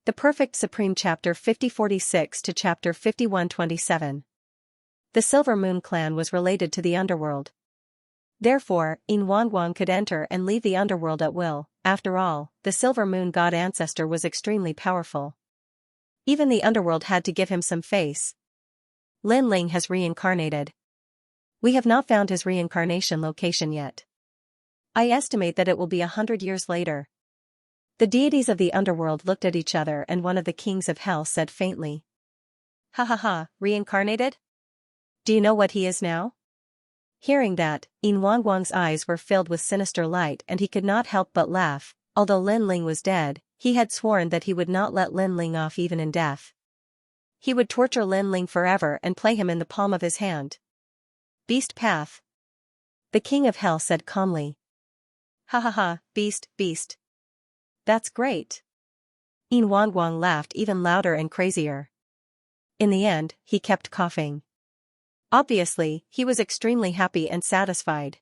The Perfect Supreme Chapter 5046 to Chapter 5127. The Silver Moon clan was related to the underworld. Therefore, Yin Wangwang could enter and leave the underworld at will. After all, the Silver Moon god ancestor was extremely powerful. Even the underworld had to give him some face. Lin Ling has reincarnated. We have not found his reincarnation location yet. I estimate that it will be 100 years later. The deities of the underworld looked at each other and one of the kings of hell said faintly. Ha ha ha, reincarnated? Do you know what he is now? Hearing that, Yin Wangwang's eyes were filled with sinister light and he could not help but laugh. Although Lin Ling was dead, he had sworn that he would not let Lin Ling off even in death. He would torture Lin Ling forever and play him in the palm of his hand. Beast path. The king of hell said calmly. Ha ha ha, beast, beast. That's great. Yin Wangwang laughed even louder and crazier. In the end, he kept coughing. Obviously, he was extremely happy and satisfied.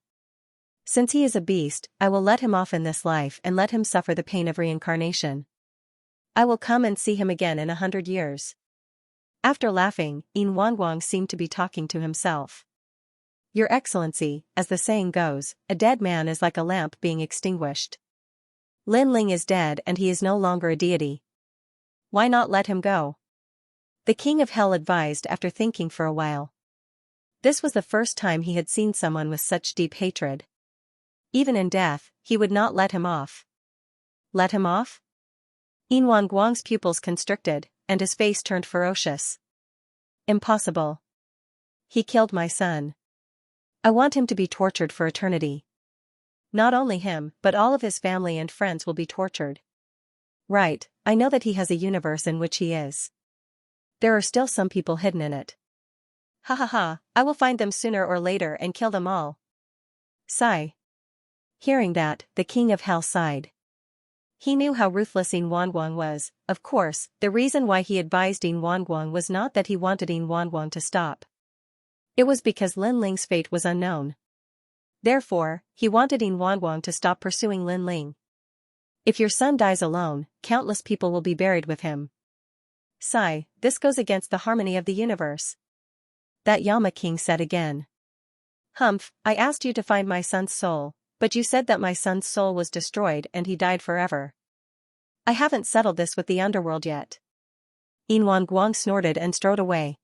Since he is a beast, I will let him off in this life and let him suffer the pain of reincarnation. I will come and see him again in 100 years. After laughing, Yin Wangwang seemed to be talking to himself. Your Excellency, as the saying goes, a dead man is like a lamp being extinguished. Lin Ling is dead and he is no longer a deity. Why not let him go? The king of hell advised after thinking for a while. This was the first time he had seen someone with such deep hatred. Even in death, he would not let him off. Let him off? Yin Wangwang's pupils constricted, and his face turned ferocious. Impossible. He killed my son. I want him to be tortured for eternity. Not only him, but all of his family and friends will be tortured. Right, I know that he has a universe in which he is. There are still some people hidden in it. Ha ha ha, I will find them sooner or later and kill them all. Sigh. Hearing that, the king of hell sighed. He knew how ruthless Yin Wangwang was. Of course, the reason why he advised Yin Wangwang was not that he wanted Yin Wangwang to stop. It was because Lin Ling's fate was unknown. Therefore, he wanted Yin Wangwang to stop pursuing Lin Ling. If your son dies alone, countless people will be buried with him. Sigh, this goes against the harmony of the universe. That Yama king said again. Humph, I asked you to find my son's soul, but you said that my son's soul was destroyed and he died forever. I haven't settled this with the underworld yet. Yin Wangwang snorted and strode away.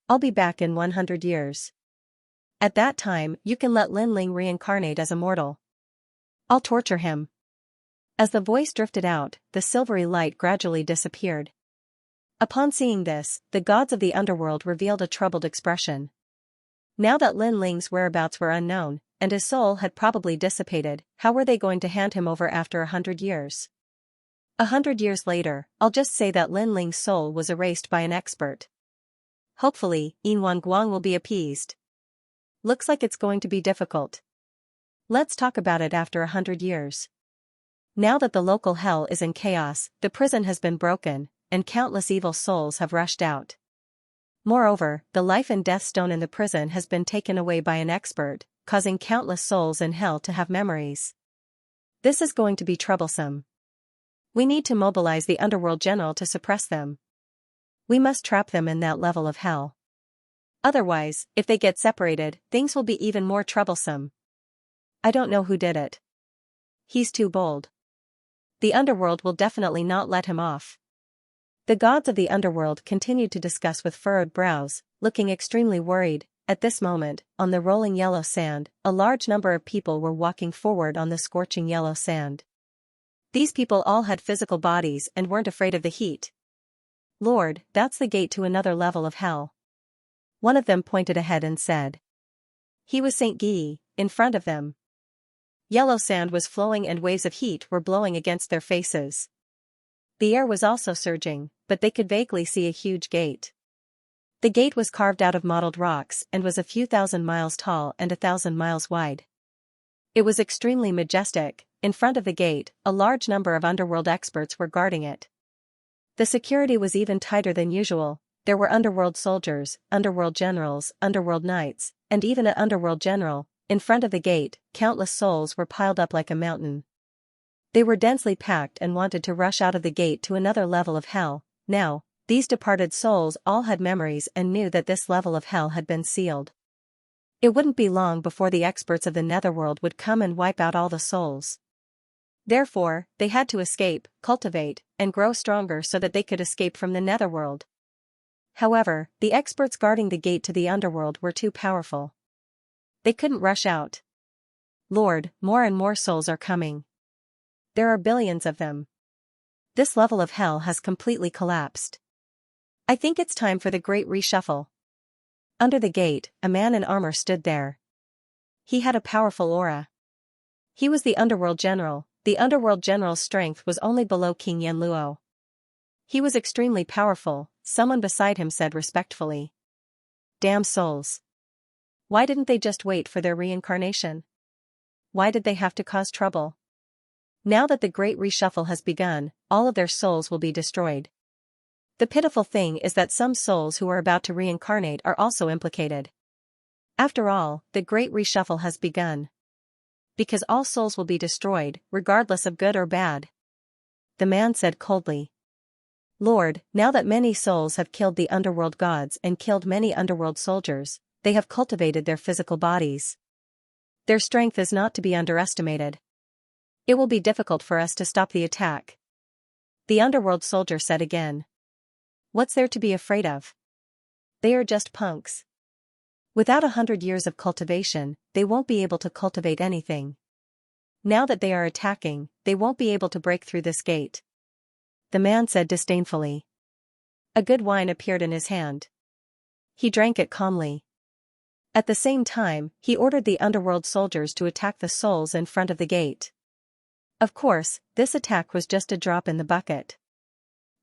I'll be back in 100 years. At that time, you can let Lin Ling reincarnate as a mortal. I'll torture him. As the voice drifted out, the silvery light gradually disappeared. Upon seeing this, the gods of the underworld revealed a troubled expression. Now that Lin Ling's whereabouts were unknown, and his soul had probably dissipated, how were they going to hand him over after 100 years? 100 years later, I'll just say that Lin Ling's soul was erased by an expert. Hopefully, Yin Wangwang will be appeased. Looks like it's going to be difficult. Let's talk about it after 100 years. Now that the local hell is in chaos, the prison has been broken, and countless evil souls have rushed out. Moreover, the life and death stone in the prison has been taken away by an expert, causing countless souls in hell to have memories. This is going to be troublesome. We need to mobilize the underworld general to suppress them. We must trap them in that level of hell. Otherwise, if they get separated, things will be even more troublesome. I don't know who did it. He's too bold. The underworld will definitely not let him off. The gods of the underworld continued to discuss with furrowed brows, looking extremely worried. At this moment, on the rolling yellow sand, a large number of people were walking forward on the scorching yellow sand. These people all had physical bodies and weren't afraid of the heat. Lord, that's the gate to another level of hell. One of them pointed ahead and said. He was Saint Guy, in front of them. Yellow sand was flowing and waves of heat were blowing against their faces. The air was also surging, but they could vaguely see a huge gate. The gate was carved out of mottled rocks and was a few thousand miles tall and 1,000 miles wide. It was extremely majestic. In front of the gate, a large number of underworld experts were guarding it. The security was even tighter than usual. There were underworld soldiers, underworld generals, underworld knights, and even an underworld general. In front of the gate, countless souls were piled up like a mountain. They were densely packed and wanted to rush out of the gate to another level of hell. Now, these departed souls all had memories and knew that this level of hell had been sealed. It wouldn't be long before the experts of the netherworld would come and wipe out all the souls. Therefore, they had to escape, cultivate, and grow stronger so that they could escape from the netherworld. However, the experts guarding the gate to the underworld were too powerful. They couldn't rush out. Lord, more and more souls are coming. There are billions of them. This level of hell has completely collapsed. I think it's time for the great reshuffle. Under the gate, a man in armor stood there. He had a powerful aura. He was the underworld general. The underworld general's strength was only below King Yanluo. He was extremely powerful, someone beside him said respectfully. Damn souls. Why didn't they just wait for their reincarnation? Why did they have to cause trouble? Now that the great reshuffle has begun, all of their souls will be destroyed. The pitiful thing is that some souls who are about to reincarnate are also implicated. After all, the great reshuffle has begun. Because all souls will be destroyed, regardless of good or bad. The man said coldly. Lord, now that many souls have killed the underworld gods and killed many underworld soldiers, they have cultivated their physical bodies. Their strength is not to be underestimated. It will be difficult for us to stop the attack. The underworld soldier said again. What's there to be afraid of? They are just punks. Without 100 years of cultivation, they won't be able to cultivate anything. Now that they are attacking, they won't be able to break through this gate. The man said disdainfully. A good wine appeared in his hand. He drank it calmly. At the same time, he ordered the underworld soldiers to attack the souls in front of the gate. Of course, this attack was just a drop in the bucket.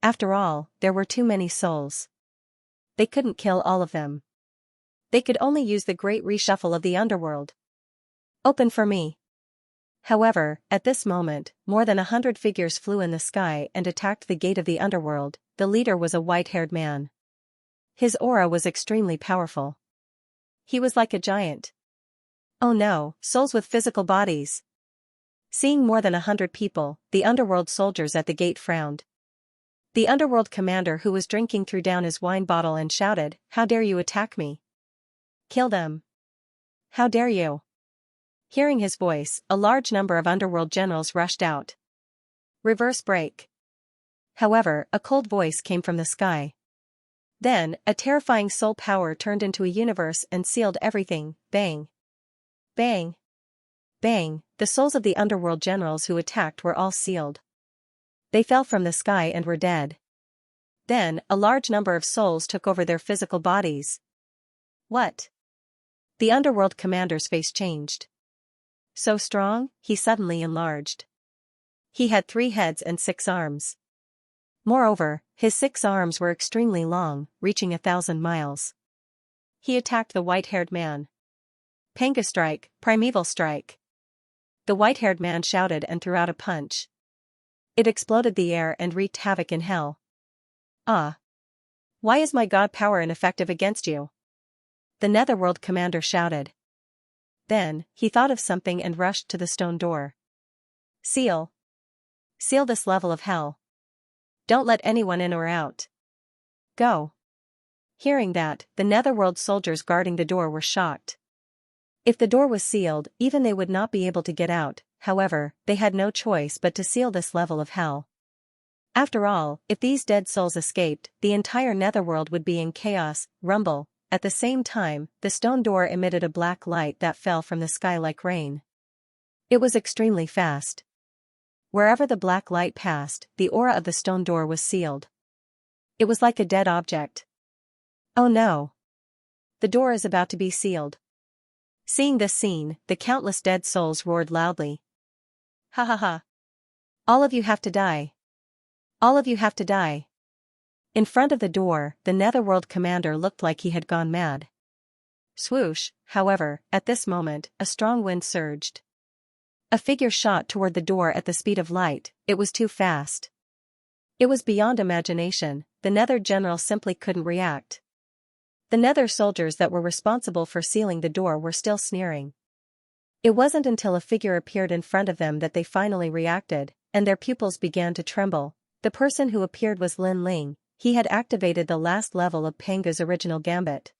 After all, there were too many souls. They couldn't kill all of them. They could only use the great reshuffle of the underworld. Open for me. However, at this moment, more than 100 figures flew in the sky and attacked the gate of the underworld. The leader was a white-haired man. His aura was extremely powerful. He was like a giant. Oh no, souls with physical bodies. Seeing more than 100 people, the underworld soldiers at the gate frowned. The underworld commander who was drinking threw down his wine bottle and shouted, "How dare you attack me? Kill them. How dare you?" Hearing his voice, a large number of underworld generals rushed out. Reverse break. However, a cold voice came from the sky. Then, a terrifying soul power turned into a universe and sealed everything. Bang. Bang. Bang, the souls of the underworld generals who attacked were all sealed. They fell from the sky and were dead. Then, a large number of souls took over their physical bodies. What? The underworld commander's face changed. So strong, he suddenly enlarged. He had 3 heads and 6 arms. Moreover, his 6 arms were extremely long, reaching 1,000 miles. He attacked the white-haired man. Panga strike, primeval strike. The white-haired man shouted and threw out a punch. It exploded the air and wreaked havoc in hell. Ah! Why is my god power ineffective against you? The netherworld commander shouted. Then, he thought of something and rushed to the stone door. Seal. Seal this level of hell. Don't let anyone in or out. Go. Hearing that, the netherworld soldiers guarding the door were shocked. If the door was sealed, even they would not be able to get out. However, they had no choice but to seal this level of hell. After all, if these dead souls escaped, the entire netherworld would be in chaos. Rumble. At the same time, the stone door emitted a black light that fell from the sky like rain. It was extremely fast. Wherever the black light passed, the aura of the stone door was sealed. It was like a dead object. Oh no! The door is about to be sealed. Seeing this scene, the countless dead souls roared loudly. Ha ha ha! All of you have to die. All of you have to die. In front of the door, the netherworld commander looked like he had gone mad. Swoosh, however, at this moment, a strong wind surged. A figure shot toward the door at the speed of light. It was too fast. It was beyond imagination. The nether general simply couldn't react. The nether soldiers that were responsible for sealing the door were still sneering. It wasn't until a figure appeared in front of them that they finally reacted. and their pupils began to tremble. The person who appeared was Lin Ling. He had activated the last level of Panga's original gambit.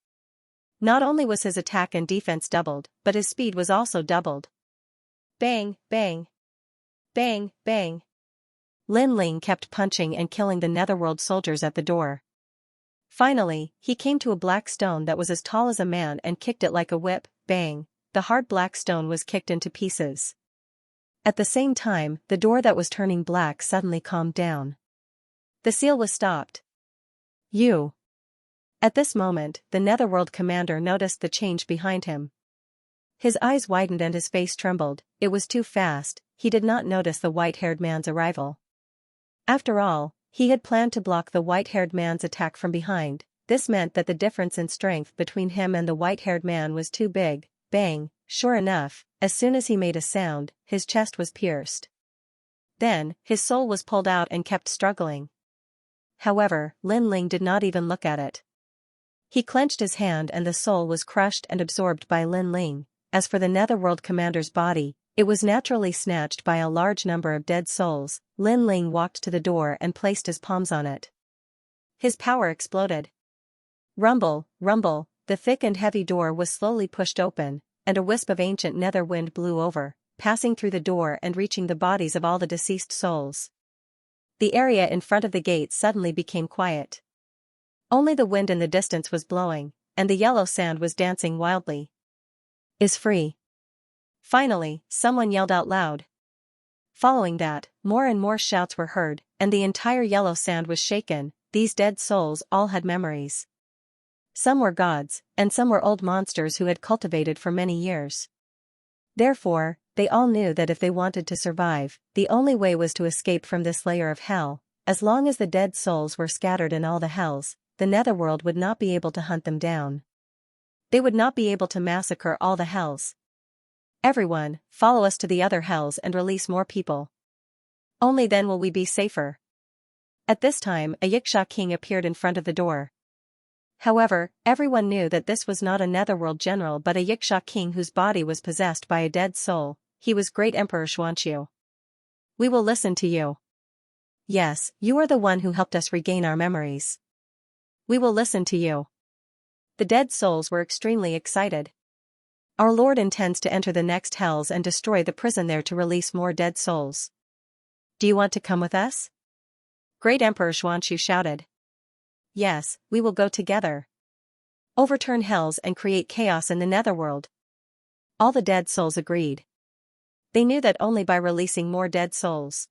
Not only was his attack and defense doubled, but his speed was also doubled. Bang, bang. Bang, bang. Lin Ling kept punching and killing the Netherworld soldiers at the door. Finally, he came to a black stone that was as tall as a man and kicked it like a whip. Bang. The hard black stone was kicked into pieces. At the same time, the door that was turning black suddenly calmed down. The seal was stopped. You. At this moment, the Netherworld commander noticed the change behind him. His eyes widened and his face trembled. It was too fast. He did not notice the white-haired man's arrival. After all, he had planned to block the white-haired man's attack from behind. This meant that the difference in strength between him and the white-haired man was too big. Bang, sure enough, as soon as he made a sound, his chest was pierced. Then, his soul was pulled out and kept struggling. However, Lin Ling did not even look at it. He clenched his hand and the soul was crushed and absorbed by Lin Ling. As for the Netherworld commander's body, it was naturally snatched by a large number of dead souls. Lin Ling walked to the door and placed his palms on it. His power exploded. Rumble, rumble, the thick and heavy door was slowly pushed open, and a wisp of ancient nether wind blew over, passing through the door and reaching the bodies of all the deceased souls. The area in front of the gate suddenly became quiet. Only the wind in the distance was blowing, and the yellow sand was dancing wildly. Is free. Finally, someone yelled out loud. Following that, more and more shouts were heard, and the entire yellow sand was shaken. These dead souls all had memories. Some were gods, and some were old monsters who had cultivated for many years. Therefore, they all knew that if they wanted to survive, the only way was to escape from this layer of hell. As long as the dead souls were scattered in all the hells, the Netherworld would not be able to hunt them down. They would not be able to massacre all the hells. Everyone, follow us to the other hells and release more people. Only then will we be safer. At this time, a Xianxia king appeared in front of the door. However, everyone knew that this was not a Netherworld general but a Xianxia king whose body was possessed by a dead soul. He was Great Emperor Xianxia. We will listen to you. Yes, you are the one who helped us regain our memories. We will listen to you. The dead souls were extremely excited. Our Lord intends to enter the next hells and destroy the prison there to release more dead souls. Do you want to come with us? Great Emperor Xianxia shouted. Yes, we will go together. Overturn hells and create chaos in the Netherworld. All the dead souls agreed. They knew that only by releasing more dead souls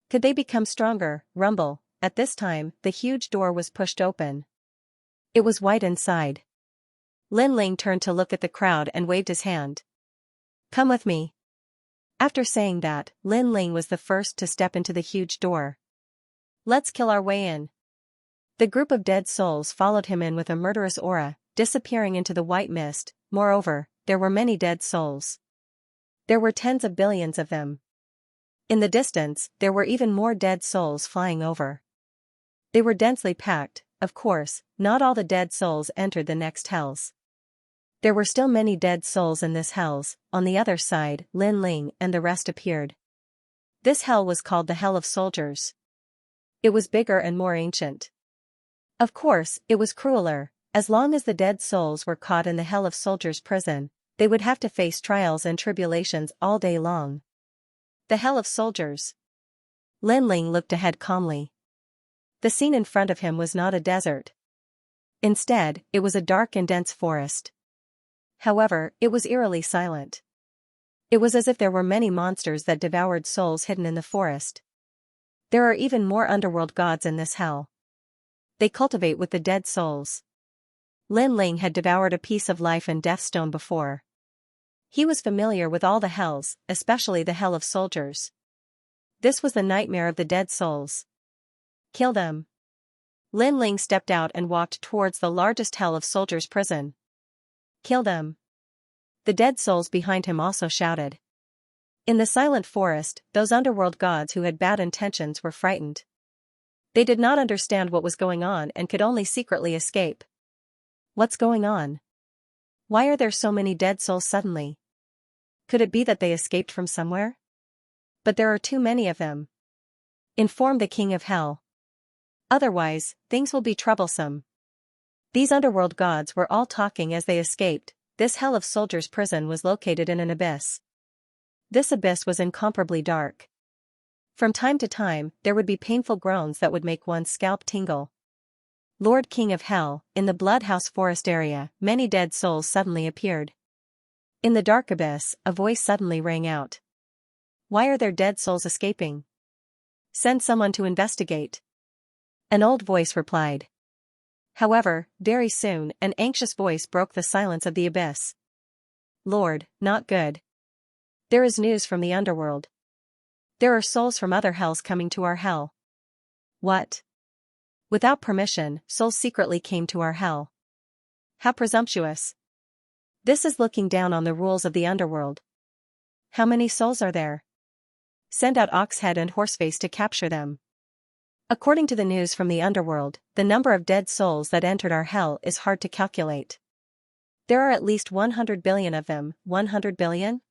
could they become stronger. Rumble. At this time, the huge door was pushed open. It was white inside. Lin Ling turned to look at the crowd and waved his hand. Come with me. After saying that, Lin Ling was the first to step into the huge door. Let's kill our way in. The group of dead souls followed him in with a murderous aura, disappearing into the white mist. Moreover, there were many dead souls. There were tens of billions of them. In the distance, there were even more dead souls flying over. They were densely packed. Of course, not all the dead souls entered the next hells. There were still many dead souls in this hells. On the other side, Lin Ling and the rest appeared. This hell was called the Hell of Soldiers. It was bigger and more ancient. Of course, it was crueler. As long as the dead souls were caught in the Hell of Soldiers prison, they would have to face trials and tribulations all day long. The Hell of Soldiers. Lin Ling looked ahead calmly. The scene in front of him was not a desert. Instead, it was a dark and dense forest. However, it was eerily silent. It was as if there were many monsters that devoured souls hidden in the forest. There are even more underworld gods in this hell. They cultivate with the dead souls. Lin Ling had devoured a piece of life and death stone before. He was familiar with all the hells, especially the Hell of Soldiers. This was the nightmare of the dead souls. Kill them. Lin Ling stepped out and walked towards the largest Hell of Soldiers prison. Kill them. The dead souls behind him also shouted. In the silent forest, those underworld gods who had bad intentions were frightened. They did not understand what was going on and could only secretly escape. What's going on? Why are there so many dead souls suddenly? Could it be that they escaped from somewhere? But there are too many of them. Inform the king of hell. Otherwise, things will be troublesome. These underworld gods were all talking as they escaped. This hell of soldiers' prison was located in an abyss. This abyss was incomparably dark. From time to time, there would be painful groans that would make one's scalp tingle. Lord King of Hell, in the Bloodhouse Forest area, many dead souls suddenly appeared. In the dark abyss, a voice suddenly rang out. Why are there dead souls escaping? Send someone to investigate. An old voice replied. However, very soon, an anxious voice broke the silence of the abyss. Lord, not good. There is news from the underworld. There are souls from other hells coming to our hell. What? Without permission, souls secretly came to our hell. How presumptuous. This is looking down on the rules of the underworld. How many souls are there? Send out Oxhead and Horseface to capture them. According to the news from the underworld, the number of dead souls that entered our hell is hard to calculate. There are at least 100 billion of them. 100 billion?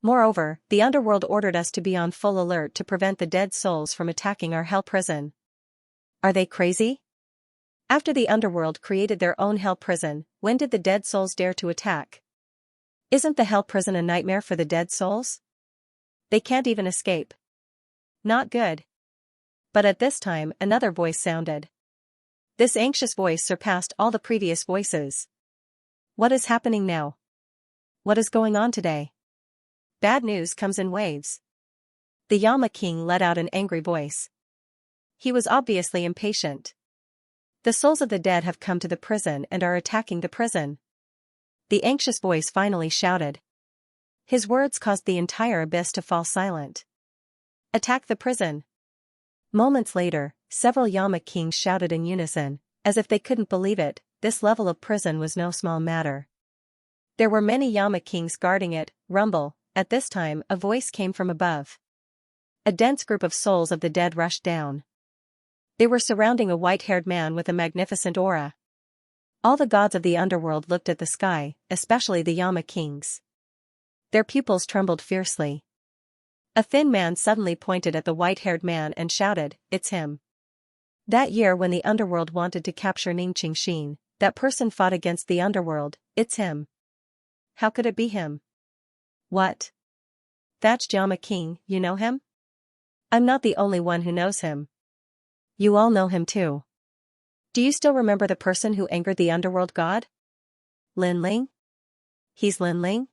Moreover, the underworld ordered us to be on full alert to prevent the dead souls from attacking our hell prison. Are they crazy? After the underworld created their own hell prison, when did the dead souls dare to attack? Isn't the hell prison a nightmare for the dead souls? They can't even escape. Not good. But at this time, another voice sounded. This anxious voice surpassed all the previous voices. What is happening now? What is going on today? Bad news comes in waves. The Yama King let out an angry voice. He was obviously impatient. The souls of the dead have come to the prison and are attacking the prison. The anxious voice finally shouted. His words caused the entire abyss to fall silent. Attack the prison. Moments later, several Yama Kings shouted in unison, as if they couldn't believe it. This level of prison was no small matter. There were many Yama Kings guarding it. Rumble. At this time, a voice came from above. A dense group of souls of the dead rushed down. They were surrounding a white-haired man with a magnificent aura. All the gods of the underworld looked at the sky, especially the Yama Kings. Their pupils trembled fiercely. A thin man suddenly pointed at the white-haired man and shouted, "It's him." That year when the underworld wanted to capture Ning Qingxin, that person fought against the underworld. It's him. How could it be him? What? That's Yama King, you know him? I'm not the only one who knows him. You all know him too. Do you still remember the person who angered the underworld god? Lin Ling? He's Lin Ling?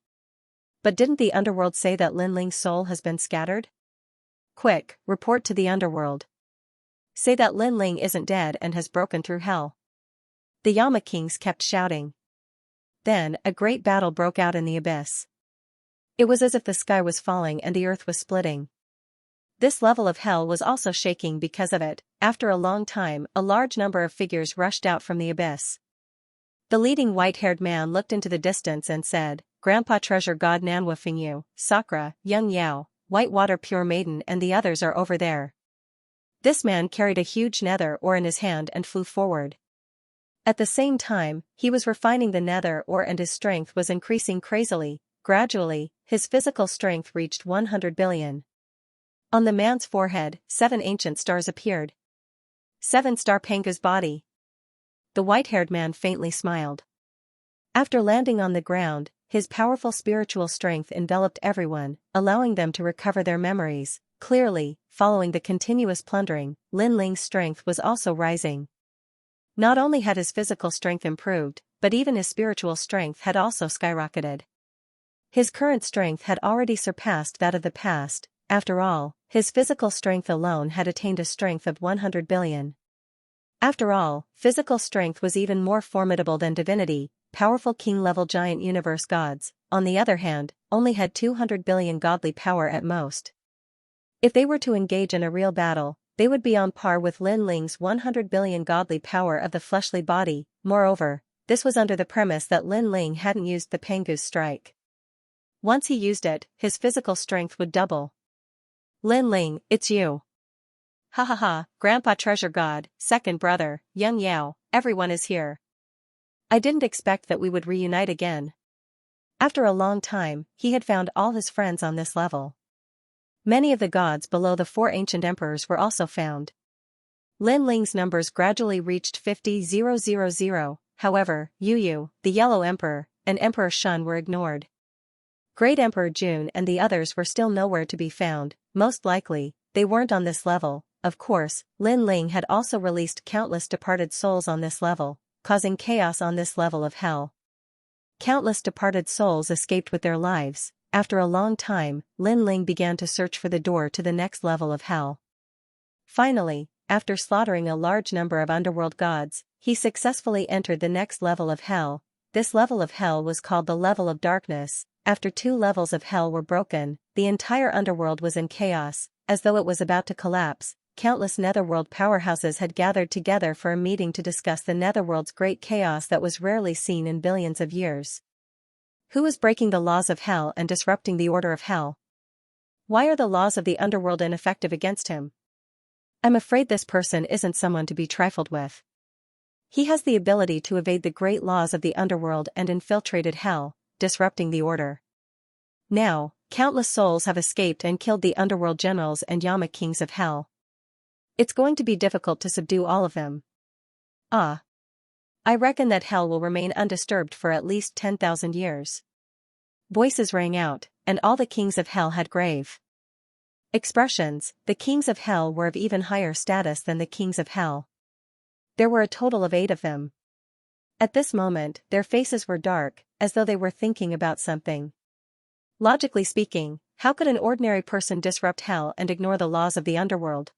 But didn't the underworld say that Lin Ling's soul has been scattered? Quick, report to the underworld. Say that Lin Ling isn't dead and has broken through hell. The Yama Kings kept shouting. Then, a great battle broke out in the abyss. It was as if the sky was falling and the earth was splitting. This level of hell was also shaking because of it. After a long time, a large number of figures rushed out from the abyss. The leading white-haired man looked into the distance and said, Grandpa Treasure God Nanhua Fingyu, Sakura, Young Yao, Whitewater Pure Maiden and the others are over there. This man carried a huge nether ore in his hand and flew forward. At the same time, he was refining the nether ore and his strength was increasing crazily. Gradually, his physical strength reached 100 billion. On the man's forehead, 7 ancient stars appeared. 7-star Pangu's body. The white-haired man faintly smiled. After landing on the ground, his powerful spiritual strength enveloped everyone, allowing them to recover their memories. Clearly, following the continuous plundering, Lin Ling's strength was also rising. Not only had his physical strength improved, but even his spiritual strength had also skyrocketed. His current strength had already surpassed that of the past. After all, his physical strength alone had attained a strength of 100 billion. After all, physical strength was even more formidable than divinity. Powerful king-level giant universe gods, on the other hand, only had 200 billion godly power at most. If they were to engage in a real battle, they would be on par with Lin Ling's 100 billion godly power of the fleshly body. Moreover, this was under the premise that Lin Ling hadn't used the Pangu's strike. Once he used it, his physical strength would double. Lin Ling, it's you. Ha ha ha, Grandpa Treasure God, second brother, Young Yao, everyone is here. I didn't expect that we would reunite again. After a long time, he had found all his friends on this level. Many of the gods below the 4 ancient emperors were also found. Lin Ling's numbers gradually reached 50,000. However, Yu, the Yellow Emperor, and Emperor Shun were ignored. Great Emperor Jun and the others were still nowhere to be found. Most likely, they weren't on this level. Of course, Lin Ling had also released countless departed souls on this level, causing chaos on this level of hell. Countless departed souls escaped with their lives. After a long time, Lin Ling began to search for the door to the next level of hell. Finally, after slaughtering a large number of underworld gods, he successfully entered the next level of hell. This level of hell was called the level of darkness. After 2 levels of hell were broken, the entire underworld was in chaos, as though it was about to collapse. Countless netherworld powerhouses had gathered together for a meeting to discuss the netherworld's great chaos that was rarely seen in billions of years. Who is breaking the laws of hell and disrupting the order of hell? Why are the laws of the underworld ineffective against him? I'm afraid this person isn't someone to be trifled with. He has the ability to evade the great laws of the underworld and infiltrated hell, disrupting the order. Now, countless souls have escaped and killed the underworld generals and Yama kings of hell. It's going to be difficult to subdue all of them. I reckon that hell will remain undisturbed for at least 10,000 years. Voices rang out, and all the kings of hell had grave expressions. The kings of hell were of even higher status than the kings of hell. There were a total of 8 of them. At this moment, their faces were dark, as though they were thinking about something. Logically speaking, how could an ordinary person disrupt hell and ignore the laws of the underworld?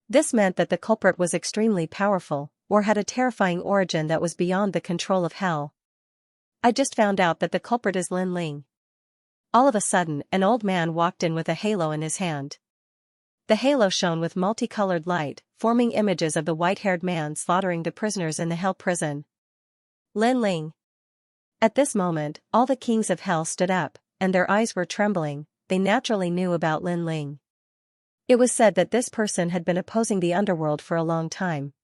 This meant that the culprit was extremely powerful, or had a terrifying origin that was beyond the control of hell. I just found out that the culprit is Lin Ling. All of a sudden, an old man walked in with a halo in his hand. The halo shone with multicolored light, forming images of the white-haired man slaughtering the prisoners in the hell prison. Lin Ling. At this moment, all the kings of hell stood up, and their eyes were trembling. They naturally knew about Lin Ling. It was said that this person had been opposing the underworld for a long time.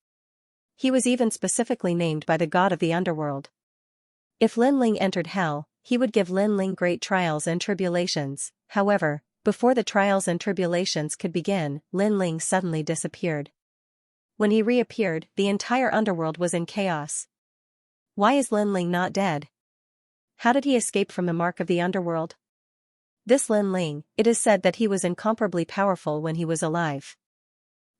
He was even specifically named by the god of the underworld. If Lin Ling entered hell, he would give Lin Ling great trials and tribulations. However, before the trials and tribulations could begin, Lin Ling suddenly disappeared. When he reappeared, the entire underworld was in chaos. Why is Lin Ling not dead? How did he escape from the mark of the underworld? This Lin Ling, it is said that he was incomparably powerful when he was alive.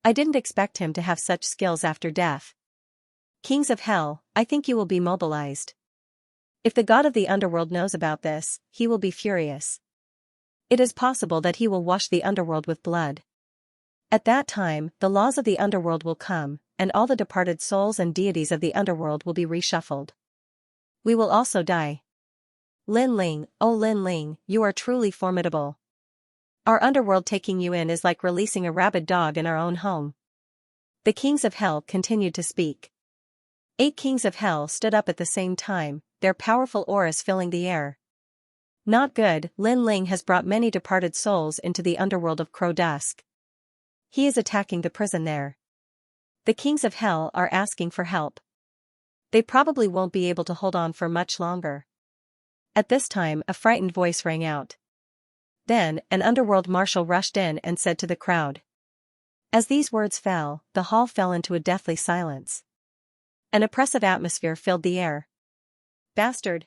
I didn't expect him to have such skills after death. Kings of hell, I think you will be mobilized. If the god of the underworld knows about this, he will be furious. It is possible that he will wash the underworld with blood. At that time, the laws of the underworld will come, and all the departed souls and deities of the underworld will be reshuffled. We will also die. Lin Ling, oh Lin Ling, you are truly formidable. Our underworld taking you in is like releasing a rabid dog in our own home. The kings of hell continued to speak. 8 kings of hell stood up at the same time, their powerful auras filling the air. Not good, Lin Ling has brought many departed souls into the underworld of Crow Dusk. He is attacking the prison there. The kings of hell are asking for help. They probably won't be able to hold on for much longer. At this time, a frightened voice rang out. Then, an underworld marshal rushed in and said to the crowd. As these words fell, the hall fell into a deathly silence. An oppressive atmosphere filled the air. Bastard!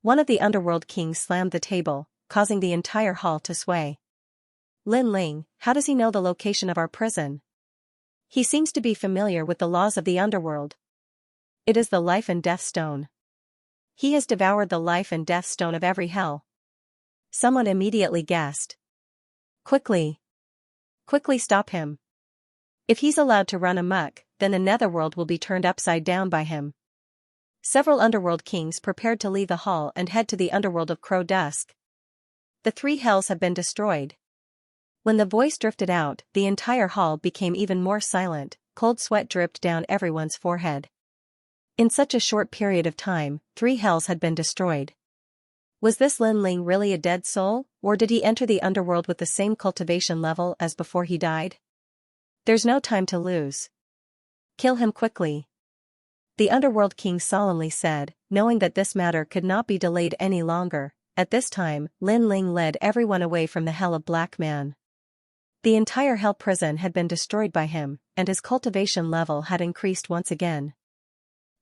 One of the underworld kings slammed the table, causing the entire hall to sway. Lin Ling, how does he know the location of our prison? He seems to be familiar with the laws of the underworld. It is the life and death stone. He has devoured the life and death stone of every hell. Someone immediately guessed. Quickly stop him. If he's allowed to run amok, then the netherworld will be turned upside down by him. Several underworld kings prepared to leave the hall and head to the underworld of Crow Dusk. The 3 hells have been destroyed. When the voice drifted out, the entire hall became even more silent. Cold sweat dripped down everyone's forehead. In such a short period of time, 3 hells had been destroyed. Was this Lin Ling really a dead soul, or did he enter the underworld with the same cultivation level as before he died? There's no time to lose. Kill him quickly. The underworld king solemnly said, knowing that this matter could not be delayed any longer. at this time, Lin Ling led everyone away from the Hell of Black Man. The entire Hell prison had been destroyed by him, and his cultivation level had increased once again.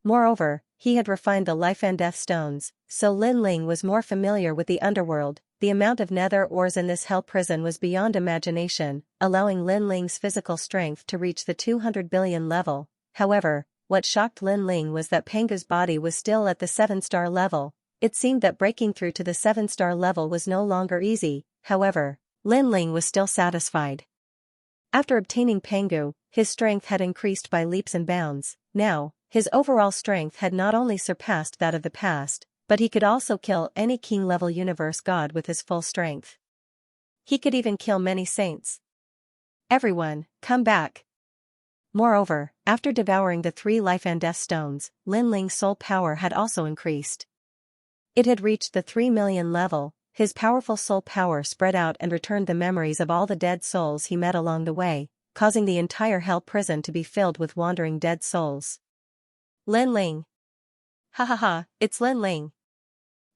Moreover, he had refined the life and death stones, so Lin Ling was more familiar with the underworld. The amount of nether ores in this hell prison was beyond imagination, allowing Lin Ling's physical strength to reach the 200 billion level. However, what shocked Lin Ling was that Pangu's body was still at the 7-star level. It seemed that breaking through to the 7-star level was no longer easy. However, Lin Ling was still satisfied. After obtaining Pangu, his strength had increased by leaps and bounds. Now, his overall strength had not only surpassed that of the past, but he could also kill any king-level universe god with his full strength. He could even kill many saints. Everyone, come back. Moreover, after devouring the 3 life and death stones, Lin Ling's soul power had also increased. It had reached the 3 million level. His powerful soul power spread out and returned the memories of all the dead souls he met along the way, causing the entire hell prison to be filled with wandering dead souls. Lin Ling. Ha ha ha, it's Lin Ling.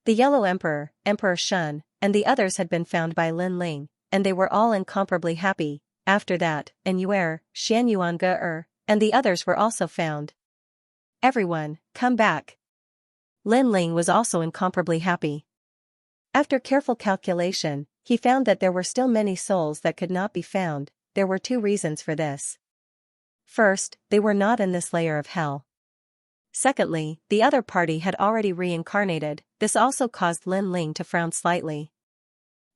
The Yellow Emperor, Emperor Shun, and the others had been found by Lin Ling, and they were all incomparably happy. After that, Enyuer, Xianxia, and the others were also found. Everyone, come back. Lin Ling was also incomparably happy. After careful calculation, he found that there were still many souls that could not be found. There were 2 reasons for this. First, they were not in this layer of hell. Secondly, the other party had already reincarnated. This also caused Lin Ling to frown slightly.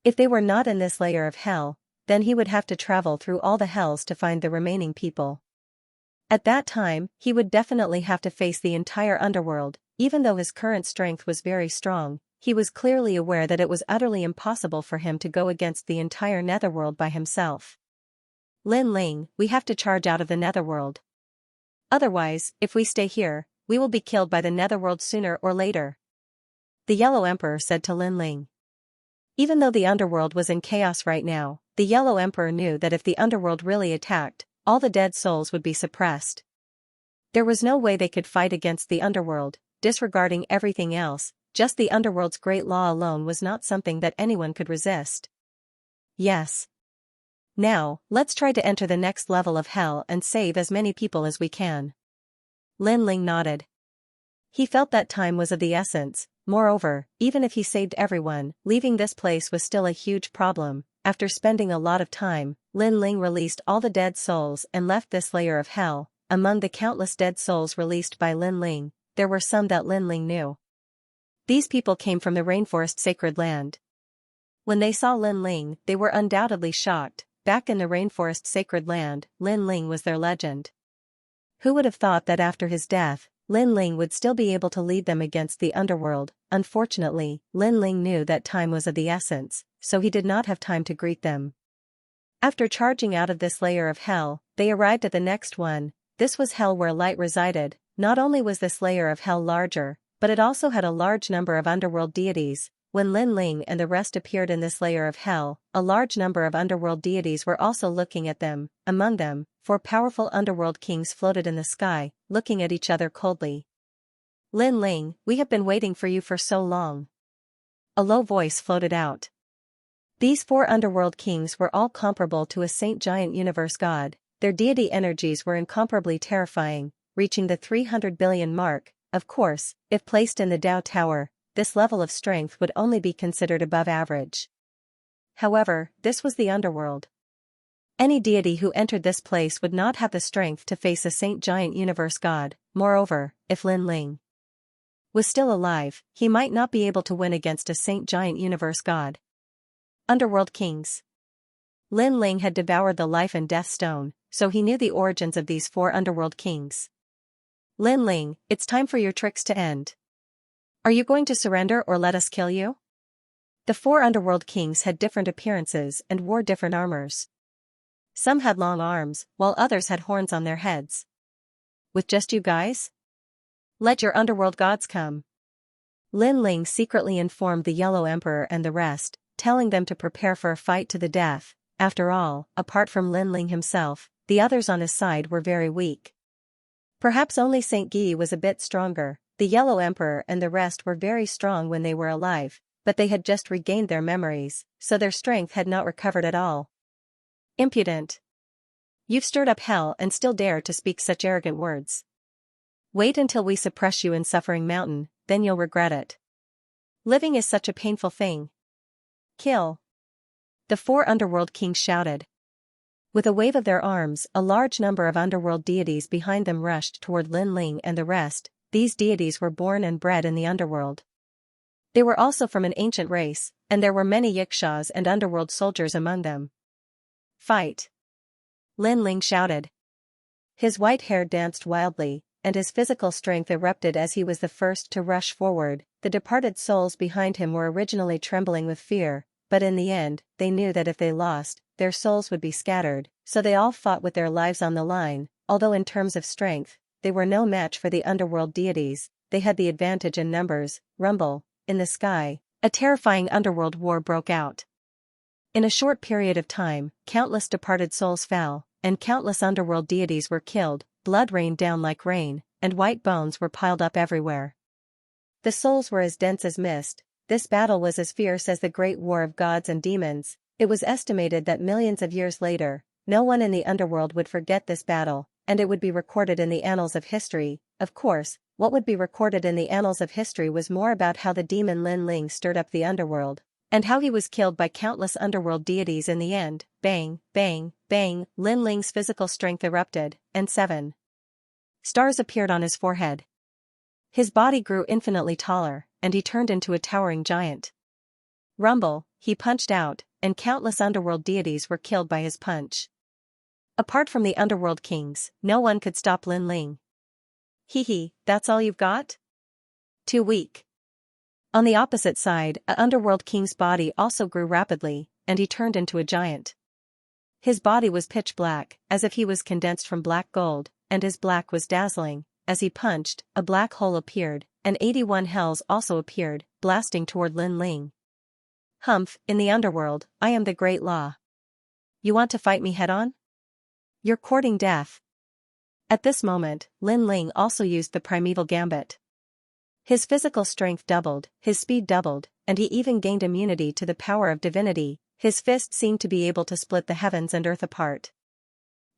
If they were not in this layer of hell, then he would have to travel through all the hells to find the remaining people. At that time, he would definitely have to face the entire underworld. Even though his current strength was very strong, he was clearly aware that it was utterly impossible for him to go against the entire netherworld by himself. Lin Ling, we have to charge out of the netherworld. Otherwise, if we stay here, we will be killed by the netherworld sooner or later. The Yellow Emperor said to Lin Ling. Even though the underworld was in chaos right now, the Yellow Emperor knew that if the underworld really attacked, all the dead souls would be suppressed. There was no way they could fight against the underworld, disregarding everything else. Just the underworld's great law alone was not something that anyone could resist. Yes. Now, let's try to enter the next level of hell and save as many people as we can. Lin Ling nodded. He felt that time was of the essence. Moreover, even if he saved everyone, leaving this place was still a huge problem. After spending a lot of time, Lin Ling released all the dead souls and left this layer of hell. Among the countless dead souls released by Lin Ling, there were some that Lin Ling knew. These people came from the rainforest sacred land. When they saw Lin Ling, they were undoubtedly shocked. Back in the rainforest sacred land, Lin Ling was their legend. Who would have thought that after his death, Lin Ling would still be able to lead them against the underworld? Unfortunately, Lin Ling knew that time was of the essence, so he did not have time to greet them. After charging out of this layer of hell, they arrived at the next one. This was hell where light resided. Not only was this layer of hell larger, but it also had a large number of underworld deities. When Lin Ling and the rest appeared in this layer of hell, a large number of underworld deities were also looking at them. Among them, 4 powerful underworld kings floated in the sky, looking at each other coldly. Lin Ling, we have been waiting for you for so long. A low voice floated out. These 4 underworld kings were all comparable to a saint giant universe god. Their deity energies were incomparably terrifying, reaching the 300 billion mark. Of course, if placed in the Dao Tower, this level of strength would only be considered above average. However, this was the underworld. Any deity who entered this place would not have the strength to face a saint giant universe god. Moreover, if Lin Ling was still alive, he might not be able to win against a saint giant universe god. Underworld kings. Lin Ling had devoured the life and death stone, so he knew the origins of these 4 underworld kings. Lin Ling, it's time for your tricks to end. Are you going to surrender or let us kill you? The 4 underworld kings had different appearances and wore different armors. Some had long arms, while others had horns on their heads. With just you guys? Let your underworld gods come. Lin Ling secretly informed the Yellow Emperor and the rest, telling them to prepare for a fight to the death. After all, apart from Lin Ling himself, the others on his side were very weak. Perhaps only Saint Guy was a bit stronger. The Yellow Emperor and the rest were very strong when they were alive, but they had just regained their memories, so their strength had not recovered at all. Impudent! You've stirred up hell and still dare to speak such arrogant words. Wait until we suppress you in Suffering Mountain, then you'll regret it. Living is such a painful thing. Kill! The 4 underworld kings shouted. With a wave of their arms, a large number of underworld deities behind them rushed toward Lin Ling and the rest. These deities were born and bred in the underworld. They were also from an ancient race, and there were many Yikshaws and underworld soldiers among them. Fight! Lin Ling shouted. His white hair danced wildly, and his physical strength erupted as he was the first to rush forward. The departed souls behind him were originally trembling with fear, but in the end, they knew that if they lost, their souls would be scattered, so they all fought with their lives on the line. Although in terms of strength, they were no match for the underworld deities, they had the advantage in numbers. Rumble! In the sky, a terrifying underworld war broke out. In a short period of time, countless departed souls fell, and countless underworld deities were killed. Blood rained down like rain, and white bones were piled up everywhere. The souls were as dense as mist. This battle was as fierce as the great war of gods and demons. It was estimated that millions of years later, no one in the underworld would forget this battle, and it would be recorded in the annals of history. Of course, what would be recorded in the annals of history was more about how the demon Lin Ling stirred up the underworld, and how he was killed by countless underworld deities in the end. Bang, bang, bang, Lin Ling's physical strength erupted, and 7 stars appeared on his forehead. His body grew infinitely taller, and he turned into a towering giant. Rumble! He punched out, and countless underworld deities were killed by his punch. Apart from the underworld kings, no one could stop Lin Ling. Hee, that's all you've got? Too weak. On the opposite side, a underworld king's body also grew rapidly, and he turned into a giant. His body was pitch black, as if he was condensed from black gold, and his black was dazzling. As he punched, a black hole appeared, and 81 hells also appeared, blasting toward Lin Ling. Humph! In the underworld, I am the Great Law. You want to fight me head-on? You're courting death. At this moment, Lin Ling also used the primeval gambit. His physical strength doubled, his speed doubled, and he even gained immunity to the power of divinity. His fist seemed to be able to split the heavens and earth apart.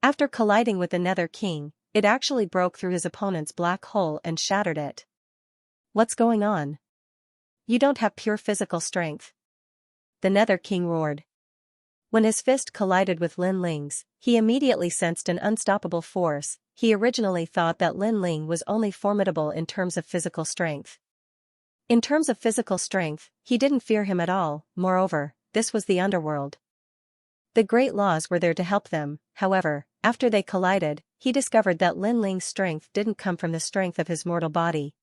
After colliding with the Nether King, it actually broke through his opponent's black hole and shattered it. What's going on? You don't have pure physical strength. The Nether King roared. When his fist collided with Lin Ling's, he immediately sensed an unstoppable force. He originally thought that Lin Ling was only formidable in terms of physical strength. In terms of physical strength, he didn't fear him at all. Moreover, this was the underworld. The Great Laws were there to help them. However, after they collided, he discovered that Lin Ling's strength didn't come from the strength of his mortal body.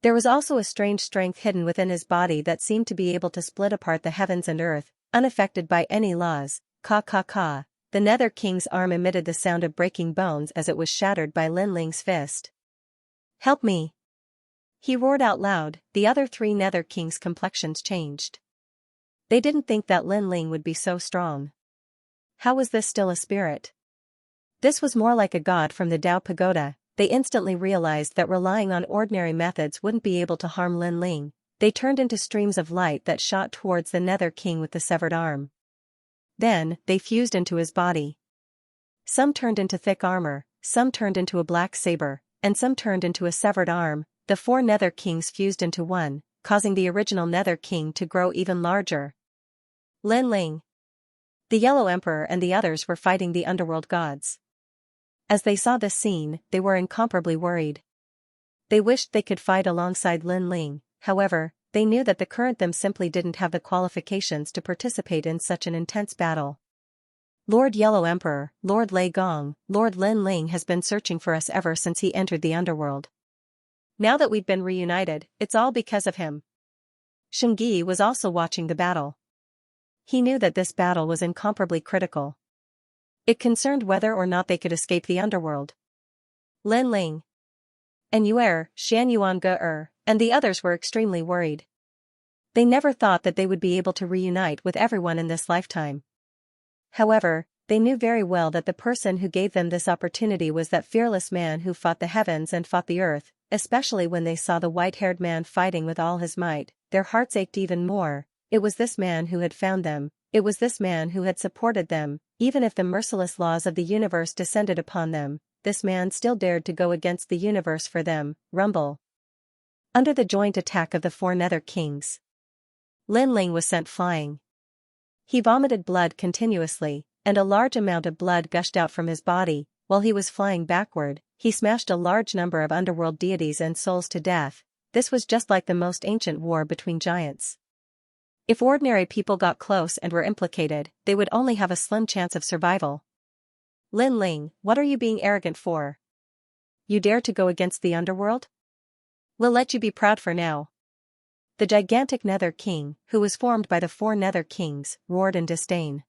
There was also a strange strength hidden within his body that seemed to be able to split apart the heavens and earth, unaffected by any laws. Ka. The Nether King's arm emitted the sound of breaking bones as it was shattered by Lin Ling's fist. Help me! He roared out loud. The other 3 Nether Kings' complexions changed. They didn't think that Lin Ling would be so strong. How was this still a spirit? This was more like a god from the Tao Pagoda. They instantly realized that relying on ordinary methods wouldn't be able to harm Lin Ling. They turned into streams of light that shot towards the Nether King with the severed arm. Then, they fused into his body. Some turned into thick armor, some turned into a black saber, and some turned into a severed arm. The 4 Nether Kings fused into one, causing the original Nether King to grow even larger. Lin Ling. The Yellow Emperor and the others were fighting the underworld gods. As they saw this scene, they were incomparably worried. They wished they could fight alongside Lin Ling. However, they knew that the current them simply didn't have the qualifications to participate in such an intense battle. Lord Yellow Emperor, Lord Lei Gong, Lord Lin Ling has been searching for us ever since he entered the underworld. Now that we've been reunited, it's all because of him. Shengyi was also watching the battle. He knew that this battle was incomparably critical. It concerned whether or not they could escape the underworld. Lin Ling and Yuer, Xianyuan and the others were extremely worried. They never thought that they would be able to reunite with everyone in this lifetime. However, they knew very well that the person who gave them this opportunity was that fearless man who fought the heavens and fought the earth, especially when they saw the white-haired man fighting with all his might. their hearts ached even more. It was this man who had found them. It was this man who had supported them. Even if the merciless laws of the universe descended upon them, this man still dared to go against the universe for them. Rumble. Under the joint attack of the four Nether Kings, Lin Ling was sent flying. He vomited blood continuously, and a large amount of blood gushed out from his body. While he was flying backward, he smashed a large number of underworld deities and souls to death. This was just like the most ancient war between giants. If ordinary people got close and were implicated, they would only have a slim chance of survival. Lin Ling, what are you being arrogant for? You dare to go against the underworld? We'll let you be proud for now. The gigantic Nether King, who was formed by the four Nether Kings, roared in disdain.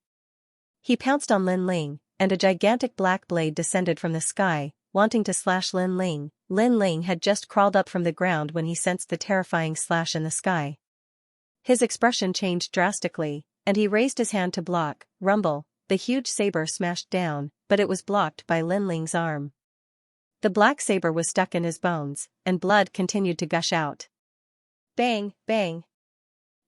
He pounced on Lin Ling, and a gigantic black blade descended from the sky, wanting to slash Lin Ling. Lin Ling had just crawled up from the ground when he sensed the terrifying slash in the sky. His expression changed drastically, and he raised his hand to block. Rumble, the huge saber smashed down, but it was blocked by Lin Ling's arm. The black saber was stuck in his bones, and blood continued to gush out. Bang, bang.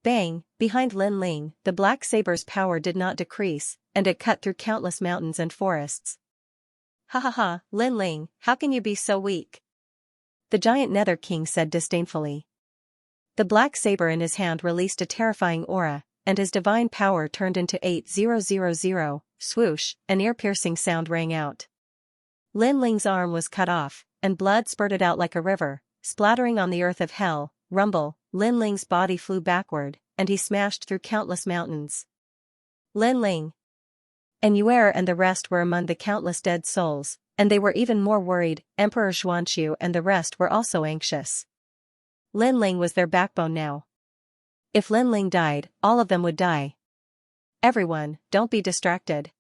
Bang, behind Lin Ling, the black saber's power did not decrease, and it cut through countless mountains and forests. Ha ha ha, Lin Ling, how can you be so weak? The giant Nether King said disdainfully. The black saber in his hand released a terrifying aura, and his divine power turned into 8000, swoosh, an ear-piercing sound rang out. Lin Ling's arm was cut off, and blood spurted out like a river, splattering on the earth of hell. Rumble, Lin Ling's body flew backward, and he smashed through countless mountains. Lin Ling and Yuer and the rest were among the countless dead souls, and they were even more worried. Emperor Xianxia and the rest were also anxious. Lin Ling was their backbone now. If Lin Ling died, all of them would die. Everyone, don't be distracted.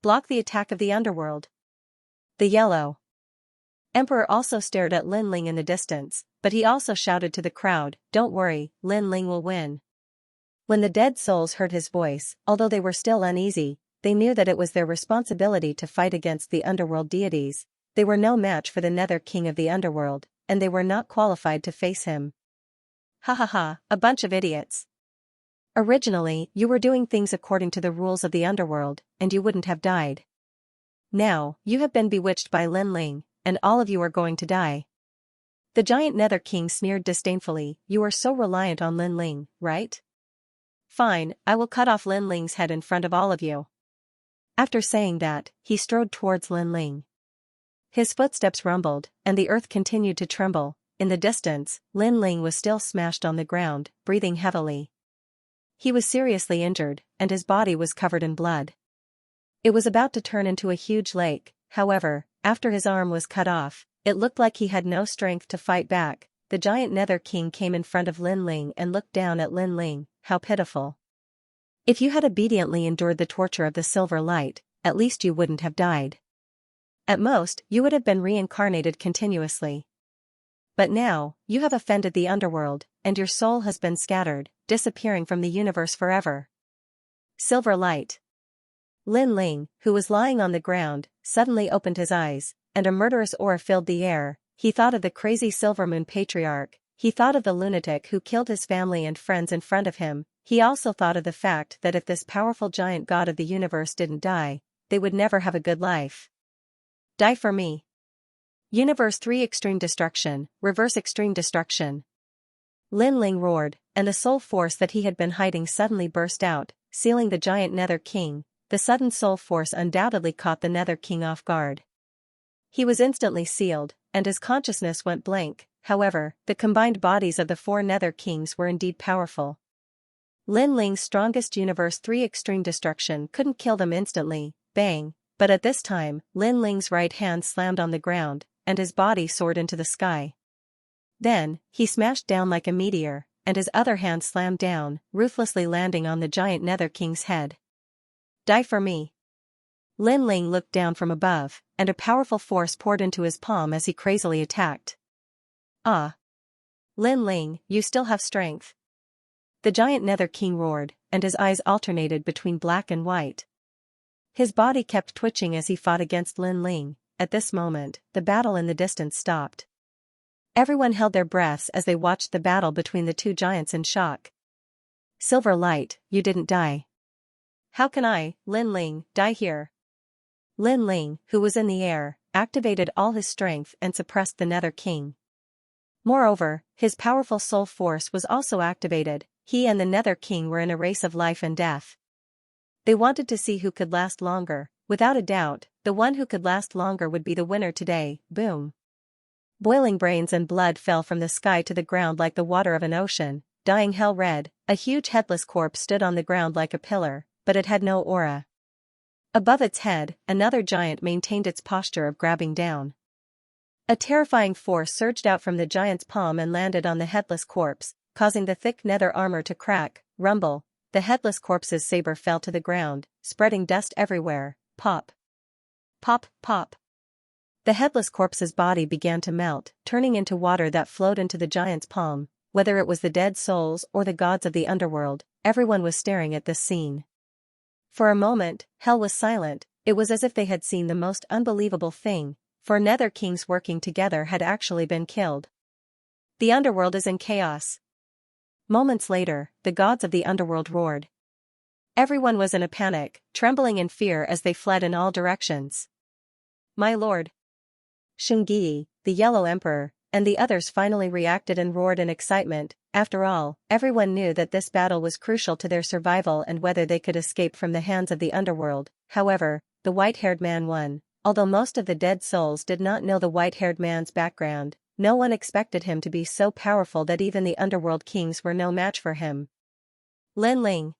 Block the attack of the underworld. The Yellow Emperor also stared at Lin Ling in the distance, but he also shouted to the crowd, "Don't worry, Lin Ling will win." When the dead souls heard his voice, although they were still uneasy, they knew that it was their responsibility to fight against the underworld deities. They were no match for the Nether King of the underworld, and they were not qualified to face him. Ha ha ha, a bunch of idiots. Originally, you were doing things according to the rules of the underworld, and you wouldn't have died. Now, you have been bewitched by Lin Ling, and all of you are going to die. The giant Nether King sneered disdainfully. You are so reliant on Lin Ling, right? Fine, I will cut off Lin Ling's head in front of all of you. After saying that, he strode towards Lin Ling. His footsteps rumbled, and the earth continued to tremble. In the distance, Lin Ling was still smashed on the ground, breathing heavily. He was seriously injured, and his body was covered in blood. It was about to turn into a huge lake. However, after his arm was cut off, it looked like he had no strength to fight back. The giant Nether King came in front of Lin Ling and looked down at Lin Ling. How pitiful. If you had obediently endured the torture of the silver light, at least you wouldn't have died. At most, you would have been reincarnated continuously. But now, you have offended the underworld, and your soul has been scattered, disappearing from the universe forever. Silver light. Lin Ling, who was lying on the ground, suddenly opened his eyes, and a murderous aura filled the air. He thought of the crazy Silver Moon Patriarch. He thought of the lunatic who killed his family and friends in front of him. He also thought of the fact that if this powerful giant god of the universe didn't die, they would never have a good life. Die for me. Universe 3 Extreme Destruction, Reverse Extreme Destruction. Lin Ling roared, and the soul force that he had been hiding suddenly burst out, sealing the giant Nether King. The sudden soul force undoubtedly caught the Nether King off guard. He was instantly sealed, and his consciousness went blank. However, the combined bodies of the four Nether Kings were indeed powerful. Lin Ling's strongest Universe 3 Extreme Destruction couldn't kill them instantly. Bang. But at this time, Lin Ling's right hand slammed on the ground, and his body soared into the sky. Then, he smashed down like a meteor, and his other hand slammed down, ruthlessly landing on the giant Nether King's head. Die for me. Lin Ling looked down from above, and a powerful force poured into his palm as he crazily attacked. Ah! Lin Ling, you still have strength. The giant Nether King roared, and his eyes alternated between black and white. His body kept twitching as he fought against Lin Ling. At this moment, the battle in the distance stopped. Everyone held their breaths as they watched the battle between the two giants in shock. Silver Light, you didn't die. How can I, Lin Ling, die here? Lin Ling, who was in the air, activated all his strength and suppressed the Nether King. Moreover, his powerful soul force was also activated. He and the Nether King were in a race of life and death. They wanted to see who could last longer. Without a doubt, the one who could last longer would be the winner today. Boom. Boiling brains and blood fell from the sky to the ground like the water of an ocean. Dying hell red, a huge headless corpse stood on the ground like a pillar, but it had no aura. Above its head, another giant maintained its posture of grabbing down. A terrifying force surged out from the giant's palm and landed on the headless corpse, causing the thick nether armor to crack, rumble. The headless corpse's saber fell to the ground, spreading dust everywhere. Pop. Pop, pop. The headless corpse's body began to melt, turning into water that flowed into the giant's palm. Whether it was the dead souls or the gods of the underworld, everyone was staring at this scene. For a moment, hell was silent. It was as if they had seen the most unbelievable thing. 4 Nether Kings working together had actually been killed. The underworld is in chaos. Moments later, the gods of the underworld roared. Everyone was in a panic, trembling in fear as they fled in all directions. My lord. Xianxia, the Yellow Emperor, and the others finally reacted and roared in excitement. After all, everyone knew that this battle was crucial to their survival and whether they could escape from the hands of the underworld. However, the white-haired man won. Although most of the dead souls did not know the white-haired man's background, no one expected him to be so powerful that even the underworld kings were no match for him. Lin Ling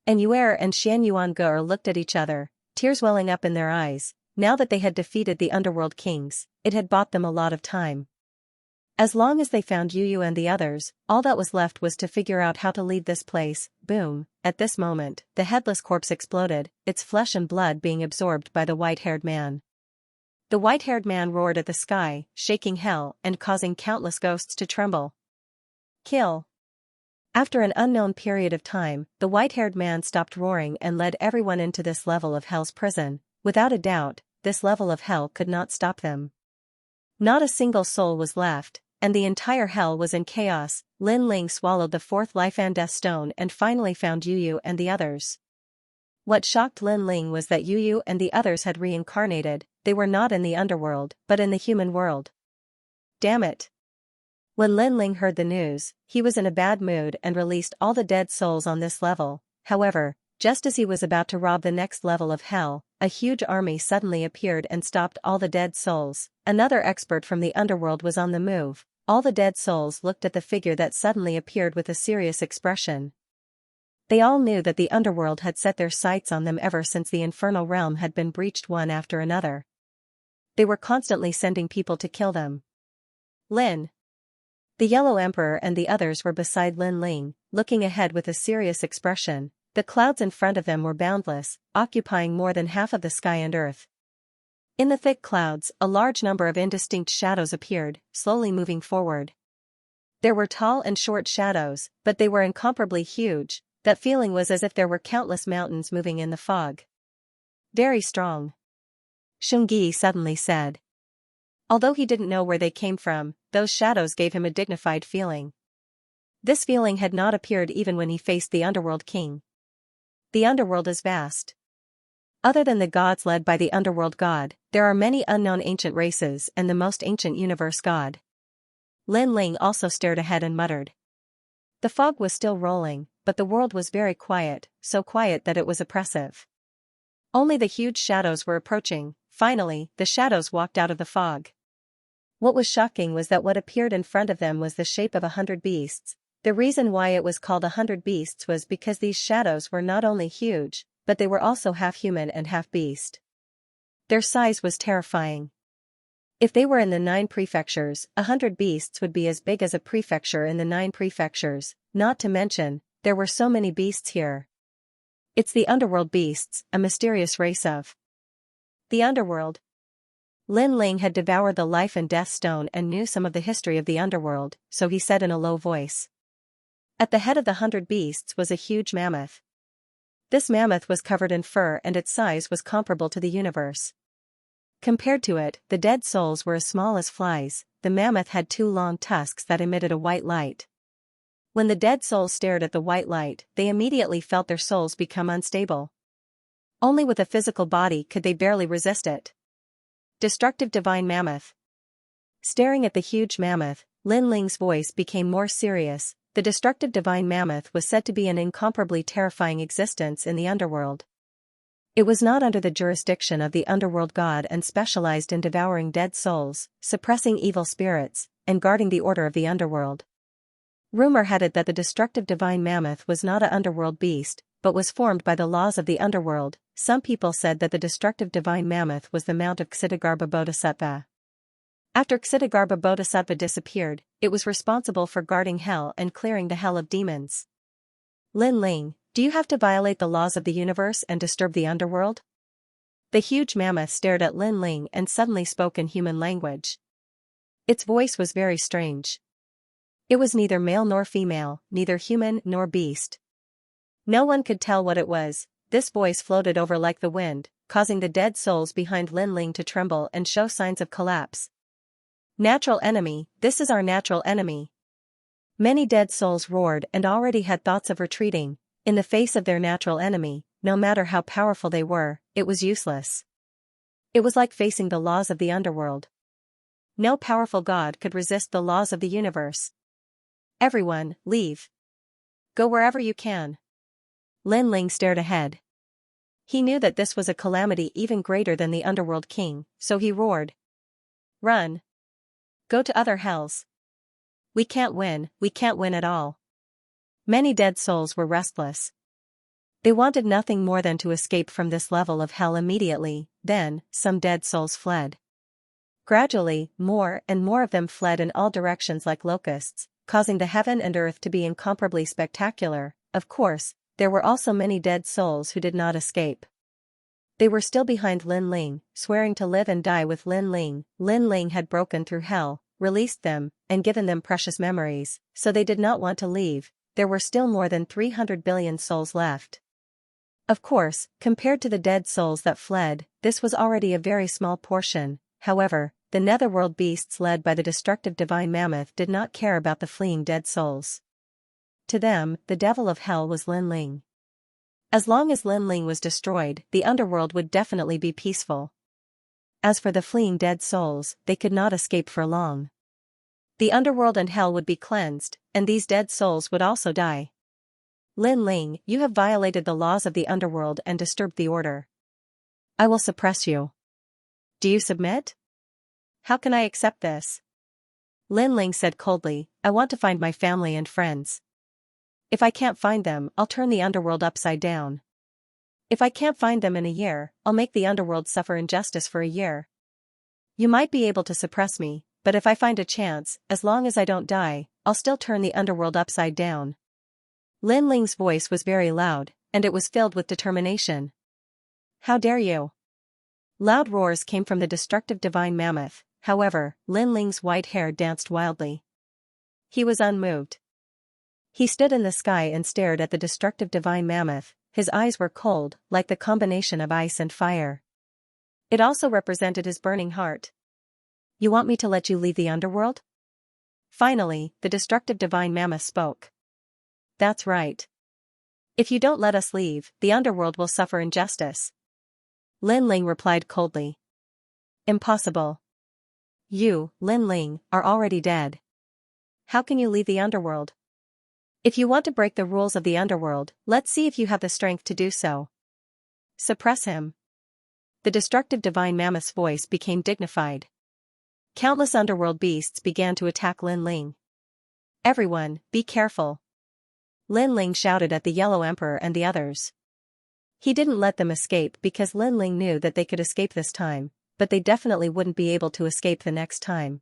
and Yuer and Xianyuan looked at each other, tears welling up in their eyes. Now that they had defeated the underworld kings, it had bought them a lot of time. As long as they found Yu and the others, all that was left was to figure out how to leave this place. Boom. At this moment, the headless corpse exploded, its flesh and blood being absorbed by the white-haired man. The white-haired man roared at the sky, shaking hell and causing countless ghosts to tremble. Kill. After an unknown period of time, the white-haired man stopped roaring and led everyone into this level of hell's prison. Without a doubt, this level of hell could not stop them. Not a single soul was left, and the entire hell was in chaos. Lin Ling swallowed the 4th life and death stone and finally found Yu and the others. What shocked Lin Ling was that Yu and the others had reincarnated. They were not in the underworld, but in the human world. Damn it. When Lin Ling heard the news, he was in a bad mood and released all the dead souls on this level. However, just as he was about to rob the next level of hell, a huge army suddenly appeared and stopped all the dead souls. Another expert from the underworld was on the move. All the dead souls looked at the figure that suddenly appeared with a serious expression. They all knew that the underworld had set their sights on them ever since the infernal realm had been breached one after another. They were constantly sending people to kill them. Lin. The Yellow Emperor and the others were beside Lin Ling, looking ahead with a serious expression. The clouds in front of them were boundless, occupying more than half of the sky and earth. In the thick clouds, a large number of indistinct shadows appeared, slowly moving forward. There were tall and short shadows, but they were incomparably huge. That feeling was as if there were countless mountains moving in the fog. Very strong. Xianxia suddenly said. Although he didn't know where they came from, those shadows gave him a dignified feeling. This feeling had not appeared even when he faced the underworld king. The underworld is vast. Other than the gods led by the underworld god, there are many unknown ancient races and the most ancient universe god. Lin Ling also stared ahead and muttered. The fog was still rolling, but the world was very quiet, so quiet that it was oppressive. Only the huge shadows were approaching. Finally, the shadows walked out of the fog. What was shocking was that what appeared in front of them was the shape of 100 beasts. The reason why it was called 100 beasts was because these shadows were not only huge, but they were also half human and half beast. Their size was terrifying. If they were in the 9 prefectures, 100 beasts would be as big as a prefecture in the 9 prefectures, not to mention, there were so many beasts here. It's the underworld beasts, a mysterious race of the underworld. Lin Ling had devoured the life and death stone and knew some of the history of the underworld, so he said in a low voice. At the head of the 100 beasts was a huge mammoth. This mammoth was covered in fur and its size was comparable to the universe. Compared to it, the dead souls were as small as flies. the mammoth had two long tusks that emitted a white light. When the dead souls stared at the white light, they immediately felt their souls become unstable. Only with a physical body could they barely resist it. Destructive divine mammoth. Staring at the huge mammoth, Lin Ling's voice became more serious. The destructive divine mammoth was said to be an incomparably terrifying existence in the underworld. It was not under the jurisdiction of the underworld god and specialized in devouring dead souls, suppressing evil spirits, and guarding the order of the underworld. Rumor had it that the destructive divine mammoth was not an underworld beast, but was formed by the laws of the underworld. Some people said that the destructive divine mammoth was the mount of Ksitigarbha Bodhisattva. After Ksitigarbha Bodhisattva disappeared, it was responsible for guarding hell and clearing the hell of demons. Lin Ling, do you have to violate the laws of the universe and disturb the underworld? The huge mammoth stared at Lin Ling and suddenly spoke in human language. Its voice was very strange. It was neither male nor female, neither human nor beast. No one could tell what it was. This voice floated over like the wind, causing the dead souls behind Lin Ling to tremble and show signs of collapse. Natural enemy, this is our natural enemy. Many dead souls roared and already had thoughts of retreating. In the face of their natural enemy, no matter how powerful they were, it was useless. It was like facing the laws of the underworld. No powerful god could resist the laws of the universe. Everyone, leave. Go wherever you can. Lin Ling stared ahead. He knew that this was a calamity even greater than the underworld king, so he roared. Run. Go to other hells. We can't win at all. Many dead souls were restless. They wanted nothing more than to escape from this level of hell immediately. Then, some dead souls fled. Gradually, more and more of them fled in all directions like locusts, causing the heaven and earth to be incomparably spectacular. Of course, there were also many dead souls who did not escape. They were still behind Lin Ling, swearing to live and die with Lin Ling. Lin Ling had broken through hell, released them, and given them precious memories, so they did not want to leave. There were still more than 300 billion souls left. Of course, compared to the dead souls that fled, this was already a very small portion. However, the netherworld beasts led by the destructive divine mammoth did not care about the fleeing dead souls. To them, the devil of hell was Lin Ling. As long as Lin Ling was destroyed, the underworld would definitely be peaceful. As for the fleeing dead souls, they could not escape for long. The underworld and hell would be cleansed, and these dead souls would also die. Lin Ling, you have violated the laws of the underworld and disturbed the order. I will suppress you. Do you submit? How can I accept this? Lin Ling said coldly, I want to find my family and friends. If I can't find them, I'll turn the underworld upside down. If I can't find them in a year, I'll make the underworld suffer injustice for a year. You might be able to suppress me, but if I find a chance, as long as I don't die, I'll still turn the underworld upside down. Lin Ling's voice was very loud, and it was filled with determination. How dare you? Loud roars came from the destructive divine mammoth. However, Lin Ling's white hair danced wildly. He was unmoved. He stood in the sky and stared at the destructive divine mammoth. His eyes were cold, like the combination of ice and fire. It also represented his burning heart. You want me to let you leave the underworld? Finally, the destructive divine mammoth spoke. That's right. If you don't let us leave, the underworld will suffer injustice. Lin Ling replied coldly. Impossible. You, Lin Ling, are already dead. How can you leave the underworld? If you want to break the rules of the underworld, let's see if you have the strength to do so. Suppress him. The destructive divine mammoth's voice became dignified. Countless underworld beasts began to attack Lin Ling. Everyone, be careful. Lin Ling shouted at the Yellow Emperor and the others. He didn't let them escape because Lin Ling knew that they could escape this time, but they definitely wouldn't be able to escape the next time.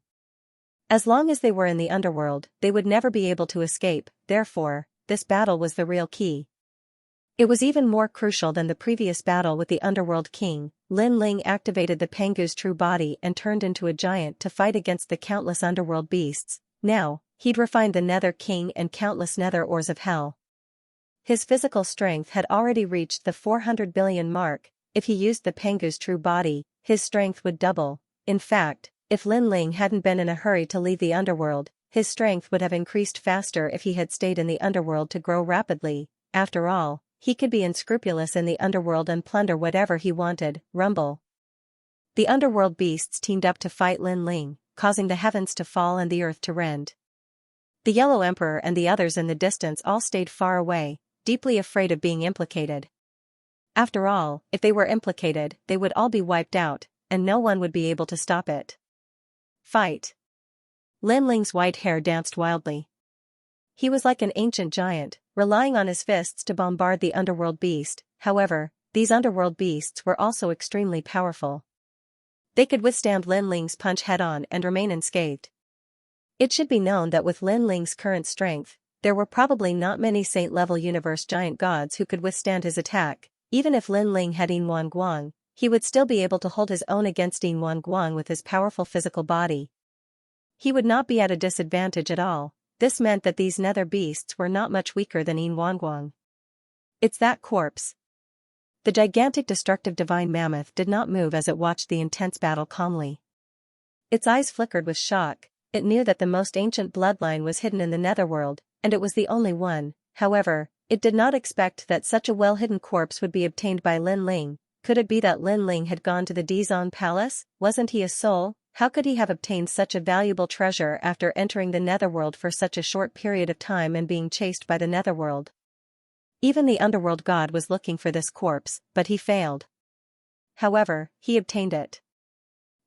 As long as they were in the underworld, they would never be able to escape. Therefore, this battle was the real key. It was even more crucial than the previous battle with the underworld king. Lin Ling activated the Pengu's true body and turned into a giant to fight against the countless underworld beasts. Now, he'd refined the Nether King and countless nether ores of hell. His physical strength had already reached the 400 billion mark. If he used the Pengu's true body, his strength would double. In fact, If Lin Ling hadn't been in a hurry to leave the underworld, his strength would have increased faster if he had stayed in the underworld to grow rapidly. After all, he could be unscrupulous in the underworld and plunder whatever he wanted. Rumble. The underworld beasts teamed up to fight Lin Ling, causing the heavens to fall and the earth to rend. The Yellow Emperor and the others in the distance all stayed far away, deeply afraid of being implicated. After all, if they were implicated, they would all be wiped out, and no one would be able to stop it. Fight. Lin Ling's white hair danced wildly. He was like an ancient giant, relying on his fists to bombard the underworld beast. However, these underworld beasts were also extremely powerful. They could withstand Lin Ling's punch head-on and remain unscathed. It should be known that with Lin Ling's current strength, there were probably not many saint-level universe giant gods who could withstand his attack. Even if Lin Ling had Yin Wan Guang, he would still be able to hold his own against Yin Wan Guang with his powerful physical body. He would not be at a disadvantage at all. This meant that these nether beasts were not much weaker than Yin Wan Guang. It's that corpse. The gigantic destructive divine mammoth did not move as it watched the intense battle calmly. Its eyes flickered with shock. It knew that the most ancient bloodline was hidden in the netherworld, and it was the only one. However, it did not expect that such a well-hidden corpse would be obtained by Lin Ling. Could it be that Lin Ling had gone to the Dizon Palace? Wasn't he a soul? How could he have obtained such a valuable treasure after entering the netherworld for such a short period of time and being chased by the netherworld? Even the underworld god was looking for this corpse, but he failed. However, he obtained it.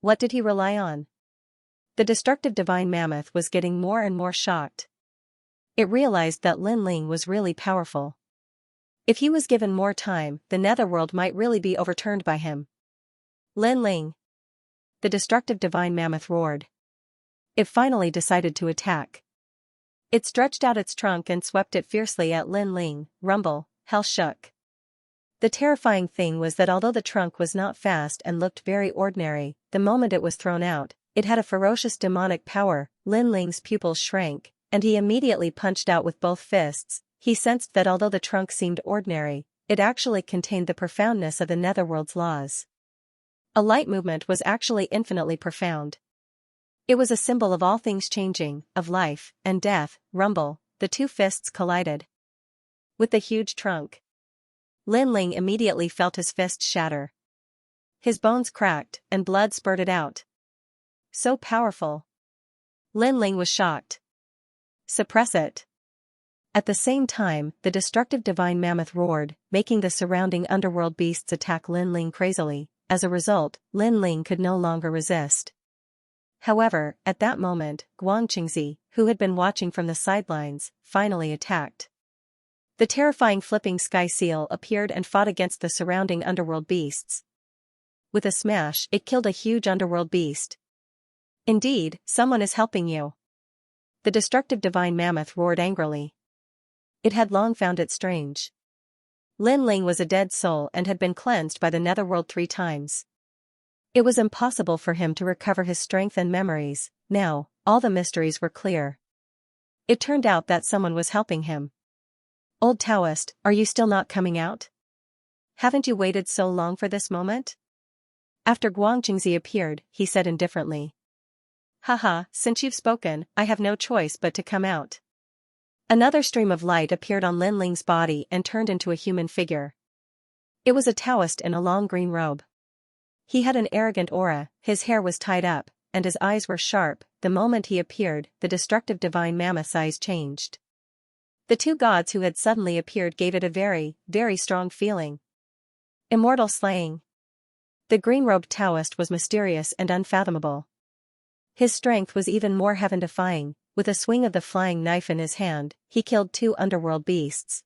What did he rely on? The destructive divine mammoth was getting more and more shocked. It realized that Lin Ling was really powerful. If he was given more time, the netherworld might really be overturned by him. Lin Ling. The destructive divine mammoth roared. It finally decided to attack. It stretched out its trunk and swept it fiercely at Lin Ling. Rumble, hell shook. The terrifying thing was that although the trunk was not fast and looked very ordinary, the moment it was thrown out, it had a ferocious demonic power. Lin Ling's pupils shrank, and he immediately punched out with both fists. He sensed that although the trunk seemed ordinary, it actually contained the profoundness of the netherworld's laws. A light movement was actually infinitely profound. It was a symbol of all things changing, of life and death. Rumble, the two fists collided. With the huge trunk. Lin Ling immediately felt his fist shatter. His bones cracked, and blood spurted out. So powerful. Lin Ling was shocked. Suppress it. At the same time, the destructive divine mammoth roared, making the surrounding underworld beasts attack Lin Ling crazily. As a result, Lin Ling could no longer resist. However, at that moment, Xianxia, who had been watching from the sidelines, finally attacked. The terrifying flipping sky seal appeared and fought against the surrounding underworld beasts. With a smash, it killed a huge underworld beast. Indeed, someone is helping you. The destructive divine mammoth roared angrily. It had long found it strange. Lin Ling was a dead soul and had been cleansed by the netherworld 3 times. It was impossible for him to recover his strength and memories. Now, all the mysteries were clear. It turned out that someone was helping him. Old Taoist, are you still not coming out? Haven't you waited so long for this moment? After Xianxia appeared, he said indifferently. Haha, since you've spoken, I have no choice but to come out. Another stream of light appeared on Lin Ling's body and turned into a human figure. It was a Taoist in a long green robe. He had an arrogant aura, his hair was tied up, and his eyes were sharp. The moment he appeared, the destructive divine mammoth's eyes changed. The 2 gods who had suddenly appeared gave it a very, very strong feeling. Immortal slaying. The green-robed Taoist was mysterious and unfathomable. His strength was even more heaven-defying. With a swing of the flying knife in his hand, he killed 2 underworld beasts.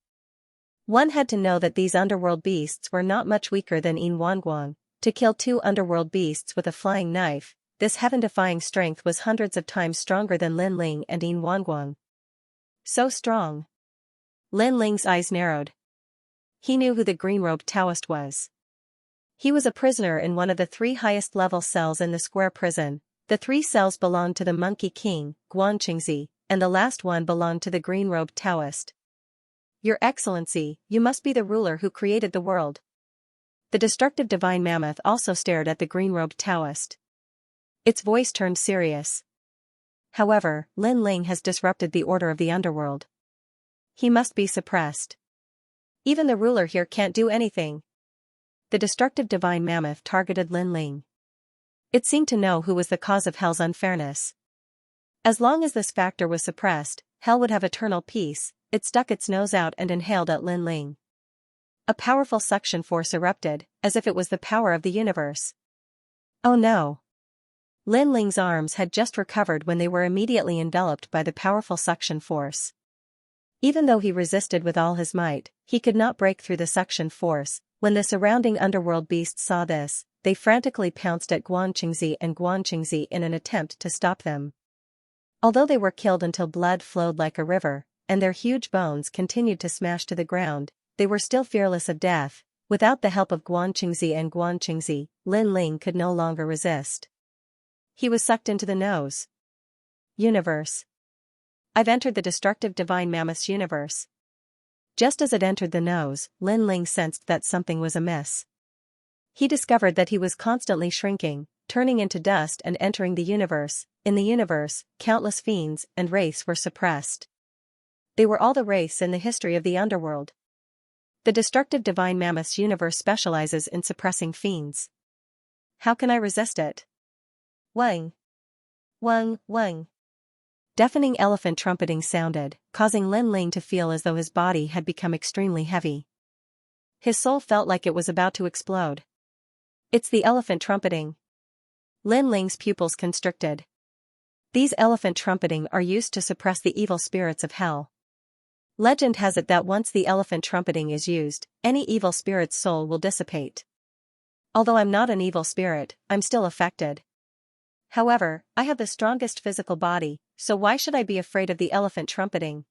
One had to know that these underworld beasts were not much weaker than Yin Wanguang. To kill 2 underworld beasts with a flying knife, this heaven-defying strength was hundreds of times stronger than Lin Ling and Yin Wanguang. So strong. Lin Ling's eyes narrowed. He knew who the green-robed Taoist was. He was a prisoner in one of the 3 highest-level cells in the square prison. The 3 cells belonged to the Monkey King, Xianxia, and the last one belonged to the green-robed Taoist. Your Excellency, you must be the ruler who created the world. The destructive divine mammoth also stared at the green-robed Taoist. Its voice turned serious. However, Lin Ling has disrupted the order of the underworld. He must be suppressed. Even the ruler here can't do anything. The destructive divine mammoth targeted Lin Ling. It seemed to know who was the cause of hell's unfairness. As long as this factor was suppressed, hell would have eternal peace. It stuck its nose out and inhaled at Lin Ling. A powerful suction force erupted, as if it was the power of the universe. Oh no! Lin Ling's arms had just recovered when they were immediately enveloped by the powerful suction force. Even though he resisted with all his might, he could not break through the suction force. When the surrounding underworld beasts saw this, they frantically pounced at Guanqingzi and Guanqingzi in an attempt to stop them. Although they were killed until blood flowed like a river, and their huge bones continued to smash to the ground, they were still fearless of death. Without the help of Guanqingzi and Guanqingzi, Lin Ling could no longer resist. He was sucked into the nose. Universe. I've entered the destructive divine mammoth's universe. Just as it entered the nose, Lin Ling sensed that something was amiss. He discovered that he was constantly shrinking, turning into dust and entering the universe. In the universe, countless fiends and wraiths were suppressed. They were all the wraiths in the history of the underworld. The destructive divine mammoth's universe specializes in suppressing fiends. How can I resist it? Wang. Wang, wang. Deafening elephant trumpeting sounded, causing Lin Ling to feel as though his body had become extremely heavy. His soul felt like it was about to explode. It's the elephant trumpeting. Lin Ling's pupils constricted. These elephant trumpeting are used to suppress the evil spirits of hell. Legend has it that once the elephant trumpeting is used, any evil spirit's soul will dissipate. Although I'm not an evil spirit, I'm still affected. However, I have the strongest physical body, so why should I be afraid of the elephant trumpeting?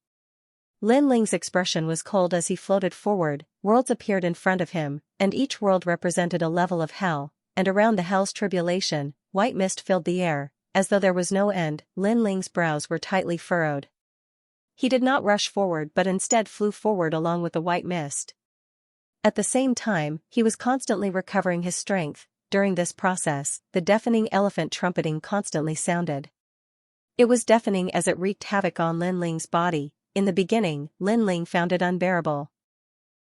Lin Ling's expression was cold as he floated forward. Worlds appeared in front of him, and each world represented a level of hell, and around the hell's tribulation, white mist filled the air, as though there was no end. Lin Ling's brows were tightly furrowed. He did not rush forward but instead flew forward along with the white mist. At the same time, he was constantly recovering his strength. During this process, the deafening elephant trumpeting constantly sounded. It was deafening as it wreaked havoc on Lin Ling's body. In the beginning, Lin Ling found it unbearable.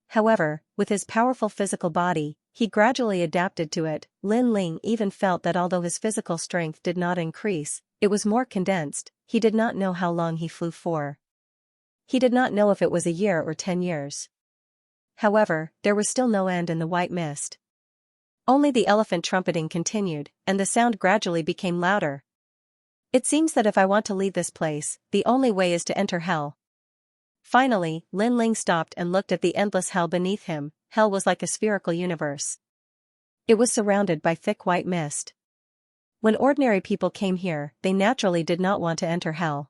However, with his powerful physical body, he gradually adapted to it. Lin Ling even felt that although his physical strength did not increase, it was more condensed. He did not know how long he flew for. He did not know if it was a year or 10 years. However, there was still no end in the white mist. Only the elephant trumpeting continued, and the sound gradually became louder. It seems that if I want to leave this place, the only way is to enter hell. Finally, Lin Ling stopped and looked at the endless hell beneath him. Hell was like a spherical universe. It was surrounded by thick white mist. When ordinary people came here, they naturally did not want to enter hell.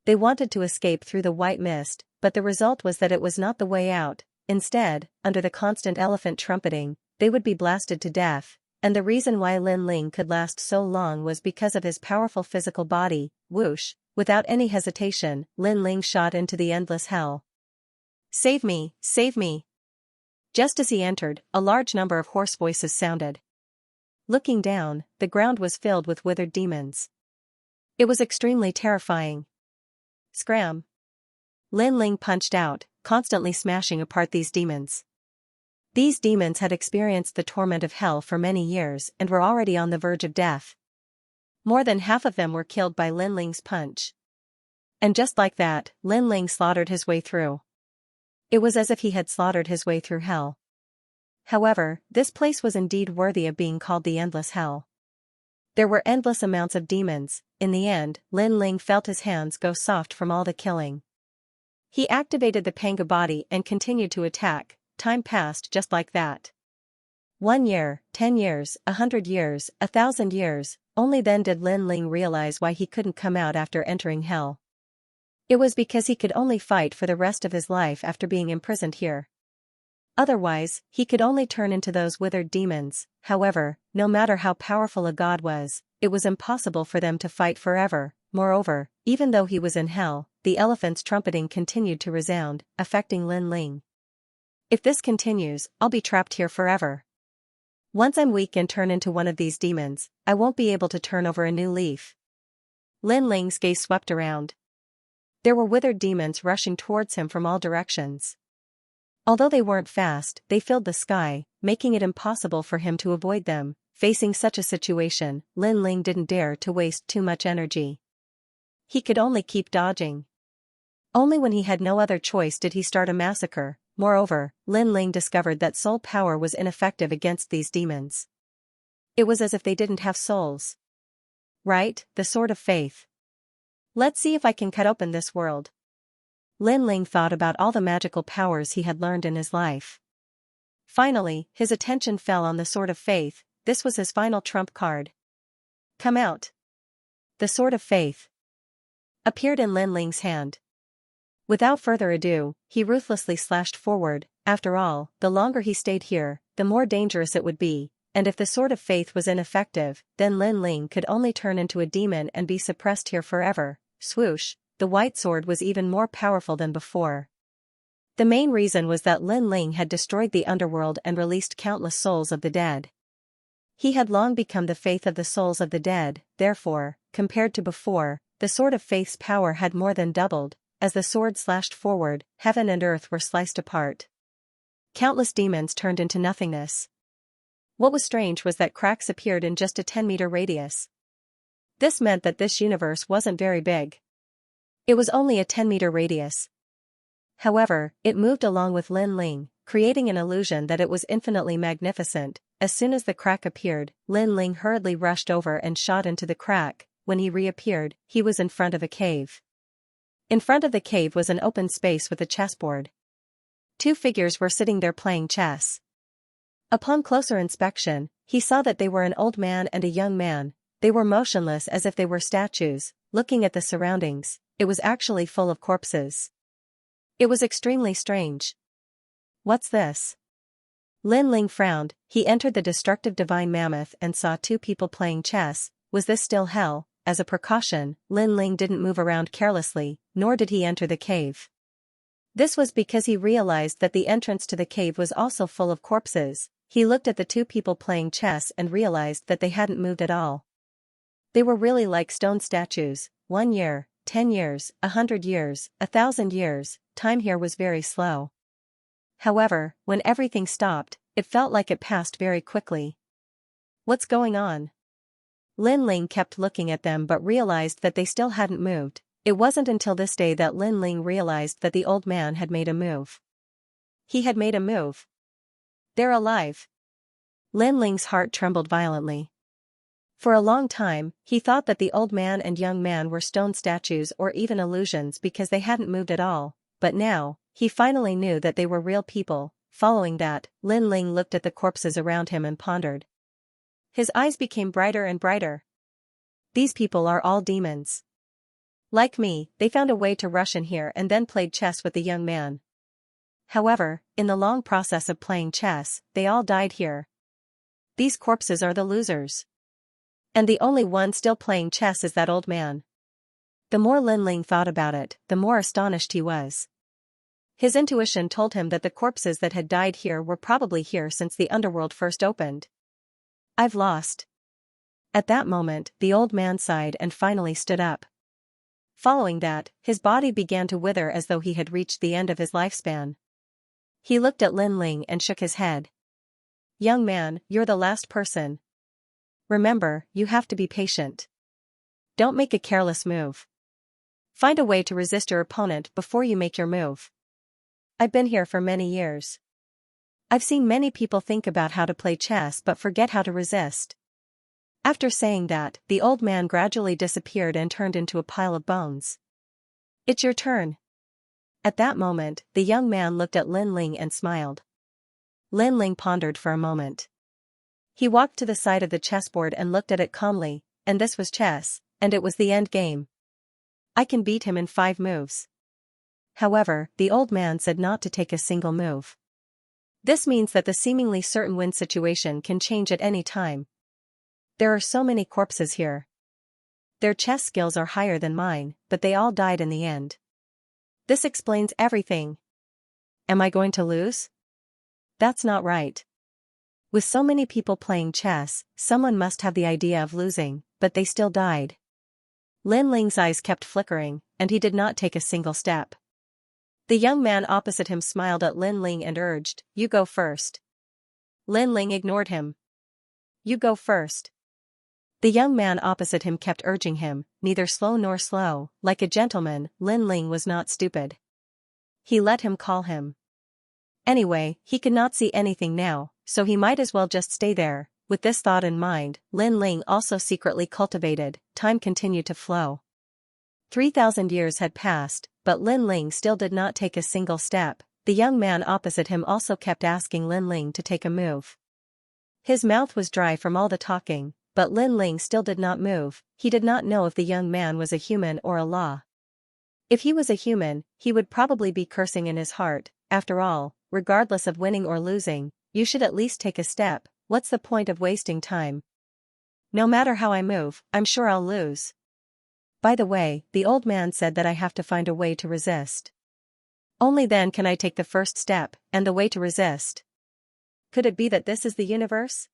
They wanted to escape through the white mist, but the result was that it was not the way out. Instead, under the constant elephant trumpeting, they would be blasted to death, and the reason why Lin Ling could last so long was because of his powerful physical body. Whoosh! Without any hesitation, Lin Ling shot into the endless hell. Save me, save me! Just as he entered, a large number of hoarse voices sounded. Looking down, the ground was filled with withered demons. It was extremely terrifying. Scram! Lin Ling punched out, constantly smashing apart these demons. These demons had experienced the torment of hell for many years and were already on the verge of death. More than half of them were killed by Lin Ling's punch. And just like that, Lin Ling slaughtered his way through. It was as if he had slaughtered his way through hell. However, this place was indeed worthy of being called the endless hell. There were endless amounts of demons. In the end, Lin Ling felt his hands go soft from all the killing. He activated the Panga body and continued to attack. Time passed just like that. 1 year, 10 years, 100 years, 1,000 years, only then did Lin Ling realize why he couldn't come out after entering hell. It was because he could only fight for the rest of his life after being imprisoned here. Otherwise, he could only turn into those withered demons. However, no matter how powerful a god was, it was impossible for them to fight forever. Moreover, even though he was in hell, the elephant's trumpeting continued to resound, affecting Lin Ling. If this continues, I'll be trapped here forever. Once I'm weak and turn into one of these demons, I won't be able to turn over a new leaf. Lin Ling's gaze swept around. There were withered demons rushing towards him from all directions. Although they weren't fast, they filled the sky, making it impossible for him to avoid them. Facing such a situation, Lin Ling didn't dare to waste too much energy. He could only keep dodging. Only when he had no other choice did he start a massacre. Moreover, Lin Ling discovered that soul power was ineffective against these demons. It was as if they didn't have souls. Right, the sword of faith. Let's see if I can cut open this world. Lin Ling thought about all the magical powers he had learned in his life. Finally, his attention fell on the sword of faith. This was his final trump card. Come out. The sword of faith appeared in Lin Ling's hand. Without further ado, he ruthlessly slashed forward. After all, the longer he stayed here, the more dangerous it would be, and if the sword of faith was ineffective, then Lin Ling could only turn into a demon and be suppressed here forever. Swoosh, the white sword was even more powerful than before. The main reason was that Lin Ling had destroyed the underworld and released countless souls of the dead. He had long become the faith of the souls of the dead, therefore, compared to before, the sword of faith's power had more than doubled. As the sword slashed forward, heaven and earth were sliced apart. Countless demons turned into nothingness. What was strange was that cracks appeared in just a 10-meter radius. This meant that this universe wasn't very big. It was only a 10-meter radius. However, it moved along with Lin Ling, creating an illusion that it was infinitely magnificent. As soon as the crack appeared, Lin Ling hurriedly rushed over and shot into the crack. When he reappeared, he was in front of a cave. In front of the cave was an open space with a chessboard. Two figures were sitting there playing chess. Upon closer inspection, he saw that they were an old man and a young man. They were motionless as if they were statues. Looking at the surroundings, it was actually full of corpses. It was extremely strange. What's this? Lin Ling frowned. He entered the destructive divine mammoth and saw two people playing chess. Was this still hell? As a precaution, Lin Ling didn't move around carelessly, nor did he enter the cave. This was because he realized that the entrance to the cave was also full of corpses. He looked at the two people playing chess and realized that they hadn't moved at all. They were really like stone statues. 1 year, 10 years, 100 years, 1,000 years, time here was very slow. However, when everything stopped, it felt like it passed very quickly. What's going on? Lin Ling kept looking at them but realized that they still hadn't moved. It wasn't until this day that Lin Ling realized that the old man had made a move. He had made a move. They're alive. Lin Ling's heart trembled violently. For a long time, he thought that the old man and young man were stone statues or even illusions because they hadn't moved at all, but now, he finally knew that they were real people. Following that, Lin Ling looked at the corpses around him and pondered. His eyes became brighter and brighter. These people are all demons. Like me, they found a way to rush in here and then played chess with the young man. However, in the long process of playing chess, they all died here. These corpses are the losers. And the only one still playing chess is that old man. The more Lin Ling thought about it, the more astonished he was. His intuition told him that the corpses that had died here were probably here since the underworld first opened. I've lost. At that moment, the old man sighed and finally stood up. Following that, his body began to wither as though he had reached the end of his lifespan. He looked at Lin Ling and shook his head. Young man, you're the last person. Remember, you have to be patient. Don't make a careless move. Find a way to resist your opponent before you make your move. I've been here for many years. I've seen many people think about how to play chess but forget how to resist. After saying that, the old man gradually disappeared and turned into a pile of bones. It's your turn. At that moment, the young man looked at Lin Ling and smiled. Lin Ling pondered for a moment. He walked to the side of the chessboard and looked at it calmly, and this was chess, and it was the end game. I can beat him in 5 moves. However, the old man said not to take a single move. This means that the seemingly certain win situation can change at any time. There are so many corpses here. Their chess skills are higher than mine, but they all died in the end. This explains everything. Am I going to lose? That's not right. With so many people playing chess, someone must have the idea of losing, but they still died. Lin Ling's eyes kept flickering, and he did not take a single step. The young man opposite him smiled at Lin Ling and urged, "You go first." Lin Ling ignored him. "You go first." The young man opposite him kept urging him, neither slow nor slow, like a gentleman. Lin Ling was not stupid. He let him call him. Anyway, he could not see anything now, so he might as well just stay there. With this thought in mind, Lin Ling also secretly cultivated. Time continued to flow. 3,000 years had passed, but Lin Ling still did not take a single step. The young man opposite him also kept asking Lin Ling to take a move. His mouth was dry from all the talking, but Lin Ling still did not move. He did not know if the young man was a human or a law. If he was a human, he would probably be cursing in his heart. After all, regardless of winning or losing, you should at least take a step. What's the point of wasting time? No matter how I move, I'm sure I'll lose. By the way, the old man said that I have to find a way to resist. Only then can I take the first step, and the way to resist. Could it be that this is the universe?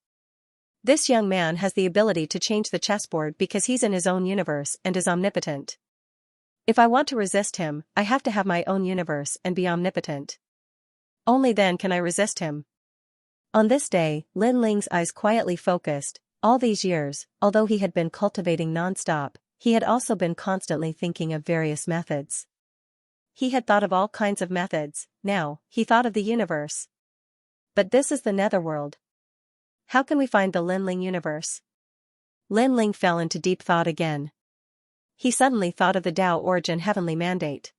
This young man has the ability to change the chessboard because he's in his own universe and is omnipotent. If I want to resist him, I have to have my own universe and be omnipotent. Only then can I resist him. On this day, Lin Ling's eyes quietly focused. All these years, although he had been cultivating non-stop, he had also been constantly thinking of various methods. He had thought of all kinds of methods. Now, he thought of the universe. But this is the netherworld. How can we find the Lin Ling universe? Lin Ling fell into deep thought again. He suddenly thought of the Tao Origin Heavenly Mandate.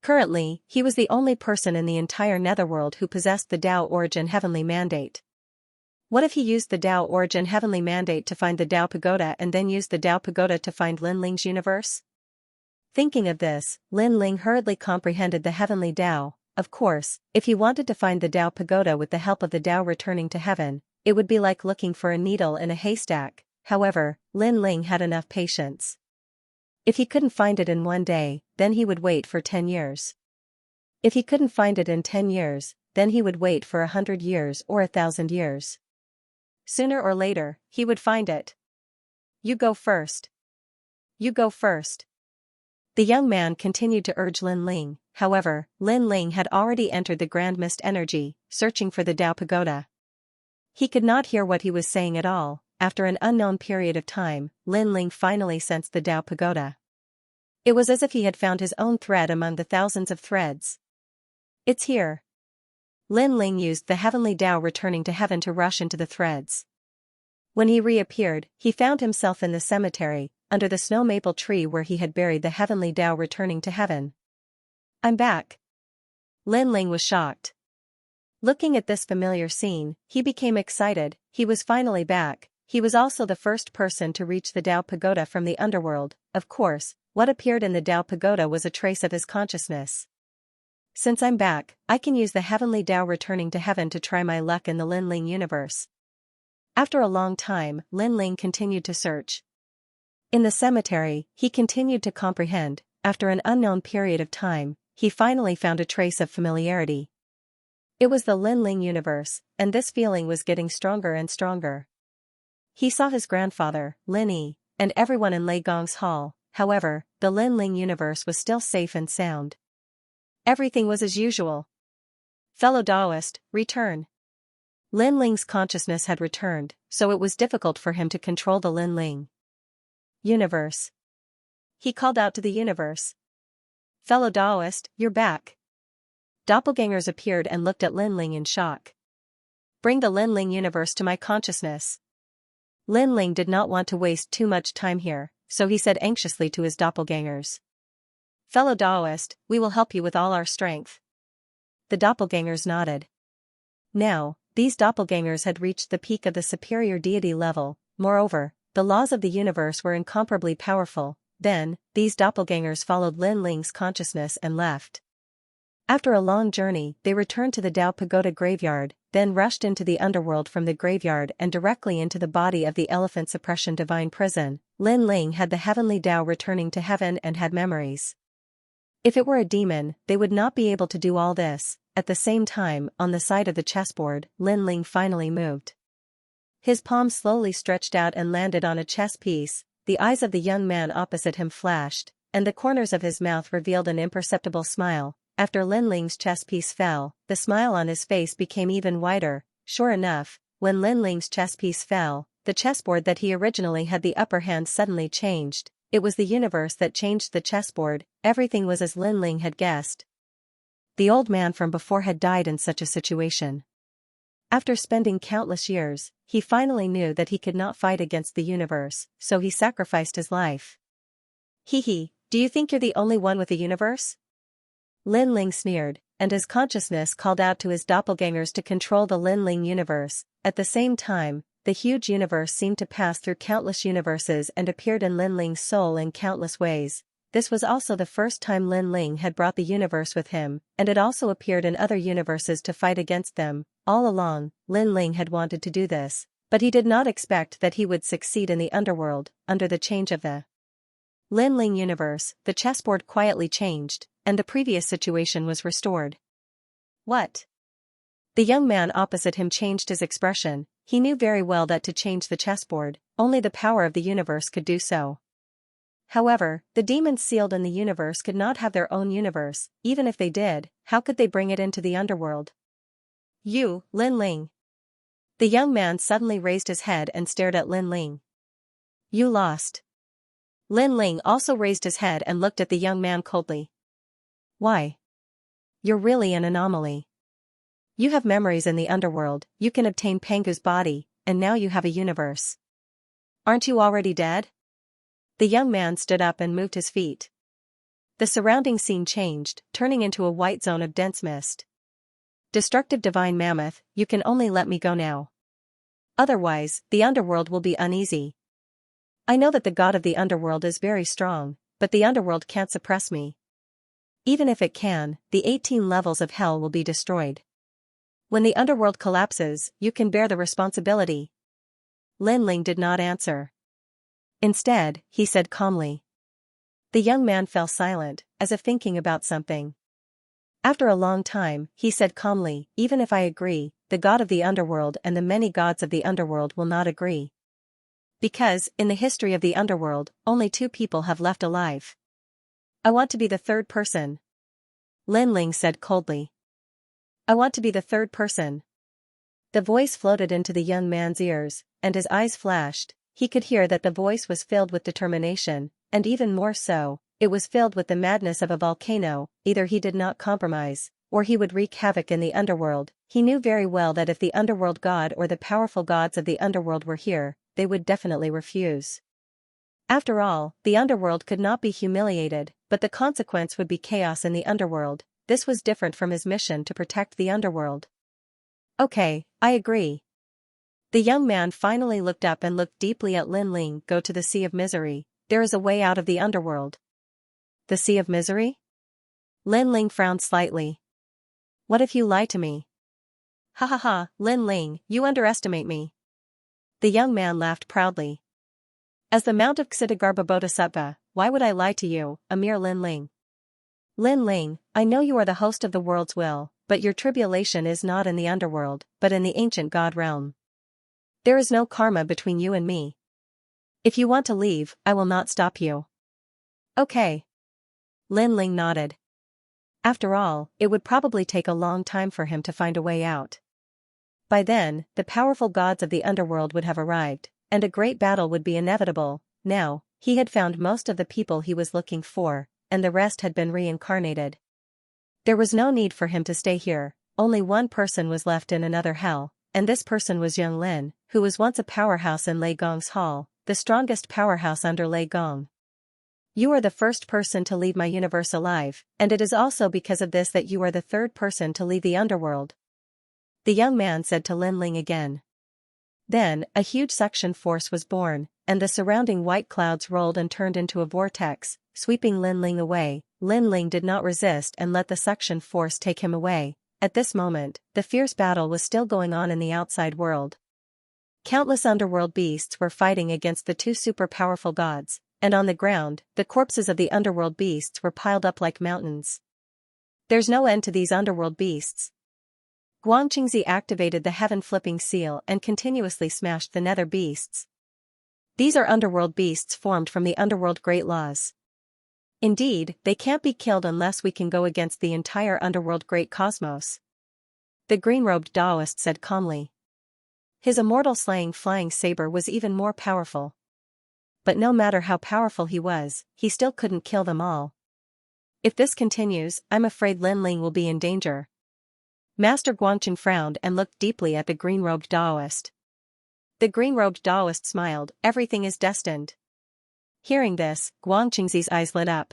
Currently, he was the only person in the entire netherworld who possessed the Tao Origin Heavenly Mandate. What if he used the Tao Origin Heavenly Mandate to find the Tao Pagoda and then used the Tao Pagoda to find Lin Ling's universe? Thinking of this, Lin Ling hurriedly comprehended the Heavenly Tao. Of course, if he wanted to find the Tao Pagoda with the help of the Tao returning to heaven, it would be like looking for a needle in a haystack. However, Lin Ling had enough patience. If he couldn't find it in one day, then he would wait for 10 years. If he couldn't find it in 10 years, then he would wait for 100 years or 1,000 years. Sooner or later, he would find it. You go first. You go first. The young man continued to urge Lin Ling. However, Lin Ling had already entered the Grand Mist energy, searching for the Tao Pagoda. He could not hear what he was saying at all. After an unknown period of time, Lin Ling finally sensed the Tao Pagoda. It was as if he had found his own thread among the thousands of threads. It's here. Lin Ling used the heavenly Tao returning to heaven to rush into the threads. When he reappeared, he found himself in the cemetery, under the snow maple tree where he had buried the heavenly Tao returning to heaven. I'm back. Lin Ling was shocked. Looking at this familiar scene, he became excited. He was finally back. He was also the first person to reach the Tao Pagoda from the underworld. Of course, what appeared in the Tao Pagoda was a trace of his consciousness. Since I'm back, I can use the heavenly Tao returning to heaven to try my luck in the Lin Ling universe. After a long time, Lin Ling continued to search. In the cemetery, he continued to comprehend. After an unknown period of time, he finally found a trace of familiarity. It was the Lin Ling universe, and this feeling was getting stronger and stronger. He saw his grandfather, Lin Yi, and everyone in Lei Gong's hall. However, the Lin Ling universe was still safe and sound. Everything was as usual. Fellow Taoist, return. Lin Ling's consciousness had returned, so it was difficult for him to control the Lin Ling universe. He called out to the universe. Fellow Taoist, you're back. Doppelgangers appeared and looked at Lin Ling in shock. Bring the Lin Ling universe to my consciousness. Lin Ling did not want to waste too much time here, so he said anxiously to his doppelgangers. Fellow Taoist, we will help you with all our strength. The doppelgangers nodded. Now, these doppelgangers had reached the peak of the superior deity level. Moreover, the laws of the universe were incomparably powerful. Then, these doppelgangers followed Lin Ling's consciousness and left. After a long journey, they returned to the Tao Pagoda graveyard, then rushed into the underworld from the graveyard and directly into the body of the Elephant Suppression Divine Prison. Lin Ling had the heavenly Tao returning to heaven and had memories. If it were a demon, they would not be able to do all this. At the same time, on the side of the chessboard, Lin Ling finally moved. His palm slowly stretched out and landed on a chess piece. The eyes of the young man opposite him flashed, and the corners of his mouth revealed an imperceptible smile. After Lin Ling's chess piece fell, the smile on his face became even wider. Sure enough, when Lin Ling's chess piece fell, the chessboard that he originally had the upper hand suddenly changed. It was the universe that changed the chessboard. Everything was as Lin Ling had guessed. The old man from before had died in such a situation. After spending countless years, he finally knew that he could not fight against the universe, so he sacrificed his life. Hee, do you think you're the only one with a universe? Lin Ling sneered, and his consciousness called out to his doppelgangers to control the Lin Ling universe. At the same time, the huge universe seemed to pass through countless universes and appeared in Lin Ling's soul in countless ways. This was also the first time Lin Ling had brought the universe with him, and it also appeared in other universes to fight against them. All along, Lin Ling had wanted to do this, but he did not expect that he would succeed in the underworld. Under the change of the Lin Ling universe, the chessboard quietly changed, and the previous situation was restored. What? The young man opposite him changed his expression. He knew very well that to change the chessboard, only the power of the universe could do so. However, the demons sealed in the universe could not have their own universe. Even if they did, how could they bring it into the underworld? You, Lin Ling. The young man suddenly raised his head and stared at Lin Ling. You lost. Lin Ling also raised his head and looked at the young man coldly. Why? You're really an anomaly. You have memories in the underworld, you can obtain Pangu's body, and now you have a universe. Aren't you already dead? The young man stood up and moved his feet. The surrounding scene changed, turning into a white zone of dense mist. Destructive divine mammoth, you can only let me go now. Otherwise, the underworld will be uneasy. I know that the god of the underworld is very strong, but the underworld can't suppress me. Even if it can, the 18 levels of hell will be destroyed. When the underworld collapses, you can bear the responsibility. Lin Ling did not answer. Instead, he said calmly. The young man fell silent, as if thinking about something. After a long time, he said calmly, even if I agree, the god of the underworld and the many gods of the underworld will not agree. Because, in the history of the underworld, only 2 people have left alive. I want to be the third person. Lin Ling said coldly. I want to be the third person. The voice floated into the young man's ears, and his eyes flashed. He could hear that the voice was filled with determination, and even more so, it was filled with the madness of a volcano. Either he did not compromise, or he would wreak havoc in the underworld. He knew very well that if the underworld god or the powerful gods of the underworld were here, they would definitely refuse. After all, the underworld could not be humiliated, but the consequence would be chaos in the underworld. This was different from his mission to protect the underworld. Okay, I agree. The young man finally looked up and looked deeply at Lin Ling. Go to the Sea of Misery. There is a way out of the underworld. The Sea of Misery? Lin Ling frowned slightly. What if you lie to me? Ha ha ha, Lin Ling, you underestimate me. The young man laughed proudly. As the Mount of Xitigarbha Bodhisattva, why would I lie to you, a mere Lin Ling? Lin Ling, I know you are the host of the world's will, but your tribulation is not in the underworld, but in the ancient god realm. There is no karma between you and me. If you want to leave, I will not stop you. Okay. Lin Ling nodded. After all, it would probably take a long time for him to find a way out. By then, the powerful gods of the underworld would have arrived, and a great battle would be inevitable. Now, he had found most of the people he was looking for, and the rest had been reincarnated. There was no need for him to stay here. Only one person was left in another hell, and this person was young Lin, who was once a powerhouse in Lei Gong's hall, the strongest powerhouse under Lei Gong. You are the first person to leave my universe alive, and it is also because of this that you are the third person to leave the underworld. The young man said to Lin Ling again. Then, a huge suction force was born, and the surrounding white clouds rolled and turned into a vortex, sweeping Lin Ling away. Lin Ling did not resist and let the suction force take him away. At this moment, the fierce battle was still going on in the outside world. Countless underworld beasts were fighting against the 2 super powerful gods, and on the ground, the corpses of the underworld beasts were piled up like mountains. There's no end to these underworld beasts. Guangqingzi activated the heaven-flipping seal and continuously smashed the nether beasts. These are underworld beasts formed from the underworld great laws. Indeed, they can't be killed unless we can go against the entire underworld great cosmos. The green-robed Taoist said calmly. His immortal slaying flying saber was even more powerful. But no matter how powerful he was, he still couldn't kill them all. If this continues, I'm afraid Lin Ling will be in danger. Master Guangqing frowned and looked deeply at the green-robed Taoist. The green-robed Taoist smiled, everything is destined. Hearing this, Guangqingzi's eyes lit up.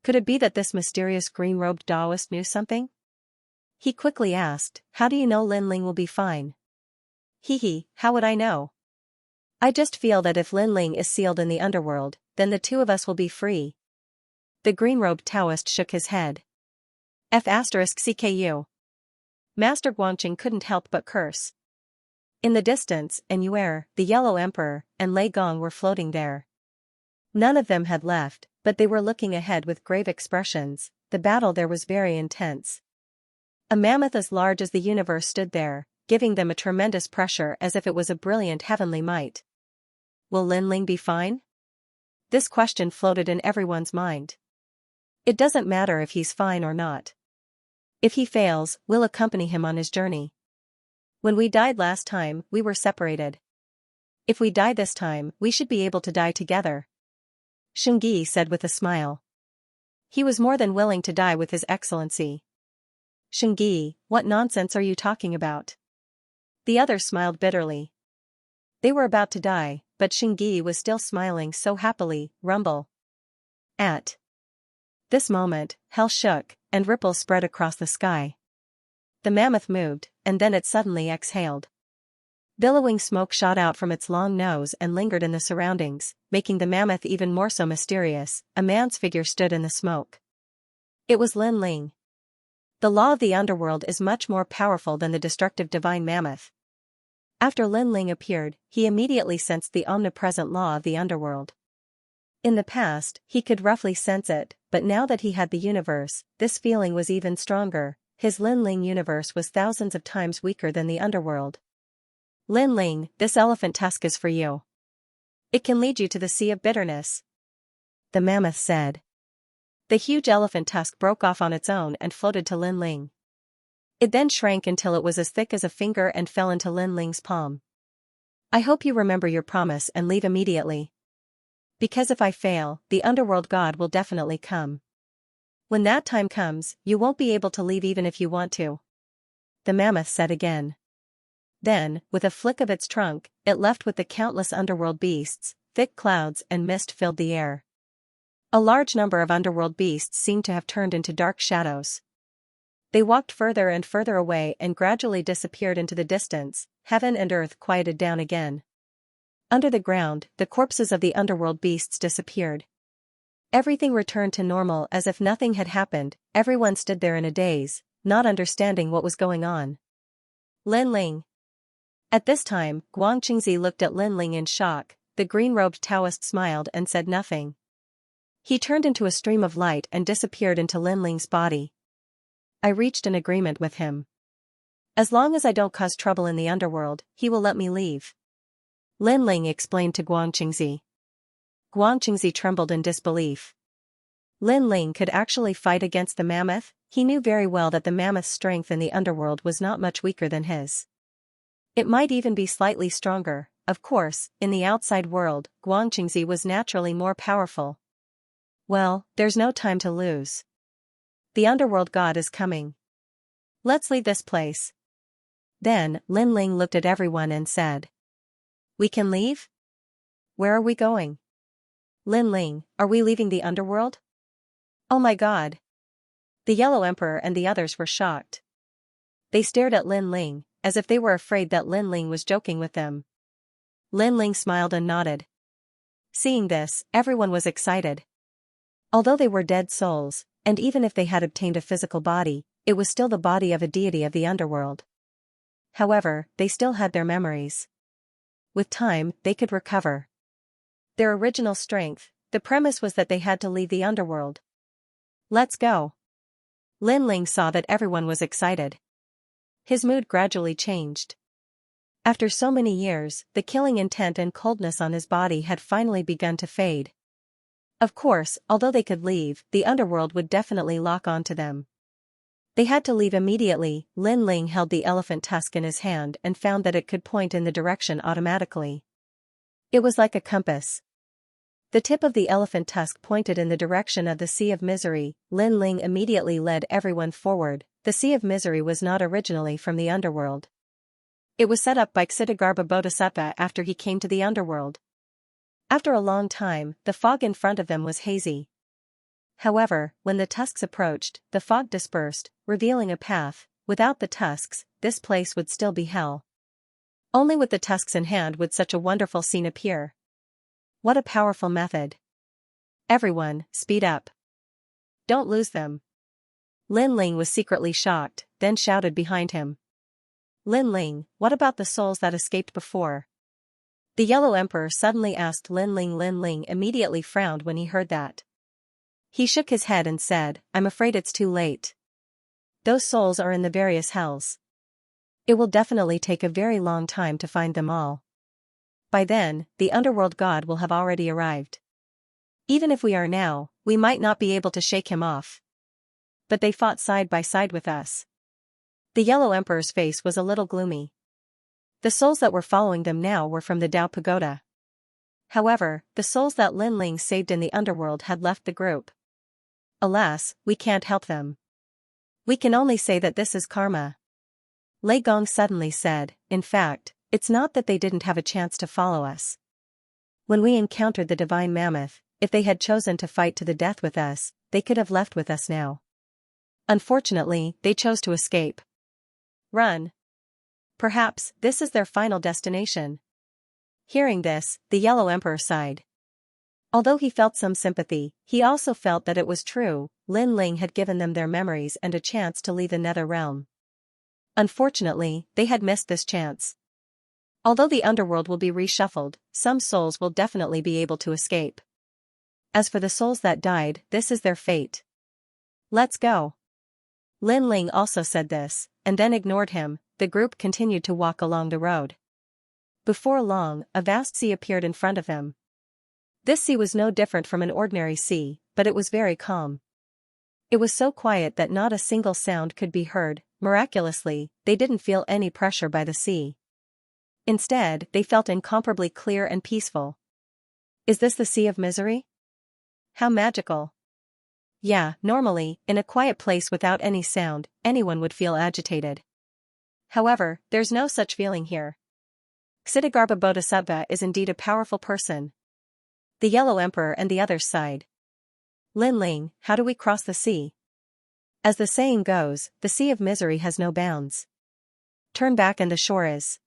Could it be that this mysterious green-robed Taoist knew something? He quickly asked, how do you know Lin Ling will be fine? Hee, how would I know? I just feel that if Lin Ling is sealed in the underworld, then the two of us will be free. The green-robed Taoist shook his head. F***CKU. Master Guangqing couldn't help but curse. In the distance, An'Yuer, the Yellow Emperor, and Lei Gong were floating there. None of them had left, but they were looking ahead with grave expressions. The battle there was very intense. A mammoth as large as the universe stood there, giving them a tremendous pressure as if it was a brilliant heavenly might. Will Lin Ling be fine? This question floated in everyone's mind. It doesn't matter if he's fine or not. If he fails, we'll accompany him on his journey. When we died last time, we were separated. If we die this time, we should be able to die together. Shungi said with a smile. He was more than willing to die with His Excellency. Shungi, what nonsense are you talking about? The other smiled bitterly. They were about to die, but Shungi was still smiling so happily. Rumble. At this moment, hell shook, and ripples spread across the sky. The mammoth moved, and then it suddenly exhaled. Billowing smoke shot out from its long nose and lingered in the surroundings, making the mammoth even more so mysterious. A man's figure stood in the smoke. It was Lin Ling. The law of the underworld is much more powerful than the destructive divine mammoth. After Lin Ling appeared, he immediately sensed the omnipresent law of the underworld. In the past, he could roughly sense it, but now that he had the universe, this feeling was even stronger. His Lin Ling universe was thousands of times weaker than the underworld. Lin Ling, this elephant tusk is for you. It can lead you to the sea of bitterness. The mammoth said. The huge elephant tusk broke off on its own and floated to Lin Ling. It then shrank until it was as thick as a finger and fell into Lin Ling's palm. I hope you remember your promise and leave immediately. Because if I fail, the underworld god will definitely come. When that time comes, you won't be able to leave even if you want to. The mammoth said again. Then, with a flick of its trunk, it left with the countless underworld beasts. Thick clouds and mist filled the air. A large number of underworld beasts seemed to have turned into dark shadows. They walked further and further away and gradually disappeared into the distance. Heaven and earth quieted down again. Under the ground, the corpses of the underworld beasts disappeared. Everything returned to normal as if nothing had happened. Everyone stood there in a daze, not understanding what was going on. Lin Ling. At this time, Guangqingzi looked at Lin Ling in shock. The green-robed Taoist smiled and said nothing. He turned into a stream of light and disappeared into Lin Ling's body. I reached an agreement with him. As long as I don't cause trouble in the underworld, he will let me leave. Lin Ling explained to Guangqingzi. Guangqingzi trembled in disbelief. Lin Ling could actually fight against the mammoth. He knew very well that the mammoth's strength in the underworld was not much weaker than his. It might even be slightly stronger. Of course, in the outside world, Guangqingzi was naturally more powerful. Well, there's no time to lose. The underworld god is coming. Let's leave this place. Then, Lin Ling looked at everyone and said. We can leave? Where are we going? Lin Ling, are we leaving the underworld? Oh my god. The Yellow Emperor and the others were shocked. They stared at Lin Ling, as if they were afraid that Lin Ling was joking with them. Lin Ling smiled and nodded. Seeing this, everyone was excited. Although they were dead souls, and even if they had obtained a physical body, it was still the body of a deity of the underworld. However, they still had their memories. With time, they could recover their original strength. The premise was that they had to leave the underworld. Let's go. Lin Ling saw that everyone was excited. His mood gradually changed. After so many years, the killing intent and coldness on his body had finally begun to fade. Of course, although they could leave, the underworld would definitely lock onto them. They had to leave immediately. Lin Ling held the elephant tusk in his hand and found that it could point in the direction automatically. It was like a compass. The tip of the elephant tusk pointed in the direction of the Sea of Misery. Lin Ling immediately led everyone forward. The Sea of Misery was not originally from the underworld. It was set up by Xianxia Bodhisattva after he came to the underworld. After a long time, the fog in front of them was hazy. However, when the tusks approached, the fog dispersed, revealing a path. Without the tusks, this place would still be hell. Only with the tusks in hand would such a wonderful scene appear. What a powerful method. Everyone, speed up. Don't lose them. Lin Ling was secretly shocked, then shouted behind him. Lin Ling, what about the souls that escaped before? The Yellow Emperor suddenly asked Lin Ling. Lin Ling immediately frowned when he heard that. He shook his head and said, I'm afraid it's too late. Those souls are in the various hells. It will definitely take a very long time to find them all. By then, the underworld god will have already arrived. Even if we are now, we might not be able to shake him off. But they fought side by side with us. The Yellow Emperor's face was a little gloomy. The souls that were following them now were from the Dao Pagoda. However, the souls that Lin Ling saved in the underworld had left the group. Alas, we can't help them. We can only say that this is karma. Lei Gong suddenly said, in fact, it's not that they didn't have a chance to follow us. When we encountered the divine mammoth, if they had chosen to fight to the death with us, they could have left with us now. Unfortunately, they chose to escape. Run. Perhaps this is their final destination. Hearing this, the Yellow Emperor sighed. Although he felt some sympathy, he also felt that it was true. Lin Ling had given them their memories and a chance to leave the nether realm. Unfortunately, they had missed this chance. Although the underworld will be reshuffled, some souls will definitely be able to escape. As for the souls that died, this is their fate. Let's go. Lin Ling also said this, and then ignored him. The group continued to walk along the road. Before long, a vast sea appeared in front of them. This sea was no different from an ordinary sea, but it was very calm. It was so quiet that not a single sound could be heard. Miraculously, they didn't feel any pressure by the sea. Instead, they felt incomparably clear and peaceful. Is this the Sea of Misery? How magical. Yeah, normally, in a quiet place without any sound, anyone would feel agitated. However, there's no such feeling here. Xianxia Bodhisattva is indeed a powerful person. The Yellow Emperor and the others sighed. Lin Ling, how do we cross the sea? As the saying goes, the Sea of Misery has no bounds. Turn back and the shore is.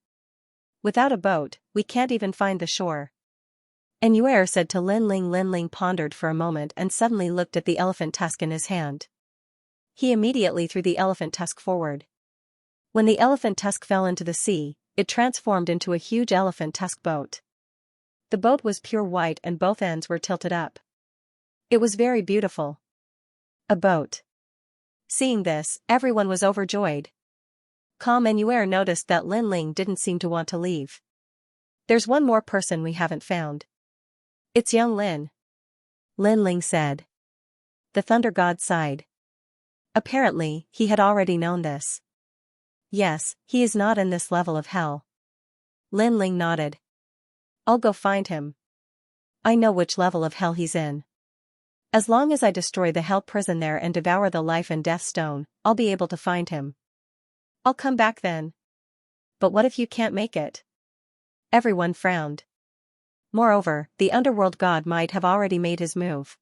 Without a boat, we can't even find the shore. Enuer said to Lin Ling. Lin Ling pondered for a moment and suddenly looked at the elephant tusk in his hand. He immediately threw the elephant tusk forward. When the elephant tusk fell into the sea, it transformed into a huge elephant tusk boat. The boat was pure white and both ends were tilted up. It was very beautiful. A boat. Seeing this, everyone was overjoyed. Calm Enuer noticed that Lin Ling didn't seem to want to leave. There's one more person we haven't found. It's young Lin. Lin Ling said. The thunder god sighed. Apparently, he had already known this. Yes, he is not in this level of hell. Lin Ling nodded. I'll go find him. I know which level of hell he's in. As long as I destroy the hell prison there and devour the life and death stone, I'll be able to find him. I'll come back then. But what if you can't make it? Everyone frowned. Moreover, the underworld god might have already made his move.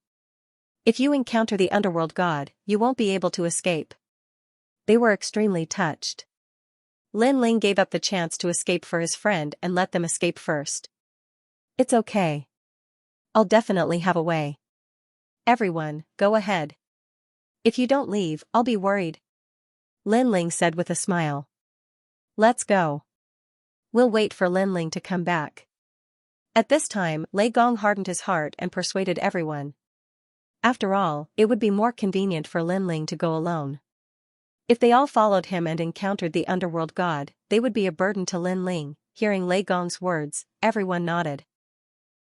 If you encounter the underworld god, you won't be able to escape. They were extremely touched. Lin Ling gave up the chance to escape for his friend and let them escape first. It's okay. I'll definitely have a way. Everyone, go ahead. If you don't leave, I'll be worried. Lin Ling said with a smile. Let's go. We'll wait for Lin Ling to come back. At this time, Lei Gong hardened his heart and persuaded everyone. After all, it would be more convenient for Lin Ling to go alone. If they all followed him and encountered the underworld god, they would be a burden to Lin Ling. Hearing Lei Gong's words, everyone nodded.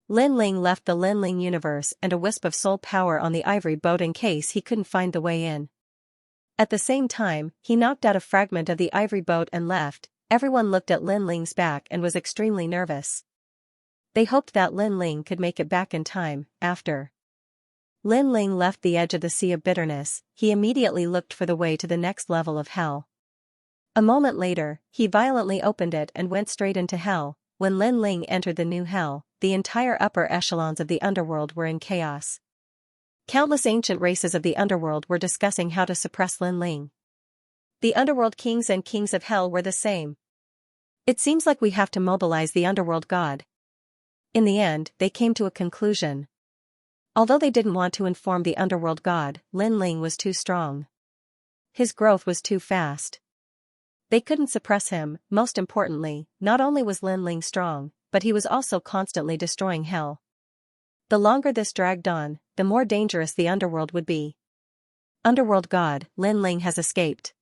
Lin Ling left the Lin Ling universe and a wisp of soul power on the ivory boat in case he couldn't find the way in. At the same time, he knocked out a fragment of the ivory boat and left. Everyone looked at Lin Ling's back and was extremely nervous. They hoped that Lin Ling could make it back in time. After Lin Ling left the edge of the Sea of Bitterness, he immediately looked for the way to the next level of hell. A moment later, he violently opened it and went straight into hell. When Lin Ling entered the new hell, the entire upper echelons of the underworld were in chaos. Countless ancient races of the underworld were discussing how to suppress Lin Ling. The underworld kings and kings of hell were the same. It seems like we have to mobilize the underworld god. In the end, they came to a conclusion. Although they didn't want to inform the underworld god, Lin Ling was too strong. His growth was too fast. They couldn't suppress him. Most importantly, not only was Lin Ling strong, but he was also constantly destroying hell. The longer this dragged on, the more dangerous the underworld would be. Underworld god, Lin Ling has escaped.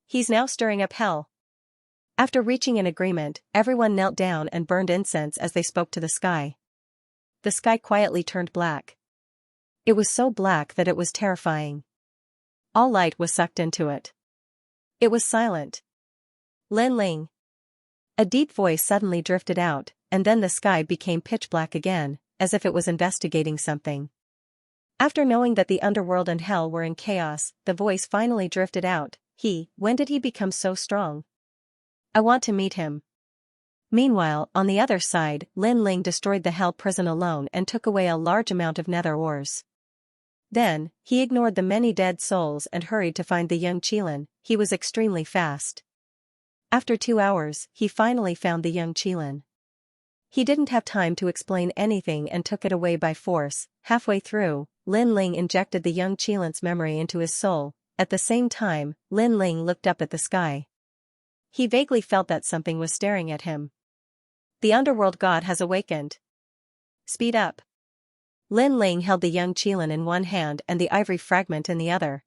He's now stirring up hell. After reaching an agreement, everyone knelt down and burned incense as they spoke to the sky. The sky quietly turned black. It was so black that it was terrifying. All light was sucked into it. It was silent. Lin Ling. A deep voice suddenly drifted out, and then the sky became pitch black again, as if it was investigating something. After knowing that the underworld and hell were in chaos, the voice finally drifted out. When did he become so strong? I want to meet him. Meanwhile, on the other side, Lin Ling destroyed the hell prison alone and took away a large amount of nether ores. Then, he ignored the many dead souls and hurried to find the young Qilin. He was extremely fast. After 2 hours, he finally found the young Qilin. He didn't have time to explain anything and took it away by force. Halfway through, Lin Ling injected the young Qilin's memory into his soul. At the same time, Lin Ling looked up at the sky. He vaguely felt that something was staring at him. The underworld god has awakened. Speed up. Lin Ling held the young Qilin in one hand and the ivory fragment in the other.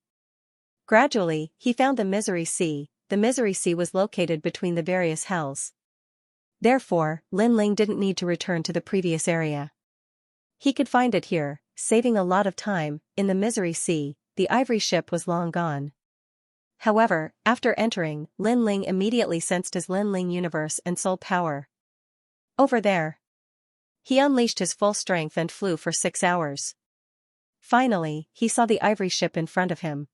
Gradually, he found the Misery Sea. The Misery Sea was located between the various hells. Therefore, Lin Ling didn't need to return to the previous area. He could find it here, saving a lot of time. In the Misery Sea, the ivory ship was long gone. However, after entering, Lin Ling immediately sensed his Lin Ling universe and soul power. Over there. He unleashed his full strength and flew for 6 hours. Finally, he saw the ivory ship in front of him.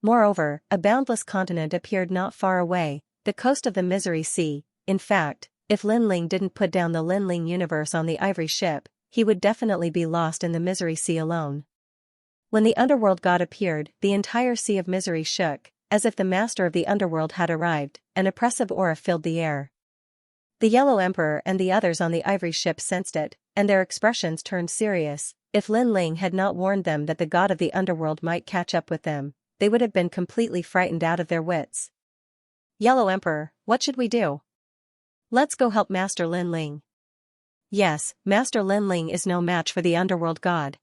Moreover, a boundless continent appeared not far away, the coast of the Misery Sea. In fact, if Lin Ling didn't put down the Lin Ling universe on the ivory ship, he would definitely be lost in the Misery Sea alone. When the underworld god appeared, the entire Sea of Misery shook, as if the master of the underworld had arrived. An oppressive aura filled the air. The Yellow Emperor and the others on the ivory ship sensed it, and their expressions turned serious. If Lin Ling had not warned them that the god of the underworld might catch up with them, they would have been completely frightened out of their wits. Yellow Emperor, what should we do? Let's go help Master Lin Ling. Yes, Master Lin Ling is no match for the underworld god.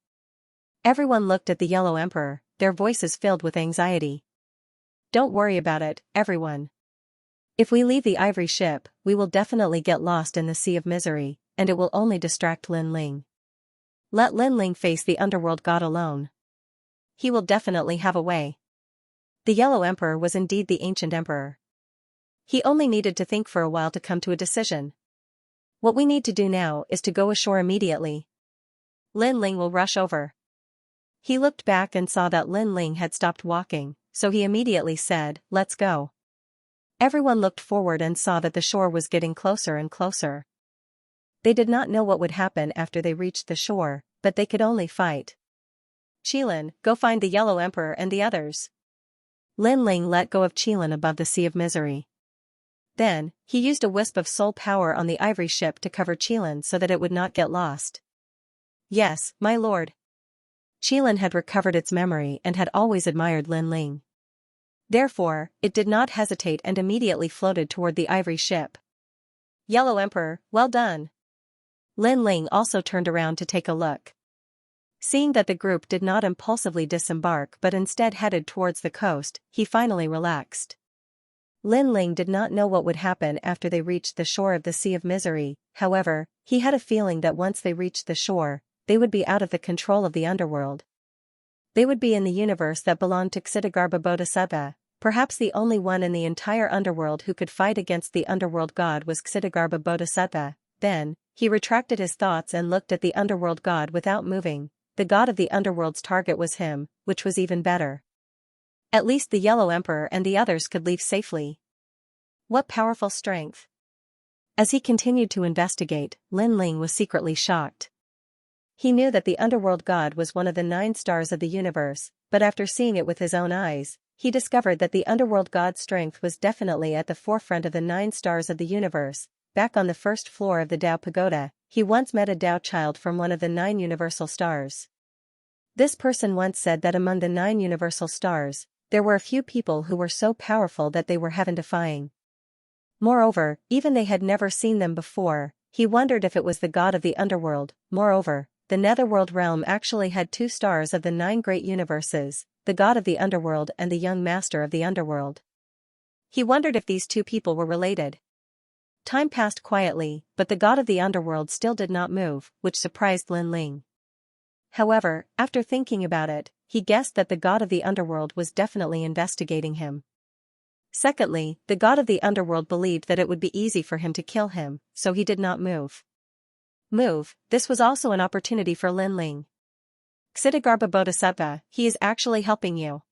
Everyone looked at the Yellow Emperor, their voices filled with anxiety. Don't worry about it, everyone. If we leave the ivory ship, we will definitely get lost in the Sea of Misery, and it will only distract Lin Ling. Let Lin Ling face the underworld god alone. He will definitely have a way. The Yellow Emperor was indeed the ancient emperor. He only needed to think for a while to come to a decision. What we need to do now is to go ashore immediately. Lin Ling will rush over. He looked back and saw that Lin Ling had stopped walking, so he immediately said, "Let's go." Everyone looked forward and saw that the shore was getting closer and closer. They did not know what would happen after they reached the shore, but they could only fight. Qilin, go find the Yellow Emperor and the others. Lin Ling let go of Qilin above the Sea of Misery. Then, he used a wisp of soul power on the ivory ship to cover Qilin so that it would not get lost. Yes, my lord. Qilin had recovered its memory and had always admired Lin Ling. Therefore, it did not hesitate and immediately floated toward the ivory ship. Yellow Emperor, well done. Lin Ling also turned around to take a look. Seeing that the group did not impulsively disembark but instead headed towards the coast, he finally relaxed. Lin Ling did not know what would happen after they reached the shore of the Sea of Misery. However, he had a feeling that once they reached the shore, they would be out of the control of the underworld. They would be in the universe that belonged to Xitigarbha Bodhisattva. Perhaps the only one in the entire underworld who could fight against the underworld god was Xitigarbha Bodhisattva. Then, he retracted his thoughts and looked at the underworld god without moving. The god of the underworld's target was him, which was even better. At least the Yellow Emperor and the others could leave safely. What powerful strength! As he continued to investigate, Lin Ling was secretly shocked. He knew that the underworld god was one of the 9 stars of the universe, but after seeing it with his own eyes, he discovered that the underworld god's strength was definitely at the forefront of the 9 stars of the universe. Back on the first floor of the Tao Pagoda, he once met a Tao child from one of the 9 universal stars. This person once said that among the 9 universal stars, there were a few people who were so powerful that they were heaven-defying. Moreover, even they had never seen them before. He wondered if it was the god of the underworld. Moreover, the netherworld realm actually had 2 stars of the 9 great universes, the god of the underworld and the young master of the underworld. He wondered if these 2 people were related. Time passed quietly, but the god of the underworld still did not move, which surprised Lin Ling. However, after thinking about it, he guessed that the god of the underworld was definitely investigating him. Secondly, the god of the underworld believed that it would be easy for him to kill him, so he did not move. This was also an opportunity for Lin Ling. Xitigarbha Bodhisattva, he is actually helping you.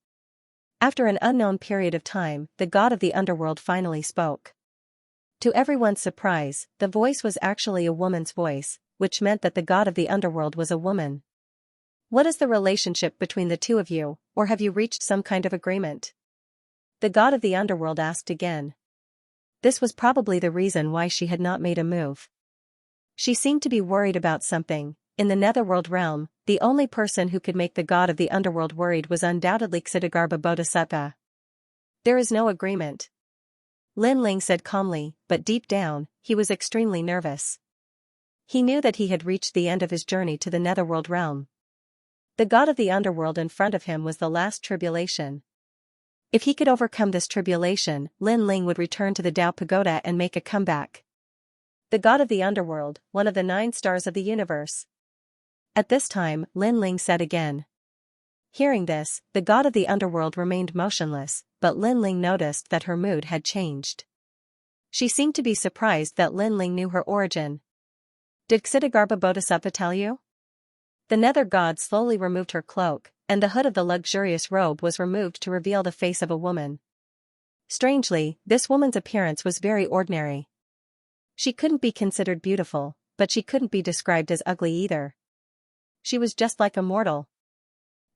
After an unknown period of time, the god of the underworld finally spoke. To everyone's surprise, the voice was actually a woman's voice, which meant that the god of the underworld was a woman. What is the relationship between the 2 of you, or have you reached some kind of agreement? The god of the underworld asked again. This was probably the reason why she had not made a move. She seemed to be worried about something. In the netherworld realm, the only person who could make the god of the underworld worried was undoubtedly Xitigarbha Bodhisattva. There is no agreement. Lin Ling said calmly, but deep down, he was extremely nervous. He knew that he had reached the end of his journey to the netherworld realm. The god of the underworld in front of him was the last tribulation. If he could overcome this tribulation, Lin Ling would return to the Tao Pagoda and make a comeback. The god of the underworld, one of the 9 stars of the universe. At this time, Lin Ling said again. Hearing this, the god of the underworld remained motionless, but Lin Ling noticed that her mood had changed. She seemed to be surprised that Lin Ling knew her origin. Did Xitigarbha Bodhisattva tell you? The nether god slowly removed her cloak, and the hood of the luxurious robe was removed to reveal the face of a woman. Strangely, this woman's appearance was very ordinary. She couldn't be considered beautiful, but she couldn't be described as ugly either. She was just like a mortal.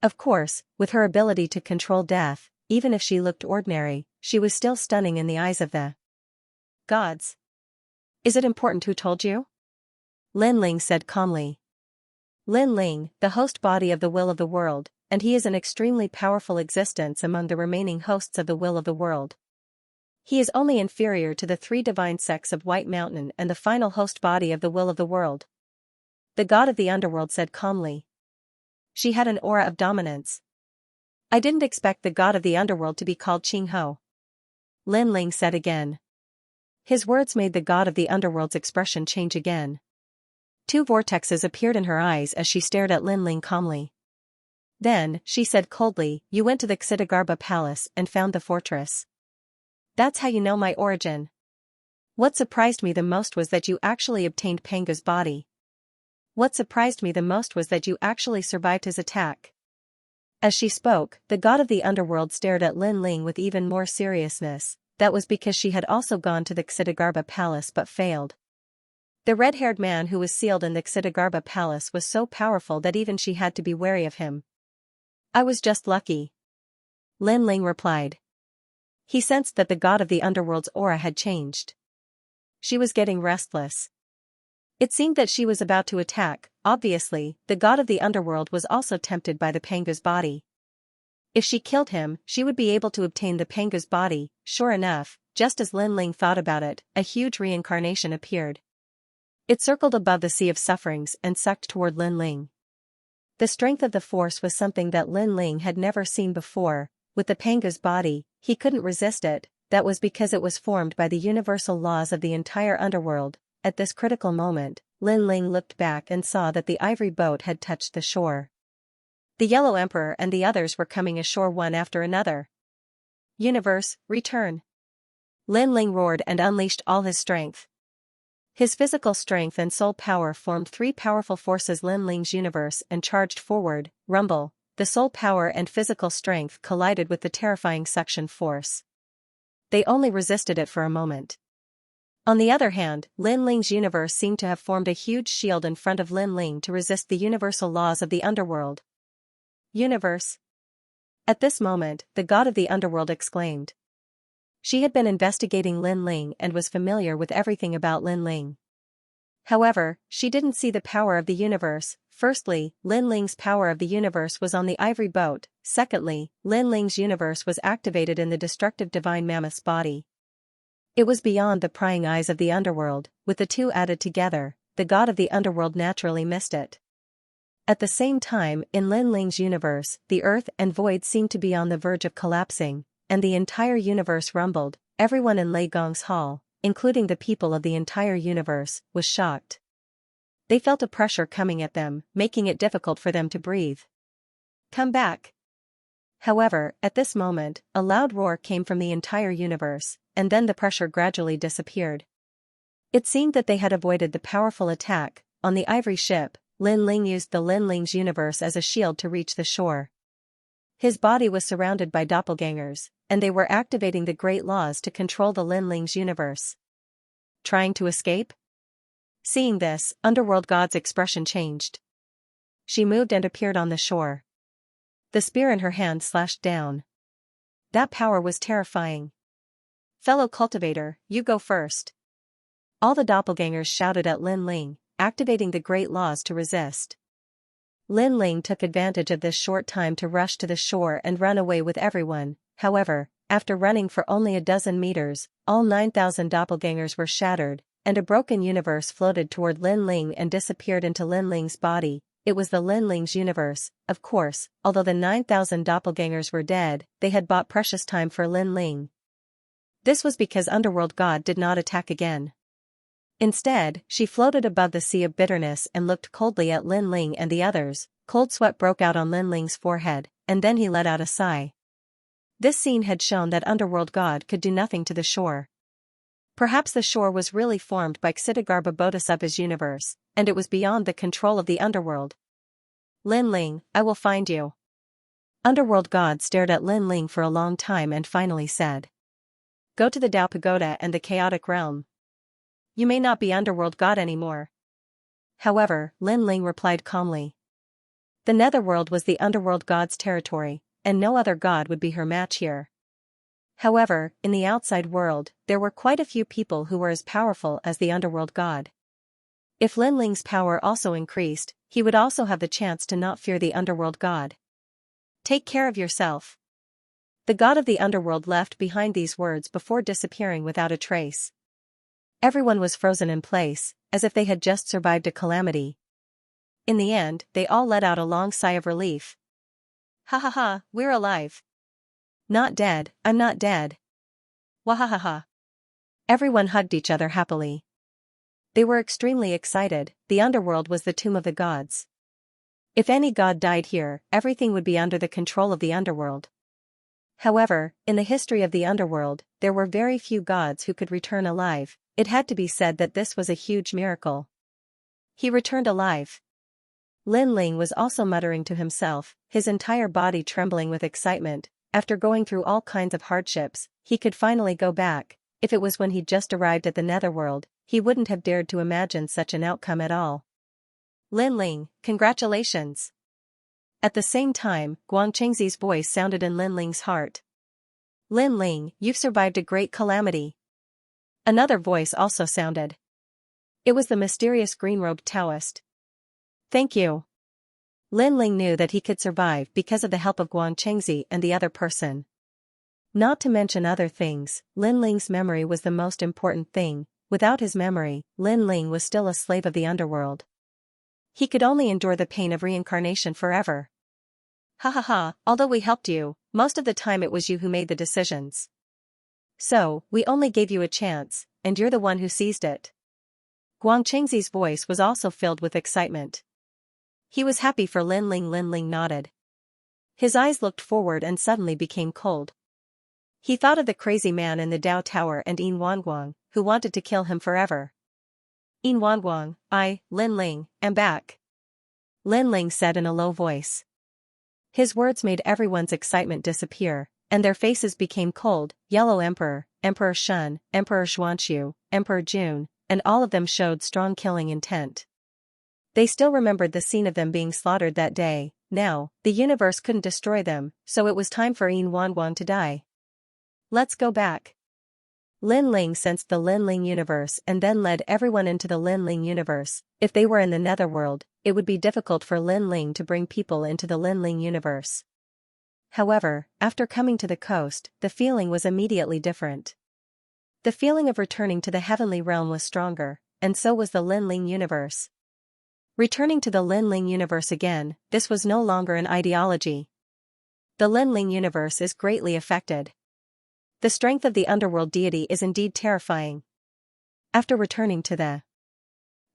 Of course, with her ability to control death, even if she looked ordinary, she was still stunning in the eyes of the gods. Is it important who told you? Lin Ling said calmly. Lin Ling, the host body of the will of the world, and he is an extremely powerful existence among the remaining hosts of the will of the world. He is only inferior to the 3 divine sects of White Mountain and the final host body of the will of the world. The god of the underworld said calmly. She had an aura of dominance. I didn't expect the god of the underworld to be called Qing Ho. Lin Ling said again. His words made the god of the underworld's expression change again. 2 vortexes appeared in her eyes as she stared at Lin Ling calmly. Then, she said coldly, you went to the Xitigarbha palace and found the fortress. That's how you know my origin. What surprised me the most was that you actually obtained Pangu's body. What surprised me the most was that you actually survived his attack. As she spoke, the god of the underworld stared at Lin Ling with even more seriousness. That was because she had also gone to the Xitigarbha palace but failed. The red-haired man who was sealed in the Xitigarbha palace was so powerful that even she had to be wary of him. I was just lucky. Lin Ling replied. He sensed that the god of the underworld's aura had changed. She was getting restless. It seemed that she was about to attack. Obviously, the god of the underworld was also tempted by the Pangu's body. If she killed him, she would be able to obtain the Pangu's body. Sure enough, just as Lin Ling thought about it, a huge reincarnation appeared. It circled above the sea of sufferings and sucked toward Lin Ling. The strength of the force was something that Lin Ling had never seen before. With the Panga's body, he couldn't resist it. That was because it was formed by the universal laws of the entire underworld. At this critical moment, Lin Ling looked back and saw that the ivory boat had touched the shore. The Yellow Emperor and the others were coming ashore one after another. Universe, return! Lin Ling roared and unleashed all his strength. His physical strength and soul power formed three powerful forces: Lin Ling's universe, and charged forward. Rumble. The soul power and physical strength collided with the terrifying suction force. They only resisted it for a moment. On the other hand, Lin Ling's universe seemed to have formed a huge shield in front of Lin Ling to resist the universal laws of the underworld. Universe. At this moment, the god of the underworld exclaimed. She had been investigating Lin Ling and was familiar with everything about Lin Ling. However, she didn't see the power of the universe. Firstly, Lin Ling's power of the universe was on the ivory boat. Secondly, Lin Ling's universe was activated in the destructive divine mammoth's body. It was beyond the prying eyes of the underworld. With the two added together, the god of the underworld naturally missed it. At the same time, in Lin Ling's universe, the earth and void seemed to be on the verge of collapsing, and the entire universe rumbled. Everyone in Lei Gong's hall, including the people of the entire universe, was shocked. They felt a pressure coming at them, making it difficult for them to breathe. Come back! However, at this moment, a loud roar came from the entire universe, and then the pressure gradually disappeared. It seemed that they had avoided the powerful attack. On the ivory ship, Lin Ling used the Lin Ling's universe as a shield to reach the shore. His body was surrounded by doppelgangers, and they were activating the great laws to control the Lin Ling's universe. Trying to escape? Seeing this, Underworld God's expression changed. She moved and appeared on the shore. The spear in her hand slashed down. That power was terrifying. Fellow cultivator, you go first. All the doppelgangers shouted at Lin Ling, activating the great laws to resist. Lin Ling took advantage of this short time to rush to the shore and run away with everyone. However, after running for only a dozen meters, all 9,000 doppelgangers were shattered, and a broken universe floated toward Lin Ling and disappeared into Lin Ling's body. It was the Lin Ling's universe. Of course, although the 9,000 doppelgangers were dead, they had bought precious time for Lin Ling. This was because Underworld God did not attack again. Instead, she floated above the sea of bitterness and looked coldly at Lin Ling and the others. Cold sweat broke out on Lin Ling's forehead, and then he let out a sigh. This scene had shown that Underworld God could do nothing to the shore. Perhaps the shore was really formed by Xitigarbha Bodhisattva's universe, and it was beyond the control of the underworld. Lin Ling, I will find you. Underworld God stared at Lin Ling for a long time and finally said. Go to the Tao Pagoda and the chaotic realm. You may not be Underworld God anymore. However, Lin Ling replied calmly. The Netherworld was the Underworld God's territory, and no other god would be her match here. However, in the outside world, there were quite a few people who were as powerful as the Underworld God. If Lin Ling's power also increased, he would also have the chance to not fear the Underworld God. Take care of yourself. The god of the underworld left behind these words before disappearing without a trace. Everyone was frozen in place, as if they had just survived a calamity. In the end, they all let out a long sigh of relief. Ha ha ha, we're alive. Not dead, I'm not dead. Wahahaha. Everyone hugged each other happily. They were extremely excited. The underworld was the tomb of the gods. If any god died here, everything would be under the control of the underworld. However, in the history of the underworld, there were very few gods who could return alive. It had to be said that this was a huge miracle. He returned alive. Lin Ling was also muttering to himself, his entire body trembling with excitement. After going through all kinds of hardships, he could finally go back. If it was when he'd just arrived at the Netherworld, he wouldn't have dared to imagine such an outcome at all. Lin Ling, congratulations! At the same time, Guang Chengxi's voice sounded in Lin Ling's heart. Lin Ling, you've survived a great calamity. Another voice also sounded. It was the mysterious green-robed Taoist. Thank you. Lin Ling knew that he could survive because of the help of Guang Chengxi and the other person. Not to mention other things, Lin Ling's memory was the most important thing. Without his memory, Lin Ling was still a slave of the underworld. He could only endure the pain of reincarnation forever. Ha ha ha, although we helped you, most of the time it was you who made the decisions. So, we only gave you a chance, and you're the one who seized it. Guangchengzi's voice was also filled with excitement. He was happy for Lin Ling. Lin Ling nodded. His eyes looked forward and suddenly became cold. He thought of the crazy man in the Dao Tower and Yin Wanguang, who wanted to kill him forever. Yin Wanguang, Lin Ling, am back. Lin Ling said in a low voice. His words made everyone's excitement disappear, and their faces became cold. Yellow Emperor, Emperor Shun, Emperor Xuanxiu, Emperor Jun, and all of them showed strong killing intent. They still remembered the scene of them being slaughtered that day. Now, the universe couldn't destroy them, so it was time for Yin Wanguang to die. Let's go back. Lin Ling sensed the Lin Ling universe and then led everyone into the Lin Ling universe. If they were in the netherworld, it would be difficult for Lin Ling to bring people into the Lin Ling universe. However, after coming to the coast, the feeling was immediately different. The feeling of returning to the heavenly realm was stronger, and so was the Lin Ling universe. Returning to the Lin Ling universe again, this was no longer an ideology. The Lin Ling universe is greatly affected. The strength of the underworld deity is indeed terrifying. After returning to the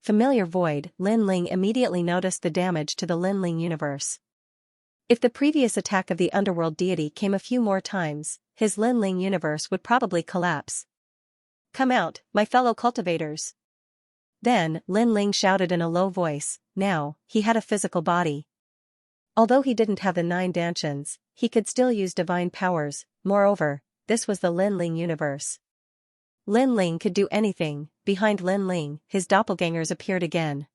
familiar void, Lin Ling immediately noticed the damage to the Lin Ling universe. If the previous attack of the underworld deity came a few more times, his Lin Ling universe would probably collapse. Come out, my fellow cultivators. Then, Lin Ling shouted in a low voice. Now, he had a physical body. Although he didn't have the 9 dantians, he could still use divine powers. Moreover, this was the Lin Ling universe. Lin Ling could do anything. Behind Lin Ling, his doppelgangers appeared again.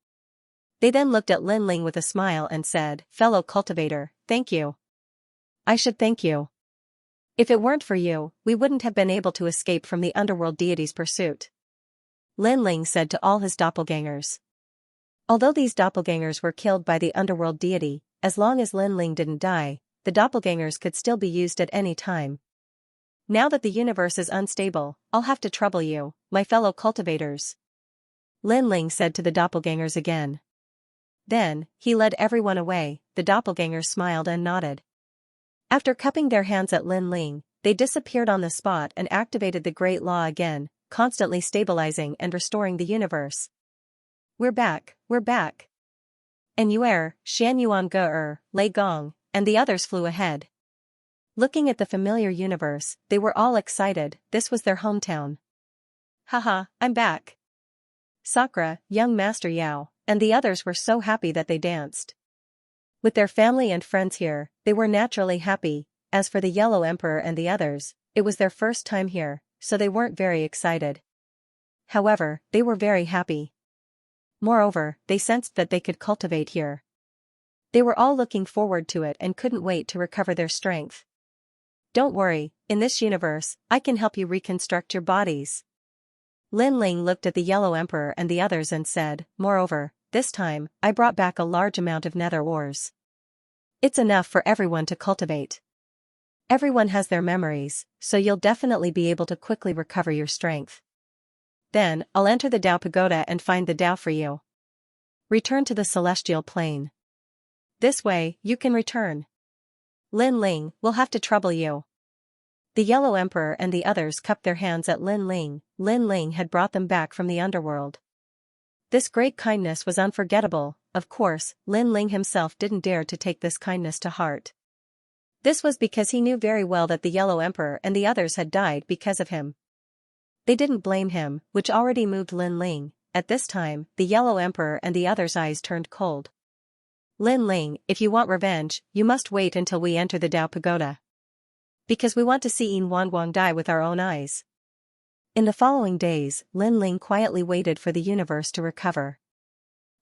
They then looked at Lin Ling with a smile and said, "Fellow cultivator, thank you." "I should thank you. If it weren't for you, we wouldn't have been able to escape from the underworld deity's pursuit," Lin Ling said to all his doppelgangers. Although these doppelgangers were killed by the underworld deity, as long as Lin Ling didn't die, the doppelgangers could still be used at any time. "Now that the universe is unstable, I'll have to trouble you, my fellow cultivators," Lin Ling said to the doppelgangers again. Then, he led everyone away. The doppelgangers smiled and nodded. After cupping their hands at Lin Ling, they disappeared on the spot and activated the Great Law again, constantly stabilizing and restoring the universe. We're back. And Yuer, Xianyuan Ge Lei Gong, and the others flew ahead. Looking at the familiar universe, they were all excited. This was their hometown. Haha, I'm back. Sakura, young Master Yao, and the others were so happy that they danced. With their family and friends here, they were naturally happy. As for the Yellow Emperor and the others, it was their first time here, so they weren't very excited. However, they were very happy. Moreover, they sensed that they could cultivate here. They were all looking forward to it and couldn't wait to recover their strength. Don't worry, in this universe, I can help you reconstruct your bodies. Lin Ling looked at the Yellow Emperor and the others and said, moreover, this time, I brought back a large amount of nether ores. It's enough for everyone to cultivate. Everyone has their memories, so you'll definitely be able to quickly recover your strength. Then, I'll enter the Dao Pagoda and find the Dao for you. Return to the celestial plane. This way, you can return. Lin Ling, we'll have to trouble you. The Yellow Emperor and the others cupped their hands at Lin Ling. Lin Ling had brought them back from the underworld. This great kindness was unforgettable. Of course, Lin Ling himself didn't dare to take this kindness to heart. This was because he knew very well that the Yellow Emperor and the others had died because of him. They didn't blame him, which already moved Lin Ling. At this time, the Yellow Emperor and the others' eyes turned cold. Lin Ling, if you want revenge, you must wait until we enter the Dao Pagoda. Because we want to see Yin Wanguang die with our own eyes. In the following days, Lin Ling quietly waited for the universe to recover.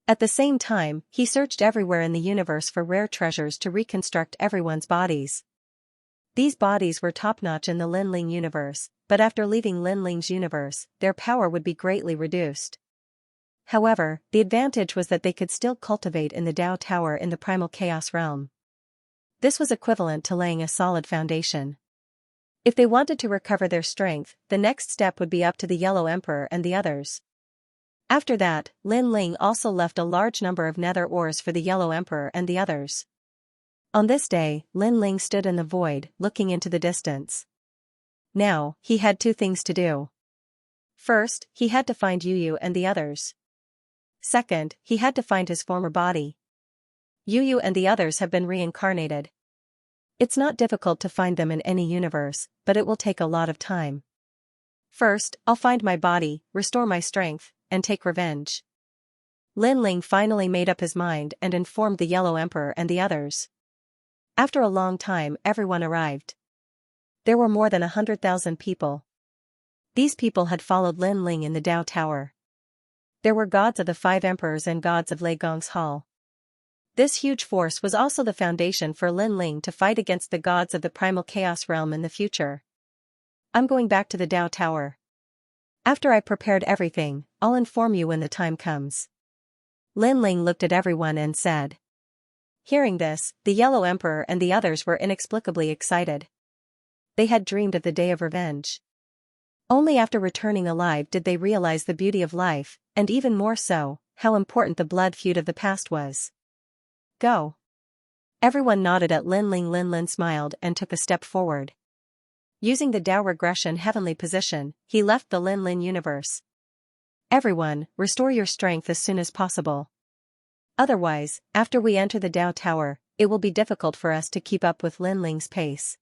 At the same time, he searched everywhere in the universe for rare treasures to reconstruct everyone's bodies. These bodies were top-notch in the Lin Ling universe, but after leaving Lin Ling's universe, their power would be greatly reduced. However, the advantage was that they could still cultivate in the Dao Tower in the primal chaos realm. This was equivalent to laying a solid foundation. If they wanted to recover their strength, the next step would be up to the Yellow Emperor and the others. After that, Lin Ling also left a large number of nether ores for the Yellow Emperor and the others. On this day, Lin Ling stood in the void, looking into the distance. Now, he had two things to do. First, he had to find Yu and the others. Second, he had to find his former body. Yu and the others have been reincarnated. It's not difficult to find them in any universe, but it will take a lot of time. First, I'll find my body, restore my strength, and take revenge. Lin Ling finally made up his mind and informed the Yellow Emperor and the others. After a long time, everyone arrived. There were more than 100,000 people. These people had followed Lin Ling in the Dao Tower. There were gods of the 5 emperors and gods of Lei Gong's hall. This huge force was also the foundation for Lin Ling to fight against the gods of the primal chaos realm in the future. I'm going back to the Dao Tower. After I prepared everything, I'll inform you when the time comes. Lin Ling looked at everyone and said. Hearing this, the Yellow Emperor and the others were inexplicably excited. They had dreamed of the day of revenge. Only after returning alive did they realize the beauty of life, and even more so, how important the blood feud of the past was. Go. Everyone nodded at Lin Ling. Lin Ling smiled and took a step forward. Using the Dao regression heavenly position, he left the Lin Ling universe. Everyone, restore your strength as soon as possible. Otherwise, after we enter the Dao Tower, it will be difficult for us to keep up with Lin Ling's pace.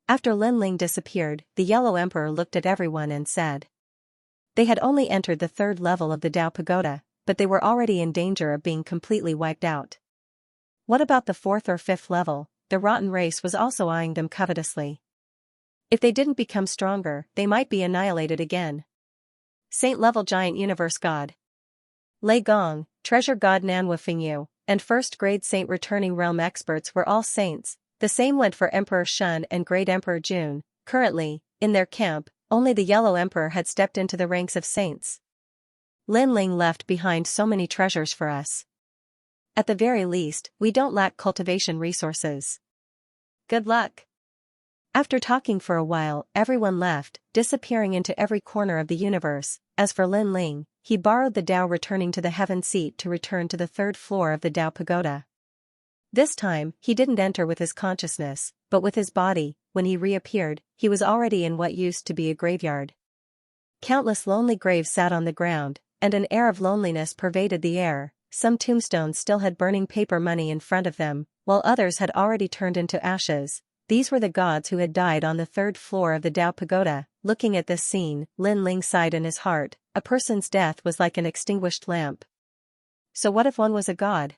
After Lin Ling disappeared, the Yellow Emperor looked at everyone and said. They had only entered the 3rd level of the Dao Pagoda, but they were already in danger of being completely wiped out. What about the 4th or 5th level? The rotten race was also eyeing them covetously. If they didn't become stronger, they might be annihilated again. Saint-level giant universe god Lei Gong, treasure god Nanhua Fingyu, and first-grade saint returning realm experts were all saints. The same went for Emperor Shun and Great Emperor Jun. Currently, in their camp, only the Yellow Emperor had stepped into the ranks of saints. Lin Ling left behind so many treasures for us. At the very least, we don't lack cultivation resources. Good luck. After talking for a while, everyone left, disappearing into every corner of the universe. As for Lin Ling, he borrowed the Dao returning to the heaven seat to return to the 3rd floor of the Dao Pagoda. This time, he didn't enter with his consciousness, but with his body. When he reappeared, he was already in what used to be a graveyard. Countless lonely graves sat on the ground, and an air of loneliness pervaded the air. Some tombstones still had burning paper money in front of them, while others had already turned into ashes. These were the gods who had died on the 3rd floor of the Dao Pagoda. Looking at this scene, Lin Ling sighed in his heart. A person's death was like an extinguished lamp. So what if one was a god?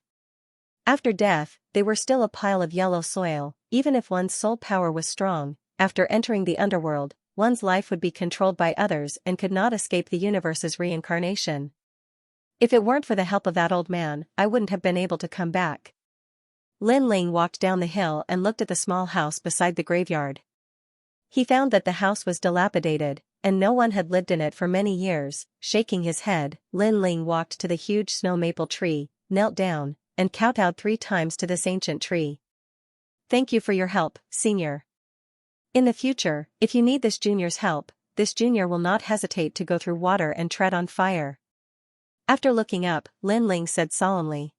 After death, they were still a pile of yellow soil. Even if one's soul power was strong, after entering the underworld, one's life would be controlled by others and could not escape the universe's reincarnation. If it weren't for the help of that old man, I wouldn't have been able to come back. Lin Ling walked down the hill and looked at the small house beside the graveyard. He found that the house was dilapidated, and no one had lived in it for many years. Shaking his head, Lin Ling walked to the huge snow maple tree, knelt down, and kowtowed 3 times to this ancient tree. Thank you for your help, Senior. In the future, if you need this junior's help, this junior will not hesitate to go through water and tread on fire. After looking up, Lin Ling said solemnly.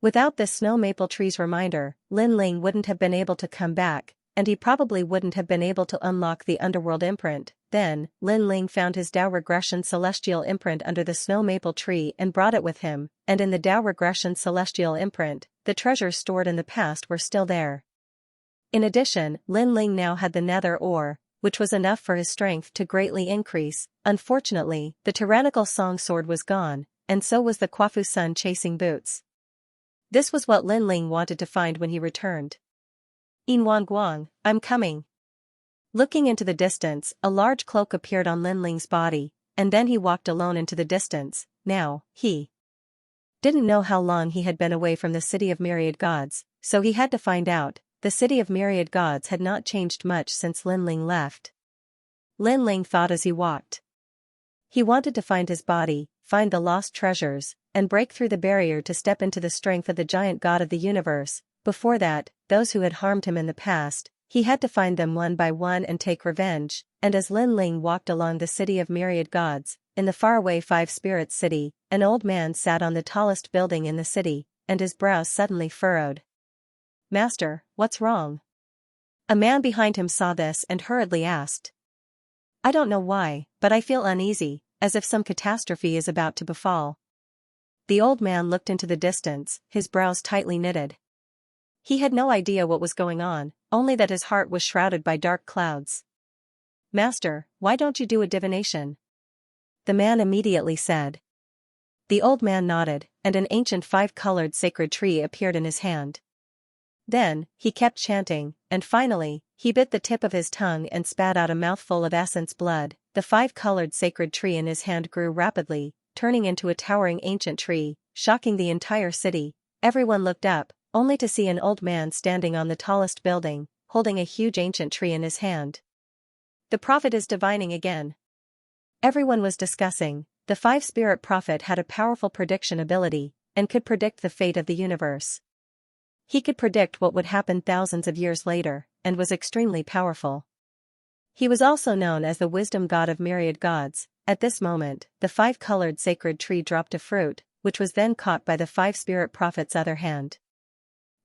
Without this snow maple tree's reminder, Lin Ling wouldn't have been able to come back, and he probably wouldn't have been able to unlock the underworld imprint. Then, Lin Ling found his Dao regression celestial imprint under the snow maple tree and brought it with him, and in the Dao regression celestial imprint, the treasures stored in the past were still there. In addition, Lin Ling now had the nether ore, which was enough for his strength to greatly increase. Unfortunately, the tyrannical song sword was gone, and so was the Quafu Sun chasing boots. This was what Lin Ling wanted to find when he returned. Inwan Guang, I'm coming. Looking into the distance, a large cloak appeared on Lin Ling's body, and then he walked alone into the distance. Now, he didn't know how long he had been away from the city of myriad gods, so he had to find out. The city of myriad gods had not changed much since Lin Ling left. Lin Ling thought as he walked. He wanted to find his body, find the lost treasures, and break through the barrier to step into the strength of the giant god of the universe. Before that, those who had harmed him in the past, he had to find them one by one and take revenge. And as Lin Ling walked along the city of myriad gods, in the faraway Five Spirits city, an old man sat on the tallest building in the city, and his brows suddenly furrowed. "Master, what's wrong?" A man behind him saw this and hurriedly asked. "I don't know why, but I feel uneasy, as if some catastrophe is about to befall." The old man looked into the distance, his brows tightly knitted. He had no idea what was going on, only that his heart was shrouded by dark clouds. "Master, why don't you do a divination?" the man immediately said. The old man nodded, and an ancient five-colored sacred tree appeared in his hand. Then, he kept chanting, and finally, he bit the tip of his tongue and spat out a mouthful of essence blood. The five-colored sacred tree in his hand grew rapidly, turning into a towering ancient tree, shocking the entire city. Everyone looked up, only to see an old man standing on the tallest building, holding a huge ancient tree in his hand. "The prophet is divining again." Everyone was discussing. The five-spirit prophet had a powerful prediction ability, and could predict the fate of the universe. He could predict what would happen thousands of years later, and was extremely powerful. He was also known as the wisdom god of myriad gods. At this moment, the five-colored sacred tree dropped a fruit, which was then caught by the five-spirit prophet's other hand.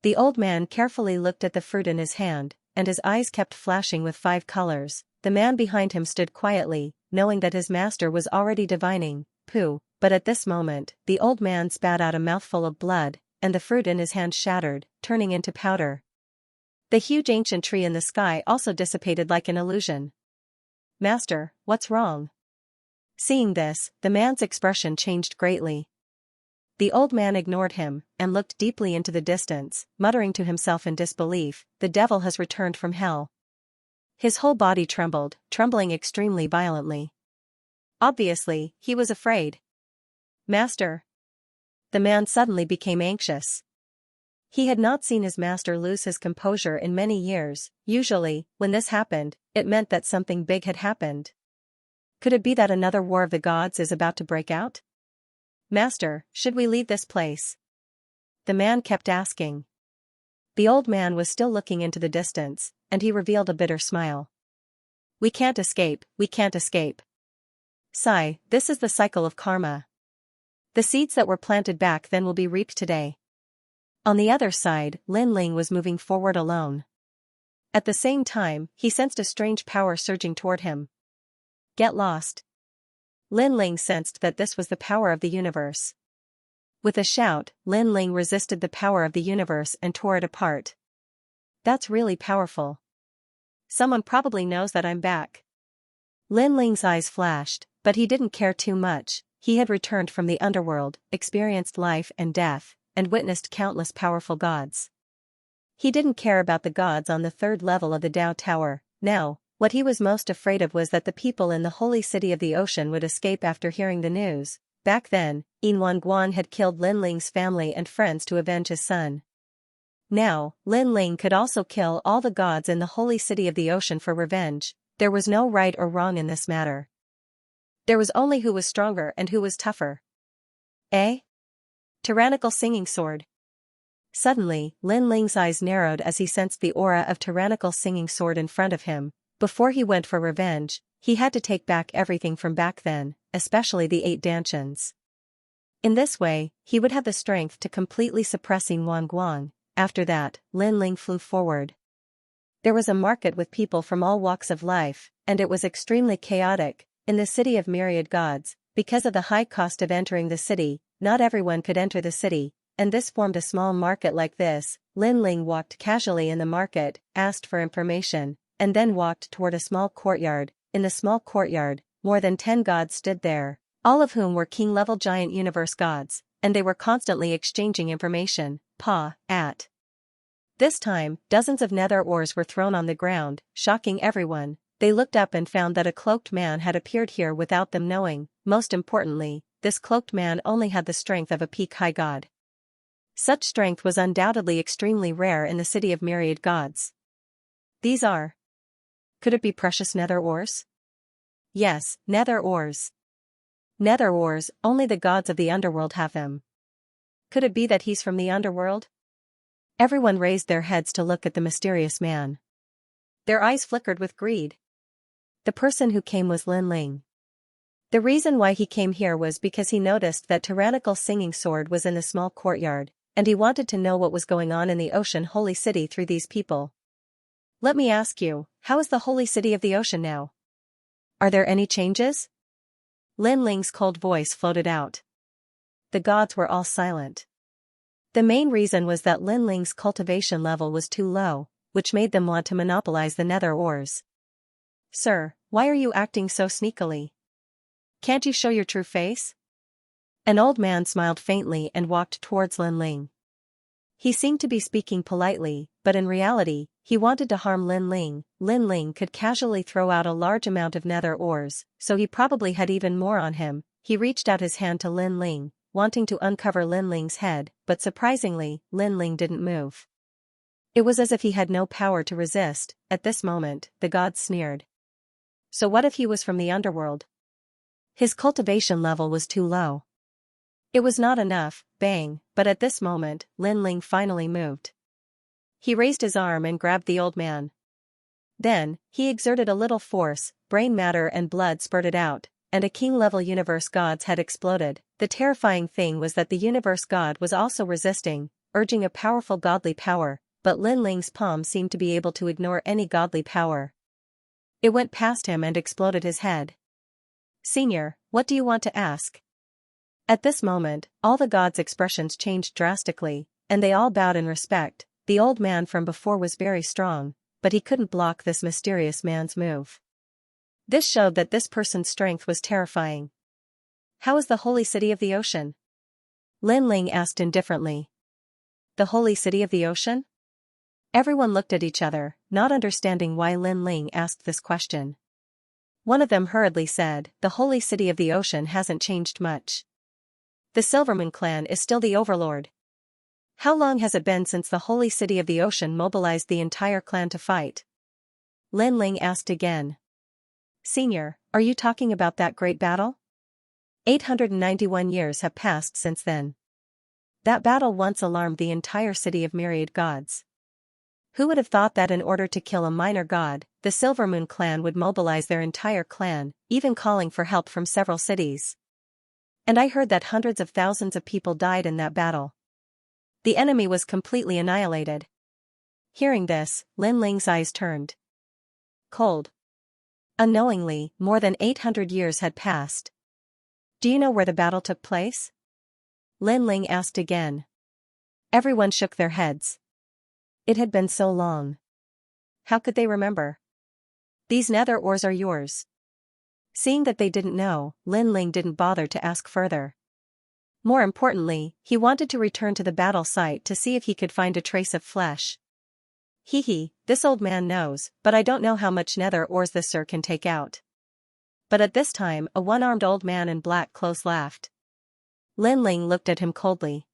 The old man carefully looked at the fruit in his hand, and his eyes kept flashing with five colors. The man behind him stood quietly, knowing that his master was already divining. But at this moment, the old man spat out a mouthful of blood, and the fruit in his hand shattered, turning into powder. The huge ancient tree in the sky also dissipated like an illusion. "Master, what's wrong?" Seeing this, the man's expression changed greatly. The old man ignored him, and looked deeply into the distance, muttering to himself in disbelief, "The devil has returned from hell." His whole body trembled, trembling extremely violently. Obviously, he was afraid. "Master." The man suddenly became anxious. He had not seen his master lose his composure in many years. Usually, when this happened, it meant that something big had happened. Could it be that another war of the gods is about to break out? "Master, should we leave this place?" the man kept asking. The old man was still looking into the distance, and he revealed a bitter smile. "We can't escape, we can't escape. Sigh, this is the cycle of karma. The seeds that were planted back then will be reaped today." On the other side, Lin Ling was moving forward alone. At the same time, he sensed a strange power surging toward him. "Get lost." Lin Ling sensed that this was the power of the universe. With a shout, Lin Ling resisted the power of the universe and tore it apart. "That's really powerful. Someone probably knows that I'm back." Lin Ling's eyes flashed, but he didn't care too much. He had returned from the underworld, experienced life and death, and witnessed countless powerful gods. He didn't care about the gods on the third level of the Tao Tower. Now, what he was most afraid of was that the people in the holy city of the ocean would escape after hearing the news. Back then, Yin Guan had killed Lin Ling's family and friends to avenge his son. Now, Lin Ling could also kill all the gods in the holy city of the ocean for revenge. There was no right or wrong in this matter. There was only who was stronger and who was tougher. Eh? Tyrannical singing sword. Suddenly, Lin Ling's eyes narrowed as he sensed the aura of tyrannical singing sword in front of him. Before he went for revenge, he had to take back everything from back then, especially the 8 dantians. In this way, he would have the strength to completely suppress Yin Guan. After that, Lin Ling flew forward. There was a market with people from all walks of life, and it was extremely chaotic. In the city of myriad gods, because of the high cost of entering the city, not everyone could enter the city, and this formed a small market like this. Lin Ling walked casually in the market, asked for information, and then walked toward a small courtyard. In the small courtyard, more than 10 gods stood there, all of whom were king-level giant universe gods, and they were constantly exchanging information. This time, dozens of nether ores were thrown on the ground, shocking everyone. They looked up and found that a cloaked man had appeared here without them knowing. Most importantly, this cloaked man only had the strength of a peak-high god. Such strength was undoubtedly extremely rare in the city of myriad gods. These are. Could it be precious nether ores? Yes, nether ores. Nether ores, only the gods of the underworld have them. Could it be that he's from the underworld? Everyone raised their heads to look at the mysterious man. Their eyes flickered with greed. The person who came was Lin Ling. The reason why he came here was because he noticed that tyrannical singing sword was in the small courtyard, and he wanted to know what was going on in the ocean holy city through these people. Let me ask you, how is the holy city of the ocean now? Are there any changes? Lin Ling's cold voice floated out. The gods were all silent. The main reason was that Lin Ling's cultivation level was too low, which made them want to monopolize the nether ores. Sir, why are you acting so sneakily? Can't you show your true face? An old man smiled faintly and walked towards Lin Ling. He seemed to be speaking politely, but in reality, he wanted to harm Lin Ling. Lin Ling could casually throw out a large amount of nether ores, so he probably had even more on him. He reached out his hand to Lin Ling, wanting to uncover Lin Ling's head, but surprisingly, Lin Ling didn't move. It was as if he had no power to resist. At this moment, the gods sneered. So what if he was from the underworld? His cultivation level was too low. It was not enough, bang, but at this moment, Lin Ling finally moved. He raised his arm and grabbed the old man. Then, he exerted a little force, brain matter and blood spurted out, and a king-level universe god's head exploded. The terrifying thing was that the universe god was also resisting, urging a powerful godly power, but Lin Ling's palm seemed to be able to ignore any godly power. It went past him and exploded his head. Senior, what do you want to ask? At this moment, all the gods' expressions changed drastically, and they all bowed in respect. The old man from before was very strong, but he couldn't block this mysterious man's move. This showed that this person's strength was terrifying. How is the holy city of the ocean? Lin Ling asked indifferently. The holy city of the ocean? Everyone looked at each other, not understanding why Lin Ling asked this question. One of them hurriedly said, the holy city of the ocean hasn't changed much. The Silvermoon clan is still the overlord. How long has it been since the holy city of the ocean mobilized the entire clan to fight? Lin Ling asked again. Senior, are you talking about that great battle? 891 years have passed since then. That battle once alarmed the entire city of myriad gods. Who would have thought that in order to kill a minor god, the Silvermoon clan would mobilize their entire clan, even calling for help from several cities? And I heard that hundreds of thousands of people died in that battle. The enemy was completely annihilated. Hearing this, Lin Ling's eyes turned cold. Unknowingly, more than 800 years had passed. Do you know where the battle took place? Lin Ling asked again. Everyone shook their heads. It had been so long. How could they remember? These nether ores are yours. Seeing that they didn't know, Lin Ling didn't bother to ask further. More importantly, he wanted to return to the battle site to see if he could find a trace of flesh. This old man knows, but I don't know how much nether ores this sir can take out. But at this time, a one-armed old man in black clothes laughed. Lin Ling looked at him coldly.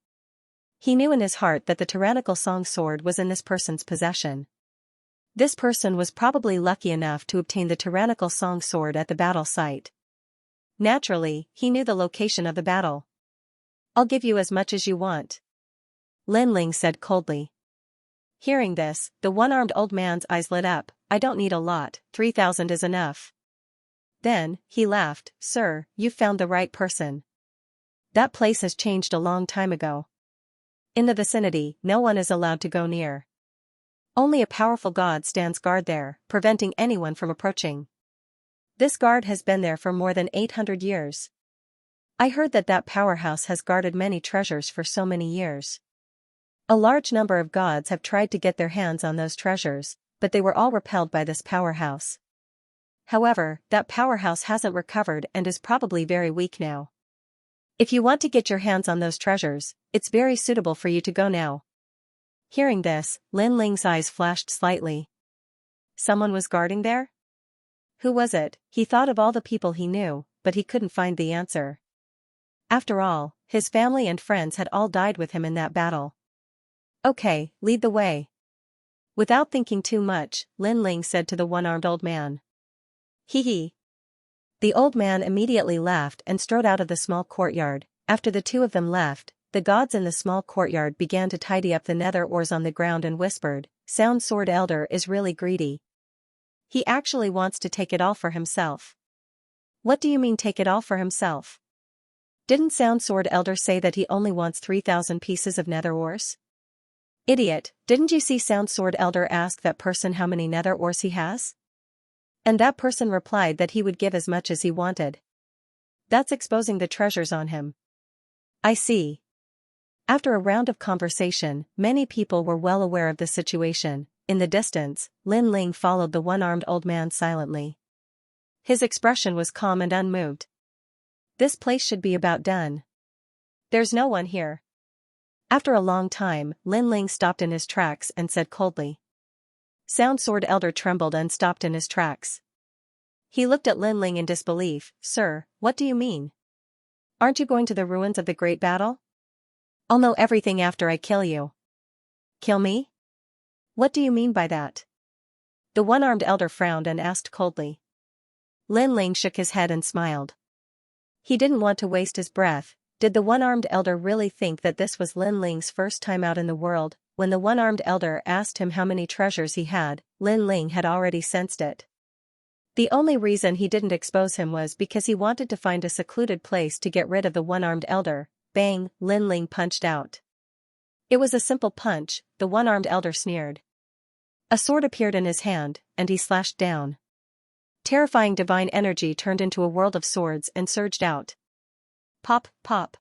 He knew in his heart that the tyrannical song sword was in this person's possession. This person was probably lucky enough to obtain the tyrannical song sword at the battle site. Naturally, he knew the location of the battle. I'll give you as much as you want. Lin Ling said coldly. Hearing this, the one-armed old man's eyes lit up. I don't need a lot, 3,000 is enough. Then, he laughed. Sir, you've found the right person. That place has changed a long time ago. In the vicinity, no one is allowed to go near. Only a powerful god stands guard there, preventing anyone from approaching. This guard has been there for more than 800 years. I heard that powerhouse has guarded many treasures for so many years. A large number of gods have tried to get their hands on those treasures, but they were all repelled by this powerhouse. However, that powerhouse hasn't recovered and is probably very weak now. If you want to get your hands on those treasures, it's very suitable for you to go now. Hearing this, Lin Ling's eyes flashed slightly. Someone was guarding there? Who was it? He thought of all the people he knew, but he couldn't find the answer. After all, his family and friends had all died with him in that battle. Okay, lead the way. Without thinking too much, Lin Ling said to the one-armed old man. The old man immediately laughed and strode out of the small courtyard. After the two of them left, the gods in the small courtyard began to tidy up the nether ores on the ground and whispered, Sound Sword Elder is really greedy. He actually wants to take it all for himself. What do you mean take it all for himself? Didn't Sound Sword Elder say that he only wants 3,000 pieces of nether ores? Idiot, didn't you see Sound Sword Elder ask that person how many nether ores he has? And that person replied that he would give as much as he wanted. That's exposing the treasures on him. I see. After a round of conversation, many people were well aware of the situation. In the distance, Lin Ling followed the one-armed old man silently. His expression was calm and unmoved. This place should be about done. There's no one here. After a long time, Lin Ling stopped in his tracks and said coldly. Sound Sword Elder trembled and stopped in his tracks. He looked at Lin Ling in disbelief. Sir, what do you mean? Aren't you going to the ruins of the great battle? I'll know everything after I kill you. Kill me? What do you mean by that? The one-armed elder frowned and asked coldly. Lin Ling shook his head and smiled. He didn't want to waste his breath. Did the one-armed elder really think that this was Lin Ling's first time out in the world? When the one-armed elder asked him how many treasures he had, Lin Ling had already sensed it. The only reason he didn't expose him was because he wanted to find a secluded place to get rid of the one-armed elder. Bang, Lin Ling punched out. It was a simple punch, the one-armed elder sneered. A sword appeared in his hand, and he slashed down. Terrifying divine energy turned into a world of swords and surged out. Pop, pop.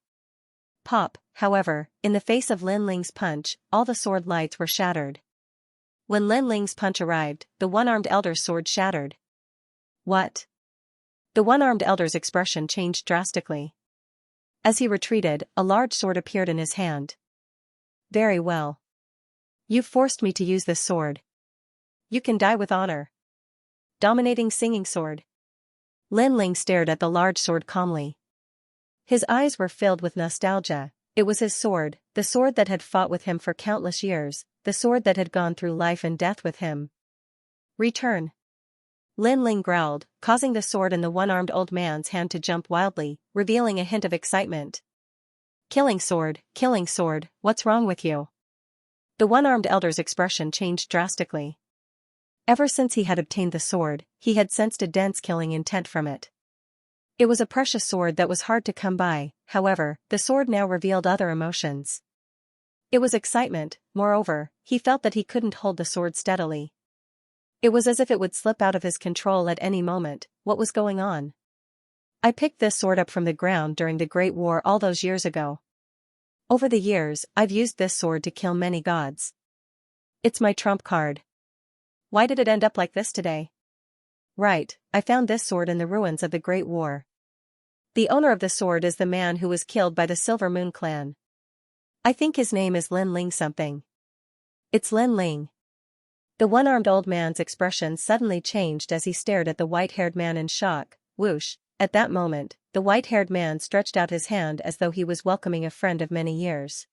Pop, however, in the face of Lin Ling's punch, all the sword lights were shattered. When Lin Ling's punch arrived, the one-armed elder's sword shattered. What? The one-armed elder's expression changed drastically. As he retreated, a large sword appeared in his hand. Very well. You've forced me to use this sword. You can die with honor. Dominating singing sword. Lin Ling stared at the large sword calmly. His eyes were filled with nostalgia. It was his sword, the sword that had fought with him for countless years, the sword that had gone through life and death with him. Return. Lin Ling growled, causing the sword in the one-armed old man's hand to jump wildly, revealing a hint of excitement. Killing sword, what's wrong with you? The one-armed elder's expression changed drastically. Ever since he had obtained the sword, he had sensed a dense killing intent from it. It was a precious sword that was hard to come by. However, the sword now revealed other emotions. It was excitement. Moreover, he felt that he couldn't hold the sword steadily. It was as if it would slip out of his control at any moment. What was going on? I picked this sword up from the ground during the Great War all those years ago. Over the years, I've used this sword to kill many gods. It's my trump card. Why did it end up like this today? Right, I found this sword in the ruins of the Great War. The owner of the sword is the man who was killed by the Silver Moon clan. I think his name is Lin Ling something. It's Lin Ling. The one-armed old man's expression suddenly changed as he stared at the white-haired man in shock. Whoosh! At that moment, the white-haired man stretched out his hand as though he was welcoming a friend of many years.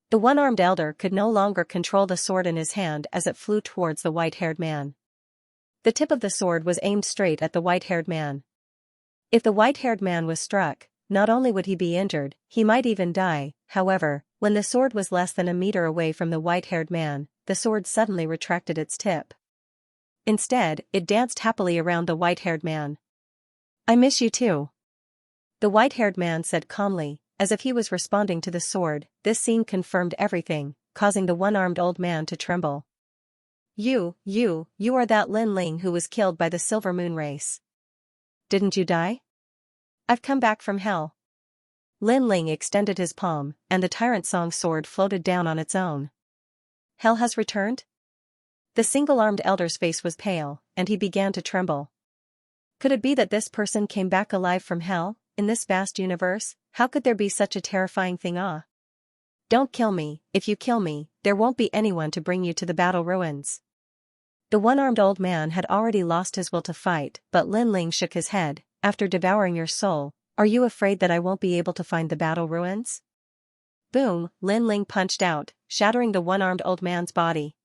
The one-armed elder could no longer control the sword in his hand as it flew towards the white-haired man. The tip of the sword was aimed straight at the white-haired man. If the white-haired man was struck, not only would he be injured, he might even die. However, when the sword was less than a meter away from the white-haired man, the sword suddenly retracted its tip. Instead, it danced happily around the white-haired man. I miss you too. The white-haired man said calmly, as if he was responding to the sword. This scene confirmed everything, causing the one-armed old man to tremble. You are that Lin Ling who was killed by the Silver Moon race. Didn't you die? I've come back from hell. Lin Ling extended his palm, and the Tyrant Song's sword floated down on its own. Hell has returned? The single-armed elder's face was pale, and he began to tremble. Could it be that this person came back alive from hell? In this vast universe, how could there be such a terrifying thing? Don't kill me. If you kill me, there won't be anyone to bring you to the battle ruins. The one-armed old man had already lost his will to fight, but Lin Ling shook his head. After devouring your soul, are you afraid that I won't be able to find the battle ruins? Boom, Lin Ling punched out, shattering the one-armed old man's body.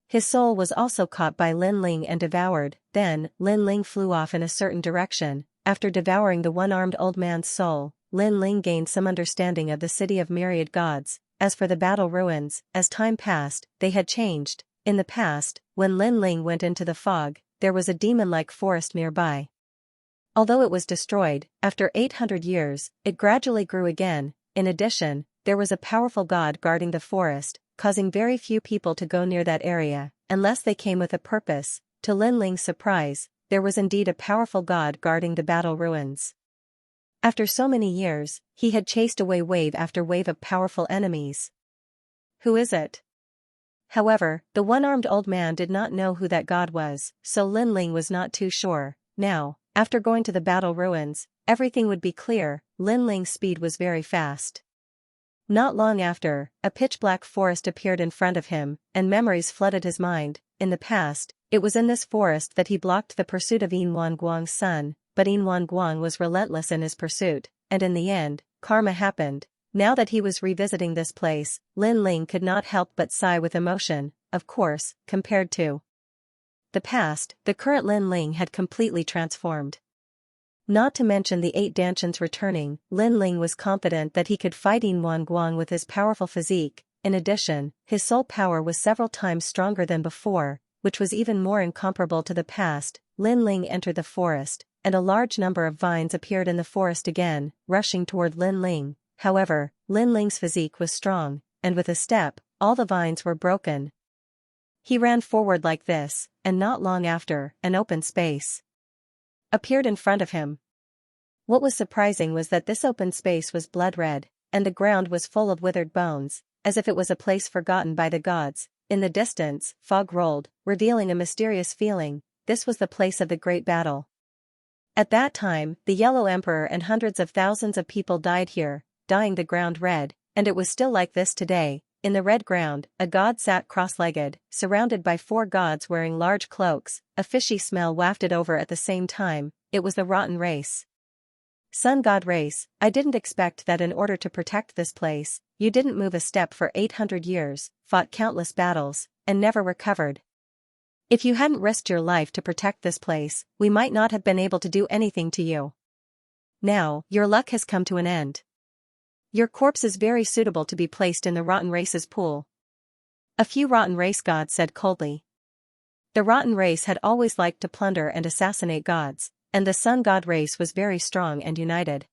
His soul was also caught by Lin Ling and devoured. Then, Lin Ling flew off in a certain direction. After devouring the one-armed old man's soul, Lin Ling gained some understanding of the city of myriad gods. As for the battle ruins, as time passed, they had changed. In the past, when Lin Ling went into the fog, there was a demon-like forest nearby. Although it was destroyed, after 800 years, it gradually grew again. In addition, there was a powerful god guarding the forest, causing very few people to go near that area, unless they came with a purpose. To Lin Ling's surprise, there was indeed a powerful god guarding the battle ruins. After so many years, he had chased away wave after wave of powerful enemies. Who is it? However, the one-armed old man did not know who that god was, so Lin Ling was not too sure. Now, after going to the battle ruins, everything would be clear. Lin Ling's speed was very fast. Not long after, a pitch-black forest appeared in front of him, and memories flooded his mind. In the past, it was in this forest that he blocked the pursuit of Yin Wanguang's son, but Yin Wanguang was relentless in his pursuit, and in the end, karma happened. Now that he was revisiting this place, Lin Ling could not help but sigh with emotion. Of course, compared to the past, the current Lin Ling had completely transformed. Not to mention the 8 Danchans returning, Lin Ling was confident that he could fight Yin Wanguang with his powerful physique. In addition, his soul power was several times stronger than before, which was even more incomparable to the past. Lin Ling entered the forest, and a large number of vines appeared in the forest again, rushing toward Lin Ling. However, Lin Ling's physique was strong, and with a step, all the vines were broken. He ran forward like this, and not long after, an open space appeared in front of him. What was surprising was that this open space was blood-red, and the ground was full of withered bones, as if it was a place forgotten by the gods. In the distance, fog rolled, revealing a mysterious feeling. This was the place of the great battle. At that time, the Yellow Emperor and hundreds of thousands of people died here, dyeing the ground red, and it was still like this today. In the red ground, a god sat cross-legged, surrounded by 4 gods wearing large cloaks. A fishy smell wafted over at the same time. It was the rotten race. Sun God race, I didn't expect that in order to protect this place, you didn't move a step for 800 years, fought countless battles, and never recovered. If you hadn't risked your life to protect this place, we might not have been able to do anything to you. Now, your luck has come to an end. Your corpse is very suitable to be placed in the rotten race's pool. A few rotten race gods said coldly. The rotten race had always liked to plunder and assassinate gods, and the sun god race was very strong and united.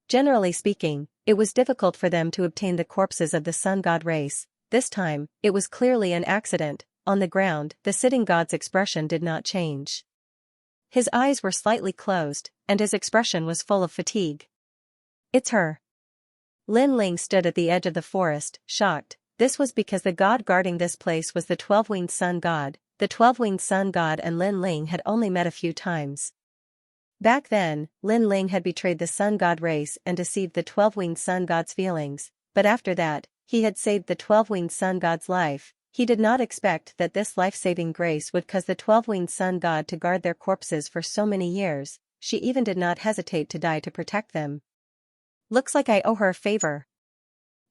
Generally speaking, it was difficult for them to obtain the corpses of the sun god race. This time, it was clearly an accident. On the ground, the sitting god's expression did not change. His eyes were slightly closed, and his expression was full of fatigue. It's her. Lin Ling stood at the edge of the forest, shocked. This was because the god guarding this place was the 12-winged sun god. The 12-winged sun god and Lin Ling had only met a few times. Back then, Lin Ling had betrayed the sun god race and deceived the 12-winged sun god's feelings, but after that, he had saved the 12-winged sun god's life. He did not expect that this life-saving grace would cause the 12-winged sun god to guard their corpses for so many years. She even did not hesitate to die to protect them. Looks like I owe her a favor.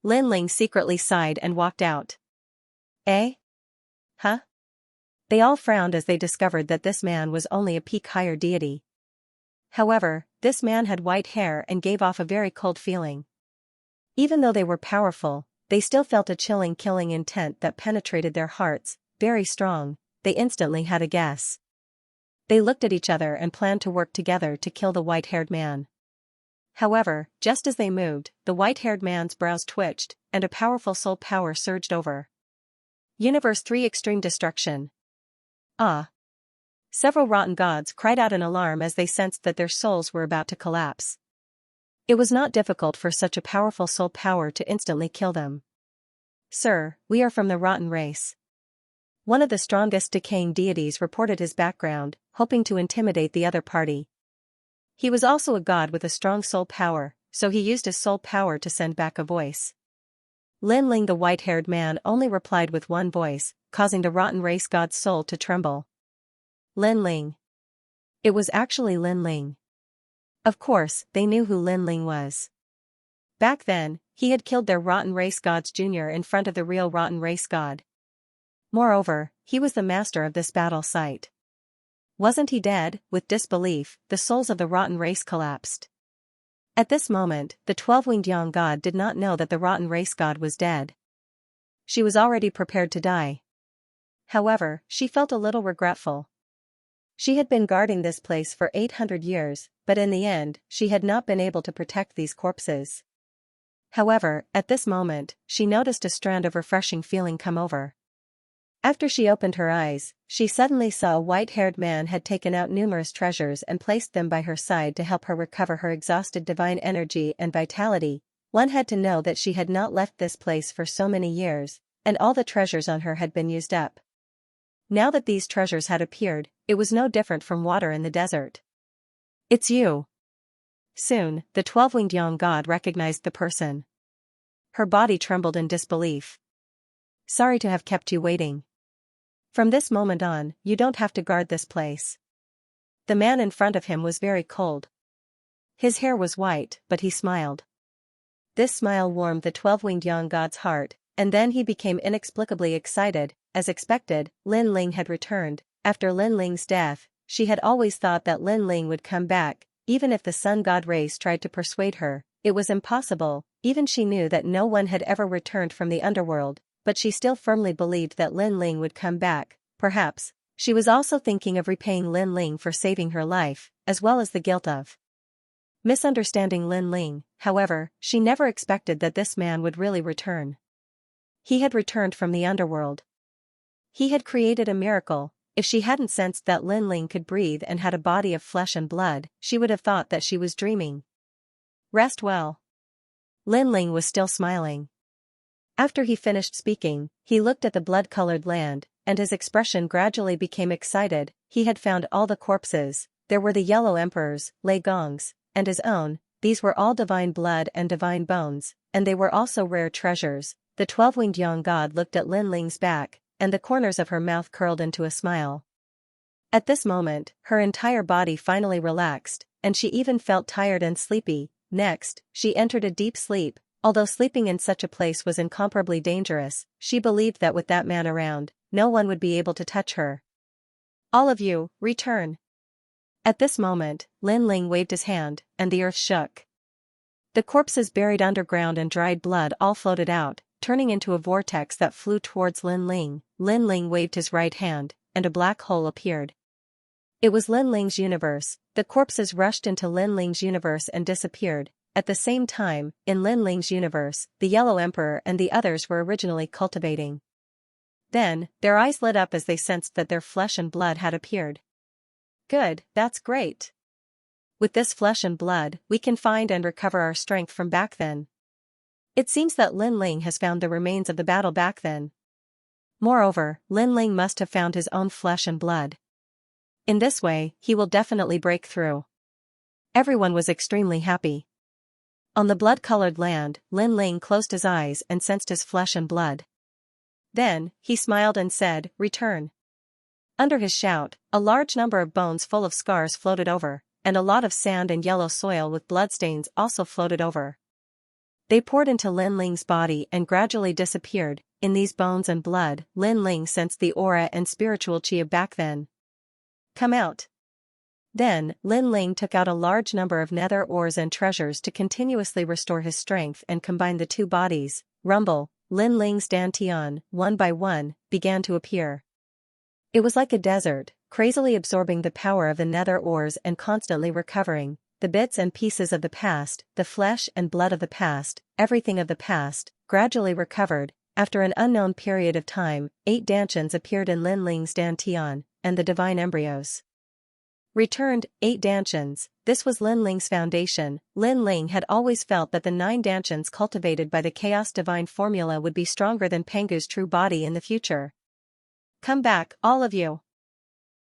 Lin Ling secretly sighed and walked out. Eh? Huh? They all frowned as they discovered that this man was only a peak higher deity. However, this man had white hair and gave off a very cold feeling. Even though they were powerful, they still felt a chilling killing intent that penetrated their hearts, very strong. They instantly had a guess. They looked at each other and planned to work together to kill the white-haired man. However, just as they moved, the white-haired man's brows twitched, and a powerful soul power surged over. Universe 3 Extreme Destruction. Ah! Several rotten gods cried out in alarm as they sensed that their souls were about to collapse. It was not difficult for such a powerful soul power to instantly kill them. Sir, we are from the rotten race. One of the strongest decaying deities reported his background, hoping to intimidate the other party. He was also a god with a strong soul power, so he used his soul power to send back a voice. Lin Ling, the white-haired man, only replied with one voice, causing the rotten race god's soul to tremble. Lin Ling. It was actually Lin Ling. Of course, they knew who Lin Ling was. Back then, he had killed their rotten race gods Jr. in front of the real rotten race god. Moreover, he was the master of this battle site. Wasn't he dead? With disbelief, the souls of the rotten race collapsed. At this moment, the 12-winged young god did not know that the rotten race god was dead. She was already prepared to die. However, she felt a little regretful. She had been guarding this place for 800 years, but in the end, she had not been able to protect these corpses. However, at this moment, she noticed a strand of refreshing feeling come over. After she opened her eyes, she suddenly saw a white-haired man had taken out numerous treasures and placed them by her side to help her recover her exhausted divine energy and vitality. One had to know that she had not left this place for so many years, and all the treasures on her had been used up. Now that these treasures had appeared, it was no different from water in the desert. "It's you." Soon, the 12-winged young god recognized the person. Her body trembled in disbelief. "Sorry to have kept you waiting. From this moment on, you don't have to guard this place." The man in front of him was very cold. His hair was white, but he smiled. This smile warmed the 12-winged young god's heart, and then he became inexplicably excited. As expected, Lin Ling had returned. After Lin Ling's death, she had always thought that Lin Ling would come back, even if the sun god race tried to persuade her. It was impossible. Even she knew that no one had ever returned from the underworld, but she still firmly believed that Lin Ling would come back. Perhaps, she was also thinking of repaying Lin Ling for saving her life, as well as the guilt of misunderstanding Lin Ling. However, she never expected that this man would really return. He had returned from the underworld. He had created a miracle. If she hadn't sensed that Lin Ling could breathe and had a body of flesh and blood, she would have thought that she was dreaming. "Rest well." Lin Ling was still smiling. After he finished speaking, he looked at the blood-colored land, and his expression gradually became excited. He had found all the corpses. There were the Yellow Emperor's, Lei Gong's, and his own. These were all divine blood and divine bones, and they were also rare treasures. The 12-winged young god looked at Lin Ling's back, and the corners of her mouth curled into a smile. At this moment, her entire body finally relaxed, and she even felt tired and sleepy. Next, she entered a deep sleep. Although sleeping in such a place was incomparably dangerous, she believed that with that man around, no one would be able to touch her. "All of you, return." At this moment, Lin Ling waved his hand, and the earth shook. The corpses buried underground and dried blood all floated out, turning into a vortex that flew towards Lin Ling. Lin Ling waved his right hand, and a black hole appeared. It was Lin Ling's universe. The corpses rushed into Lin Ling's universe and disappeared. At the same time, in Lin Ling's universe, the Yellow Emperor and the others were originally cultivating. Then, their eyes lit up as they sensed that their flesh and blood had appeared. "Good, that's great. With this flesh and blood, we can find and recover our strength from back then." It seems that Lin Ling has found the remains of the battle back then. Moreover, Lin Ling must have found his own flesh and blood. In this way, he will definitely break through. Everyone was extremely happy. On the blood-colored land, Lin Ling closed his eyes and sensed his flesh and blood. Then, he smiled and said, "Return." Under his shout, a large number of bones full of scars floated over, and a lot of sand and yellow soil with bloodstains also floated over. They poured into Lin Ling's body and gradually disappeared. In these bones and blood, Lin Ling sensed the aura and spiritual chi of back then. "Come out." Then, Lin Ling took out a large number of nether ores and treasures to continuously restore his strength and combine the two bodies. Rumble, Lin Ling's dantian, one by one, began to appear. It was like a desert, crazily absorbing the power of the nether ores and constantly recovering. The bits and pieces of the past, the flesh and blood of the past, everything of the past, gradually recovered. After an unknown period of time, 8 dantians appeared in Lin Ling's dantian, and the divine embryos returned. 8 dantians. This was Lin Ling's foundation. Lin Ling had always felt that the 9 dantians cultivated by the chaos divine formula would be stronger than Pengu's true body in the future. "Come back, all of you."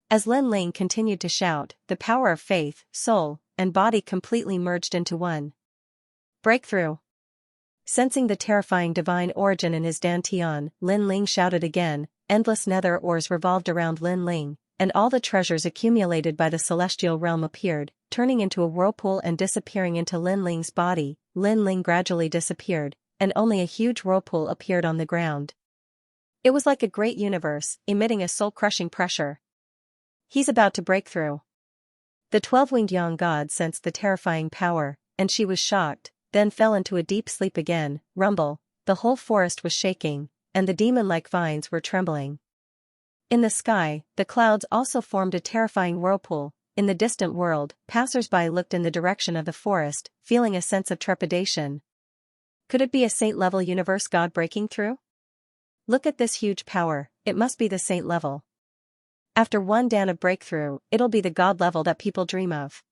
As Lin Ling continued to shout, the power of faith, soul, and body completely merged into one. Breakthrough. Sensing the terrifying divine origin in his dantian, Lin Ling shouted again. Endless nether ores revolved around Lin Ling, and all the treasures accumulated by the celestial realm appeared, turning into a whirlpool and disappearing into Lin Ling's body. Lin Ling gradually disappeared, and only a huge whirlpool appeared on the ground. It was like a great universe, emitting a soul-crushing pressure. "He's about to break through." The 12-winged young god sensed the terrifying power, and she was shocked, then fell into a deep sleep again. Rumble, the whole forest was shaking, and the demon-like vines were trembling. In the sky, the clouds also formed a terrifying whirlpool. In the distant world, passers-by looked in the direction of the forest, feeling a sense of trepidation. Could it be a saint-level universe god breaking through? Look at this huge power, it must be the saint level. After one dan of breakthrough, it'll be the god level that people dream of.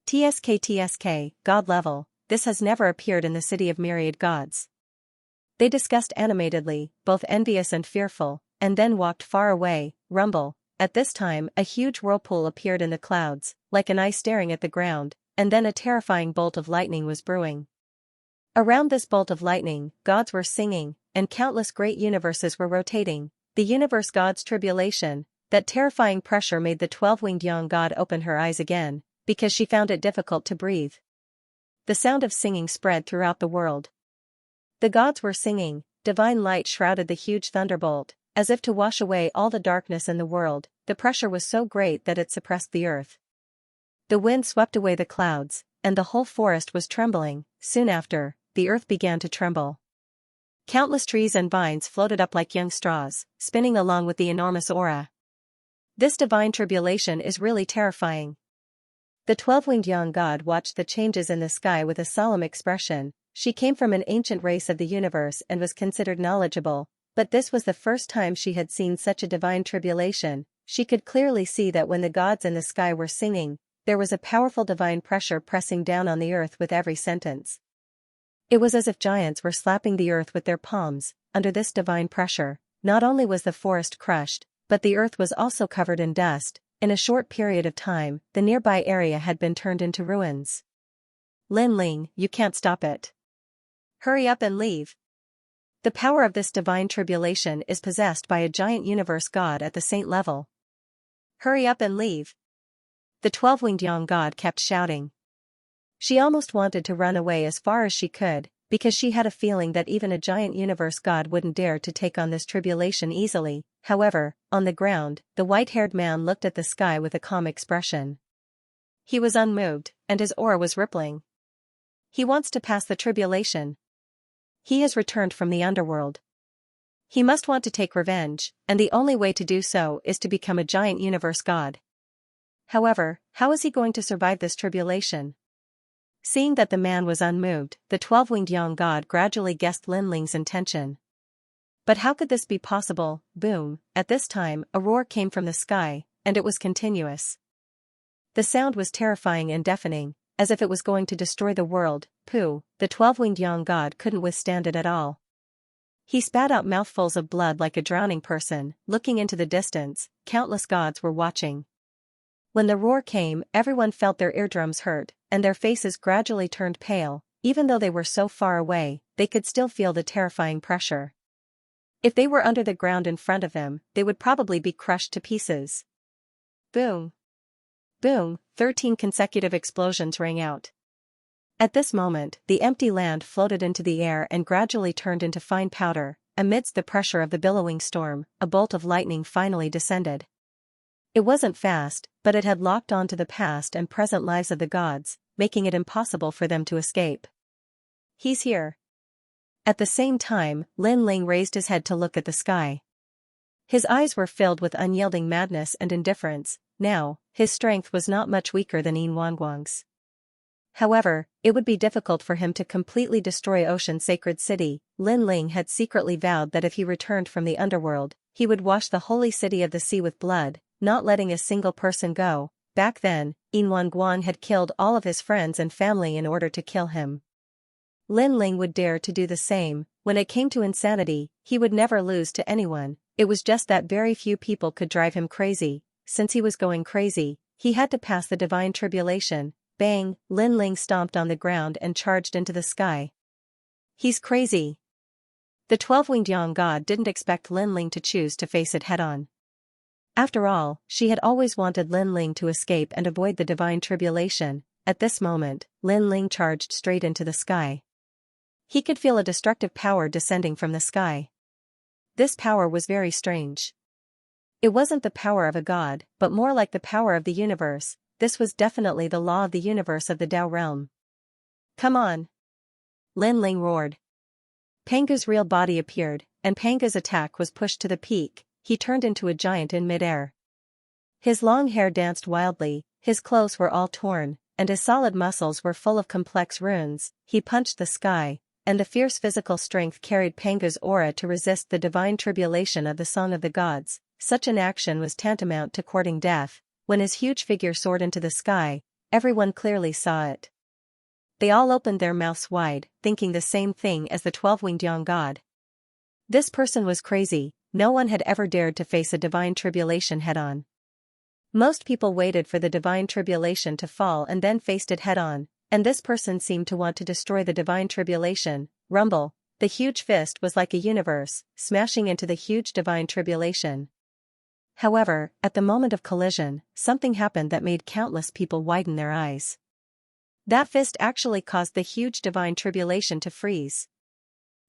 TSK, god level, this has never appeared in the city of myriad gods. They discussed animatedly, both envious and fearful, and then walked far away. Rumble. At this time, a huge whirlpool appeared in the clouds, like an eye staring at the ground, and then a terrifying bolt of lightning was brewing. Around this bolt of lightning, gods were singing, and countless great universes were rotating. The universe god's tribulation, that terrifying pressure made the 12-winged young god open her eyes again, because she found it difficult to breathe. The sound of singing spread throughout the world. The gods were singing, divine light shrouded the huge thunderbolt, as if to wash away all the darkness in the world. The pressure was so great that it suppressed the earth. The wind swept away the clouds, and the whole forest was trembling. Soon after, the earth began to tremble. Countless trees and vines floated up like young straws, spinning along with the enormous aura. This divine tribulation is really terrifying. The 12-winged young god watched the changes in the sky with a solemn expression. She came from an ancient race of the universe and was considered knowledgeable, but this was the first time she had seen such a divine tribulation. She could clearly see that when the gods in the sky were singing, there was a powerful divine pressure pressing down on the earth with every sentence. It was as if giants were slapping the earth with their palms. Under this divine pressure, not only was the forest crushed, but the earth was also covered in dust. In a short period of time, the nearby area had been turned into ruins. Lin Ling, you can't stop it. Hurry up and leave. The power of this divine tribulation is possessed by a giant universe god at the saint level. Hurry up and leave. The 12-winged young god kept shouting. She almost wanted to run away as far as she could, because she had a feeling that even a giant universe god wouldn't dare to take on this tribulation easily. However, on the ground, the white-haired man looked at the sky with a calm expression. He was unmoved, and his aura was rippling. He wants to pass the tribulation. He has returned from the underworld. He must want to take revenge, and the only way to do so is to become a giant universe god. However, how is he going to survive this tribulation? Seeing that the man was unmoved, the 12-winged young god gradually guessed Lin Ling's intention. But how could this be possible? Boom! At this time, a roar came from the sky, and it was continuous. The sound was terrifying and deafening, as if it was going to destroy the world. Pooh! The 12-winged young god couldn't withstand it at all. He spat out mouthfuls of blood like a drowning person. Looking into the distance, countless gods were watching. When the roar came, everyone felt their eardrums hurt, and their faces gradually turned pale. Even though they were so far away, they could still feel the terrifying pressure. If they were under the ground in front of them, they would probably be crushed to pieces. Boom! Boom! 13 consecutive explosions rang out. At this moment, the empty land floated into the air and gradually turned into fine powder. Amidst the pressure of the billowing storm, a bolt of lightning finally descended. It wasn't fast, but it had locked onto the past and present lives of the gods, making it impossible for them to escape. He's here. At the same time, Lin Ling raised his head to look at the sky. His eyes were filled with unyielding madness and indifference. Now, his strength was not much weaker than Yin Wanguang's. However, it would be difficult for him to completely destroy Ocean Sacred City. Lin Ling had secretly vowed that if he returned from the underworld, he would wash the holy city of the sea with blood, not letting a single person go. Back then, Yin Wanguang had killed all of his friends and family in order to kill him. Lin Ling would dare to do the same. When it came to insanity, he would never lose to anyone. It was just that very few people could drive him crazy. Since he was going crazy, he had to pass the divine tribulation. Bang! Lin Ling stomped on the ground and charged into the sky. He's crazy. The 12-winged young god didn't expect Lin Ling to choose to face it head-on. After all, she had always wanted Lin Ling to escape and avoid the divine tribulation. At this moment, Lin Ling charged straight into the sky. He could feel a destructive power descending from the sky. This power was very strange. It wasn't the power of a god, but more like the power of the universe. This was definitely the law of the universe of the Tao realm. Come on! Lin Ling roared. Pangu's real body appeared, and Pangu's attack was pushed to the peak. he turned into a giant in midair. His long hair danced wildly, his clothes were all torn, and his solid muscles were full of complex runes. He punched the sky, and the fierce physical strength carried Panga's aura to resist the divine tribulation of the Song of the Gods. Such an action was tantamount to courting death. When his huge figure soared into the sky, everyone clearly saw it. They all opened their mouths wide, thinking the same thing as the 12-winged young god. This person was crazy. No one had ever dared to face a divine tribulation head-on. Most people waited for the divine tribulation to fall and then faced it head-on, and this person seemed to want to destroy the divine tribulation. Rumble. The huge fist was like a universe, smashing into the huge divine tribulation. However, at the moment of collision, something happened that made countless people widen their eyes. That fist actually caused the huge divine tribulation to freeze.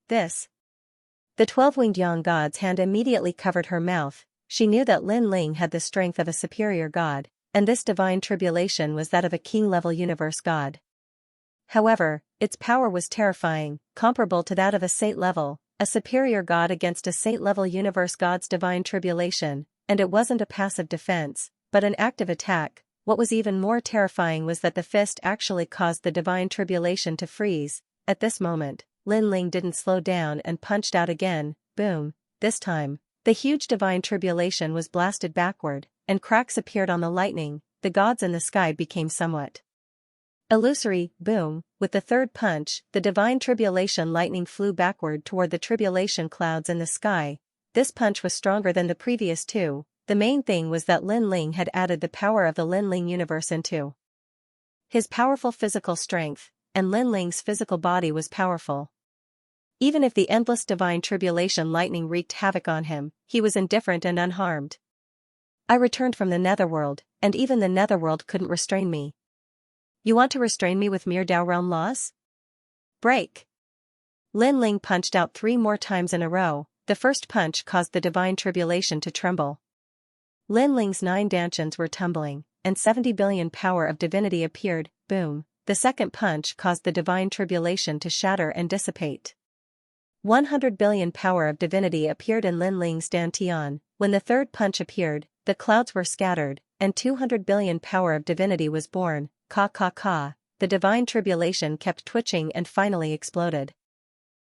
The 12-winged young god's hand immediately covered her mouth. She knew that Lin Ling had the strength of a superior god, and this divine tribulation was that of a king-level universe god. However, its power was terrifying, comparable to that of a saint level, a superior god against a saint-level universe god's divine tribulation, and it wasn't a passive defense, but an active attack. What was even more terrifying was that the fist actually caused the divine tribulation to freeze. At this moment, Lin Ling didn't slow down and punched out again. Boom. This time, the huge divine tribulation was blasted backward, and cracks appeared on the lightning. The gods in the sky became somewhat illusory. Boom. With the third punch, the divine tribulation lightning flew backward toward the tribulation clouds in the sky. This punch was stronger than the previous two. The main thing was that Lin Ling had added the power of the Lin Ling universe into his powerful physical strength, and Lin Ling's physical body was powerful. Even if the endless divine tribulation lightning wreaked havoc on him, he was indifferent and unharmed. I returned from the netherworld, and even the netherworld couldn't restrain me. You want to restrain me with mere Dao realm laws? Break! Lin Ling punched out 3 more times in a row. The first punch caused the divine tribulation to tremble. Lin Ling's 9 dantians were tumbling, and 70 billion power of divinity appeared. Boom. The second punch caused the divine tribulation to shatter and dissipate. 100 billion power of divinity appeared in Lin Ling's dantian. When the third punch appeared, the clouds were scattered, and 200 billion power of divinity was born. Ka. The divine tribulation kept twitching and finally exploded.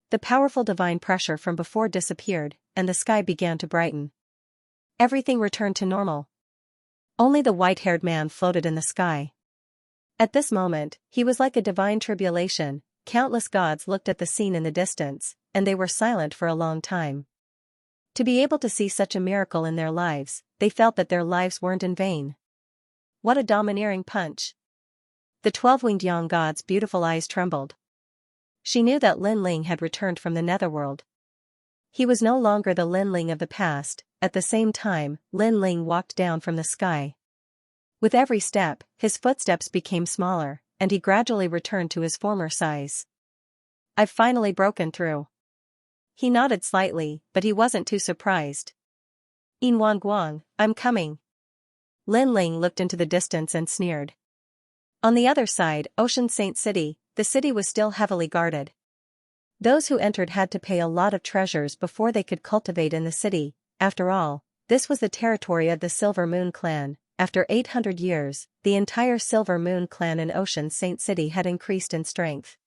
The powerful divine pressure from before disappeared, and the sky began to brighten. Everything returned to normal. Only the white-haired man floated in the sky. At this moment, he was like a divine tribulation. Countless gods looked at the scene in the distance, and they were silent for a long time. To be able to see such a miracle in their lives, they felt that their lives weren't in vain. What a domineering punch! The 12-winged young god's beautiful eyes trembled. She knew that Lin Ling had returned from the netherworld. He was no longer the Lin Ling of the past. At the same time, Lin Ling walked down from the sky. With every step, his footsteps became smaller, and he gradually returned to his former size. I've finally broken through. He nodded slightly, but he wasn't too surprised. Inwan Guang, I'm coming. Lin Ling looked into the distance and sneered. On the other side, Ocean Saint City, the city was still heavily guarded. Those who entered had to pay a lot of treasures before they could cultivate in the city. After all, this was the territory of the Silver Moon clan. After 800 years, the entire Silver Moon clan in Ocean Saint City had increased in strength.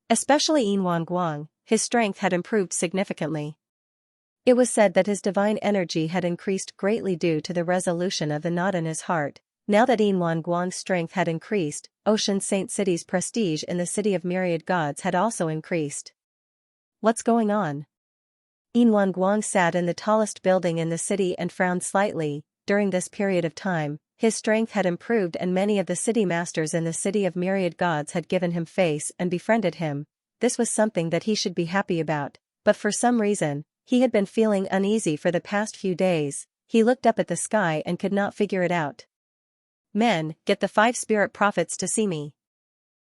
Especially Inwan Guang, his strength had improved significantly. It was said that his divine energy had increased greatly due to the resolution of the knot in his heart. Now that Inwan Guang's strength had increased, Ocean Saint City's prestige in the City of Myriad Gods had also increased. What's going on? Inwan Guang sat in the tallest building in the city and frowned slightly. During this period of time, his strength had improved and many of the city masters in the City of Myriad Gods had given him face and befriended him. This was something that he should be happy about, but for some reason, he had been feeling uneasy for the past few days. He looked up at the sky and could not figure it out. Men, get the 5 spirit prophets to see me.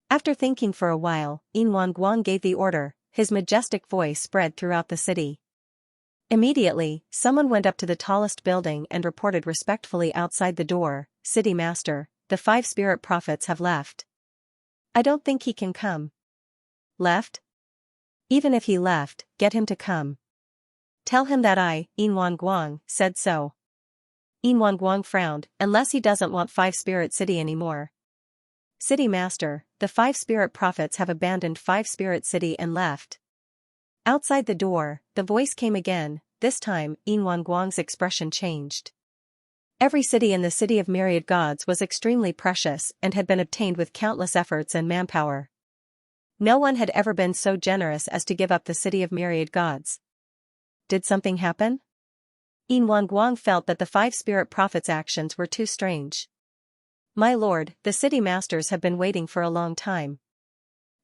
After thinking for a while, Inwan Guang gave the order. His majestic voice spread throughout the city. Immediately, someone went up to the tallest building and reported respectfully outside the door, City Master, the 5 spirit prophets have left. I don't think he can come. Left? Even if he left, get him to come. Tell him that I, Yinwan Guang, said so. Yinwan Guang frowned, unless he doesn't want Five Spirit City anymore. City Master, the 5 spirit prophets have abandoned 5 Spirit City and left. Outside the door, the voice came again. This time, Yinwan Guang's expression changed. Every city in the City of Myriad Gods was extremely precious and had been obtained with countless efforts and manpower. No one had ever been so generous as to give up the City of Myriad Gods. Did something happen? Yinwan Guang felt that the 5 spirit prophets' actions were too strange. My lord, the city masters have been waiting for a long time.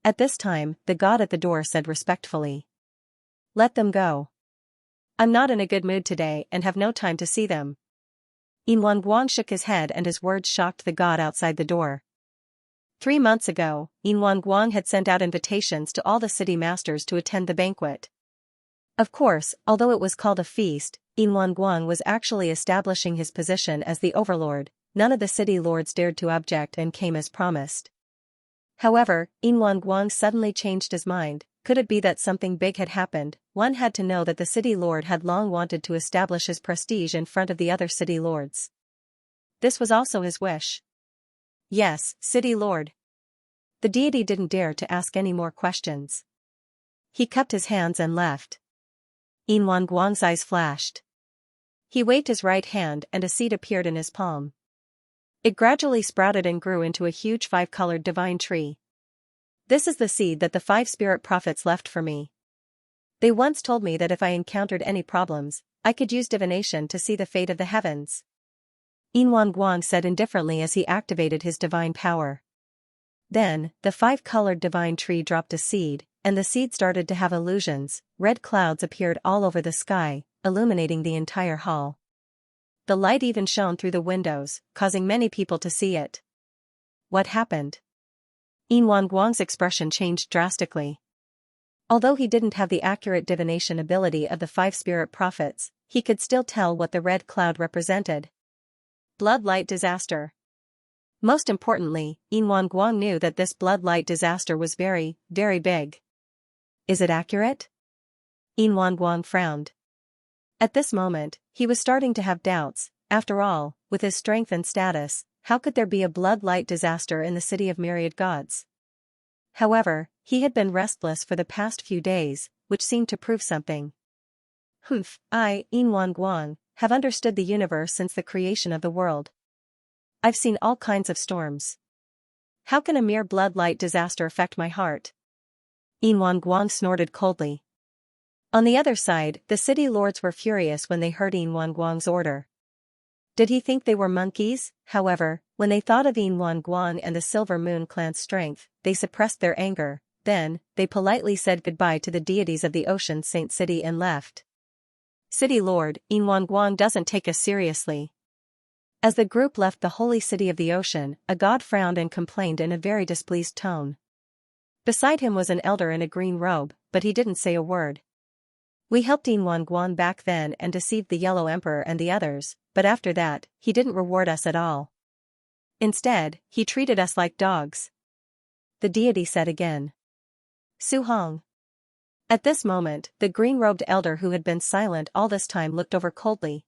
At this time, the god at the door said respectfully. Let them go. I'm not in a good mood today and have no time to see them. Yinwan Guang shook his head and his words shocked the god outside the door. 3 months ago, Yinwan Guang had sent out invitations to all the city masters to attend the banquet. Of course, although it was called a feast, Yinwan Guang was actually establishing his position as the overlord. None of the city lords dared to object and came as promised. However, Yinwan Guang suddenly changed his mind. Could it be that something big had happened? One had to know that the city lord had long wanted to establish his prestige in front of the other city lords. This was also his wish. Yes, city lord. The deity didn't dare to ask any more questions. He cupped his hands and left. Yinwan Guang's eyes flashed. He waved his right hand and a seed appeared in his palm. It gradually sprouted and grew into a huge 5-colored divine tree. This is the seed that the 5 spirit prophets left for me. They once told me that if I encountered any problems, I could use divination to see the fate of the heavens. Yinwan Guang said indifferently as he activated his divine power. Then, the 5-colored divine tree dropped a seed, and the seed started to have illusions. Red clouds appeared all over the sky, illuminating the entire hall. The light even shone through the windows, causing many people to see it. What happened? Yinwan Guang's expression changed drastically. Although he didn't have the accurate divination ability of the 5 spirit prophets, he could still tell what the red cloud represented. Blood-light disaster. Most importantly, Yinwan Guang knew that this blood-light disaster was very, very big. Is it accurate? Yinwan Guang frowned. At this moment, he was starting to have doubts. After all, with his strength and status, how could there be a blood-light disaster in the City of Myriad Gods? However, he had been restless for the past few days, which seemed to prove something. I, Yinwan Guang, have understood the universe since the creation of the world. I've seen all kinds of storms. How can a mere blood-light disaster affect my heart? Yinwan Guang snorted coldly. On the other side, the city lords were furious when they heard Yinwan Guang's order. Did he think they were monkeys? However, when they thought of Yinwan Guang and the Silver Moon clan's strength, they suppressed their anger. Then, they politely said goodbye to the deities of the Ocean Saint City and left. City Lord, Yinwan Guang doesn't take us seriously. As the group left the holy city of the ocean, a god frowned and complained in a very displeased tone. Beside him was an elder in a green robe, but he didn't say a word. We helped Yinwan Guang back then and deceived the Yellow Emperor and the others, but after that, he didn't reward us at all. Instead, he treated us like dogs. The deity said again. Su Hong. At this moment, the green-robed elder who had been silent all this time looked over coldly.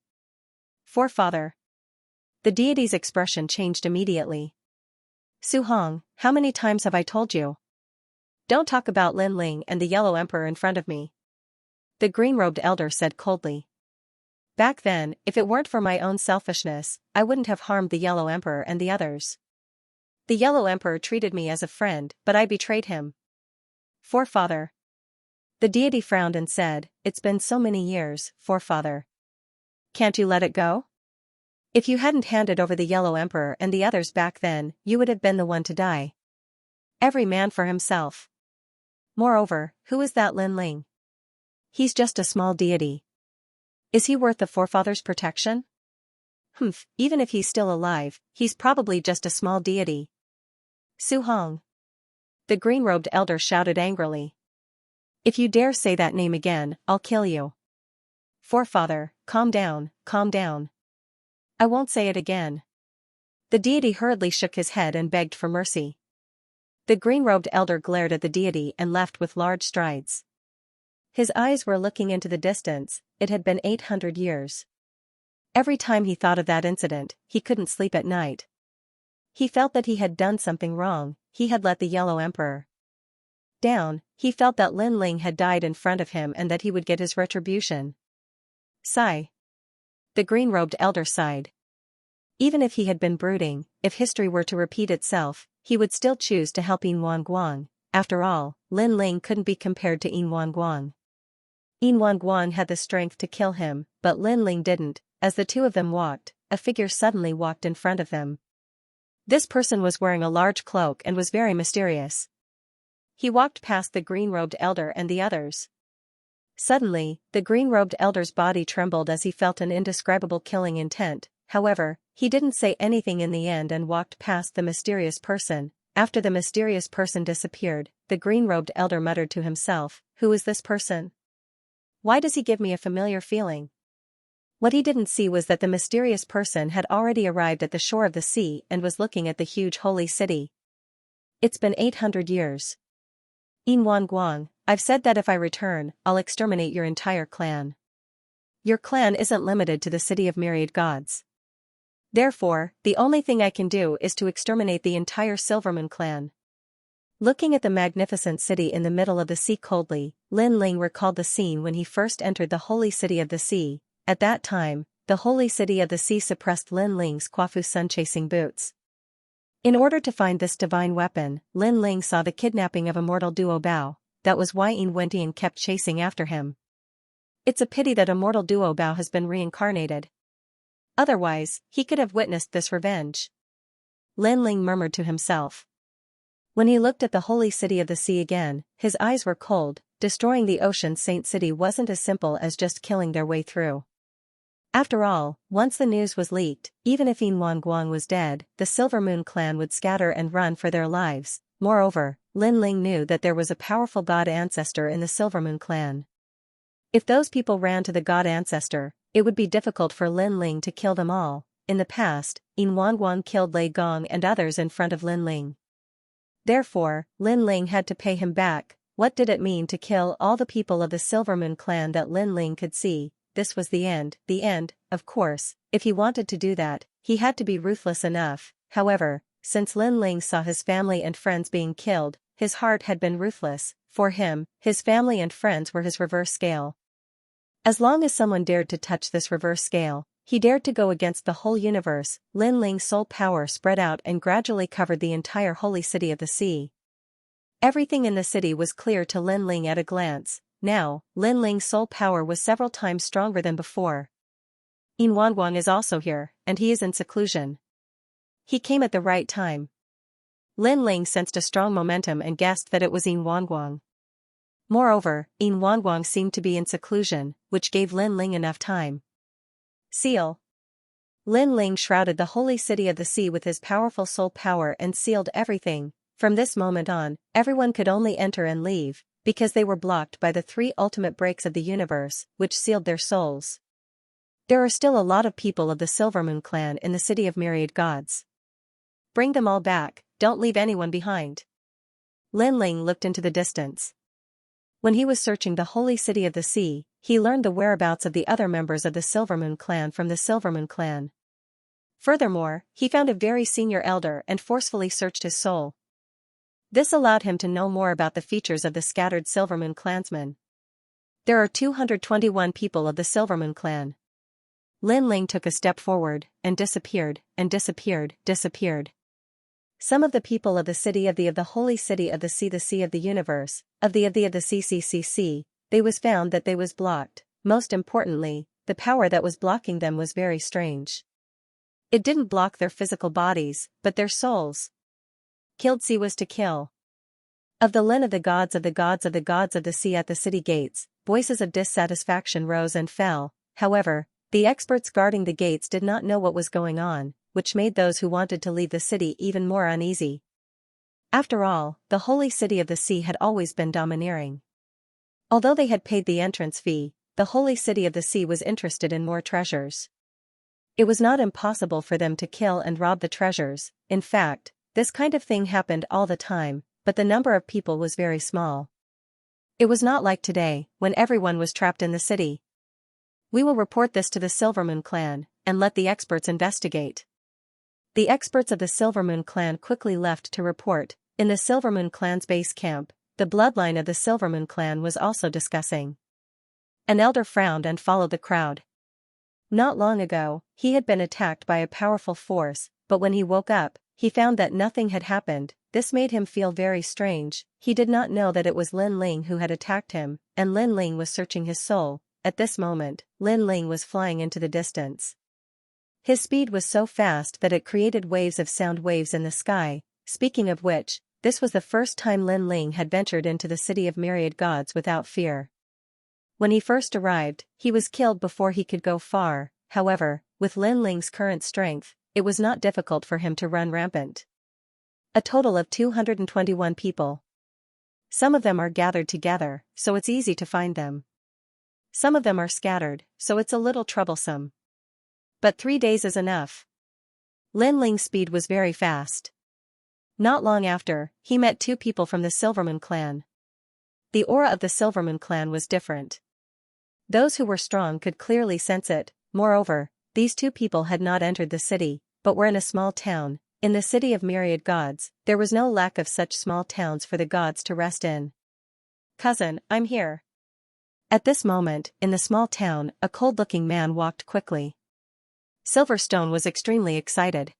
Forefather. The deity's expression changed immediately. Su Hong, how many times have I told you? Don't talk about Lin Ling and the Yellow Emperor in front of me. The green-robed elder said coldly. Back then, if it weren't for my own selfishness, I wouldn't have harmed the Yellow Emperor and the others. The Yellow Emperor treated me as a friend, but I betrayed him. Forefather. The deity frowned and said, It's been so many years, Forefather. Can't you let it go? If you hadn't handed over the Yellow Emperor and the others back then, you would have been the one to die. Every man for himself. Moreover, who is that Lin Ling? He's just a small deity. Is he worth the Forefather's protection? Even if he's still alive, he's probably just a small deity. Su Hong. The green-robed elder shouted angrily. If you dare say that name again, I'll kill you. Forefather, calm down, calm down. I won't say it again. The deity hurriedly shook his head and begged for mercy. The green-robed elder glared at the deity and left with large strides. His eyes were looking into the distance. It had been 800 years. Every time he thought of that incident, he couldn't sleep at night. He felt that he had done something wrong. He had let the Yellow Emperor down. He felt that Lin Ling had died in front of him and that he would get his retribution. Sigh. The green-robed elder sighed. Even if he had been brooding, if history were to repeat itself, he would still choose to help Yin Wanguang. After all, Lin Ling couldn't be compared to Yin Wanguang. Yin Wanguang had the strength to kill him, but Lin Ling didn't. As the two of them walked, a figure suddenly walked in front of them. This person was wearing a large cloak and was very mysterious. He walked past the green-robed elder and the others. Suddenly, the green-robed elder's body trembled as he felt an indescribable killing intent. However, he didn't say anything in the end and walked past the mysterious person. After the mysterious person disappeared, the green-robed elder muttered to himself, "Who is this person? Why does he give me a familiar feeling?" What he didn't see was that the mysterious person had already arrived at the shore of the sea and was looking at the huge holy city. It's been 800 years. Yin Wanguang, I've said that if I return, I'll exterminate your entire clan. Your clan isn't limited to the city of myriad gods. Therefore, the only thing I can do is to exterminate the entire Silvermoon clan. Looking at the magnificent city in the middle of the sea coldly, Lin Ling recalled the scene when he first entered the holy city of the sea. At that time, the holy city of the sea suppressed Lin Ling's Quafu sun-chasing boots. In order to find this divine weapon, Lin Ling saw the kidnapping of immortal Duo Bao. That was why Yin Wendian kept chasing after him. It's a pity that immortal Duo Bao has been reincarnated. Otherwise, he could have witnessed this revenge. Lin Ling murmured to himself. When he looked at the holy city of the sea again, his eyes were cold. Destroying the ocean saint city wasn't as simple as just killing their way through. After all, once the news was leaked, even if Yin Wanguang was dead, the Silvermoon clan would scatter and run for their lives. Moreover, Lin Ling knew that there was a powerful god ancestor in the Silvermoon clan. If those people ran to the god ancestor, it would be difficult for Lin Ling to kill them all. In the past, Yin Wanguang killed Lei Gong and others in front of Lin Ling. Therefore, Lin Ling had to pay him back. What did it mean to kill all the people of the Silvermoon clan that Lin Ling could see? This was the end. The end, of course. If he wanted to do that, he had to be ruthless enough. However, since Lin Ling saw his family and friends being killed, his heart had been ruthless. For him, his family and friends were his reverse scale. As long as someone dared to touch this reverse scale, he dared to go against the whole universe. Lin Ling's soul power spread out and gradually covered the entire holy city of the sea. Everything in the city was clear to Lin Ling at a glance. Now, Lin Ling's soul power was several times stronger than before. Yin Wanguang is also here, and he is in seclusion. He came at the right time. Lin Ling sensed a strong momentum and guessed that it was Yin Wanguang. Moreover, Yin Wanguang seemed to be in seclusion, which gave Lin Ling enough time. Seal. Lin Ling shrouded the holy city of the sea with his powerful soul power and sealed everything. From this moment on, everyone could only enter and leave, because they were blocked by the 3 ultimate breaks of the universe, which sealed their souls. There are still a lot of people of the Silvermoon clan in the city of myriad gods. Bring them all back, don't leave anyone behind. Lin Ling looked into the distance. When he was searching the holy city of the sea, he learned the whereabouts of the other members of the Silvermoon clan from the Silvermoon clan. Furthermore, he found a very senior elder and forcefully searched his soul. This allowed him to know more about the features of the scattered Silvermoon clansmen. There are 221 people of the Silvermoon clan. Lin Ling took a step forward, and disappeared. Some of the people of the city of the holy city of the sea of the universe, of the sea, they was found that they was blocked. Most importantly, the power that was blocking them was very strange. It didn't block their physical bodies, but their souls. Killed sea was to kill. Of the Lin of the gods of the sea at the city gates, voices of dissatisfaction rose and fell. However, the experts guarding the gates did not know what was going on, which made those who wanted to leave the city even more uneasy. After all, the holy city of the sea had always been domineering. Although they had paid the entrance fee, the holy city of the sea was interested in more treasures. It was not impossible for them to kill and rob the treasures. In fact, this kind of thing happened all the time, but the number of people was very small. It was not like today, when everyone was trapped in the city. We will report this to the Silvermoon clan, and let the experts investigate. The experts of the Silvermoon clan quickly left to report. In the Silvermoon clan's base camp, the bloodline of the Silvermoon clan was also discussing. An elder frowned and followed the crowd. Not long ago, he had been attacked by a powerful force, but when he woke up, he found that nothing had happened. This made him feel very strange. He did not know that it was Lin Ling who had attacked him, and Lin Ling was searching his soul. At this moment, Lin Ling was flying into the distance. His speed was so fast that it created waves of sound waves in the sky. Speaking of which, this was the first time Lin Ling had ventured into the city of myriad gods without fear. When he first arrived, he was killed before he could go far. However, with Lin Ling's current strength, it was not difficult for him to run rampant. A total of 221 people. Some of them are gathered together, so it's easy to find them. Some of them are scattered, so it's a little troublesome. But 3 days is enough. Lin Ling's speed was very fast. Not long after, he met 2 people from the Silvermoon clan. The aura of the Silvermoon clan was different. Those who were strong could clearly sense it. Moreover, these 2 people had not entered the city, but were in a small town. In the city of myriad gods, there was no lack of such small towns for the gods to rest in. "Cousin, I'm here." At this moment, in the small town, a cold-looking man walked quickly. Silverstone was extremely excited.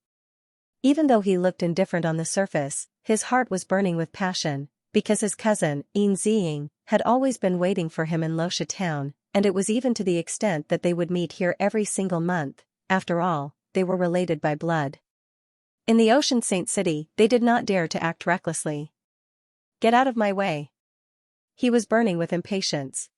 Even though he looked indifferent on the surface, his heart was burning with passion, because his cousin, Xianxia, had always been waiting for him in Luoxia town, and it was even to the extent that they would meet here every single month. After all, they were related by blood. In the Ocean Saint City, they did not dare to act recklessly. "Get out of my way." He was burning with impatience.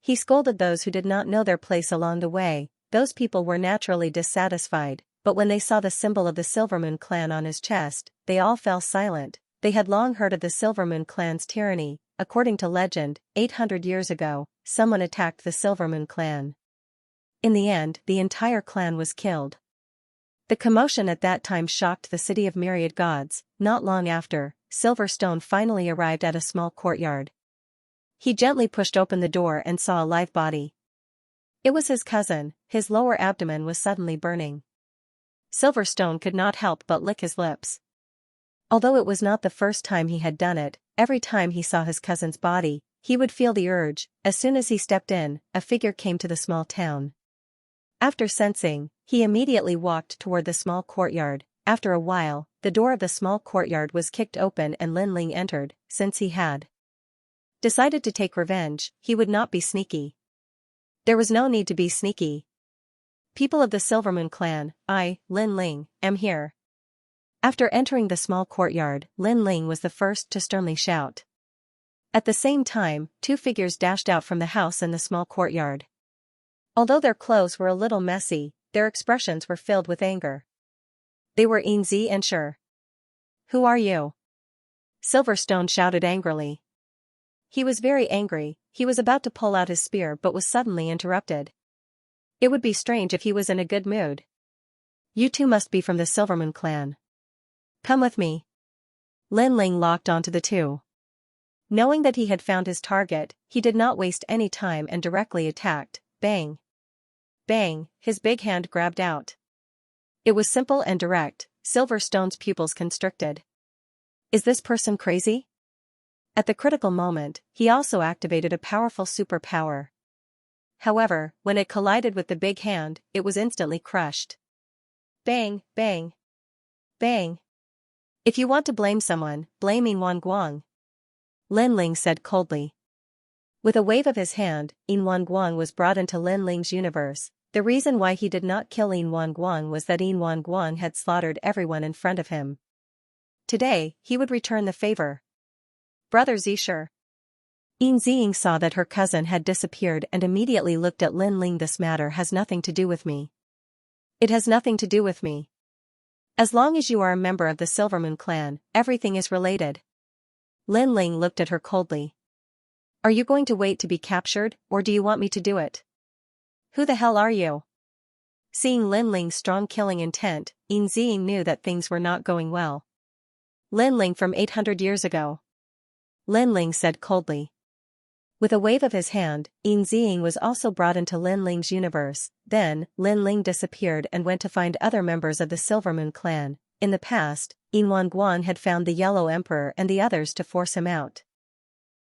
He scolded those who did not know their place along the way. Those people were naturally dissatisfied, but when they saw the symbol of the Silvermoon clan on his chest, they all fell silent. They had long heard of the Silvermoon clan's tyranny. According to legend, 800 years ago, someone attacked the Silvermoon clan. In the end, the entire clan was killed. The commotion at that time shocked the city of myriad gods. Not long after, Silverstone finally arrived at a small courtyard. He gently pushed open the door and saw a live body. It was his cousin. His lower abdomen was suddenly burning. Silverstone could not help but lick his lips. Although it was not the first time he had done it, every time he saw his cousin's body, he would feel the urge. As soon as he stepped in, a figure came to the small town. After sensing, he immediately walked toward the small courtyard. After a while, the door of the small courtyard was kicked open and Lin Ling entered. Since he had decided to take revenge, he would not be sneaky. There was no need to be sneaky. "People of the Silvermoon clan, I, Lin Ling, am here." After entering the small courtyard, Lin Ling was the first to sternly shout. At the same time, 2 figures dashed out from the house in the small courtyard. Although their clothes were a little messy, their expressions were filled with anger. They were Xianxia and Shi. "Who are you?" Silverstone shouted angrily. He was very angry. He was about to pull out his spear but was suddenly interrupted. It would be strange if he was in a good mood. "You 2 must be from the Silvermoon clan. Come with me." Lin Ling locked onto the 2. Knowing that he had found his target, he did not waste any time and directly attacked. Bang! Bang! His big hand grabbed out. It was simple and direct. Silverstone's pupils constricted. Is this person crazy? At the critical moment, he also activated a powerful superpower. However, when it collided with the big hand, it was instantly crushed. Bang! Bang! Bang! "If you want to blame someone, blame Yin Guang," Lin Ling said coldly. With a wave of his hand, Yin Guang was brought into Lin Ling's universe. The reason why he did not kill Yin Guang was that Yin Guang had slaughtered everyone in front of him. Today, he would return the favor. "Brother Zishir." Xianxia saw that her cousin had disappeared and immediately looked at Lin Ling. "This matter has nothing to do with me." "It has nothing to do with me. As long as you are a member of the Silvermoon clan, everything is related." Lin Ling looked at her coldly. "Are you going to wait to be captured, or do you want me to do it?" "Who the hell are you?" Seeing Lin Ling's strong killing intent, Xianxia knew that things were not going well. "Lin Ling from 800 years ago," Lin Ling said coldly. With a wave of his hand, Yin Ziying was also brought into Lin Ling's universe. Then, Lin Ling disappeared and went to find other members of the Silver Moon clan. In the past, Yin Wanguan had found the Yellow Emperor and the others to force him out.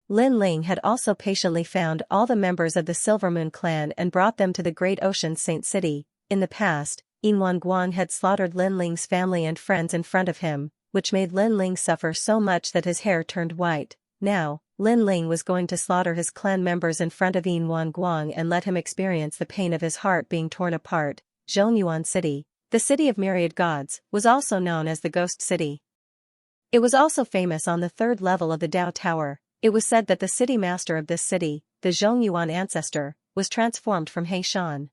Lin Ling had also patiently found all the members of the Silver Moon clan and brought them to the Great Ocean's Saint City. In the past, Yin Wanguan had slaughtered Lin Ling's family and friends in front of him, which made Lin Ling suffer so much that his hair turned white. Now, Lin Ling was going to slaughter his clan members in front of Yin Wanguan and let him experience the pain of his heart being torn apart. Zhongyuan City, the city of myriad gods, was also known as the Ghost City. It was also famous on the third level of the Dao Tower. It was said that the city master of this city, the Zhongyuan ancestor, was transformed from Heishan.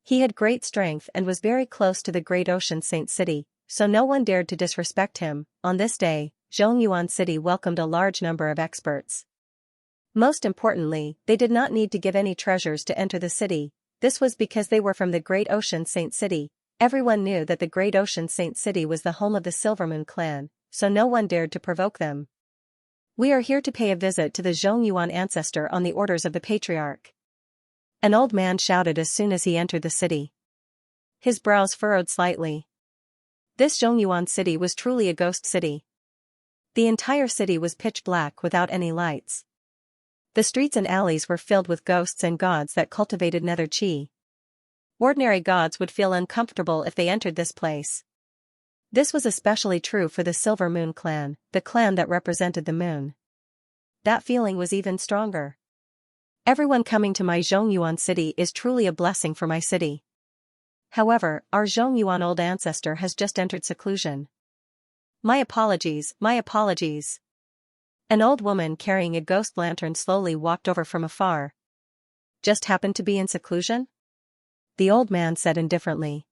He had great strength and was very close to the Great Ocean Saint City, so no one dared to disrespect him. On this day, Zhongyuan City welcomed a large number of experts. Most importantly, they did not need to give any treasures to enter the city. This was because they were from the Great Ocean Saint City. Everyone knew that the Great Ocean Saint City was the home of the Silver Moon clan, so no one dared to provoke them. We are here to pay a visit to the Zhongyuan ancestor on the orders of the patriarch. An old man shouted as soon as he entered the city. His brows furrowed slightly. This Zhongyuan city was truly a ghost city. The entire city was pitch black without any lights. The streets and alleys were filled with ghosts and gods that cultivated nether chi. Ordinary gods would feel uncomfortable if they entered this place. This was especially true for the Silver Moon clan, the clan that represented the moon. That feeling was even stronger. Everyone coming to my Zhongyuan city is truly a blessing for my city. However, our Zhongyuan old ancestor has just entered seclusion. My apologies, my apologies. An old woman carrying a ghost lantern slowly walked over from afar. Just happened to be in seclusion? The old man said indifferently.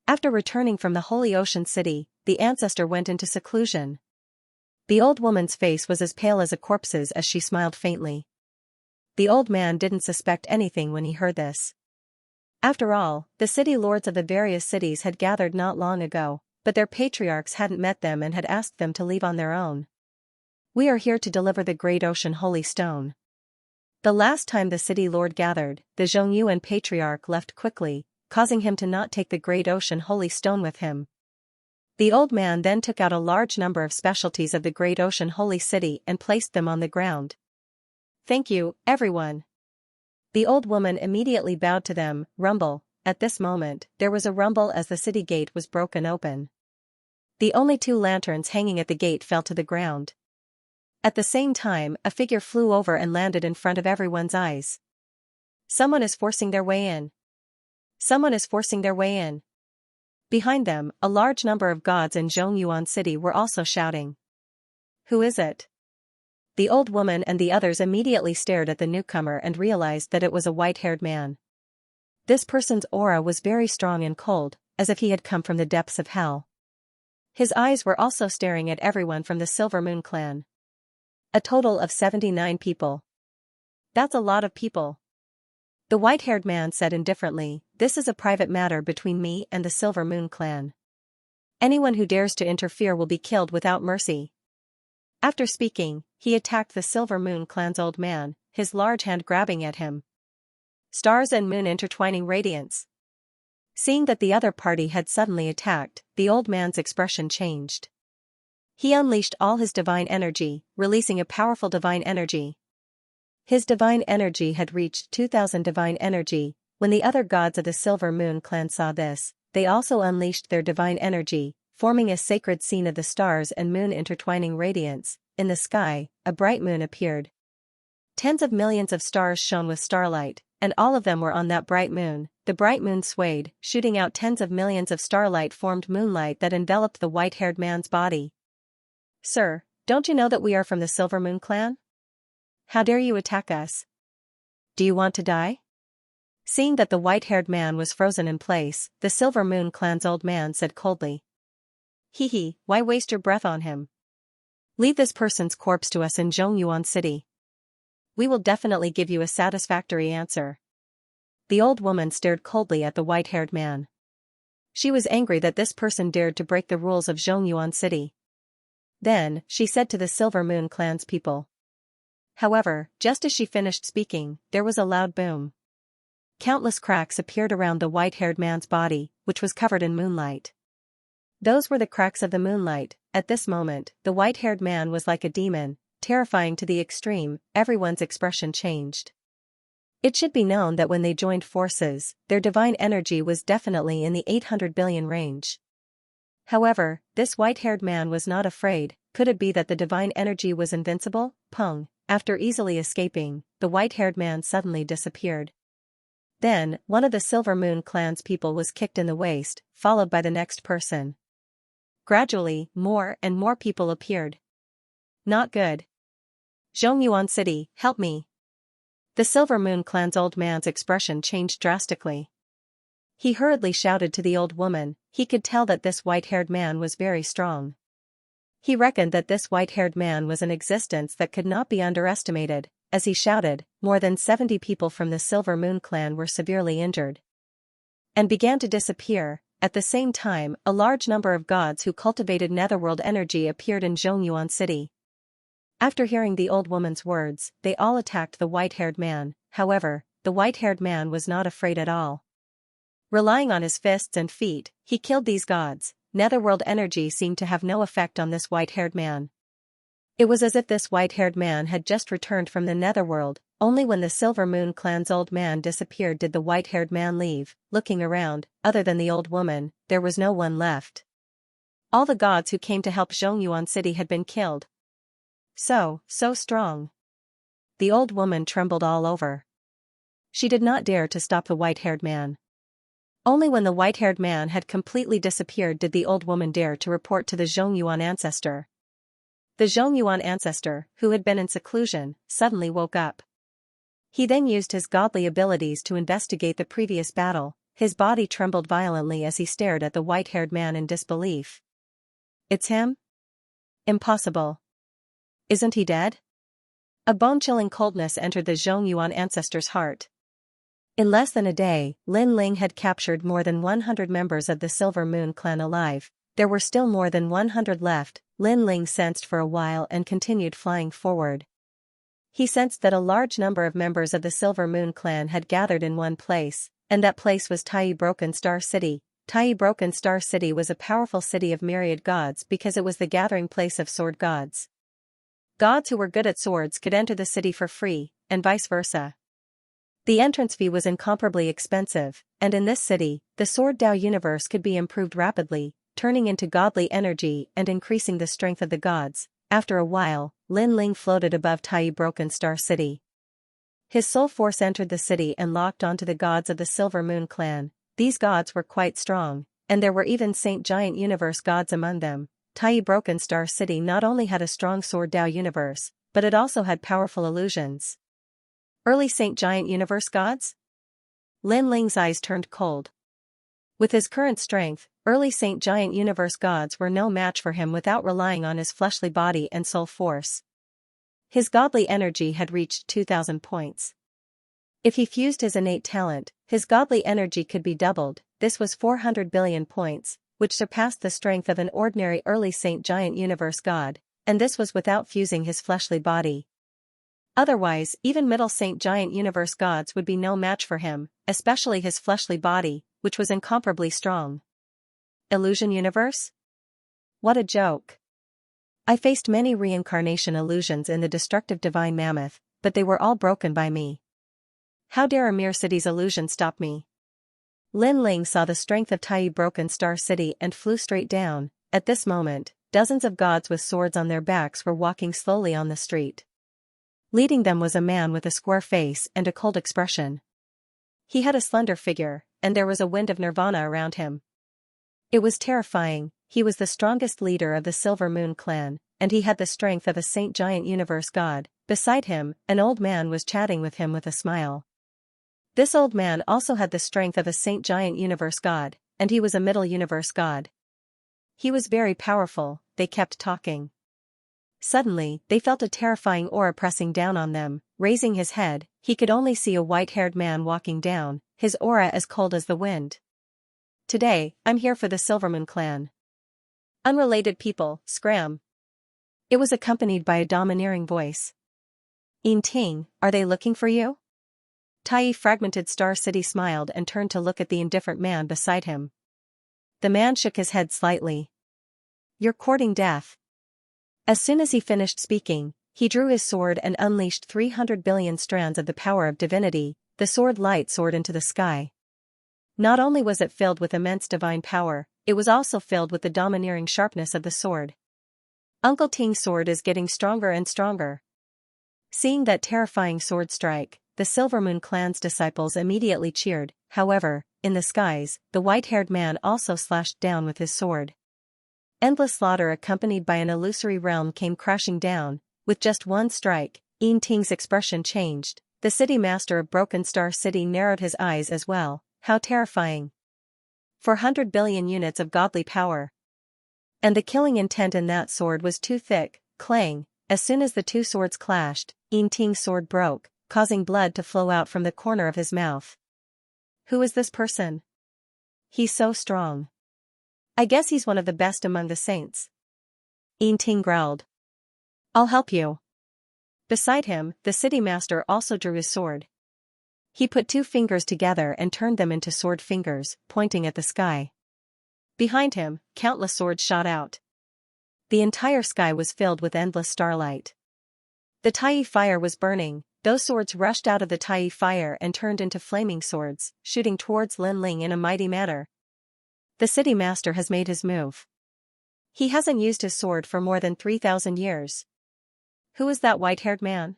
After returning from the Holy Ocean City, the ancestor went into seclusion. The old woman's face was as pale as a corpse's as she smiled faintly. The old man didn't suspect anything when he heard this. After all, the city lords of the various cities had gathered not long ago, but their patriarchs hadn't met them and had asked them to leave on their own. We are here to deliver the Great Ocean Holy Stone. The last time the city lord gathered, the Zhongyuan patriarch left quickly, causing him to not take the Great Ocean Holy Stone with him. The old man then took out a large number of specialties of the Great Ocean Holy City and placed them on the ground. Thank you, everyone. The old woman immediately bowed to them. Rumble. At this moment, there was a rumble as the city gate was broken open. The only two lanterns hanging at the gate fell to the ground. At the same time, a figure flew over and landed in front of everyone's eyes. Someone is forcing their way in. Someone is forcing their way in. Behind them, a large number of gods in Zhongyuan City were also shouting. Who is it? The old woman and the others immediately stared at the newcomer and realized that it was a white-haired man. This person's aura was very strong and cold, as if he had come from the depths of hell. His eyes were also staring at everyone from the Silver Moon clan. A total of 79 people. That's a lot of people. The white-haired man said indifferently, "This is a private matter between me and the Silver Moon clan. Anyone who dares to interfere will be killed without mercy." After speaking, he attacked the Silver Moon clan's old man, his large hand grabbing at him. Stars and moon intertwining radiance. Seeing that the other party had suddenly attacked, the old man's expression changed. He unleashed all his divine energy, releasing a powerful divine energy. His divine energy had reached 2,000 divine energy. When the other gods of the Silver Moon clan saw this, they also unleashed their divine energy, forming a sacred scene of the stars and moon intertwining radiance. In the sky, a bright moon appeared. Tens of millions of stars shone with starlight, and all of them were on that bright moon. The bright moon swayed, shooting out tens of millions of starlight formed moonlight that enveloped the white-haired man's body. "Sir, don't you know that we are from the Silver Moon clan? How dare you attack us? Do you want to die?" Seeing that the white-haired man was frozen in place, the Silver Moon clan's old man said coldly. "Hee, why waste your breath on him? Leave this person's corpse to us in Zhongyuan City. We will definitely give you a satisfactory answer." The old woman stared coldly at the white-haired man. She was angry that this person dared to break the rules of Zhongyuan City. Then, she said to the Silver Moon clan's people. However, just as she finished speaking, there was a loud boom. Countless cracks appeared around the white-haired man's body, which was covered in moonlight. Those were the cracks of the moonlight. At this moment, the white-haired man was like a demon, terrifying to the extreme. Everyone's expression changed. It should be known that when they joined forces, their divine energy was definitely in the 800 billion range. However, this white-haired man was not afraid. Could it be that the divine energy was invincible? Pung. After easily escaping, the white-haired man suddenly disappeared. Then, one of the Silver Moon clan's people was kicked in the waist, followed by the next person. Gradually, more and more people appeared. Not good. Zhongyuan City, help me. The Silver Moon clan's old man's expression changed drastically. He hurriedly shouted to the old woman. He could tell that this white-haired man was very strong. He reckoned that this white-haired man was an existence that could not be underestimated. As he shouted, more than 70 people from the Silver Moon clan were severely injured and began to disappear. At the same time, a large number of gods who cultivated netherworld energy appeared in Zhongyuan City. After hearing the old woman's words, they all attacked the white-haired man. However, the white-haired man was not afraid at all. Relying on his fists and feet, he killed these gods. Netherworld energy seemed to have no effect on this white-haired man. It was as if this white-haired man had just returned from the netherworld. Only when the Silver Moon clan's old man disappeared did the white-haired man leave. Looking around, other than the old woman, there was no one left. All the gods who came to help Zhongyuan City had been killed. So strong. The old woman trembled all over. She did not dare to stop the white-haired man. Only when the white-haired man had completely disappeared did the old woman dare to report to the Zhongyuan ancestor. The Zhongyuan ancestor, who had been in seclusion, suddenly woke up. He then used his godly abilities to investigate the previous battle. His body trembled violently as he stared at the white-haired man in disbelief. It's him? Impossible. Isn't he dead? A bone-chilling coldness entered the Zhongyuan ancestor's heart. In less than a day, Lin Ling had captured more than 100 members of the Silver Moon clan alive. There were still more than 100 left. Lin Ling sensed for a while and continued flying forward. He sensed that a large number of members of the Silver Moon clan had gathered in one place, and that place was Tai Broken Star City. Tai Broken Star City was a powerful city of myriad gods because it was the gathering place of sword gods. Gods who were good at swords could enter the city for free, and vice versa. The entrance fee was incomparably expensive, and in this city, the Sword Dao universe could be improved rapidly, turning into godly energy and increasing the strength of the gods. After a while, Lin Ling floated above Tai Broken Star City. His soul force entered the city and locked onto the gods of the Silver Moon clan. These gods were quite strong, and there were even Saint Giant Universe gods among them. Tai Broken Star City not only had a strong Sword Dao universe, but it also had powerful illusions. Early Saint Giant Universe gods? Lin Ling's eyes turned cold. With his current strength, early Saint Giant Universe gods were no match for him without relying on his fleshly body and soul force. His godly energy had reached 2,000 points. If he fused his innate talent, his godly energy could be doubled. This was 400 billion points, which surpassed the strength of an ordinary early Saint Giant Universe god, and this was without fusing his fleshly body. Otherwise, even middle Saint Giant Universe gods would be no match for him, especially his fleshly body, which was incomparably strong. Illusion Universe? What a joke. I faced many reincarnation illusions in the destructive divine mammoth, but they were all broken by me. How dare a mere city's illusion stop me? Lin Ling saw the strength of Tai Broken Star City and flew straight down. At this moment, dozens of gods with swords on their backs were walking slowly on the street. Leading them was a man with a square face and a cold expression. He had a slender figure, and there was a wind of nirvana around him. It was terrifying. He was the strongest leader of the Silver Moon clan, and he had the strength of a Saint Giant Universe god. Beside him, an old man was chatting with him with a smile. This old man also had the strength of a Saint Giant Universe god, and he was a Middle Universe god. He was very powerful. They kept talking. Suddenly, they felt a terrifying aura pressing down on them. Raising his head, he could only see a white-haired man walking down, his aura as cold as the wind. Today, I'm here for the Silvermoon clan. Unrelated people, scram. It was accompanied by a domineering voice. Yin Ting, are they looking for you? Tai Fragmented Star City smiled and turned to look at the indifferent man beside him. The man shook his head slightly. You're courting death. As soon as he finished speaking, he drew his sword and unleashed 300 billion strands of the power of divinity. The sword light soared into the sky. Not only was it filled with immense divine power, it was also filled with the domineering sharpness of the sword. Uncle Ting's sword is getting stronger and stronger. Seeing that terrifying sword strike, the Silver Moon clan's disciples immediately cheered. However, in the skies, the white-haired man also slashed down with his sword. Endless slaughter accompanied by an illusory realm came crashing down. With just one strike, Yin Ting's expression changed. The city master of Broken Star City narrowed his eyes as well. How terrifying. 400 billion units of godly power. And the killing intent in that sword was too thick. Clang, as soon as the two swords clashed, Yin Ting's sword broke, causing blood to flow out from the corner of his mouth. Who is this person? He's so strong. I guess he's one of the best among the saints. Yin Ting growled. I'll help you. Beside him, the city master also drew his sword. He put two fingers together and turned them into sword fingers, pointing at the sky. Behind him, countless swords shot out. The entire sky was filled with endless starlight. The Tai fire was burning. Those swords rushed out of the Tai fire and turned into flaming swords, shooting towards Lin Ling in a mighty manner. The city master has made his move. He hasn't used his sword for more than 3,000 years. Who is that white-haired man?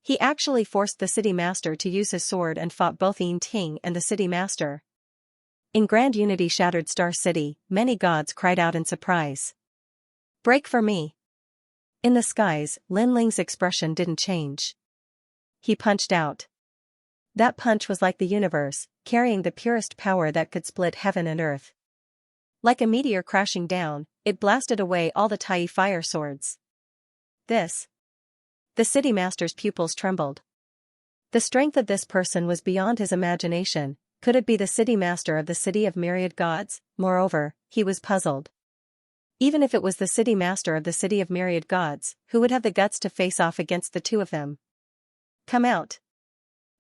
He actually forced the city master to use his sword and fought both Yin Ting and the city master. In grand unity shattered Star City, many gods cried out in surprise. Break for me. In the skies, Lin Ling's expression didn't change. He punched out. That punch was like the universe, carrying the purest power that could split heaven and earth. Like a meteor crashing down, it blasted away all the Tai fire swords. This. The city master's pupils trembled. The strength of this person was beyond his imagination. Could it be the city master of the city of myriad gods? Moreover, he was puzzled. Even if it was the city master of the city of myriad gods, who would have the guts to face off against the two of them? Come out.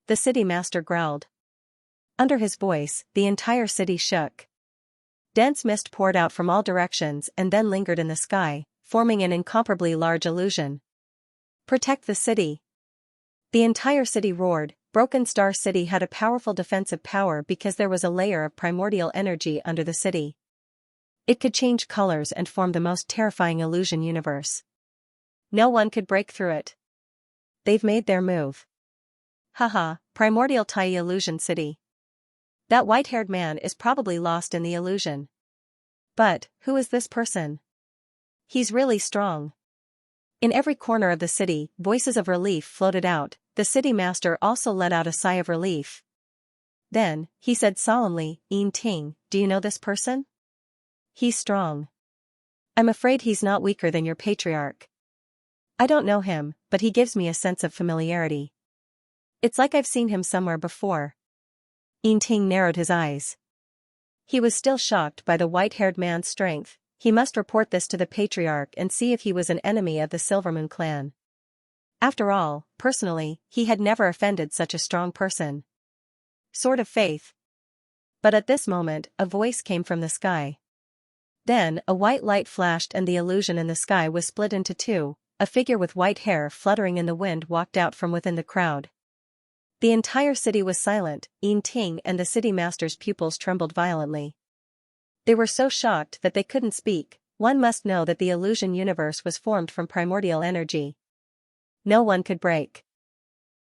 The city master growled. Under his voice, the entire city shook. Dense mist poured out from all directions and then lingered in the sky, forming an incomparably large illusion. Protect the city. The entire city roared. Broken Star City had a powerful defensive power because there was a layer of primordial energy under the city. It could change colors and form the most terrifying illusion universe. No one could break through it. They've made their move. Haha, primordial Tai illusion city. That white-haired man is probably lost in the illusion. But, who is this person? He's really strong. In every corner of the city, voices of relief floated out. The city master also let out a sigh of relief. Then, he said solemnly, Yin Ting, do you know this person? He's strong. I'm afraid he's not weaker than your patriarch. I don't know him, but he gives me a sense of familiarity. It's like I've seen him somewhere before. Yin Ting narrowed his eyes. He was still shocked by the white-haired man's strength. He must report this to the patriarch and see if he was an enemy of the Silvermoon clan. After all, personally, he had never offended such a strong person. Sword of faith. But at this moment, a voice came from the sky. Then, a white light flashed and the illusion in the sky was split into two. A figure with white hair fluttering in the wind walked out from within the crowd. The entire city was silent. Yin Ting and the city master's pupils trembled violently. They were so shocked that they couldn't speak. One must know that the illusion universe was formed from primordial energy. No one could break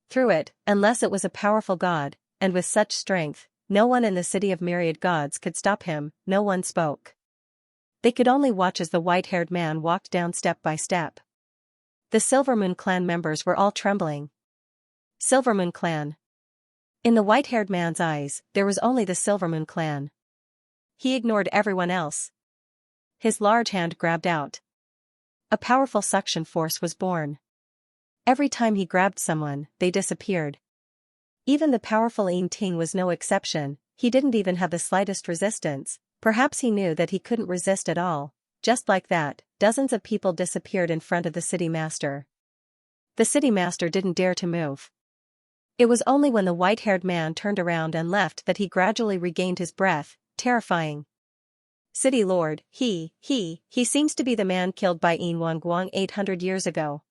through it, unless it was a powerful god, and with such strength, no one in the city of myriad gods could stop him. No one spoke. They could only watch as the white-haired man walked down step by step. The Silvermoon clan members were all trembling. Silvermoon clan. In the white-haired man's eyes, there was only the Silvermoon clan. He ignored everyone else. His large hand grabbed out. A powerful suction force was born. Every time he grabbed someone, they disappeared. Even the powerful Yin Ting was no exception. He didn't even have the slightest resistance. Perhaps he knew that he couldn't resist at all. Just like that, dozens of people disappeared in front of the city master. The city master didn't dare to move. It was only when the white-haired man turned around and left that he gradually regained his breath, terrifying. City Lord, he seems to be the man killed by Yin Guang 800 years ago.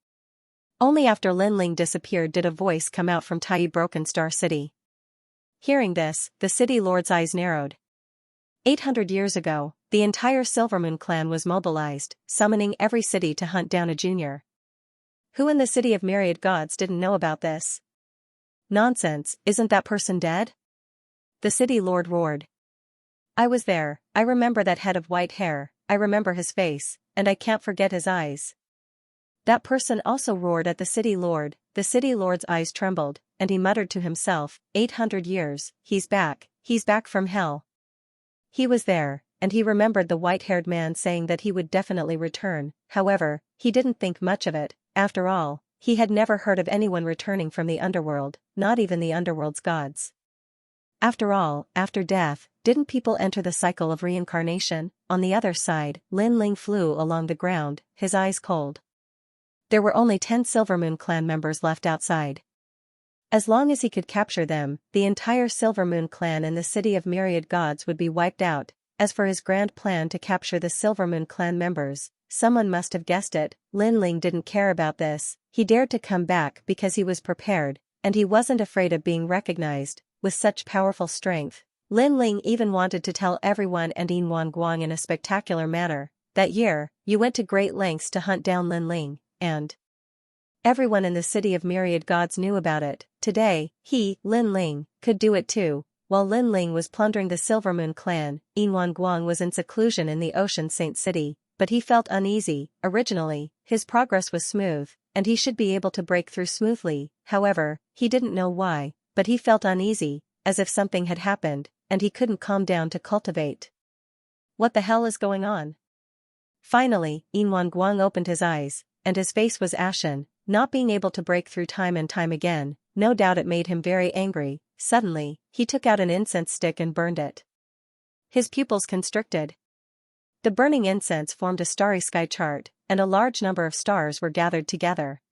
Only after Lin Ling disappeared did a voice come out from Tai Broken Star City. Hearing this, the city lord's eyes narrowed. 800 years ago, the entire Silvermoon clan was mobilized, summoning every city to hunt down a junior. Who in the city of myriad gods didn't know about this? Nonsense, isn't that person dead? The city lord roared. I was there, I remember that head of white hair, I remember his face, and I can't forget his eyes. That person also roared at the city lord's eyes trembled, and he muttered to himself, 800 years, he's back from hell. He was there, and he remembered the white-haired man saying that he would definitely return, however, he didn't think much of it, after all, he had never heard of anyone returning from the underworld, not even the underworld's gods. After all, after death, didn't people enter the cycle of reincarnation? On the other side, Lin Ling flew along the ground, his eyes cold. There were only 10 Silvermoon clan members left outside. As long as he could capture them, the entire Silvermoon clan and the city of myriad gods would be wiped out. As for his grand plan to capture the Silvermoon clan members, someone must have guessed it. Lin Ling didn't care about this, he dared to come back because he was prepared, and he wasn't afraid of being recognized. With such powerful strength, Lin Ling even wanted to tell everyone and Yin Guang in a spectacular manner, that year, you went to great lengths to hunt down Lin Ling, and everyone in the city of myriad gods knew about it. Today, he, Lin Ling, could do it too. While Lin Ling was plundering the Silvermoon clan, Yin Guang was in seclusion in the Ocean Saint City, but he felt uneasy. Originally, his progress was smooth, and he should be able to break through smoothly, however, he didn't know why, but he felt uneasy, as if something had happened, and he couldn't calm down to cultivate. What the hell is going on? Finally, Yin Guang opened his eyes, and his face was ashen, not being able to break through time and time again. No doubt it made him very angry. Suddenly, he took out an incense stick and burned it. His pupils constricted. The burning incense formed a starry sky chart, and a large number of stars were gathered together.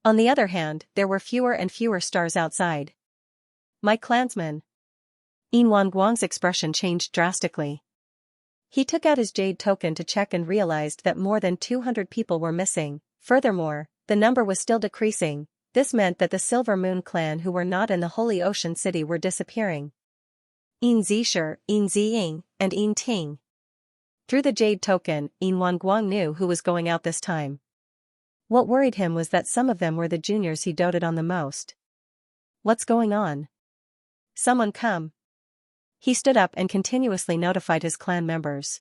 On the other hand, there were fewer and fewer stars outside. My clansmen. Yin Guang's expression changed drastically. He took out his jade token to check and realized that more than 200 people were missing. Furthermore, the number was still decreasing. This meant that the Silvermoon clan who were not in the Holy Ocean City were disappearing. Yin Zishir, Yin Ziying, and Yin Ting. Through the jade token, Yin Guang knew who was going out this time. What worried him was that some of them were the juniors he doted on the most. What's going on? Someone come. He stood up and continuously notified his clan members.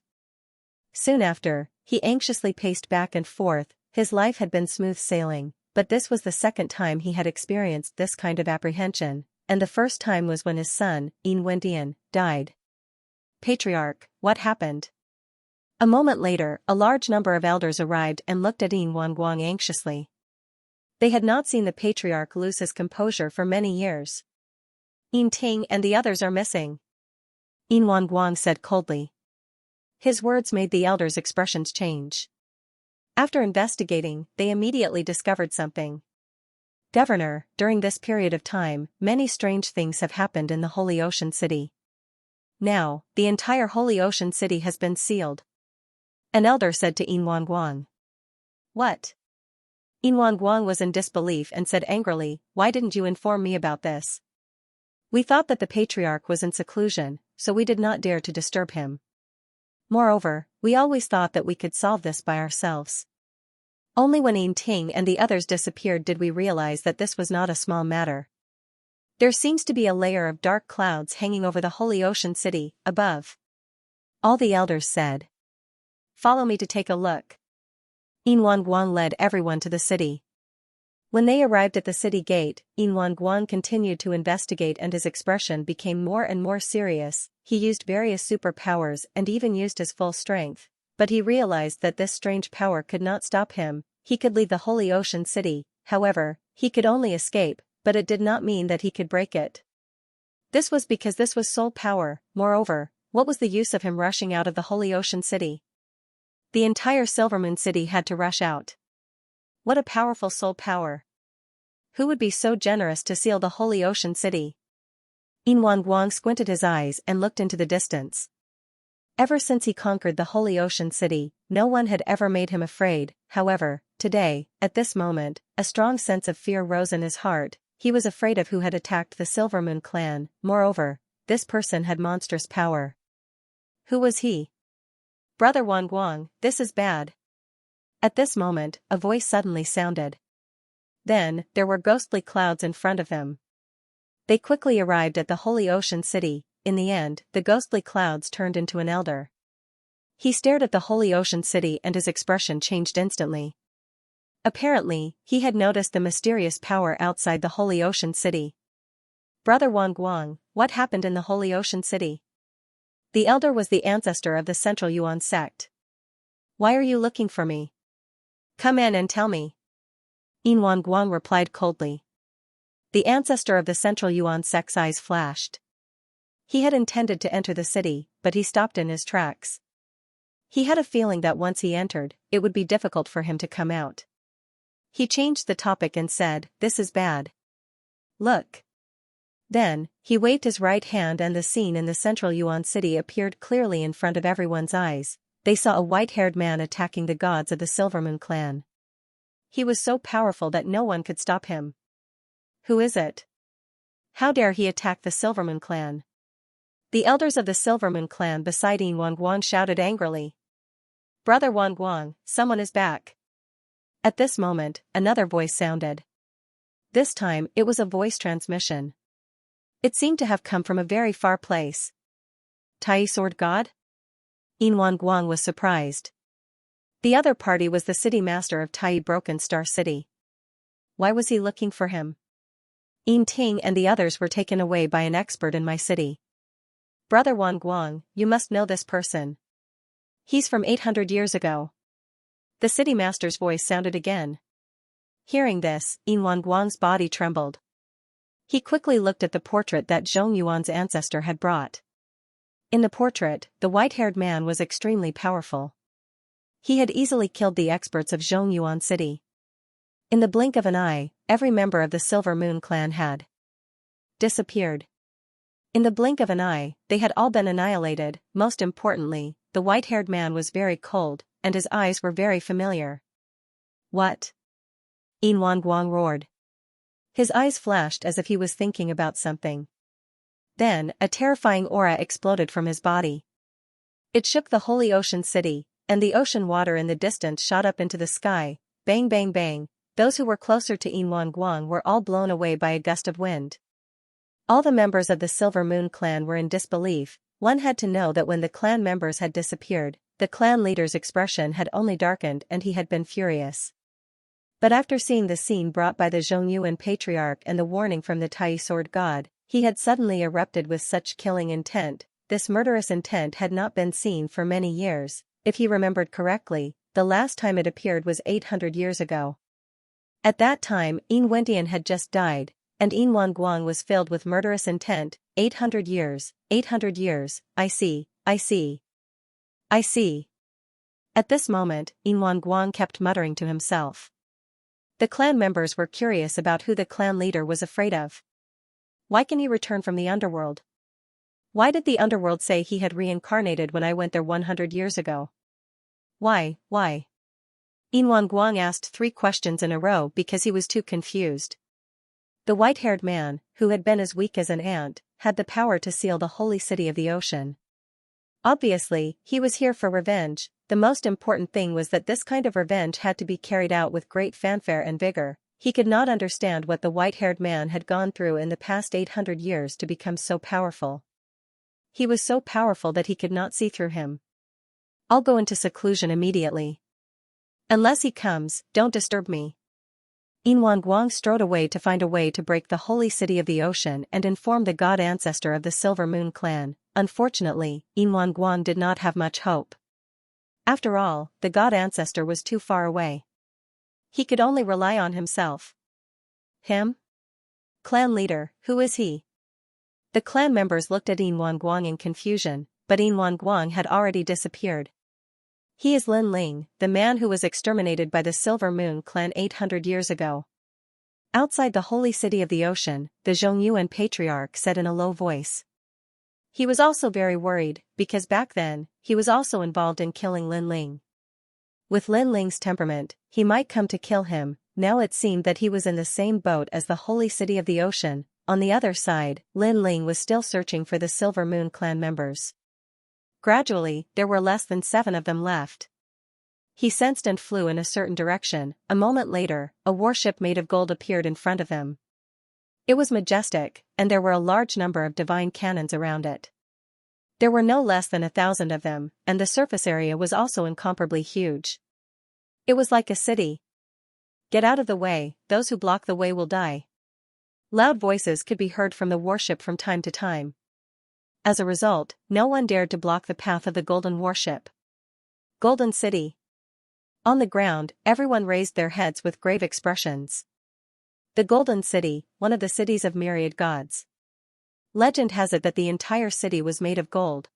Soon after, he anxiously paced back and forth. His life had been smooth sailing, but this was the second time he had experienced this kind of apprehension, and the first time was when his son, Yin Wendian, died. Patriarch, what happened? A moment later, a large number of elders arrived and looked at Yin Guang anxiously. They had not seen the patriarch lose his composure for many years. Yin Ting and the others are missing. Yin Guang said coldly. His words made the elders' expressions change. After investigating, they immediately discovered something. Governor, during this period of time, many strange things have happened in the Holy Ocean City. Now, the entire Holy Ocean City has been sealed. An elder said to Yin Guang. What? Yin Guang was in disbelief and said angrily, why didn't you inform me about this? We thought that the patriarch was in seclusion, so we did not dare to disturb him. Moreover, we always thought that we could solve this by ourselves. Only when Yin Ting and the others disappeared did we realize that this was not a small matter. There seems to be a layer of dark clouds hanging over the Holy Ocean City, above. All the elders said. Follow me to take a look. Yin Guang led everyone to the city. When they arrived at the city gate, Yin Guang continued to investigate and his expression became more and more serious. He used various superpowers and even used his full strength, but he realized that this strange power could not stop him. He could leave the Holy Ocean City, however, he could only escape, but it did not mean that he could break it. This was because this was soul power. Moreover, what was the use of him rushing out of the Holy Ocean City? The entire Silvermoon City had to rush out. What a powerful soul power. Who would be so generous to seal the Holy Ocean City? Yin Guang squinted his eyes and looked into the distance. Ever since he conquered the Holy Ocean City, no one had ever made him afraid. However, today, at this moment, a strong sense of fear rose in his heart. He was afraid of who had attacked the Silver Moon clan. Moreover, this person had monstrous power. Who was he? Brother Guang, this is bad. At this moment, a voice suddenly sounded. Then, there were ghostly clouds in front of him. They quickly arrived at the Holy Ocean City. In the end, the ghostly clouds turned into an elder. He stared at the Holy Ocean City and his expression changed instantly. Apparently, he had noticed the mysterious power outside the Holy Ocean City. Brother Guang, what happened in the Holy Ocean City? The elder was the ancestor of the Central Yuan sect. Why are you looking for me? Come in and tell me. Yin Guang replied coldly. The ancestor of the Central Yuan sect's eyes flashed. He had intended to enter the city, but he stopped in his tracks. He had a feeling that once he entered, it would be difficult for him to come out. He changed the topic and said, "This is bad. Look." Then, he waved his right hand and the scene in the Central Yuan city appeared clearly in front of everyone's eyes. They saw a white-haired man attacking the gods of the Silver Moon clan. He was so powerful that no one could stop him. Who is it? How dare he attack the Silver Moon clan? The elders of the Silver Moon clan beside Yin Guang shouted angrily. Brother Guang, someone is back. At this moment, another voice sounded. This time, it was a voice transmission. It seemed to have come from a very far place. Tai Sword God? Yin Guang was surprised. The other party was the city master of Tai Broken Star City. Why was he looking for him? Yin Ting and the others were taken away by an expert in my city. Brother Guang, you must know this person. He's from 800 years ago. The city master's voice sounded again. Hearing this, Yin Guang's body trembled. He quickly looked at the portrait that Zhong Yuan's ancestor had brought. In the portrait, the white-haired man was extremely powerful. He had easily killed the experts of Zhong Yuan City. In the blink of an eye, every member of the Silver Moon clan had disappeared. In the blink of an eye, they had all been annihilated. Most importantly, the white-haired man was very cold, and his eyes were very familiar. What? Yin Guang roared. His eyes flashed as if he was thinking about something. Then, a terrifying aura exploded from his body. It shook the Holy Ocean City, and the ocean water in the distance shot up into the sky. Bang bang bang, those who were closer to Yin Guang were all blown away by a gust of wind. All the members of the Silver Moon clan were in disbelief. One had to know that when the clan members had disappeared, the clan leader's expression had only darkened and he had been furious. But after seeing the scene brought by the Zhongyuan patriarch and the warning from the Tai Sword God, he had suddenly erupted with such killing intent. This murderous intent had not been seen for many years. If he remembered correctly, the last time it appeared was 800 years ago. At that time, Yin Wendian had just died, and Yin Guang was filled with murderous intent. 800 years, I see. At this moment, Yin Guang kept muttering to himself. The clan members were curious about who the clan leader was afraid of. Why can he return from the underworld? Why did the underworld say he had reincarnated when I went there 100 years ago? Why? Yin Guang asked 3 questions in a row because he was too confused. The white-haired man, who had been as weak as an ant, had the power to seal the holy city of the ocean. Obviously, he was here for revenge. The most important thing was that this kind of revenge had to be carried out with great fanfare and vigor. He could not understand what the white-haired man had gone through in the past 800 years to become so powerful. He was so powerful that he could not see through him. I'll go into seclusion immediately. Unless he comes, don't disturb me. Yin Guang strode away to find a way to break the holy city of the ocean and inform the god ancestor of the Silver Moon clan. Unfortunately, Yin Guang did not have much hope. After all, the god ancestor was too far away. He could only rely on himself. Him? Clan leader, who is he? The clan members looked at Yin Guang in confusion, but Yin Guang had already disappeared. He is Lin Ling, the man who was exterminated by the Silver Moon clan 800 years ago. Outside the holy city of the ocean, the Zhongyuan patriarch said in a low voice. He was also very worried, because back then, he was also involved in killing Lin Ling. With Lin Ling's temperament, he might come to kill him. Now it seemed that he was in the same boat as the holy city of the ocean. On the other side, Lin Ling was still searching for the Silver Moon clan members. Gradually, there were less than 7 of them left. He sensed and flew in a certain direction. A moment later, a warship made of gold appeared in front of him. It was majestic, and there were a large number of divine cannons around it. There were no less than 1,000 of them, and the surface area was also incomparably huge. It was like a city. "Get out of the way, those who block the way will die." Loud voices could be heard from the warship from time to time. As a result, no one dared to block the path of the golden warship. Golden City. On the ground, everyone raised their heads with grave expressions. The Golden City, one of the cities of myriad gods. Legend has it that the entire city was made of gold.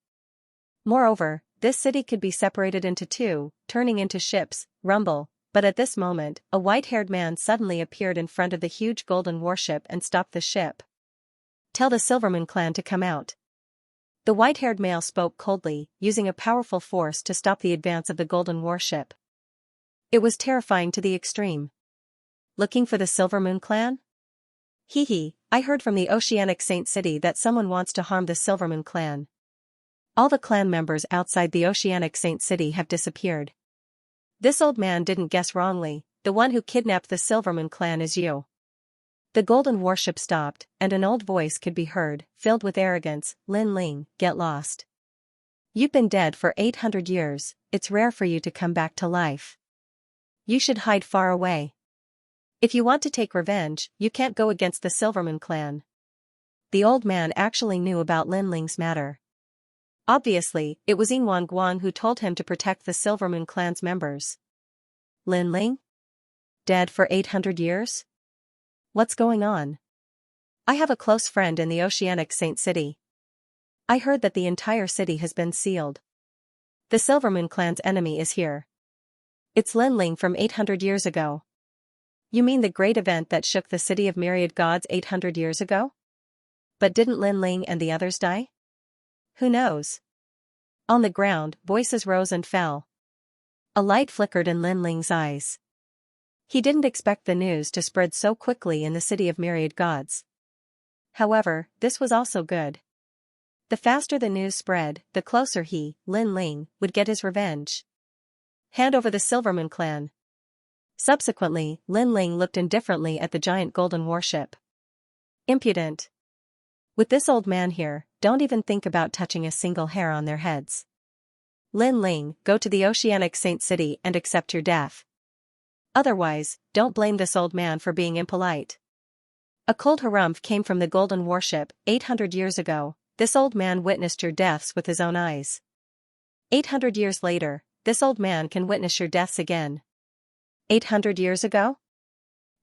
Moreover, this city could be separated into 2, turning into ships. Rumble. But at this moment, a white-haired man suddenly appeared in front of the huge golden warship and stopped the ship. "Tell the Silvermoon clan to come out." The white-haired male spoke coldly, using a powerful force to stop the advance of the golden warship. It was terrifying to the extreme. "Looking for the Silvermoon clan? Hee, I heard from the Oceanic Saint City that someone wants to harm the Silvermoon clan. All the clan members outside the Oceanic Saint City have disappeared." This old man didn't guess wrongly. The one who kidnapped the Silvermoon clan is you. The golden warship stopped, and an old voice could be heard, filled with arrogance. "Lin Ling, get lost. You've been dead for 800 years, it's rare for you to come back to life. You should hide far away. If you want to take revenge, you can't go against the Silvermoon clan." The old man actually knew about Lin Ling's matter. Obviously, it was Yinguang Guang who told him to protect the Silvermoon clan's members. Lin Ling? Dead for 800 years? What's going on? I have a close friend in the Oceanic Saint City. I heard that the entire city has been sealed. The Silvermoon clan's enemy is here. It's Lin Ling from 800 years ago. You mean the great event that shook the city of myriad gods 800 years ago? But didn't Lin Ling and the others die? Who knows? On the ground, voices rose and fell. A light flickered in Lin Ling's eyes. He didn't expect the news to spread so quickly in the city of myriad gods. However, this was also good. The faster the news spread, the closer he, Lin Ling, would get his revenge. Hand over the Silvermoon clan. Subsequently, Lin Ling looked indifferently at the giant golden warship. Impudent. With this old man here, don't even think about touching a single hair on their heads. Lin Ling, go to the Oceanic Saint City and accept your death. Otherwise, don't blame this old man for being impolite. A cold harumph came from the golden warship. 800 years ago, this old man witnessed your deaths with his own eyes. 800 years later, this old man can witness your deaths again. 800 years ago?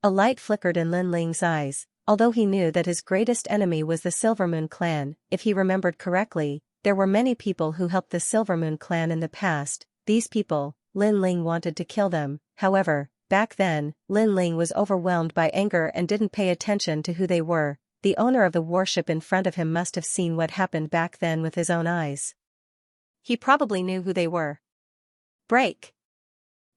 A light flickered in Lin Ling's eyes. Although he knew that his greatest enemy was the Silvermoon clan, if he remembered correctly, there were many people who helped the Silvermoon clan in the past. These people, Lin Ling wanted to kill them. However, back then, Lin Ling was overwhelmed by anger and didn't pay attention to who they were. The owner of the warship in front of him must have seen what happened back then with his own eyes. He probably knew who they were. Break!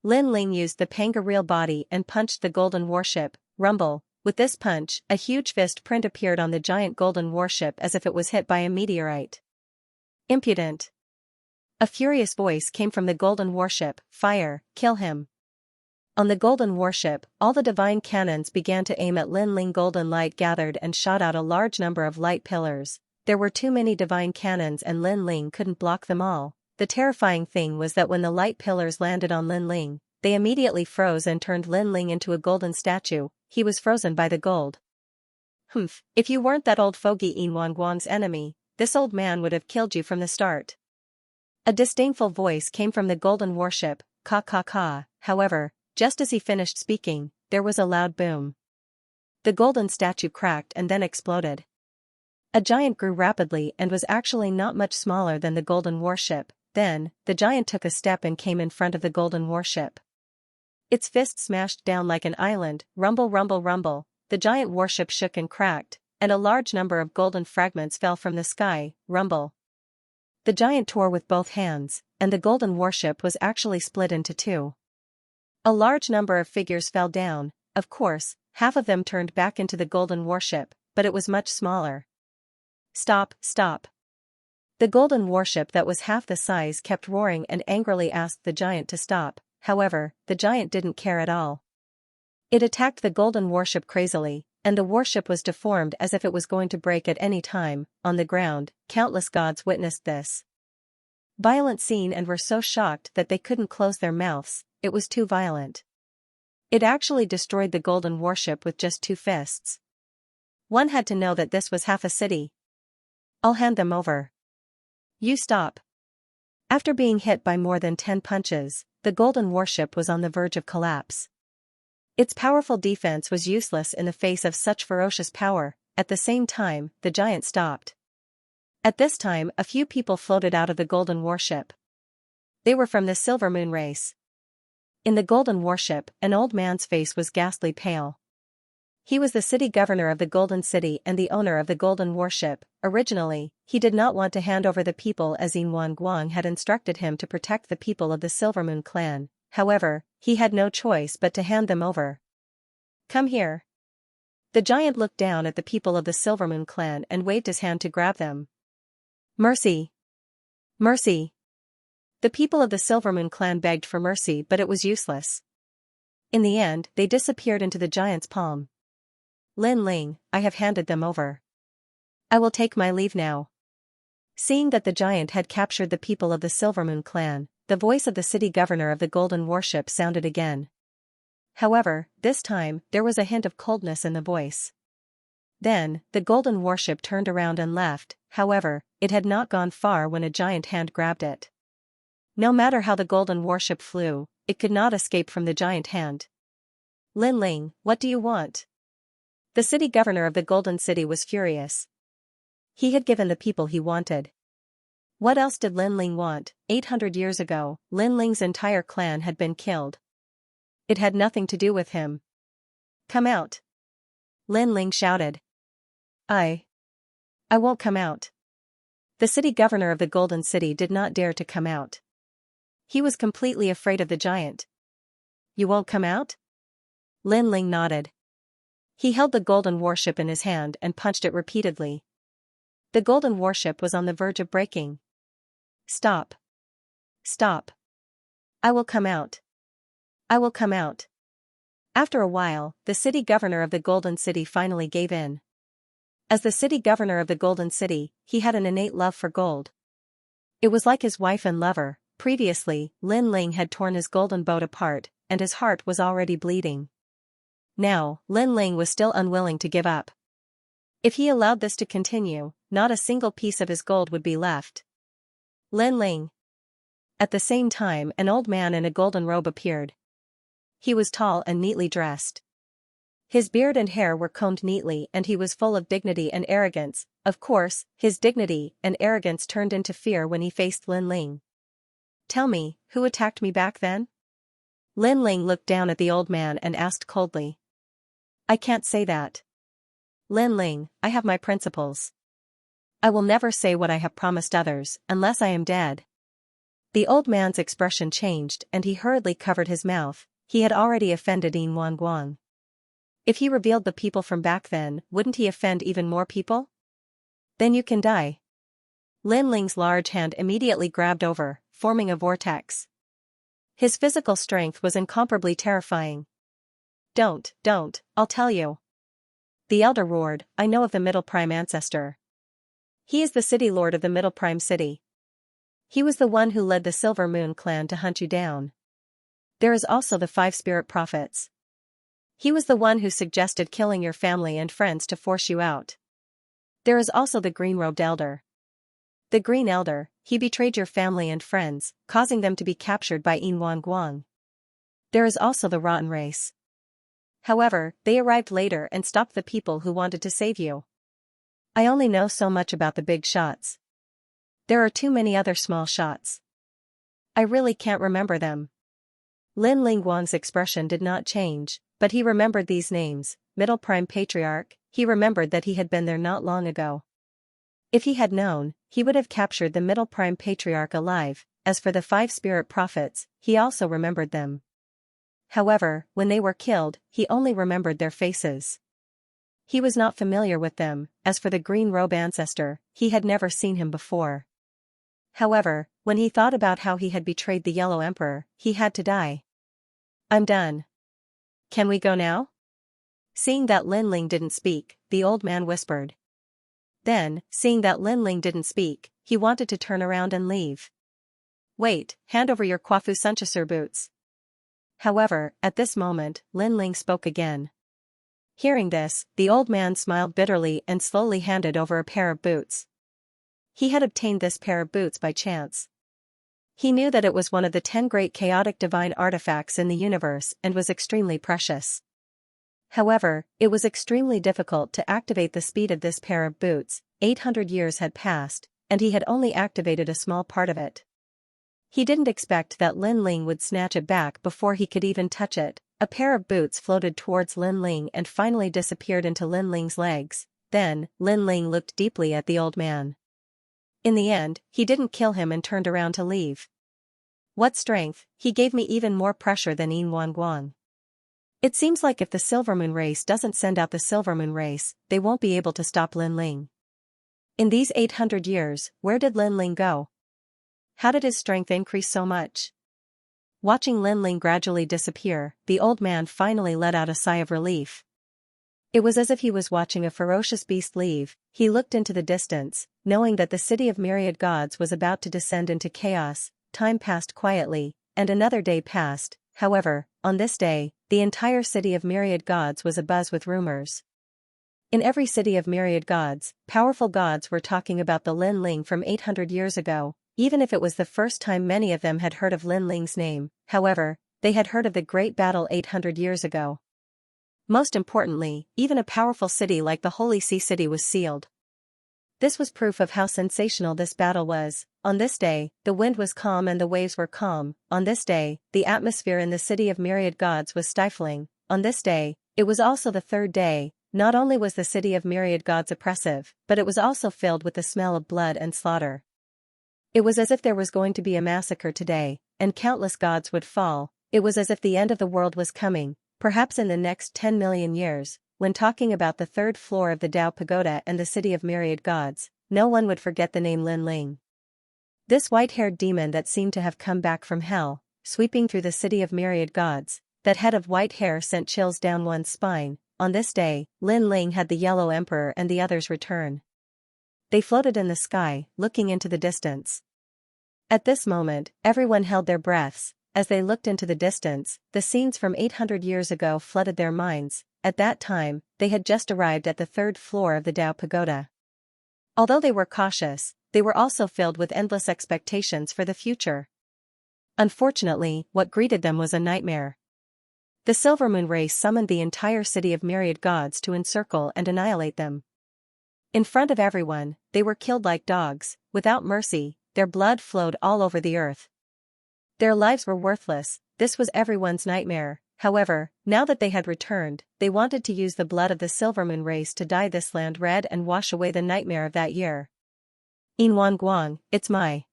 Lin Ling used the panga-real body and punched the golden warship. Rumble. With this punch, a huge fist print appeared on the giant golden warship as if it was hit by a meteorite. Impudent. A furious voice came from the golden warship. Fire, kill him. On the golden warship, all the divine cannons began to aim at Lin Ling. Golden light gathered and shot out a large number of light pillars. There were too many divine cannons and Lin Ling couldn't block them all. The terrifying thing was that when the light pillars landed on Lin Ling, they immediately froze and turned Lin Ling into a golden statue. He was frozen by the gold. Humph, if you weren't that old fogey Yinguang Guang's enemy, this old man would have killed you from the start. A disdainful voice came from the golden warship. Ka ka ka. However, just as he finished speaking, there was a loud boom. The golden statue cracked and then exploded. A giant grew rapidly and was actually not much smaller than the golden warship. Then, the giant took a step and came in front of the golden warship. Its fist smashed down like an island. Rumble rumble rumble. the giant warship shook and cracked, and a large number of golden fragments fell from the sky. Rumble. The giant tore with both hands, and the golden warship was actually split into two. A large number of figures fell down. Of course, half of them turned back into the golden warship, but it was much smaller. Stop, stop. The golden warship that was half the size kept roaring and angrily asked the giant to stop. However, the giant didn't care at all. It attacked the golden warship crazily, and the warship was deformed as if it was going to break at any time. On the ground, countless gods witnessed this violent scene and were so shocked that they couldn't close their mouths. It was too violent. It actually destroyed the golden warship with just 2 fists. One had to know that this was half a city. I'll hand them over. You stop. After being hit by more than 10 punches, the golden warship was on the verge of collapse. Its powerful defense was useless in the face of such ferocious power. At the same time, the giant stopped. At this time, a few people floated out of the golden warship. They were from the Silver Moon race. In the golden warship, an old man's face was ghastly pale. He was the city governor of the Golden City and the owner of the golden warship. Originally, he did not want to hand over the people as Yin Guang had instructed him to protect the people of the Silver Moon clan. However, he had no choice but to hand them over. Come here. The giant looked down at the people of the Silver Moon clan and waved his hand to grab them. Mercy! Mercy! The people of the Silver Moon clan begged for mercy, but it was useless. In the end, they disappeared into the giant's palm. Lin Ling, I have handed them over. I will take my leave now. Seeing that the giant had captured the people of the Silver Moon clan, the voice of the city governor of the golden warship sounded again. However, this time, there was a hint of coldness in the voice. Then, the golden warship turned around and left. However, it had not gone far when a giant hand grabbed it. No matter how the golden warship flew, it could not escape from the giant hand. Lin Ling, what do you want? The city governor of the Golden City was furious. He had given the people he wanted. What else did Lin Ling want? 800 years ago, Lin Ling's entire clan had been killed. It had nothing to do with him. Come out. Lin Ling shouted. I won't come out. The city governor of the Golden City did not dare to come out. He was completely afraid of the giant. You won't come out? Lin Ling nodded. He held the golden warship in his hand and punched it repeatedly. The golden warship was on the verge of breaking. Stop. Stop. I will come out. I will come out. After a while, the city governor of the Golden City finally gave in. As the city governor of the Golden City, he had an innate love for gold. It was like his wife and lover. Previously, Lin Ling had torn his golden boat apart, and his heart was already bleeding. Now, Lin Ling was still unwilling to give up. If he allowed this to continue, not a single piece of his gold would be left. Lin Ling. At the same time, an old man in a golden robe appeared. He was tall and neatly dressed. His beard and hair were combed neatly and he was full of dignity and arrogance. Of course, his dignity and arrogance turned into fear when he faced Lin Ling. Tell me, who attacked me back then? Lin Ling looked down at the old man and asked coldly. I can't say that. Lin Ling, I have my principles. I will never say what I have promised others, unless I am dead. The old man's expression changed and he hurriedly covered his mouth. He had already offended Yin Guang. If he revealed the people from back then, wouldn't he offend even more people? Then you can die. Lin Ling's large hand immediately grabbed over, forming a vortex. His physical strength was incomparably terrifying. Don't, I'll tell you. The elder roared, I know of the Middle Prime ancestor. He is the city lord of the Middle Prime city. He was the one who led the Silver Moon clan to hunt you down. There is also the 5 spirit prophets. He was the one who suggested killing your family and friends to force you out. There is also the green-robed elder. The Green Elder, he betrayed your family and friends, causing them to be captured by Yin Guang. There is also the Rotten Race. However, they arrived later and stopped the people who wanted to save you. I only know so much about the big shots. There are too many other small shots. I really can't remember them. Lin Lingguang's expression did not change, but he remembered these names: Middle Prime Patriarch. He remembered that he had been there not long ago. If he had known, he would have captured the Middle Prime Patriarch alive. As for the 5 spirit prophets, he also remembered them. However, when they were killed, he only remembered their faces. He was not familiar with them. As for the green robe ancestor, he had never seen him before. However, when he thought about how he had betrayed the Yellow Emperor, he had to die. "I'm done. Can we go now?" Seeing that Lin Ling didn't speak, the old man whispered. Then, seeing that Lin Ling didn't speak, he wanted to turn around and leave. "Wait, hand over your Kwafu Sunchasur boots." However, at this moment, Lin Ling spoke again. Hearing this, the old man smiled bitterly and slowly handed over a pair of boots. He had obtained this pair of boots by chance. He knew that it was one of the 10 great chaotic divine artifacts in the universe and was extremely precious. However, it was extremely difficult to activate the speed of this pair of boots. 800 years had passed, and he had only activated a small part of it. He didn't expect that Lin Ling would snatch it back before he could even touch it. A pair of boots floated towards Lin Ling and finally disappeared into Lin Ling's legs. Then, Lin Ling looked deeply at the old man. In the end, he didn't kill him and turned around to leave. "What strength, he gave me even more pressure than Yin Guang. It seems like if the Silvermoon race doesn't send out the Silvermoon race, they won't be able to stop Lin Ling. In these 800 years, where did Lin Ling go? How did his strength increase so much?" Watching Lin Ling gradually disappear, the old man finally let out a sigh of relief. It was as if he was watching a ferocious beast leave. He looked into the distance, knowing that the city of myriad gods was about to descend into chaos. Time passed quietly, and another day passed. However, on this day, the entire city of myriad gods was abuzz with rumors. In every city of myriad gods, powerful gods were talking about the Lin Ling from 800 years ago, even if it was the first time many of them had heard of Lin Ling's name. However, they had heard of the great battle 800 years ago. Most importantly, even a powerful city like the Holy Sea City was sealed. This was proof of how sensational this battle was. On this day, the wind was calm and the waves were calm. On this day, the atmosphere in the city of myriad gods was stifling. On this day, it was also the 3rd day. Not only was the city of myriad gods oppressive, but it was also filled with the smell of blood and slaughter. It was as if there was going to be a massacre today, and countless gods would fall. It was as if the end of the world was coming, perhaps in the next 10 million years. When talking about the 3rd floor of the Dao Pagoda and the city of myriad gods, no one would forget the name Lin Ling. This white-haired demon that seemed to have come back from hell, sweeping through the city of myriad gods, that head of white hair sent chills down one's spine. On this day, Lin Ling had the Yellow Emperor and the others return. They floated in the sky, looking into the distance. At this moment, everyone held their breaths. As they looked into the distance, the scenes from 800 years ago flooded their minds. At that time, they had just arrived at the 3rd floor of the Dao Pagoda. Although they were cautious, they were also filled with endless expectations for the future. Unfortunately, what greeted them was a nightmare. The Silvermoon race summoned the entire city of myriad gods to encircle and annihilate them. In front of everyone, they were killed like dogs, without mercy. Their blood flowed all over the earth. Their lives were worthless. This was everyone's nightmare. However, now that they had returned, they wanted to use the blood of the Silvermoon race to dye this land red and wash away the nightmare of that year. "Yin Guang, it's my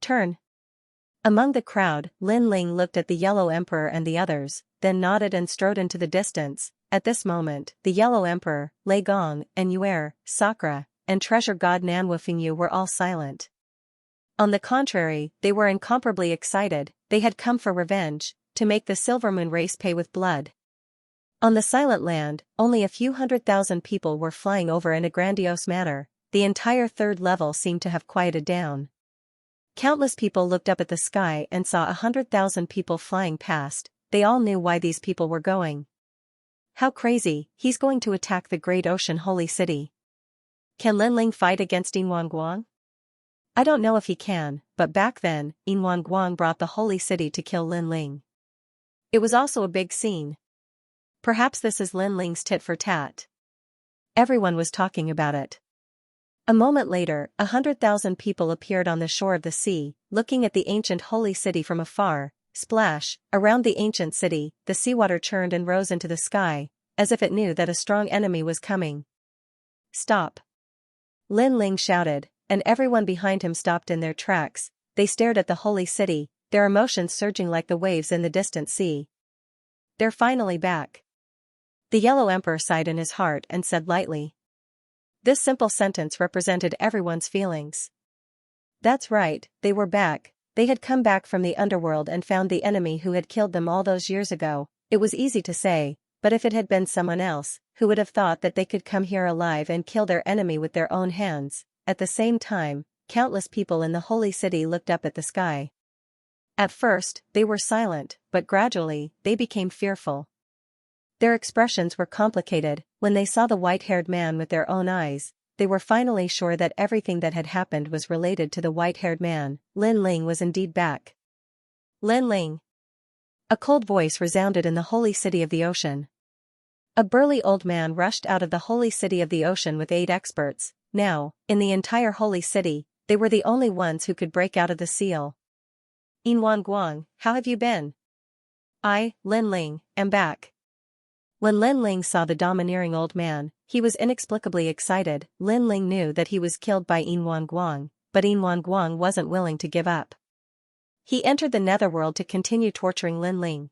turn." Among the crowd, Lin Ling looked at the Yellow Emperor and the others, then nodded and strode into the distance. At this moment, the Yellow Emperor, Lei Gong, and Yuer, Sakura, and treasure god Nanwufingyu were all silent. On the contrary, they were incomparably excited. They had come for revenge, to make the Silvermoon race pay with blood. On the silent land, only a few 100,000 people were flying over in a grandiose manner. The entire 3rd level seemed to have quieted down. Countless people looked up at the sky and saw 100,000 people flying past. They all knew why these people were going. How crazy, he's going to attack the Great Ocean Holy City. Can Lin Ling fight against Yin Guang? I don't know if he can, but back then, Yin Guang brought the Holy City to kill Lin Ling. It was also a big scene. Perhaps this is Lin Ling's tit for tat. Everyone was talking about it. A moment later, 100,000 people appeared on the shore of the sea, looking at the ancient holy city from afar. Splash, around the ancient city, the seawater churned and rose into the sky, as if it knew that a strong enemy was coming. Stop! Lin Ling shouted, and everyone behind him stopped in their tracks. They stared at the holy city, their emotions surging like the waves in the distant sea. They're finally back. The Yellow Emperor sighed in his heart and said lightly. This simple sentence represented everyone's feelings. That's right, they were back. They had come back from the underworld and found the enemy who had killed them all those years ago. It was easy to say, but if it had been someone else, who would have thought that they could come here alive and kill their enemy with their own hands? At the same time, countless people in the holy city looked up at the sky. At first, they were silent, but gradually, they became fearful. Their expressions were complicated. When they saw the white-haired man with their own eyes, they were finally sure that everything that had happened was related to the white-haired man. Lin Ling was indeed back. Lin Ling! A cold voice resounded in the holy city of the ocean. A burly old man rushed out of the holy city of the ocean with 8 experts. Now, in the entire holy city, they were the only ones who could break out of the seal. Yinwan Guang, how have you been? I, Lin Ling, am back. When Lin Ling saw the domineering old man, he was inexplicably excited. Lin Ling knew that he was killed by Yinwan Guang, but Yinwan Guang wasn't willing to give up. He entered the netherworld to continue torturing Lin Ling.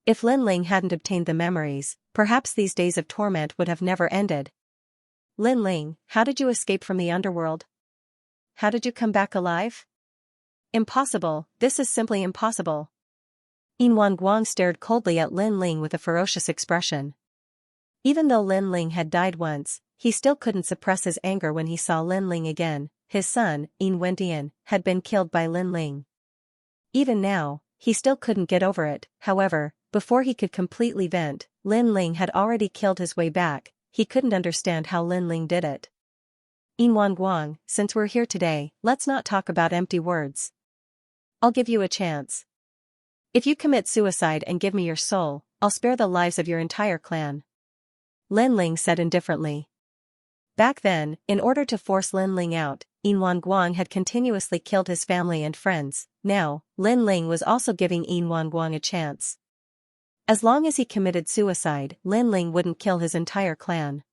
If Lin Ling hadn't obtained the memories, perhaps these days of torment would have never ended. Lin Ling, how did you escape from the underworld? How did you come back alive? Impossible, this is simply impossible. Yinwan Guang stared coldly at Lin Ling with a ferocious expression. Even though Lin Ling had died once, he still couldn't suppress his anger when he saw Lin Ling again. His son, Yin Wendian, had been killed by Lin Ling. Even now, he still couldn't get over it. However, before he could completely vent, Lin Ling had already killed his way back. He couldn't understand how Lin Ling did it. Yinwan Guang, since we're here today, let's not talk about empty words. I'll give you a chance. If you commit suicide and give me your soul, I'll spare the lives of your entire clan. Lin Ling said indifferently. Back then, in order to force Lin Ling out, Yinwan Guang had continuously killed his family and friends. Now, Lin Ling was also giving Yinwan Guang a chance. As long as he committed suicide, Lin Ling wouldn't kill his entire clan.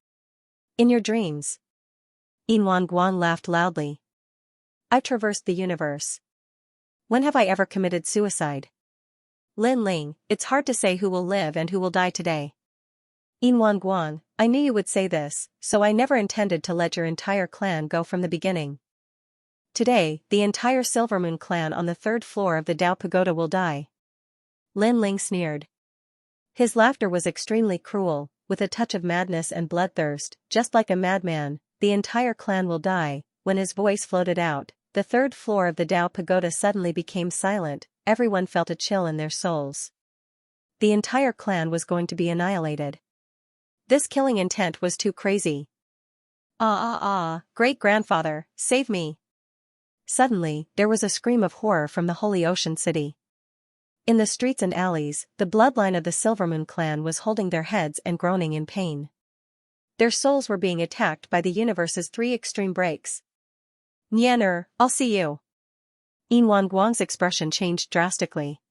In your dreams. Yinwan Guang laughed loudly. I've traversed the universe. When have I ever committed suicide? Lin Ling, it's hard to say who will live and who will die today. Yinwan Guang, I knew you would say this, so I never intended to let your entire clan go from the beginning. Today, the entire Silvermoon clan on the 3rd floor of the Dao Pagoda will die. Lin Ling sneered. His laughter was extremely cruel, with a touch of madness and bloodthirst. Just like a madman, the entire clan will die. When his voice floated out, the 3rd floor of the Dao Pagoda suddenly became silent. Everyone felt a chill in their souls. The entire clan was going to be annihilated. This killing intent was too crazy. Great-grandfather, save me. Suddenly, there was a scream of horror from the holy ocean city. In the streets and alleys, the bloodline of the Silvermoon clan was holding their heads and groaning in pain. Their souls were being attacked by the universe's 3 extreme breaks. Nianer, I'll see you. Yinwan Guang's expression changed drastically.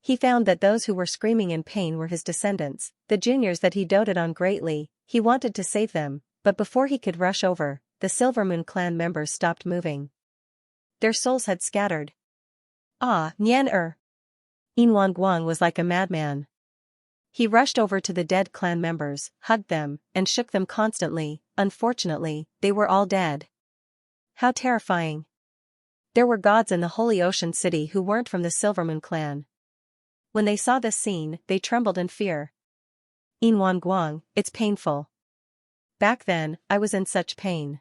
He found that those who were screaming in pain were his descendants, the juniors that he doted on greatly. He wanted to save them, but before he could rush over, the Silvermoon clan members stopped moving. Their souls had scattered. Nian. Yinwan Guang was like a madman. He rushed over to the dead clan members, hugged them, and shook them constantly. Unfortunately, they were all dead. How terrifying. There were gods in the Holy Ocean City who weren't from the Silvermoon clan. When they saw this scene, they trembled in fear. Yinwan Guang, it's painful. Back then, I was in such pain.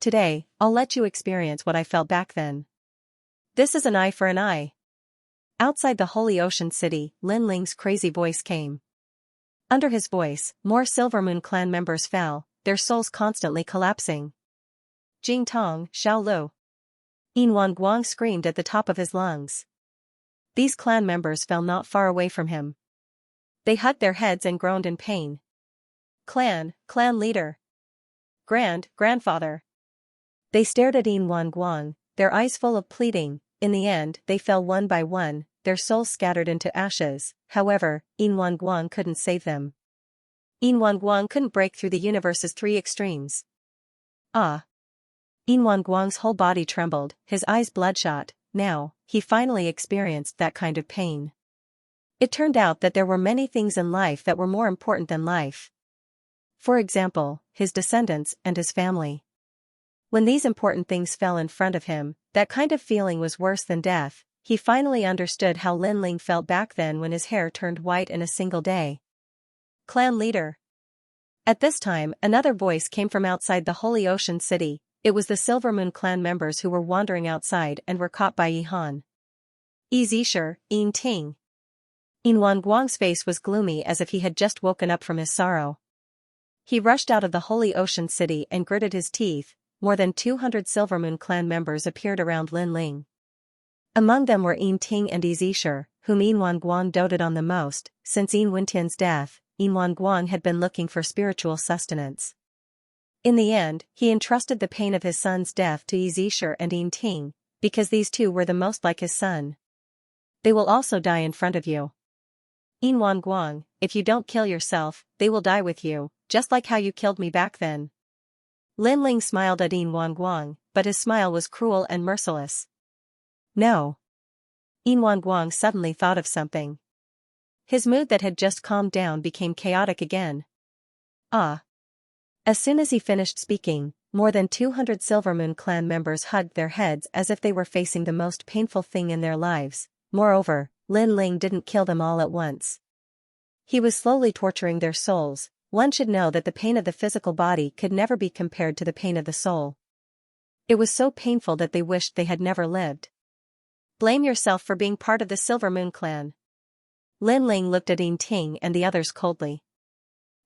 Today, I'll let you experience what I felt back then. This is an eye for an eye. Outside the Holy Ocean City, Lin Ling's crazy voice came. Under his voice, more Silvermoon clan members fell, their souls constantly collapsing. Jing Tong, Xiao Lu. Yinwan Guang screamed at the top of his lungs. These clan members fell not far away from him. They hugged their heads and groaned in pain. Clan leader. Grandfather. They stared at Yinwan Guang, their eyes full of pleading. In the end, they fell one by one, their souls scattered into ashes. However, Yin Guang couldn't save them. Yin Guang couldn't break through the universe's three extremes. Ah! Yin Guang's whole body trembled, his eyes bloodshot. Now, he finally experienced that kind of pain. It turned out that there were many things in life that were more important than life. For example, his descendants and his family. When these important things fell in front of him, that kind of feeling was worse than death. He finally understood how Lin Ling felt back then when his hair turned white in a single day. Clan leader. At this time, another voice came from outside the Holy Ocean City. It was the Silver Moon clan members who were wandering outside and were caught by Yi Han. Yi Zisher, Yin Ting. Yin Guang's face was gloomy as if he had just woken up from his sorrow. He rushed out of the Holy Ocean City and gritted his teeth. More than 200 Silver Moon clan members appeared around Lin Ling. Among them were Yin Ting and Yi Zisher, whom Yin Guang doted on the most. Since Yin Wentian's death, Yin Guang had been looking for spiritual sustenance. In the end, he entrusted the pain of his son's death to Yi Zisher and Yin Ting, because these two were the most like his son. They will also die in front of you. Yin Guang, if you don't kill yourself, they will die with you, just like how you killed me back then. Lin Ling smiled at Yin Guang, but his smile was cruel and merciless. No. Yin Guang suddenly thought of something. His mood that had just calmed down became chaotic again. Ah. As soon as he finished speaking, more than 200 Silver Moon clan members hugged their heads as if they were facing the most painful thing in their lives. Moreover, Lin Ling didn't kill them all at once. He was slowly torturing their souls. One should know that the pain of the physical body could never be compared to the pain of the soul. It was so painful that they wished they had never lived. Blame yourself for being part of the Silver Moon clan. Lin Ling looked at Yin Ting and the others coldly.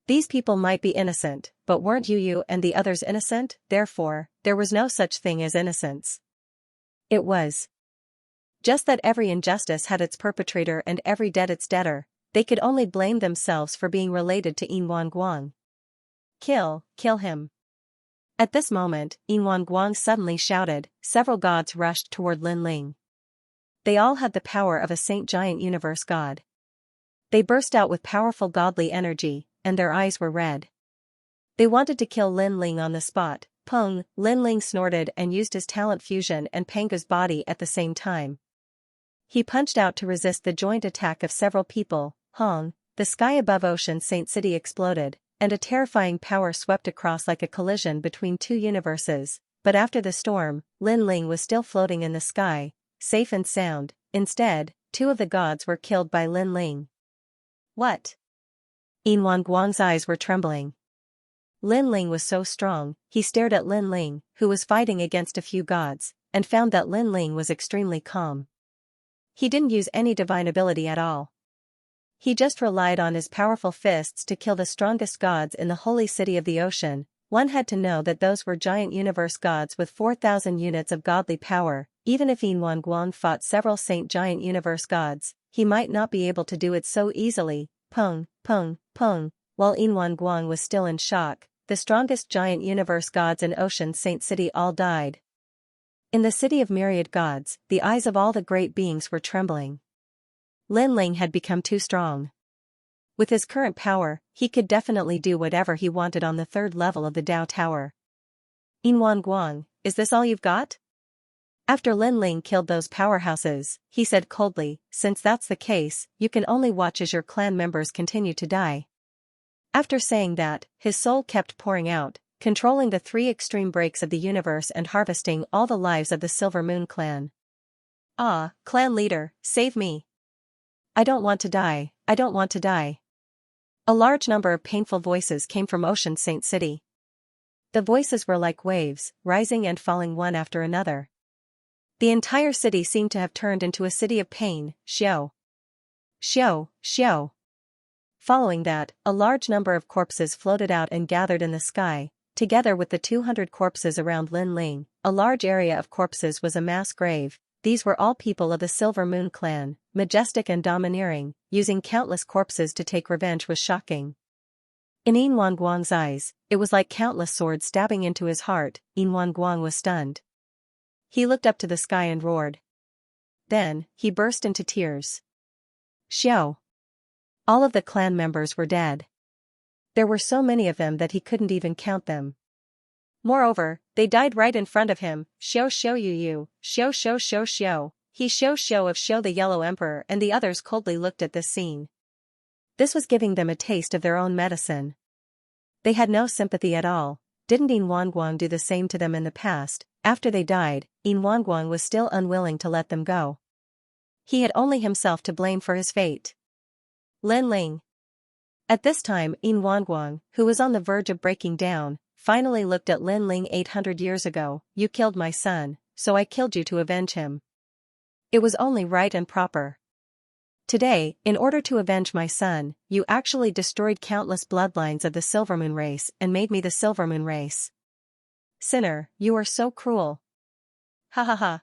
These people might be innocent, but weren't you and the others innocent? Therefore, there was no such thing as innocence. It was just that every injustice had its perpetrator and every debt its debtor. They could only blame themselves for being related to Yin Guang. Kill him. At this moment, Yin Guang suddenly shouted. Several gods rushed toward Lin Ling. They all had the power of a saint giant universe god. They burst out with powerful godly energy, and their eyes were red. They wanted to kill Lin Ling on the spot. Peng, Lin Ling snorted and used his talent fusion and Panga's body at the same time. He punched out to resist the joint attack of several people. Hong, the sky above Ocean Saint City exploded, and a terrifying power swept across like a collision between two universes. But after the storm, Lin Ling was still floating in the sky, safe and sound. Instead, two of the gods were killed by Lin Ling. What? Yin Guang's eyes were trembling. Lin Ling was so strong. He stared at Lin Ling, who was fighting against a few gods, and found that Lin Ling was extremely calm. He didn't use any divine ability at all. He just relied on his powerful fists to kill the strongest gods in the holy city of the ocean. One had to know that those were giant universe gods with 4,000 units of godly power. Even if Yin Guang fought several saint giant universe gods, he might not be able to do it so easily. Peng. While Yin Guang was still in shock, the strongest giant universe gods in Ocean Saint City all died. In the city of myriad gods, the eyes of all the great beings were trembling. Lin Ling had become too strong. With his current power, he could definitely do whatever he wanted on the third level of the Dao Tower. Yin Guang, is this all you've got? After Lin Ling killed those powerhouses, he said coldly, since that's the case, you can only watch as your clan members continue to die. After saying that, his soul kept pouring out, controlling the three extreme breaks of the universe and harvesting all the lives of the Silver Moon clan. Ah, clan leader, save me. I don't want to die, I don't want to die. A large number of painful voices came from Ocean Saint City. The voices were like waves, rising and falling one after another. The entire city seemed to have turned into a city of pain. Xiao. Following that, a large number of corpses floated out and gathered in the sky, together with the 200 corpses around Lin Ling. A large area of corpses was a mass grave. These were all people of the Silver Moon clan, majestic and domineering. Using countless corpses to take revenge was shocking. In Yin Guang's eyes, it was like countless swords stabbing into his heart. Yin Guang was stunned. He looked up to the sky and roared. then, he burst into tears. Xiao. All of the clan members were dead. There were so many of them that he couldn't even count them. Moreover, they died right in front of him. Xiao Xiao Yu Yu, Xiao Xiao Xiao Xiao. He Xiao Xiao of Xiao the Yellow Emperor, and the others coldly looked at this scene. This was giving them a taste of their own medicine. They had no sympathy at all. Didn't Yin Wanguang do the same to them in the past? After they died, Yin Wanguang was still unwilling to let them go. He had only himself to blame for his fate. Lin Ling. At this time, Yin Wanguang, who was on the verge of breaking down, finally looked at Lin Ling. 800 years ago, you killed my son, so I killed you to avenge him. It was only right and proper. Today, in order to avenge my son, you actually destroyed countless bloodlines of the Silvermoon race and made me the Silvermoon race. Sinner, you are so cruel. Ha ha ha.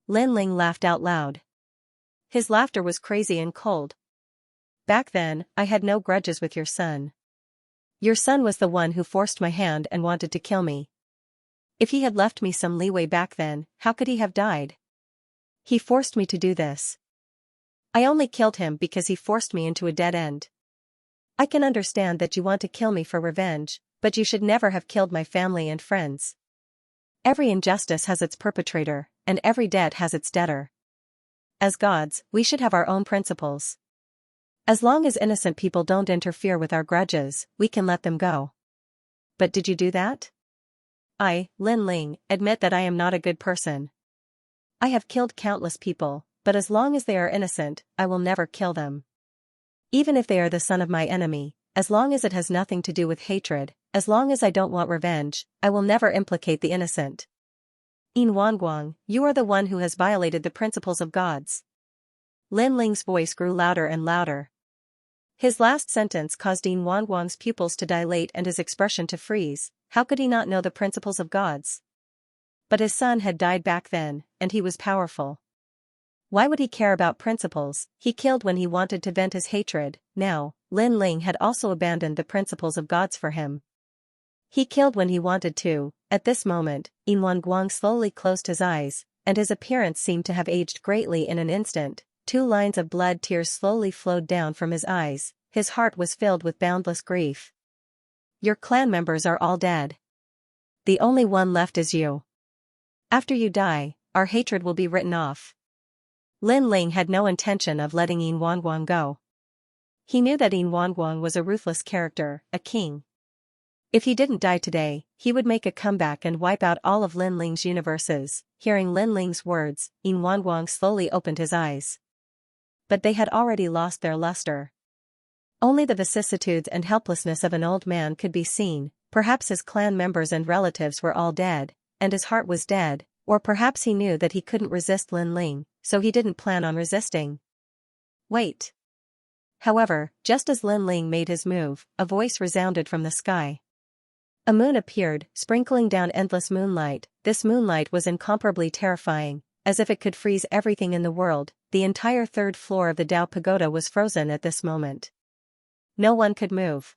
Lin Ling laughed out loud. His laughter was crazy and cold. Back then, I had no grudges with your son. Your son was the one who forced my hand and wanted to kill me. If he had left me some leeway back then, how could he have died? He forced me to do this. I only killed him because he forced me into a dead end. I can understand that you want to kill me for revenge, but you should never have killed my family and friends. Every injustice has its perpetrator, and every debt has its debtor. As gods, we should have our own principles. As long as innocent people don't interfere with our grudges, we can let them go. But did you do that? I, Lin Ling, admit that I am not a good person. I have killed countless people, but as long as they are innocent, I will never kill them. Even if they are the son of my enemy, as long as it has nothing to do with hatred, as long as I don't want revenge, I will never implicate the innocent. Yin Wanguang, you are the one who has violated the principles of gods. Lin Ling's voice grew louder and louder. His last sentence caused Yin Wanguang's pupils to dilate and his expression to freeze. How could he not know the principles of gods? But his son had died back then, and he was powerful. Why would he care about principles? He killed when he wanted to vent his hatred. Now, Lin Ling had also abandoned the principles of gods for him. He killed when he wanted to. At this moment, Yin Wanguang slowly closed his eyes, and his appearance seemed to have aged greatly in an instant. 2 lines of blood tears slowly flowed down from his eyes. His heart was filled with boundless grief. Your clan members are all dead. The only one left is you. After you die, our hatred will be written off. Lin Ling had no intention of letting Yin Wanguang go. He knew that Yin Wanguang was a ruthless character, a king. If he didn't die today, he would make a comeback and wipe out all of Lin Ling's universes. Hearing Lin Ling's words, Yin Wanguang slowly opened his eyes. But they had already lost their luster. Only the vicissitudes and helplessness of an old man could be seen. Perhaps his clan members and relatives were all dead, and his heart was dead, or perhaps he knew that he couldn't resist Lin Ling, so he didn't plan on resisting. Wait. However, just as Lin Ling made his move, a voice resounded from the sky. A moon appeared, sprinkling down endless moonlight. This moonlight was incomparably terrifying, as if it could freeze everything in the world. The entire 3rd floor of the Dao Pagoda was frozen at this moment. No one could move.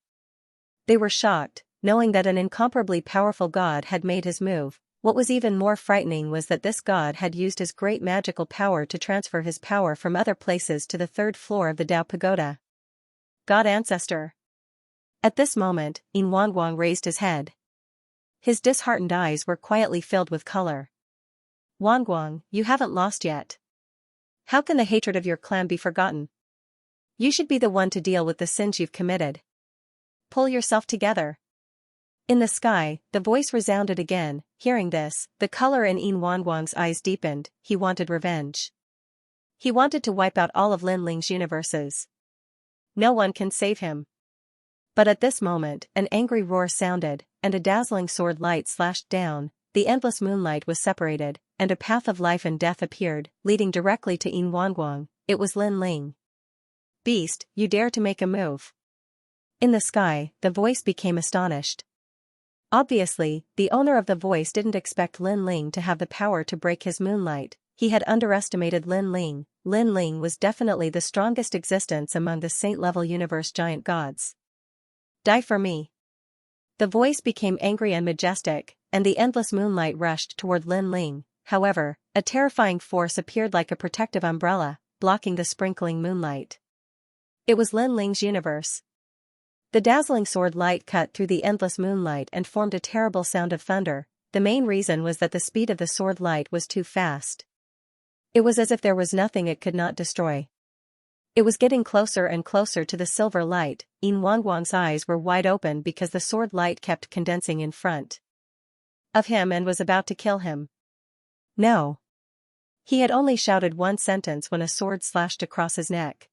They were shocked, knowing that an incomparably powerful god had made his move. What was even more frightening was that this god had used his great magical power to transfer his power from other places to the 3rd floor of the Dao Pagoda. God Ancestor. At this moment, Yin Wanguang raised his head. His disheartened eyes were quietly filled with color. Wanguang, you haven't lost yet. How can the hatred of your clan be forgotten? You should be the one to deal with the sins you've committed. Pull yourself together. In the sky, the voice resounded again. Hearing this, the color in Yin Wanguang's eyes deepened. He wanted revenge. He wanted to wipe out all of Lin Ling's universes. No one can save him. But at this moment, an angry roar sounded, and a dazzling sword light slashed down. The endless moonlight was separated, and a path of life and death appeared, leading directly to Yin Wanguang. It was Lin Ling. Beast, you dare to make a move. In the sky, the voice became astonished. Obviously, the owner of the voice didn't expect Lin Ling to have the power to break his moonlight. He had underestimated Lin Ling. Lin Ling was definitely the strongest existence among the saint-level universe giant gods. Die for me. The voice became angry and majestic, and the endless moonlight rushed toward Lin Ling. however, a terrifying force appeared like a protective umbrella, blocking the sprinkling moonlight. It was Lin Ling's universe. The dazzling sword light cut through the endless moonlight and formed a terrible sound of thunder. The main reason was that the speed of the sword light was too fast. It was as if there was nothing it could not destroy. It was getting closer and closer to the silver light. Yin Wangwang's eyes were wide open because the sword light kept condensing in front of him and was about to kill him. No. He had only shouted one sentence when a sword slashed across his neck.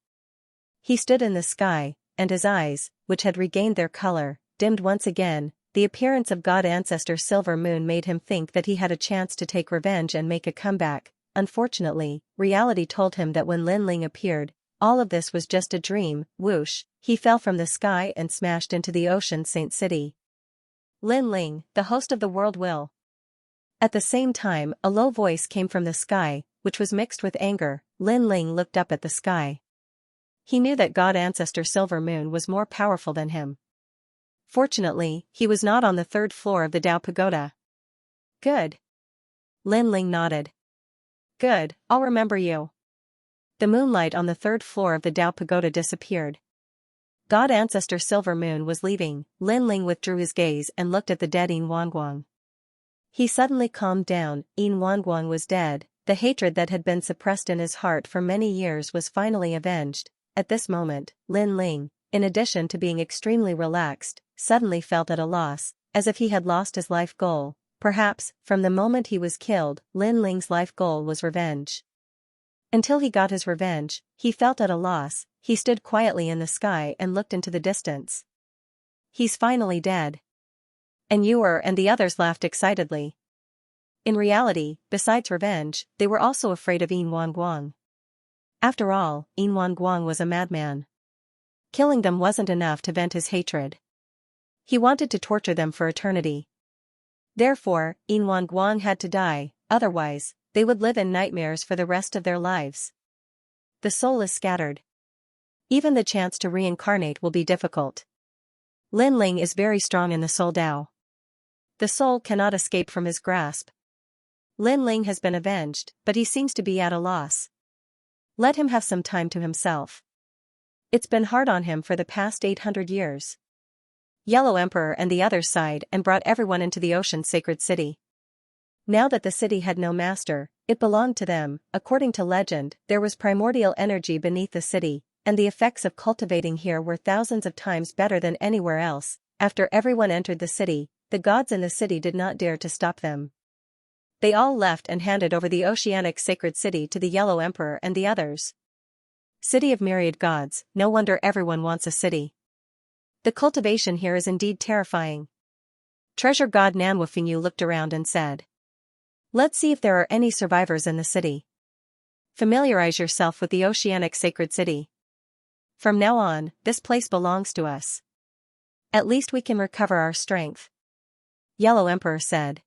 He stood in the sky, and his eyes, which had regained their color, dimmed once again. The appearance of God Ancestor Silver Moon made him think that he had a chance to take revenge and make a comeback. Unfortunately, reality told him that when Lin Ling appeared, all of this was just a dream. Whoosh, he fell from the sky and smashed into the ocean Saint City. Lin Ling, the host of the world will. At the same time, a low voice came from the sky, which was mixed with anger. Lin Ling looked up at the sky. He knew that God Ancestor Silver Moon was more powerful than him. Fortunately, he was not on the third floor of the Dao Pagoda. Good. Lin Ling nodded. Good, I'll remember you. The moonlight on the third floor of the Dao Pagoda disappeared. God Ancestor Silver Moon was leaving. Lin Ling withdrew his gaze and looked at the dead Yin Wangwang. He suddenly calmed down. Yin Wangwang was dead. The hatred that had been suppressed in his heart for many years was finally avenged. At this moment, Lin Ling, in addition to being extremely relaxed, suddenly felt at a loss, as if he had lost his life goal. Perhaps, from the moment he was killed, Lin Ling's life goal was revenge. Until he got his revenge, he felt at a loss. He stood quietly in the sky and looked into the distance. He's finally dead. And the others laughed excitedly. In reality, besides revenge, they were also afraid of Yin Wangguang. After all, Yin Wangguang was a madman. Killing them wasn't enough to vent his hatred. He wanted to torture them for eternity. Therefore, Yin Wangguang had to die, otherwise, they would live in nightmares for the rest of their lives. The soul is scattered. Even the chance to reincarnate will be difficult. Lin Ling is very strong in the soul Dao. The soul cannot escape from his grasp. Lin Ling has been avenged, but he seems to be at a loss. Let him have some time to himself. It's been hard on him for the past 800 years. Yellow Emperor and the others sighed and brought everyone into the ocean's sacred city. Now that the city had no master, it belonged to them. According to legend, there was primordial energy beneath the city, and the effects of cultivating here were thousands of times better than anywhere else. After everyone entered the city, the gods in the city did not dare to stop them. They all left and handed over the oceanic sacred city to the Yellow Emperor and the others. City of myriad gods, no wonder everyone wants a city. The cultivation here is indeed terrifying. Treasure god Nanwufingyu looked around and said, "Let's see if there are any survivors in the city. Familiarize yourself with the oceanic sacred city. From now on, this place belongs to us. At least we can recover our strength." Yellow Emperor said.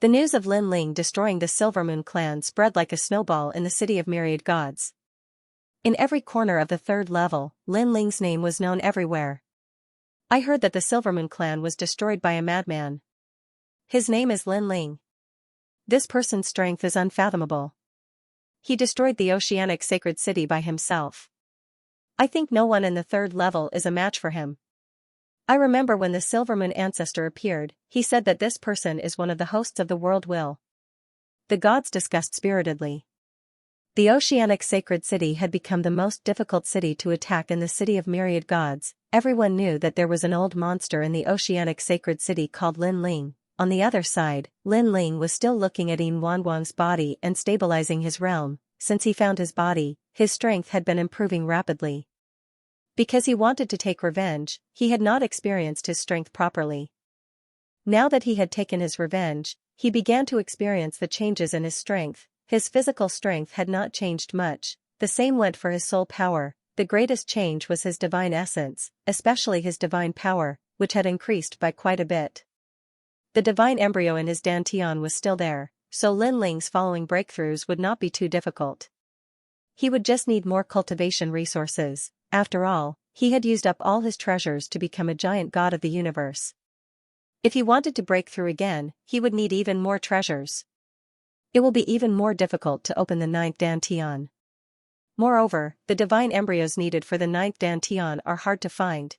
The news of Lin Ling destroying the Silvermoon clan spread like a snowball in the city of myriad gods. In every corner of the third level, Lin Ling's name was known everywhere. I heard that the Silvermoon clan was destroyed by a madman. His name is Lin Ling. This person's strength is unfathomable. He destroyed the oceanic sacred city by himself. I think no one in the third level is a match for him. I remember when the Silvermoon ancestor appeared, he said that this person is one of the hosts of the world will. The gods discussed spiritedly. The oceanic sacred city had become the most difficult city to attack in the city of myriad gods. Everyone knew that there was an old monster in the oceanic sacred city called Lin Ling. On the other side, Lin Ling was still looking at Yin Wanguang's body and stabilizing his realm. Since he found his body, his strength had been improving rapidly. Because he wanted to take revenge, he had not experienced his strength properly. Now that he had taken his revenge, he began to experience the changes in his strength. His physical strength had not changed much. The same went for his soul power. The greatest change was his divine essence, especially his divine power, which had increased by quite a bit. The divine embryo in his dantian was still there, so Lin Ling's following breakthroughs would not be too difficult. He would just need more cultivation resources. After all, he had used up all his treasures to become a giant god of the universe. If he wanted to break through again, he would need even more treasures. It will be even more difficult to open the ninth dantian. Moreover, the divine embryos needed for the ninth dantian are hard to find.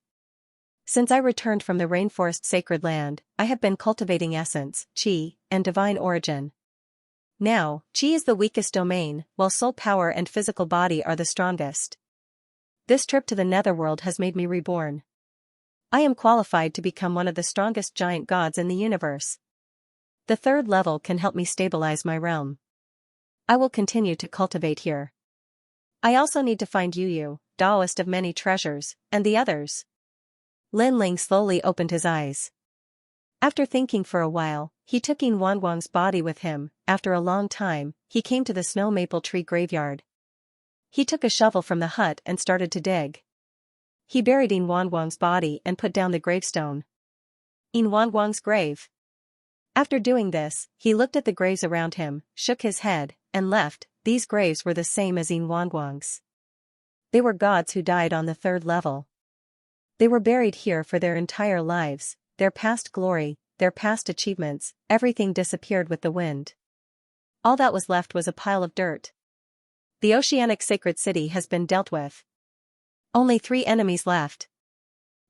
Since I returned from the rainforest sacred land, I have been cultivating essence, qi, and divine origin. Now, qi is the weakest domain, while soul power and physical body are the strongest. This trip to the netherworld has made me reborn. I am qualified to become one of the strongest giant gods in the universe. The third level can help me stabilize my realm. I will continue to cultivate here. I also need to find Yu, Taoist of many treasures, and the others. Lin Ling slowly opened his eyes. After thinking for a while, he took Yin Wanguang's body with him. After a long time, he came to the snow maple tree graveyard. He took a shovel from the hut and started to dig. He buried Yin Wanguang's body and put down the gravestone. Yin Wanguang's grave. After doing this, he looked at the graves around him, shook his head, and left. These graves were the same as Yin Wanguang's. They were gods who died on the third level. They were buried here for their entire lives, their past glory, their past achievements, everything disappeared with the wind. All that was left was a pile of dirt. The oceanic sacred city has been dealt with. Only 3 enemies left.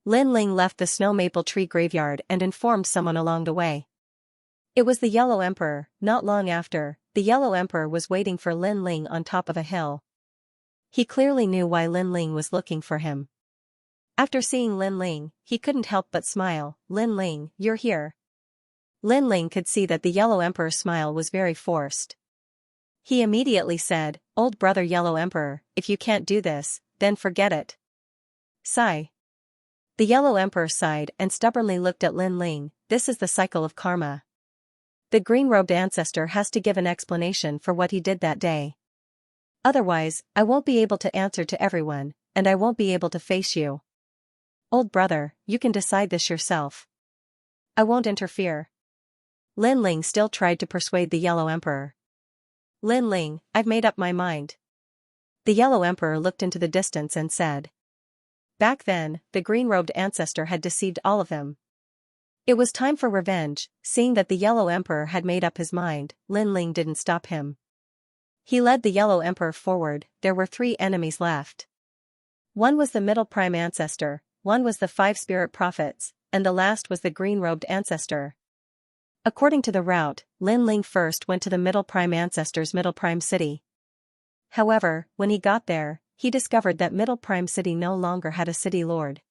Lin Ling left the snow maple tree graveyard and informed someone along the way. It was the Yellow Emperor. Not long after, the Yellow Emperor was waiting for Lin Ling on top of a hill. He clearly knew why Lin Ling was looking for him. After seeing Lin Ling, he couldn't help but smile. Lin Ling, you're here. Lin Ling could see that the Yellow Emperor's smile was very forced. He immediately said, "Old brother Yellow Emperor, if you can't do this, then forget it." Sigh. The Yellow Emperor sighed and stubbornly looked at Lin Ling. This is the cycle of karma. The green-robed ancestor has to give an explanation for what he did that day. Otherwise, I won't be able to answer to everyone, and I won't be able to face you. Old brother, you can decide this yourself. I won't interfere. Lin Ling still tried to persuade the Yellow Emperor. Lin Ling, I've made up my mind. The Yellow Emperor looked into the distance and said. Back then, the green-robed ancestor had deceived all of them. It was time for revenge. Seeing that the Yellow Emperor had made up his mind, Lin Ling didn't stop him. He led the Yellow Emperor forward. There were 3 enemies left. One was the Middle Prime Ancestor, one was the 5 Spirit Prophets, and the last was the green-robed ancestor. According to the route, Lin Ling first went to the Middle Prime Ancestor's Middle Prime City. However, when he got there, he discovered that Middle Prime City no longer had a city lord.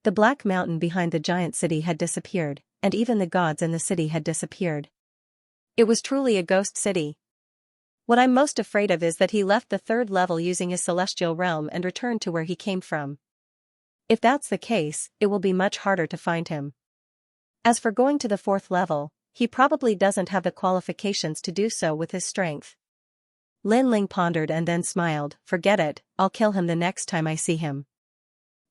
The black mountain behind the giant city had disappeared, and even the gods in the city had disappeared. It was truly a ghost city. What I'm most afraid of is that he left the third level using his celestial realm and returned to where he came from. If that's the case, it will be much harder to find him. As for going to the 4th level, he probably doesn't have the qualifications to do so with his strength. Lin Ling pondered and then smiled. Forget it, I'll kill him the next time I see him.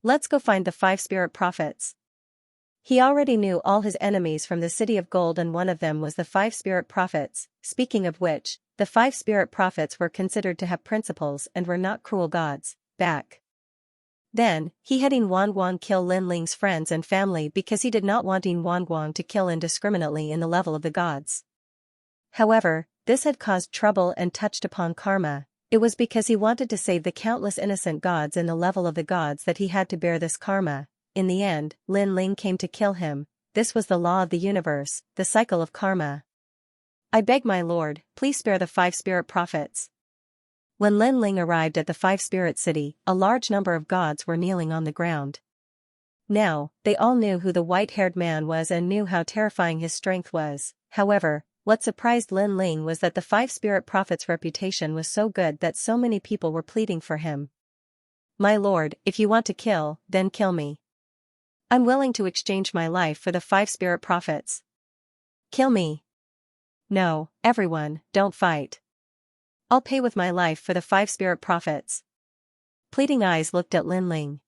Let's go find the 5 Spirit Prophets. He already knew all his enemies from the City of Gold, and one of them was the 5 Spirit Prophets. Speaking of which, the 5 Spirit Prophets were considered to have principles and were not cruel gods. Back then, he had Yin Wanguang kill Lin Ling's friends and family because he did not want Yin Wanguang to kill indiscriminately in the level of the gods. However, this had caused trouble and touched upon karma. It was because he wanted to save the countless innocent gods in the level of the gods that he had to bear this karma. In the end, Lin Ling came to kill him. This was the law of the universe, the cycle of karma. I beg my lord, please spare the 5 Spirit Prophets. When Lin Ling arrived at the 5 Spirit City, a large number of gods were kneeling on the ground. Now, they all knew who the white-haired man was and knew how terrifying his strength was. However, what surprised Lin Ling was that the 5 Spirit Prophets' reputation was so good that so many people were pleading for him. My lord, if you want to kill, then kill me. I'm willing to exchange my life for the 5 Spirit Prophets. Kill me. No, everyone, don't fight. I'll pay with my life for the 5 Spirit Prophets. Pleading eyes looked at Lin Ling.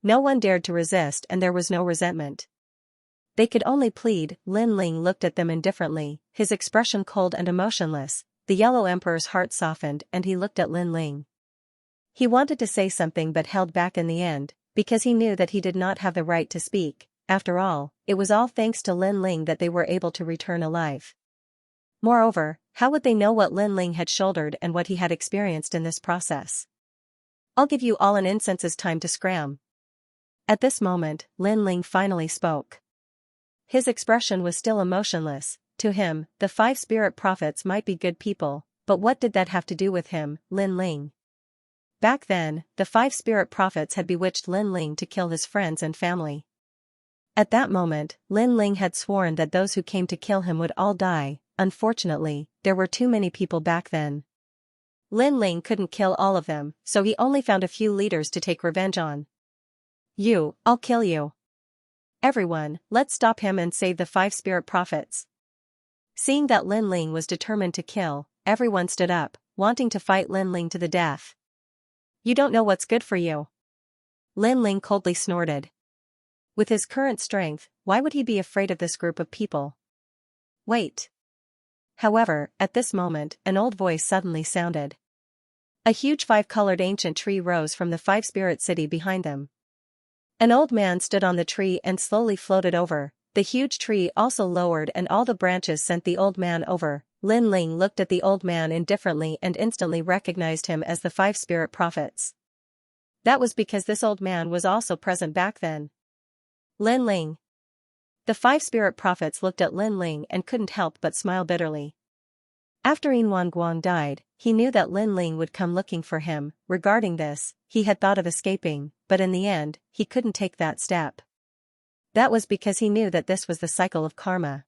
No one dared to resist and there was no resentment. They could only plead. Lin Ling looked at them indifferently, his expression cold and emotionless. The Yellow Emperor's heart softened and he looked at Lin Ling. He wanted to say something but held back in the end, because he knew that he did not have the right to speak. After all, it was all thanks to Lin Ling that they were able to return alive. Moreover, How would they know what Lin Ling had shouldered and what he had experienced in this process? I'll give you all an instance's time to scram. At this moment, Lin Ling finally spoke. His expression was still emotionless. To him, the 5 spirit prophets might be good people, but what did that have to do with him, Lin Ling? Back then, the 5 spirit prophets had bewitched Lin Ling to kill his friends and family. At that moment, Lin Ling had sworn that those who came to kill him would all die. Unfortunately, there were too many people back then. Lin Ling couldn't kill all of them, so he only found a few leaders to take revenge on. I'll kill you. Everyone, let's stop him and save the 5 spirit prophets. Seeing that Lin Ling was determined to kill, everyone stood up, wanting to fight Lin Ling to the death. You don't know what's good for you. Lin Ling coldly snorted. With his current strength, why would he be afraid of this group of people? Wait. However, at this moment, an old voice suddenly sounded. A huge 5-colored ancient tree rose from the 5 spirit city behind them. An old man stood on the tree and slowly floated over. The huge tree also lowered and all the branches sent the old man over. Lin Ling looked at the old man indifferently and instantly recognized him as the 5 spirit prophets. That was because this old man was also present back then. Lin Ling. The 5 spirit prophets looked at Lin Ling and couldn't help but smile bitterly. After Yin Guang died, he knew that Lin Ling would come looking for him. Regarding this, he had thought of escaping, but in the end, he couldn't take that step. That was because he knew that this was the cycle of karma.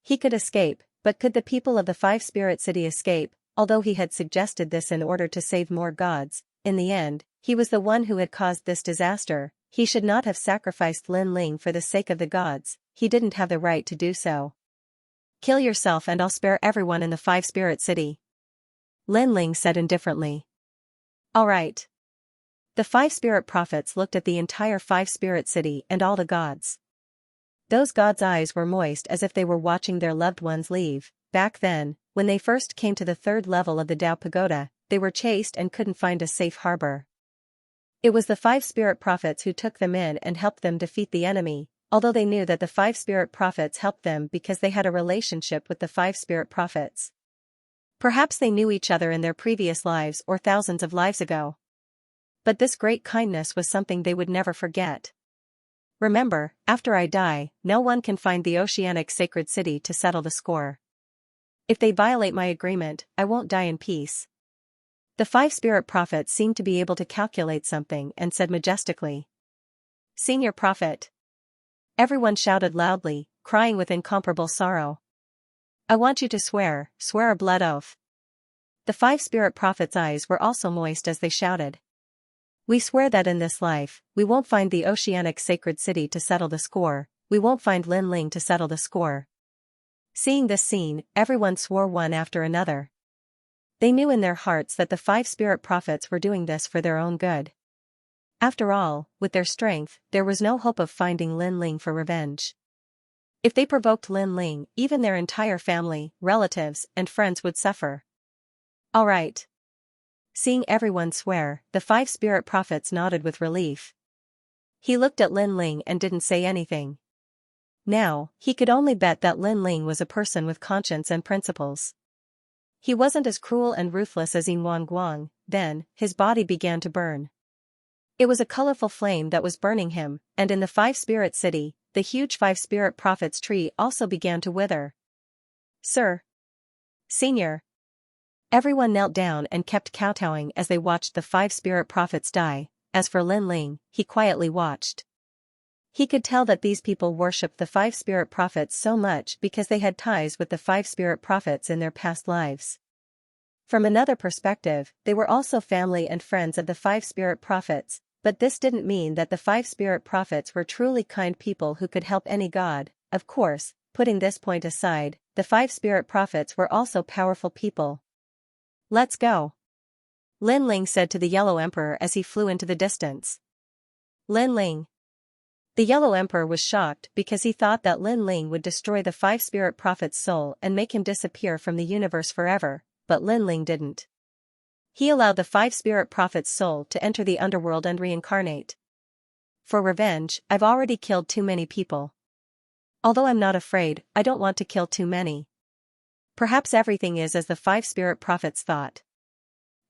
He could escape, but could the people of the 5 spirit city escape? Although he had suggested this in order to save more gods, in the end, he was the one who had caused this disaster. He should not have sacrificed Lin Ling for the sake of the gods. He didn't have the right to do so. Kill yourself and I'll spare everyone in the 5 spirit city. Lin Ling said indifferently. All right. The 5 spirit prophets looked at the entire 5 spirit city and all the gods. Those gods' eyes were moist as if they were watching their loved ones leave. Back then, when they first came to the 3rd level of the Dao Pagoda, they were chased and couldn't find a safe harbor. It was the 5 spirit prophets who took them in and helped them defeat the enemy, although they knew that the 5 spirit prophets helped them because they had a relationship with the 5 spirit prophets. Perhaps they knew each other in their previous lives or thousands of lives ago. But this great kindness was something they would never forget. Remember, after I die, no one can find the oceanic sacred city to settle the score. If they violate my agreement, I won't die in peace. The 5 spirit prophets seemed to be able to calculate something and said majestically. Senior prophet. Everyone shouted loudly, crying with incomparable sorrow. I want you to swear a blood oath. The 5 spirit prophets' eyes were also moist as they shouted. We swear that in this life, we won't find the oceanic sacred city to settle the score, we won't find Lin Ling to settle the score. Seeing this scene, everyone swore one after another. They knew in their hearts that the 5 spirit prophets were doing this for their own good. After all, with their strength, there was no hope of finding Lin Ling for revenge. If they provoked Lin Ling, even their entire family, relatives, and friends would suffer. All right. Seeing everyone swear, the 5 spirit prophets nodded with relief. He looked at Lin Ling and didn't say anything. Now, he could only bet that Lin Ling was a person with conscience and principles. He wasn't as cruel and ruthless as Yin Guang. Then, his body began to burn. It was a colorful flame that was burning him, and in the 5 spirit city, the huge 5 spirit prophets tree also began to wither. Sir. Senior. Everyone knelt down and kept kowtowing as they watched the 5 spirit prophets die. As for Lin Ling, he quietly watched. He could tell that these people worshipped the 5 spirit prophets so much because they had ties with the 5 spirit prophets in their past lives. From another perspective, they were also family and friends of the 5 spirit prophets, but this didn't mean that the 5 spirit prophets were truly kind people who could help any god. Of course, putting this point aside, the 5 spirit prophets were also powerful people. Let's go. Lin Ling said to the Yellow Emperor as he flew into the distance. Lin Ling. The Yellow Emperor was shocked because he thought that Lin Ling would destroy the 5 spirit prophet's soul and make him disappear from the universe forever, but Lin Ling didn't. He allowed the 5 spirit prophet's soul to enter the underworld and reincarnate. For revenge, I've already killed too many people. Although I'm not afraid, I don't want to kill too many. Perhaps everything is as the 5 spirit prophets thought.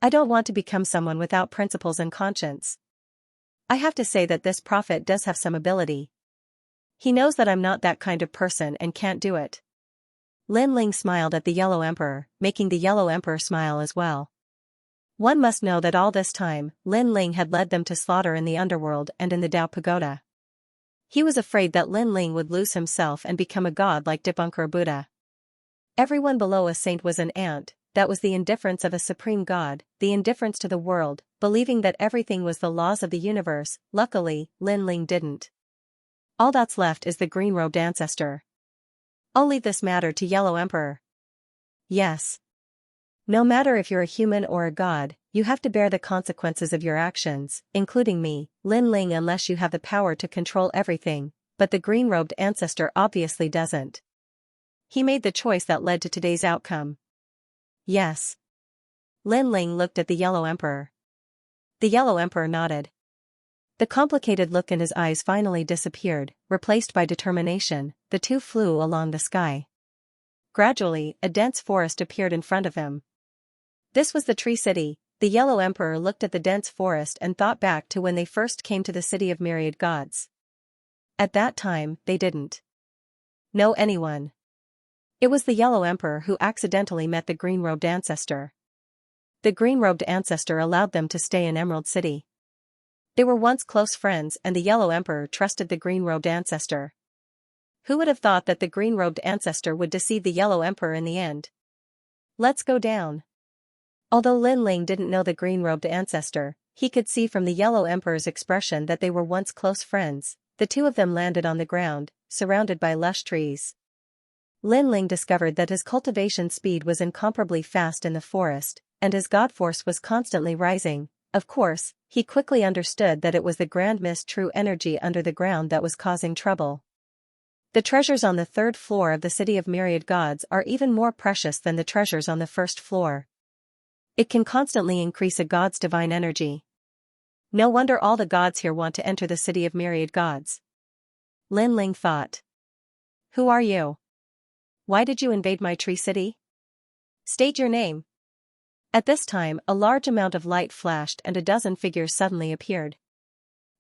I don't want to become someone without principles and conscience. I have to say that this prophet does have some ability. He knows that I'm not that kind of person and can't do it. Lin Ling smiled at the Yellow Emperor, making the Yellow Emperor smile as well. One must know that all this time, Lin Ling had led them to slaughter in the underworld and in the Tao Pagoda. He was afraid that Lin Ling would lose himself and become a god like Dipankara Buddha. Everyone below a saint was an ant. That was the indifference of a supreme god, the indifference to the world, believing that everything was the laws of the universe. Luckily, Lin Ling didn't. All that's left is the green-robed ancestor. I'll leave this matter to Yellow Emperor. Yes. No matter if you're a human or a god, you have to bear the consequences of your actions, including me, Lin Ling, unless you have the power to control everything, but the green-robed ancestor obviously doesn't. He made the choice that led to today's outcome. Yes. Lin Ling looked at the Yellow Emperor. The Yellow Emperor nodded. The complicated look in his eyes finally disappeared, replaced by determination. The two flew along the sky. Gradually, a dense forest appeared in front of him. This was the Tree City. The Yellow Emperor looked at the dense forest and thought back to when they first came to the City of Myriad Gods. At that time, they didn't know anyone. It was the Yellow Emperor who accidentally met the green-robed ancestor. The green-robed ancestor allowed them to stay in Emerald City. They were once close friends and the Yellow Emperor trusted the green-robed ancestor. Who would have thought that the green-robed ancestor would deceive the Yellow Emperor in the end? Let's go down. Although Lin Ling didn't know the green-robed ancestor, he could see from the Yellow Emperor's expression that they were once close friends. The two of them landed on the ground, surrounded by lush trees. Lin Ling discovered that his cultivation speed was incomparably fast in the forest, and his god force was constantly rising. Of course, he quickly understood that it was the grand mist true energy under the ground that was causing trouble. The treasures on the 3rd floor of the City of Myriad Gods are even more precious than the treasures on the 1st floor. It can constantly increase a god's divine energy. No wonder all the gods here want to enter the City of Myriad Gods. Lin Ling thought. Who are you? Why did you invade my Tree City? State your name. At this time, a large amount of light flashed and a dozen figures suddenly appeared.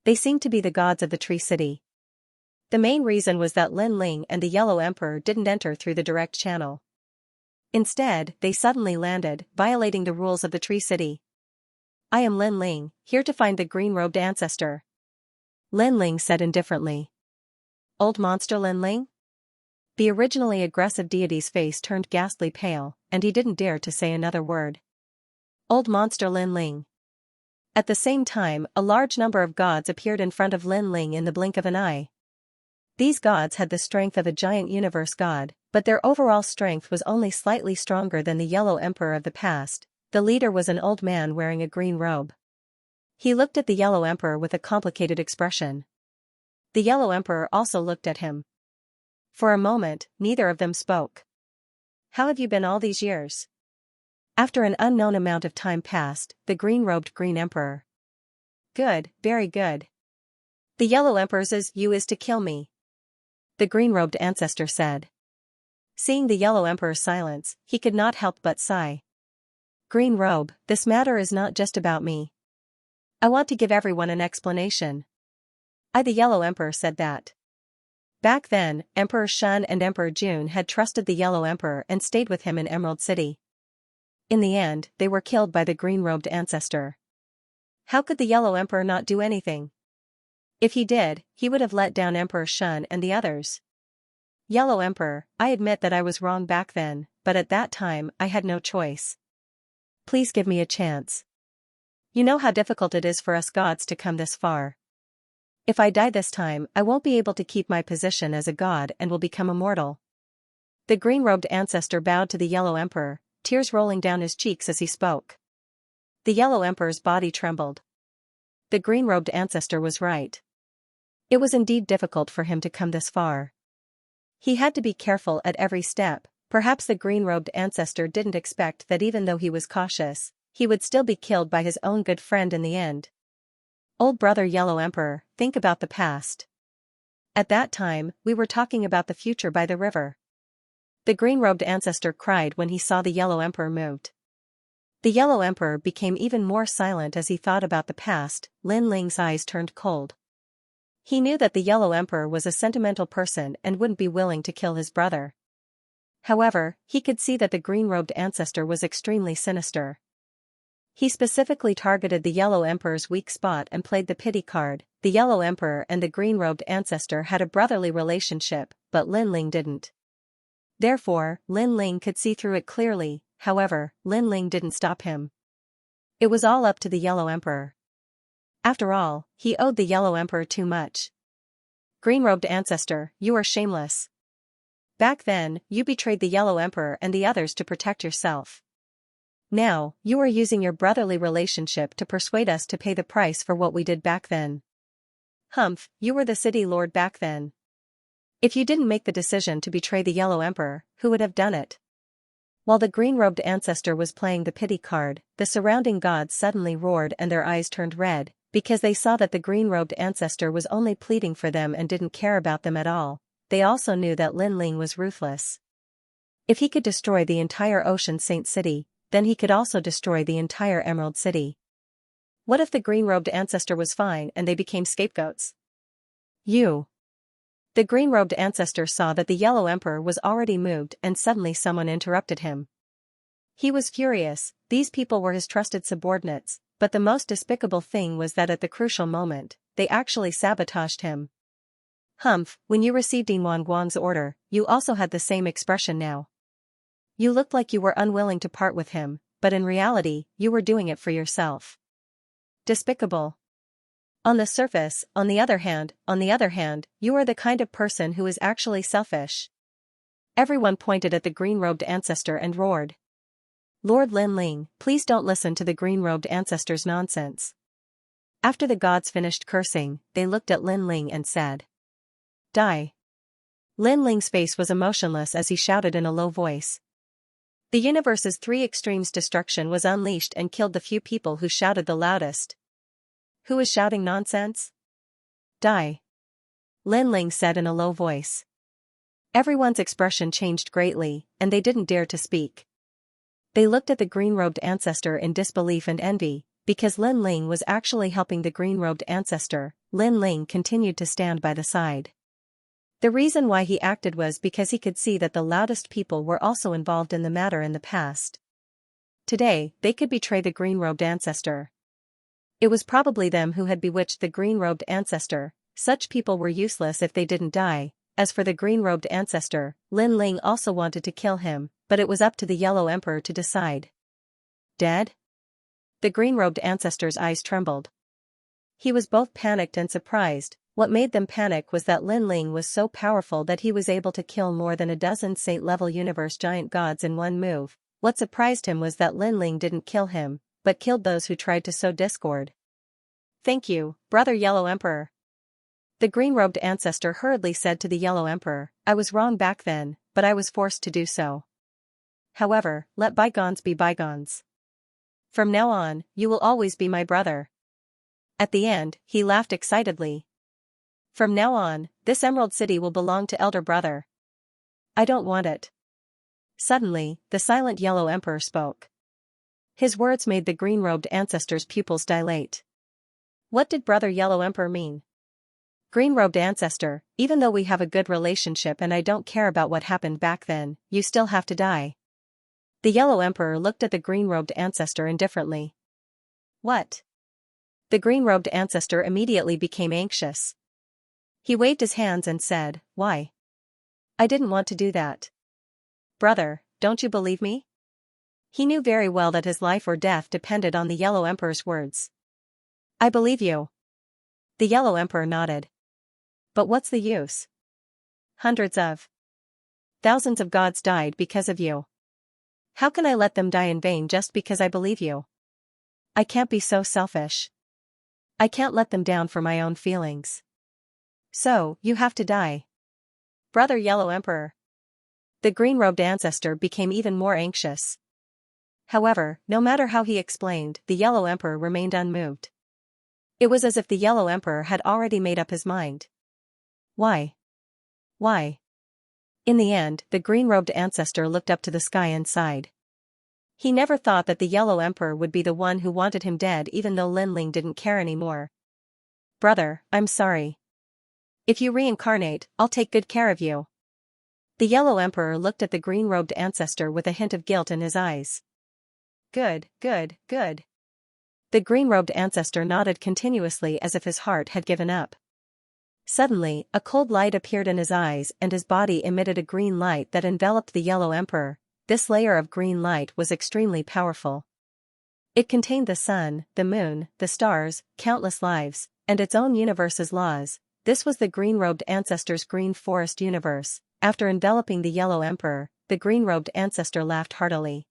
They seemed to be the gods of the Tree City. The main reason was that Lin Ling and the Yellow Emperor didn't enter through the direct channel. Instead, they suddenly landed, violating the rules of the Tree City. I am Lin Ling, here to find the green-robed ancestor. Lin Ling said indifferently. Old monster Lin Ling? The originally aggressive deity's face turned ghastly pale, and he didn't dare to say another word. Old monster Lin Ling. At the same time, a large number of gods appeared in front of Lin Ling in the blink of an eye. These gods had the strength of a giant universe god, but their overall strength was only slightly stronger than the Yellow Emperor of the past. The leader was an old man wearing a green robe. He looked at the Yellow Emperor with a complicated expression. The Yellow Emperor also looked at him. For a moment, neither of them spoke. How have you been all these years? After an unknown amount of time passed, the green-robed Green Emperor. Good, very good. The Yellow Emperor's you is to kill me. The green-robed ancestor said. Seeing the Yellow Emperor's silence, he could not help but sigh. Green robe, this matter is not just about me. I want to give everyone an explanation. The Yellow Emperor said that. Back then, Emperor Shun and Emperor Jun had trusted the Yellow Emperor and stayed with him in Emerald City. In the end, they were killed by the green-robed ancestor. How could the Yellow Emperor not do anything? If he did, he would have let down Emperor Shun and the others. Yellow Emperor, I admit that I was wrong back then, but at that time, I had no choice. Please give me a chance. You know how difficult it is for us gods to come this far. If I die this time, I won't be able to keep my position as a god and will become immortal. The green-robed ancestor bowed to the Yellow Emperor, tears rolling down his cheeks as he spoke. The Yellow Emperor's body trembled. The green-robed ancestor was right. It was indeed difficult for him to come this far. He had to be careful at every step. Perhaps the green-robed ancestor didn't expect that even though he was cautious, he would still be killed by his own good friend in the end. Old brother Yellow Emperor, think about the past. At that time, we were talking about the future by the river. the green-robed ancestor cried when he saw the Yellow Emperor moved. The Yellow Emperor became even more silent as he thought about the past. Lin Ling's eyes turned cold. He knew that the Yellow Emperor was a sentimental person and wouldn't be willing to kill his brother. However, he could see that the green-robed ancestor was extremely sinister. He specifically targeted the Yellow Emperor's weak spot and played the pity card. The Yellow Emperor and the green-robed ancestor had a brotherly relationship, but Lin Ling didn't. Therefore, Lin Ling could see through it clearly. However, Lin Ling didn't stop him. It was all up to the Yellow Emperor. After all, he owed the Yellow Emperor too much. Green-robed ancestor, you are shameless. Back then, you betrayed the Yellow Emperor and the others to protect yourself. Now, you are using your brotherly relationship to persuade us to pay the price for what we did back then. Humph, you were the city lord back then. If you didn't make the decision to betray the Yellow Emperor, who would have done it? While the green-robed ancestor was playing the pity card, the surrounding gods suddenly roared and their eyes turned red, because they saw that the green-robed ancestor was only pleading for them and didn't care about them at all. They also knew that Lin Ling was ruthless. If he could destroy the entire Ocean Saint City, then he could also destroy the entire Emerald City. What if the green-robed ancestor was fine and they became scapegoats? You. The green-robed ancestor saw that the Yellow Emperor was already moved and suddenly someone interrupted him. He was furious. These people were his trusted subordinates, but the most despicable thing was that at the crucial moment, they actually sabotaged him. Humph, when you received Yuan Guang's order, you also had the same expression now. You looked like you were unwilling to part with him, but in reality, you were doing it for yourself. Despicable. On the surface, on the other hand, you are the kind of person who is actually selfish. Everyone pointed at the green-robed ancestor and roared. Lord Lin Ling, please don't listen to the green-robed ancestor's nonsense. After the gods finished cursing, they looked at Lin Ling and said, Die. Lin Ling's face was emotionless as he shouted in a low voice. The universe's three extremes destruction was unleashed and killed the few people who shouted the loudest. Who is shouting nonsense? Die. Lin Ling said in a low voice. Everyone's expression changed greatly, and they didn't dare to speak. They looked at the green-robed ancestor in disbelief and envy, because Lin Ling was actually helping the green-robed ancestor. Lin Ling continued to stand by the side. The reason why he acted was because he could see that the loudest people were also involved in the matter in the past. Today, they could betray the green-robed ancestor. It was probably them who had bewitched the green-robed ancestor. Such people were useless if they didn't die. As for the green-robed ancestor, Lin Ling also wanted to kill him, but it was up to the Yellow Emperor to decide. Dead? The green-robed ancestor's eyes trembled. He was both panicked and surprised. What made them panic was that Lin Ling was so powerful that he was able to kill more than a dozen saint-level universe giant gods in one move. What surprised him was that Lin Ling didn't kill him, but killed those who tried to sow discord. Thank you, Brother Yellow Emperor. The green-robed ancestor hurriedly said to the Yellow Emperor, I was wrong back then, but I was forced to do so. However, let bygones be bygones. From now on, you will always be my brother. At the end, he laughed excitedly. From now on, this Emerald City will belong to Elder Brother. I don't want it. Suddenly, the silent Yellow Emperor spoke. His words made the green-robed ancestor's pupils dilate. What did Brother Yellow Emperor mean? Green-robed ancestor, even though we have a good relationship and I don't care about what happened back then, you still have to die. The Yellow Emperor looked at the green-robed ancestor indifferently. What? The green-robed ancestor immediately became anxious. He waved his hands and said, Why? I didn't want to do that. Brother, don't you believe me? He knew very well that his life or death depended on the Yellow Emperor's words. I believe you. The Yellow Emperor nodded. But what's the use? Thousands of gods died because of you. How can I let them die in vain just because I believe you? I can't be so selfish. I can't let them down for my own feelings. So, you have to die. Brother Yellow Emperor. The green-robed ancestor became even more anxious. However, no matter how he explained, the Yellow Emperor remained unmoved. It was as if the Yellow Emperor had already made up his mind. Why? Why? In the end, the green-robed ancestor looked up to the sky and sighed. He never thought that the Yellow Emperor would be the one who wanted him dead, even though Lin Ling didn't care anymore. "Brother, I'm sorry. If you reincarnate, I'll take good care of you." The Yellow Emperor looked at the green-robed ancestor with a hint of guilt in his eyes. "Good, good, good." The green-robed ancestor nodded continuously as if his heart had given up. Suddenly, a cold light appeared in his eyes and his body emitted a green light that enveloped the Yellow Emperor. This layer of green light was extremely powerful. It contained the sun, the moon, the stars, countless lives, and its own universe's laws. This was the green-robed ancestor's green forest universe. After enveloping the Yellow Emperor, the green-robed ancestor laughed heartily.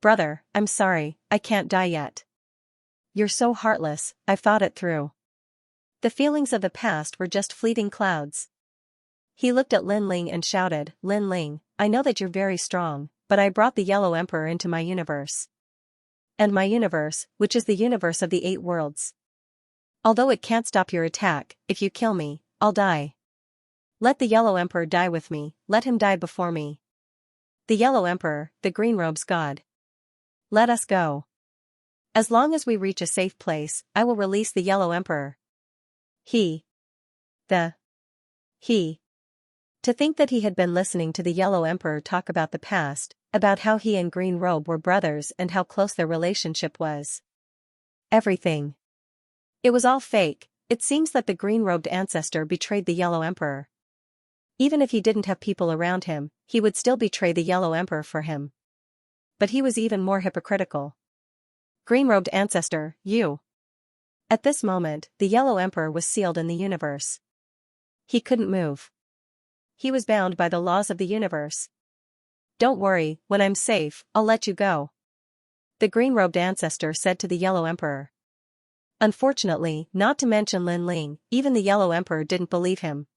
"Brother, I'm sorry, I can't die yet. You're so heartless, I've thought it through. The feelings of the past were just fleeting clouds." He looked at Lin Ling and shouted, "Lin Ling, I know that you're very strong, but I brought the Yellow Emperor into my universe. And my universe, which is the universe of the 8 worlds. Although it can't stop your attack, if you kill me, I'll die. Let the Yellow Emperor die with me, let him die before me. The Yellow Emperor, the Green Robe's god. Let us go. As long as we reach a safe place, I will release the Yellow Emperor." He. To think that he had been listening to the Yellow Emperor talk about the past, about how he and Green Robe were brothers and how close their relationship was. Everything. It was all fake. It seems that the green-robed ancestor betrayed the Yellow Emperor. Even if he didn't have people around him, he would still betray the Yellow Emperor for him. But he was even more hypocritical. "Green-robed ancestor, you." At this moment, the Yellow Emperor was sealed in the universe. He couldn't move. He was bound by the laws of the universe. "Don't worry, when I'm safe, I'll let you go," the green-robed ancestor said to the Yellow Emperor. Unfortunately, not to mention Lin Ling, even the Yellow Emperor didn't believe him.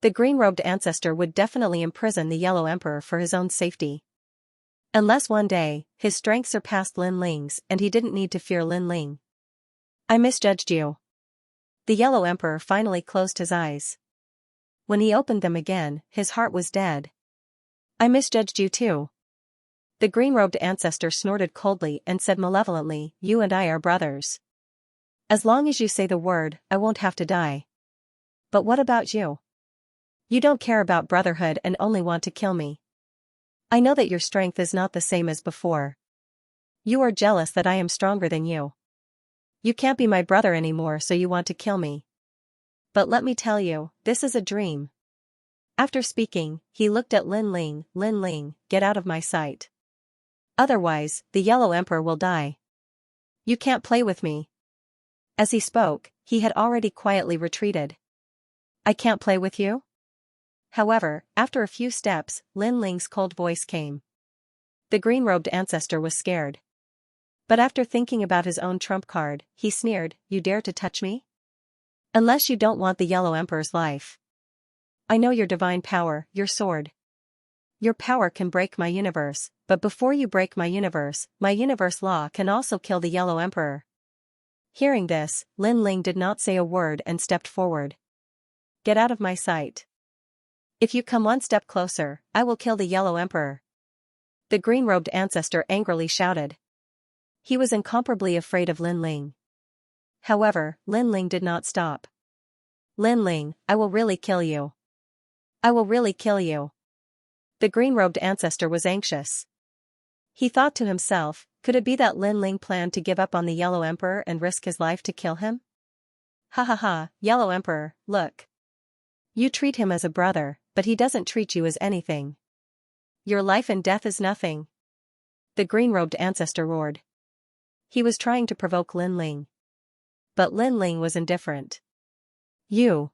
The green-robed ancestor would definitely imprison the Yellow Emperor for his own safety. Unless one day, his strength surpassed Lin Ling's and he didn't need to fear Lin Ling. "I misjudged you." The Yellow Emperor finally closed his eyes. When he opened them again, his heart was dead. "I misjudged you too." The green-robed ancestor snorted coldly and said malevolently, "You and I are brothers. As long as you say the word, I won't have to die. But what about you? You don't care about brotherhood and only want to kill me. I know that your strength is not the same as before. You are jealous that I am stronger than you. You can't be my brother anymore, so you want to kill me. But let me tell you, this is a dream." After speaking, he looked at Lin Ling. "Lin Ling, get out of my sight. Otherwise, the Yellow Emperor will die. You can't play with me." As he spoke, he had already quietly retreated. "I can't play with you?" However, after a few steps, Lin Ling's cold voice came. The green-robed ancestor was scared. But after thinking about his own trump card, he sneered, "You dare to touch me? Unless you don't want the Yellow Emperor's life. I know your divine power, your sword. Your power can break my universe, but before you break my universe law can also kill the Yellow Emperor." Hearing this, Lin Ling did not say a word and stepped forward. "Get out of my sight. If you come one step closer, I will kill the Yellow Emperor," the green-robed ancestor angrily shouted. He was incomparably afraid of Lin Ling. However, Lin Ling did not stop. "Lin Ling, I will really kill you. I will really kill you." The green-robed ancestor was anxious. He thought to himself, could it be that Lin Ling planned to give up on the Yellow Emperor and risk his life to kill him? "Ha ha ha, Yellow Emperor, look. You treat him as a brother, but he doesn't treat you as anything. Your life and death is nothing," the green-robed ancestor roared. He was trying to provoke Lin Ling. But Lin Ling was indifferent. "You."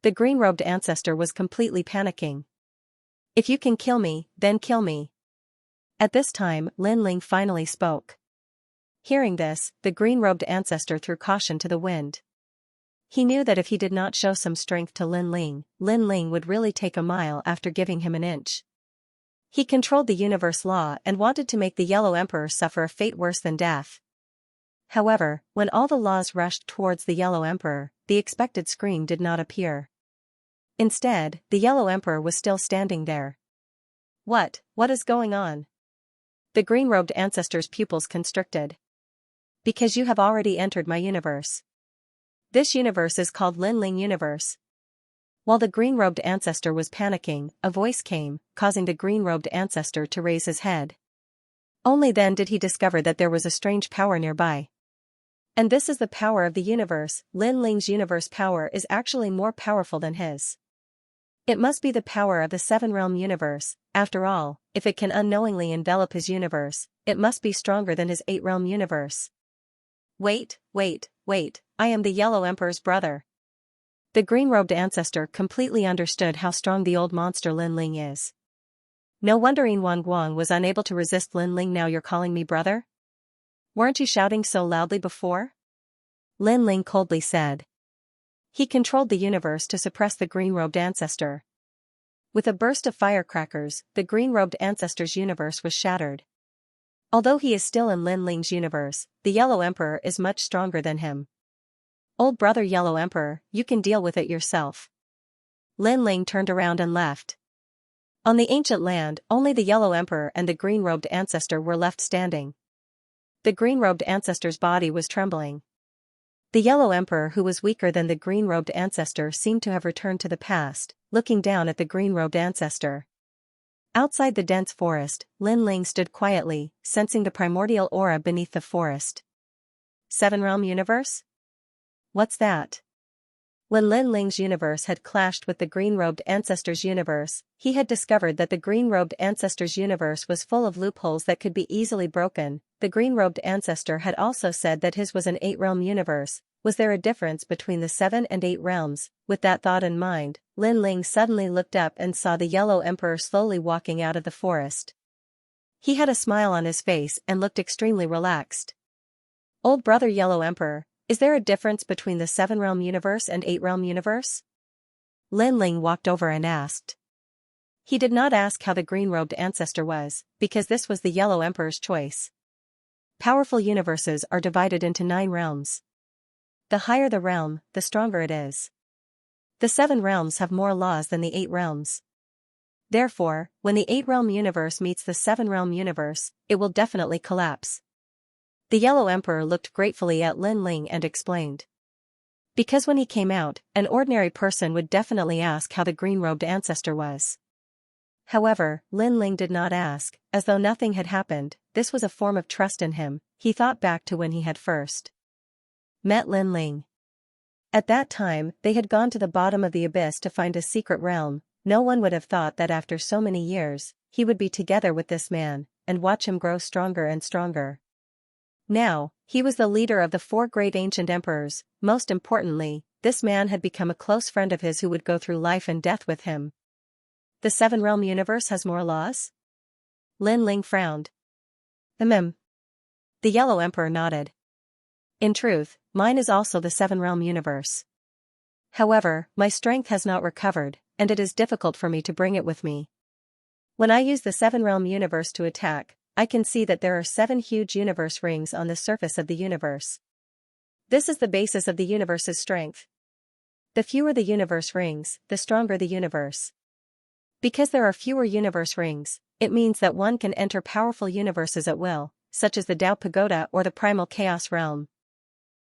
The green-robed ancestor was completely panicking. "If you can kill me, then kill me." At this time, Lin Ling finally spoke. Hearing this, the green-robed ancestor threw caution to the wind. He knew that if he did not show some strength to Lin Ling would really take a mile after giving him an inch. He controlled the universe law and wanted to make the Yellow Emperor suffer a fate worse than death. However, when all the laws rushed towards the Yellow Emperor, the expected scream did not appear. Instead, the Yellow Emperor was still standing there. What is going on? The green-robed ancestor's pupils constricted. Because you have already entered my universe. This universe is called Linling Universe. While the green-robed ancestor was panicking, a voice came, causing the green-robed ancestor to raise his head. Only then did he discover that there was a strange power nearby. And this is the power of the universe. Linling's universe power is actually more powerful than his. It must be the power of the seven-realm universe. After all, if it can unknowingly envelop his universe, it must be stronger than his eight-realm universe. Wait, I am the Yellow Emperor's brother. The green-robed ancestor completely understood how strong the old monster Linling is. No wonder Guang was unable to resist Linling. Now you're calling me brother? Weren't you shouting so loudly before? Linling coldly said. He controlled the universe to suppress the green-robed ancestor. With a burst of firecrackers, the green-robed ancestor's universe was shattered. Although he is still in Linling's universe, the Yellow Emperor is much stronger than him. Old brother Yellow Emperor, you can deal with it yourself. Linling turned around and left. On the ancient land, only the Yellow Emperor and the green-robed ancestor were left standing. The green-robed ancestor's body was trembling. The Yellow Emperor, who was weaker than the green-robed ancestor, seemed to have returned to the past, looking down at the green-robed ancestor. Outside the dense forest, Linling stood quietly, sensing the primordial aura beneath the forest. Seven-realm universe? What's that? When Linling's universe had clashed with the green-robed ancestor's universe, he had discovered that the green-robed ancestor's universe was full of loopholes that could be easily broken. The green-robed ancestor had also said that his was an eight-realm universe. Was there a difference between the 7 and 8 realms? With that thought in mind, Linling suddenly looked up and saw the Yellow Emperor slowly walking out of the forest. He had a smile on his face and looked extremely relaxed. Old brother Yellow Emperor, is there a difference between the 7-realm universe and 8-realm universe? Linling walked over and asked. He did not ask how the green-robed ancestor was, because this was the Yellow Emperor's choice. Powerful universes are divided into 9 realms. The higher the realm, the stronger it is. The 7 realms have more laws than the 8 realms. Therefore, when the 8-realm universe meets the 7-realm universe, it will definitely collapse. The Yellow Emperor looked gratefully at Linling and explained. Because when he came out, an ordinary person would definitely ask how the green-robed ancestor was. However, Linling did not ask, as though nothing had happened. This was a form of trust in him. He thought back to when he had first met Linling. At that time, they had gone to the bottom of the abyss to find a secret realm. No one would have thought that after so many years, he would be together with this man, and watch him grow stronger and stronger. Now, he was the leader of the 4 great ancient emperors. Most importantly, this man had become a close friend of his who would go through life and death with him. The 7-realm universe has more laws? Linling frowned. The Yellow Emperor nodded. In truth, mine is also the 7-realm universe. However, my strength has not recovered, and it is difficult for me to bring it with me. When I use the 7-realm universe to attack, I can see that there are 7 huge universe rings on the surface of the universe. This is the basis of the universe's strength. The fewer the universe rings, the stronger the universe. Because there are fewer universe rings, it means that one can enter powerful universes at will, such as the Tao Pagoda or the Primal Chaos Realm.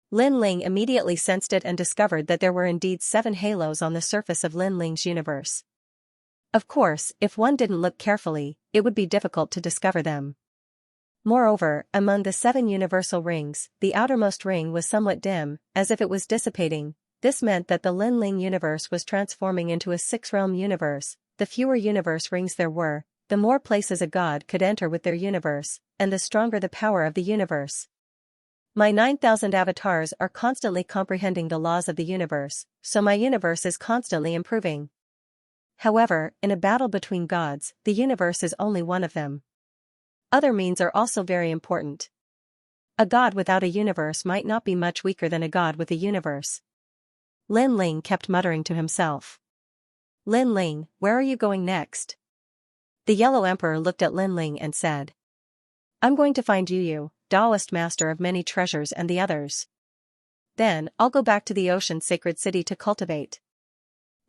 Linling immediately sensed it and discovered that there were indeed 7 halos on the surface of Linling's universe. Of course, if one didn't look carefully, it would be difficult to discover them. Moreover, among the 7 universal rings, the outermost ring was somewhat dim, as if it was dissipating. This meant that the Linling universe was transforming into a 6-realm universe. The fewer universe rings there were, the more places a god could enter with their universe, and the stronger the power of the universe. My 9,000 avatars are constantly comprehending the laws of the universe, so my universe is constantly improving. However, in a battle between gods, the universe is only one of them. Other means are also very important. A god without a universe might not be much weaker than a god with a universe. Linling kept muttering to himself. Linling, where are you going next? The Yellow Emperor looked at Linling and said. I'm going to find Yu, Taoist master of many treasures, and the others. Then, I'll go back to the ocean sacred city to cultivate.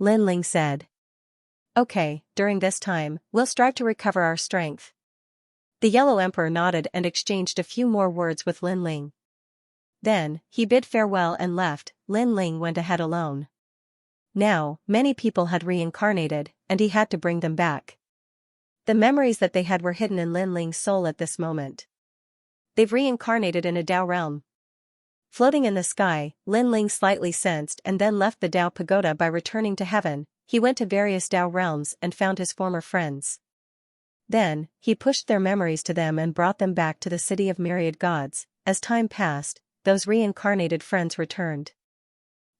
Lin Ling said. Okay, during this time, we'll strive to recover our strength. The Yellow Emperor nodded and exchanged a few more words with Lin Ling. Then, he bid farewell and left. Lin Ling went ahead alone. Now, many people had reincarnated, and he had to bring them back. The memories that they had were hidden in Lin Ling's soul at this moment. They've reincarnated in a Dao realm. Floating in the sky, Lin Ling slightly sensed and then left the Dao pagoda by returning to heaven. He went to various Dao realms and found his former friends. Then, he pushed their memories to them and brought them back to the city of myriad gods. As time passed, those reincarnated friends returned.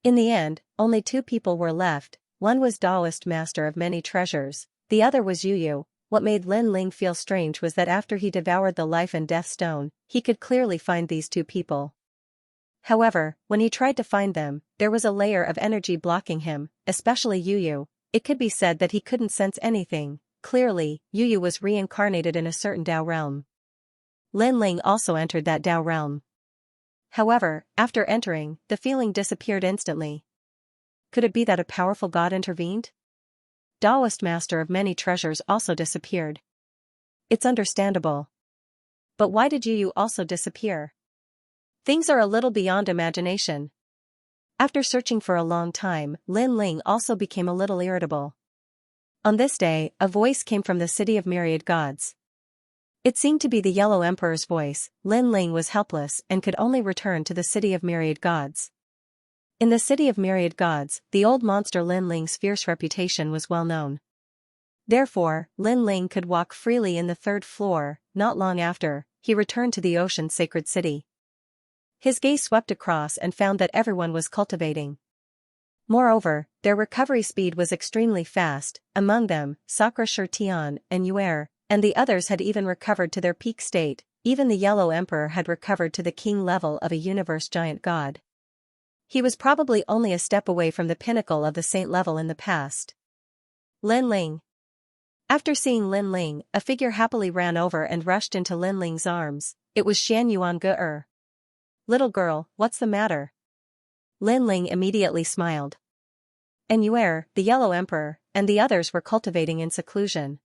In the end, only 2 people were left. One was Taoist master of many treasures, the other was Yu. What made Lin Ling feel strange was that after he devoured the life and death stone, he could clearly find these 2 people. However, when he tried to find them, there was a layer of energy blocking him, especially Yu. It could be said that he couldn't sense anything. Clearly, Yu was reincarnated in a certain Dao realm. Lin Ling also entered that Dao realm. However, after entering, the feeling disappeared instantly. Could it be that a powerful god intervened? Taoist master of many treasures also disappeared. It's understandable. But why did Yu also disappear? Things are a little beyond imagination. After searching for a long time, Lin Ling also became a little irritable. On this day, a voice came from the city of myriad gods. It seemed to be the Yellow Emperor's voice. Lin Ling was helpless and could only return to the city of myriad gods. In the city of myriad gods, the old monster Lin Ling's fierce reputation was well known. Therefore, Lin Ling could walk freely in the 3rd floor. Not long after, he returned to the ocean sacred city. His gaze swept across and found that everyone was cultivating. Moreover, their recovery speed was extremely fast. Among them, Sakura Shirtian and Yuer, and the others had even recovered to their peak state. Even the Yellow Emperor had recovered to the king level of a universe giant god. He was probably only a step away from the pinnacle of the saint level in the past. Lin Ling. After seeing Lin Ling, a figure happily ran over and rushed into Lin Ling's arms. It was Xianxia. Little girl, what's the matter? Lin Ling immediately smiled. And Yuer, the Yellow Emperor, and the others were cultivating in seclusion.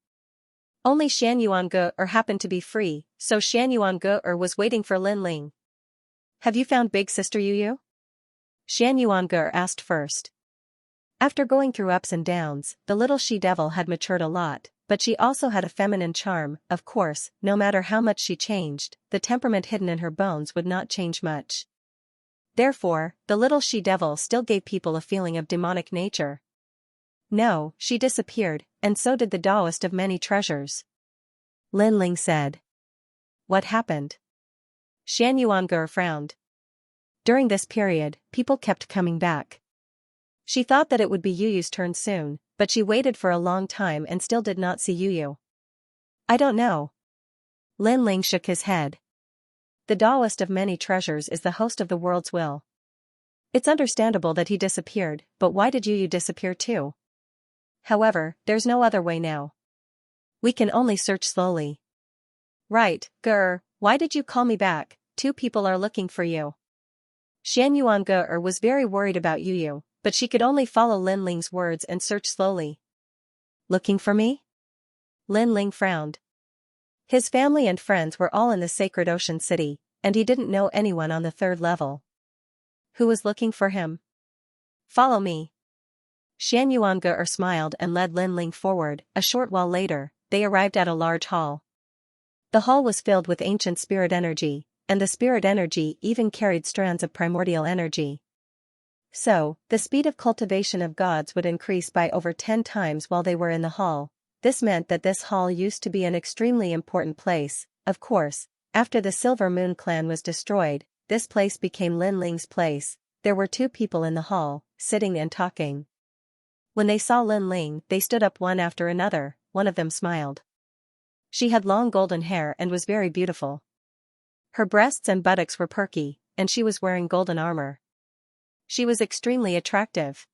Only Xianxia happened to be free, so Xianxia was waiting for Lin Ling. Have you found big sister Yu? Xianxia asked first. After going through ups and downs, the little she-devil had matured a lot, but she also had a feminine charm. Of course, no matter how much she changed, the temperament hidden in her bones would not change much. Therefore, the little she-devil still gave people a feeling of demonic nature. No, she disappeared, and so did the Taoist of many treasures. Lin Ling said. What happened? Xianxia frowned. During this period, people kept coming back. She thought that it would be Yu's turn soon, but she waited for a long time and still did not see Yu. I don't know. Lin Ling shook his head. The Taoist of many treasures is the host of the world's will. It's understandable that he disappeared, but why did Yu disappear too? However, there's no other way now. We can only search slowly. Right, why did you call me back? 2 people are looking for you. Xianxia was very worried about Yu, but she could only follow Lin Ling's words and search slowly. Looking for me? Lin Ling frowned. His family and friends were all in the sacred ocean city, and he didn't know anyone on the 3rd level. Who was looking for him? Follow me. Xianxia smiled and led Lin Ling forward. A short while later, they arrived at a large hall. The hall was filled with ancient spirit energy, and the spirit energy even carried strands of primordial energy. So, the speed of cultivation of gods would increase by over 10 times while they were in the hall. This meant that this hall used to be an extremely important place. Of course, after the Silver Moon clan was destroyed, this place became Lin Ling's place. There were 2 people in the hall, sitting and talking. When they saw Lin Ling, they stood up one after another. One of them smiled. She had long golden hair and was very beautiful. Her breasts and buttocks were perky, and she was wearing golden armor. She was extremely attractive.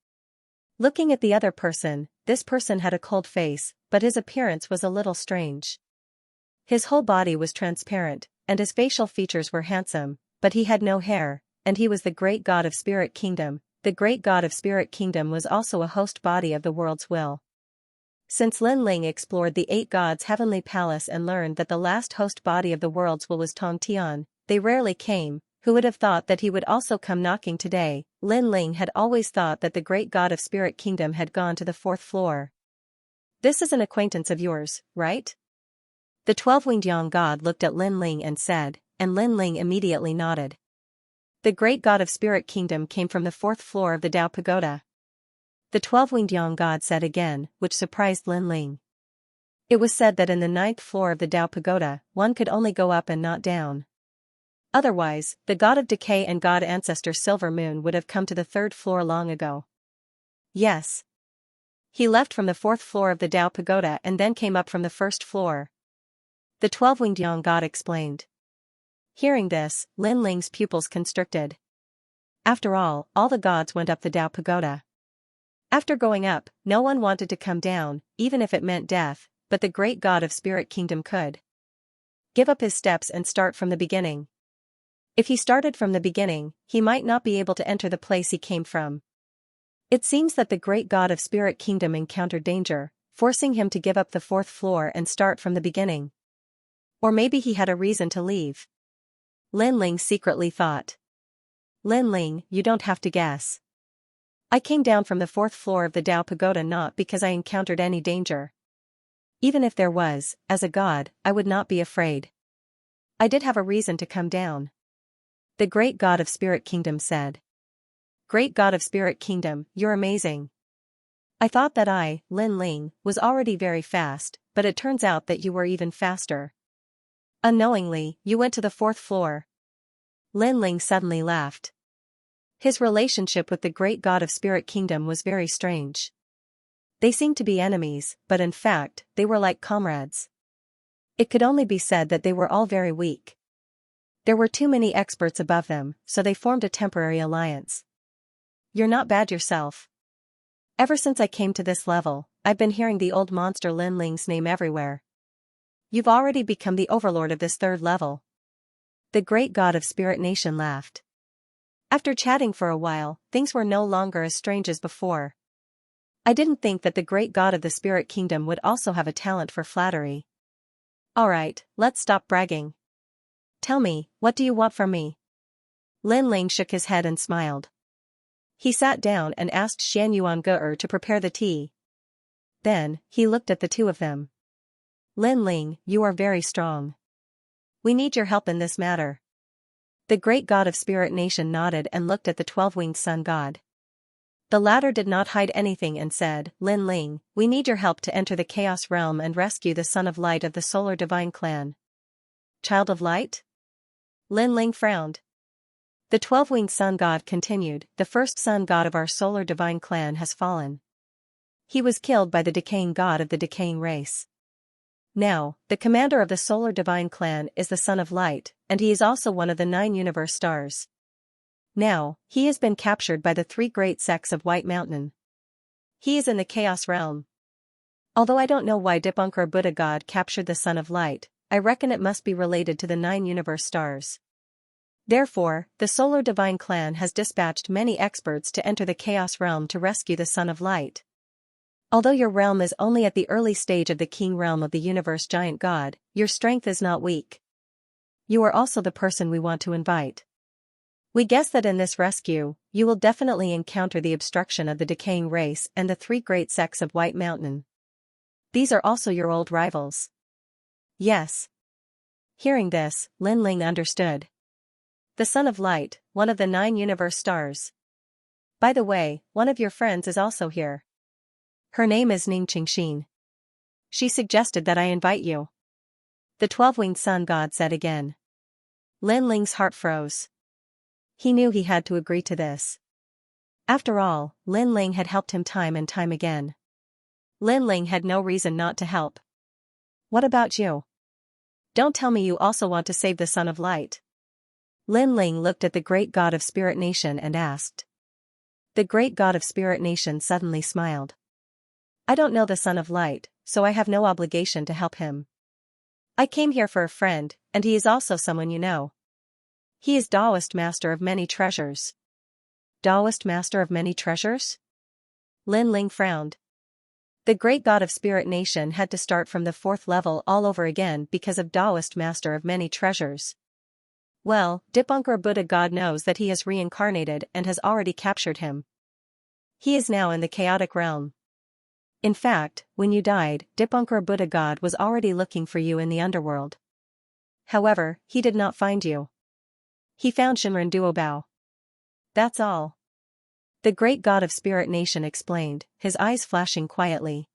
Looking at the other person, this person had a cold face, but his appearance was a little strange. His whole body was transparent, and his facial features were handsome, but he had no hair, and he was the great god of Spirit Kingdom. the great god of Spirit Kingdom was also a host body of the world's will. Since Lin Ling explored the 8 gods' heavenly palace and learned that the last host body of the world's will was Tong Tian, they rarely came. Who would have thought that he would also come knocking today? Lin Ling had always thought that the great god of Spirit Kingdom had gone to the 4th floor. This is an acquaintance of yours, right? The 12-winged Yang god looked at Lin Ling and said, and Lin Ling immediately nodded. The great god of Spirit Kingdom came from the 4th floor of the Tao Pagoda. The 12-winged Yang god said again, which surprised Lin Ling. It was said that in the 9th floor of the Tao Pagoda, one could only go up and not down. Otherwise, the god of decay and god ancestor Silver Moon would have come to the 3rd floor long ago. Yes. He left from the 4th floor of the Tao Pagoda and then came up from the 1st floor. The 12-winged Yang god explained. Hearing this, Lin Ling's pupils constricted. After all the gods went up the Tao Pagoda. After going up, no one wanted to come down, even if it meant death, but the great god of Spirit Kingdom could give up his steps and start from the beginning. If he started from the beginning, he might not be able to enter the place he came from. It seems that the great god of Spirit Kingdom encountered danger, forcing him to give up the 4th floor and start from the beginning. Or maybe he had a reason to leave. Lin Ling secretly thought. Lin Ling, you don't have to guess. I came down from the 4th floor of the Tao Pagoda not because I encountered any danger. Even if there was, as a god, I would not be afraid. I did have a reason to come down. The great god of Spirit Kingdom said. Great god of Spirit Kingdom, you're amazing. I thought that I, Lin Ling, was already very fast, but it turns out that you were even faster. Unknowingly, you went to the 4th floor. Lin Ling suddenly laughed. His relationship with the great god of Spirit Kingdom was very strange. They seemed to be enemies, but in fact, they were like comrades. It could only be said that they were all very weak. There were too many experts above them, so they formed a temporary alliance. You're not bad yourself. Ever since I came to this level, I've been hearing the old monster Lin Ling's name everywhere. You've already become the overlord of this 3rd level. The great god of Spirit Nation laughed. After chatting for a while, things were no longer as strange as before. I didn't think that the great god of the Spirit Kingdom would also have a talent for flattery. Alright, let's stop bragging. Tell me, what do you want from me? Lin Ling shook his head and smiled. He sat down and asked Xianxia to prepare the tea. Then, he looked at the two of them. Lin Ling, you are very strong. We need your help in this matter. The great god of Spirit Nation nodded and looked at the 12-winged sun god. The latter did not hide anything and said, Lin Ling, we need your help to enter the Chaos Realm and rescue the Son of Light of the Solar Divine Clan. Child of Light? Lin Ling frowned. The 12-winged sun god continued, the first sun god of our Solar Divine Clan has fallen. He was killed by the decaying god of the decaying race. Now, the commander of the Solar Divine Clan is the Son of Light, and he is also one of the 9 universe stars. Now, he has been captured by the 3 great sects of White Mountain. He is in the Chaos Realm. Although I don't know why Dipunkar Buddha God captured the Son of Light, I reckon it must be related to the 9 universe stars. Therefore, the Solar Divine Clan has dispatched many experts to enter the Chaos Realm to rescue the Son of Light. Although your realm is only at the early stage of the King Realm of the Universe Giant God, your strength is not weak. You are also the person we want to invite. We guess that in this rescue, you will definitely encounter the obstruction of the decaying race and the 3 great sects of White Mountain. These are also your old rivals. Yes. Hearing this, Lin Ling understood. The Son of Light, one of the 9 universe stars. By the way, one of your friends is also here. Her name is Ning Qingxin. She suggested that I invite you. The 12-winged sun god said again. Lin Ling's heart froze. He knew he had to agree to this. After all, Lin Ling had helped him time and time again. Lin Ling had no reason not to help. What about you? Don't tell me you also want to save the Son of Light. Lin Ling looked at the great god of Spirit Nation and asked. The great god of Spirit Nation suddenly smiled. I don't know the Son of Light, so I have no obligation to help him. I came here for a friend, and he is also someone you know. He is Taoist master of many treasures. Taoist master of many treasures? Lin Ling frowned. The great god of Spirit Nation had to start from the 4th level all over again because of Taoist master of many treasures. Well, Dipankara Buddha God knows that he has reincarnated and has already captured him. He is now in the chaotic realm. In fact, when you died, Dipankara Buddha God was already looking for you in the underworld. However, he did not find you. He found Shinran Duobao. That's all. The great god of Spirit Nation explained, his eyes flashing quietly.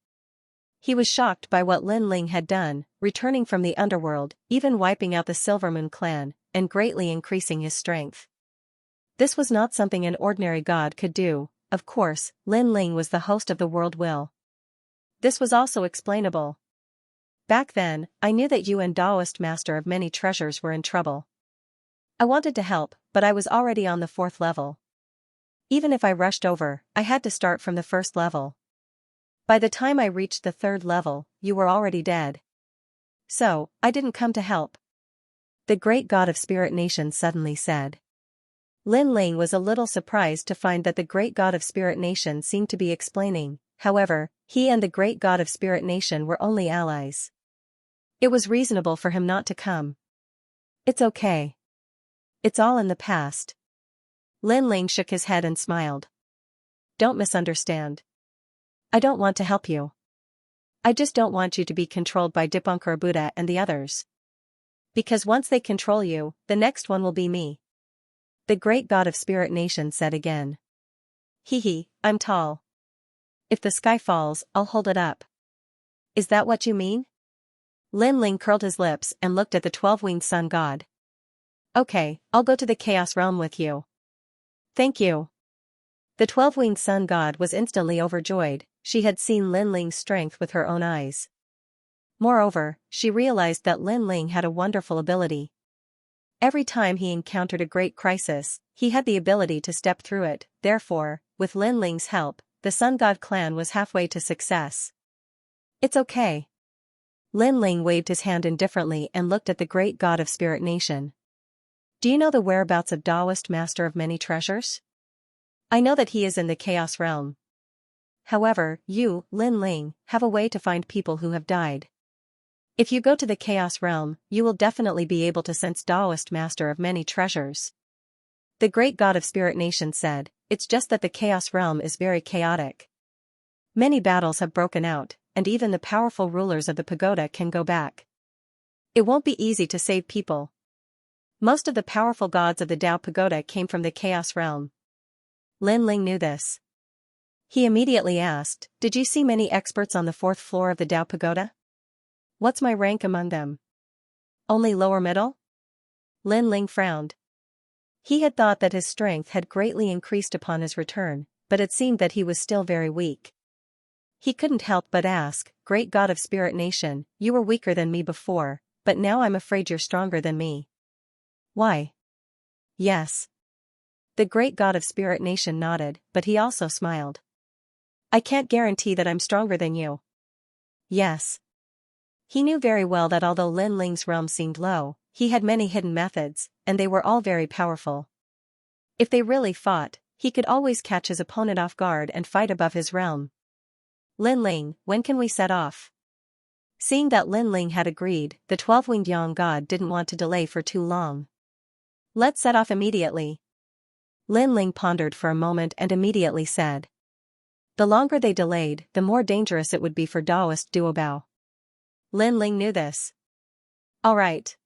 He was shocked by what Lin Ling had done, returning from the underworld, even wiping out the Silver Moon clan, and greatly increasing his strength. This was not something an ordinary god could do. Of course, Lin Ling was the host of the world will. This was also explainable. Back then, I knew that you and Taoist master of many treasures were in trouble. I wanted to help, but I was already on the 4th level. Even if I rushed over, I had to start from the 1st level. By the time I reached the 3rd level, you were already dead. So, I didn't come to help. The great god of Spirit Nation suddenly said. Lin Ling was a little surprised to find that the great god of Spirit Nation seemed to be explaining. However, he and the great god of Spirit Nation were only allies. It was reasonable for him not to come. It's okay. It's all in the past. Lin Ling shook his head and smiled. Don't misunderstand. I don't want to help you. I just don't want you to be controlled by Dipankara Buddha and the others. Because once they control you, the next one will be me. The great god of Spirit Nation said again. Hee, I'm tall. If the sky falls, I'll hold it up. Is that what you mean? Lin Ling curled his lips and looked at the 12-winged sun god. Okay, I'll go to the chaos realm with you. Thank you. The 12-winged sun god was instantly overjoyed. She had seen Lin Ling's strength with her own eyes. Moreover, she realized that Lin Ling had a wonderful ability. Every time he encountered a great crisis, he had the ability to step through it. Therefore, with Lin Ling's help, the Sun God clan was halfway to success. It's okay. Lin Ling waved his hand indifferently and looked at the great god of Spirit Nation. Do you know the whereabouts of Taoist master of many treasures? I know that he is in the chaos realm. However, you, Lin Ling, have a way to find people who have died. If you go to the chaos realm, you will definitely be able to sense Taoist master of many treasures. The great god of Spirit Nation said, it's just that the chaos realm is very chaotic. Many battles have broken out, and even the powerful rulers of the pagoda can go back. It won't be easy to save people. Most of the powerful gods of the Tao Pagoda came from the chaos realm. Lin Ling knew this. He immediately asked, did you see many experts on the 4th floor of the Tao Pagoda? What's my rank among them? Only lower middle? Lin Ling frowned. He had thought that his strength had greatly increased upon his return, but it seemed that he was still very weak. He couldn't help but ask, Great God of Spirit Nation, you were weaker than me before, but now I'm afraid you're stronger than me. Why? Yes. The Great God of Spirit Nation nodded, but he also smiled. I can't guarantee that I'm stronger than you. Yes. He knew very well that although Lin Ling's realm seemed low, he had many hidden methods, and they were all very powerful. If they really fought, he could always catch his opponent off guard and fight above his realm. Lin Ling, when can we set off? Seeing that Lin Ling had agreed, the 12-winged Yang god didn't want to delay for too long. Let's set off immediately. Lin Ling pondered for a moment and immediately said. The longer they delayed, the more dangerous it would be for Taoist Duobao. Lin Ling knew this. All right.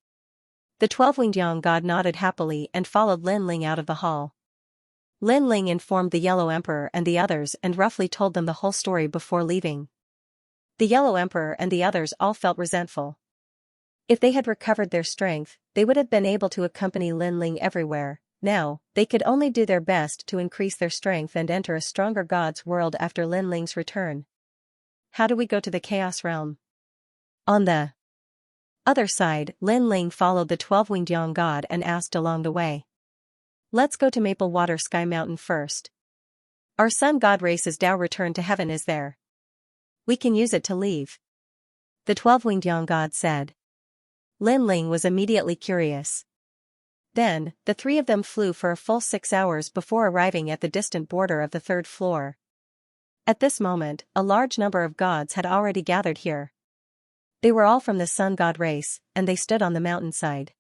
The 12-winged Yang god nodded happily and followed Lin Ling out of the hall. Lin Ling informed the Yellow Emperor and the others and roughly told them the whole story before leaving. The Yellow Emperor and the others all felt resentful. If they had recovered their strength, they would have been able to accompany Lin Ling everywhere. Now, they could only do their best to increase their strength and enter a stronger god's world after Lin Ling's return. How do we go to the Chaos Realm? On the other side, Lin Ling followed the 12-winged Yang god and asked along the way. Let's go to Maple Water Sky Mountain first. Our sun god race's Tao return to heaven is there. We can use it to leave. The 12-winged Yang god said. Lin Ling was immediately curious. Then, the three of them flew for a full 6 hours before arriving at the distant border of the third floor. At this moment, a large number of gods had already gathered here. They were all from the sun god race, and they stood on the mountainside.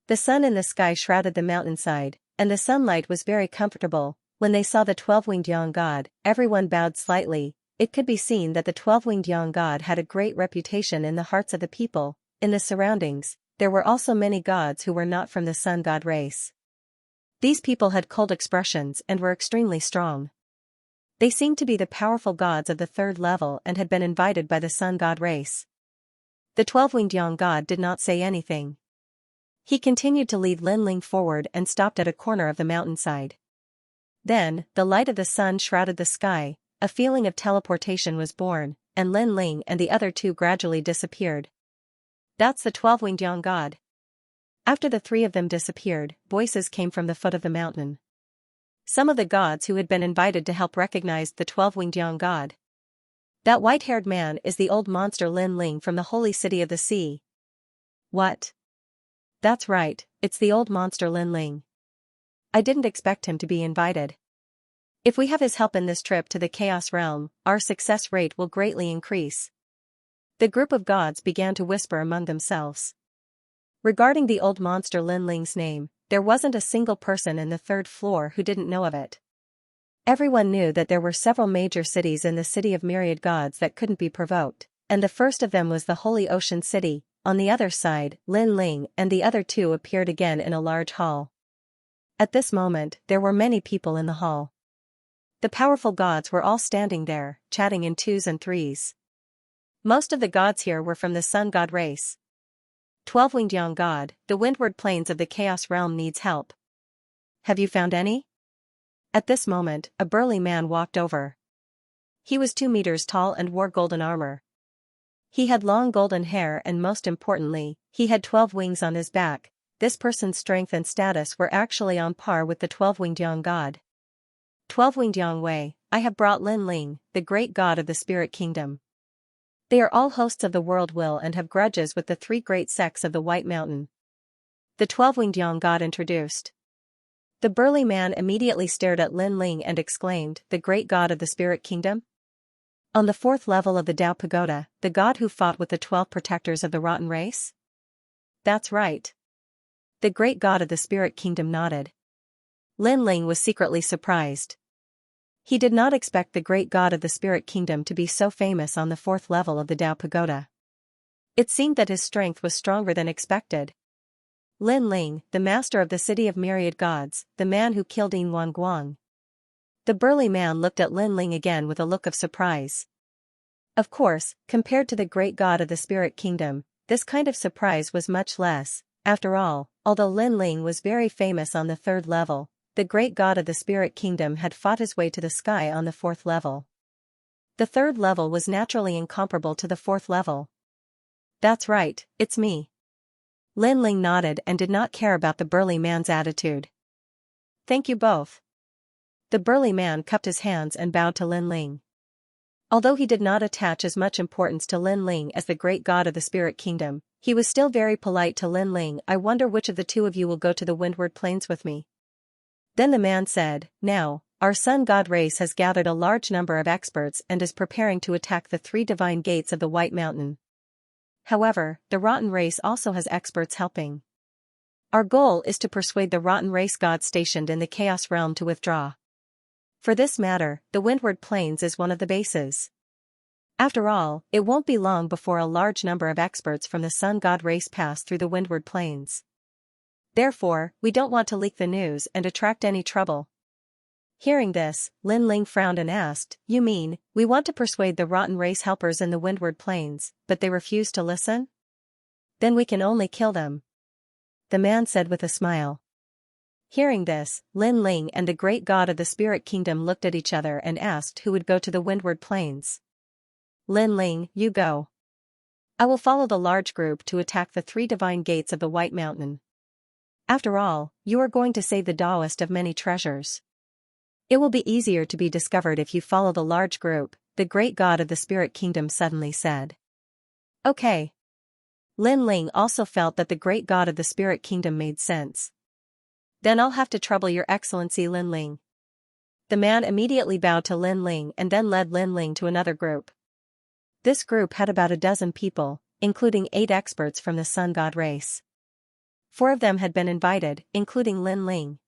The sun in the sky shrouded the mountainside, and the sunlight was very comfortable. When they saw the 12-winged Yang god, everyone bowed slightly. It could be seen that the 12-winged Yang god had a great reputation in the hearts of the people. In the surroundings, there were also many gods who were not from the sun god race. These people had cold expressions and were extremely strong. They seemed to be the powerful gods of the third level and had been invited by the sun god race. The 12-winged Yang god did not say anything. He continued to lead Lin Ling forward and stopped at a corner of the mountainside. Then, the light of the sun shrouded the sky, a feeling of teleportation was born, and Lin Ling and the other two gradually disappeared. That's the 12-winged Yang god. After the three of them disappeared, voices came from the foot of the mountain. Some of the gods who had been invited to help recognized the 12-winged Yang god. That white-haired man is the old monster Lin Ling from the holy city of the sea. What? That's right, it's the old monster Lin Ling. I didn't expect him to be invited. If we have his help in this trip to the Chaos Realm, our success rate will greatly increase. The group of gods began to whisper among themselves. Regarding the old monster Lin Ling's name, there wasn't a single person in the third floor who didn't know of it. Everyone knew that there were several major cities in the city of myriad gods that couldn't be provoked, and the first of them was the Holy Ocean City. On the other side, Lin Ling and the other two appeared again in a large hall. At this moment, there were many people in the hall. The powerful gods were all standing there, chatting in twos and threes. Most of the gods here were from the sun god race. 12-winged Yang god, the windward plains of the Chaos Realm needs help. Have you found any? At this moment, a burly man walked over. He was 2 meters tall and wore golden armor. He had long golden hair and most importantly, he had 12 wings on his back. This person's strength and status were actually on par with the 12-winged Yang god. 12-winged Yang Wei, I have brought Lin Ling, the great god of the spirit kingdom. They are all hosts of the world will and have grudges with the 3 great sects of the White Mountain. The 12-winged Yang god introduced. The burly man immediately stared at Lin Ling and exclaimed, the great god of the spirit kingdom? On the 4th level of the Tao Pagoda, the god who fought with the 12 protectors of the rotten race? That's right. The great god of the spirit kingdom nodded. Lin Ling was secretly surprised. He did not expect the great god of the spirit kingdom to be so famous on the 4th level of the Tao Pagoda. It seemed that his strength was stronger than expected. Lin Ling, the master of the city of myriad gods, the man who killed Yin Wan Guang. The burly man looked at Lin Ling again with a look of surprise. Of course, compared to the great god of the spirit kingdom, this kind of surprise was much less. After all, although Lin Ling was very famous on the 3rd level, the great god of the spirit kingdom had fought his way to the sky on the 4th level. The 3rd level was naturally incomparable to the 4th level. That's right, it's me. Lin Ling nodded and did not care about the burly man's attitude. Thank you both. The burly man cupped his hands and bowed to Lin Ling. Although he did not attach as much importance to Lin Ling as the great god of the spirit kingdom, he was still very polite to Lin Ling. I wonder which of the two of you will go to the windward plains with me. Then the man said, now, our sun god race has gathered a large number of experts and is preparing to attack the 3 divine gates of the White Mountain. However, the rotten race also has experts helping. Our goal is to persuade the rotten race gods stationed in the Chaos Realm to withdraw. For this matter, the windward plains is one of the bases. After all, it won't be long before a large number of experts from the sun god race pass through the windward plains. Therefore, we don't want to leak the news and attract any trouble. Hearing this, Lin Ling frowned and asked, you mean, we want to persuade the rotten race helpers in the windward plains, but they refuse to listen? Then we can only kill them. The man said with a smile. Hearing this, Lin Ling and the great god of the spirit kingdom looked at each other and asked who would go to the windward plains. Lin Ling, you go. I will follow the large group to attack the 3 divine gates of the White Mountain. After all, you are going to save the Taoist of many treasures. It will be easier to be discovered if you follow the large group, the great god of the spirit kingdom suddenly said. Okay. Lin Ling also felt that the great god of the spirit kingdom made sense. Then I'll have to trouble your excellency Lin Ling. The man immediately bowed to Lin Ling and then led Lin Ling to another group. This group had about a dozen people, including 8 experts from the sun god race. 4 of them had been invited, including Lin Ling.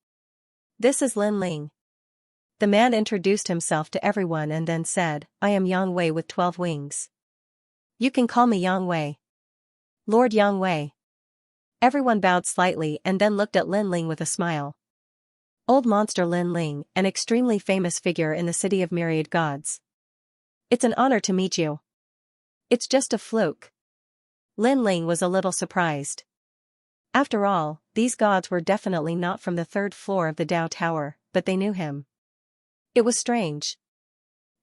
This is Lin Ling. The man introduced himself to everyone and then said, I am Yang Wei with 12 wings. You can call me Yang Wei. Lord Yang Wei. Everyone bowed slightly and then looked at Lin Ling with a smile. Old monster Lin Ling, an extremely famous figure in the city of myriad gods. It's an honor to meet you. It's just a fluke. Lin Ling was a little surprised. After all, these gods were definitely not from the 3rd floor of the Dao Tower, but they knew him. It was strange.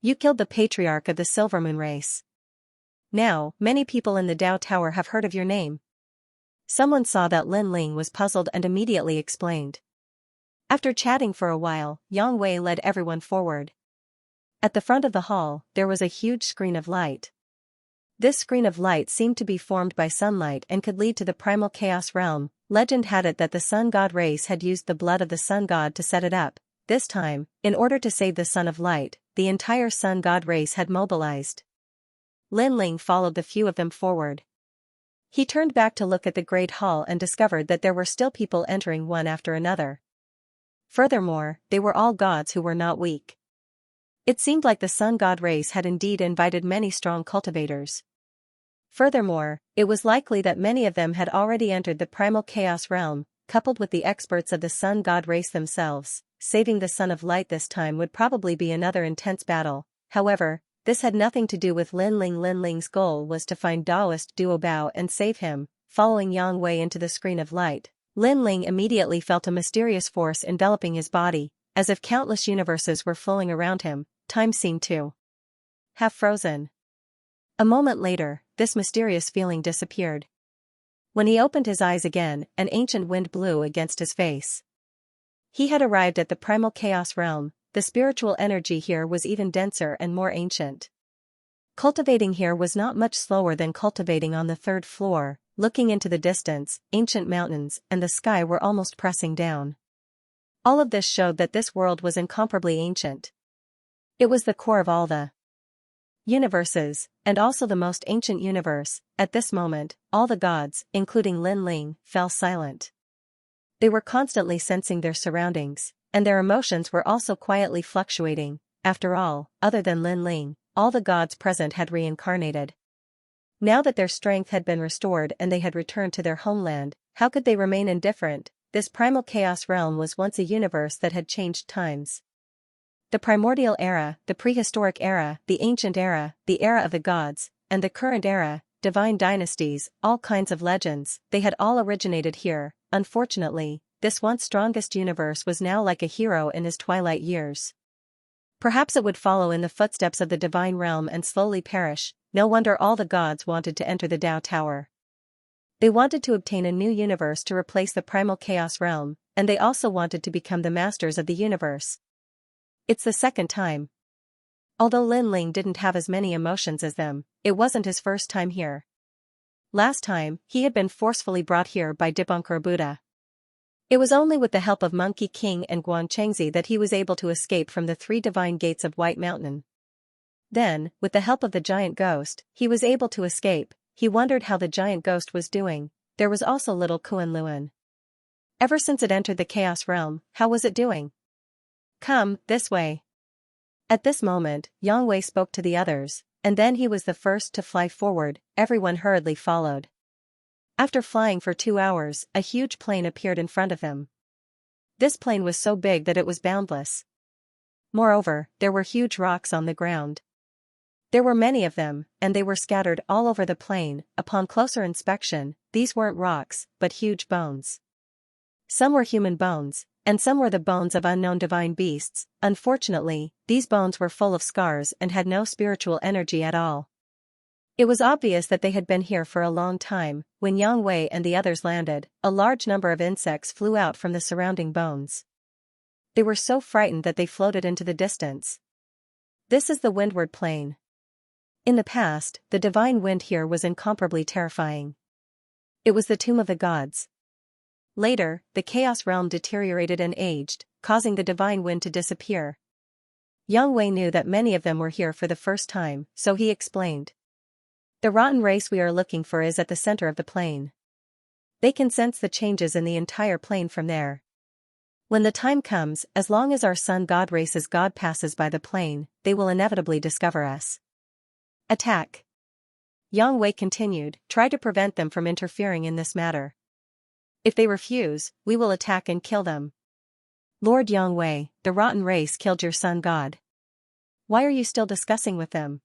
You killed the patriarch of the Silver Moon race. Now, many people in the Dao Tower have heard of your name. Someone saw that Lin Ling was puzzled and immediately explained. After chatting for a while, Yang Wei led everyone forward. At the front of the hall, there was a huge screen of light. This screen of light seemed to be formed by sunlight and could lead to the primal chaos realm. Legend had it that the sun god race had used the blood of the sun god to set it up. This time, in order to save the Son of Light, the entire sun god race had mobilized. Lin Ling followed the few of them forward. He turned back to look at the great hall and discovered that there were still people entering one after another. Furthermore, they were all gods who were not weak. It seemed like the sun god race had indeed invited many strong cultivators. Furthermore, it was likely that many of them had already entered the primal chaos realm, coupled with the experts of the sun god race themselves. Saving the Son of Light this time would probably be another intense battle. However, this had nothing to do with Lin Ling. Lin Ling's goal was to find Daoist Duo Bao and save him. Following Yang Wei into the screen of light, Lin Ling immediately felt a mysterious force enveloping his body, as if countless universes were flowing around him. Time seemed to have frozen. A moment later, this mysterious feeling disappeared. When he opened his eyes again, an ancient wind blew against his face. He had arrived at the primal chaos realm. The spiritual energy here was even denser and more ancient. Cultivating here was not much slower than cultivating on the 3rd floor. Looking into the distance, ancient mountains and the sky were almost pressing down. All of this showed that this world was incomparably ancient. It was the core of all the universes, and also the most ancient universe. At this moment, all the gods, including Lin Ling, fell silent. They were constantly sensing their surroundings, and their emotions were also quietly fluctuating. After all, other than Lin Ling, all the gods present had reincarnated. Now that their strength had been restored and they had returned to their homeland, how could they remain indifferent? This primal chaos realm was once a universe that had changed times. The primordial era, the prehistoric era, the ancient era, the era of the gods, and the current era, divine dynasties, all kinds of legends, they had all originated here. Unfortunately, this once strongest universe was now like a hero in his twilight years. Perhaps it would follow in the footsteps of the divine realm and slowly perish. No wonder all the gods wanted to enter the Dao Tower. They wanted to obtain a new universe to replace the primal chaos realm, and they also wanted to become the masters of the universe. It's the 2nd time. Although Lin Ling didn't have as many emotions as them, it wasn't his first time here. Last time, he had been forcefully brought here by Dipankar Buddha. It was only with the help of Monkey King and Guan Chengzi that he was able to escape from the 3 divine gates of White Mountain. Then, with the help of the giant ghost, he was able to escape. He wondered how the giant ghost was doing. There was also little Kuan Luan. Ever since it entered the chaos realm, how was it doing? Come, this way. At this moment, Yang Wei spoke to the others, and then he was the first to fly forward. Everyone hurriedly followed. After flying for 2 hours, a huge plane appeared in front of him. This plane was so big that it was boundless. Moreover, there were huge rocks on the ground. There were many of them, and they were scattered all over the plain. Upon closer inspection, these weren't rocks, but huge bones. Some were human bones, and some were the bones of unknown divine beasts. Unfortunately, these bones were full of scars and had no spiritual energy at all. It was obvious that they had been here for a long time. When Yang Wei and the others landed, a large number of insects flew out from the surrounding bones. They were so frightened that they floated into the distance. This is the Windward Plain. In the past, the divine wind here was incomparably terrifying. It was the tomb of the gods. Later, the Chaos Realm deteriorated and aged, causing the divine wind to disappear. Yang Wei knew that many of them were here for the first time, so he explained. The rotten race we are looking for is at the center of the plane. They can sense the changes in the entire plane from there. When the time comes, as long as our sun god race's god passes by the plane, they will inevitably discover us. Attack. Yang Wei continued, try to prevent them from interfering in this matter. If they refuse, we will attack and kill them. Lord Yang Wei, the rotten race killed your sun god. Why are you still discussing with them?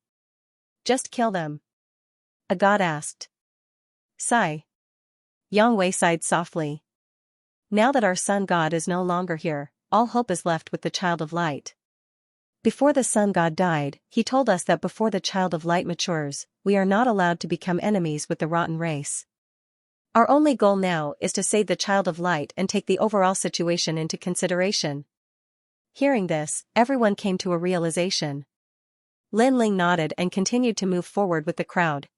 Just kill them. A god asked. Sigh. Yang Wei sighed softly. Now that our sun god is no longer here, all hope is left with the Child of Light. Before the sun god died, he told us that before the Child of Light matures, we are not allowed to become enemies with the rotten race. Our only goal now is to save the Child of Light and take the overall situation into consideration. Hearing this, everyone came to a realization. Lin Ling nodded and continued to move forward with the crowd.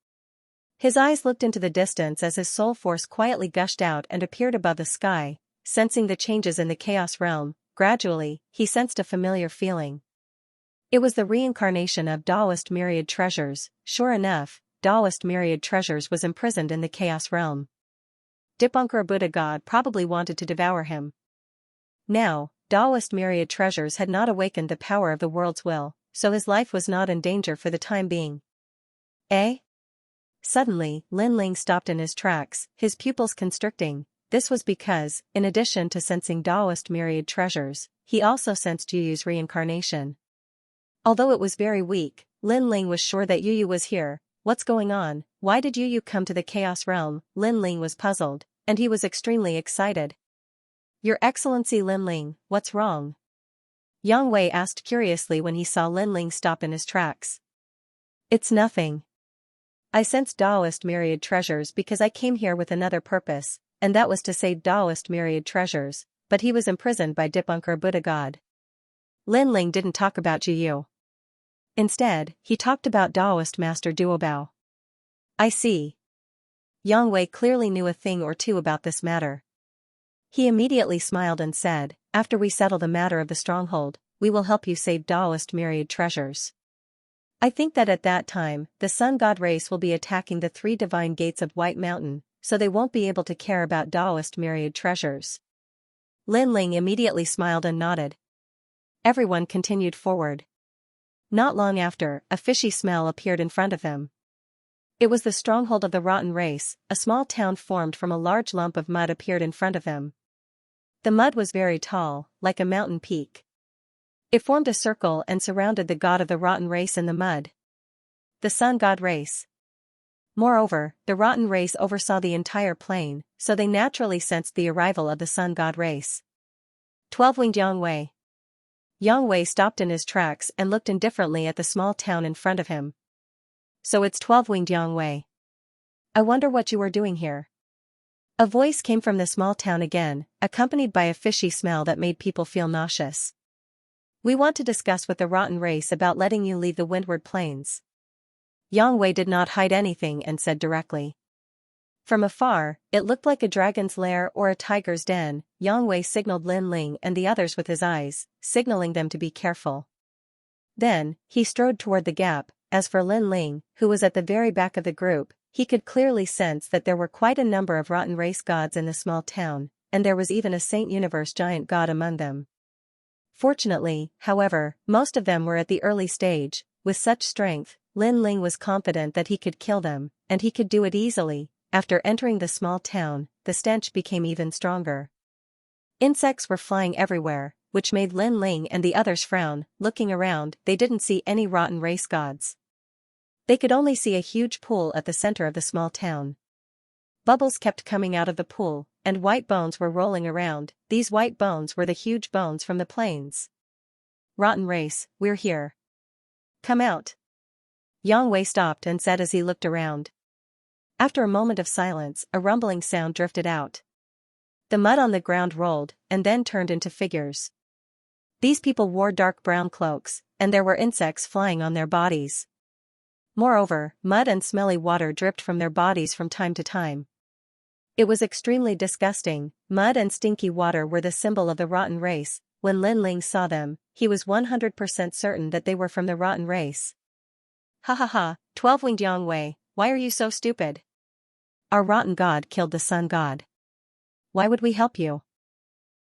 His eyes looked into the distance as his soul force quietly gushed out and appeared above the sky, sensing the changes in the Chaos Realm. Gradually, he sensed a familiar feeling. It was the reincarnation of Taoist Myriad Treasures. Sure enough, Taoist Myriad Treasures was imprisoned in the Chaos Realm. Dipankara Buddha God probably wanted to devour him. Now, Taoist Myriad Treasures had not awakened the power of the world's will, so his life was not in danger for the time being. Eh? Suddenly, Lin Ling stopped in his tracks, his pupils constricting. This was because, in addition to sensing Taoist Myriad Treasures, he also sensed Yu Yu's reincarnation. Although it was very weak, Lin Ling was sure that Yu Yu was here. What's going on? Why did Yu Yu come to the Chaos Realm? Lin Ling was puzzled, and he was extremely excited. Your Excellency Lin Ling, what's wrong? Yang Wei asked curiously when he saw Lin Ling stop in his tracks. It's nothing. I sensed Taoist Myriad Treasures because I came here with another purpose, and that was to save Taoist Myriad Treasures, but he was imprisoned by Dipankara Buddha God. Lin Ling didn't talk about Yu Yu. Instead, he talked about Taoist Master Duobao. I see. Yang Wei clearly knew a thing or two about this matter. He immediately smiled and said, after we settle the matter of the stronghold, we will help you save Taoist Myriad Treasures. I think that at that time, the Sun God race will be attacking the 3 divine gates of White Mountain, so they won't be able to care about Taoist Myriad Treasures. Lin Ling immediately smiled and nodded. Everyone continued forward. Not long after, a fishy smell appeared in front of them. It was the stronghold of the rotten race. A small town formed from a large lump of mud appeared in front of them. The mud was very tall, like a mountain peak. It formed a circle and surrounded the god of the rotten race in the mud. The sun god race. Moreover, the rotten race oversaw the entire plain, so they naturally sensed the arrival of the sun god race. 12-winged Yang Wei. Yang Wei stopped in his tracks and looked indifferently at the small town in front of him. So it's 12-winged Yang Wei. I wonder what you are doing here. A voice came from the small town again, accompanied by a fishy smell that made people feel nauseous. We want to discuss with the rotten race about letting you leave the Windward Plains. Yang Wei did not hide anything and said directly. From afar, it looked like a dragon's lair or a tiger's den. Yang Wei signaled Lin Ling and the others with his eyes, signaling them to be careful. Then, he strode toward the gap. As for Lin Ling, who was at the very back of the group, he could clearly sense that there were quite a number of rotten race gods in the small town, and there was even a Saint Universe giant god among them. Fortunately, however, most of them were at the early stage. With such strength, Lin Ling was confident that he could kill them, and he could do it easily. After entering the small town, the stench became even stronger. Insects were flying everywhere, which made Lin Ling and the others frown. Looking around, they didn't see any rotten race gods. They could only see a huge pool at the center of the small town. Bubbles kept coming out of the pool, and white bones were rolling around. These white bones were the huge bones from the plains. Rotten race, we're here. Come out. Yang Wei stopped and said as he looked around. After a moment of silence, a rumbling sound drifted out. The mud on the ground rolled, and then turned into figures. These people wore dark brown cloaks, and there were insects flying on their bodies. Moreover, mud and smelly water dripped from their bodies from time to time. It was extremely disgusting. Mud and stinky water were the symbol of the rotten race. When Lin Ling saw them, he was 100% certain that they were from the rotten race. Ha ha ha, 12-winged Yang, why are you so stupid? Our rotten god killed the sun god. Why would we help you?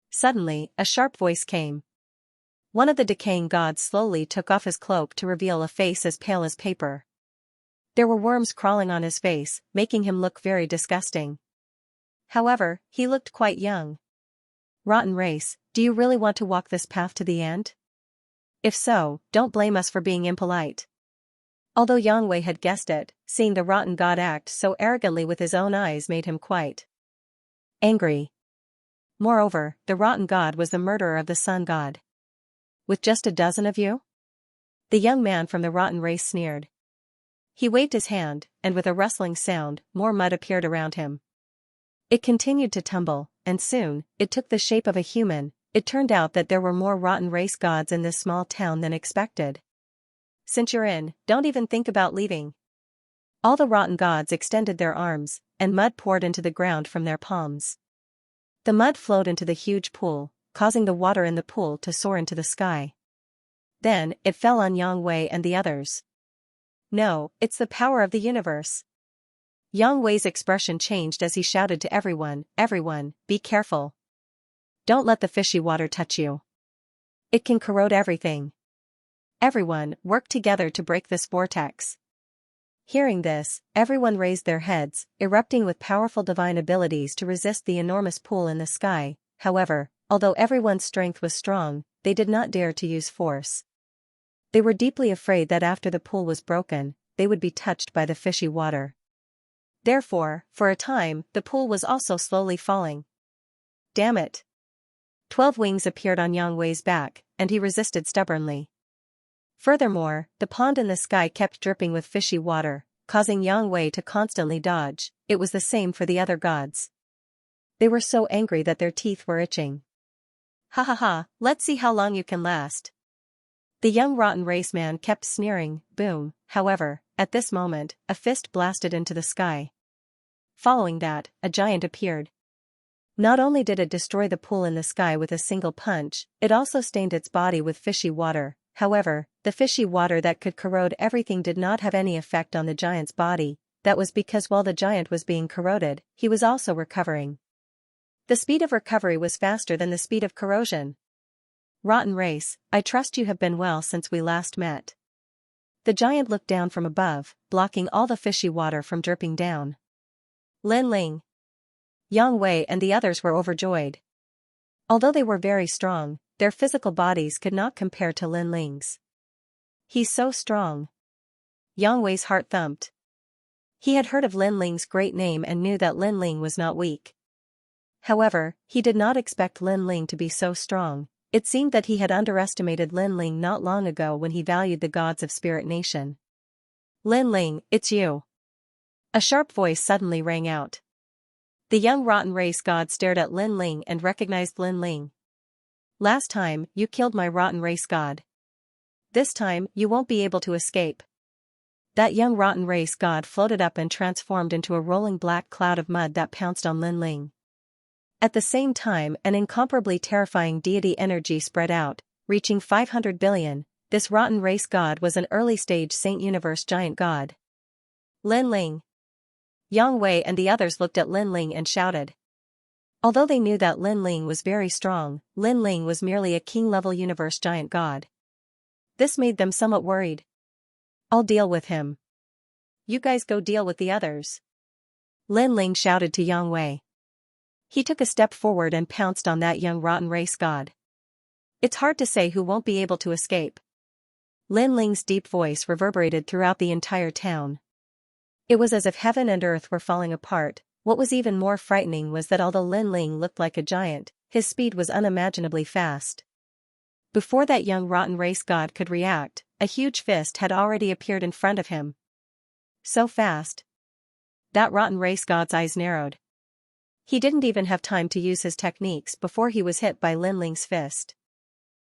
Suddenly, a sharp voice came. One of the decaying gods slowly took off his cloak to reveal a face as pale as paper. There were worms crawling on his face, making him look very disgusting. However, he looked quite young. Rotten race, do you really want to walk this path to the end? If so, don't blame us for being impolite. Although Yang had guessed it, seeing the rotten god act so arrogantly with his own eyes made him quite angry. Moreover, the rotten god was the murderer of the sun god. With just a dozen of you? The young man from the rotten race sneered. He waved his hand, and with a rustling sound, more mud appeared around him. It continued to tumble, and soon, it took the shape of a human. It turned out that there were more rotten race gods in this small town than expected. Since you're in, don't even think about leaving. All the rotten gods extended their arms, and mud poured into the ground from their palms. The mud flowed into the huge pool, causing the water in the pool to soar into the sky. Then, it fell on Yang and the others. No, it's the power of the universe. Yang expression changed as he shouted to everyone, "Everyone, be careful. Don't let the fishy water touch you. It can corrode everything. Everyone, work together to break this vortex." Hearing this, everyone raised their heads, erupting with powerful divine abilities to resist the enormous pool in the sky. However, although everyone's strength was strong, they did not dare to use force. They were deeply afraid that after the pool was broken, they would be touched by the fishy water. Therefore, for a time, the pool was also slowly falling. Damn it! 12 wings appeared on Yang back, and he resisted stubbornly. Furthermore, the pond in the sky kept dripping with fishy water, causing Yang to constantly dodge. It was the same for the other gods. They were so angry that their teeth were itching. Ha ha ha, let's see how long you can last. The young rotten race man kept sneering. Boom. However, at this moment, a fist blasted into the sky. Following that, a giant appeared. Not only did it destroy the pool in the sky with a single punch, it also stained its body with fishy water. However, the fishy water that could corrode everything did not have any effect on the giant's body. That was because while the giant was being corroded, he was also recovering. The speed of recovery was faster than the speed of corrosion. Rotten race, I trust you have been well since we last met. The giant looked down from above, blocking all the fishy water from dripping down. Lin Ling, Yang and the others were overjoyed. Although they were very strong, their physical bodies could not compare to Lin Ling's. He's so strong. Yang heart thumped. He had heard of Lin Ling's great name and knew that Lin Ling was not weak. However, he did not expect Lin Ling to be so strong. It seemed that he had underestimated Lin Ling not long ago when he valued the gods of Spirit Nation. Lin Ling, it's you. A sharp voice suddenly rang out. The young rotten race god stared at Lin Ling and recognized Lin Ling. Last time, you killed my rotten race god. This time, you won't be able to escape. That young rotten race god floated up and transformed into a rolling black cloud of mud that pounced on Lin Ling. At the same time, an incomparably terrifying deity energy spread out, reaching 500 billion. This rotten race god was an early-stage Saint Universe giant god. Lin Ling. Yang and the others looked at Lin Ling and shouted. Although they knew that Lin Ling was very strong, Lin Ling was merely a king-level universe giant god. This made them somewhat worried. I'll deal with him. You guys go deal with the others. Lin Ling shouted to Yang. He took a step forward and pounced on that young rotten race god. It's hard to say who won't be able to escape. Lin Ling's deep voice reverberated throughout the entire town. It was as if heaven and earth were falling apart. What was even more frightening was that although Lin Ling looked like a giant, his speed was unimaginably fast. Before that young rotten race god could react, a huge fist had already appeared in front of him. So fast. That rotten race god's eyes narrowed. He didn't even have time to use his techniques before he was hit by Lin Ling's fist.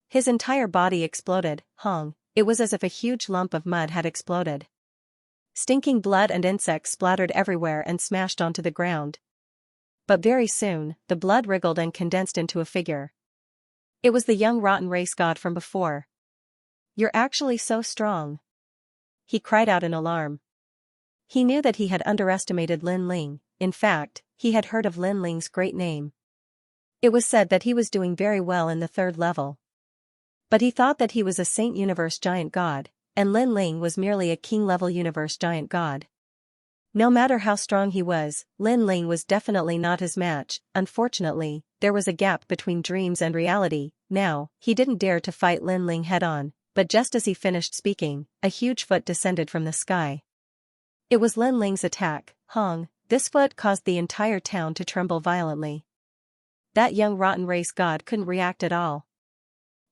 His entire body exploded. Hong. It was as if a huge lump of mud had exploded. Stinking blood and insects splattered everywhere and smashed onto the ground. but very soon, the blood wriggled and condensed into a figure. It was the young rotten race god from before. "You're actually so strong," he cried out in alarm. He knew that he had underestimated Lin Ling. In fact, he had heard of Lin Ling's great name. It was said that he was doing very well in the 3rd level. But he thought that he was a Saint Universe giant god, and Lin Ling was merely a king-level universe giant god. No matter how strong he was, Lin Ling was definitely not his match. Unfortunately, there was a gap between dreams and reality. Now, he didn't dare to fight Lin Ling head-on, but just as he finished speaking, a huge foot descended from the sky. It was Lin Ling's attack, Hong. This foot caused the entire town to tremble violently. That young rotten race god couldn't react at all.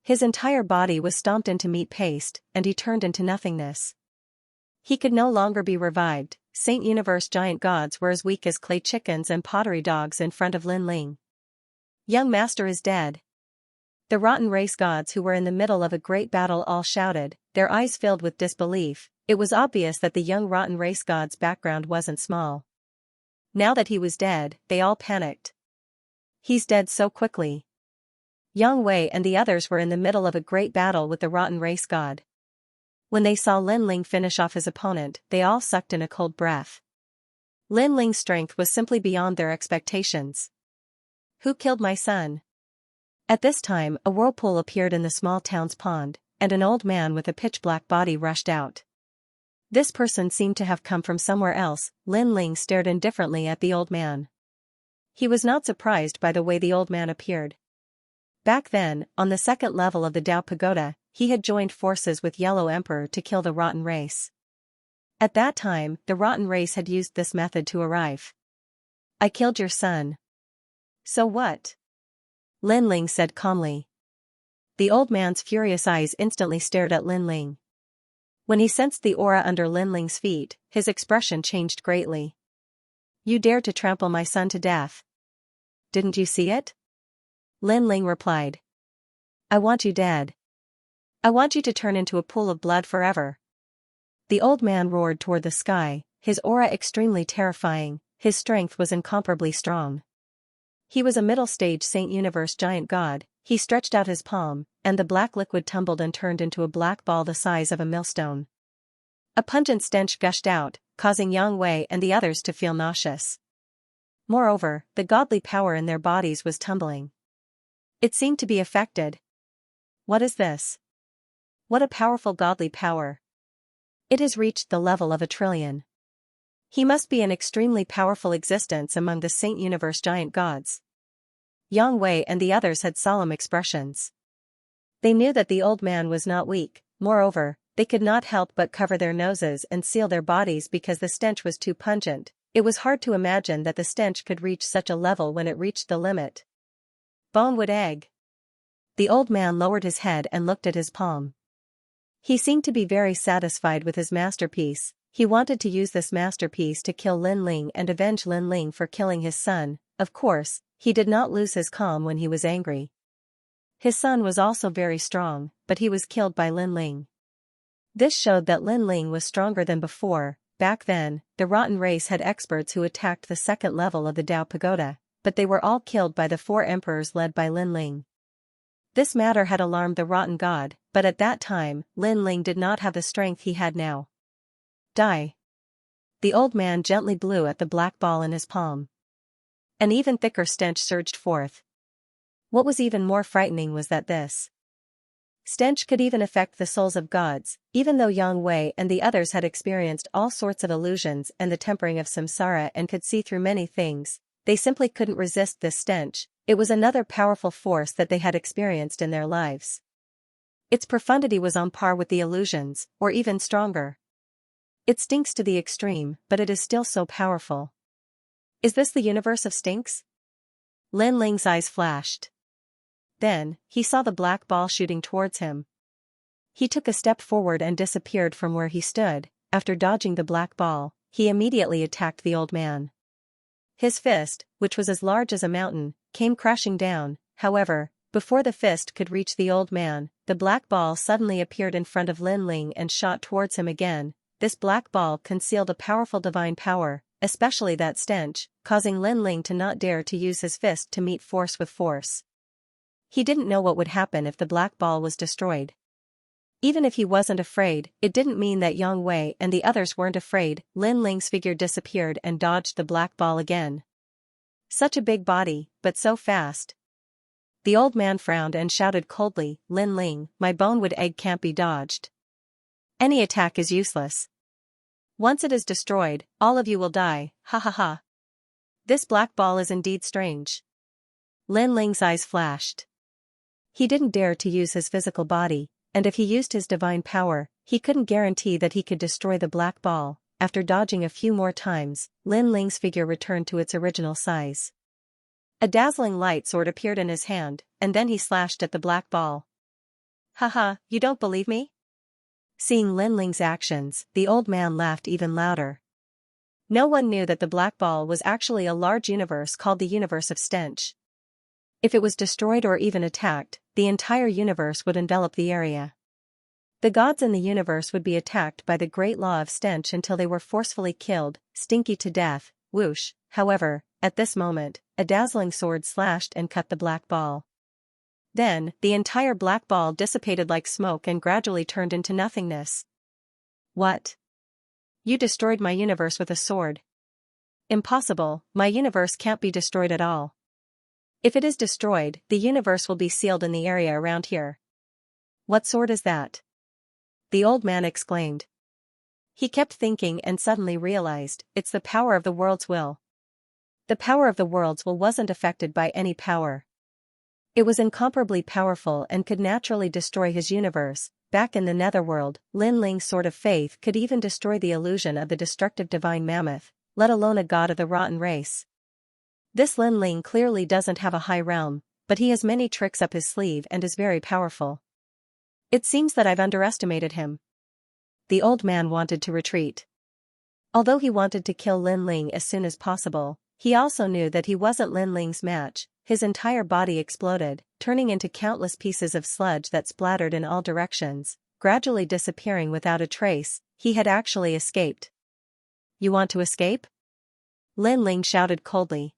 His entire body was stomped into meat paste, and he turned into nothingness. He could no longer be revived. Saint Universe giant gods were as weak as clay chickens and pottery dogs in front of Lin Ling. "Young master is dead." The rotten race gods who were in the middle of a great battle all shouted, their eyes filled with disbelief. It was obvious that the young rotten race god's background wasn't small. Now that he was dead, they all panicked. "He's dead so quickly." Yang Wei and the others were in the middle of a great battle with the rotten race god. When they saw Lin Ling finish off his opponent, they all sucked in a cold breath. Lin Ling's strength was simply beyond their expectations. "Who killed my son?" At this time, a whirlpool appeared in the small town's pond, and an old man with a pitch-black body rushed out. This person seemed to have come from somewhere else. Lin Ling stared indifferently at the old man. He was not surprised by the way the old man appeared. Back then, on the 2nd level of the Dao Pagoda, he had joined forces with Yellow Emperor to kill the rotten race. At that time, the rotten race had used this method to arrive. "I killed your son." "So what?" Lin Ling said calmly. The old man's furious eyes instantly stared at Lin Ling. When he sensed the aura under Lin Ling's feet, his expression changed greatly. "You dared to trample my son to death. Didn't you see it?" Lin Ling replied. "I want you dead. I want you to turn into a pool of blood forever." The old man roared toward the sky, his aura extremely terrifying. His strength was incomparably strong. He was a middle-stage Saint Universe giant god. He stretched out his palm, and the black liquid tumbled and turned into a black ball the size of a millstone. A pungent stench gushed out, causing Yang Wei and the others to feel nauseous. Moreover, the godly power in their bodies was tumbling. It seemed to be affected. "What is this? What a powerful godly power. It has reached the level of 1,000,000,000. He must be an extremely powerful existence among the Saint Universe giant gods." Yang Wei and the others had solemn expressions. They knew that the old man was not weak. Moreover, they could not help but cover their noses and seal their bodies because the stench was too pungent. It was hard to imagine that the stench could reach such a level when it reached the limit. "Bonewood egg." The old man lowered his head and looked at his palm. He seemed to be very satisfied with his masterpiece. He wanted to use this masterpiece to kill Lin Ling and avenge Lin Ling for killing his son. Of course, he did not lose his calm when he was angry. His son was also very strong, but he was killed by Lin Ling. This showed that Lin Ling was stronger than before. Back then, the rotten race had experts who attacked the 2nd level of the Dao Pagoda, but they were all killed by the 4 emperors led by Lin Ling. This matter had alarmed the rotten god, but at that time, Lin Ling did not have the strength he had now. "Die." The old man gently blew at the black ball in his palm. An even thicker stench surged forth. What was even more frightening was that this stench could even affect the souls of gods. Even though Yang Wei and the others had experienced all sorts of illusions and the tempering of samsara and could see through many things, they simply couldn't resist this stench. It was another powerful force that they had experienced in their lives. Its profundity was on par with the illusions, or even stronger. It stinks to the extreme, but it is still so powerful. Is this the universe of stinks? Lin Ling's eyes flashed. Then, he saw the black ball shooting towards him. He took a step forward and disappeared from where he stood. After dodging the black ball, he immediately attacked the old man. His fist, which was as large as a mountain, came crashing down. However, before the fist could reach the old man, the black ball suddenly appeared in front of Lin Ling and shot towards him again. This black ball concealed a powerful divine power. especially that stench, causing Lin Ling to not dare to use his fist to meet force with force. He didn't know what would happen if the black ball was destroyed. Even if he wasn't afraid, it didn't mean that Yang Wei and the others weren't afraid. Lin Ling's figure disappeared and dodged the black ball again. Such a big body, but so fast. The old man frowned and shouted coldly, "Lin Ling, my bonewood egg can't be dodged. Any attack is useless. Once it is destroyed, all of you will die, ha ha ha. This black ball is indeed strange." Lin Ling's eyes flashed. He didn't dare to use his physical body, and if he used his divine power, he couldn't guarantee that he could destroy the black ball. After dodging a few more times, Lin Ling's figure returned to its original size. A dazzling light sword appeared in his hand, and then he slashed at the black ball. "Haha, you don't believe me?" Seeing Lin Ling's actions, the old man laughed even louder. No one knew that the black ball was actually a large universe called the universe of stench. If it was destroyed or even attacked, the entire universe would envelop the area. The gods in the universe would be attacked by the great law of stench until they were forcefully killed, stinky to death. Whoosh. However, at this moment, a dazzling sword slashed and cut the black ball. Then, the entire black ball dissipated like smoke and gradually turned into nothingness. "What? You destroyed my universe with a sword." "Impossible, my universe can't be destroyed at all. If it is destroyed, the universe will be sealed in the area around here." "What sword is that?" the old man exclaimed. He kept thinking and suddenly realized, it's the power of the world's will. The power of the world's will wasn't affected by any power. It was incomparably powerful and could naturally destroy his universe. Back in the netherworld, Lin Ling's sword of faith could even destroy the illusion of the destructive divine mammoth, let alone a god of the rotten race. This Lin Ling clearly doesn't have a high realm, but he has many tricks up his sleeve and is very powerful. It seems that I've underestimated him. The old man wanted to retreat. Although he wanted to kill Lin Ling as soon as possible, he also knew that he wasn't Lin Ling's match. His entire body exploded, turning into countless pieces of sludge that splattered in all directions, gradually disappearing without a trace. He had actually escaped. "You want to escape?" Lin Ling shouted coldly.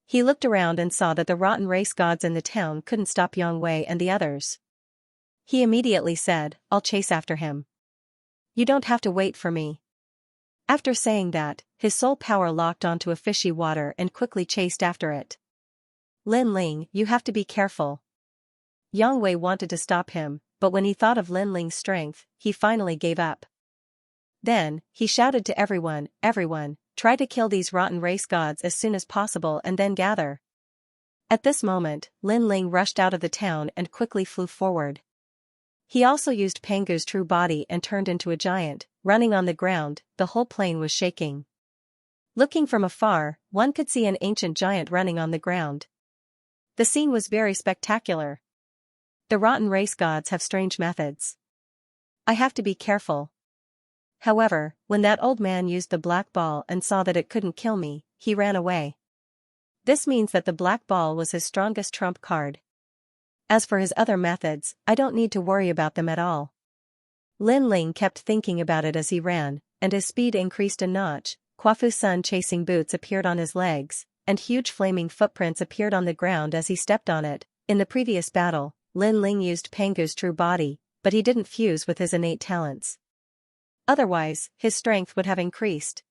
He looked around and saw that the rotten race gods in the town couldn't stop Yang Wei and the others. He immediately said, "I'll chase after him. You don't have to wait for me." After saying that, his soul power locked onto a fishy water and quickly chased after it. "Lin Ling, you have to be careful." Yang Wei wanted to stop him, but when he thought of Lin Ling's strength, he finally gave up. Then, he shouted to everyone, "Everyone, try to kill these rotten race gods as soon as possible and then gather." At this moment, Lin Ling rushed out of the town and quickly flew forward. He also used Pangu's true body and turned into a giant, running on the ground. The whole plain was shaking. Looking from afar, one could see an ancient giant running on the ground. The scene was very spectacular. The rotten race gods have strange methods. I have to be careful. However, when that old man used the black ball and saw that it couldn't kill me, he ran away. This means that the black ball was his strongest trump card. As for his other methods, I don't need to worry about them at all. Lin Ling kept thinking about it as he ran, and his speed increased a notch. Quafu's sun-chasing boots appeared on his legs, and huge flaming footprints appeared on the ground as he stepped on it. In the previous battle, Lin Ling used Pangu's true body, but he didn't fuse with his innate talents. Otherwise, his strength would have increased.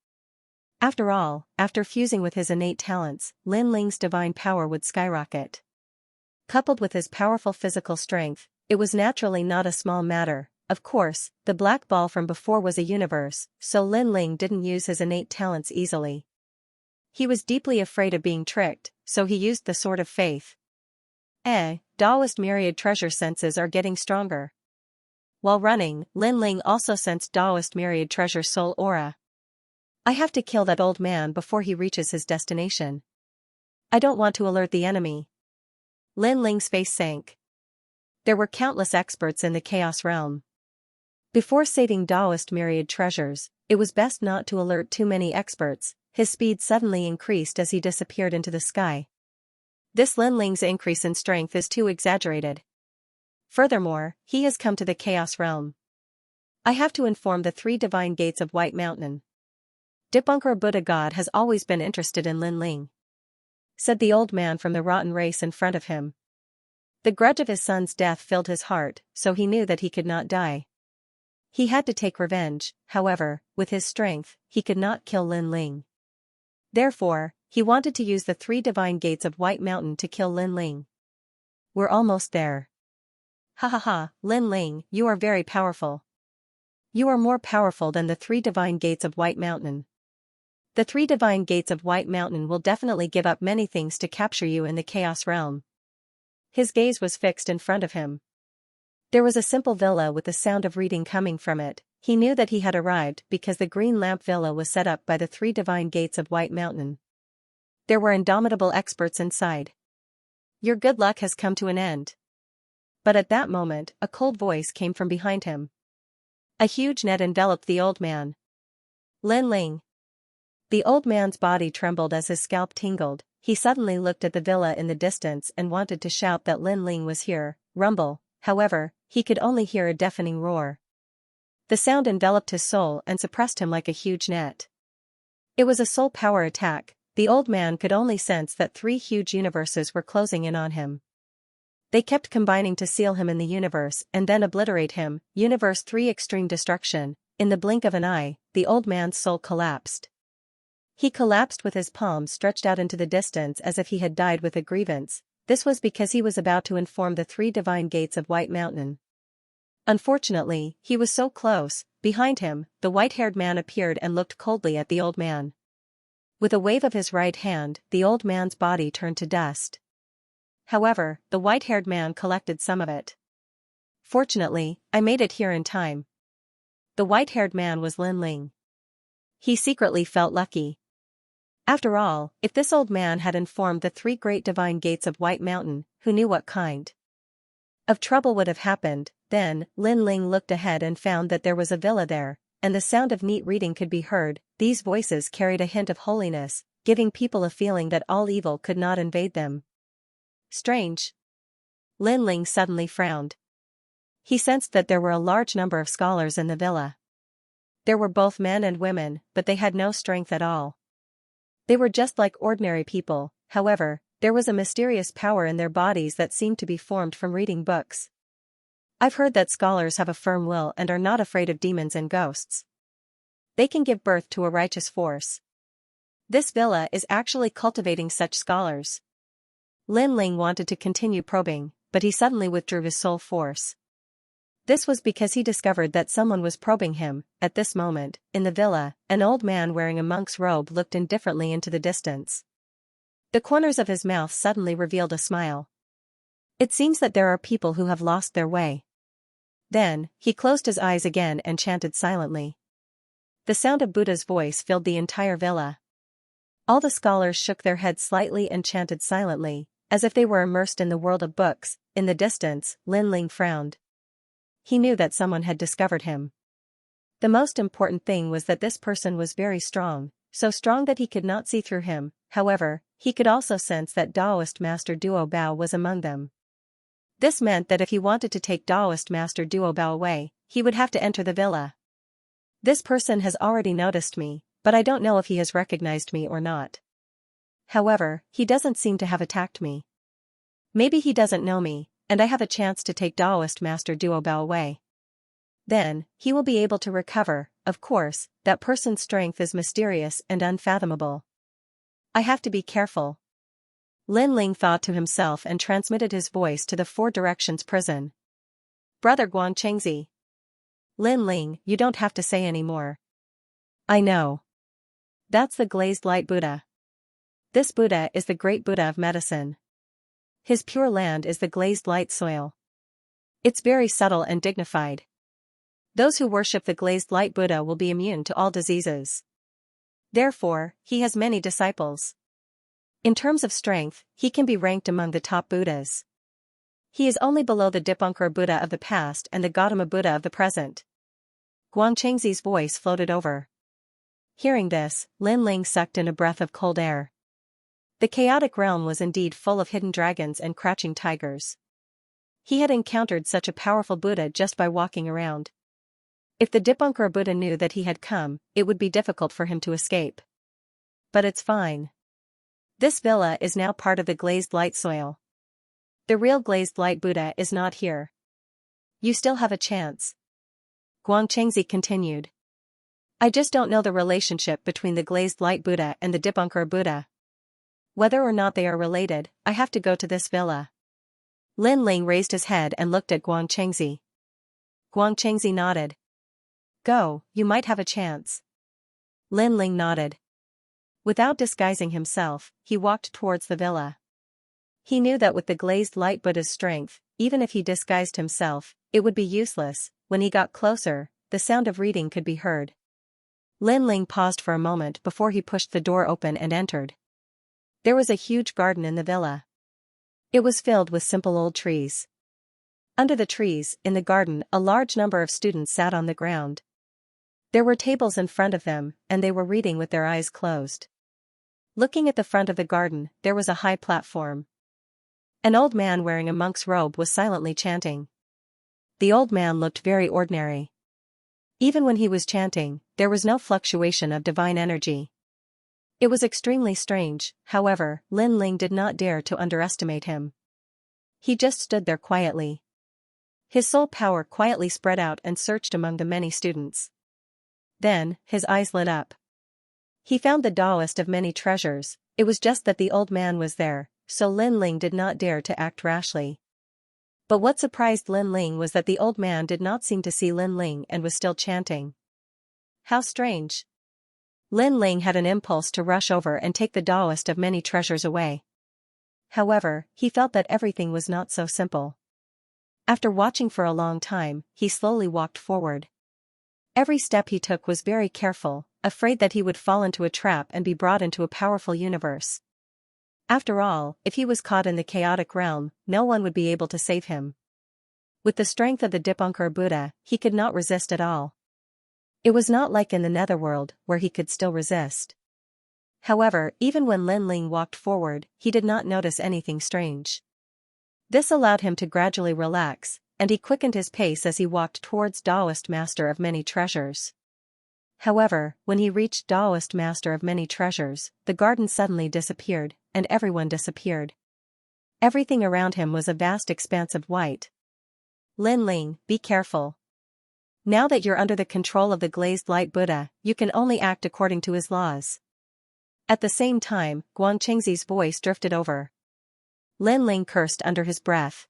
After all, after fusing with his innate talents, Lin Ling's divine power would skyrocket. Coupled with his powerful physical strength, it was naturally not a small matter. Of course, the black ball from before was a universe, so Lin Ling didn't use his innate talents easily. He was deeply afraid of being tricked, so he used the sword of faith. Daoist myriad treasure senses are getting stronger. While running, Lin Ling also sensed Daoist myriad treasure soul aura. I have to kill that old man before he reaches his destination. I don't want to alert the enemy. Lin Ling's face sank. There were countless experts in the Chaos Realm. Before saving Daoist myriad treasures, it was best not to alert too many experts. His speed suddenly increased as he disappeared into the sky. This Lin Ling's increase in strength is too exaggerated. Furthermore, he has come to the Chaos Realm. I have to inform the 3 divine gates of White Mountain. Dipankara Buddha God has always been interested in Lin Ling," said the old man from the rotten race in front of him. The grudge of his son's death filled his heart, so he knew that he could not die. He had to take revenge, however, with his strength, he could not kill Lin Ling. Therefore, he wanted to use the 3 divine gates of White Mountain to kill Lin Ling. "We're almost there." "Ha ha ha, Lin Ling, you are very powerful. You are more powerful than the 3 divine gates of White Mountain. The 3 divine gates of White Mountain will definitely give up many things to capture you in the Chaos Realm." His gaze was fixed in front of him. There was a simple villa with the sound of reading coming from it. He knew that he had arrived because the green lamp villa was set up by the 3 divine gates of White Mountain. There were indomitable experts inside. "Your good luck has come to an end." But at that moment, a cold voice came from behind him. A huge net enveloped the old man. "Lin Ling." The old man's body trembled as his scalp tingled. He suddenly looked at the villa in the distance and wanted to shout that Lin Ling was here, rumble, however, he could only hear a deafening roar. The sound enveloped his soul and suppressed him like a huge net. It was a soul power attack. The old man could only sense that 3 huge universes were closing in on him. They kept combining to seal him in the universe and then obliterate him. Universe 3 extreme destruction. In the blink of an eye, the old man's soul collapsed. He collapsed with his palms stretched out into the distance as if he had died with a grievance. This was because he was about to inform the 3 divine gates of White Mountain. Unfortunately, he was so close. Behind him, the white-haired man appeared and looked coldly at the old man. With a wave of his right hand, the old man's body turned to dust. However, the white-haired man collected some of it. "Fortunately, I made it here in time." The white-haired man was Lin Ling. He secretly felt lucky. After all, if this old man had informed the 3 great divine gates of White Mountain, who knew what kind of trouble would have happened. Then, Lin Ling looked ahead and found that there was a villa there, and the sound of neat reading could be heard. These voices carried a hint of holiness, giving people a feeling that all evil could not invade them. Strange. Lin Ling suddenly frowned. He sensed that there were a large number of scholars in the villa. There were both men and women, but they had no strength at all. They were just like ordinary people. However, there was a mysterious power in their bodies that seemed to be formed from reading books. I've heard that scholars have a firm will and are not afraid of demons and ghosts. They can give birth to a righteous force. This villa is actually cultivating such scholars. Lin Ling wanted to continue probing, but he suddenly withdrew his soul force. This was because he discovered that someone was probing him. At this moment, in the villa, an old man wearing a monk's robe looked indifferently into the distance. The corners of his mouth suddenly revealed a smile. "It seems that there are people who have lost their way." Then, he closed his eyes again and chanted silently. The sound of Buddha's voice filled the entire villa. All the scholars shook their heads slightly and chanted silently, as if they were immersed in the world of books. In the distance, Lin Ling frowned. He knew that someone had discovered him. The most important thing was that this person was very strong, so strong that he could not see through him. However, he could also sense that Taoist Master Duo Bao was among them. This meant that if he wanted to take Taoist Master Duo Bao away, he would have to enter the villa. This person has already noticed me, but I don't know if he has recognized me or not. However, he doesn't seem to have attacked me. Maybe he doesn't know me, and I have a chance to take Taoist Master Duo Bao away. Then, he will be able to recover. Of course, that person's strength is mysterious and unfathomable. I have to be careful. Lin Ling thought to himself and transmitted his voice to the Four Directions prison. "Brother Guangchengzi." "Lin Ling, you don't have to say any more. I know. That's the glazed light Buddha. This Buddha is the great Buddha of medicine. His pure land is the glazed light soil. It's very subtle and dignified. Those who worship the glazed light Buddha will be immune to all diseases. Therefore, he has many disciples. In terms of strength, he can be ranked among the top Buddhas. He is only below the Dipankara Buddha of the past and the Gautama Buddha of the present." Guangchengzi's voice floated over. Hearing this, Lin Ling sucked in a breath of cold air. The chaotic realm was indeed full of hidden dragons and crouching tigers. He had encountered such a powerful Buddha just by walking around. If the Debunker Buddha knew that he had come, it would be difficult for him to escape. But it's fine. This villa is now part of the glazed light soil. The real glazed light Buddha is not here. You still have a chance. Guangchengzi continued. I just don't know the relationship between the glazed light Buddha and the Debunker Buddha. Whether or not they are related, I have to go to this villa. Lin Ling raised his head and looked at Guangchengzi. Guangchengzi nodded. Go, you might have a chance. Lin Ling nodded. Without disguising himself, he walked towards the villa. He knew that with the glazed light Buddha's strength, even if he disguised himself, it would be useless. When he got closer, the sound of reading could be heard. Lin Ling paused for a moment before he pushed the door open and entered. There was a huge garden in the villa. It was filled with simple old trees. Under the trees, in the garden, a large number of students sat on the ground. There were tables in front of them, and they were reading with their eyes closed. Looking at the front of the garden, there was a high platform. An old man wearing a monk's robe was silently chanting. The old man looked very ordinary. Even when he was chanting, there was no fluctuation of divine energy. It was extremely strange. However, Lin Ling did not dare to underestimate him. He just stood there quietly. His soul power quietly spread out and searched among the many students. Then, his eyes lit up. He found the Taoist of many treasures. It was just that the old man was there, so Lin Ling did not dare to act rashly. But what surprised Lin Ling was that the old man did not seem to see Lin Ling and was still chanting. How strange. Lin Ling had an impulse to rush over and take the Taoist of many treasures away. However, he felt that everything was not so simple. After watching for a long time, he slowly walked forward. Every step he took was very careful, afraid that he would fall into a trap and be brought into a powerful universe. After all, if he was caught in the chaotic realm, no one would be able to save him. With the strength of the Debunker Buddha, he could not resist at all. It was not like in the netherworld, where he could still resist. However, even when Lin Ling walked forward, he did not notice anything strange. This allowed him to gradually relax, and he quickened his pace as he walked towards Taoist Master of Many Treasures. However, when he reached Taoist Master of Many Treasures, the garden suddenly disappeared, and everyone disappeared. Everything around him was a vast expanse of white. Lin Ling, be careful. Now that you're under the control of the glazed light Buddha, you can only act according to his laws. At the same time, Guangchengzi's voice drifted over. Lin Ling cursed under his breath.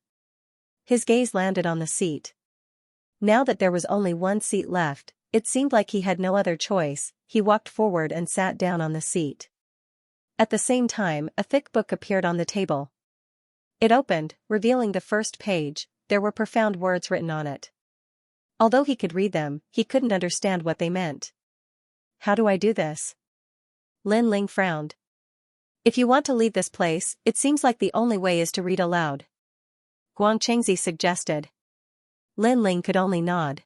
His gaze landed on the seat. Now that there was only one seat left, it seemed like he had no other choice. He walked forward and sat down on the seat. At the same time, a thick book appeared on the table. It opened, revealing the first page. There were profound words written on it. Although he could read them, he couldn't understand what they meant. How do I do this? Lin Ling frowned. If you want to leave this place, it seems like the only way is to read aloud. Guangchengzi suggested. Lin Ling could only nod.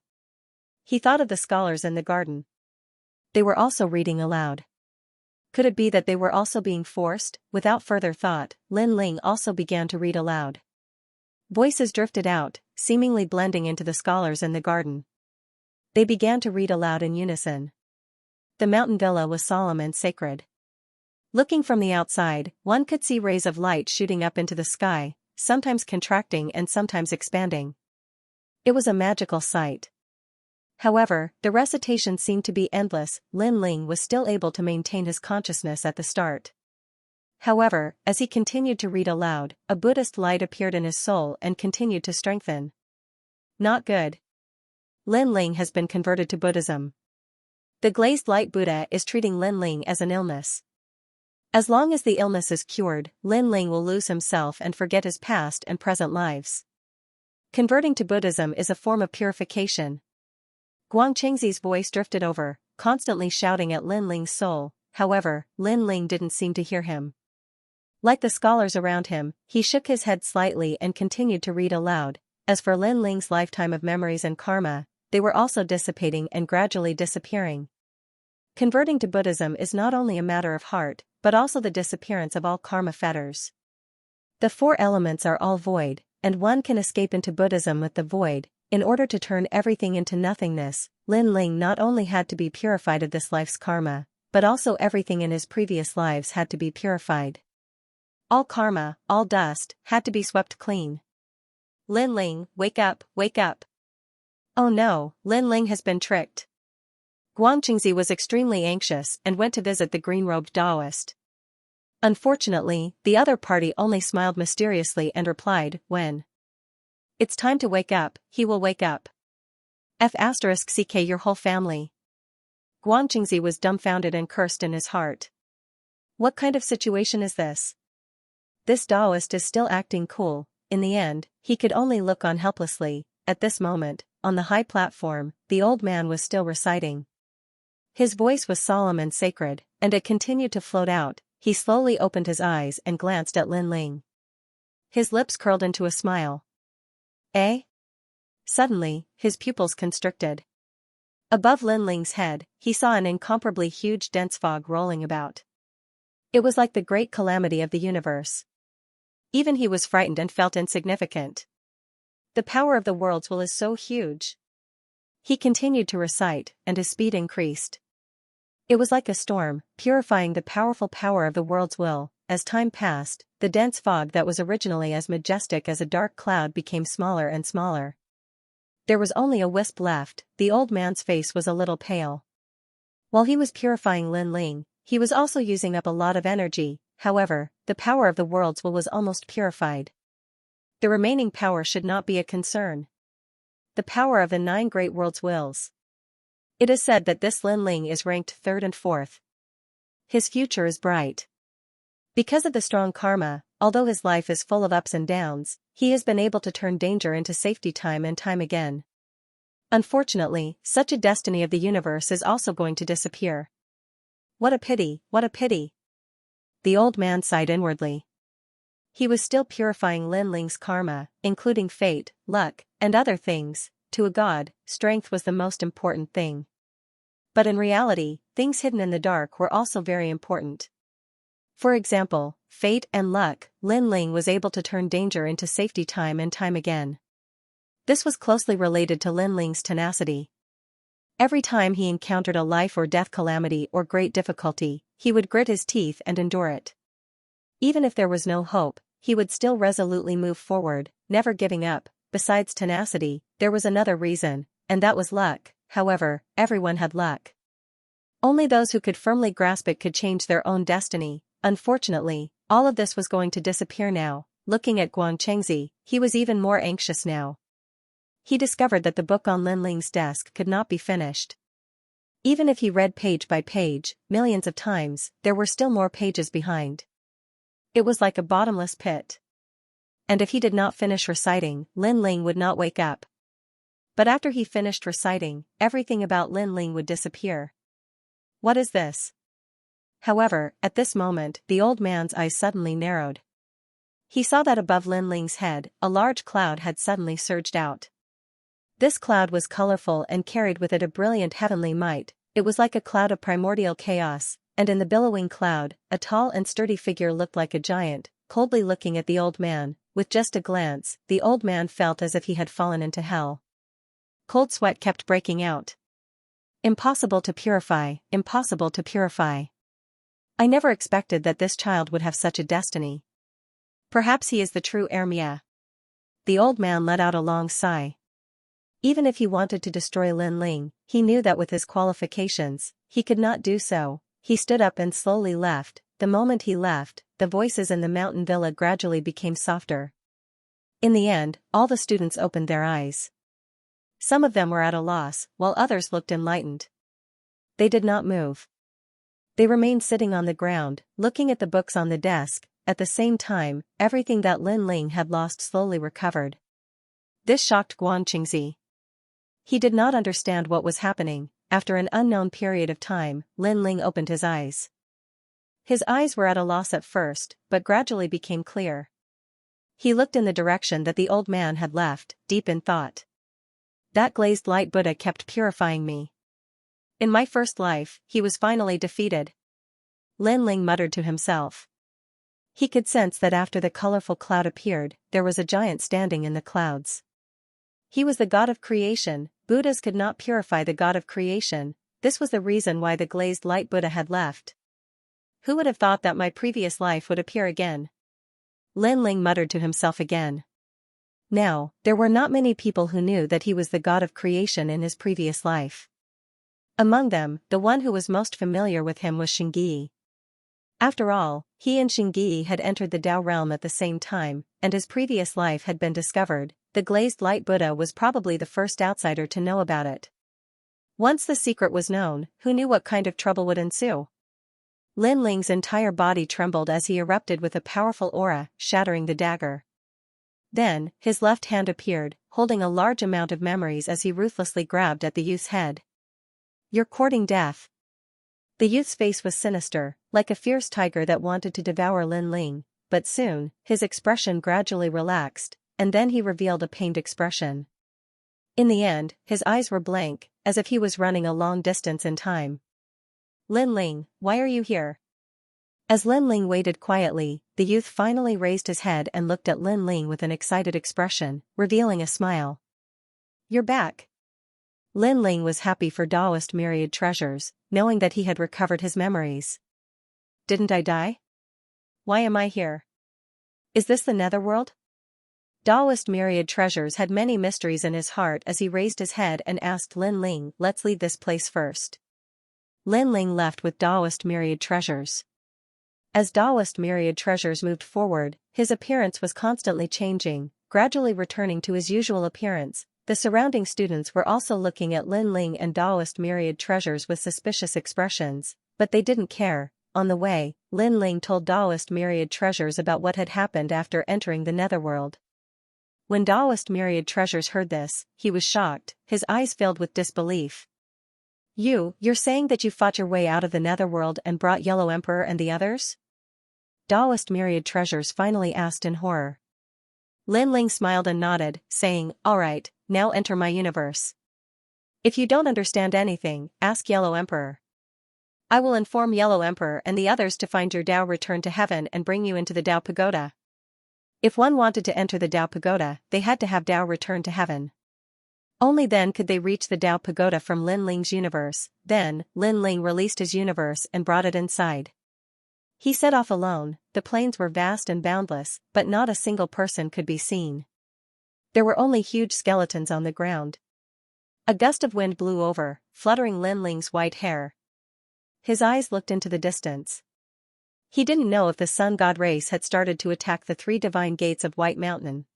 He thought of the scholars in the garden. They were also reading aloud. Could it be that they were also being forced? Without further thought, Lin Ling also began to read aloud. Voices drifted out, seemingly blending into the scholars in the garden. They began to read aloud in unison. The mountain villa was solemn and sacred. Looking from the outside, one could see rays of light shooting up into the sky, sometimes contracting and sometimes expanding. It was a magical sight. However, the recitation seemed to be endless. Lin Ling was still able to maintain his consciousness at the start. However, as he continued to read aloud, a Buddhist light appeared in his soul and continued to strengthen. Not good. Lin Ling has been converted to Buddhism. The glazed light Buddha is treating Lin Ling as an illness. As long as the illness is cured, Lin Ling will lose himself and forget his past and present lives. Converting to Buddhism is a form of purification. Guangchengzi's voice drifted over, constantly shouting at Lin Ling's soul. However, Lin Ling didn't seem to hear him. Like the scholars around him, he shook his head slightly and continued to read aloud. As for Lin Ling's lifetime of memories and karma, they were also dissipating and gradually disappearing. Converting to Buddhism is not only a matter of heart, but also the disappearance of all karma fetters. The four elements are all void, and one can escape into Buddhism with the void. In order to turn everything into nothingness, Lin Ling not only had to be purified of this life's karma, but also everything in his previous lives had to be purified. All karma, all dust, had to be swept clean. Lin Ling, wake up, wake up. Oh no, Lin Ling has been tricked. Guan Qingzi was extremely anxious and went to visit the green-robed Taoist. Unfortunately, the other party only smiled mysteriously and replied, when it's time to wake up, he will wake up. *CK your whole family. Guan Qingzi was dumbfounded and cursed in his heart. What kind of situation is this? This Taoist is still acting cool. In the end, he could only look on helplessly. At this moment, on the high platform, the old man was still reciting. His voice was solemn and sacred, and it continued to float out. He slowly opened his eyes and glanced at Lin Ling. His lips curled into a smile. Eh? Suddenly, his pupils constricted. Above Lin Ling's head, he saw an incomparably huge dense fog rolling about. It was like the great calamity of the universe. Even he was frightened and felt insignificant. The power of the world's will is so huge. He continued to recite, and his speed increased. It was like a storm, purifying the powerful power of the world's will. As time passed, the dense fog that was originally as majestic as a dark cloud became smaller and smaller. There was only a wisp left. The old man's face was a little pale. While he was purifying Lin Ling, he was also using up a lot of energy. However, the power of the world's will was almost purified. The remaining power should not be a concern. The power of the 9 great world's wills. It is said that this Lin Ling is ranked 3rd and 4th. His future is bright. Because of the strong karma, although his life is full of ups and downs, he has been able to turn danger into safety time and time again. Unfortunately, such a destiny of the universe is also going to disappear. What a pity, what a pity. The old man sighed inwardly. He was still purifying Lin Ling's karma, including fate, luck, and other things. To a god, strength was the most important thing. But in reality, things hidden in the dark were also very important. For example, fate and luck. Lin Ling was able to turn danger into safety time and time again. This was closely related to Lin Ling's tenacity. Every time he encountered a life or death calamity or great difficulty, he would grit his teeth and endure it. Even if there was no hope, he would still resolutely move forward, never giving up. Besides tenacity, there was another reason, and that was luck. However, everyone had luck. Only those who could firmly grasp it could change their own destiny. Unfortunately, all of this was going to disappear now. Looking at Guan Qingzi, he was even more anxious now. He discovered that the book on Lin Ling's desk could not be finished. Even if he read page by page, millions of times, there were still more pages behind. It was like a bottomless pit. And if he did not finish reciting, Lin Ling would not wake up. But after he finished reciting, everything about Lin Ling would disappear. What is this? However, at this moment, the old man's eyes suddenly narrowed. He saw that above Lin Ling's head, a large cloud had suddenly surged out. This cloud was colorful and carried with it a brilliant heavenly might. It was like a cloud of primordial chaos, and in the billowing cloud, a tall and sturdy figure looked like a giant, coldly looking at the old man. With just a glance, the old man felt as if he had fallen into hell. Cold sweat kept breaking out. Impossible to purify, impossible to purify. I never expected that this child would have such a destiny. Perhaps he is the true Xianxia. The old man let out a long sigh. Even if he wanted to destroy Lin Ling, he knew that with his qualifications, he could not do so. He stood up and slowly left. The moment he left, the voices in the mountain villa gradually became softer. In the end, all the students opened their eyes. Some of them were at a loss, while others looked enlightened. They did not move. They remained sitting on the ground, looking at the books on the desk. At the same time, everything that Lin Ling had lost slowly recovered. This shocked Guan Qingzi. He did not understand what was happening. After an unknown period of time, Lin Ling opened his eyes. His eyes were at a loss at first, but gradually became clear. He looked in the direction that the old man had left, deep in thought. That glazed light Buddha kept purifying me. In my first life, he was finally defeated. Lin Ling muttered to himself. He could sense that after the colorful cloud appeared, there was a giant standing in the clouds. He was the god of creation. Buddhas could not purify the god of creation. This was the reason why the glazed light Buddha had left. Who would have thought that my previous life would appear again? Lin Ling muttered to himself again. Now, there were not many people who knew that he was the god of creation in his previous life. Among them, the one who was most familiar with him was Xianxia. After all, he and Xianxia had entered the Tao realm at the same time, and his previous life had been discovered. The glazed light Buddha was probably the first outsider to know about it. Once the secret was known, who knew what kind of trouble would ensue? Lin Ling's entire body trembled as he erupted with a powerful aura, shattering the dagger. Then, his left hand appeared, holding a large amount of memories as he ruthlessly grabbed at the youth's head. "You're courting death." The youth's face was sinister, like a fierce tiger that wanted to devour Lin Ling, but soon, his expression gradually relaxed, and then he revealed a pained expression. In the end, his eyes were blank, as if he was running a long distance in time. "Lin Ling, why are you here?" As Lin Ling waited quietly, the youth finally raised his head and looked at Lin Ling with an excited expression, revealing a smile. "You're back." Lin Ling was happy for Taoist myriad treasures, knowing that he had recovered his memories. "Didn't I die? Why am I here? Is this the netherworld?" Taoist myriad treasures had many mysteries in his heart as he raised his head and asked Lin Ling, "Let's leave this place first." Lin Ling left with Taoist myriad treasures. As Taoist myriad treasures moved forward, his appearance was constantly changing, gradually returning to his usual appearance. The surrounding students were also looking at Lin Ling and Taoist myriad treasures with suspicious expressions, but they didn't care. On the way, Lin Ling told Taoist myriad treasures about what had happened after entering the netherworld. When Taoist myriad treasures heard this, he was shocked, his eyes filled with disbelief. You're saying that you fought your way out of the netherworld and brought Yellow Emperor and the others?" Taoist myriad treasures finally asked in horror. Lin Ling smiled and nodded, saying, "All right, now enter my universe. If you don't understand anything, ask Yellow Emperor. I will inform Yellow Emperor and the others to find your Tao return to heaven and bring you into the Tao Pagoda." If one wanted to enter the Tao Pagoda, they had to have Tao return to heaven. Only then could they reach the Tao Pagoda from Lin Ling's universe. Then, Lin Ling released his universe and brought it inside. He set off alone. The plains were vast and boundless, but not a single person could be seen. There were only huge skeletons on the ground. A gust of wind blew over, fluttering Lin Ling's white hair. His eyes looked into the distance. He didn't know if the sun god race had started to attack the 3 divine gates of White Mountain.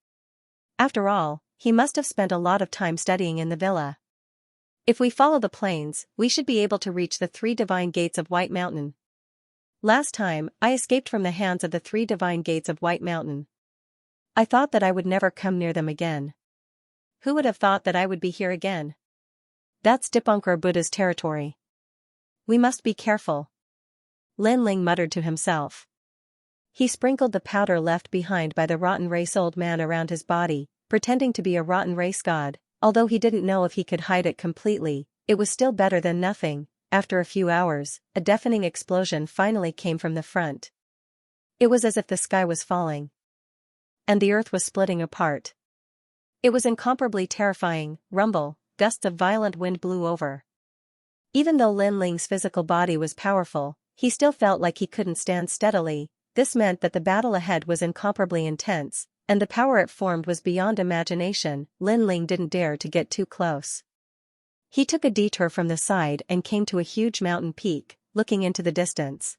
After all, he must have spent a lot of time studying in the villa. If we follow the plains, we should be able to reach the 3 divine gates of White Mountain. Last time, I escaped from the hands of the 3 divine gates of White Mountain. I thought that I would never come near them again. Who would have thought that I would be here again? That's Dipankar Buddha's territory. We must be careful. Lin Ling muttered to himself. He sprinkled the powder left behind by the rotten race old man around his body, pretending to be a rotten race god. Although he didn't know if he could hide it completely, it was still better than nothing. After a few hours, a deafening explosion finally came from the front. It was as if the sky was falling. And the earth was splitting apart. It was incomparably terrifying. Rumble, gusts of violent wind blew over. Even though Lin Ling's physical body was powerful, he still felt like he couldn't stand steadily. This meant that the battle ahead was incomparably intense, and the power it formed was beyond imagination. Lin Ling didn't dare to get too close. He took a detour from the side and came to a huge mountain peak, looking into the distance.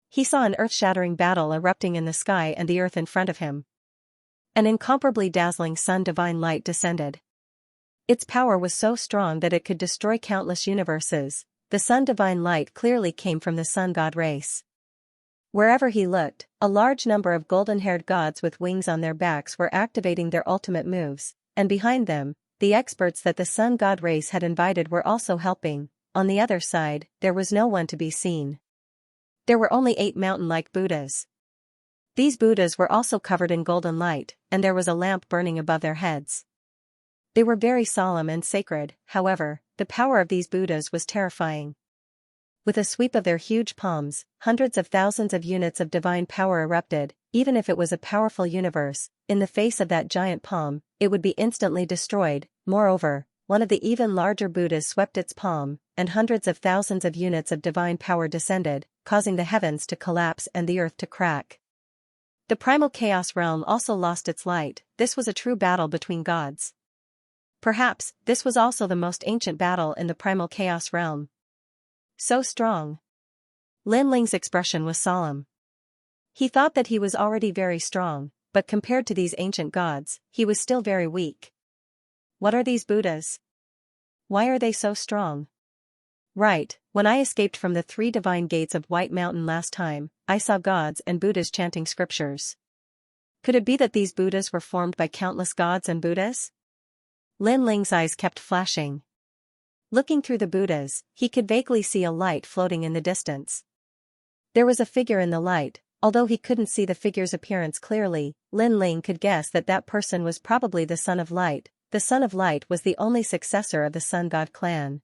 He saw an earth-shattering battle erupting in the sky and the earth in front of him. An incomparably dazzling sun divine light descended. Its power was so strong that it could destroy countless universes. The sun divine light clearly came from the sun god race. Wherever he looked, a large number of golden-haired gods with wings on their backs were activating their ultimate moves, and behind them, the experts that the sun god race had invited were also helping. On the other side, there was no one to be seen. There were only 8 mountain-like Buddhas. These Buddhas were also covered in golden light, and there was a lamp burning above their heads. They were very solemn and sacred. However, the power of these Buddhas was terrifying. With a sweep of their huge palms, hundreds of thousands of units of divine power erupted. Even if it was a powerful universe, in the face of that giant palm, it would be instantly destroyed. Moreover, one of the even larger Buddhas swept its palm, and hundreds of thousands of units of divine power descended, causing the heavens to collapse and the earth to crack. The primal chaos realm also lost its light. This was a true battle between gods. Perhaps, this was also the most ancient battle in the primal chaos realm. So strong. Lin Ling's expression was solemn. He thought that he was already very strong, but compared to these ancient gods, he was still very weak. What are these Buddhas? Why are they so strong? Right, when I escaped from the 3 divine gates of White Mountain last time, I saw gods and Buddhas chanting scriptures. Could it be that these Buddhas were formed by countless gods and Buddhas? Lin Ling's eyes kept flashing. Looking through the Buddhas, he could vaguely see a light floating in the distance. There was a figure in the light. Although he couldn't see the figure's appearance clearly, Lin Ling could guess that that person was probably the Son of Light. The Son of Light was the only successor of the Sun God clan.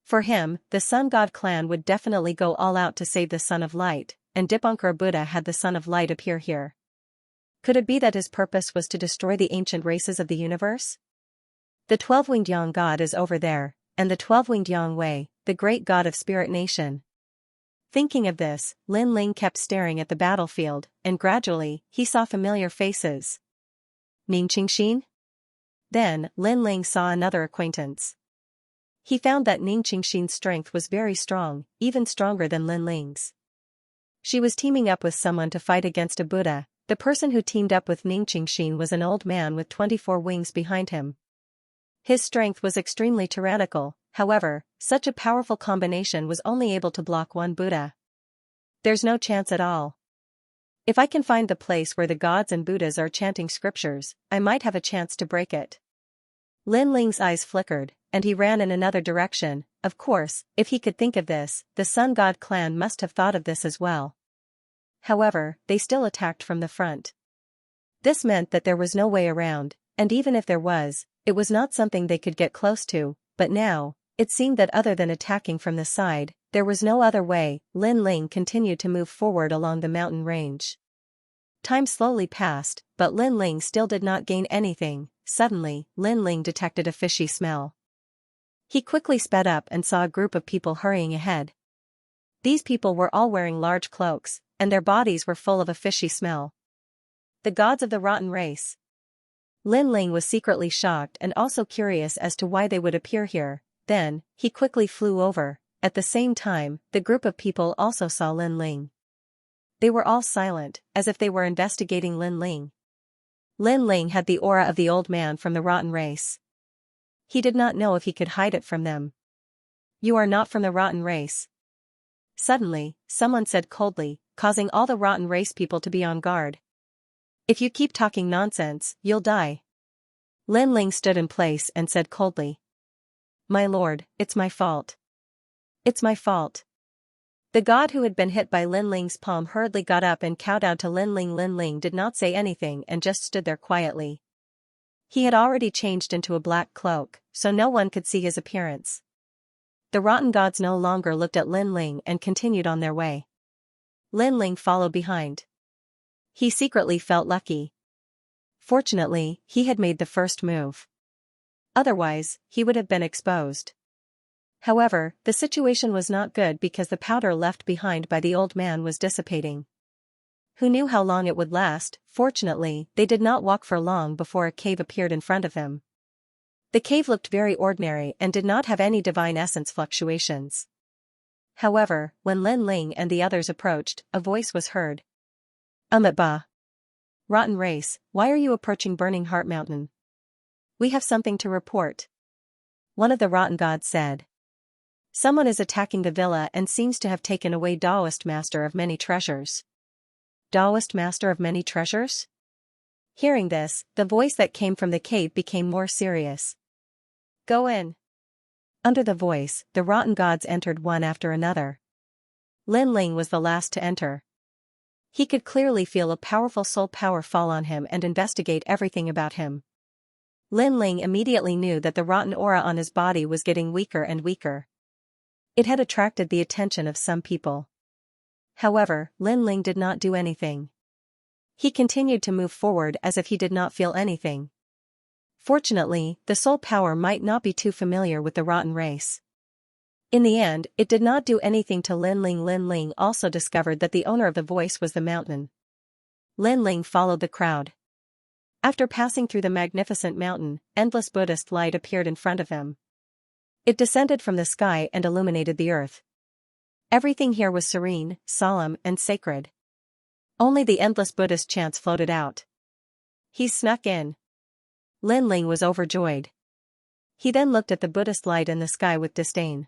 For him, the Sun God clan would definitely go all out to save the Son of Light, and Dipankara Buddha had the Son of Light appear here. Could it be that his purpose was to destroy the ancient races of the universe? The 12-winged Yang God is over there, and the 12-winged Yang Wei, the great god of Spirit Nation. Thinking of this, Lin Ling kept staring at the battlefield, and gradually, he saw familiar faces. Ning Qingxin? Then, Lin Ling saw another acquaintance. He found that Ning Qingxin's strength was very strong, even stronger than Lin Ling's. She was teaming up with someone to fight against a Buddha. The person who teamed up with Ning Qingxin was an old man with 24 wings behind him. His strength was extremely tyrannical. However, such a powerful combination was only able to block one Buddha. There's no chance at all. If I can find the place where the gods and Buddhas are chanting scriptures, I might have a chance to break it. Lin Ling's eyes flickered, and he ran in another direction. Of course, if he could think of this, the Sun God clan must have thought of this as well. However, they still attacked from the front. This meant that there was no way around, and even if there was, it was not something they could get close to. But now, it seemed that other than attacking from the side, there was no other way. Lin Ling continued to move forward along the mountain range. Time slowly passed, but Lin Ling still did not gain anything. Suddenly, Lin Ling detected a fishy smell. He quickly sped up and saw a group of people hurrying ahead. These people were all wearing large cloaks, and their bodies were full of a fishy smell. The gods of the rotten race. Lin Ling was secretly shocked and also curious as to why they would appear here. Then, he quickly flew over. At the same time, the group of people also saw Lin Ling. They were all silent, as if they were investigating Lin Ling. Lin Ling had the aura of the old man from the rotten race. He did not know if he could hide it from them. You are not from the rotten race. Suddenly, someone said coldly, causing all the rotten race people to be on guard. If you keep talking nonsense, you'll die. Lin Ling stood in place and said coldly. My lord, it's my fault. It's my fault. The god who had been hit by Lin Ling's palm hurriedly got up and kowtowed to Lin Ling. Lin Ling did not say anything and just stood there quietly. He had already changed into a black cloak, so no one could see his appearance. The rotten gods no longer looked at Lin Ling and continued on their way. Lin Ling followed behind. He secretly felt lucky. Fortunately, he had made the first move. Otherwise, he would have been exposed. However, the situation was not good because the powder left behind by the old man was dissipating. Who knew how long it would last? Fortunately, they did not walk for long before a cave appeared in front of them. The cave looked very ordinary and did not have any divine essence fluctuations. However, when Lin Ling and the others approached, a voice was heard. Ba. Rotten race, why are you approaching Burning Heart Mountain? We have something to report. One of the rotten gods said. Someone is attacking the villa and seems to have taken away Taoist Master of Many Treasures. Taoist Master of Many Treasures? Hearing this, the voice that came from the cave became more serious. Go in. Under the voice, the rotten gods entered one after another. Lin Ling was the last to enter. He could clearly feel a powerful soul power fall on him and investigate everything about him. Lin Ling immediately knew that the rotten aura on his body was getting weaker and weaker. It had attracted the attention of some people. However, Lin Ling did not do anything. He continued to move forward as if he did not feel anything. Fortunately, the soul power might not be too familiar with the rotten race. In the end, it did not do anything to Lin Ling. Lin Ling also discovered that the owner of the voice was the mountain. Lin Ling followed the crowd. After passing through the magnificent mountain, endless Buddhist light appeared in front of him. It descended from the sky and illuminated the earth. Everything here was serene, solemn, and sacred. Only the endless Buddhist chants floated out. He snuck in. Lin Ling was overjoyed. He then looked at the Buddhist light in the sky with disdain.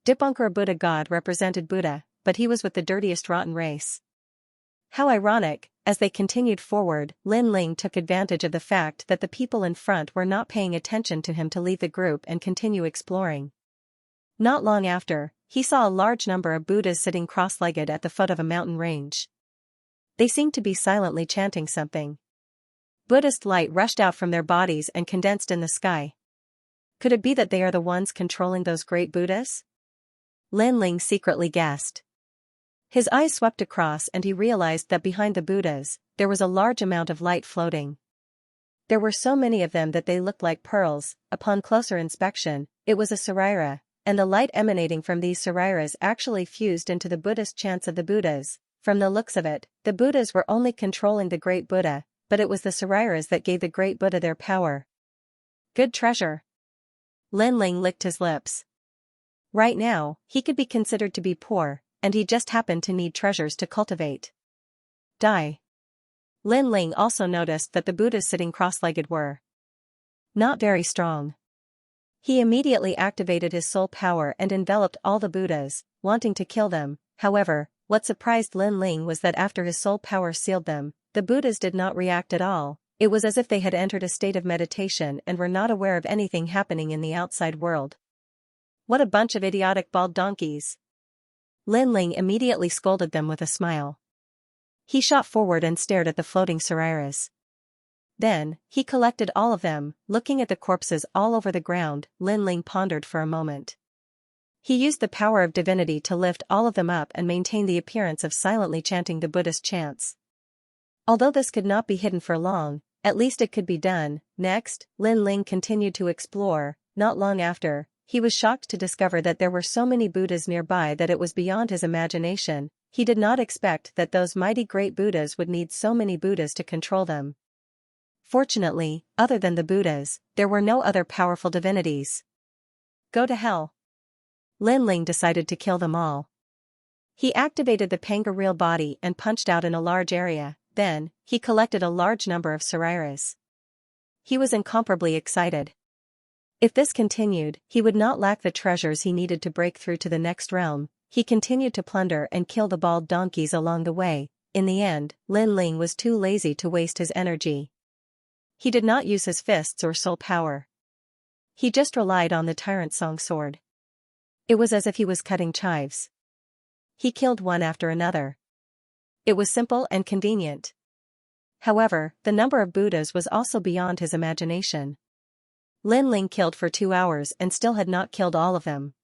Dipankara Buddha God represented Buddha, but he was with the dirtiest rotten race. How ironic. As they continued forward, Lin Ling took advantage of the fact that the people in front were not paying attention to him to leave the group and continue exploring. Not long after, he saw a large number of Buddhas sitting cross-legged at the foot of a mountain range. They seemed to be silently chanting something. Buddhist light rushed out from their bodies and condensed in the sky. Could it be that they are the ones controlling those great Buddhas? Lin Ling secretly guessed. His eyes swept across and he realized that behind the Buddhas, there was a large amount of light floating. There were so many of them that they looked like pearls. Upon closer inspection, it was a sarira, and the light emanating from these sariras actually fused into the Buddhist chants of the Buddhas. From the looks of it, the Buddhas were only controlling the great Buddha, but it was the sariras that gave the great Buddha their power. Good treasure. Lin Ling licked his lips. Right now, he could be considered to be poor, and he just happened to need treasures to cultivate. Die. Lin Ling also noticed that the Buddhas sitting cross-legged were not very strong. He immediately activated his soul power and enveloped all the Buddhas, wanting to kill them. However, what surprised Lin Ling was that after his soul power sealed them, the Buddhas did not react at all. It was as if they had entered a state of meditation and were not aware of anything happening in the outside world. What a bunch of idiotic bald donkeys. Lin Ling immediately scolded them with a smile. He shot forward and stared at the floating sariras. Then, he collected all of them. Looking at the corpses all over the ground, Lin Ling pondered for a moment. He used the power of divinity to lift all of them up and maintain the appearance of silently chanting the Buddhist chants. Although this could not be hidden for long, at least it could be done. Next, Lin Ling continued to explore. Not long after, he was shocked to discover that there were so many Buddhas nearby that it was beyond his imagination. He did not expect that those mighty great Buddhas would need so many Buddhas to control them. Fortunately, other than the Buddhas, there were no other powerful divinities. Go to hell. Lin Ling decided to kill them all. He activated the Panga real body and punched out in a large area. Then, he collected a large number of sariras. He was incomparably excited. If this continued, he would not lack the treasures he needed to break through to the next realm. He continued to plunder and kill the bald donkeys along the way. In the end, Lin Ling was too lazy to waste his energy. He did not use his fists or soul power. He just relied on the tyrant song sword. It was as if he was cutting chives. He killed one after another. It was simple and convenient. However, the number of Buddhas was also beyond his imagination. Lin Ling killed for 2 hours and still had not killed all of them.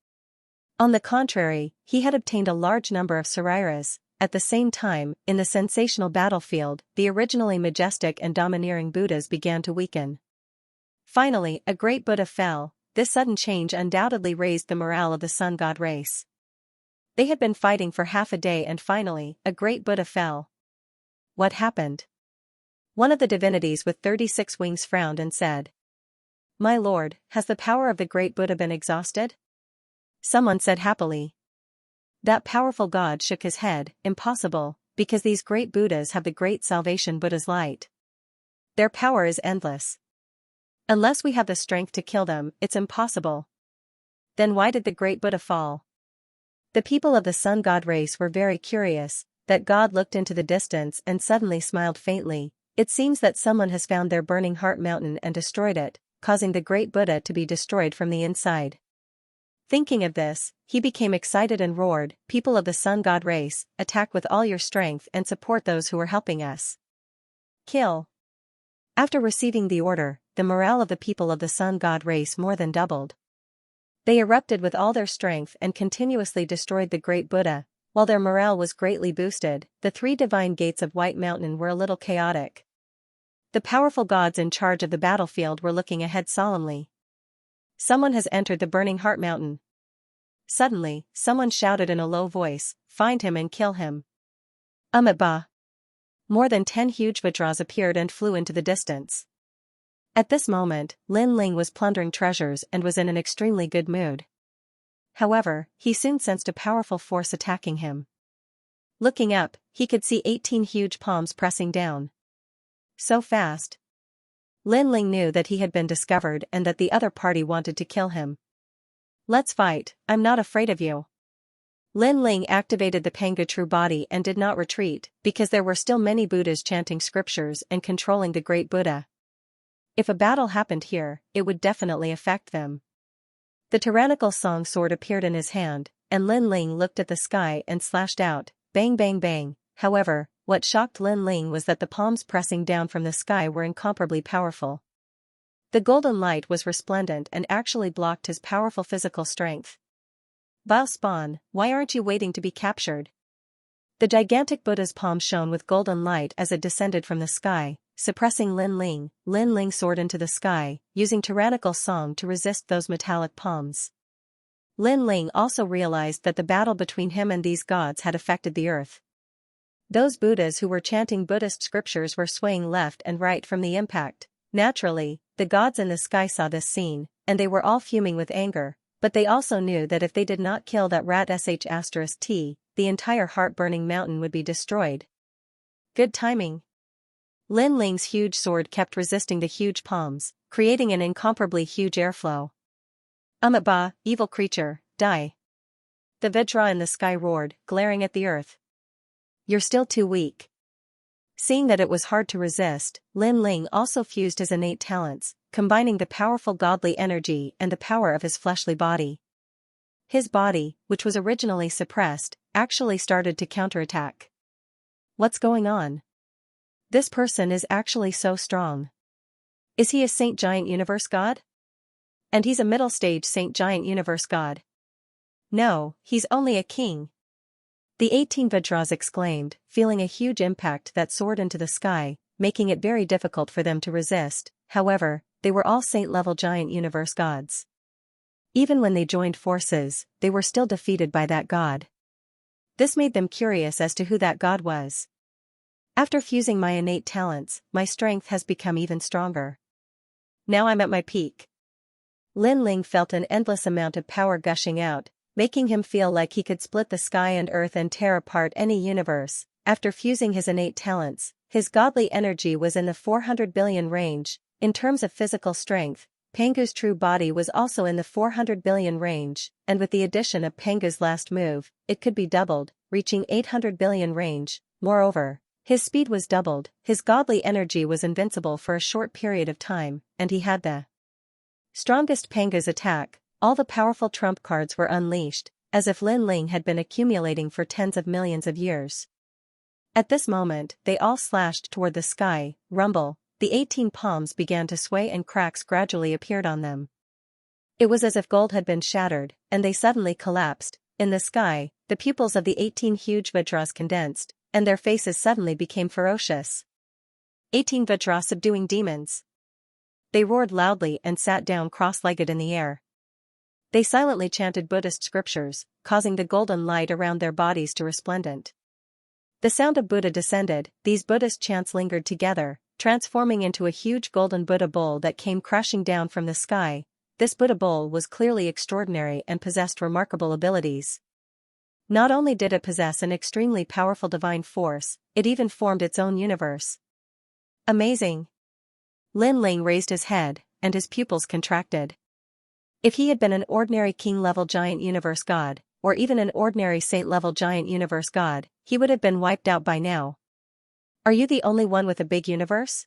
On the contrary, he had obtained a large number of sariras. At the same time, in the sensational battlefield, the originally majestic and domineering Buddhas began to weaken. Finally, a great Buddha fell. This sudden change undoubtedly raised the morale of the sun god race. They had been fighting for half a day and finally, a great Buddha fell. What happened? One of the divinities with 36 wings frowned and said, "My lord, has the power of the great Buddha been exhausted?" Someone said happily. That powerful god shook his head, "Impossible, because these great Buddhas have the great salvation Buddha's light. Their power is endless. Unless we have the strength to kill them, it's impossible." Then why did the great Buddha fall? The people of the sun god race were very curious. That god looked into the distance and suddenly smiled faintly. It seems that someone has found their burning heart mountain and destroyed it, causing the great Buddha to be destroyed from the inside. Thinking of this, he became excited and roared, "People of the sun god race, attack with all your strength and support those who are helping us. Kill." After receiving the order, the morale of the people of the sun god race more than doubled. They erupted with all their strength and continuously destroyed the great Buddha. While their morale was greatly boosted, the three divine gates of White Mountain were a little chaotic. The powerful gods in charge of the battlefield were looking ahead solemnly. Someone has entered the Burning Heart Mountain. Suddenly, someone shouted in a low voice, "Find him and kill him." Bah! More than 10 huge Vajras appeared and flew into the distance. At this moment, Lin Ling was plundering treasures and was in an extremely good mood. However, he soon sensed a powerful force attacking him. Looking up, he could see 18 huge palms pressing down. So fast. Lin Ling knew that he had been discovered and that the other party wanted to kill him. "Let's fight, I'm not afraid of you." Lin Ling activated the Pangu true body and did not retreat, because there were still many Buddhas chanting scriptures and controlling the great Buddha. If a battle happened here, it would definitely affect them. The tyrannical song sword appeared in his hand, and Lin Ling looked at the sky and slashed out, bang bang bang. However, what shocked Lin Ling was that the palms pressing down from the sky were incomparably powerful. The golden light was resplendent and actually blocked his powerful physical strength. "Bao Spawn, why aren't you waiting to be captured?" The gigantic Buddha's palm shone with golden light as it descended from the sky, suppressing Lin Ling. Lin Ling soared into the sky, using tyrannical song to resist those metallic palms. Lin Ling also realized that the battle between him and these gods had affected the earth. Those Buddhas who were chanting Buddhist scriptures were swaying left and right from the impact. Naturally, the gods in the sky saw this scene, and they were all fuming with anger, but they also knew that if they did not kill that rat sh*t, the entire heart-burning mountain would be destroyed. Good timing. Lin Ling's huge sword kept resisting the huge palms, creating an incomparably huge airflow. Bah, evil creature, die. The Vajra in the sky roared, glaring at the earth. "You're still too weak." Seeing that it was hard to resist, Lin Ling also fused his innate talents, combining the powerful godly energy and the power of his fleshly body. His body, which was originally suppressed, actually started to counterattack. What's going on? This person is actually so strong. Is he a Saint Giant Universe God? And he's a middle stage Saint Giant Universe God. No, he's only a king. The 18 Vajras exclaimed, feeling a huge impact that soared into the sky, making it very difficult for them to resist. However, they were all saint-level giant universe gods. Even when they joined forces, they were still defeated by that god. This made them curious as to who that god was. After fusing my innate talents, my strength has become even stronger. Now I'm at my peak. Lin Ling felt an endless amount of power gushing out, making him feel like he could split the sky and earth and tear apart any universe. After fusing his innate talents, his godly energy was in the 400 billion range. In terms of physical strength, Pangu's true body was also in the 400 billion range, and with the addition of Pangu's last move, it could be doubled, reaching 800 billion range. Moreover, his speed was doubled, his godly energy was invincible for a short period of time, and he had the strongest Pangu's attack. All the powerful trump cards were unleashed, as if Lin Ling had been accumulating for tens of millions of years. At this moment, they all slashed toward the sky. Rumble, the 18 palms began to sway and cracks gradually appeared on them. It was as if gold had been shattered, and they suddenly collapsed. In the sky, the pupils of the 18 huge Vajras condensed, and their faces suddenly became ferocious. 18 Vajras subduing demons. They roared loudly and sat down cross-legged in the air. They silently chanted Buddhist scriptures, causing the golden light around their bodies to resplendent. The sound of Buddha descended, these Buddhist chants lingered together, transforming into a huge golden Buddha bowl that came crashing down from the sky. This Buddha bowl was clearly extraordinary and possessed remarkable abilities. Not only did it possess an extremely powerful divine force, it even formed its own universe. Amazing! Lin Ling raised his head, and his pupils contracted. If he had been an ordinary king-level giant universe god, or even an ordinary saint-level giant universe god, he would have been wiped out by now. Are you the only one with a big universe?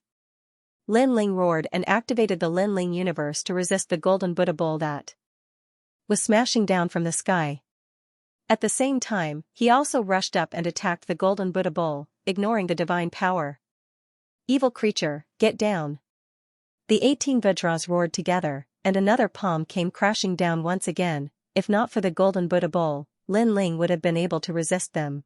Lin Ling roared and activated the Lin Ling universe to resist the golden Buddha bowl that was smashing down from the sky. At the same time, he also rushed up and attacked the golden Buddha bowl, ignoring the divine power. Evil creature, get down. The 18 Vajras roared together, and another palm came crashing down once again. If not for the golden Buddha bowl, Lin Ling would have been able to resist them.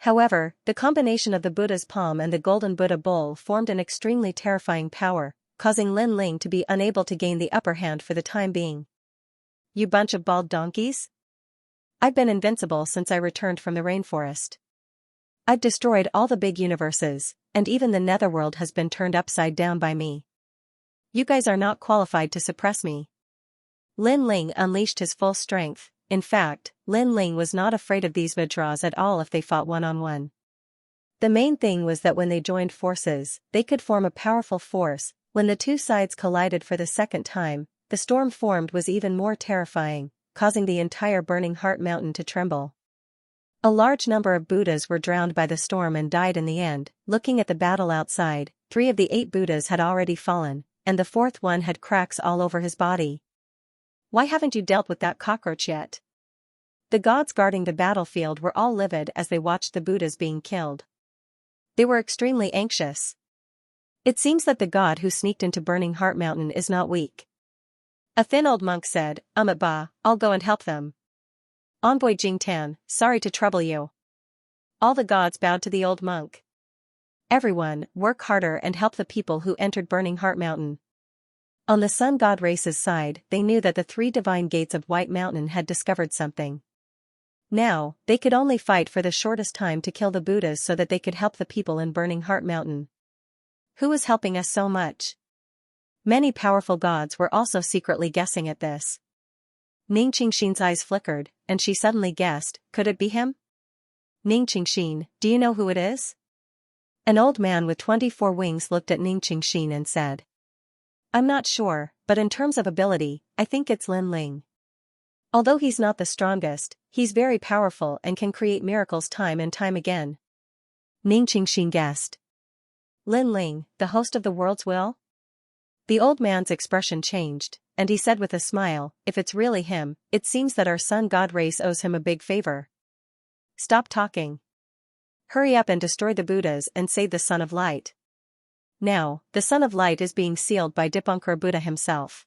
However, the combination of the Buddha's palm and the golden Buddha bowl formed an extremely terrifying power, causing Lin Ling to be unable to gain the upper hand for the time being. You bunch of bald donkeys? I've been invincible since I returned from the rainforest. I've destroyed all the big universes, and even the netherworld has been turned upside down by me. You guys are not qualified to suppress me. Lin Ling unleashed his full strength. In fact, Lin Ling was not afraid of these Vajras at all if they fought one-on-one. The main thing was that when they joined forces, they could form a powerful force. When the two sides collided for the second time, the storm formed was even more terrifying, causing the entire Burning Heart Mountain to tremble. A large number of Buddhas were drowned by the storm and died in the end. Looking at the battle outside, 3 of the 8 Buddhas had already fallen, and the 4th one had cracks all over his body. Why haven't you dealt with that cockroach yet? The gods guarding the battlefield were all livid as they watched the Buddhas being killed. They were extremely anxious. It seems that the god who sneaked into Burning Heart Mountain is not weak. A thin old monk said, Ba, I'll go and help them. Envoy Jingtan, sorry to trouble you. All the gods bowed to the old monk. Everyone, work harder and help the people who entered Burning Heart Mountain. On the sun god race's side, they knew that the 3 divine gates of White Mountain had discovered something. Now, they could only fight for the shortest time to kill the Buddhas so that they could help the people in Burning Heart Mountain. Who is helping us so much? Many powerful gods were also secretly guessing at this. Ning Qingxin's eyes flickered, and she suddenly guessed, could it be him? Ning Qingxin, do you know who it is? An old man with 24 wings looked at Ning Qingxin and said. I'm not sure, but in terms of ability, I think it's Lin Ling. Although he's not the strongest, he's very powerful and can create miracles time and time again. Ning Qingxin guessed. Lin Ling, the host of the world's will? The old man's expression changed, and he said with a smile, if it's really him, it seems that our sun god race owes him a big favor. Stop talking. Hurry up and destroy the Buddhas and save the Son of Light. Now, the Son of Light is being sealed by Dipankara Buddha himself.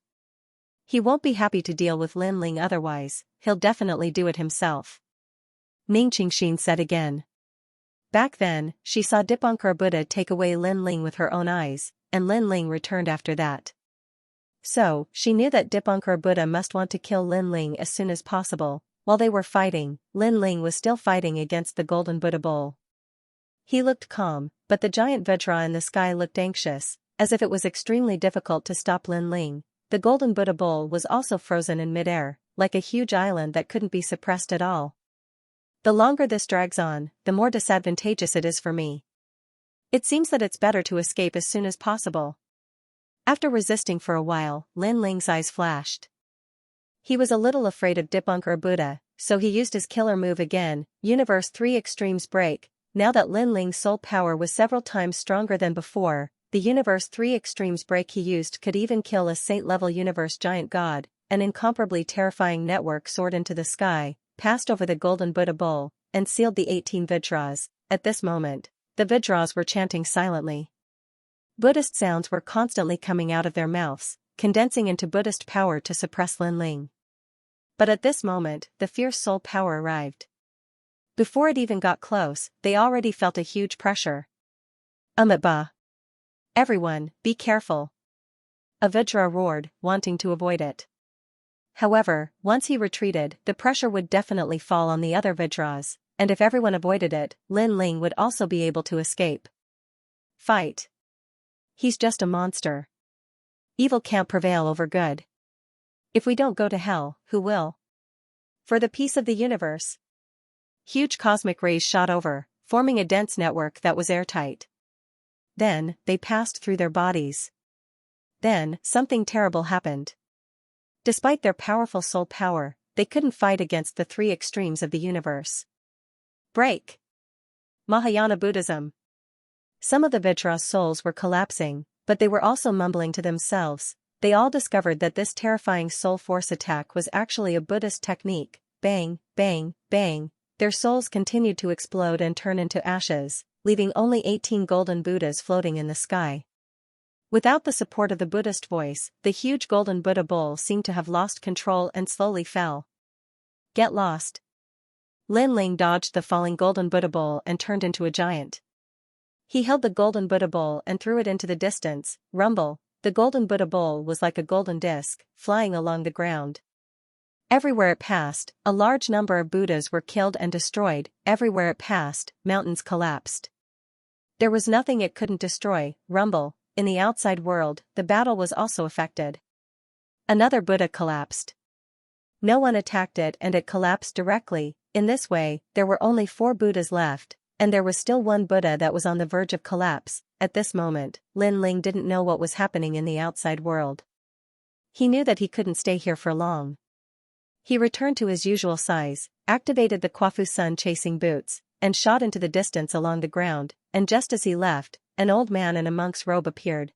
He won't be happy to deal with Lin Ling otherwise, he'll definitely do it himself. Ning Qingxin said again. Back then, she saw Dipankara Buddha take away Lin Ling with her own eyes, and Lin Ling returned after that. So, she knew that Dipankara Buddha must want to kill Lin Ling as soon as possible. While they were fighting, Lin Ling was still fighting against the golden Buddha bowl. He looked calm, but the giant Vajra in the sky looked anxious, as if it was extremely difficult to stop Lin Ling. The golden Buddha bowl was also frozen in midair, like a huge island that couldn't be suppressed at all. The longer this drags on, the more disadvantageous it is for me. It seems that it's better to escape as soon as possible. After resisting for a while, Lin Ling's eyes flashed. He was a little afraid of Dipankara Buddha, so he used his killer move again, Universe 3 Extremes Break. Now that Lin Ling's soul power was several times stronger than before, the Universe 3 Extremes Break he used could even kill a saint-level universe giant god. An incomparably terrifying network soared into the sky, passed over the golden Buddha bowl, and sealed the 18 Vajras. At this moment, the Vajras were chanting silently. Buddhist sounds were constantly coming out of their mouths, condensing into Buddhist power to suppress Lin Ling. But at this moment, the fierce soul power arrived. Before it even got close, they already felt a huge pressure. Ba. Everyone, be careful. A Vajra roared, wanting to avoid it. However, once he retreated, the pressure would definitely fall on the other Vajras, and if everyone avoided it, Lin Ling would also be able to escape. Fight. He's just a monster. Evil can't prevail over good. If we don't go to hell, who will? For the peace of the universe. Huge cosmic rays shot over, forming a dense network that was airtight. Then, they passed through their bodies. Then, something terrible happened. Despite their powerful soul power, they couldn't fight against the 3 extremes of the universe. Break. Mahayana Buddhism. Some of the Vajra's souls were collapsing, but they were also mumbling to themselves. They all discovered that this terrifying soul force attack was actually a Buddhist technique. Bang, bang, bang. Their souls continued to explode and turn into ashes, leaving only 18 golden Buddhas floating in the sky. Without the support of the Buddhist voice, the huge golden Buddha bowl seemed to have lost control and slowly fell. Get lost. Lin Ling dodged the falling golden Buddha bowl and turned into a giant. He held the golden Buddha bowl and threw it into the distance. Rumble, the golden Buddha bowl was like a golden disc, flying along the ground. Everywhere it passed, a large number of Buddhas were killed and destroyed. Everywhere it passed, mountains collapsed. There was nothing it couldn't destroy. Rumble, in the outside world, the battle was also affected. Another Buddha collapsed. No one attacked it and it collapsed directly. In this way, there were only 4 Buddhas left, and there was still one Buddha that was on the verge of collapse. At this moment, Lin Ling didn't know what was happening in the outside world. He knew that he couldn't stay here for long. He returned to his usual size, activated the Kwafu sun chasing boots, and shot into the distance along the ground, and just as he left, an old man in a monk's robe appeared.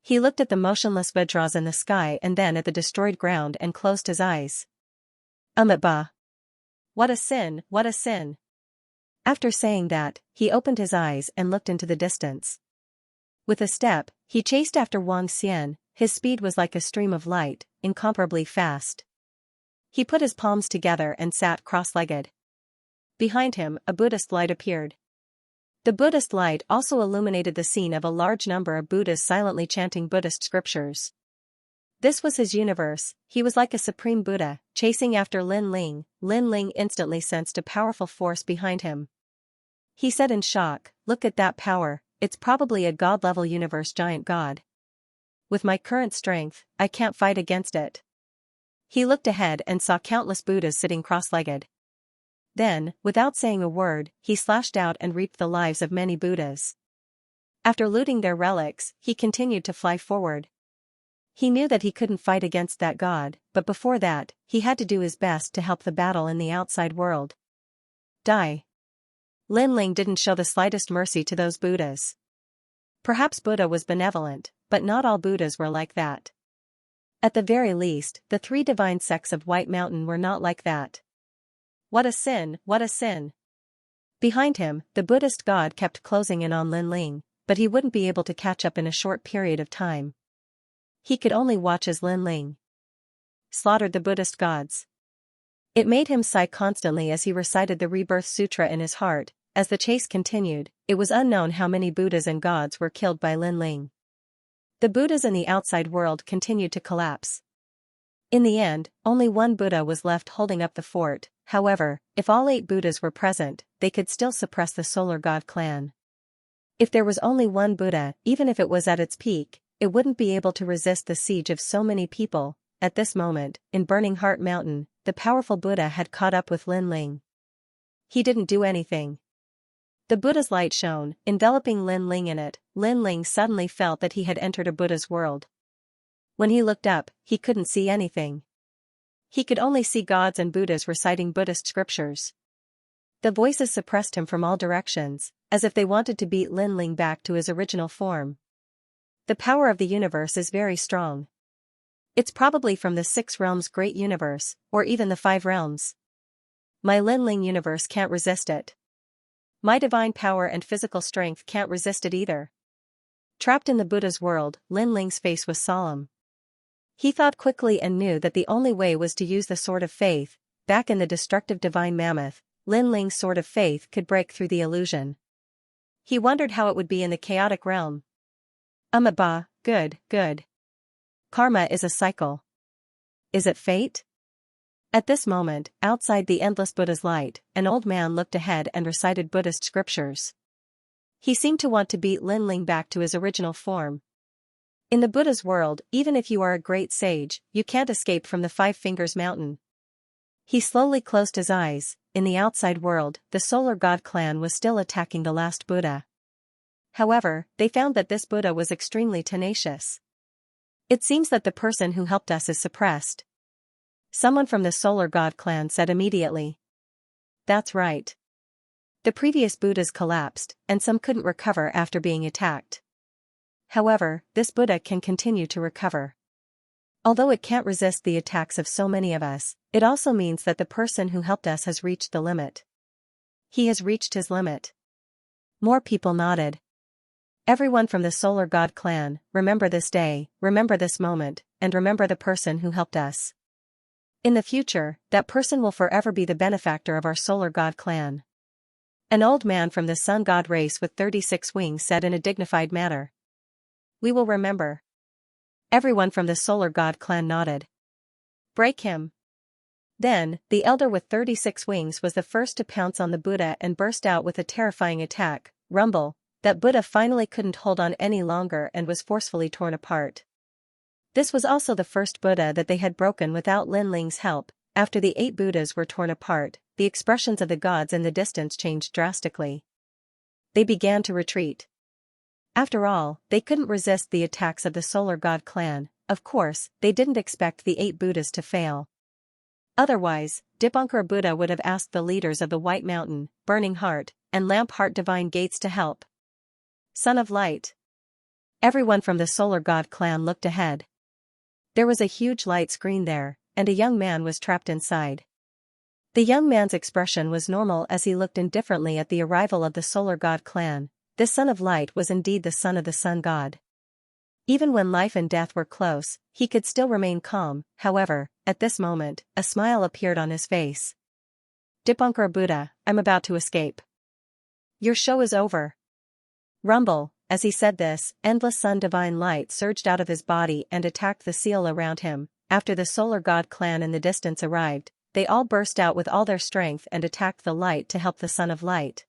He looked at the motionless Vajras in the sky and then at the destroyed ground and closed his eyes. Bah! What a sin, what a sin! After saying that, he opened his eyes and looked into the distance. With a step, he chased after Wang Xian. His speed was like a stream of light, incomparably fast. He put his palms together and sat cross-legged. Behind him, a Buddhist light appeared. The Buddhist light also illuminated the scene of a large number of Buddhas silently chanting Buddhist scriptures. This was his universe. He was like a supreme Buddha, chasing after Lin Ling. Lin Ling instantly sensed a powerful force behind him. He said in shock, "Look at that power, it's probably a god-level universe giant god. With my current strength, I can't fight against it." He looked ahead and saw countless Buddhas sitting cross-legged. Then, without saying a word, he slashed out and reaped the lives of many Buddhas. After looting their relics, he continued to fly forward. He knew that he couldn't fight against that god, but before that, he had to do his best to help the battle in the outside world. Die. Lin Ling didn't show the slightest mercy to those Buddhas. Perhaps Buddha was benevolent, but not all Buddhas were like that. At the very least, the 3 divine sects of White Mountain were not like that. What a sin, what a sin! Behind him, the Buddhist god kept closing in on Lin Ling, but he wouldn't be able to catch up in a short period of time. He could only watch as Lin Ling slaughtered the Buddhist gods. It made him sigh constantly as he recited the Rebirth Sutra in his heart. As the chase continued, it was unknown how many Buddhas and gods were killed by Lin Ling. The Buddhas in the outside world continued to collapse. In the end, only one Buddha was left holding up the fort. However, if all 8 Buddhas were present, they could still suppress the Solar God clan. If there was only one Buddha, even if it was at its peak, it wouldn't be able to resist the siege of so many people. At this moment, in Burning Heart Mountain, the powerful Buddha had caught up with Lin Ling. He didn't do anything. The Buddha's light shone, enveloping Lin Ling in it. Lin Ling suddenly felt that he had entered a Buddha's world. When he looked up, he couldn't see anything. He could only see gods and Buddhas reciting Buddhist scriptures. The voices suppressed him from all directions, as if they wanted to beat Lin Ling back to his original form. The power of the universe is very strong. It's probably from the 6 realms great universe, or even the 5 realms. My Lin Ling universe can't resist it. My divine power and physical strength can't resist it either. Trapped in the Buddha's world, Lin Ling's face was solemn. He thought quickly and knew that the only way was to use the Sword of Faith. Back in the destructive divine mammoth, Lin Ling's Sword of Faith could break through the illusion. He wondered how it would be in the chaotic realm. Bah, good, good. Karma is a cycle. Is it fate? At this moment, outside the endless Buddha's light, an old man looked ahead and recited Buddhist scriptures. He seemed to want to beat Lin Ling back to his original form. In the Buddha's world, even if you are a great sage, you can't escape from the 5 Fingers Mountain. He slowly closed his eyes. In the outside world, the Solar God clan was still attacking the last Buddha. However, they found that this Buddha was extremely tenacious. It seems that the person who helped us is suppressed. Someone from the Solar God clan said immediately. That's right. The previous Buddhas collapsed, and some couldn't recover after being attacked. However, this Buddha can continue to recover. Although it can't resist the attacks of so many of us, it also means that the person who helped us has reached the limit. He has reached his limit. More people nodded. Everyone from the Solar God clan, remember this day, remember this moment, and remember the person who helped us. In the future, that person will forever be the benefactor of our solar god clan. An old man from the sun god race with 36 wings said in a dignified manner. We will remember. Everyone from the solar god clan nodded. Break him. Then, the elder with 36 wings was the first to pounce on the Buddha and burst out with a terrifying attack. Rumble, that Buddha finally couldn't hold on any longer and was forcefully torn apart. This was also the first Buddha that they had broken without Lin Ling's help. After the 8 Buddhas were torn apart, the expressions of the gods in the distance changed drastically. They began to retreat. After all, they couldn't resist the attacks of the solar god clan. Of course, they didn't expect the 8 Buddhas to fail. Otherwise, Dipankara Buddha would have asked the leaders of the White Mountain, Burning Heart, and Lamp Heart Divine Gates to help. Son of Light. Everyone from the solar god clan looked ahead. There was a huge light screen there, and a young man was trapped inside. The young man's expression was normal as he looked indifferently at the arrival of the solar god clan. This son of light was indeed the son of the sun god. Even when life and death were close, he could still remain calm. However, at this moment, a smile appeared on his face. Dipankara Buddha, I'm about to escape. Your show is over. Rumble, as he said this, endless sun divine light surged out of his body and attacked the seal around him. After the solar god clan in the distance arrived, they all burst out with all their strength and attacked the light to help the son of light.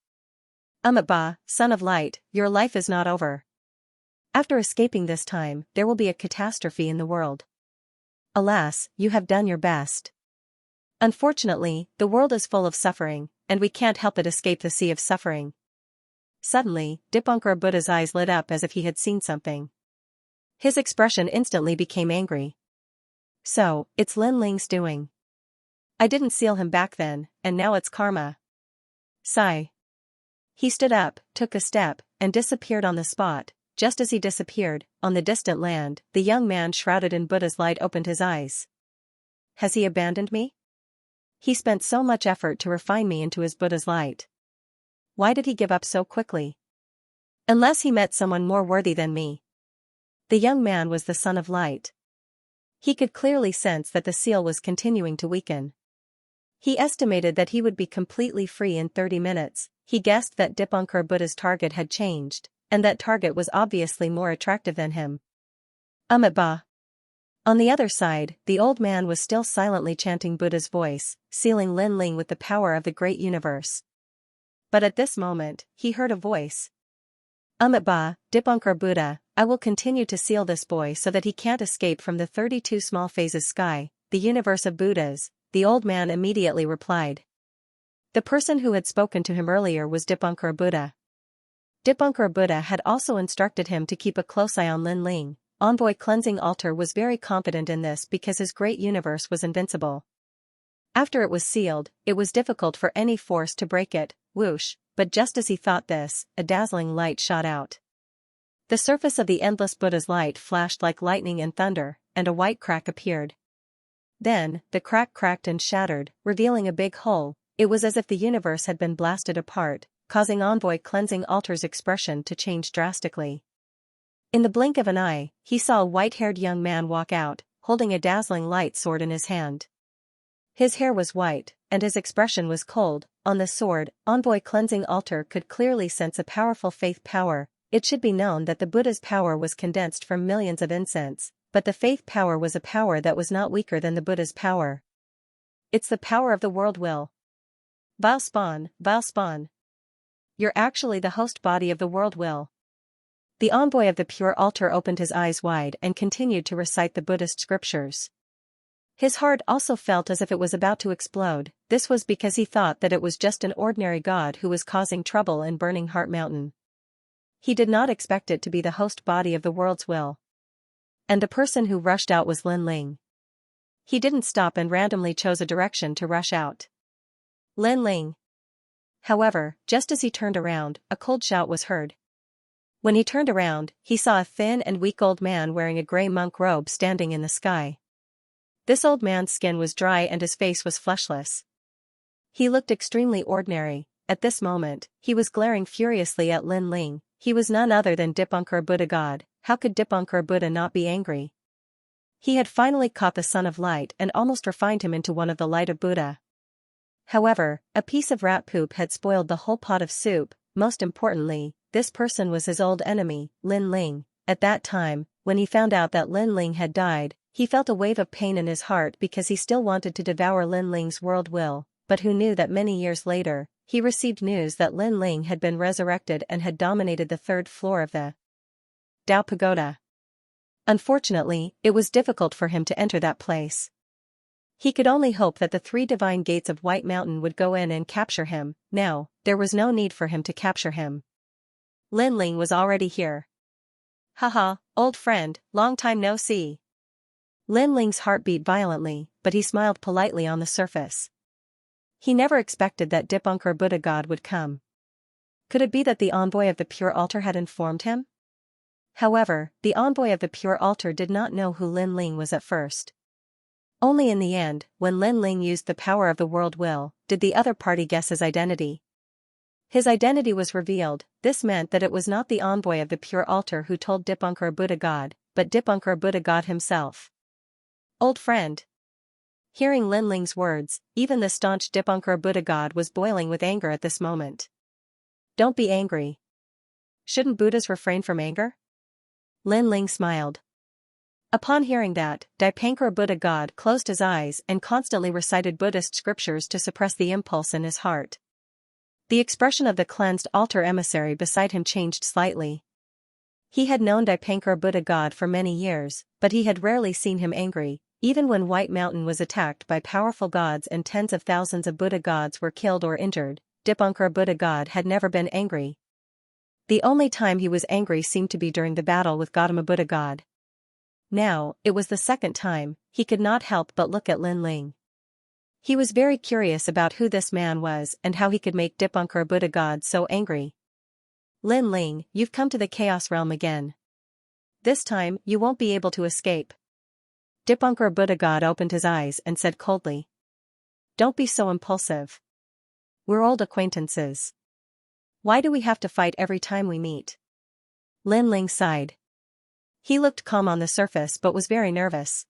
Ba, son of light, your life is not over. After escaping this time, there will be a catastrophe in the world. Alas, you have done your best. Unfortunately, the world is full of suffering, and we can't help but escape the sea of suffering. Suddenly, Dipankara Buddha's eyes lit up as if he had seen something. His expression instantly became angry. So, it's Lin Ling's doing. I didn't seal him back then, and now it's karma. Sigh. He stood up, took a step, and disappeared on the spot. Just as he disappeared, on the distant land, the young man shrouded in Buddha's light opened his eyes. Has he abandoned me? He spent so much effort to refine me into his Buddha's light. Why did he give up so quickly? Unless he met someone more worthy than me. The young man was the son of light. He could clearly sense that the seal was continuing to weaken. He estimated that he would be completely free in 30 minutes. He guessed that Dipankara Buddha's target had changed, and that target was obviously more attractive than him. Ba. On the other side, the old man was still silently chanting Buddha's voice, sealing Lin Ling with the power of the great universe. But at this moment, he heard a voice. Ba, Dipankara Buddha, I will continue to seal this boy so that he can't escape from the 32 small phases sky, the universe of Buddhas, the old man immediately replied. The person who had spoken to him earlier was Dipankara Buddha. Dipankara Buddha had also instructed him to keep a close eye on Lin Ling. Envoy Cleansing Altar was very confident in this because his great universe was invincible. After it was sealed, it was difficult for any force to break it. Whoosh, but just as he thought this, a dazzling light shot out. The surface of the endless Buddha's light flashed like lightning and thunder, and a white crack appeared. Then, the crack cracked and shattered, revealing a big hole. It was as if the universe had been blasted apart, causing Envoy Cleansing Altar's expression to change drastically. In the blink of an eye, he saw a white-haired young man walk out, holding a dazzling light sword in his hand. His hair was white, and his expression was cold. On the sword, Envoy Cleansing Altar could clearly sense a powerful faith power. It should be known that the Buddha's power was condensed from millions of incense, but the faith power was a power that was not weaker than the Buddha's power. It's the power of the world will. Vile spawn, vile spawn. You're actually the host body of the world will. The envoy of the pure altar opened his eyes wide and continued to recite the Buddhist scriptures. His heart also felt as if it was about to explode. This was because he thought that it was just an ordinary god who was causing trouble in Burning Heart Mountain. He did not expect it to be the host body of the world's will. And the person who rushed out was Lin Ling. He didn't stop and randomly chose a direction to rush out. Lin Ling. However, just as he turned around, a cold shout was heard. When he turned around, he saw a thin and weak old man wearing a gray monk robe standing in the sky. This old man's skin was dry and his face was fleshless. He looked extremely ordinary. At this moment, he was glaring furiously at Lin Ling. He was none other than Dipankara Buddha God. How could Dipankara Buddha not be angry? He had finally caught the Son of Light and almost refined him into one of the light of Buddha. However, a piece of rat poop had spoiled the whole pot of soup. Most importantly, this person was his old enemy, Lin Ling. At that time, when he found out that Lin Ling had died, he felt a wave of pain in his heart because he still wanted to devour Lin Ling's world will, but who knew that many years later, he received news that Lin Ling had been resurrected and had dominated the third floor of the Dao Pagoda. Unfortunately, it was difficult for him to enter that place. He could only hope that the 3 divine gates of White Mountain would go in and capture him. No, there was no need for him to capture him. Lin Ling was already here. Haha, old friend, long time no see. Lin Ling's heart beat violently, but he smiled politely on the surface. He never expected that Dipunker Buddha God would come. Could it be that the envoy of the Pure Altar had informed him? However, the envoy of the Pure Altar did not know who Lin Ling was at first. Only in the end, when Lin Ling used the power of the world will, did the other party guess his identity. His identity was revealed. This meant that it was not the envoy of the Pure Altar who told Dipunker Buddha God, but Dipunker Buddha God himself. Old friend. Hearing Lin Ling's words, even the staunch Dipunker Buddha God was boiling with anger at this moment. Don't be angry. Shouldn't Buddhas refrain from anger? Lin Ling smiled. Upon hearing that, Dipunker Buddha God closed his eyes and constantly recited Buddhist scriptures to suppress the impulse in his heart. The expression of the cleansed altar emissary beside him changed slightly. He had known Dipunker Buddha God for many years, but he had rarely seen him angry. Even when White Mountain was attacked by powerful gods and tens of thousands of Buddha gods were killed or injured, Dipunker Buddha God had never been angry. The only time he was angry seemed to be during the battle with Gautama Buddha God. Now, it was the second time. He could not help but look at Lin Ling. He was very curious about who this man was and how he could make Dipunker Buddha God so angry. Lin Ling, you've come to the Chaos Realm again. This time, you won't be able to escape. Dipunker Buddha God opened his eyes and said coldly. Don't be so impulsive. We're old acquaintances. Why do we have to fight every time we meet? Lin Ling sighed. He looked calm on the surface but was very nervous.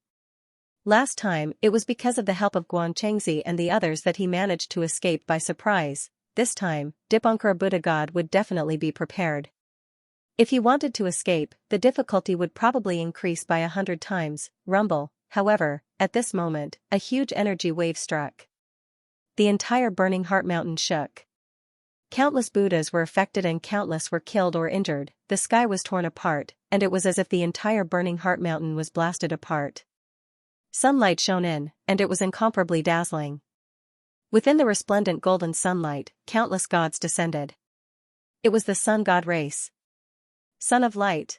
Last time, it was because of the help of Guan Chengzi and the others that he managed to escape by surprise. This time, Dipunker Buddha God would definitely be prepared. If he wanted to escape, the difficulty would probably increase by 100 times. Rumble. However, at this moment, a huge energy wave struck. The entire Burning Heart Mountain shook. Countless Buddhas were affected and countless were killed or injured. The sky was torn apart, and it was as if the entire Burning Heart Mountain was blasted apart. Sunlight shone in, and it was incomparably dazzling. Within the resplendent golden sunlight, countless gods descended. It was the sun god race. Son of Light.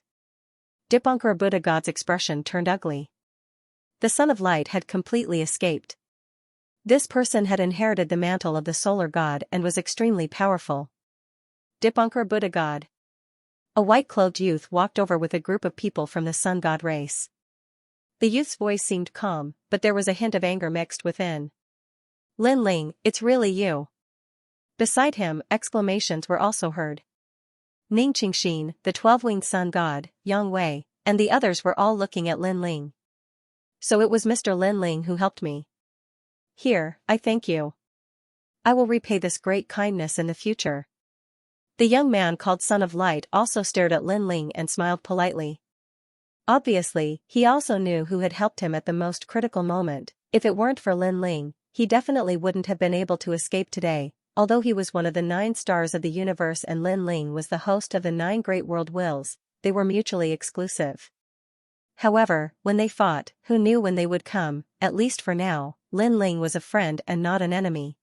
Dipunker Buddha God's expression turned ugly. The Son of Light had completely escaped. This person had inherited the mantle of the solar god and was extremely powerful. Dipunker Buddha God. A white-clothed youth walked over with a group of people from the sun god race. The youth's voice seemed calm, but there was a hint of anger mixed within. Lin Ling, it's really you. Beside him, exclamations were also heard. Ning Qingxin, the 12-winged sun god, Yang Wei, and the others were all looking at Lin Ling. So it was Mr. Lin Ling who helped me. Here, I thank you. I will repay this great kindness in the future. The young man called Son of Light also stared at Lin Ling and smiled politely. Obviously, he also knew who had helped him at the most critical moment. If it weren't for Lin Ling, he definitely wouldn't have been able to escape today. Although he was one of the 9 stars of the universe and Lin Ling was the host of the 9 great world wills, they were mutually exclusive. However, when they fought, who knew when they would come? At least for now, Lin Ling was a friend and not an enemy.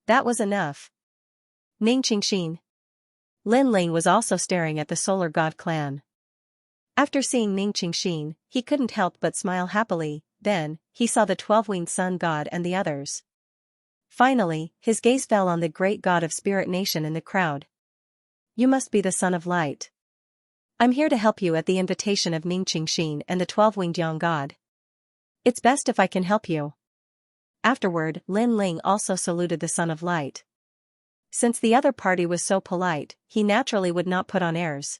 That was enough. Ning Qingxin. Lin Ling was also staring at the solar god clan. After seeing Ning Qingxin, he couldn't help but smile happily. Then, he saw the 12-winged sun god and the others. Finally, his gaze fell on the great god of Spirit Nation in the crowd. You must be the Son of Light. I'm here to help you at the invitation of Ning Qingxin and the 12-winged Yang God. It's best if I can help you. Afterward, Lin Ling also saluted the Son of Light. Since the other party was so polite, he naturally would not put on airs.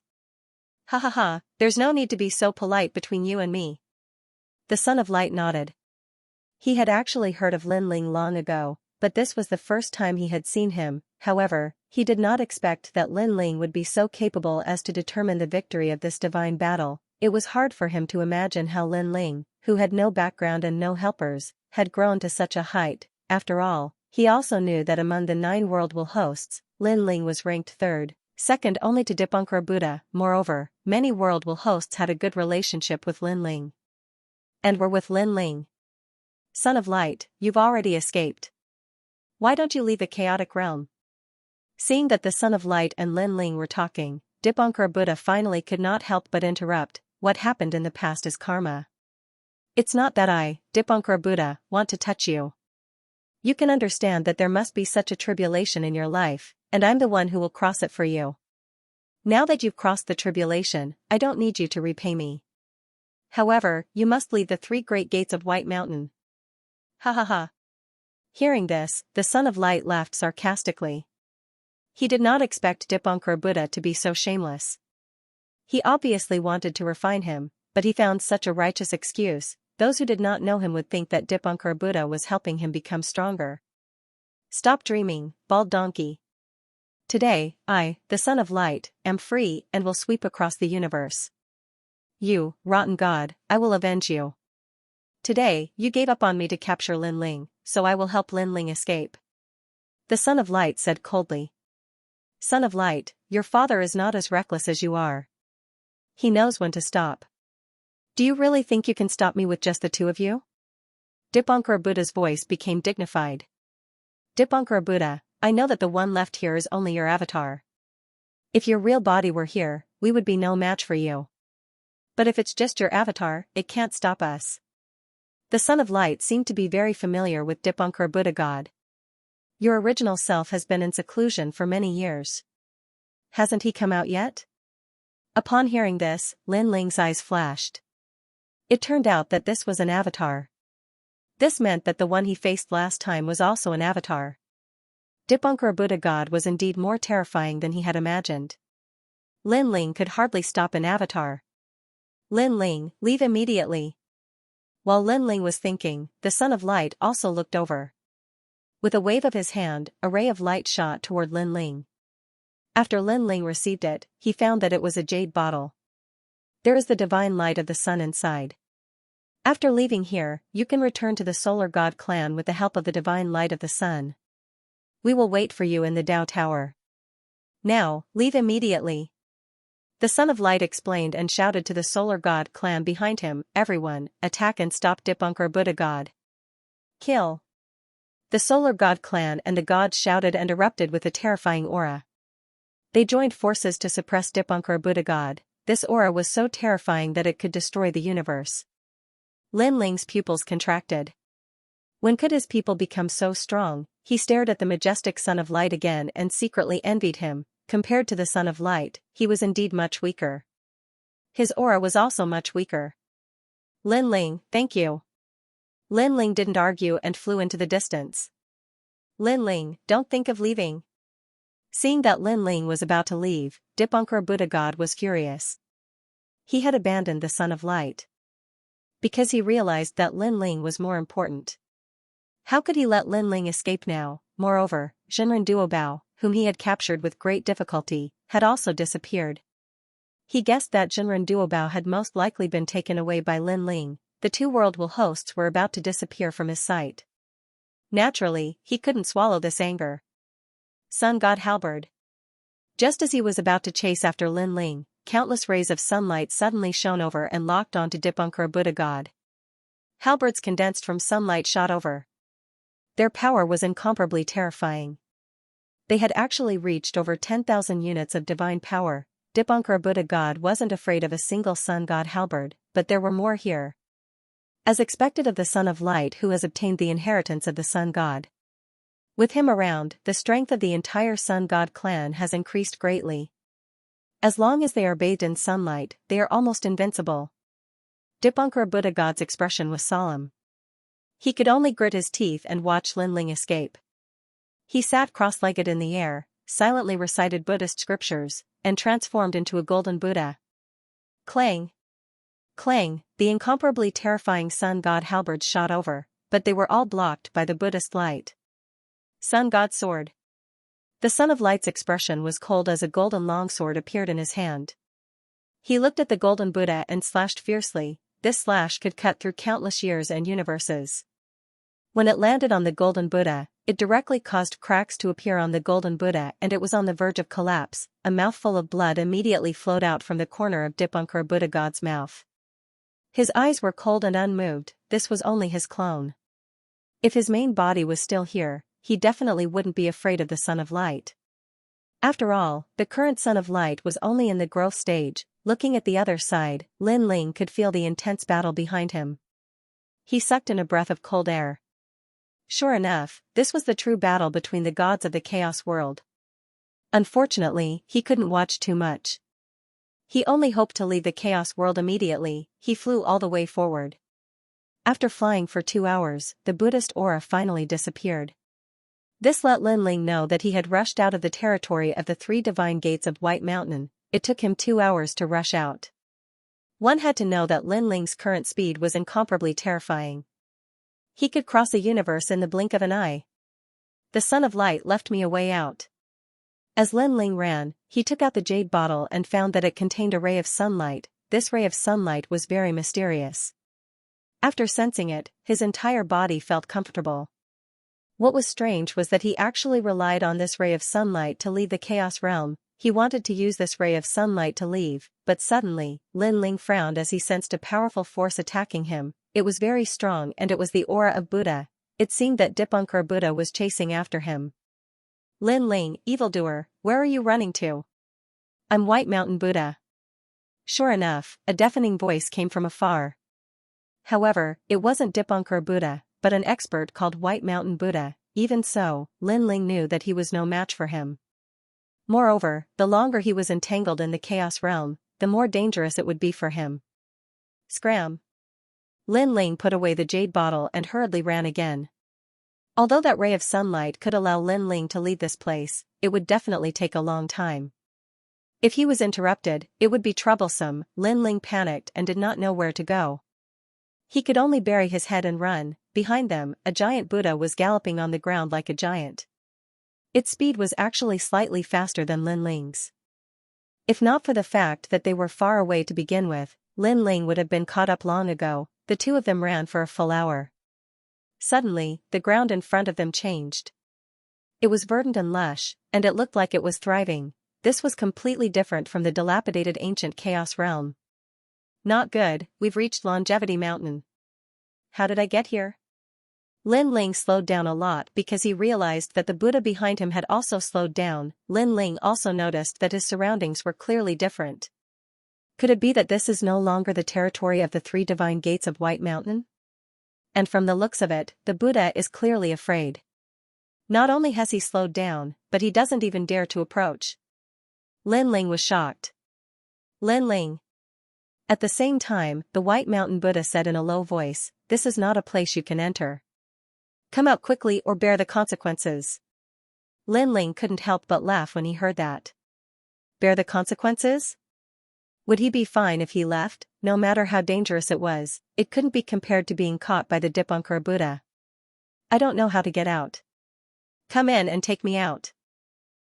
Ha ha ha, there's no need to be so polite between you and me. The Son of Light nodded. He had actually heard of Lin Ling long ago, but this was the first time he had seen him. However, he did not expect that Lin Ling would be so capable as to determine the victory of this divine battle. It was hard for him to imagine how Lin Ling, who had no background and no helpers, had grown to such a height. After all, he also knew that among the 9 world will hosts, Lin Ling was ranked third, second only to Dipankara Buddha. Moreover, many world will hosts had a good relationship with Lin Ling. And were with Lin Ling. Son of Light, you've already escaped. Why don't you leave the chaotic realm? Seeing that the Son of Light and Lin Ling were talking, Dipankara Buddha finally could not help but interrupt. What happened in the past is karma. It's not that I, Dipankara Buddha, want to touch you. You can understand that there must be such a tribulation in your life, and I'm the one who will cross it for you. Now that you've crossed the tribulation, I don't need you to repay me. However, you must leave the 3 great gates of White Mountain. Ha ha ha. Hearing this, the Son of Light laughed sarcastically. He did not expect Dipankara Buddha to be so shameless. He obviously wanted to refine him, but he found such a righteous excuse. Those who did not know him would think that Dipankara Buddha was helping him become stronger. Stop dreaming, bald donkey. Today, I, the Son of Light, am free and will sweep across the universe. You, rotten god, I will avenge you. Today, you gave up on me to capture Lin Ling, so I will help Lin Ling escape. The Son of Light said coldly. Son of Light, your father is not as reckless as you are. He knows when to stop. Do you really think you can stop me with just the 2 of you? Dipankara Buddha's voice became dignified. Dipankara Buddha, I know that the one left here is only your avatar. If your real body were here, we would be no match for you. But if it's just your avatar, it can't stop us. The Son of Light seemed to be very familiar with Dipankara Buddha God. Your original self has been in seclusion for many years. Hasn't he come out yet? Upon hearing this, Lin Ling's eyes flashed. It turned out that this was an avatar. This meant that the one he faced last time was also an avatar. Dipankara Buddha God was indeed more terrifying than he had imagined. Lin Ling could hardly stop an avatar. Lin Ling, leave immediately. While Lin Ling was thinking, the Son of Light also looked over. With a wave of his hand, a ray of light shot toward Lin Ling. After Lin Ling received it, he found that it was a jade bottle. There is the divine light of the sun inside. After leaving here, you can return to the Solar God clan with the help of the divine light of the sun. We will wait for you in the Tao Tower. Now, leave immediately. The Son of Light explained and shouted to the Solar God clan behind him, everyone, attack and stop Dipankara Buddha God. Kill. The Solar God clan and the gods shouted and erupted with a terrifying aura. They joined forces to suppress Dipankara Buddha God. This aura was so terrifying that it could destroy the universe. Lin Ling's pupils contracted. When could his people become so strong? He stared at the majestic Son of Light again and secretly envied him. Compared to the Son of Light, he was indeed much weaker. His aura was also much weaker. Lin Ling, thank you. Lin Ling didn't argue and flew into the distance. Lin Ling, don't think of leaving. Seeing that Lin Ling was about to leave, Dipankara Buddha God was furious. He had abandoned the Son of Light. Because he realized that Lin Ling was more important. How could he let Lin Ling escape now? Moreover, Zhenren Duobao, whom he had captured with great difficulty, had also disappeared. He guessed that Zhenren Duobao had most likely been taken away by Lin Ling. The 2 world will hosts were about to disappear from his sight. Naturally, he couldn't swallow this anger. Sun God Halberd. Just as he was about to chase after Lin Ling, countless rays of sunlight suddenly shone over and locked onto Dipankara Buddha God. Halberds condensed from sunlight shot over. Their power was incomparably terrifying. They had actually reached over 10,000 units of divine power. Dipankara Buddha God wasn't afraid of a single Sun God Halberd, but there were more here. As expected of the Son of Light who has obtained the inheritance of the Sun God. With him around, the strength of the entire Sun God clan has increased greatly. As long as they are bathed in sunlight, they are almost invincible. Dipankara Buddha God's expression was solemn. He could only grit his teeth and watch Lin Ling escape. He sat cross-legged in the air, silently recited Buddhist scriptures, and transformed into a golden Buddha. Clang! Clang, the incomparably terrifying sun god halberds shot over, but they were all blocked by the Buddhist light. Sun god sword. The Son of Light's expression was cold as a golden longsword appeared in his hand. He looked at the golden Buddha and slashed fiercely. This slash could cut through countless years and universes. When it landed on the golden Buddha, it directly caused cracks to appear on the golden Buddha and it was on the verge of collapse. A mouthful of blood immediately flowed out from the corner of Dipankar Buddha God's mouth. His eyes were cold and unmoved. This was only his clone. If his main body was still here, he definitely wouldn't be afraid of the Son of Light. After all, the current Son of Light was only in the growth stage. Looking at the other side, Lin Ling could feel the intense battle behind him. He sucked in a breath of cold air. Sure enough, this was the true battle between the gods of the Chaos world. Unfortunately, he couldn't watch too much. He only hoped to leave the Chaos world immediately. He flew all the way forward. After flying for 2 hours, the Buddhist aura finally disappeared. This let Lin Ling know that he had rushed out of the territory of the 3 divine gates of White Mountain. It took him 2 hours to rush out. One had to know that Lin Ling's current speed was incomparably terrifying. He could cross a universe in the blink of an eye. The Son of Light left me a way out. As Lin Ling ran, he took out the jade bottle and found that it contained a ray of sunlight. This ray of sunlight was very mysterious. After sensing it, his entire body felt comfortable. What was strange was that he actually relied on this ray of sunlight to leave the Chaos realm. He wanted to use this ray of sunlight to leave, but suddenly, Lin Ling frowned as he sensed a powerful force attacking him. It was very strong and it was the aura of Buddha. It seemed that Dipankar Buddha was chasing after him. Lin Ling, evildoer, where are you running to? I'm White Mountain Buddha. Sure enough, a deafening voice came from afar. However, it wasn't Dipankar Buddha, but an expert called White Mountain Buddha. Even so, Lin Ling knew that he was no match for him. Moreover, the longer he was entangled in the Chaos realm, the more dangerous it would be for him. Scram! Lin Ling put away the jade bottle and hurriedly ran again. Although that ray of sunlight could allow Lin Ling to leave this place, it would definitely take a long time. If he was interrupted, it would be troublesome. Lin Ling panicked and did not know where to go. He could only bury his head and run. Behind them, a giant Buddha was galloping on the ground like a giant. Its speed was actually slightly faster than Lin Ling's. If not for the fact that they were far away to begin with, Lin Ling would have been caught up long ago. The 2 of them ran for a full hour. Suddenly, the ground in front of them changed. It was verdant and lush, and it looked like it was thriving. This was completely different from the dilapidated ancient Chaos realm. Not good, we've reached Longevity Mountain. How did I get here? Lin Ling slowed down a lot because he realized that the Buddha behind him had also slowed down. Lin Ling also noticed that his surroundings were clearly different. Could it be that this is no longer the territory of the 3 divine gates of White Mountain? And from the looks of it, the Buddha is clearly afraid. Not only has he slowed down, but he doesn't even dare to approach. Lin Ling was shocked. Lin Ling. At the same time, the White Mountain Buddha said in a low voice, "This is not a place you can enter. Come out quickly or bear the consequences." Lin Ling couldn't help but laugh when he heard that. Bear the consequences? Would he be fine if he left? No matter how dangerous it was, it couldn't be compared to being caught by the Dipankar Buddha. I don't know how to get out. Come in and take me out.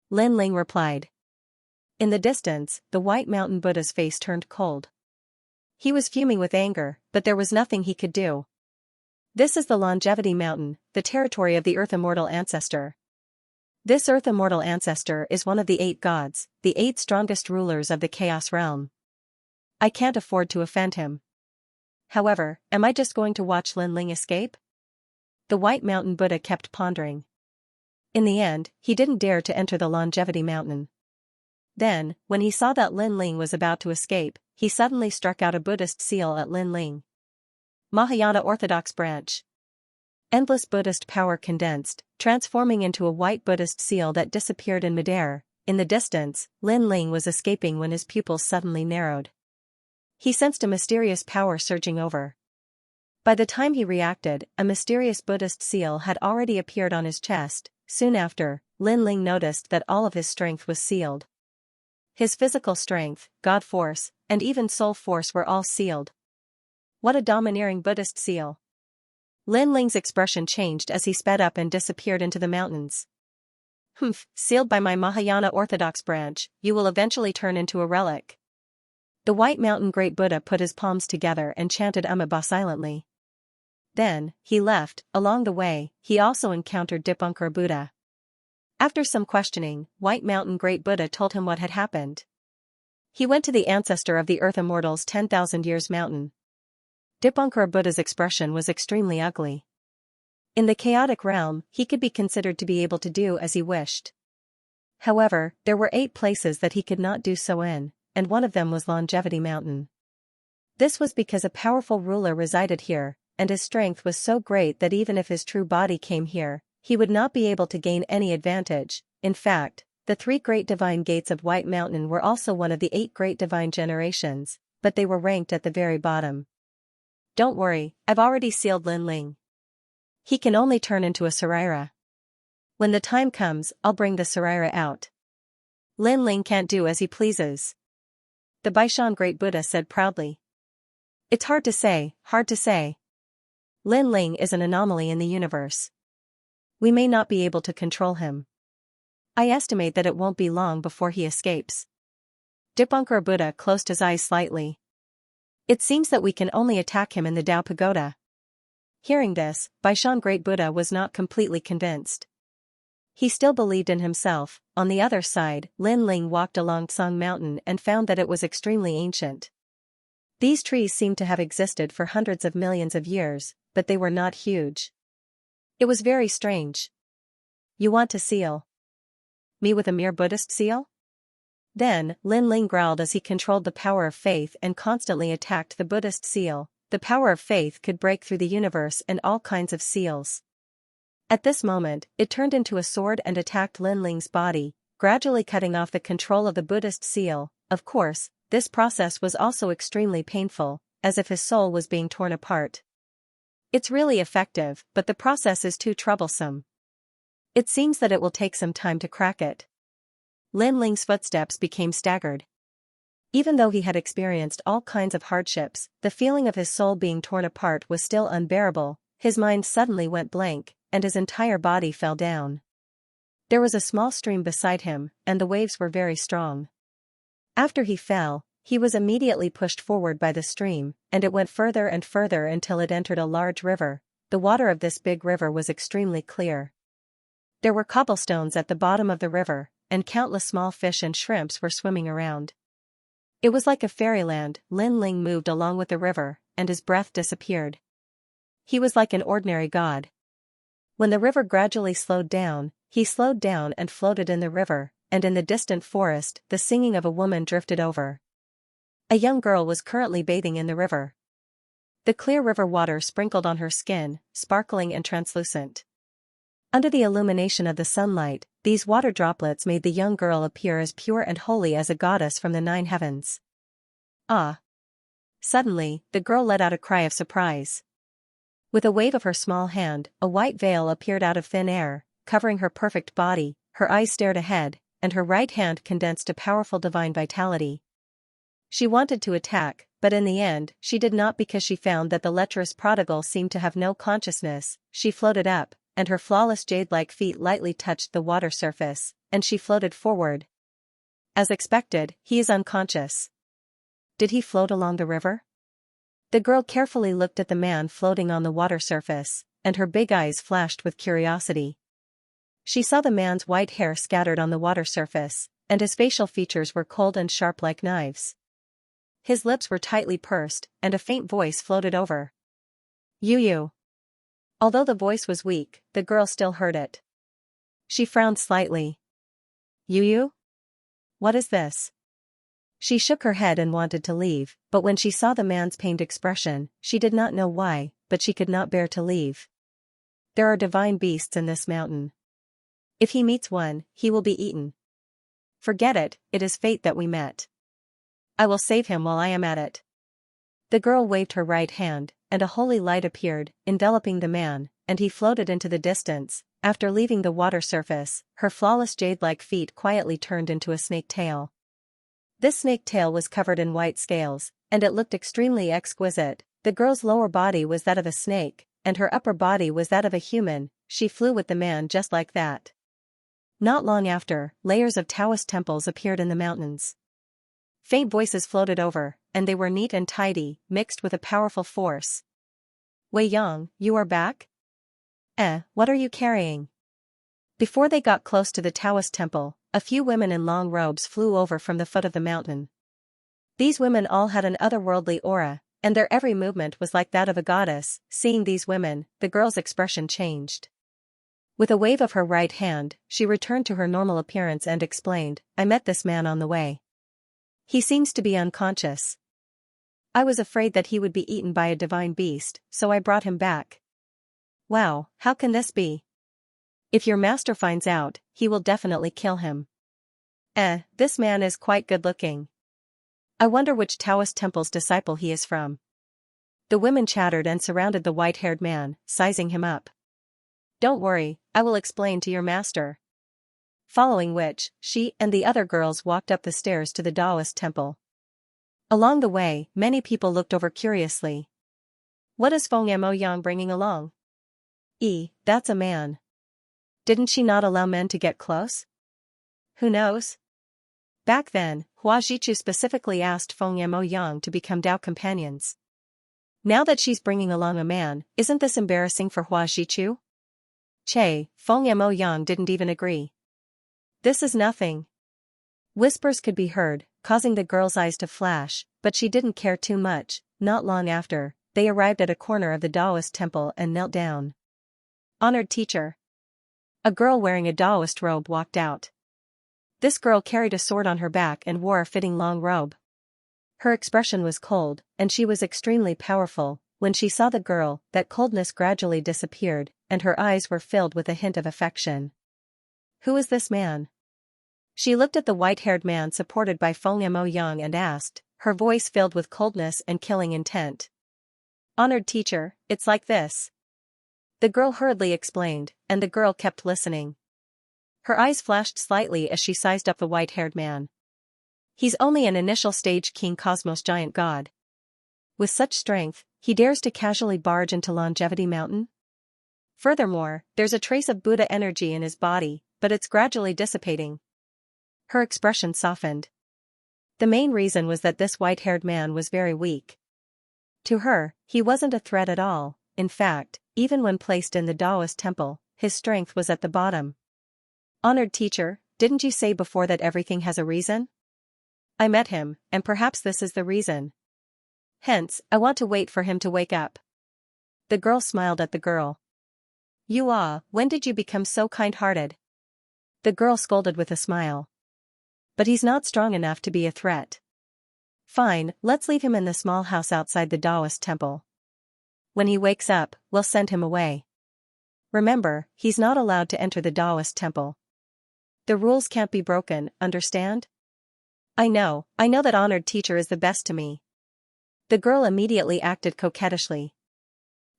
Lin Ling replied. In the distance, the White Mountain Buddha's face turned cold. He was fuming with anger, but there was nothing he could do. This is the Longevity Mountain, the territory of the Earth Immortal Ancestor. This Earth Immortal Ancestor is one of the 8 gods, the 8 strongest rulers of the Chaos realm. I can't afford to offend him. However, am I just going to watch Lin Ling escape? The White Mountain Buddha kept pondering. In the end, he didn't dare to enter the Longevity Mountain. Then, when he saw that Lin Ling was about to escape, he suddenly struck out a Buddhist seal at Lin Ling. Mahayana Orthodox branch. Endless Buddhist power condensed, transforming into a white Buddhist seal that disappeared in midair. In the distance, Lin Ling was escaping when his pupils suddenly narrowed. He sensed a mysterious power surging over. By the time he reacted, a mysterious Buddhist seal had already appeared on his chest. Soon after, Lin Ling noticed that all of his strength was sealed. His physical strength, God force, and even soul force were all sealed. What a domineering Buddhist seal. Lin Ling's expression changed as he sped up and disappeared into the mountains. Humph, sealed by my Mahayana Orthodox branch, you will eventually turn into a relic. The White Mountain Great Buddha put his palms together and chanted Amitabha silently. Then, he left. Along the way, he also encountered Dipankara Buddha. After some questioning, White Mountain Great Buddha told him what had happened. He went to the ancestor of the Earth Immortals 10,000 years mountain. Dipankara Buddha's expression was extremely ugly. In the chaotic realm, he could be considered to be able to do as he wished. However, there were 8 places that he could not do so in, and one of them was Longevity Mountain. This was because a powerful ruler resided here, and his strength was so great that even if his true body came here, he would not be able to gain any advantage. In fact, the 3 great divine gates of White Mountain were also one of the 8 great divine generations, but they were ranked at the very bottom. Don't worry, I've already sealed Lin Ling. He can only turn into a Saraira. When the time comes, I'll bring the Saraira out. Lin Ling can't do as he pleases. The Baishan Great Buddha said proudly. It's hard to say. Lin Ling is an anomaly in the universe. We may not be able to control him. I estimate that it won't be long before he escapes. Dipankara Buddha closed his eyes slightly. It seems that we can only attack him in the Tao Pagoda. Hearing this, Baishan Great Buddha was not completely convinced. He still believed in himself. On the other side, Lin Ling walked along Tsang Mountain and found that it was extremely ancient. These trees seemed to have existed for hundreds of millions of years, but they were not huge. It was very strange. You want to seal me with a mere Buddhist seal? Then, Lin Ling growled as he controlled the power of faith and constantly attacked the Buddhist seal. The power of faith could break through the universe and all kinds of seals. At this moment, it turned into a sword and attacked Lin Ling's body, gradually cutting off the control of the Buddhist seal. Of course, this process was also extremely painful, as if his soul was being torn apart. It's really effective, but the process is too troublesome. It seems that it will take some time to crack it. Lin Ling's footsteps became staggered. Even though he had experienced all kinds of hardships, the feeling of his soul being torn apart was still unbearable. His mind suddenly went blank, and his entire body fell down. There was a small stream beside him, and the waves were very strong. After he fell, he was immediately pushed forward by the stream, and it went further and further until it entered a large river. The water of this big river was extremely clear. There were cobblestones at the bottom of the river, and countless small fish and shrimps were swimming around. It was like a fairyland. Lin Ling moved along with the river, and his breath disappeared. He was like an ordinary god. When the river gradually slowed down, he slowed down and floated in the river, and in the distant forest, the singing of a woman drifted over. A young girl was currently bathing in the river. The clear river water sprinkled on her skin, sparkling and translucent. Under the illumination of the sunlight, these water droplets made the young girl appear as pure and holy as a goddess from the 9 heavens. Ah! Suddenly, the girl let out a cry of surprise. With a wave of her small hand, a white veil appeared out of thin air, covering her perfect body. Her eyes stared ahead, and her right hand condensed a powerful divine vitality. She wanted to attack, but in the end, she did not because she found that the lecherous prodigal seemed to have no consciousness. She floated up, and her flawless jade-like feet lightly touched the water surface, and she floated forward. As expected, he is unconscious. Did he float along the river? The girl carefully looked at the man floating on the water surface, and her big eyes flashed with curiosity. She saw the man's white hair scattered on the water surface, and his facial features were cold and sharp like knives. His lips were tightly pursed, and a faint voice floated over. You. Although the voice was weak, the girl still heard it. She frowned slightly. You? What is this? She shook her head and wanted to leave, but when she saw the man's pained expression, she did not know why, but she could not bear to leave. There are divine beasts in this mountain. If he meets one, he will be eaten. Forget it, it is fate that we met. I will save him while I am at it. The girl waved her right hand, and a holy light appeared, enveloping the man, and he floated into the distance. After leaving the water surface, her flawless jade-like feet quietly turned into a snake tail. This snake tail was covered in white scales, and it looked extremely exquisite. The girl's lower body was that of a snake, and her upper body was that of a human. She flew with the man just like that. Not long after, layers of Taoist temples appeared in the mountains. Faint voices floated over, and they were neat and tidy, mixed with a powerful force. Wei Yang, you are back? What are you carrying? Before they got close to the Taoist temple, a few women in long robes flew over from the foot of the mountain. These women all had an otherworldly aura, and their every movement was like that of a goddess. Seeing these women, the girl's expression changed. With a wave of her right hand, she returned to her normal appearance and explained, I met this man on the way. He seems to be unconscious. I was afraid that he would be eaten by a divine beast, so I brought him back. Wow, how can this be? If your master finds out, he will definitely kill him. This man is quite good-looking. I wonder which Taoist temple's disciple he is from. The women chattered and surrounded the white-haired man, sizing him up. Don't worry, I will explain to your master. Following which, she and the other girls walked up the stairs to the Taoist temple. Along the way, many people looked over curiously. What is Feng Yang bringing along? That's a man. Didn't she not allow men to get close? Who knows? Back then, Hua Jichu specifically asked Feng Yang to become Dao companions. Now that she's bringing along a man, isn't this embarrassing for Hua Jichu? Feng Yang didn't even agree. This is nothing. Whispers could be heard, causing the girl's eyes to flash, but she didn't care too much. Not long after, they arrived at a corner of the Taoist temple and knelt down. Honored teacher. A girl wearing a Taoist robe walked out. This girl carried a sword on her back and wore a fitting long robe. Her expression was cold, and she was extremely powerful. When she saw the girl, that coldness gradually disappeared, and her eyes were filled with a hint of affection. Who is this man? She looked at the white-haired man supported by Feng Yang and asked, her voice filled with coldness and killing intent. Honored teacher, it's like this. The girl hurriedly explained, and the girl kept listening. Her eyes flashed slightly as she sized up the white-haired man. He's only an initial stage King Cosmos giant god. With such strength, he dares to casually barge into Longevity Mountain? Furthermore, there's a trace of Buddha energy in his body, but it's gradually dissipating. Her expression softened. The main reason was that this white-haired man was very weak. To her, he wasn't a threat at all. In fact, even when placed in the Taoist temple, his strength was at the bottom. Honored teacher, didn't you say before that everything has a reason? I met him, and perhaps this is the reason. Hence, I want to wait for him to wake up. The girl smiled at the girl. When did you become so kind-hearted? The girl scolded with a smile. But he's not strong enough to be a threat. Fine, let's leave him in the small house outside the Taoist temple. When he wakes up, we'll send him away. Remember, he's not allowed to enter the Taoist temple. The rules can't be broken, understand? I know that honored teacher is the best to me. The girl immediately acted coquettishly.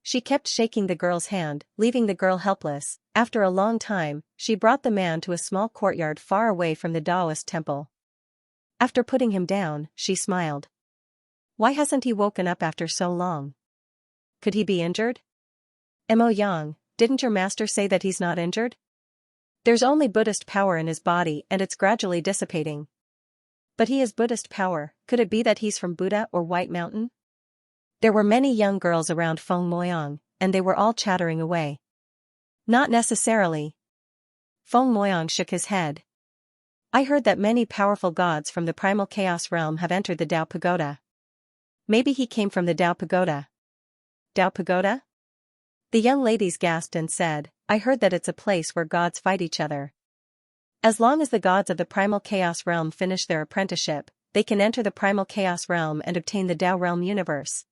She kept shaking the girl's hand, leaving the girl helpless. After a long time, she brought the man to a small courtyard far away from the Taoist temple. After putting him down, she smiled. Why hasn't he woken up after so long? Could he be injured? Yang, didn't your master say that he's not injured? There's only Buddhist power in his body and it's gradually dissipating. But he has Buddhist power, could it be that he's from Buddha or White Mountain? There were many young girls around Feng Yang, and they were all chattering away. Not necessarily. Feng Yang shook his head. I heard that many powerful gods from the primal chaos realm have entered the Tao Pagoda. Maybe he came from the Tao Pagoda. Tao Pagoda? The young ladies gasped and said, I heard that it's a place where gods fight each other. As long as the gods of the primal chaos realm finish their apprenticeship, they can enter the primal chaos realm and obtain the Tao realm universe.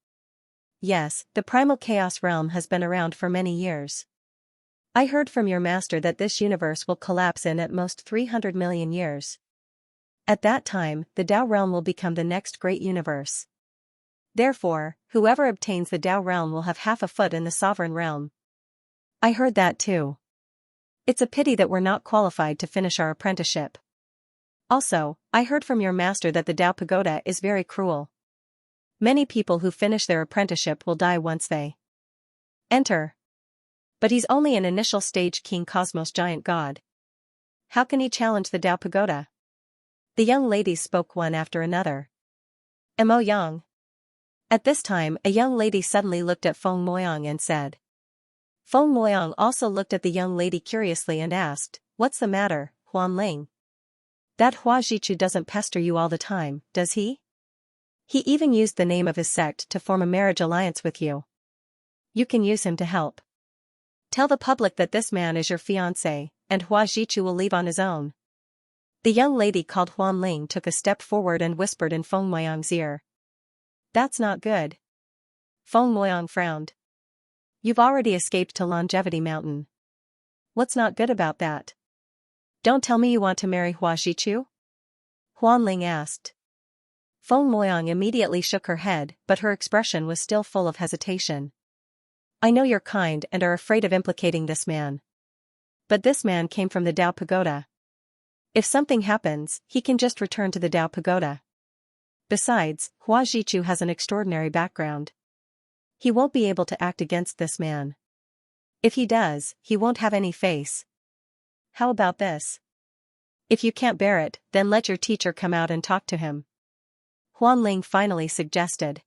Yes, the primal chaos realm has been around for many years. I heard from your master that this universe will collapse in at most 300 million years. At that time, the Tao realm will become the next great universe. Therefore, whoever obtains the Tao realm will have half a foot in the sovereign realm. I heard that too. It's a pity that we're not qualified to finish our apprenticeship. Also, I heard from your master that the Tao Pagoda is very cruel. Many people who finish their apprenticeship will die once they enter. But he's only an initial stage King Cosmos giant god. How can he challenge the Tao Pagoda? The young ladies spoke one after another. Mo Yang. At this time, a young lady suddenly looked at Feng Moyang and said. Feng Moyang also looked at the young lady curiously and asked, "What's the matter, Huan Ling? That Hua Jichu doesn't pester you all the time, does he? He even used the name of his sect to form a marriage alliance with you. You can use him to help. Tell the public that this man is your fiancé, and Hua Jichu will leave on his own." The young lady called Huan Ling took a step forward and whispered in Feng Moyang's ear. "That's not good." Feng Moyang frowned. "You've already escaped to Longevity Mountain. What's not good about that? Don't tell me you want to marry Hua Jichu?" Huan Ling asked. Feng Moyang immediately shook her head, but her expression was still full of hesitation. "I know you're kind and are afraid of implicating this man. But this man came from the Tao Pagoda. If something happens, he can just return to the Tao Pagoda. Besides, Hua Jichu has an extraordinary background. He won't be able to act against this man. If he does, he won't have any face. How about this? If you can't bear it, then let your teacher come out and talk to him," Huan Ling finally suggested.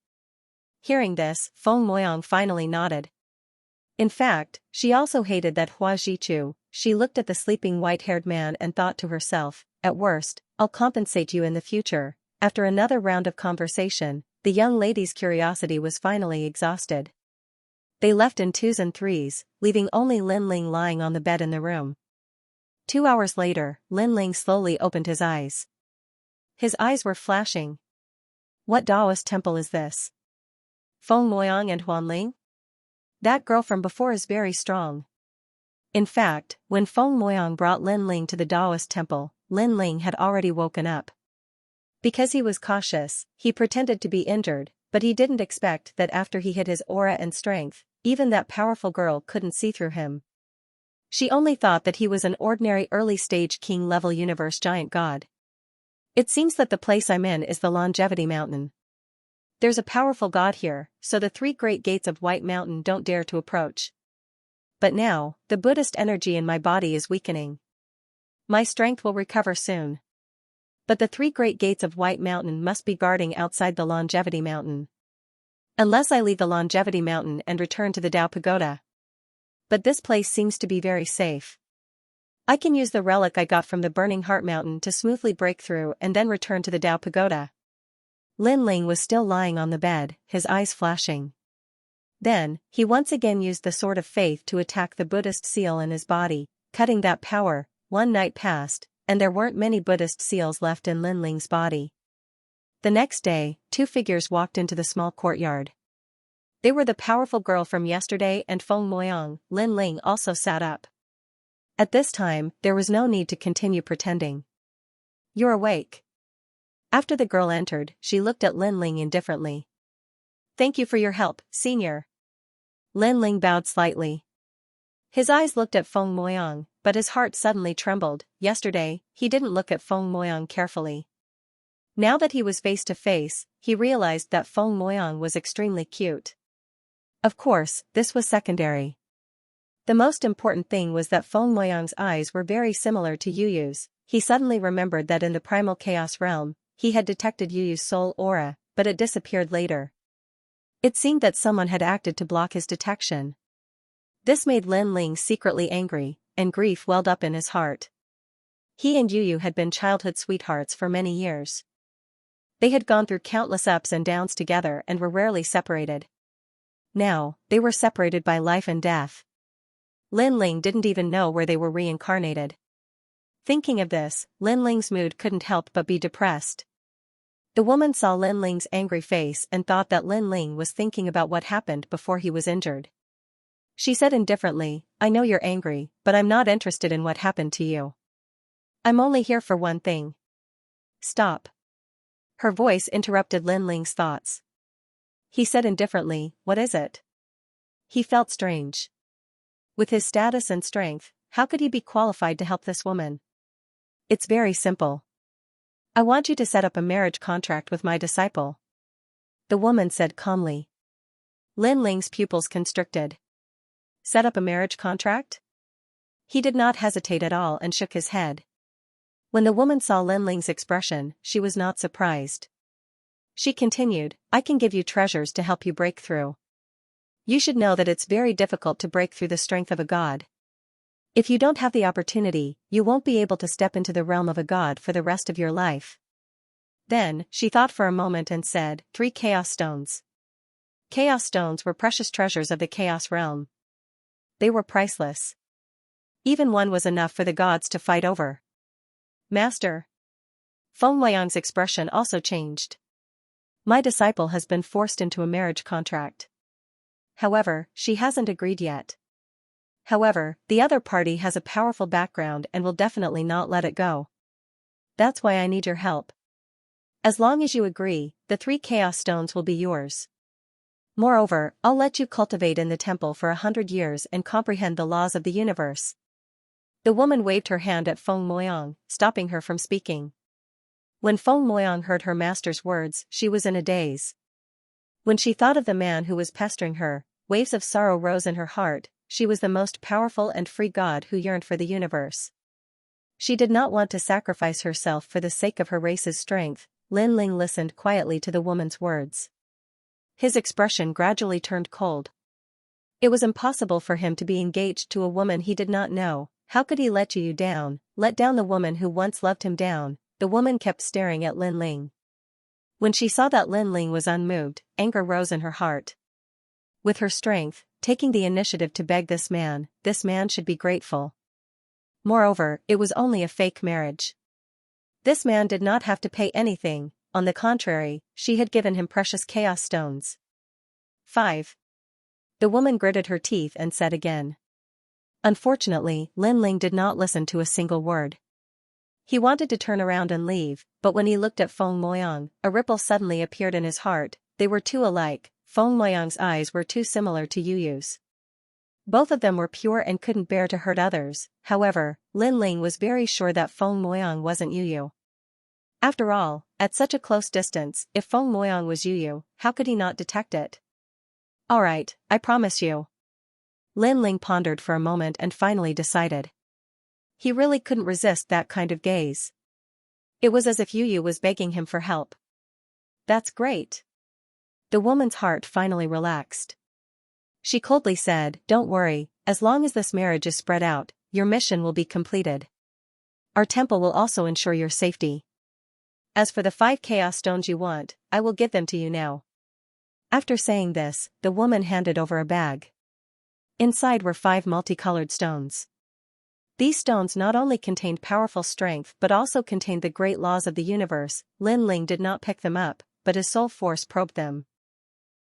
Hearing this, Feng Moyang finally nodded. In fact, she also hated that Hua Jichu. She looked at the sleeping white-haired man and thought to herself, "At worst, I'll compensate you in the future." After another round of conversation, the young lady's curiosity was finally exhausted. They left in twos and threes, leaving only Lin Ling lying on the bed in the room. 2 hours later, Lin Ling slowly opened his eyes. His eyes were flashing. "What Taoist temple is this? Feng Moyang and Huan Ling? That girl from before is very strong." In fact, when Feng Moyang brought Lin Ling to the Taoist temple, Lin Ling had already woken up. Because he was cautious, he pretended to be injured, but he didn't expect that after he hid his aura and strength, even that powerful girl couldn't see through him. She only thought that he was an ordinary early-stage king-level universe giant god. "It seems that the place I'm in is the Longevity Mountain. There's a powerful god here, so the 3 great gates of White Mountain don't dare to approach. But now, the Buddhist energy in my body is weakening. My strength will recover soon. But the 3 great gates of White Mountain must be guarding outside the Longevity Mountain. Unless I leave the Longevity Mountain and return to the Tao Pagoda. But this place seems to be very safe. I can use the relic I got from the Burning Heart Mountain to smoothly break through and then return to the Tao Pagoda." Lin Ling was still lying on the bed, his eyes flashing. Then, he once again used the Sword of Faith to attack the Buddhist seal in his body, cutting that power. 1 night passed, and there weren't many Buddhist seals left in Lin Ling's body. The next day, 2 figures walked into the small courtyard. They were the powerful girl from yesterday and Feng Moyang. Lin Ling also sat up. At this time, there was no need to continue pretending. "You're awake." After the girl entered, she looked at Lin Ling indifferently. "Thank you for your help, senior." Lin Ling bowed slightly. His eyes looked at Feng Moyang, but his heart suddenly trembled. Yesterday, he didn't look at Feng Moyang carefully. Now that he was face to face, he realized that Feng Moyang was extremely cute. Of course, this was secondary. The most important thing was that Feng Moyang's eyes were very similar to Yuyu's. He suddenly remembered that in the primal chaos realm, he had detected Yuyu's soul aura, but it disappeared later. It seemed that someone had acted to block his detection. This made Lin Ling secretly angry, and grief welled up in his heart. He and Yuyu had been childhood sweethearts for many years. They had gone through countless ups and downs together and were rarely separated. Now, they were separated by life and death. Lin Ling didn't even know where they were reincarnated. Thinking of this, Lin Ling's mood couldn't help but be depressed. The woman saw Lin Ling's angry face and thought that Lin Ling was thinking about what happened before he was injured. She said indifferently, "I know you're angry, but I'm not interested in what happened to you. I'm only here for one thing." "Stop." Her voice interrupted Lin Ling's thoughts. He said indifferently, "What is it?" He felt strange. With his status and strength, how could he be qualified to help this woman? "It's very simple. I want you to set up a marriage contract with my disciple." the woman said calmly. Lin Ling's pupils constricted. Set up a marriage contract? He did not hesitate at all and shook his head. When the woman saw Lin Ling's expression, she was not surprised. She continued, I can give you treasures to help you break through. You should know that it's very difficult to break through the strength of a god. If you don't have the opportunity, you won't be able to step into the realm of a god for the rest of your life. Then, she thought for a moment and said, 3 chaos stones. Chaos stones were precious treasures of the chaos realm. They were priceless. Even one was enough for the gods to fight over. Master. Feng Weiyang's expression also changed. My disciple has been forced into a marriage contract. However, she hasn't agreed yet. However, the other party has a powerful background and will definitely not let it go. That's why I need your help. As long as you agree, the 3 chaos stones will be yours. Moreover, I'll let you cultivate in the temple for 100 years and comprehend the laws of the universe. The woman waved her hand at Feng Moyang, stopping her from speaking. When Feng Moyang heard her master's words, she was in a daze. When she thought of the man who was pestering her, waves of sorrow rose in her heart. She was the most powerful and free god who yearned for the universe. She did not want to sacrifice herself for the sake of her race's strength. Lin Ling listened quietly to the woman's words. His expression gradually turned cold. It was impossible for him to be engaged to a woman he did not know. How could he let you down, let down the woman who once loved him down? The woman kept staring at Lin Ling. When she saw that Lin Ling was unmoved, anger rose in her heart. With her strength, taking the initiative to beg this man should be grateful. Moreover, it was only a fake marriage. This man did not have to pay anything, on the contrary, she had given him precious chaos stones. 5. The woman gritted her teeth and said again. Unfortunately, Lin Ling did not listen to a single word. He wanted to turn around and leave, but when he looked at Feng Moyang, a ripple suddenly appeared in his heart. They were too alike. Feng Moyang's eyes were too similar to Yuyu's. Both of them were pure and couldn't bear to hurt others. However, Lin Ling was very sure that Feng Moyang wasn't Yuyu. After all, at such a close distance, if Feng Moyang was Yuyu, how could he not detect it? Alright, I promise you. Lin Ling pondered for a moment and finally decided. He really couldn't resist that kind of gaze. It was as if Yuyu was begging him for help. That's great. The woman's heart finally relaxed. She coldly said, Don't worry, as long as this marriage is spread out, your mission will be completed. Our temple will also ensure your safety. As for the 5 chaos stones you want, I will give them to you now. After saying this, the woman handed over a bag. Inside were 5 multicolored stones. These stones not only contained powerful strength but also contained the great laws of the universe. Lin Ling did not pick them up, but his soul force probed them.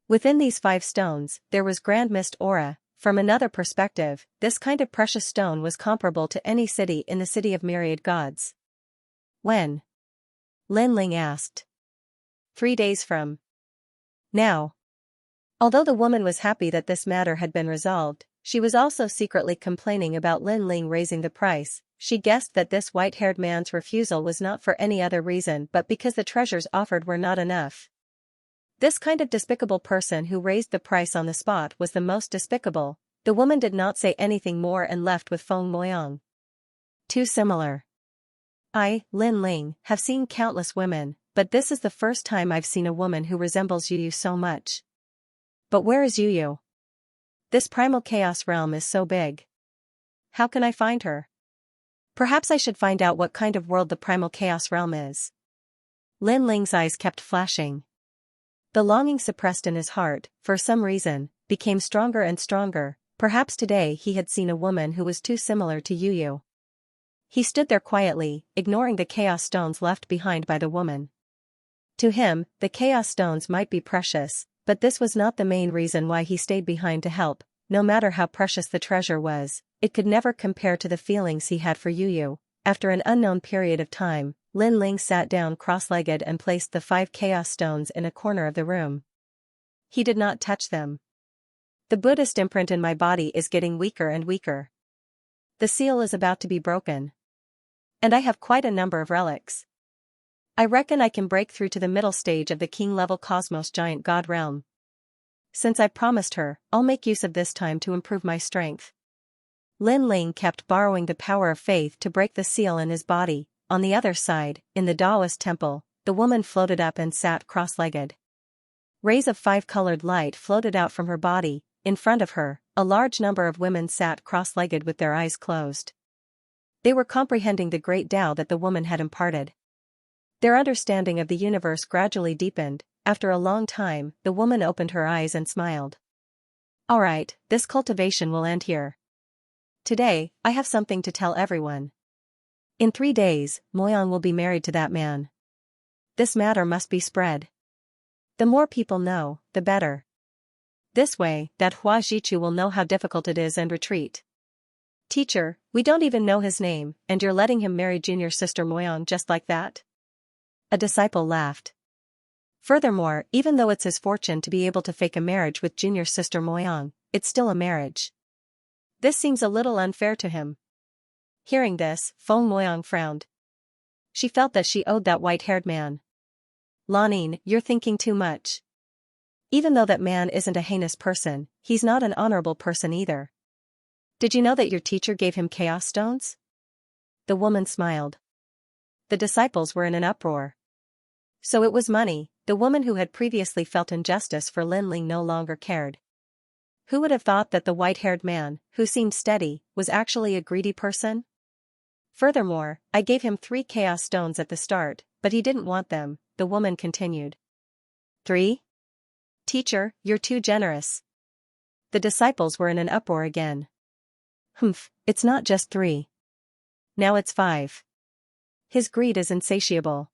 Within these 5 stones, there was grand mist aura. From another perspective, this kind of precious stone was comparable to any city in the city of myriad gods. When? Lin Ling asked. 3 days from now. Although the woman was happy that this matter had been resolved, she was also secretly complaining about Lin Ling raising the price. She guessed that this white-haired man's refusal was not for any other reason but because the treasures offered were not enough. This kind of despicable person who raised the price on the spot was the most despicable. The woman did not say anything more and left with Feng Moyang. Too similar. I, Lin Ling, have seen countless women, but this is the first time I've seen a woman who resembles Yuyu so much. But where is Yuyu? This primal chaos realm is so big. How can I find her? Perhaps I should find out what kind of world the primal chaos realm is. Lin Ling's eyes kept flashing. The longing suppressed in his heart, for some reason, became stronger and stronger. Perhaps today he had seen a woman who was too similar to Yuyu. He stood there quietly, ignoring the chaos stones left behind by the woman. To him, the chaos stones might be precious, but this was not the main reason why he stayed behind to help. No matter how precious the treasure was, it could never compare to the feelings he had for Yuyu. After an unknown period of time, Lin Ling sat down cross-legged and placed the 5 chaos stones in a corner of the room. He did not touch them. The Buddhist imprint in my body is getting weaker and weaker. The seal is about to be broken. And I have quite a number of relics. I reckon I can break through to the middle stage of the king-level cosmos giant god realm. Since I promised her, I'll make use of this time to improve my strength. Lin Ling kept borrowing the power of faith to break the seal in his body. On the other side, in the Taoist temple, the woman floated up and sat cross-legged. Rays of five-colored light floated out from her body. In front of her, a large number of women sat cross-legged with their eyes closed. They were comprehending the great Tao that the woman had imparted. Their understanding of the universe gradually deepened. After a long time, the woman opened her eyes and smiled. All right, this cultivation will end here. Today, I have something to tell everyone. In 3 days, Moyang will be married to that man. This matter must be spread. The more people know, the better. This way, that Hua Jichu will know how difficult it is and retreat. Teacher, we don't even know his name, and you're letting him marry junior sister Moyang just like that? A disciple laughed. Furthermore, even though it's his fortune to be able to fake a marriage with junior sister Moyang, it's still a marriage. This seems a little unfair to him. Hearing this, Feng Moyang frowned. She felt that she owed that white-haired man. Lanin, you're thinking too much. Even though that man isn't a heinous person, he's not an honorable person either. Did you know that your teacher gave him chaos stones? The woman smiled. The disciples were in an uproar. So it was money. The woman who had previously felt injustice for Lin Ling no longer cared. Who would have thought that the white-haired man, who seemed steady, was actually a greedy person? Furthermore, I gave him 3 chaos stones at the start, but he didn't want them, the woman continued. 3? Teacher, you're too generous. The disciples were in an uproar again. Humph, it's not just 3. Now it's 5. His greed is insatiable.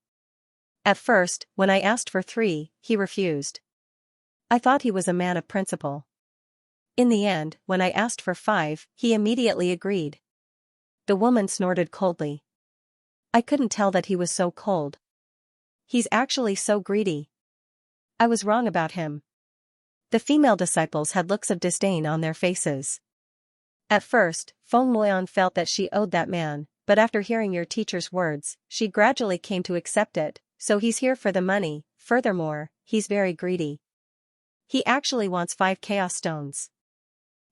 At first, when I asked for 3, he refused. I thought he was a man of principle. In the end, when I asked for 5, he immediately agreed. The woman snorted coldly. I couldn't tell that he was so cold. He's actually so greedy. I was wrong about him. The female disciples had looks of disdain on their faces. At first, Feng Moyan felt that she owed that man, but after hearing your teacher's words, she gradually came to accept it. So he's here for the money. Furthermore, he's very greedy. He actually wants 5 chaos stones.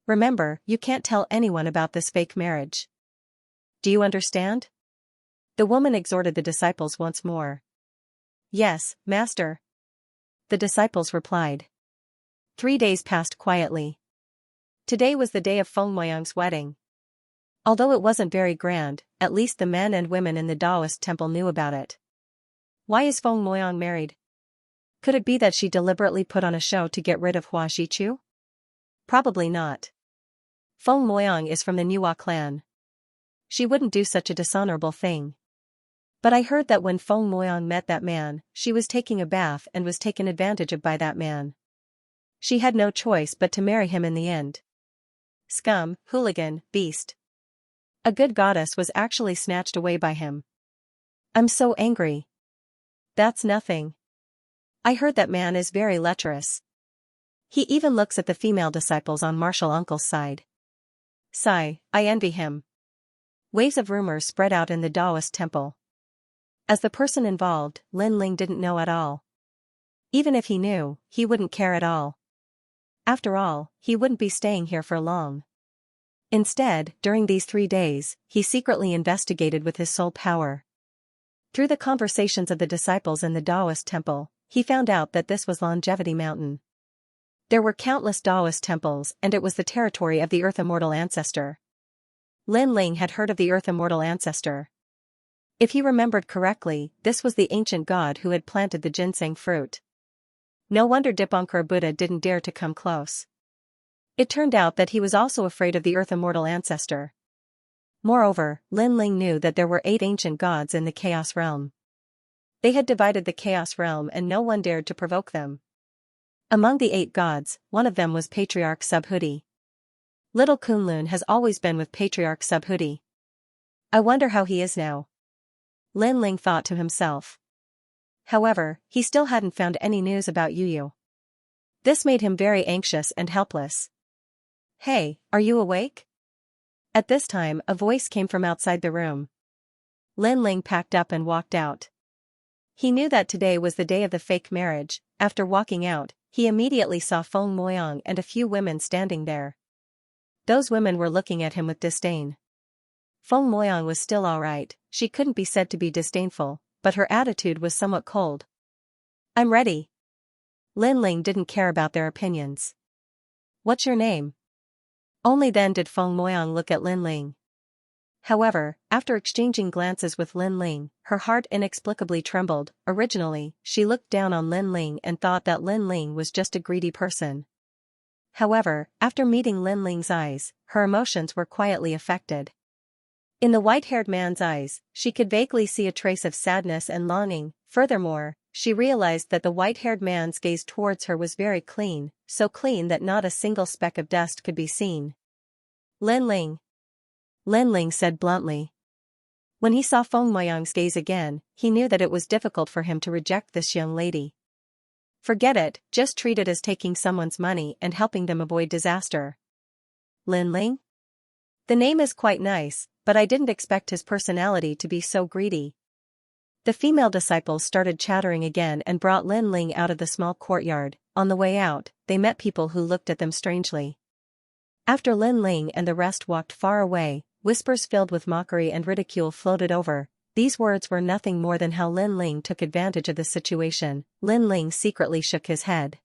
Remember, you can't tell anyone about this fake marriage. Do you understand? The woman exhorted the disciples once more. Yes, master. The disciples replied. 3 days passed quietly. Today was the day of Feng Moyang's wedding. Although it wasn't very grand, at least the men and women in the Taoist temple knew about it. Why is Feng Moyang married? Could it be that she deliberately put on a show to get rid of Hua Jichu? Probably not. Feng Moyang is from the Nuwa clan. She wouldn't do such a dishonorable thing. But I heard that when Feng Moyang met that man, she was taking a bath and was taken advantage of by that man. She had no choice but to marry him in the end. Scum, hooligan, beast. A good goddess was actually snatched away by him. I'm so angry. That's nothing. I heard that man is very lecherous. He even looks at the female disciples on Martial Uncle's side. Sigh, I envy him. Waves of rumors spread out in the Taoist temple. As the person involved, Lin Ling didn't know at all. Even if he knew, he wouldn't care at all. After all, he wouldn't be staying here for long. Instead, during these 3 days, he secretly investigated with his soul power. Through the conversations of the disciples in the Taoist temple, he found out that this was Longevity Mountain. There were countless Taoist temples and it was the territory of the Earth Immortal Ancestor. Lin Ling had heard of the Earth Immortal Ancestor. If he remembered correctly, this was the ancient god who had planted the ginseng fruit. No wonder Dipankar Buddha didn't dare to come close. It turned out that he was also afraid of the Earth Immortal Ancestor. Moreover, Lin Ling knew that there were 8 ancient gods in the Chaos Realm. They had divided the Chaos Realm and no one dared to provoke them. Among the 8 gods, one of them was Patriarch Subhuti. Little Kunlun has always been with Patriarch Subhuti. I wonder how he is now. Lin Ling thought to himself. However, he still hadn't found any news about Yu. This made him very anxious and helpless. Hey, are you awake? At this time, a voice came from outside the room. Lin Ling packed up and walked out. He knew that today was the day of the fake marriage. After walking out, he immediately saw Feng Moyang and a few women standing there. Those women were looking at him with disdain. Feng Moyang was still alright, she couldn't be said to be disdainful, but her attitude was somewhat cold. "I'm ready." Lin Ling didn't care about their opinions. "What's your name?" Only then did Feng Moyang look at Lin Ling. However, after exchanging glances with Lin Ling, her heart inexplicably trembled. Originally, she looked down on Lin Ling and thought that Lin Ling was just a greedy person. However, after meeting Lin Ling's eyes, her emotions were quietly affected. In the white-haired man's eyes, she could vaguely see a trace of sadness and longing. Furthermore, she realized that the white-haired man's gaze towards her was very clean, so clean that not a single speck of dust could be seen. "Lin Ling," Lin Ling said bluntly. When he saw Feng Moyang's gaze again, he knew that it was difficult for him to reject this young lady. "Forget it, just treat it as taking someone's money and helping them avoid disaster." "Lin Ling? The name is quite nice, but I didn't expect his personality to be so greedy." The female disciples started chattering again and brought Lin Ling out of the small courtyard. On the way out, they met people who looked at them strangely. After Lin Ling and the rest walked far away, whispers filled with mockery and ridicule floated over. These words were nothing more than how Lin Ling took advantage of the situation. Lin Ling secretly shook his head.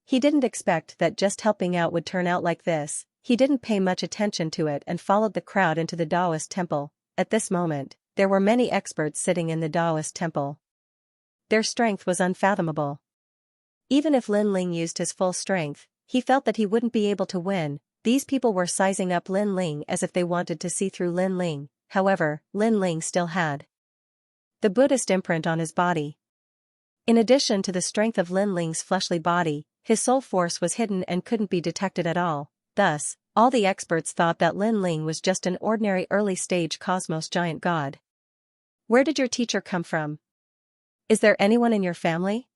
He didn't expect that just helping out would turn out like this. He didn't pay much attention to it and followed the crowd into the Taoist temple. At this moment, there were many experts sitting in the Taoist temple. Their strength was unfathomable. Even if Lin Ling used his full strength, he felt that he wouldn't be able to win. These people were sizing up Lin Ling as if they wanted to see through Lin Ling. However, Lin Ling still had the Buddhist imprint on his body. In addition to the strength of Lin Ling's fleshly body, his soul force was hidden and couldn't be detected at all. Thus, all the experts thought that Lin Ling was just an ordinary early-stage cosmos giant god. "Where did your teacher come from? Is there anyone in your family?"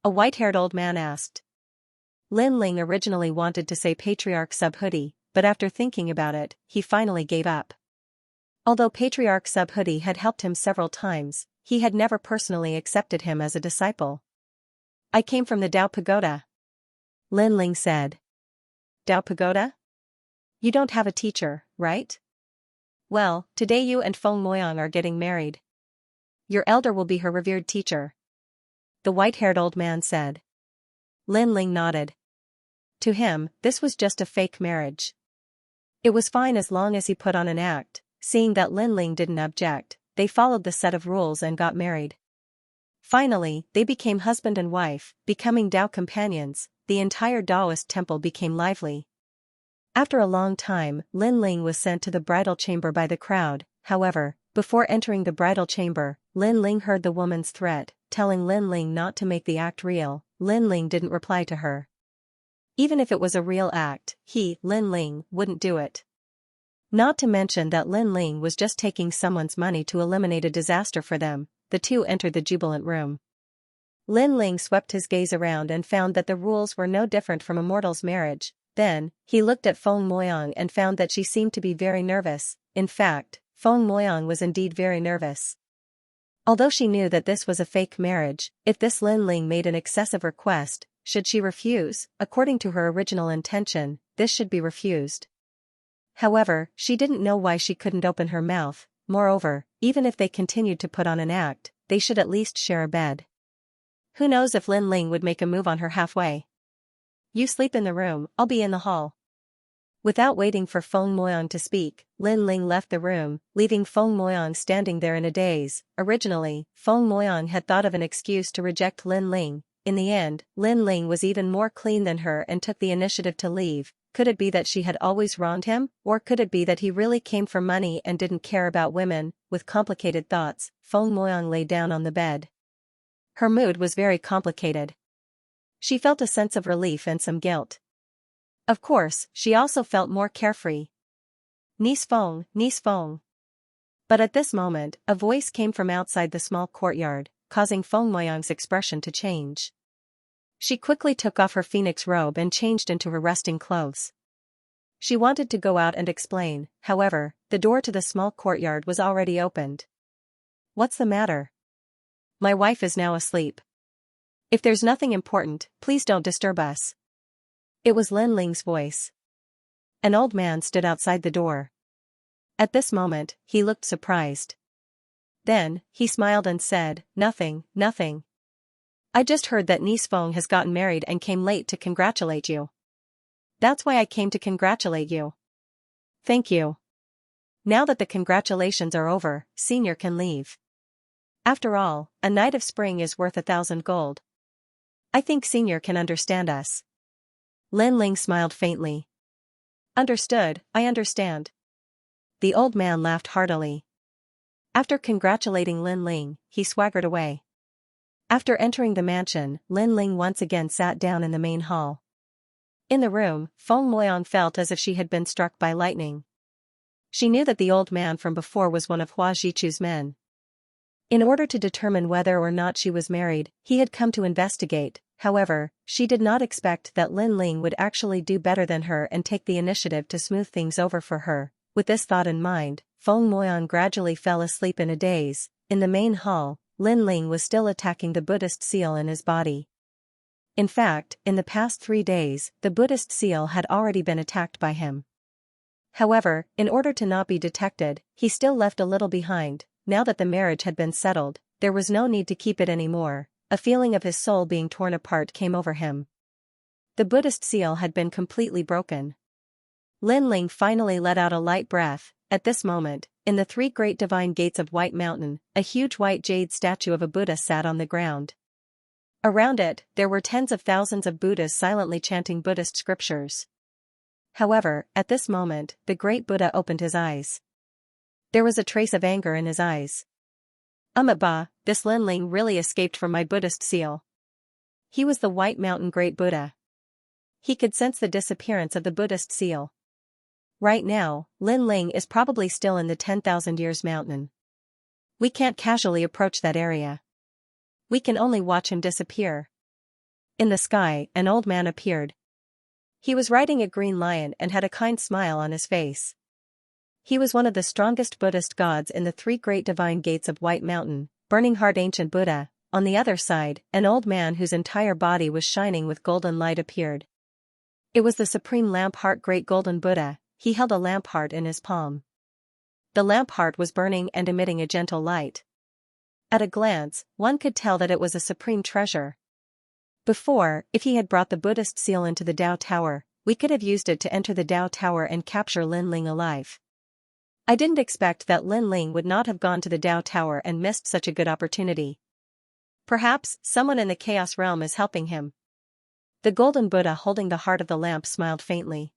a white-haired old man asked. Lin Ling originally wanted to say Patriarch Subhuti, but after thinking about it, he finally gave up. Although Patriarch Subhuti had helped him several times, he had never personally accepted him as a disciple. "I came from the Dao Pagoda," Lin Ling said. "Dao Pagoda? You don't have a teacher, right? Well, today you and Feng Moyang are getting married. Your elder will be her revered teacher," the white-haired old man said. Lin Ling nodded. To him, this was just a fake marriage. It was fine as long as he put on an act. Seeing that Lin Ling didn't object, they followed the set of rules and got married. Finally, they became husband and wife, becoming Dao companions. The entire Taoist temple became lively. After a long time, Lin Ling was sent to the bridal chamber by the crowd. However, before entering the bridal chamber, Lin Ling heard the woman's threat, telling Lin Ling not to make the act real. Lin Ling didn't reply to her. Even if it was a real act, he, Lin Ling, wouldn't do it. Not to mention that Lin Ling was just taking someone's money to eliminate a disaster for them. The two entered the jubilant room. Lin Ling swept his gaze around and found that the rules were no different from a mortal's marriage. Then, he looked at Feng Moyang and found that she seemed to be very nervous. In fact, Feng Moyang was indeed very nervous. Although she knew that this was a fake marriage, if this Lin Ling made an excessive request, should she refuse? According to her original intention, this should be refused. However, she didn't know why she couldn't open her mouth. Moreover, even if they continued to put on an act, they should at least share a bed. Who knows if Lin Ling would make a move on her halfway? "You sleep in the room, I'll be in the hall." Without waiting for Feng Moyang to speak, Lin Ling left the room, leaving Feng Moyang standing there in a daze. Originally, Feng Moyang had thought of an excuse to reject Lin Ling. In the end, Lin Ling was even more clean than her and took the initiative to leave. Could it be that she had always wronged him, or could it be that he really came for money and didn't care about women? With complicated thoughts, Feng Moyang lay down on the bed. Her mood was very complicated. She felt a sense of relief and some guilt. Of course, she also felt more carefree. Niece Feng, Niece Feng. But at this moment, a voice came from outside the small courtyard, causing Feng Moyang's expression to change. She quickly took off her phoenix robe and changed into her resting clothes. She wanted to go out and explain, however, the door to the small courtyard was already opened. "What's the matter?" My wife is now asleep. If there's nothing important, please don't disturb us. It was Lin Ling's voice. An old man stood outside the door. At this moment, he looked surprised. Then, he smiled and said, "Nothing, nothing. I just heard that Niece Feng has gotten married and came late to congratulate you. That's why I came to congratulate you." "Thank you. Now that the congratulations are over, Senior can leave. After all, a night of spring is worth 1,000 gold. I think Senior can understand us." Lin Ling smiled faintly. "Understood, I understand." The old man laughed heartily. After congratulating Lin Ling, he swaggered away. After entering the mansion, Lin Ling once again sat down in the main hall. In the room, Feng Luoyang felt as if she had been struck by lightning. She knew that the old man from before was one of Hua Zhichu's men. In order to determine whether or not she was married, he had come to investigate. However, she did not expect that Lin Ling would actually do better than her and take the initiative to smooth things over for her. With this thought in mind, Feng Luoyang gradually fell asleep in a daze. In the main hall, Lin Ling was still attacking the Buddhist seal in his body. In fact, in the past 3 days, the Buddhist seal had already been attacked by him. However, in order to not be detected, he still left a little behind. Now that the marriage had been settled, there was no need to keep it anymore. A feeling of his soul being torn apart came over him. The Buddhist seal had been completely broken. Lin Ling finally let out a light breath. At this moment, in the 3 great divine gates of White Mountain, a huge white jade statue of a Buddha sat on the ground. Around it, there were tens of thousands of Buddhas silently chanting Buddhist scriptures. However, at this moment, the great Buddha opened his eyes. There was a trace of anger in his eyes. Bah, this Lin Ling really escaped from my Buddhist seal. He was the White Mountain Great Buddha. He could sense the disappearance of the Buddhist seal. Right now, Lin Ling is probably still in the 10,000 Years Mountain. We can't casually approach that area. We can only watch him disappear. In the sky, an old man appeared. He was riding a green lion and had a kind smile on his face. He was one of the strongest Buddhist gods in the 3 great divine gates of White Mountain, Burning Heart Ancient Buddha. On the other side, an old man whose entire body was shining with golden light appeared. It was the Supreme Lamp Heart Great Golden Buddha. He held a lamp heart in his palm. The lamp heart was burning and emitting a gentle light. At a glance, one could tell that it was a supreme treasure. Before, if he had brought the Buddhist seal into the Dao Tower, we could have used it to enter the Dao Tower and capture Lin Ling alive. I didn't expect that Lin Ling would not have gone to the Dao Tower and missed such a good opportunity. Perhaps, someone in the Chaos Realm is helping him. The Golden Buddha holding the heart of the lamp smiled faintly.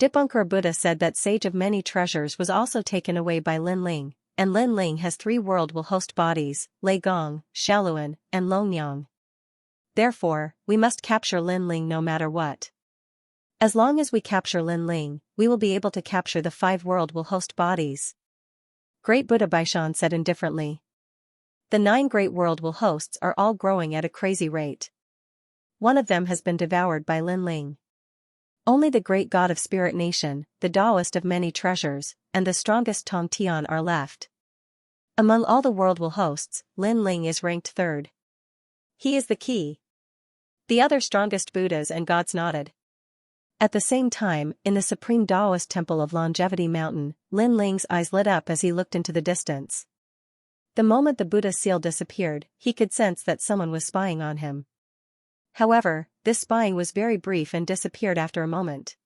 Dipankar Buddha said that Sage of Many Treasures was also taken away by Lin Ling, and Lin Ling has 3 world will host bodies, Lei Gong, Shaoluan, and Longyang. Therefore, we must capture Lin Ling no matter what. As long as we capture Lin Ling, we will be able to capture the 5 world will host bodies. Great Buddha Baishan said indifferently. The 9 great world will hosts are all growing at a crazy rate. One of them has been devoured by Lin Ling. Only the great god of Spirit Nation, the Taoist of Many Treasures, and the strongest Tong Tian are left. Among all the world will hosts, Lin Ling is ranked 3rd. He is the key. The other strongest Buddhas and gods nodded. At the same time, in the Supreme Taoist Temple of Longevity Mountain, Lin Ling's eyes lit up as he looked into the distance. The moment the Buddha seal disappeared, he could sense that someone was spying on him. However, this spying was very brief and disappeared after a moment.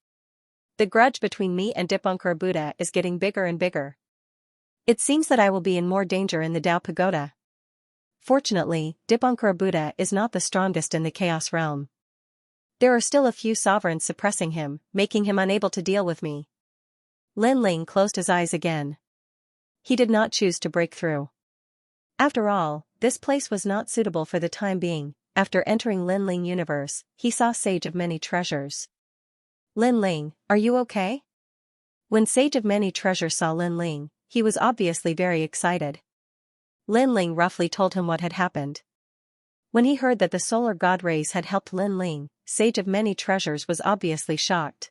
The grudge between me and Dipankar Buddha is getting bigger and bigger. It seems that I will be in more danger in the Dao Pagoda. Fortunately, Dipankar Buddha is not the strongest in the Chaos Realm. There are still a few sovereigns suppressing him, making him unable to deal with me. Lin Ling closed his eyes again. He did not choose to break through. After all, this place was not suitable for the time being. After entering Lin Ling universe, he saw Sage of Many Treasures. Lin Ling, are you okay? When Sage of Many Treasures saw Lin Ling, he was obviously very excited. Lin Ling roughly told him what had happened. When he heard that the solar god rays had helped Lin Ling, Sage of Many Treasures was obviously shocked.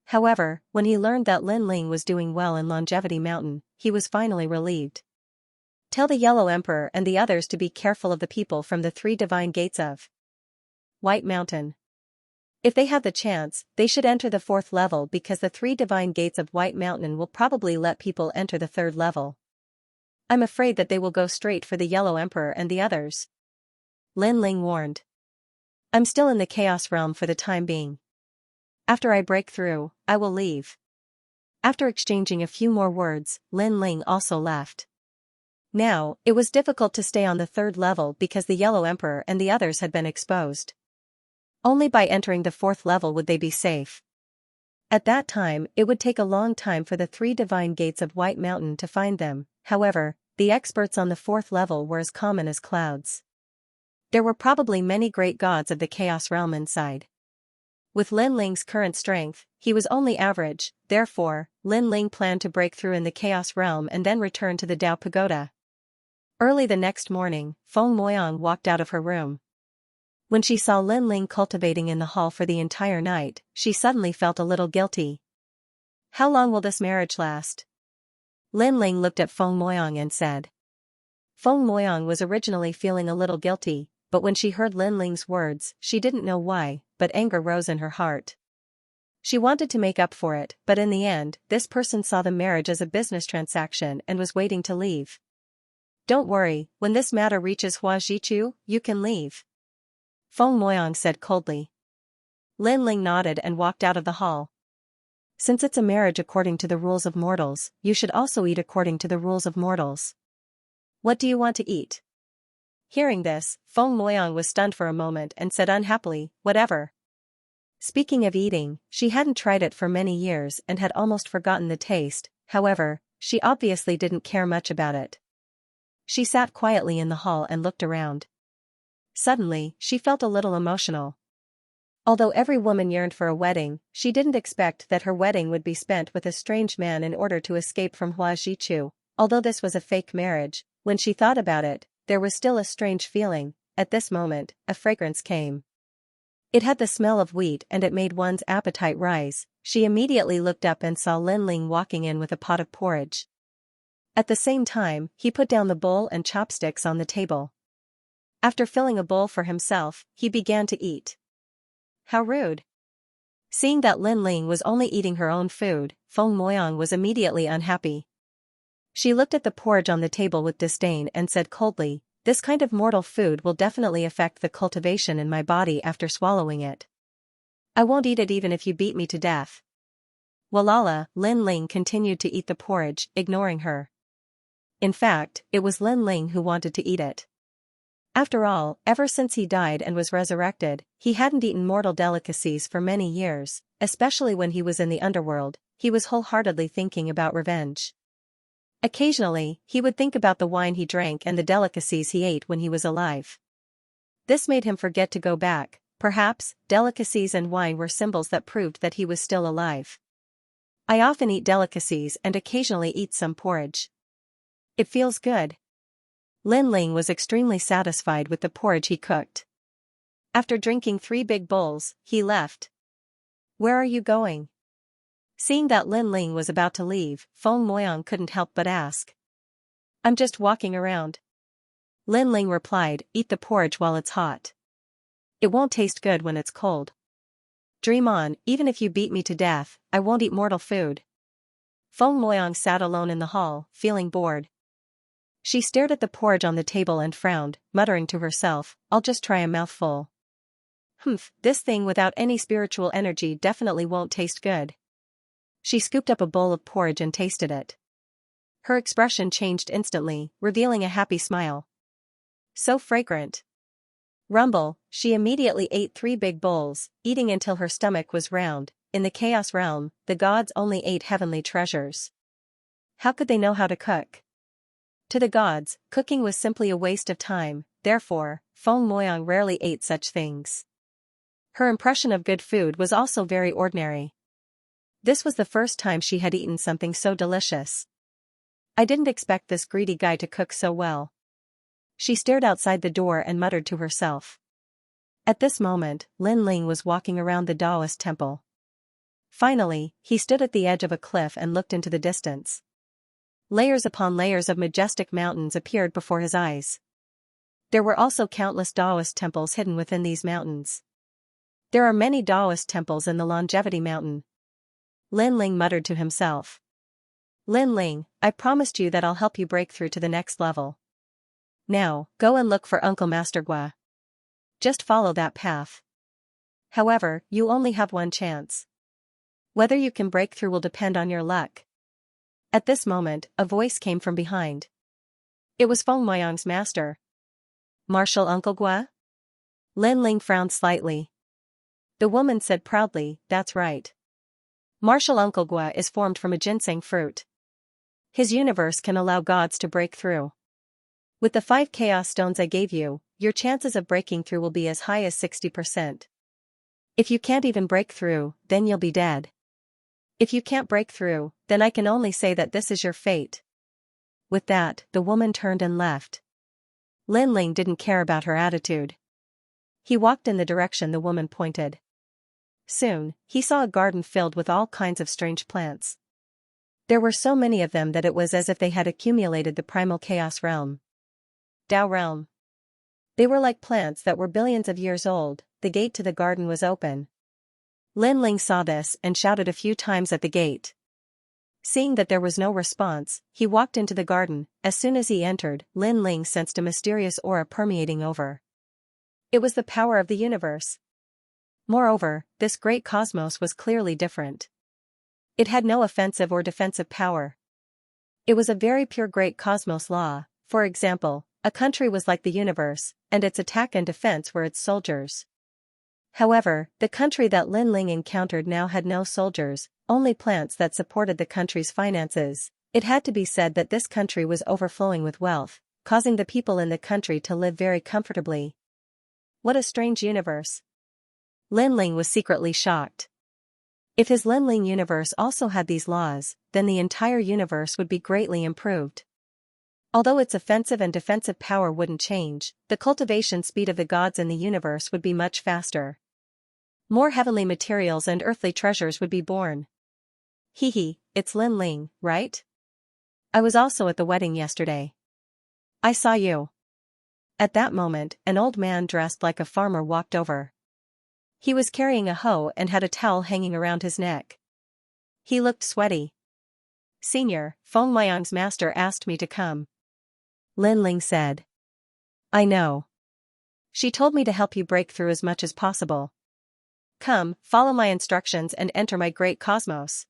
However, when he learned that Lin Ling was doing well in Longevity Mountain, he was finally relieved. Tell the Yellow Emperor and the others to be careful of the people from the 3 divine gates of White Mountain. If they have the chance, they should enter the 4th level because the 3 divine gates of White Mountain will probably let people enter the 3rd level. I'm afraid that they will go straight for the Yellow Emperor and the others. Lin Ling warned. I'm still in the Chaos Realm for the time being. After I break through, I will leave. After exchanging a few more words, Lin Ling also left. Now, it was difficult to stay on the 3rd level because the Yellow Emperor and the others had been exposed. Only by entering the 4th level would they be safe. At that time, it would take a long time for the 3 divine gates of White Mountain to find them. However, the experts on the 4th level were as common as clouds. There were probably many great gods of the Chaos Realm inside. With Lin Ling's current strength, he was only average, therefore, Lin Ling planned to break through in the Chaos Realm and then return to the Dao Pagoda. Early the next morning, Feng Moyang walked out of her room. When she saw Lin Ling cultivating in the hall for the entire night, she suddenly felt a little guilty. How long will this marriage last? Lin Ling looked at Feng Moyang and said. Feng Moyang was originally feeling a little guilty, but when she heard Lin Ling's words, she didn't know why, but anger rose in her heart. She wanted to make up for it, but in the end, this person saw the marriage as a business transaction and was waiting to leave. Don't worry, when this matter reaches Hua Jichu, you can leave. Feng Moyang said coldly. Lin Ling nodded and walked out of the hall. Since it's a marriage according to the rules of mortals, you should also eat according to the rules of mortals. What do you want to eat? Hearing this, Feng Moyang was stunned for a moment and said unhappily, whatever. Speaking of eating, she hadn't tried it for many years and had almost forgotten the taste, however, she obviously didn't care much about it. She sat quietly in the hall and looked around. Suddenly, she felt a little emotional. Although every woman yearned for a wedding, she didn't expect that her wedding would be spent with a strange man in order to escape from Hua Jichu. Although this was a fake marriage, when she thought about it, there was still a strange feeling. At this moment, a fragrance came. It had the smell of wheat and it made one's appetite rise. She immediately looked up and saw Lin Ling walking in with a pot of porridge. At the same time, he put down the bowl and chopsticks on the table. After filling a bowl for himself, he began to eat. How rude. Seeing that Lin Ling was only eating her own food, Feng Moyang was immediately unhappy. She looked at the porridge on the table with disdain and said coldly, this kind of mortal food will definitely affect the cultivation in my body after swallowing it. I won't eat it even if you beat me to death. Walala, Lin Ling continued to eat the porridge, ignoring her. In fact, it was Lin Ling who wanted to eat it. After all, ever since he died and was resurrected, he hadn't eaten mortal delicacies for many years, especially when he was in the underworld. He was wholeheartedly thinking about revenge. Occasionally, he would think about the wine he drank and the delicacies he ate when he was alive. This made him forget to go back. Perhaps, delicacies and wine were symbols that proved that he was still alive. I often eat delicacies and occasionally eat some porridge. It feels good. Lin Ling was extremely satisfied with the porridge he cooked. After drinking 3 big bowls, he left. Where are you going? Seeing that Lin Ling was about to leave, Feng Moyang couldn't help but ask. I'm just walking around. Lin Ling replied, eat the porridge while it's hot. It won't taste good when it's cold. Dream on, even if you beat me to death, I won't eat mortal food. Feng Moyang sat alone in the hall, feeling bored. She stared at the porridge on the table and frowned, muttering to herself, I'll just try a mouthful. This thing without any spiritual energy definitely won't taste good. She scooped up a bowl of porridge and tasted it. Her expression changed instantly, revealing a happy smile. So fragrant. Rumble, she immediately ate 3 big bowls, eating until her stomach was round. In the Chaos Realm, the gods only ate heavenly treasures. How could they know how to cook? To the gods, cooking was simply a waste of time, therefore, Feng Moyang rarely ate such things. Her impression of good food was also very ordinary. This was the first time she had eaten something so delicious. I didn't expect this greedy guy to cook so well. She stared outside the door and muttered to herself. At this moment, Lin Ling was walking around the Taoist temple. Finally, he stood at the edge of a cliff and looked into the distance. Layers upon layers of majestic mountains appeared before his eyes. There were also countless Taoist temples hidden within these mountains. There are many Taoist temples in the Longevity Mountain. Lin Ling muttered to himself. Lin Ling, I promised you that I'll help you break through to the next level. Now, go and look for Uncle Master Gua. Just follow that path. However, you only have one chance. Whether you can break through will depend on your luck. At this moment, a voice came from behind. It was Feng Moyang's master. Martial Uncle Gua? Lin Ling frowned slightly. The woman said proudly, that's right. Martial Uncle Gua is formed from a ginseng fruit. His universe can allow gods to break through. With the 5 chaos stones I gave you, your chances of breaking through will be as high as 60%. If you can't even break through, then you'll be dead. If you can't break through, then I can only say that this is your fate. With that, the woman turned and left. Lin Ling didn't care about her attitude. He walked in the direction the woman pointed. Soon, he saw a garden filled with all kinds of strange plants. There were so many of them that it was as if they had accumulated the primal chaos realm. Tao realm. They were like plants that were billions of years old. The gate to the garden was open. Lin Ling saw this and shouted a few times at the gate. Seeing that there was no response, he walked into the garden. As soon as he entered, Lin Ling sensed a mysterious aura permeating over. It was the power of the universe. Moreover, this great cosmos was clearly different. It had no offensive or defensive power. It was a very pure great cosmos law. For example, a country was like the universe, and its attack and defense were its soldiers. However, the country that Lin Ling encountered now had no soldiers, only plants that supported the country's finances. It had to be said that this country was overflowing with wealth, causing the people in the country to live very comfortably. What a strange universe. Lin Ling was secretly shocked. If his Lin Ling universe also had these laws, then the entire universe would be greatly improved. Although its offensive and defensive power wouldn't change, the cultivation speed of the gods in the universe would be much faster. More heavenly materials and earthly treasures would be born. Hee, it's Lin Ling, right? I was also at the wedding yesterday. I saw you. At that moment, an old man dressed like a farmer walked over. He was carrying a hoe and had a towel hanging around his neck. He looked sweaty. Senior, Feng Moyang's master asked me to come. Lin Ling said. I know. She told me to help you break through as much as possible. Come, follow my instructions and enter my great cosmos.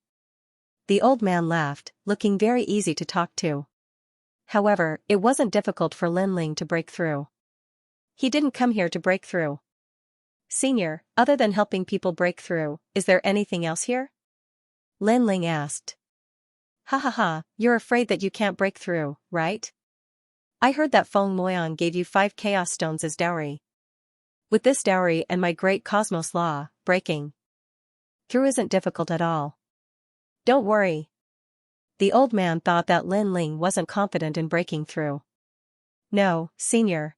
The old man laughed, looking very easy to talk to. However, it wasn't difficult for Lin Ling to break through. He didn't come here to break through. Senior, other than helping people break through, is there anything else here? Lin Ling asked. Ha, you're afraid that you can't break through, right? I heard that Feng Moyang gave you 5 chaos stones as dowry. With this dowry and my great cosmos law, breaking through isn't difficult at all. Don't worry. The old man thought that Lin Ling wasn't confident in breaking through. No, senior.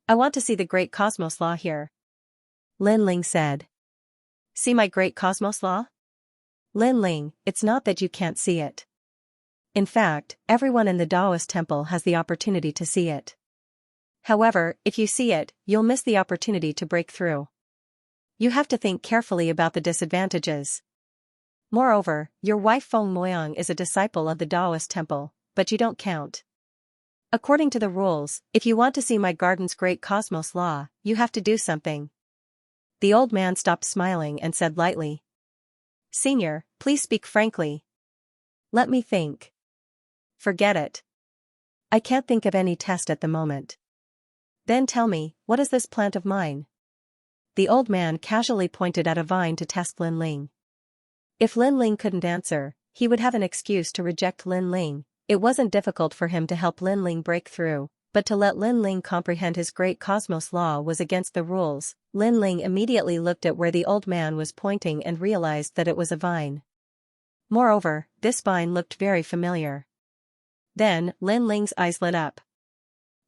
I want to see the great cosmos law here. Lin Ling said. See my great cosmos law? Lin Ling, it's not that you can't see it. In fact, everyone in the Taoist temple has the opportunity to see it. However, if you see it, you'll miss the opportunity to break through. You have to think carefully about the disadvantages. Moreover, your wife Feng Moyang is a disciple of the Taoist temple, but you don't count. According to the rules, if you want to see my garden's great cosmos law, you have to do something. The old man stopped smiling and said lightly. Senior, please speak frankly. Let me think. Forget it. I can't think of any test at the moment. Then tell me, what is this plant of mine? The old man casually pointed at a vine to test Lin Ling. If Lin Ling couldn't answer, he would have an excuse to reject Lin Ling. It wasn't difficult for him to help Lin Ling break through, but to let Lin Ling comprehend his great cosmos law was against the rules. Lin Ling immediately looked at where the old man was pointing and realized that it was a vine. Moreover, this vine looked very familiar. Then, Lin Ling's eyes lit up.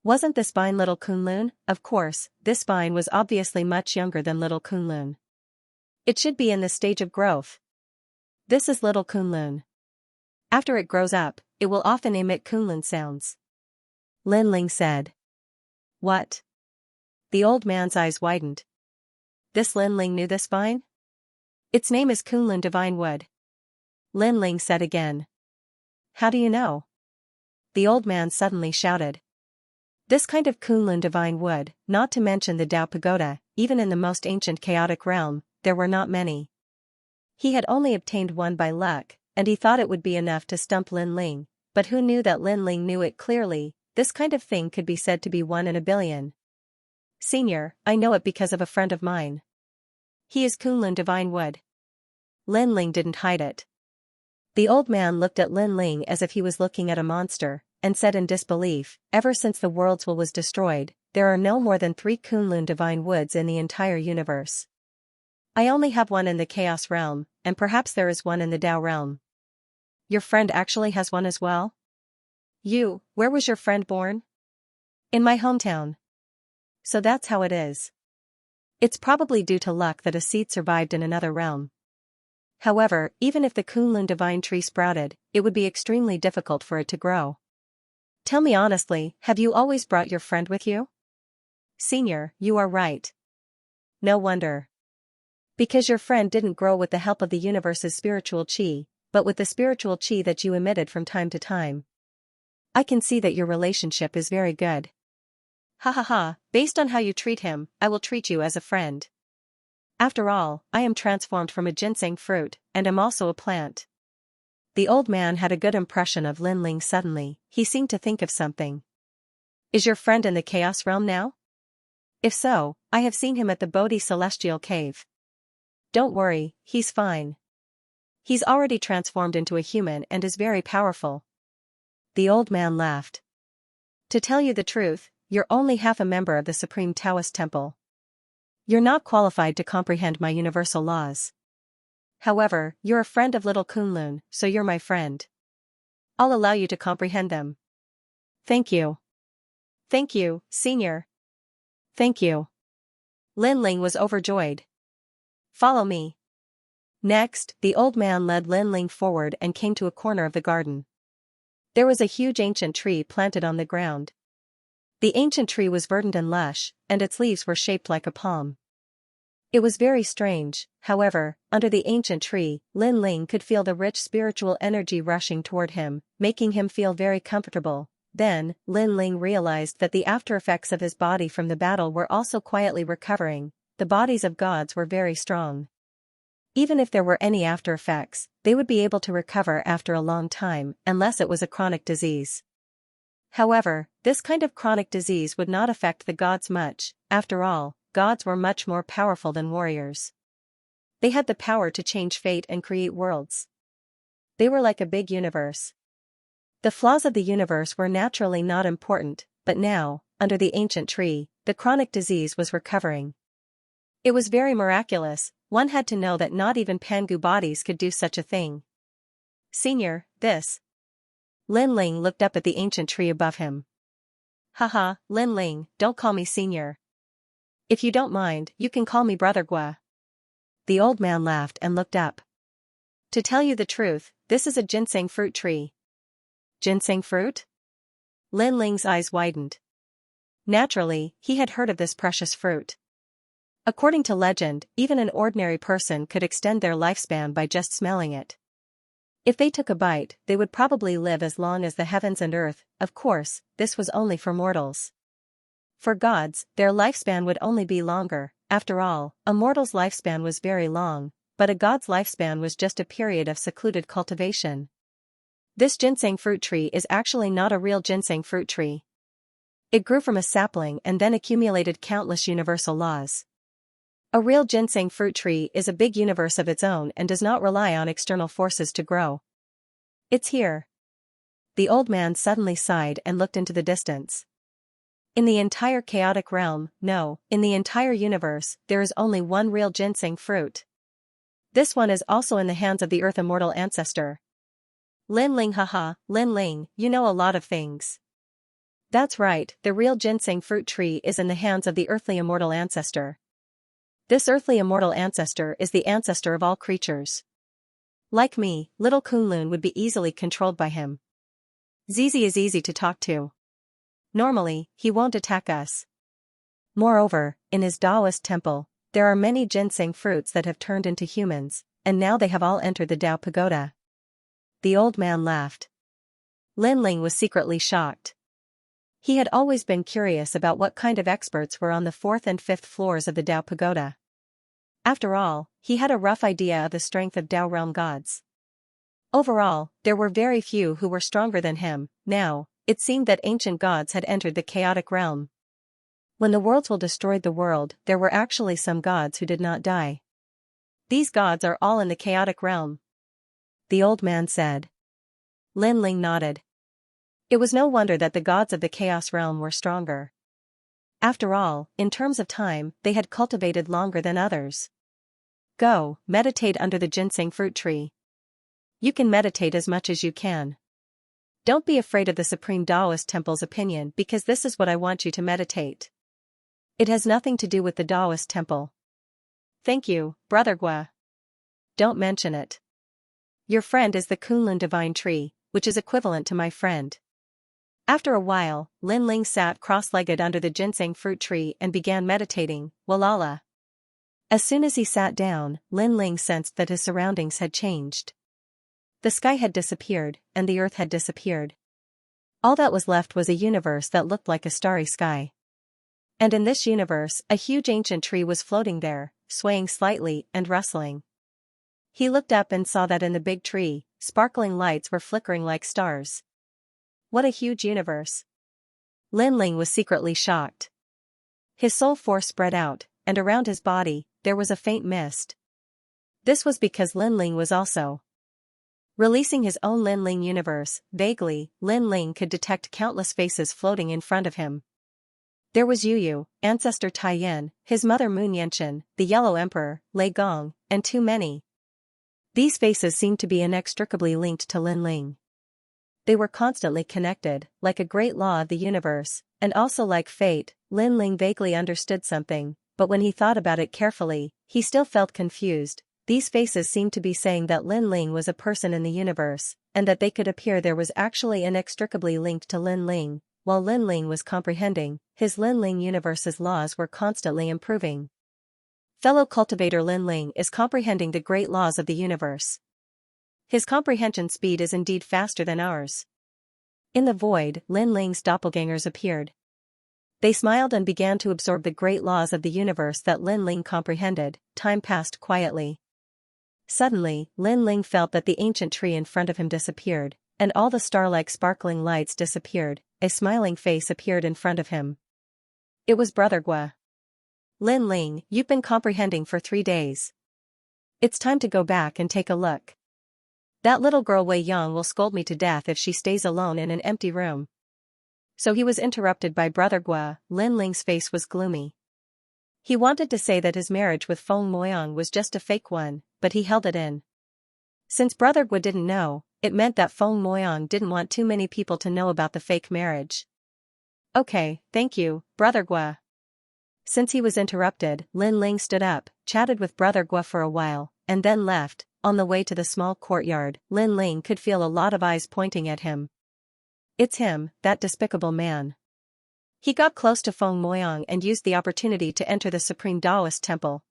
Wasn't this vine little Kunlun? Of course, this vine was obviously much younger than little Kunlun. It should be in the stage of growth. This is little Kunlun. After it grows up, it will often emit Kunlun sounds. Lin Ling said. What? The old man's eyes widened. This Lin Ling knew this vine? Its name is Kunlun Divine Wood. Lin Ling said again. How do you know? The old man suddenly shouted. This kind of Kunlun Divine Wood, not to mention the Tao Pagoda, even in the most ancient chaotic realm, there were not many. He had only obtained one by luck, and he thought it would be enough to stump Lin Ling, but who knew that Lin Ling knew it clearly? This kind of thing could be said to be 1 in a billion. Senior, I know it because of a friend of mine. He is Kunlun Divine Wood. Lin Ling didn't hide it. The old man looked at Lin Ling as if he was looking at a monster, and said in disbelief, ever since the world's will was destroyed, there are no more than 3 Kunlun Divine Woods in the entire universe. I only have one in the Chaos realm, and perhaps there is one in the Tao realm. Your friend actually has one as well? Where was your friend born? In my hometown. So that's how it is. It's probably due to luck that a seed survived in another realm. However, even if the Kunlun divine tree sprouted, it would be extremely difficult for it to grow. Tell me honestly, have you always brought your friend with you? Senior, you are right. No wonder. Because your friend didn't grow with the help of the universe's spiritual chi, but with the spiritual chi that you emitted from time to time. I can see that your relationship is very good. Ha ha ha, based on how you treat him, I will treat you as a friend. After all, I am transformed from a ginseng fruit, and am also a plant. The old man had a good impression of Lin Ling suddenly, he seemed to think of something. Is your friend in the Chaos realm now? If so, I have seen him at the Bodhi Celestial Cave. Don't worry, he's fine. He's already transformed into a human and is very powerful. The old man laughed. To tell you the truth, you're only half a member of the Supreme Taoist Temple. You're not qualified to comprehend my universal laws. However, you're a friend of little Kunlun, so you're my friend. I'll allow you to comprehend them. Thank you. Thank you, Senior. Thank you. Lin Ling was overjoyed. Follow me. Next, the old man led Lin Ling forward and came to a corner of the garden. There was a huge ancient tree planted on the ground. The ancient tree was verdant and lush, and its leaves were shaped like a palm. It was very strange, however, under the ancient tree, Lin Ling could feel the rich spiritual energy rushing toward him, making him feel very comfortable. Then, Lin Ling realized that the after-effects of his body from the battle were also quietly recovering. The bodies of gods were very strong. Even if there were any after-effects, they would be able to recover after a long time, unless it was a chronic disease. However, this kind of chronic disease would not affect the gods much. After all, gods were much more powerful than warriors. They had the power to change fate and create worlds. They were like a big universe. The flaws of the universe were naturally not important, but now, under the ancient tree, the chronic disease was recovering. It was very miraculous. One had to know that not even Pangu bodies could do such a thing. Senior, this. Lin Ling looked up at the ancient tree above him. Haha, Lin Ling, don't call me Senior. If you don't mind, you can call me Brother Gua. The old man laughed and looked up. To tell you the truth, this is a ginseng fruit tree. Ginseng fruit? Lin Ling's eyes widened. Naturally, he had heard of this precious fruit. According to legend, even an ordinary person could extend their lifespan by just smelling it. If they took a bite, they would probably live as long as the heavens and earth. Of course, this was only for mortals. For gods, their lifespan would only be longer. After all, a mortal's lifespan was very long, but a god's lifespan was just a period of secluded cultivation. This ginseng fruit tree is actually not a real ginseng fruit tree. It grew from a sapling and then accumulated countless universal laws. A real ginseng fruit tree is a big universe of its own and does not rely on external forces to grow. It's here. The old man suddenly sighed and looked into the distance. In the entire chaotic realm, no, in the entire universe, there is only one real ginseng fruit. This one is also in the hands of the Earth Immortal Ancestor. Lin Ling, haha, Lin Ling, you know a lot of things. That's right, the real ginseng fruit tree is in the hands of the Earthly Immortal Ancestor. This Earthly Immortal Ancestor is the ancestor of all creatures. Like me, little Kunlun would be easily controlled by him. Zizi is easy to talk to. Normally, he won't attack us. Moreover, in his Taoist temple, there are many ginseng fruits that have turned into humans, and now they have all entered the Tao pagoda. The old man laughed. Lin Ling was secretly shocked. He had always been curious about what kind of experts were on the 4th and 5th floors of the Tao pagoda. After all, he had a rough idea of the strength of Tao realm gods. Overall, there were very few who were stronger than him. Now, it seemed that ancient gods had entered the chaotic realm. When the worlds will destroyed the world, there were actually some gods who did not die. These gods are all in the chaotic realm, the old man said. Lin Ling nodded. It was no wonder that the gods of the chaos realm were stronger. After all, in terms of time, they had cultivated longer than others. Go, meditate under the ginseng fruit tree. You can meditate as much as you can. Don't be afraid of the Supreme Taoist Temple's opinion because this is what I want you to meditate. It has nothing to do with the Taoist Temple. Thank you, Brother Gua. Don't mention it. Your friend is the Kunlun Divine Tree, which is equivalent to my friend. After a while, Lin Ling sat cross-legged under the ginseng fruit tree and began meditating, Walala. As soon as he sat down, Lin Ling sensed that his surroundings had changed. The sky had disappeared, and the earth had disappeared. All that was left was a universe that looked like a starry sky. And in this universe, a huge ancient tree was floating there, swaying slightly and rustling. He looked up and saw that in the big tree, sparkling lights were flickering like stars. What a huge universe! Lin Ling was secretly shocked. His soul force spread out, and around his body, there was a faint mist. This was because Lin Ling was also releasing his own Lin Ling universe. Vaguely, Lin Ling could detect countless faces floating in front of him. There was Yu, ancestor Tai Yin, his mother Moon Yenchen, the Yellow Emperor, Lei Gong, and too many. These faces seemed to be inextricably linked to Lin Ling. They were constantly connected, like a great law of the universe, and also like fate. Lin Ling vaguely understood something, but when he thought about it carefully, he still felt confused. These faces seemed to be saying that Lin Ling was a person in the universe, and that they could appear there was actually inextricably linked to Lin Ling, while Lin Ling was comprehending, his Lin Ling universe's laws were constantly improving. Fellow cultivator Lin Ling is comprehending the great laws of the universe. His comprehension speed is indeed faster than ours. In the void, Lin Ling's doppelgangers appeared. They smiled and began to absorb the great laws of the universe that Lin Ling comprehended. Time passed quietly. Suddenly, Lin Ling felt that the ancient tree in front of him disappeared, and all the star-like sparkling lights disappeared. A smiling face appeared in front of him. It was Brother Gua. Lin Ling, you've been comprehending for 3 days. It's time to go back and take a look. That little girl Wei Yang will scold me to death if she stays alone in an empty room. So he was interrupted by Brother Gua. Lin Ling's face was gloomy. He wanted to say that his marriage with Feng Moyang was just a fake one, but he held it in. Since Brother Gua didn't know, it meant that Feng Moyang didn't want too many people to know about the fake marriage. Okay, thank you, Brother Gua. Since he was interrupted, Lin Ling stood up, chatted with Brother Gua for a while, and then left. On the way to the small courtyard, Lin Ling could feel a lot of eyes pointing at him. It's him, that despicable man. He got close to Feng Moyang and used the opportunity to enter the Supreme Taoist Temple.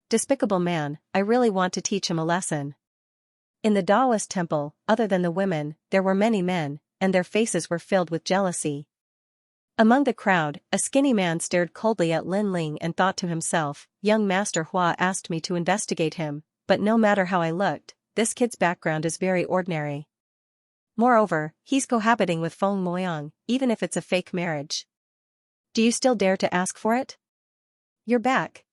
Despicable man, I really want to teach him a lesson. In the Taoist Temple, other than the women, there were many men, and their faces were filled with jealousy. Among the crowd, a skinny man stared coldly at Lin Ling and thought to himself, young Master Hua asked me to investigate him, but no matter how I looked, this kid's background is very ordinary. Moreover, he's cohabiting with Feng Moyang, even if it's a fake marriage. Do you still dare to ask for it? You're back.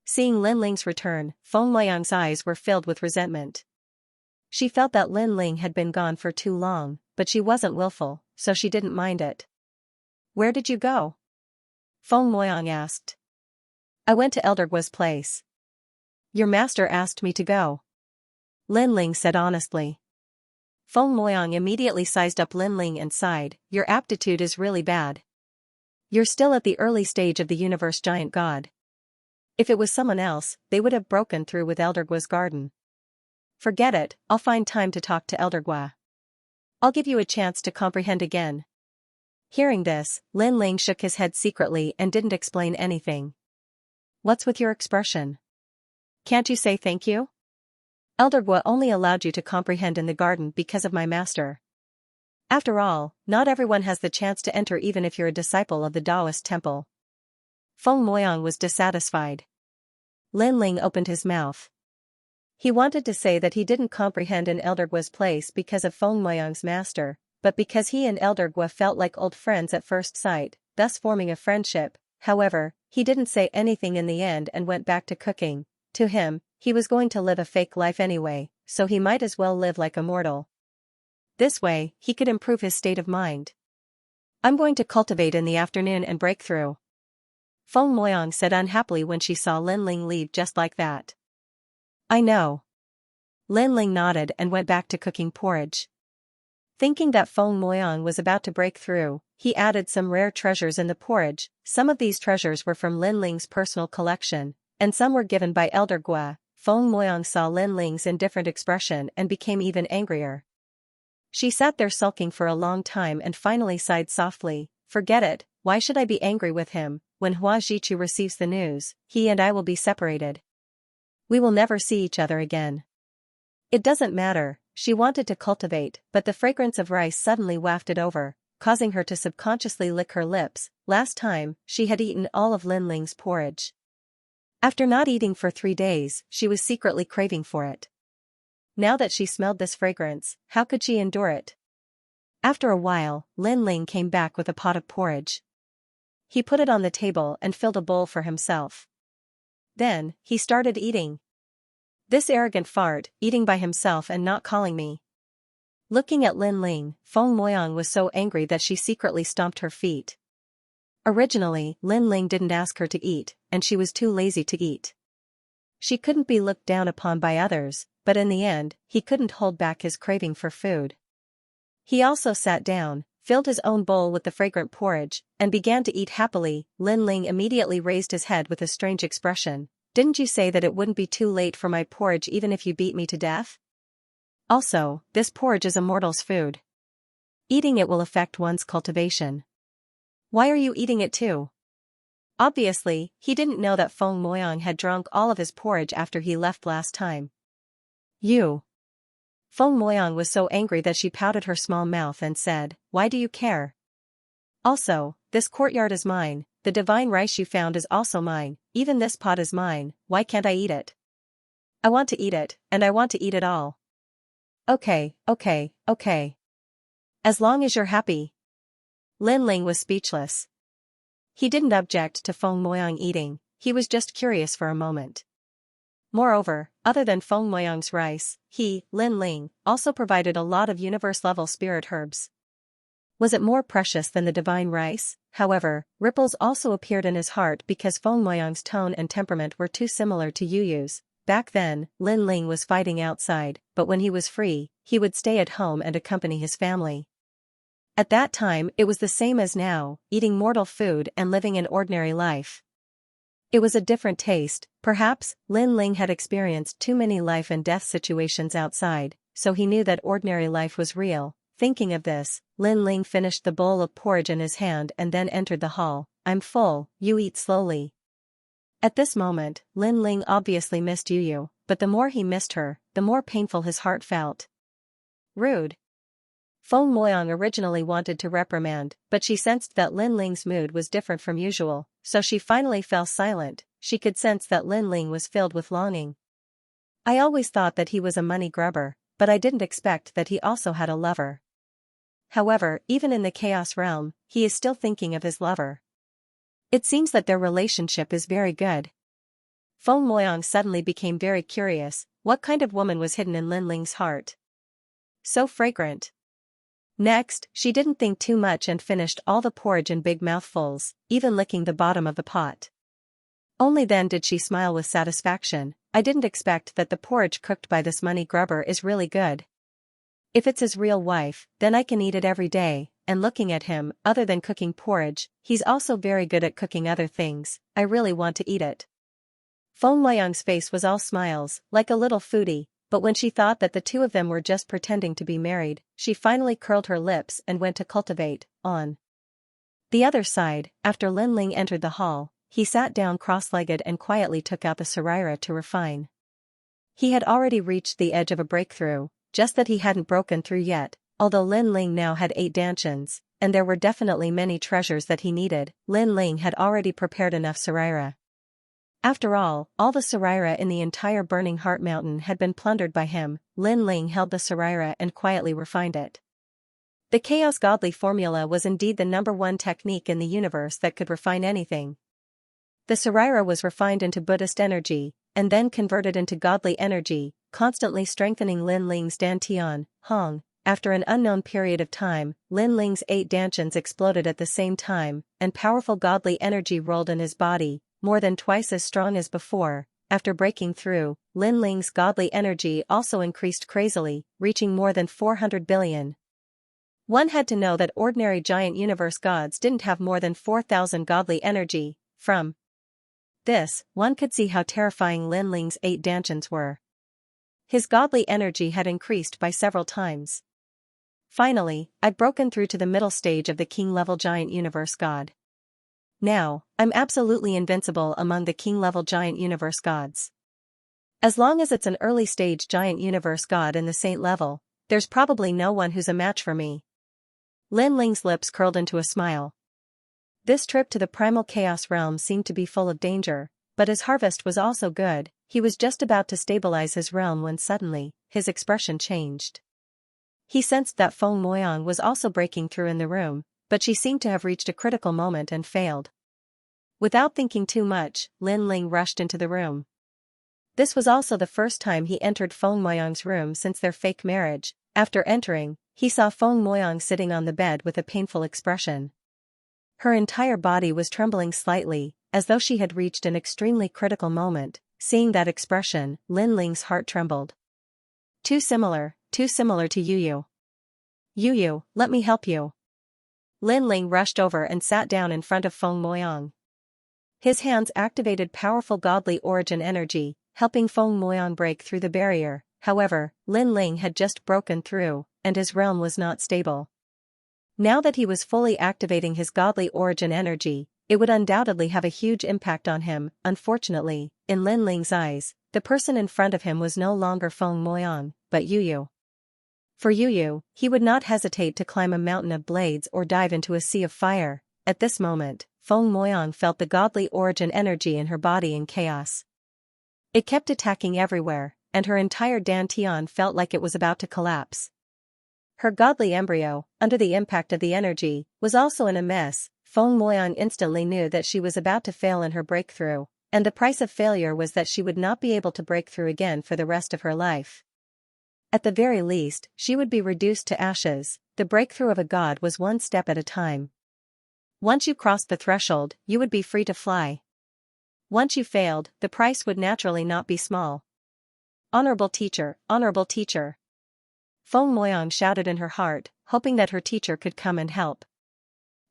Seeing Lin Ling's return, Feng Moyang's eyes were filled with resentment. She felt that Lin Ling had been gone for too long, but she wasn't willful, so she didn't mind it. Where did you go? Feng Moyang asked. I went to Elder Gua's place. Your master asked me to go. Lin Ling said honestly. Feng Moyang immediately sized up Lin Ling and sighed, your aptitude is really bad. You're still at the early stage of the universe giant god. If it was someone else, they would have broken through with Elder Gua's garden. Forget it, I'll find time to talk to Elder Gua. I'll give you a chance to comprehend again. Hearing this, Lin Ling shook his head secretly and didn't explain anything. What's with your expression? Can't you say thank you? Elder Gua only allowed you to comprehend in the garden because of my master. After all, not everyone has the chance to enter even if you're a disciple of the Taoist temple. Feng Moyang was dissatisfied. Lin Ling opened his mouth. He wanted to say that he didn't comprehend in Elder Gua's place because of Feng Moyang's master, but because he and Elder Gua felt like old friends at first sight, thus forming a friendship. However, he didn't say anything in the end and went back to cooking. To him, he was going to live a fake life anyway, so he might as well live like a mortal. This way, he could improve his state of mind. I'm going to cultivate in the afternoon and break through. Feng Moyang said unhappily when she saw Lin Ling leave just like that. I know. Lin Ling nodded and went back to cooking porridge. Thinking that Feng Moyang was about to break through, he added some rare treasures in the porridge. Some of these treasures were from Lin Ling's personal collection, and some were given by Elder Gua. Feng Moyang saw Lin Ling's indifferent expression and became even angrier. She sat there sulking for a long time and finally sighed softly. Forget it, why should I be angry with him? When Hua Jichu receives the news, he and I will be separated. We will never see each other again. It doesn't matter. She wanted to cultivate, but the fragrance of rice suddenly wafted over, causing her to subconsciously lick her lips. Last time, she had eaten all of Lin Ling's porridge. After not eating for 3 days, she was secretly craving for it. Now that she smelled this fragrance, how could she endure it? After a while, Lin Ling came back with a pot of porridge. He put it on the table and filled a bowl for himself. Then, he started eating. This arrogant fart, eating by himself and not calling me. Looking at Lin Ling, Feng Moyang was so angry that she secretly stomped her feet. Originally, Lin Ling didn't ask her to eat, and she was too lazy to eat. She couldn't be looked down upon by others, but in the end, he couldn't hold back his craving for food. He also sat down, filled his own bowl with the fragrant porridge, and began to eat happily. Lin Ling immediately raised his head with a strange expression. Didn't you say that it wouldn't be too late for my porridge even if you beat me to death? Also, this porridge is a mortal's food. Eating it will affect one's cultivation. Why are you eating it too? Obviously, he didn't know that Feng Moyang had drunk all of his porridge after he left last time. You. Feng Moyang was so angry that she pouted her small mouth and said, why do you care? Also, this courtyard is mine, the divine rice you found is also mine, even this pot is mine, why can't I eat it? I want to eat it, and I want to eat it all. Okay. As long as you're happy. Lin Ling was speechless. He didn't object to Feng Moyang eating, he was just curious for a moment. Moreover, other than Feng Moyang's rice, he, Lin Ling, also provided a lot of universe-level spirit herbs. Was it more precious than the divine rice? However, ripples also appeared in his heart because Feng Moyang's tone and temperament were too similar to Yu Yu's. Back then, Lin Ling was fighting outside, but when he was free, he would stay at home and accompany his family. At that time it was the same as now, eating mortal food and living an ordinary life. It was a different taste. Perhaps, Lin Ling had experienced too many life and death situations outside, so he knew that ordinary life was real. Thinking of this, Lin Ling finished the bowl of porridge in his hand and then entered the hall. I'm full, you eat slowly. At this moment, Lin Ling obviously missed Yu Yu, but the more he missed her, the more painful his heart felt. Rude. Feng Moyang originally wanted to reprimand, but she sensed that Lin Ling's mood was different from usual, so she finally fell silent. She could sense that Lin Ling was filled with longing. I always thought that he was a money grubber, but I didn't expect that he also had a lover. However, even in the chaos realm, he is still thinking of his lover. It seems that their relationship is very good. Feng Moyang suddenly became very curious. What kind of woman was hidden in Lin Ling's heart? So fragrant. Next, she didn't think too much and finished all the porridge in big mouthfuls, even licking the bottom of the pot. Only then did she smile with satisfaction. I didn't expect that the porridge cooked by this money grubber is really good. If it's his real wife, then I can eat it every day. And looking at him, other than cooking porridge, he's also very good at cooking other things. I really want to eat it. Feng Moyang's face was all smiles, like a little foodie. but when she thought that the two of them were just pretending to be married, she finally curled her lips and went to cultivate. On the other side, after Lin Ling entered the hall, he sat down cross-legged and quietly took out the saraira to refine. He had already reached the edge of a breakthrough, just that he hadn't broken through yet, although Lin Ling now had 8 dantians, and there were definitely many treasures that he needed. Lin Ling had already prepared enough saraira. After all the saraira in the entire Burning Heart Mountain had been plundered by him. Lin Ling held the saraira and quietly refined it. The Chaos Godly formula was indeed the #1 technique in the universe that could refine anything. The saraira was refined into Buddhist energy, and then converted into godly energy, constantly strengthening Lin Ling's dantian, hong. After an unknown period of time, Lin Ling's 8 dantians exploded at the same time, and powerful godly energy rolled in his body, more than twice as strong as before. After breaking through, Lin Ling's godly energy also increased crazily, reaching more than 400 billion. One had to know that ordinary giant universe gods didn't have more than 4,000 godly energy. From this, one could see how terrifying Lin Ling's 8 dantians were. His godly energy had increased by several times. Finally, I'd broken through to the middle stage of the king-level giant universe god. Now, I'm absolutely invincible among the king-level giant universe gods. As long as it's an early-stage giant universe god in the saint level, there's probably no one who's a match for me. Lin Ling's lips curled into a smile. This trip to the primal chaos realm seemed to be full of danger, but his harvest was also good. He was just about to stabilize his realm when suddenly, his expression changed. He sensed that Feng Moyang was also breaking through in the room, but she seemed to have reached a critical moment and failed. Without thinking too much, Lin Ling rushed into the room. This was also the first time he entered Feng Moyang's room since their fake marriage. After entering, he saw Feng Moyang sitting on the bed with a painful expression. Her entire body was trembling slightly, as though she had reached an extremely critical moment. Seeing that expression, Lin Ling's heart trembled. Too similar to Yu. Yu, let me help you. Lin Ling rushed over and sat down in front of Feng Moyang. His hands activated powerful godly origin energy, helping Feng Moyang break through the barrier. However, Lin Ling had just broken through, and his realm was not stable. Now that he was fully activating his godly origin energy, it would undoubtedly have a huge impact on him. Unfortunately, in Lin Ling's eyes, the person in front of him was no longer Feng Moyang, but Yu. For Yu, he would not hesitate to climb a mountain of blades or dive into a sea of fire. At this moment, Feng Moyang felt the godly origin energy in her body in chaos. It kept attacking everywhere, and her entire dantian felt like it was about to collapse. Her godly embryo, under the impact of the energy, was also in a mess. Feng Moyang instantly knew that she was about to fail in her breakthrough, and the price of failure was that she would not be able to break through again for the rest of her life. At the very least, she would be reduced to ashes. The breakthrough of a god was one step at a time. Once you crossed the threshold, you would be free to fly. Once you failed, the price would naturally not be small. Honorable teacher, honorable teacher. Feng Moyang shouted in her heart, hoping that her teacher could come and help.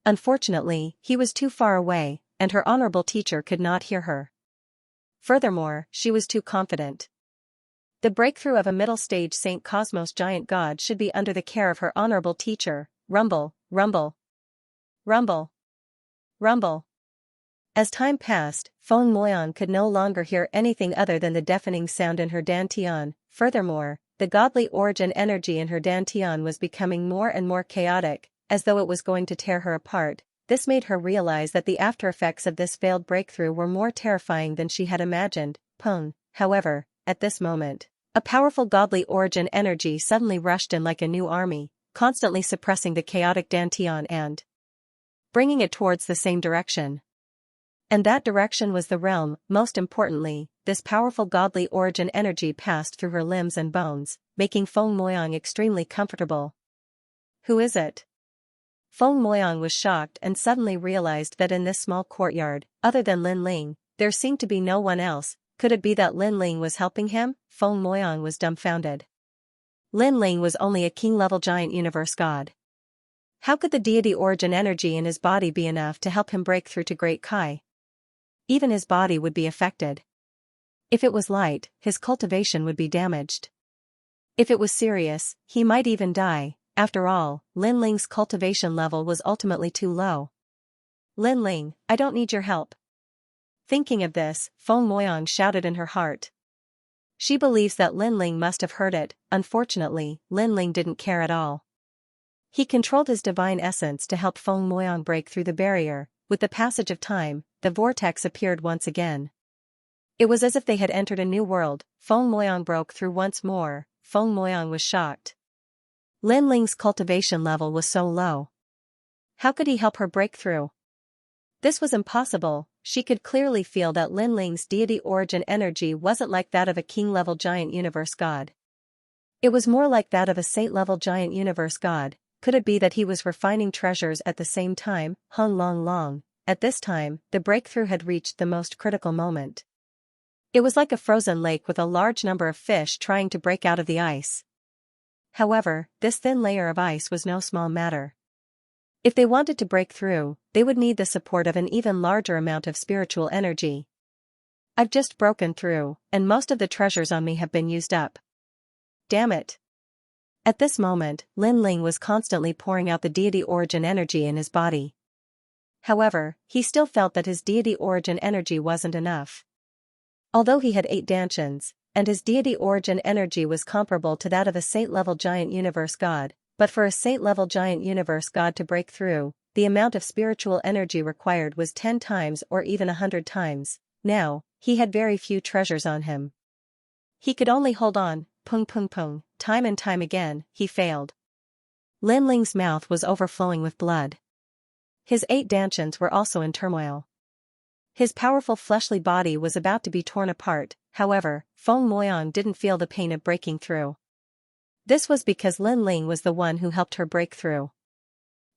Unfortunately, he was too far away, and her honorable teacher could not hear her. Furthermore, she was too confident. The breakthrough of a middle-stage Saint Cosmos giant god should be under the care of her honorable teacher. Rumble, rumble. Rumble. Rumble. As time passed, Feng Moyang could no longer hear anything other than the deafening sound in her dantian. Furthermore, the godly origin energy in her dantian was becoming more and more chaotic, as though it was going to tear her apart. This made her realize that the after-effects of this failed breakthrough were more terrifying than she had imagined. However, at this moment, a powerful godly origin energy suddenly rushed in like a new army, constantly suppressing the chaotic dantian and bringing it towards the same direction. And that direction was the realm. Most importantly, this powerful godly origin energy passed through her limbs and bones, making Feng Moyang extremely comfortable. Who is it? Feng Moyang was shocked and suddenly realized that in this small courtyard, other than Lin Ling, there seemed to be no one else. Could it be that Lin Ling was helping him? Feng Moyang was dumbfounded. Lin Ling was only a king-level giant universe god. How could the deity origin energy in his body be enough to help him break through to Great Kai? Even his body would be affected. If it was light, his cultivation would be damaged. If it was serious, he might even die. After all, Lin Ling's cultivation level was ultimately too low. Lin Ling, I don't need your help. Thinking of this, Feng Moyang shouted in her heart. She believes that Lin Ling must have heard it. Unfortunately, Lin Ling didn't care at all. He controlled his divine essence to help Feng Moyang break through the barrier. With the passage of time, the vortex appeared once again. It was as if they had entered a new world. Feng Moyang broke through once more. Feng Moyang was shocked. Lin Ling's cultivation level was so low. How could he help her break through? This was impossible. She could clearly feel that Lin Ling's deity origin energy wasn't like that of a king-level giant universe god. It was more like that of a saint-level giant universe god. Could it be that he was refining treasures at the same time? Hung Long Long. At this time, the breakthrough had reached the most critical moment. It was like a frozen lake with a large number of fish trying to break out of the ice. However, this thin layer of ice was no small matter. If they wanted to break through, they would need the support of an even larger amount of spiritual energy. I've just broken through, and most of the treasures on me have been used up. Damn it. At this moment, Lin Ling was constantly pouring out the deity origin energy in his body. However, he still felt that his deity origin energy wasn't enough. Although he had 8 dantians, and his deity origin energy was comparable to that of a saint-level giant universe god, but for a saint-level giant universe god to break through, the amount of spiritual energy required was 10 times or even 100 times. Now, he had very few treasures on him. He could only hold on, pung pung pung, time and time again. He failed. Lin Ling's mouth was overflowing with blood. His 8 dantians were also in turmoil. His powerful fleshly body was about to be torn apart. However, Feng Moyang didn't feel the pain of breaking through. This was because Lin Ling was the one who helped her break through.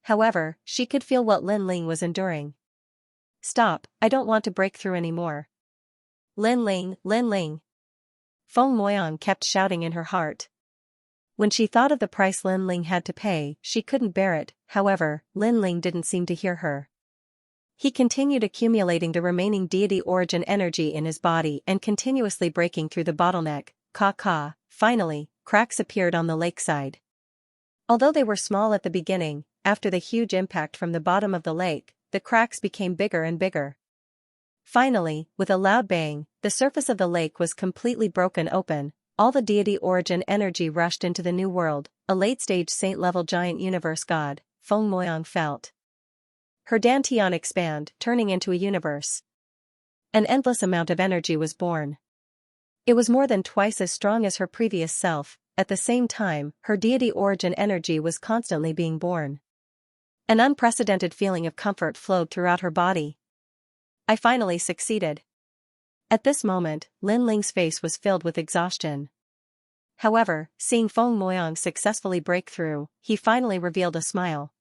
However, she could feel what Lin Ling was enduring. Stop, I don't want to break through anymore. Lin Ling, Lin Ling. Feng Moyang kept shouting in her heart. When she thought of the price Lin Ling had to pay, she couldn't bear it. However, Lin Ling didn't seem to hear her. He continued accumulating the remaining deity origin energy in his body and continuously breaking through the bottleneck. Ka. Finally, cracks appeared on the lakeside. Although they were small at the beginning, after the huge impact from the bottom of the lake, the cracks became bigger and bigger. Finally, with a loud bang, the surface of the lake was completely broken open. All the deity origin energy rushed into the new world. A late-stage saint-level giant universe god, Feng Moyang felt her dantian expand, turning into a universe. An endless amount of energy was born. It was more than twice as strong as her previous self. At the same time, her deity origin energy was constantly being born. An unprecedented feeling of comfort flowed throughout her body. I finally succeeded. At this moment, Lin Ling's face was filled with exhaustion. However, seeing Feng Moyang successfully break through, he finally revealed a smile.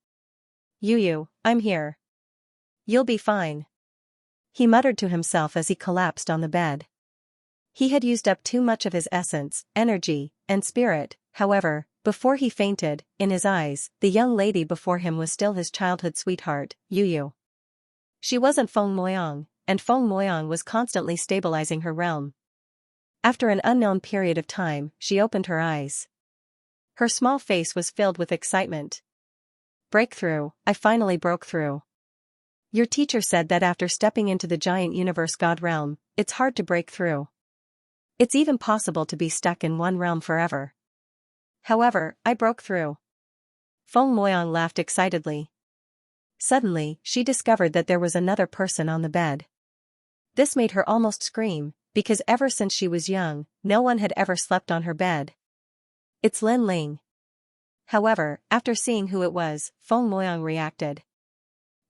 Yu, I'm here. You'll be fine. He muttered to himself as he collapsed on the bed. He had used up too much of his essence, energy, and spirit. However, before he fainted, in his eyes, the young lady before him was still his childhood sweetheart, Yu. She wasn't Feng Moyang, and Feng Moyang was constantly stabilizing her realm. After an unknown period of time, she opened her eyes. Her small face was filled with excitement. Breakthrough, I finally broke through. Your teacher said that after stepping into the giant universe god realm, it's hard to break through. It's even possible to be stuck in one realm forever. However, I broke through. Feng Moyang laughed excitedly. Suddenly, she discovered that there was another person on the bed. This made her almost scream, because ever since she was young, no one had ever slept on her bed. It's Lin Ling. However, after seeing who it was, Feng Moyang reacted.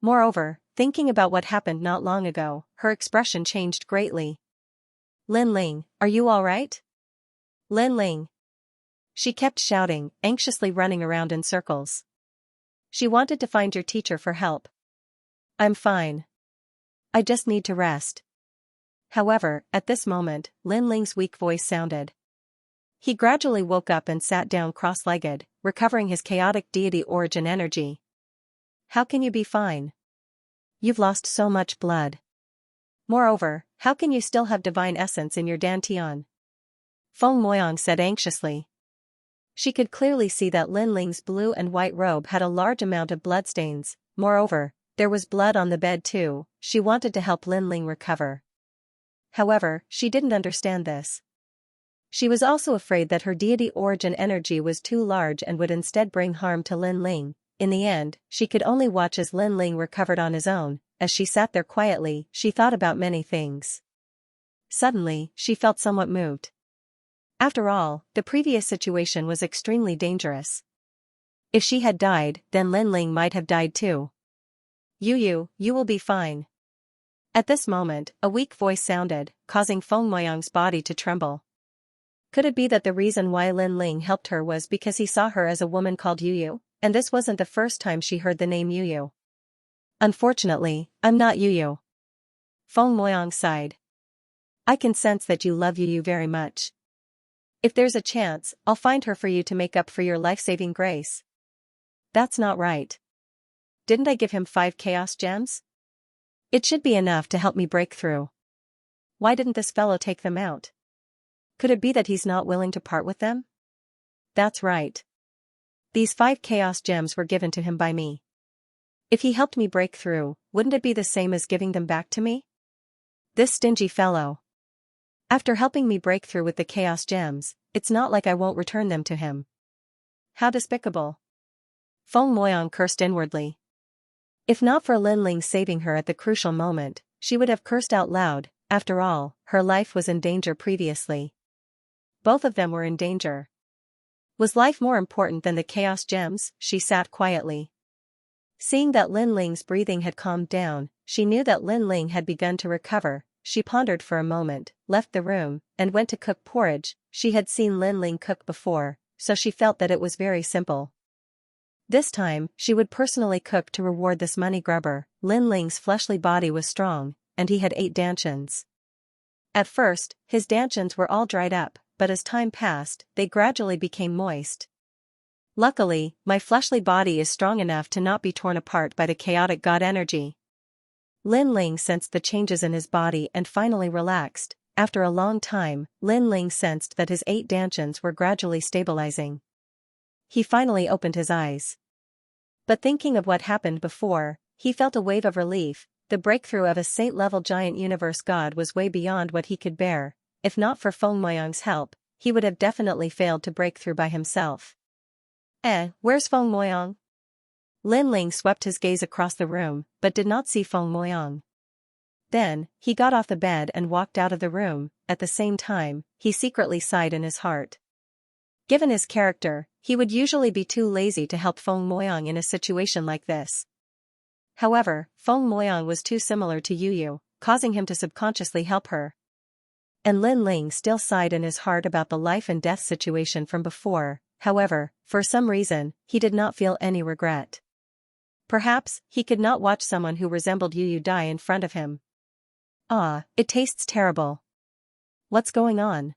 Moreover, thinking about what happened not long ago, her expression changed greatly. Lin Ling, are you all right? Lin Ling. She kept shouting, anxiously running around in circles. She wanted to find your teacher for help. I'm fine. I just need to rest. However, at this moment, Lin Ling's weak voice sounded. He gradually woke up and sat down cross-legged, recovering his chaotic deity origin energy. How can you be fine? You've lost so much blood. Moreover, how can you still have divine essence in your dantian? Feng Moyang said anxiously. She could clearly see that Lin Ling's blue and white robe had a large amount of bloodstains. Moreover, there was blood on the bed too. She wanted to help Lin Ling recover. However, she didn't understand this. She was also afraid that her deity origin energy was too large and would instead bring harm to Lin Ling. In the end, she could only watch as Lin Ling recovered on his own. As she sat there quietly, she thought about many things. Suddenly, she felt somewhat moved. After all, the previous situation was extremely dangerous. If she had died, then Lin Ling might have died too. You will be fine. At this moment, a weak voice sounded, causing Feng Moyang's body to tremble. Could it be that the reason why Lin Ling helped her was because he saw her as a woman called Yu? And this wasn't the first time she heard the name Yu. Unfortunately, I'm not Yu. Feng Moyang sighed. I can sense that you love Yu very much. If there's a chance, I'll find her for you to make up for your life-saving grace. That's not right. Didn't I give him 5 chaos gems? It should be enough to help me break through. Why didn't this fellow take them out? Could it be that he's not willing to part with them? That's right. These 5 chaos gems were given to him by me. If he helped me break through, wouldn't it be the same as giving them back to me? This stingy fellow. After helping me break through with the chaos gems, it's not like I won't return them to him. How despicable. Feng Moyang cursed inwardly. If not for Lin Ling saving her at the crucial moment, she would have cursed out loud. After all, her life was in danger previously. Both of them were in danger. Was life more important than the chaos gems? She sat quietly. Seeing that Lin Ling's breathing had calmed down, she knew that Lin Ling had begun to recover. She pondered for a moment, left the room, and went to cook porridge. She had seen Lin Ling cook before, so she felt that it was very simple. This time, she would personally cook to reward this money grubber. Lin Ling's fleshly body was strong, and he had 8 dantians. At first, his dantians were all dried up, but as time passed, they gradually became moist. Luckily, my fleshly body is strong enough to not be torn apart by the chaotic god energy. Lin Ling sensed the changes in his body and finally relaxed. After a long time, Lin Ling sensed that his 8 dantians were gradually stabilizing. He finally opened his eyes. But thinking of what happened before, he felt a wave of relief. The breakthrough of a saint-level giant universe god was way beyond what he could bear. If not for Feng Moyang's help, he would have definitely failed to break through by himself. Where's Feng Moyang? Lin Ling swept his gaze across the room, but did not see Feng Moyang. Then, he got off the bed and walked out of the room. At the same time, he secretly sighed in his heart. Given his character, he would usually be too lazy to help Feng Moyang in a situation like this. However, Feng Moyang was too similar to Yu, causing him to subconsciously help her. And Lin Ling still sighed in his heart about the life and death situation from before. However, for some reason, he did not feel any regret. Perhaps, he could not watch someone who resembled Yu die in front of him. It tastes terrible. What's going on?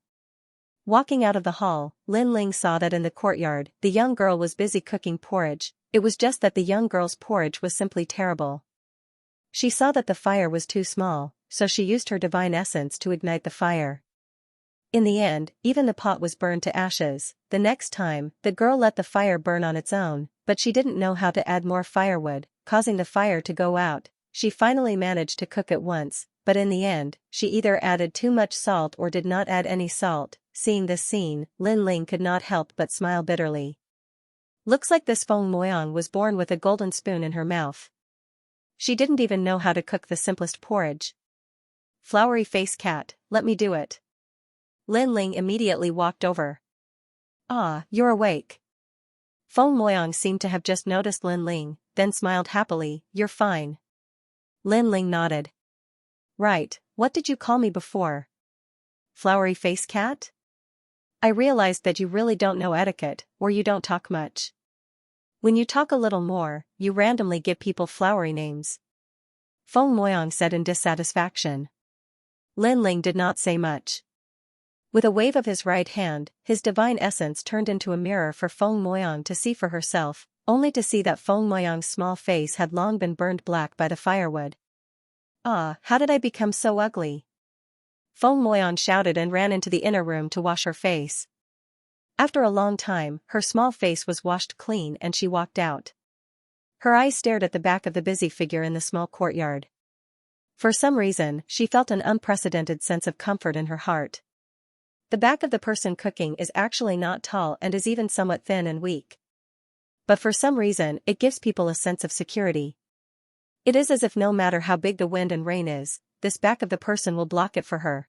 Walking out of the hall, Lin Ling saw that in the courtyard, the young girl was busy cooking porridge. It was just that the young girl's porridge was simply terrible. She saw that the fire was too small, so she used her divine essence to ignite the fire. In the end, even the pot was burned to ashes. The next time, the girl let the fire burn on its own, but she didn't know how to add more firewood, causing the fire to go out. She finally managed to cook it once, but in the end, she either added too much salt or did not add any salt. Seeing this scene, Lin Ling could not help but smile bitterly. Looks like this Feng Moyang was born with a golden spoon in her mouth. She didn't even know how to cook the simplest porridge. Flowery face cat, let me do it. Lin Ling immediately walked over. You're awake. Feng Moyang seemed to have just noticed Lin Ling, then smiled happily. You're fine. Lin Ling nodded. Right, what did you call me before? Flowery face cat? I realized that you really don't know etiquette, or you don't talk much. When you talk a little more, you randomly give people flowery names. Feng Moyang said in dissatisfaction. Lin Ling did not say much. With a wave of his right hand, his divine essence turned into a mirror for Feng Moyang to see for herself, only to see that Feng Moyang's small face had long been burned black by the firewood. How did I become so ugly? Feng Moyang shouted and ran into the inner room to wash her face. After a long time, her small face was washed clean and she walked out. Her eyes stared at the back of the busy figure in the small courtyard. For some reason, she felt an unprecedented sense of comfort in her heart. The back of the person cooking is actually not tall and is even somewhat thin and weak. But for some reason, it gives people a sense of security. It is as if no matter how big the wind and rain is, this back of the person will block it for her.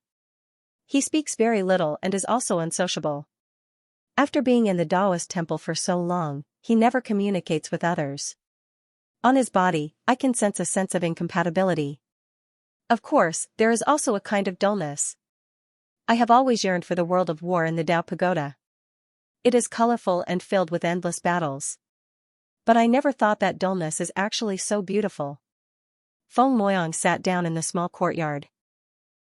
He speaks very little and is also unsociable. After being in the Taoist temple for so long, he never communicates with others. On his body, I can sense a sense of incompatibility. Of course, there is also a kind of dullness. I have always yearned for the world of war in the Tao Pagoda. It is colorful and filled with endless battles. But I never thought that dullness is actually so beautiful. Feng Moyang sat down in the small courtyard.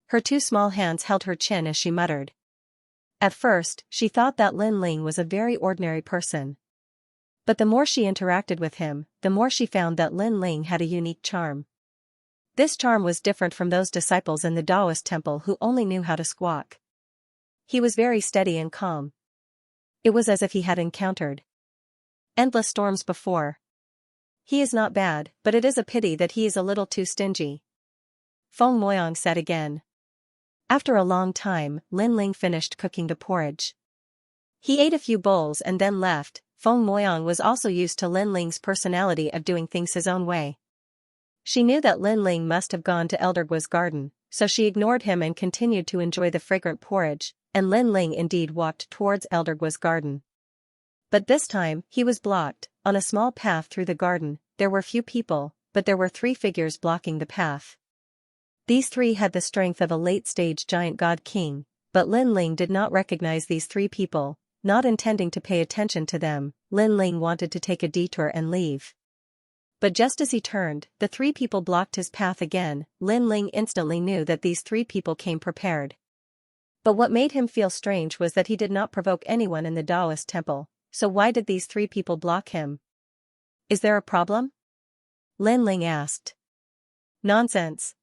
Her two small hands held her chin as she muttered. At first, she thought that Lin Ling was a very ordinary person. But the more she interacted with him, the more she found that Lin Ling had a unique charm. This charm was different from those disciples in the Taoist temple who only knew how to squawk. He was very steady and calm. It was as if he had encountered endless storms before. He is not bad, but it is a pity that he is a little too stingy. Feng Moyang said again. After a long time, Lin Ling finished cooking the porridge. He ate a few bowls and then left. Feng Moyang was also used to Lin Ling's personality of doing things his own way. She knew that Lin Ling must have gone to Elder Gua's garden, so she ignored him and continued to enjoy the fragrant porridge, and Lin Ling indeed walked towards Elder Gua's garden. But this time, he was blocked. On a small path through the garden, there were few people, but there were 3 figures blocking the path. These 3 had the strength of a late-stage giant god king, but Lin Ling did not recognize these 3 people. Not intending to pay attention to them, Lin Ling wanted to take a detour and leave. But just as he turned, the 3 people blocked his path again. Lin Ling instantly knew that these 3 people came prepared. But what made him feel strange was that he did not provoke anyone in the Taoist temple, so why did these 3 people block him? Is there a problem? Lin Ling asked. Nonsense.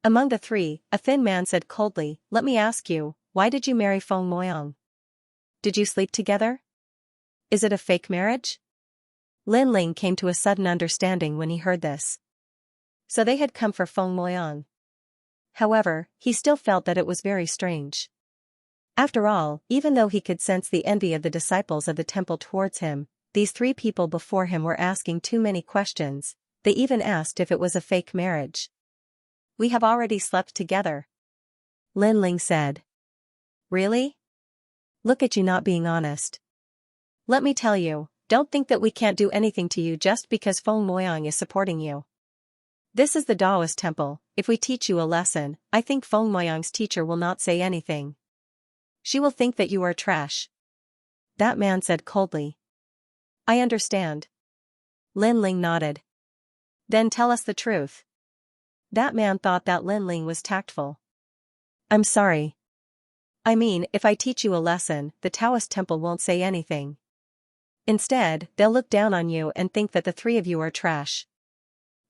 Among the 3, a thin man said coldly, "Let me ask you, why did you marry Feng Moyang? Did you sleep together? Is it a fake marriage?" Lin Ling came to a sudden understanding when he heard this. So they had come for Feng Moyang. However, he still felt that it was very strange. After all, even though he could sense the envy of the disciples of the temple towards him, these 3 people before him were asking too many questions. They even asked if it was a fake marriage. "We have already slept together," Lin Ling said. "Really? Look at you not being honest. Let me tell you, don't think that we can't do anything to you just because Feng Moyang is supporting you. This is the Taoist temple. If we teach you a lesson, I think Feng Moyang's teacher will not say anything. She will think that you are trash." That man said coldly. "I understand." Lin Ling nodded. "Then tell us the truth." That man thought that Lin Ling was tactful. "I'm sorry. I mean, if I teach you a lesson, the Taoist temple won't say anything. Instead, they'll look down on you and think that the 3 of you are trash.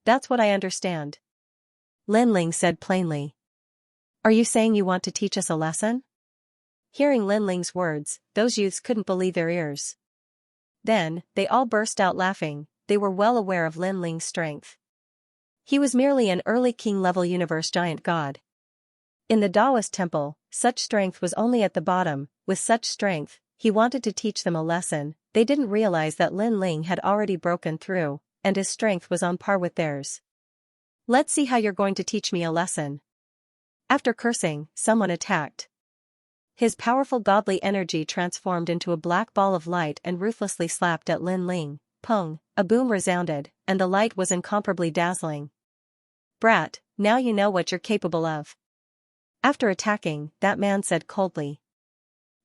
That's what I understand." Lin Ling said plainly. "Are you saying you want to teach us a lesson?" Hearing Lin Ling's words, those youths couldn't believe their ears. Then, they all burst out laughing. They were well aware of Lin Ling's strength. He was merely an early king-level universe giant god. In the Taoist temple, such strength was only at the bottom. With such strength, he wanted to teach them a lesson. They didn't realize that Lin Ling had already broken through, and his strength was on par with theirs. "Let's see how you're going to teach me a lesson." After cursing, someone attacked. His powerful godly energy transformed into a black ball of light and ruthlessly slapped at Lin Ling. Pung, a boom resounded, and the light was incomparably dazzling. "Brat, now you know what you're capable of." After attacking, that man said coldly.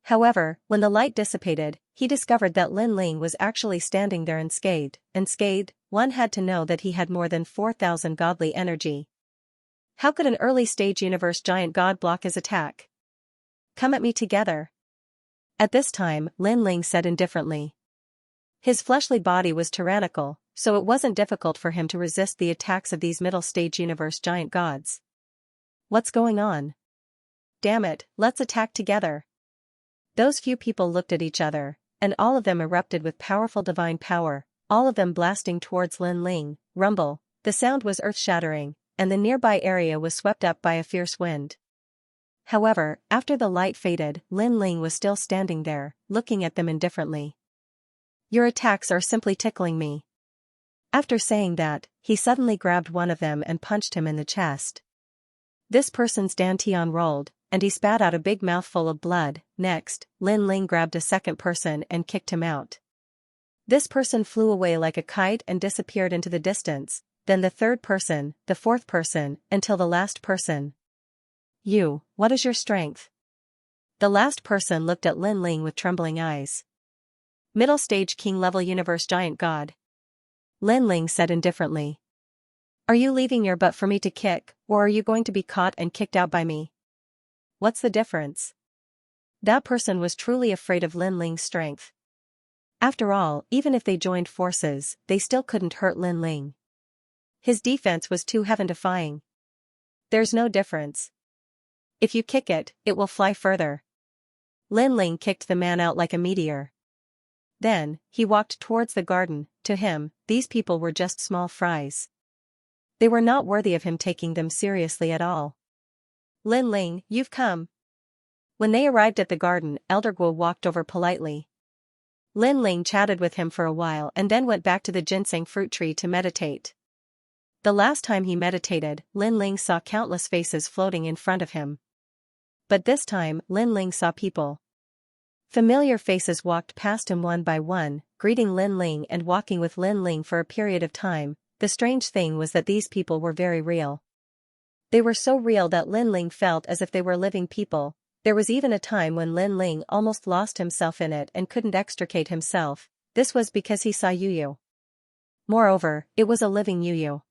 However, when the light dissipated, he discovered that Lin Ling was actually standing there unscathed. Unscathed, one had to know that he had more than 4,000 godly energy. How could an early-stage universe giant god block his attack? "Come at me together." At this time, Lin Ling said indifferently. His fleshly body was tyrannical, so it wasn't difficult for him to resist the attacks of these middle-stage universe giant gods. "What's going on? Damn it, let's attack together." Those few people looked at each other, and all of them erupted with powerful divine power, all of them blasting towards Lin Ling. Rumble, the sound was earth-shattering, and the nearby area was swept up by a fierce wind. However, after the light faded, Lin Ling was still standing there, looking at them indifferently. "Your attacks are simply tickling me." After saying that, he suddenly grabbed one of them and punched him in the chest. This person's dantian rolled, and he spat out a big mouthful of blood. Next, Lin Ling grabbed a second person and kicked him out. This person flew away like a kite and disappeared into the distance, then the third person, the fourth person, until the last person. "You, what is your strength?" The last person looked at Lin Ling with trembling eyes. "Middle stage king-level universe giant god," Lin Ling said indifferently. "Are you leaving your butt for me to kick, or are you going to be caught and kicked out by me? What's the difference?" That person was truly afraid of Lin Ling's strength. After all, even if they joined forces, they still couldn't hurt Lin Ling. His defense was too heaven-defying. "There's no difference. If you kick it, it will fly further." Lin Ling kicked the man out like a meteor. Then, he walked towards the garden. To him, these people were just small fries. They were not worthy of him taking them seriously at all. "Lin Ling, you've come." When they arrived at the garden, Elder Guo walked over politely. Lin Ling chatted with him for a while and then went back to the ginseng fruit tree to meditate. The last time he meditated, Lin Ling saw countless faces floating in front of him. But this time, Lin Ling saw people. Familiar faces walked past him one by one, greeting Lin Ling and walking with Lin Ling for a period of time. The strange thing was that these people were very real. They were so real that Lin Ling felt as if they were living people. There was even a time when Lin Ling almost lost himself in it and couldn't extricate himself. This was because he saw Yuyu. Moreover, it was a living Yuyu.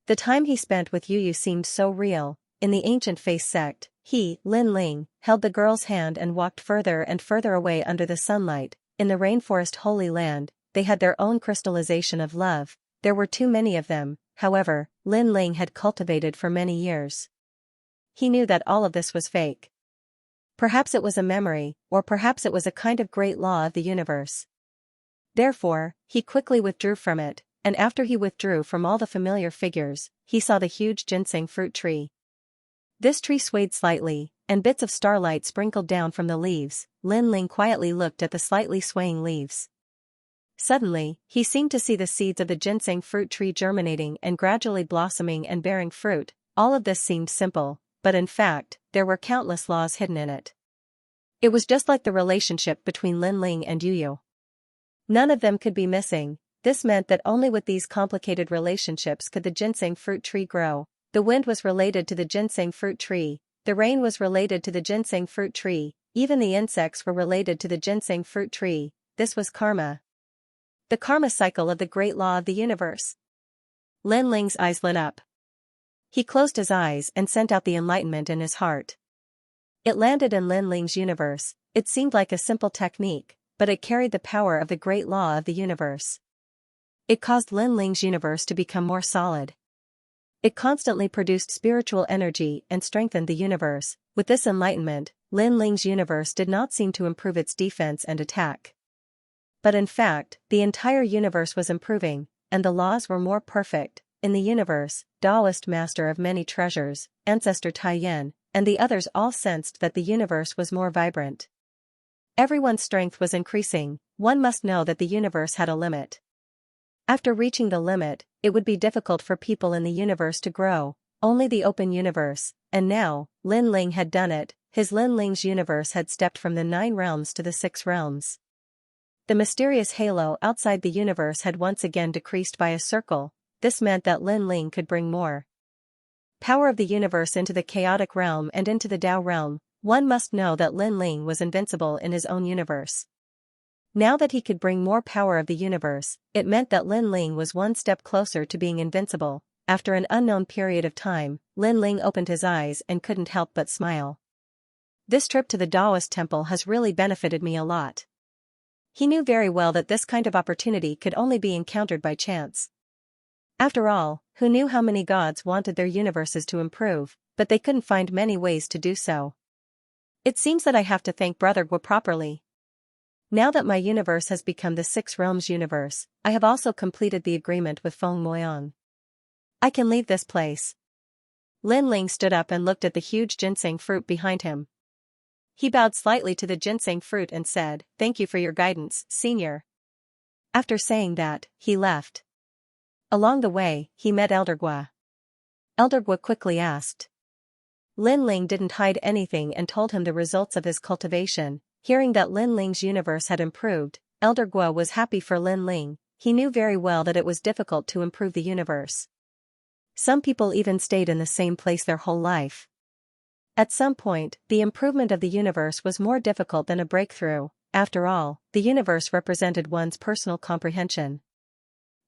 The time he spent with Yuyu seemed so real. In the ancient face sect, he, Lin Ling, held the girl's hand and walked further and further away under the sunlight. In the rainforest Holy Land, they had their own crystallization of love. There were too many of them, however, Lin Ling had cultivated for many years. He knew that all of this was fake. Perhaps it was a memory, or perhaps it was a kind of great law of the universe. Therefore, he quickly withdrew from it, and after he withdrew from all the familiar figures, he saw the huge ginseng fruit tree. This tree swayed slightly, and bits of starlight sprinkled down from the leaves. Lin Ling quietly looked at the slightly swaying leaves. Suddenly, he seemed to see the seeds of the ginseng fruit tree germinating and gradually blossoming and bearing fruit. All of this seemed simple, but in fact, there were countless laws hidden in it. It was just like the relationship between Lin Ling and Yuyu. None of them could be missing. This meant that only with these complicated relationships could the ginseng fruit tree grow. The wind was related to the ginseng fruit tree, the rain was related to the ginseng fruit tree, even the insects were related to the ginseng fruit tree. This was karma. The karma cycle of the great law of the universe. Lin Ling's eyes lit up. He closed his eyes and sent out the enlightenment in his heart. It landed in Lin Ling's universe. It seemed like a simple technique, but it carried the power of the great law of the universe. It caused Lin Ling's universe to become more solid. It constantly produced spiritual energy and strengthened the universe. With this enlightenment, Lin Ling's universe did not seem to improve its defense and attack. But in fact, the entire universe was improving, and the laws were more perfect. In the universe, Taoist master of many treasures, Ancestor Taiyan, and the others all sensed that the universe was more vibrant. Everyone's strength was increasing. One must know that the universe had a limit. After reaching the limit, it would be difficult for people in the universe to grow, only the open universe, and now, Lin Ling had done it. His Lin Ling's universe had stepped from the 9 realms to the 6 realms. The mysterious halo outside the universe had once again decreased by a circle. This meant that Lin Ling could bring more power of the universe into the chaotic realm and into the Tao realm. One must know that Lin Ling was invincible in his own universe. Now that he could bring more power of the universe, it meant that Lin Ling was one step closer to being invincible. After an unknown period of time, Lin Ling opened his eyes and couldn't help but smile. This trip to the Taoist temple has really benefited me a lot. He knew very well that this kind of opportunity could only be encountered by chance. After all, who knew how many gods wanted their universes to improve, but they couldn't find many ways to do so. It seems that I have to thank Brother Gua properly. Now that my universe has become the Six Realms universe, I have also completed the agreement with Feng Moyang. I can leave this place. Lin Ling stood up and looked at the huge ginseng fruit behind him. He bowed slightly to the ginseng fruit and said, "Thank you for your guidance, Senior." After saying that, he left. Along the way, he met Elder Gua. Elder Gua quickly asked. Lin Ling didn't hide anything and told him the results of his cultivation. Hearing that Lin Ling's universe had improved, Elder Gua was happy for Lin Ling. He knew very well that it was difficult to improve the universe. Some people even stayed in the same place their whole life. At some point, the improvement of the universe was more difficult than a breakthrough. After all, the universe represented one's personal comprehension.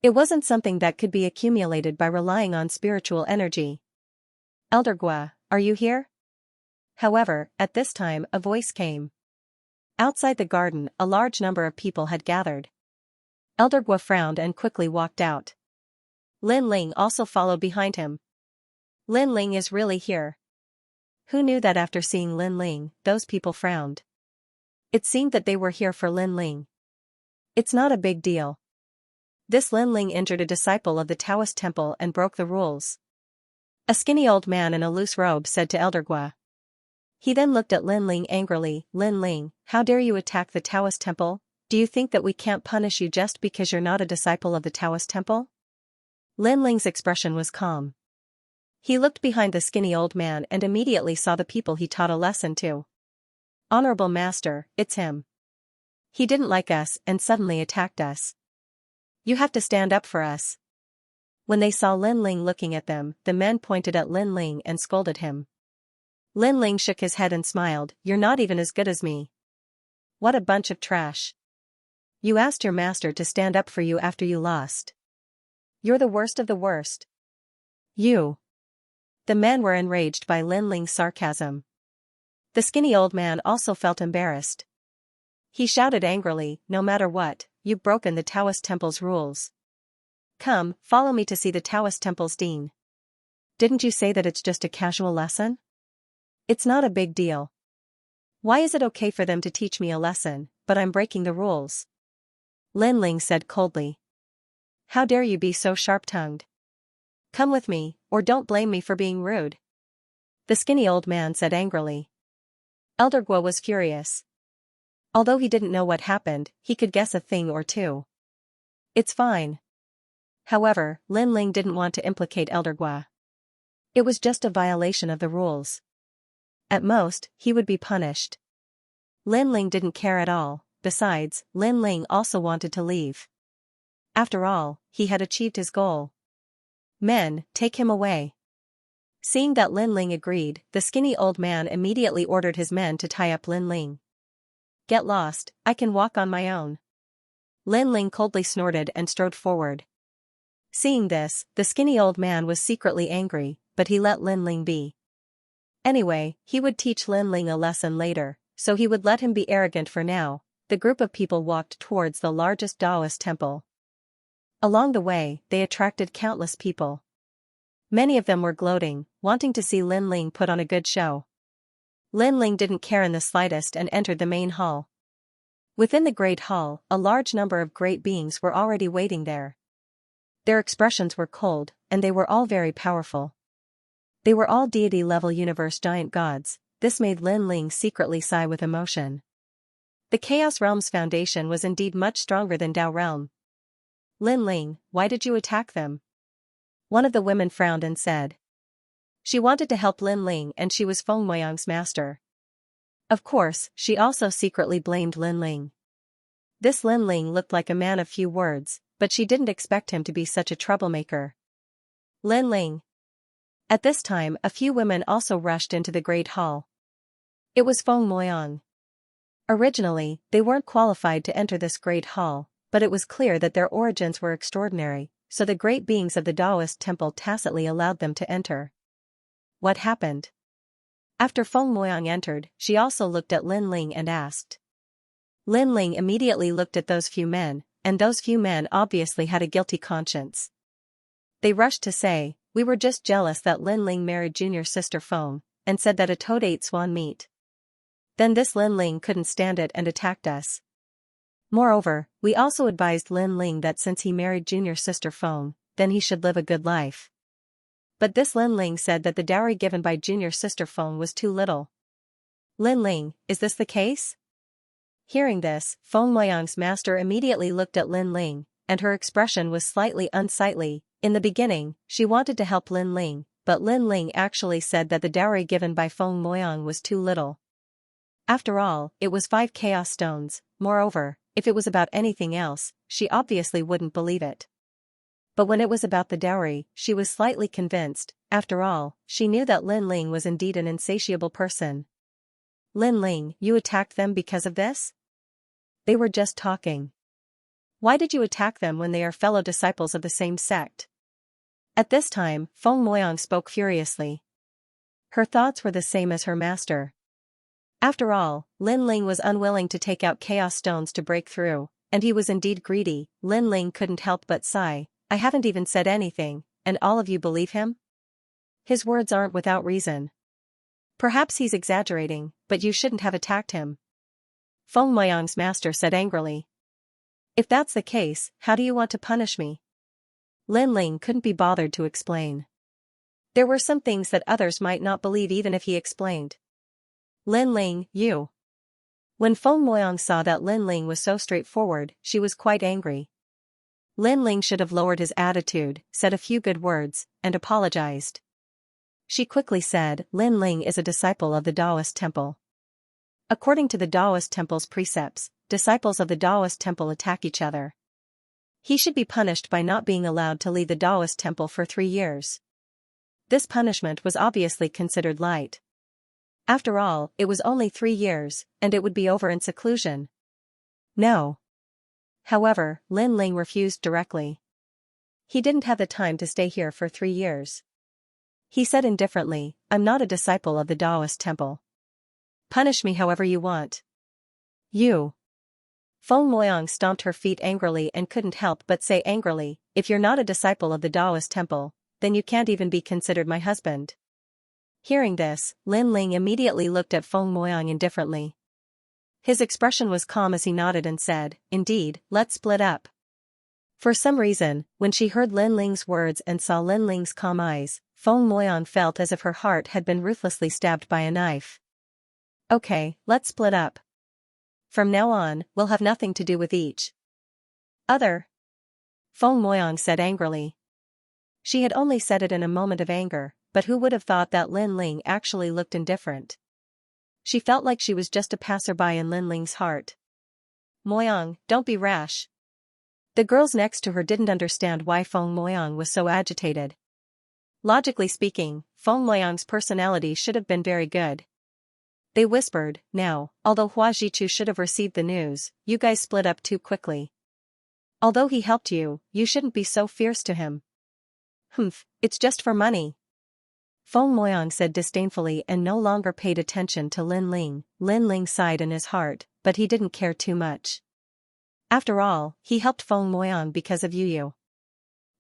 It wasn't something that could be accumulated by relying on spiritual energy. "Elder Gua, are you here?" However, at this time, a voice came. Outside the garden, a large number of people had gathered. Elder Gua frowned and quickly walked out. Lin Ling also followed behind him. "Lin Ling is really here." Who knew that after seeing Lin Ling, those people frowned? It seemed that they were here for Lin Ling. It's not a big deal. This Lin Ling injured a disciple of the Taoist temple and broke the rules. A skinny old man in a loose robe said to Elder Gua. He then looked at Lin Ling angrily. "Lin Ling, how dare you attack the Taoist temple? Do you think that we can't punish you just because you're not a disciple of the Taoist temple?" Lin Ling's expression was calm. He looked behind the skinny old man and immediately saw the people he taught a lesson to. "Honorable Master, it's him. He didn't like us and suddenly attacked us. You have to stand up for us." When they saw Lin Ling looking at them, the men pointed at Lin Ling and scolded him. Lin Ling shook his head and smiled. "You're not even as good as me. What a bunch of trash. You asked your master to stand up for you after you lost. You're the worst of the worst. You." The men were enraged by Lin Ling's sarcasm. The skinny old man also felt embarrassed. He shouted angrily, "No matter what, you've broken the Taoist temple's rules. Come, follow me to see the Taoist temple's dean. Didn't you say that it's just a casual lesson? It's not a big deal. Why is it okay for them to teach me a lesson, but I'm breaking the rules?" Lin Ling said coldly. "How dare you be so sharp-tongued? Come with me, or don't blame me for being rude," the skinny old man said angrily. Elder Gua was furious. Although he didn't know what happened, he could guess a thing or two. "It's fine." However, Lin Ling didn't want to implicate Elder Gua. It was just a violation of the rules. At most, he would be punished. Lin Ling didn't care at all. Besides, Lin Ling also wanted to leave. After all, he had achieved his goal. "Men, take him away." Seeing that Lin Ling agreed, the skinny old man immediately ordered his men to tie up Lin Ling. "Get lost, I can walk on my own." Lin Ling coldly snorted and strode forward. Seeing this, the skinny old man was secretly angry, but he let Lin Ling be. Anyway, he would teach Lin Ling a lesson later, so he would let him be arrogant for now. The group of people walked towards the largest Taoist temple. Along the way, they attracted countless people. Many of them were gloating, wanting to see Lin Ling put on a good show. Lin Ling didn't care in the slightest and entered the main hall. Within the great hall, a large number of great beings were already waiting there. Their expressions were cold, and they were all very powerful. They were all deity-level universe giant gods. This made Lin Ling secretly sigh with emotion. The Chaos Realm's foundation was indeed much stronger than Dao Realm. "Lin Ling, why did you attack them?" One of the women frowned and said. She wanted to help Lin Ling and she was Feng Moyang's master. Of course, she also secretly blamed Lin Ling. This Lin Ling looked like a man of few words, but she didn't expect him to be such a troublemaker. "Lin Ling." At this time, a few women also rushed into the great hall. It was Feng Moyang. Originally, they weren't qualified to enter this great hall, but it was clear that their origins were extraordinary, so the great beings of the Taoist temple tacitly allowed them to enter. What happened? After Feng Moyang entered, she also looked at Lin Ling and asked. Lin Ling immediately looked at those few men, and those few men obviously had a guilty conscience. They rushed to say, "We were just jealous that Lin Ling married junior sister Feng, and said that a toad ate swan meat." Then this Lin Ling couldn't stand it and attacked us. Moreover, we also advised Lin Ling that since he married junior sister Feng, then he should live a good life. But this Lin Ling said that the dowry given by junior sister Feng was too little. Lin Ling, is this the case? Hearing this, Feng Moyang's master immediately looked at Lin Ling, and her expression was slightly unsightly. In the beginning, she wanted to help Lin Ling, but Lin Ling actually said that the dowry given by Feng Moyang was too little. After all, it was 5 chaos stones. Moreover, if it was about anything else, she obviously wouldn't believe it. But when it was about the dowry, she was slightly convinced. After all, she knew that Lin Ling was indeed an insatiable person. Lin Ling, you attacked them because of this? They were just talking. Why did you attack them when they are fellow disciples of the same sect? At this time, Feng Moyang spoke furiously. Her thoughts were the same as her master. After all, Lin Ling was unwilling to take out chaos stones to break through, and he was indeed greedy. Lin Ling couldn't help but sigh. I haven't even said anything, and all of you believe him? His words aren't without reason. Perhaps he's exaggerating, but you shouldn't have attacked him. Feng Moyang's master said angrily. If that's the case, how do you want to punish me? Lin Ling couldn't be bothered to explain. There were some things that others might not believe even if he explained. Lin Ling, you. When Feng Moyang saw that Lin Ling was so straightforward, she was quite angry. Lin Ling should have lowered his attitude, said a few good words, and apologized. She quickly said, Lin Ling is a disciple of the Taoist temple. According to the Taoist temple's precepts, disciples of the Taoist temple attack each other. He should be punished by not being allowed to leave the Taoist temple for 3 years. This punishment was obviously considered light. After all, it was only 3 years, and it would be over in seclusion. No. However, Lin Ling refused directly. He didn't have the time to stay here for 3 years. He said indifferently, I'm not a disciple of the Taoist temple. Punish me however you want. You. Feng Moyang stomped her feet angrily and couldn't help but say angrily, if you're not a disciple of the Taoist temple, then you can't even be considered my husband. Hearing this, Lin Ling immediately looked at Feng Moyang indifferently. His expression was calm as he nodded and said, indeed, let's split up. For some reason, when she heard Lin Ling's words and saw Lin Ling's calm eyes, Feng Moyang felt as if her heart had been ruthlessly stabbed by a knife. Okay, let's split up. From now on, we'll have nothing to do with each other. Feng Moyang said angrily. She had only said it in a moment of anger, but who would have thought that Lin Ling actually looked indifferent? She felt like she was just a passerby in Lin Ling's heart. Moyang, don't be rash. The girls next to her didn't understand why Feng Moyang was so agitated. Logically speaking, Feng Moyang's personality should have been very good. They whispered, now, although Hua Jichu should have received the news, you guys split up too quickly. Although he helped you, you shouldn't be so fierce to him. Humph, it's just for money. Feng Moyang said disdainfully and no longer paid attention to Lin Ling. Lin Ling sighed in his heart, but he didn't care too much. After all, he helped Feng Moyang because of Yu.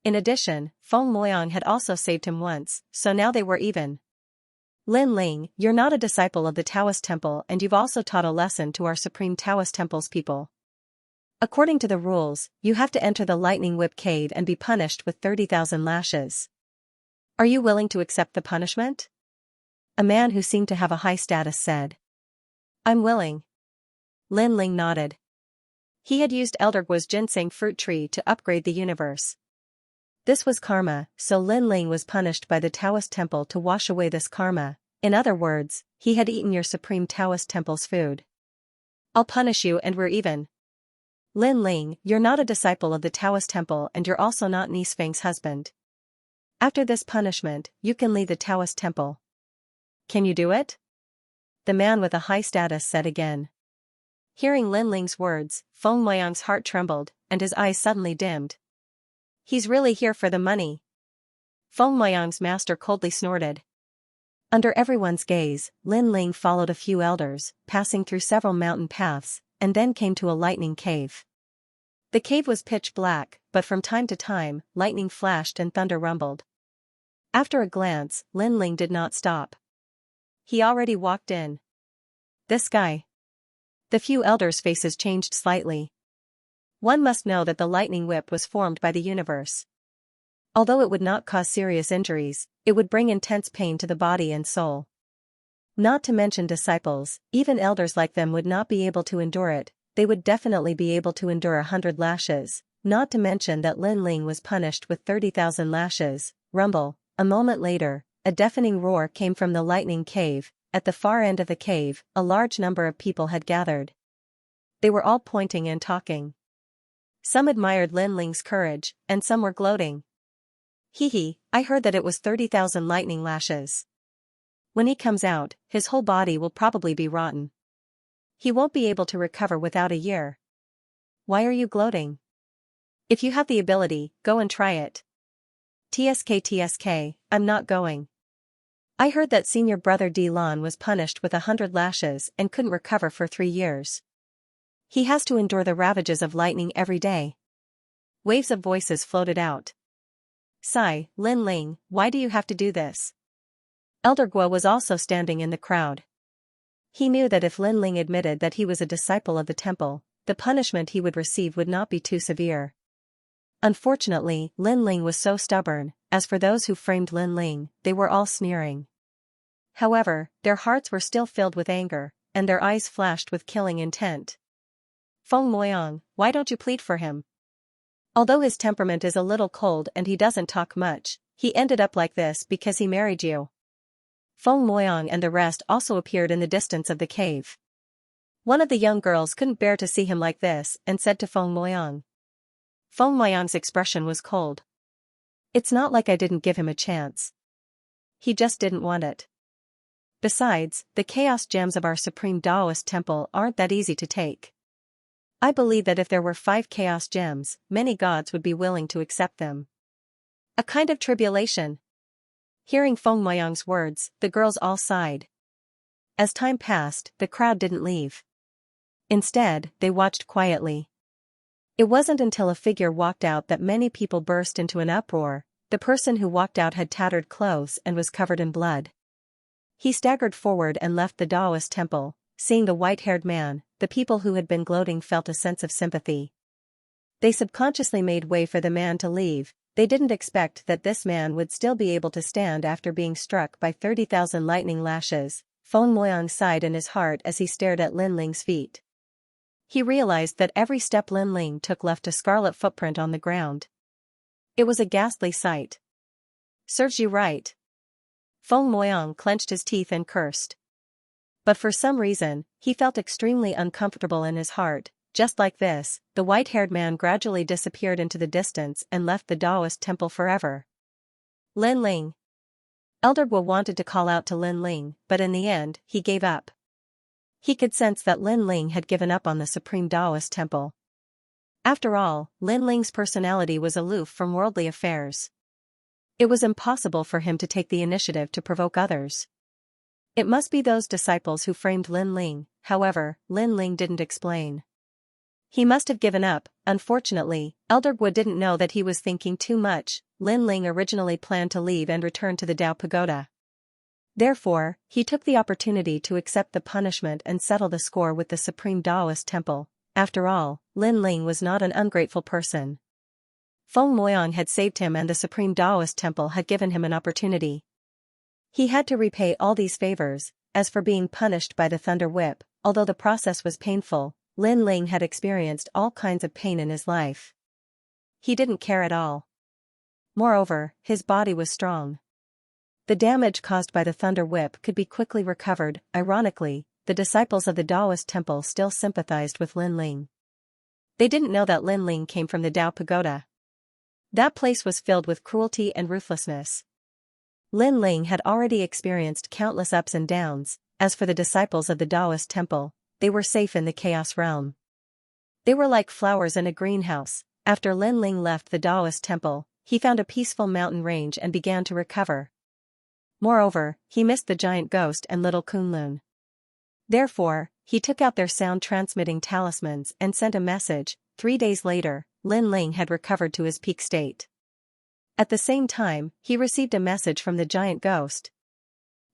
In addition, Feng Moyang had also saved him once, so now they were even. Lin Ling, you're not a disciple of the Taoist temple and you've also taught a lesson to our supreme Taoist temple's people. According to the rules, you have to enter the lightning whip cave and be punished with 30,000 lashes. Are you willing to accept the punishment? A man who seemed to have a high status said. I'm willing. Lin Ling nodded. He had used Elder Gua's ginseng fruit tree to upgrade the universe. This was karma, so Lin Ling was punished by the Taoist temple to wash away this karma. In other words, he had eaten your supreme Taoist temple's food. I'll punish you and we're even. Lin Ling, you're not a disciple of the Taoist temple and you're also not Niece Feng's husband. After this punishment, you can leave the Taoist temple. Can you do it? The man with a high status said again. Hearing Lin Ling's words, Feng Moyang's heart trembled, and his eyes suddenly dimmed. He's really here for the money. Feng Moyang's master coldly snorted. Under everyone's gaze, Lin Ling followed a few elders, passing through several mountain paths, and then came to a lightning cave. The cave was pitch black, but from time to time, lightning flashed and thunder rumbled. After a glance, Lin Ling did not stop. He already walked in. This guy. The few elders' faces changed slightly. One must know that the lightning whip was formed by the universe. Although it would not cause serious injuries, it would bring intense pain to the body and soul. Not to mention disciples, even elders like them would not be able to endure it. They would definitely be able to endure 100 lashes, not to mention that Lin Ling was punished with 30,000 lashes. Rumble. A moment later, a deafening roar came from the lightning cave. At the far end of the cave, a large number of people had gathered. They were all pointing and talking. Some admired Lin Ling's courage, and some were gloating. Hee, I heard that it was 30,000 lightning lashes. When he comes out, his whole body will probably be rotten. He won't be able to recover without a year. Why are you gloating? If you have the ability, go and try it. TSK, I'm not going. I heard that senior brother Dilan was punished with 100 lashes and couldn't recover for 3 years. He has to endure the ravages of lightning every day. Waves of voices floated out. Sigh, Lin Ling, why do you have to do this? Elder Guo was also standing in the crowd. He knew that if Lin Ling admitted that he was a disciple of the temple, the punishment he would receive would not be too severe. Unfortunately, Lin Ling was so stubborn. As for those who framed Lin Ling, they were all sneering. However, their hearts were still filled with anger, and their eyes flashed with killing intent. Feng Moyang, why don't you plead for him? Although his temperament is a little cold and he doesn't talk much, he ended up like this because he married you. Feng Moyang and the rest also appeared in the distance of the cave. One of the young girls couldn't bear to see him like this and said to Feng Moyang. Feng Moyang's expression was cold. It's not like I didn't give him a chance. He just didn't want it. Besides, the chaos gems of our supreme Taoist temple aren't that easy to take. I believe that if there were 5 chaos gems, many gods would be willing to accept them. A kind of tribulation. Hearing Feng Moyang's words, the girls all sighed. As time passed, the crowd didn't leave. Instead, they watched quietly. It wasn't until a figure walked out that many people burst into an uproar. The person who walked out had tattered clothes and was covered in blood. He staggered forward and left the Taoist temple. Seeing the white-haired man, the people who had been gloating felt a sense of sympathy. They subconsciously made way for the man to leave. They didn't expect that this man would still be able to stand after being struck by 30,000 lightning lashes. Feng Moyang sighed in his heart as he stared at Lin Ling's feet. He realized that every step Lin Ling took left a scarlet footprint on the ground. It was a ghastly sight. Serves you right. Feng Moyang clenched his teeth and cursed. But for some reason, he felt extremely uncomfortable in his heart. Just like this, the white-haired man gradually disappeared into the distance and left the Taoist temple forever. Lin Ling. Elder Guo wanted to call out to Lin Ling, but in the end, he gave up. He could sense that Lin Ling had given up on the supreme Taoist temple. After all, Lin Ling's personality was aloof from worldly affairs. It was impossible for him to take the initiative to provoke others. It must be those disciples who framed Lin Ling. However, Lin Ling didn't explain. He must have given up. Unfortunately, Elder Guo didn't know that he was thinking too much. Lin Ling originally planned to leave and return to the Dao Pagoda. Therefore, he took the opportunity to accept the punishment and settle the score with the Supreme Taoist Temple. After all, Lin Ling was not an ungrateful person. Feng Moyang had saved him and the Supreme Taoist Temple had given him an opportunity. He had to repay all these favors. As for being punished by the Thunder Whip, although the process was painful, Lin Ling had experienced all kinds of pain in his life. He didn't care at all. Moreover, his body was strong. The damage caused by the Thunder Whip could be quickly recovered. Ironically, the disciples of the Taoist temple still sympathized with Lin Ling. They didn't know that Lin Ling came from the Dao Pagoda. That place was filled with cruelty and ruthlessness. Lin Ling had already experienced countless ups and downs. As for the disciples of the Taoist temple, they were safe in the chaos realm. They were like flowers in a greenhouse. After Lin Ling left the Taoist temple, he found a peaceful mountain range and began to recover. Moreover, he missed the giant ghost and little Kunlun. Therefore, he took out their sound-transmitting talismans and sent a message. 3 days later, Lin Ling had recovered to his peak state. At the same time, he received a message from the giant ghost.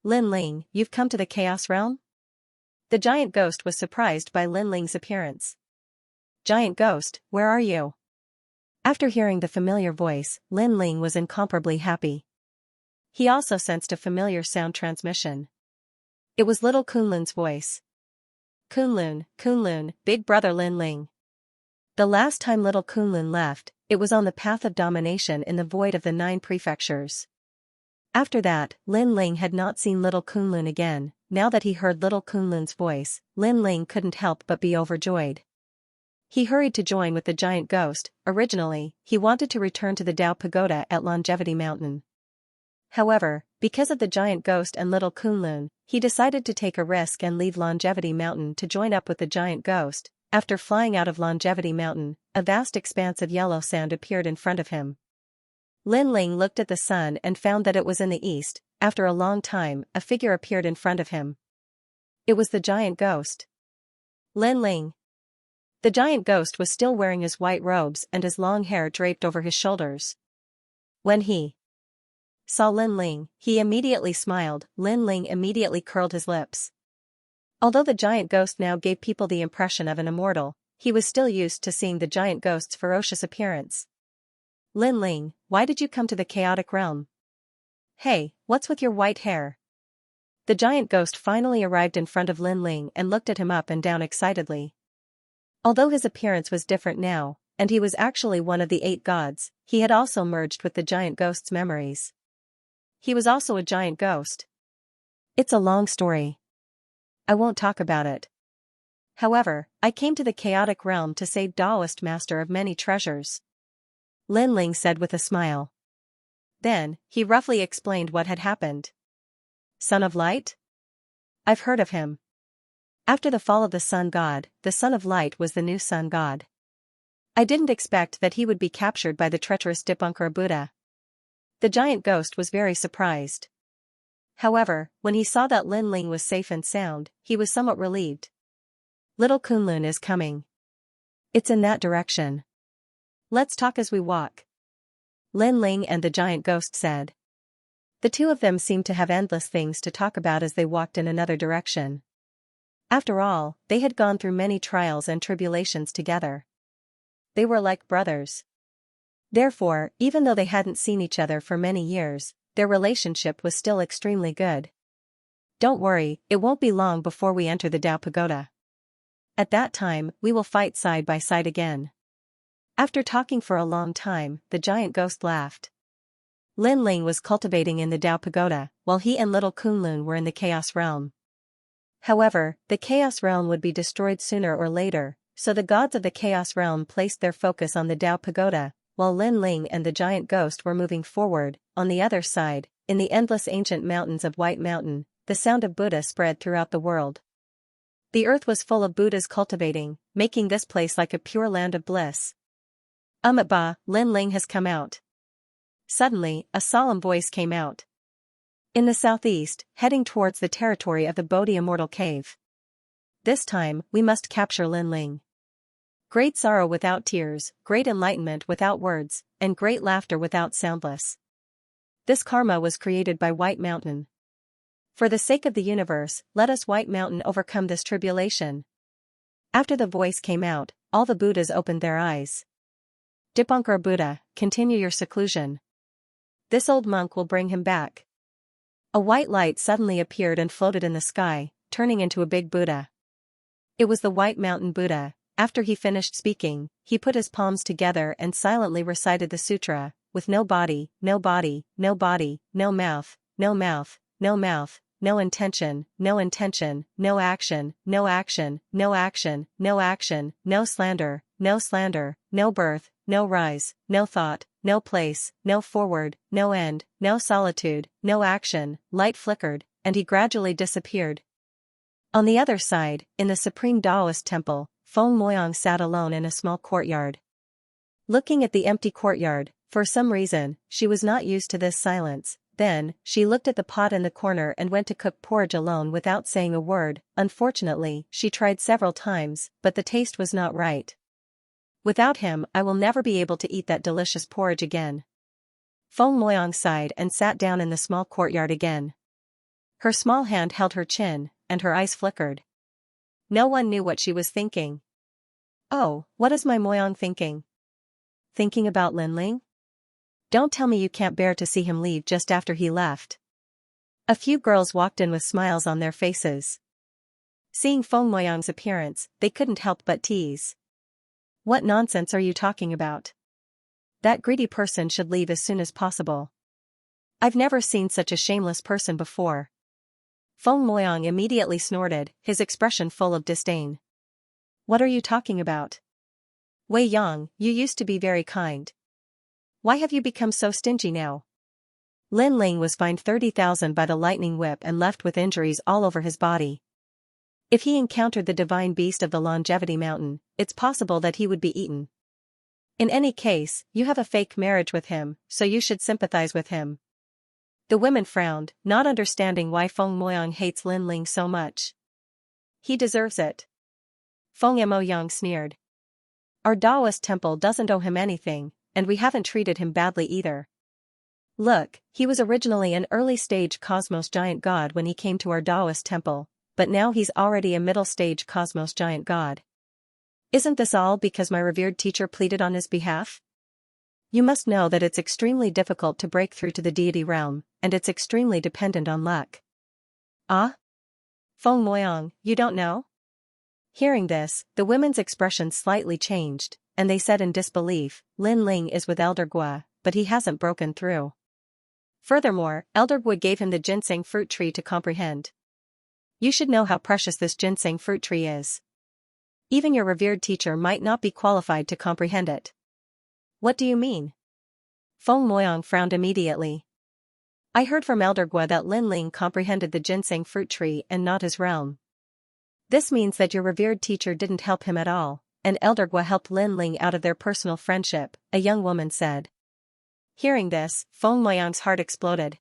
Lin Ling, you've come to the Chaos Realm? The giant ghost was surprised by Lin Ling's appearance. "Giant ghost, where are you?" After hearing the familiar voice, Lin Ling was incomparably happy. He also sensed a familiar sound transmission. It was little Kunlun's voice. Kunlun, big brother Lin Ling." The last time little Kunlun left, it was on the path of domination in the void of the 9 prefectures. After that, Lin Ling had not seen little Kunlun again. Now that he heard little Kunlun's voice, Lin Ling couldn't help but be overjoyed. He hurried to join with the giant ghost. Originally, he wanted to return to the Dao Pagoda at Longevity Mountain. However, because of the giant ghost and little Kunlun, he decided to take a risk and leave Longevity Mountain to join up with the giant ghost. After flying out of Longevity Mountain, a vast expanse of yellow sand appeared in front of him. Lin Ling looked at the sun and found that it was in the east. After a long time, a figure appeared in front of him. It was the giant ghost. Lin Ling. The giant ghost was still wearing his white robes and his long hair draped over his shoulders. When he saw Lin Ling, he immediately smiled. Lin Ling immediately curled his lips. Although the giant ghost now gave people the impression of an immortal, he was still used to seeing the giant ghost's ferocious appearance. "Lin Ling, why did you come to the chaotic realm? Hey, what's with your white hair?" The giant ghost finally arrived in front of Lin Ling and looked at him up and down excitedly. Although his appearance was different now, and he was actually one of the 8 gods, he had also merged with the giant ghost's memories. He was also a giant ghost. It's a long story. I won't talk about it. However, I came to the chaotic realm to save Taoist master of many treasures. Lin Ling said with a smile. Then, he roughly explained what had happened. Son of Light? I've heard of him. After the fall of the Sun God, the Son of Light was the new Sun God. I didn't expect that he would be captured by the treacherous Dipankara Buddha. The giant ghost was very surprised. However, when he saw that Lin Ling was safe and sound, he was somewhat relieved. Little Kunlun is coming. It's in that direction. Let's talk as we walk. Lin Ling and the giant ghost said. The two of them seemed to have endless things to talk about as they walked in another direction. After all, they had gone through many trials and tribulations together. They were like brothers. Therefore, even though they hadn't seen each other for many years, their relationship was still extremely good. Don't worry, it won't be long before we enter the Dao Pagoda. At that time, we will fight side by side again. After talking for a long time, the giant ghost laughed. Lin Ling was cultivating in the Dao Pagoda, while he and little Kunlun were in the Chaos Realm. However, the Chaos Realm would be destroyed sooner or later, so the gods of the Chaos Realm placed their focus on the Dao Pagoda, while Lin Ling and the giant ghost were moving forward. On the other side, in the endless ancient mountains of White Mountain, the sound of Buddha spread throughout the world. The earth was full of Buddhas cultivating, making this place like a pure land of bliss. Ba, Lin Ling has come out. Suddenly, a solemn voice came out. In the southeast, heading towards the territory of the Bodhi Immortal Cave. This time, we must capture Lin Ling. Great sorrow without tears, great enlightenment without words, and great laughter without soundless. This karma was created by White Mountain. For the sake of the universe, let us White Mountain overcome this tribulation. After the voice came out, all the Buddhas opened their eyes. Dipankara Buddha, continue your seclusion. This old monk will bring him back. A white light suddenly appeared and floated in the sky, turning into a big Buddha. It was the White Mountain Buddha. After he finished speaking, he put his palms together and silently recited the sutra, with no body, no body, no body, no mouth, no mouth, no mouth, no intention, no intention, no action, no action, no action, no action, no slander, no slander, no birth, no rise, no thought, no place, no forward, no end, no solitude, no action. Light flickered, and he gradually disappeared. On the other side, in the Supreme Taoist Temple, Feng Moyang sat alone in a small courtyard. Looking at the empty courtyard, for some reason, she was not used to this silence. Then, she looked at the pot in the corner and went to cook porridge alone without saying a word. Unfortunately, she tried several times, but the taste was not right. Without him, I will never be able to eat that delicious porridge again. Feng Moyang sighed and sat down in the small courtyard again. Her small hand held her chin, and her eyes flickered. No one knew what she was thinking. Oh, what is my Moyang thinking? Thinking about Linling? Don't tell me you can't bear to see him leave just after he left. A few girls walked in with smiles on their faces. Seeing Feng Moyang's appearance, they couldn't help but tease. What nonsense are you talking about? That greedy person should leave as soon as possible. I've never seen such a shameless person before. Feng Moyang immediately snorted, his expression full of disdain. What are you talking about? Wei Yang, you used to be very kind. Why have you become so stingy now? Lin Ling was fined 30,000 by the lightning whip and left with injuries all over his body. If he encountered the divine beast of the Longevity Mountain, it's possible that he would be eaten. In any case, you have a fake marriage with him, so you should sympathize with him. The women frowned, not understanding why Feng Moyang hates Lin Ling so much. He deserves it. Feng Moyang sneered. Our Taoist temple doesn't owe him anything, and we haven't treated him badly either. Look, he was originally an early-stage cosmos giant god when he came to our Taoist temple, but now he's already a middle-stage cosmos giant god. Isn't this all because my revered teacher pleaded on his behalf? You must know that it's extremely difficult to break through to the deity realm, and it's extremely dependent on luck. Ah? Feng Moyang, you don't know? Hearing this, the women's expression slightly changed, and they said in disbelief, Lin Ling is with Elder Gua, but he hasn't broken through. Furthermore, Elder Gua gave him the ginseng fruit tree to comprehend. You should know how precious this ginseng fruit tree is. Even your revered teacher might not be qualified to comprehend it. What do you mean? Feng Moyang frowned immediately. I heard from Elder Gua that Lin Ling comprehended the ginseng fruit tree and not his realm. This means that your revered teacher didn't help him at all, and Elder Gua helped Lin Ling out of their personal friendship, a young woman said. Hearing this, Feng Moyang's heart exploded.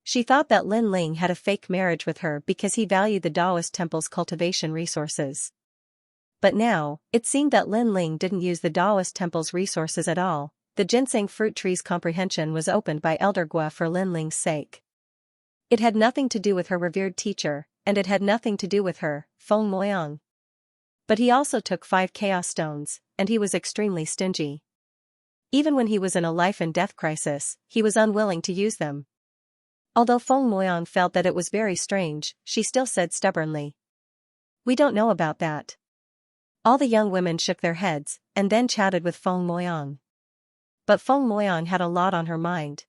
She thought that Lin Ling had a fake marriage with her because he valued the Taoist temple's cultivation resources. But now, it seemed that Lin Ling didn't use the Taoist temple's resources at all. The ginseng fruit tree's comprehension was opened by Elder Gua for Lin Ling's sake. It had nothing to do with her revered teacher, and it had nothing to do with her, Feng Moyang. But he also took 5 chaos stones, and he was extremely stingy. Even when he was in a life-and-death crisis, he was unwilling to use them. Although Feng Moyang felt that it was very strange, she still said stubbornly. We don't know about that. All the young women shook their heads, and then chatted with Feng Moyang. But Feng Moyang had a lot on her mind.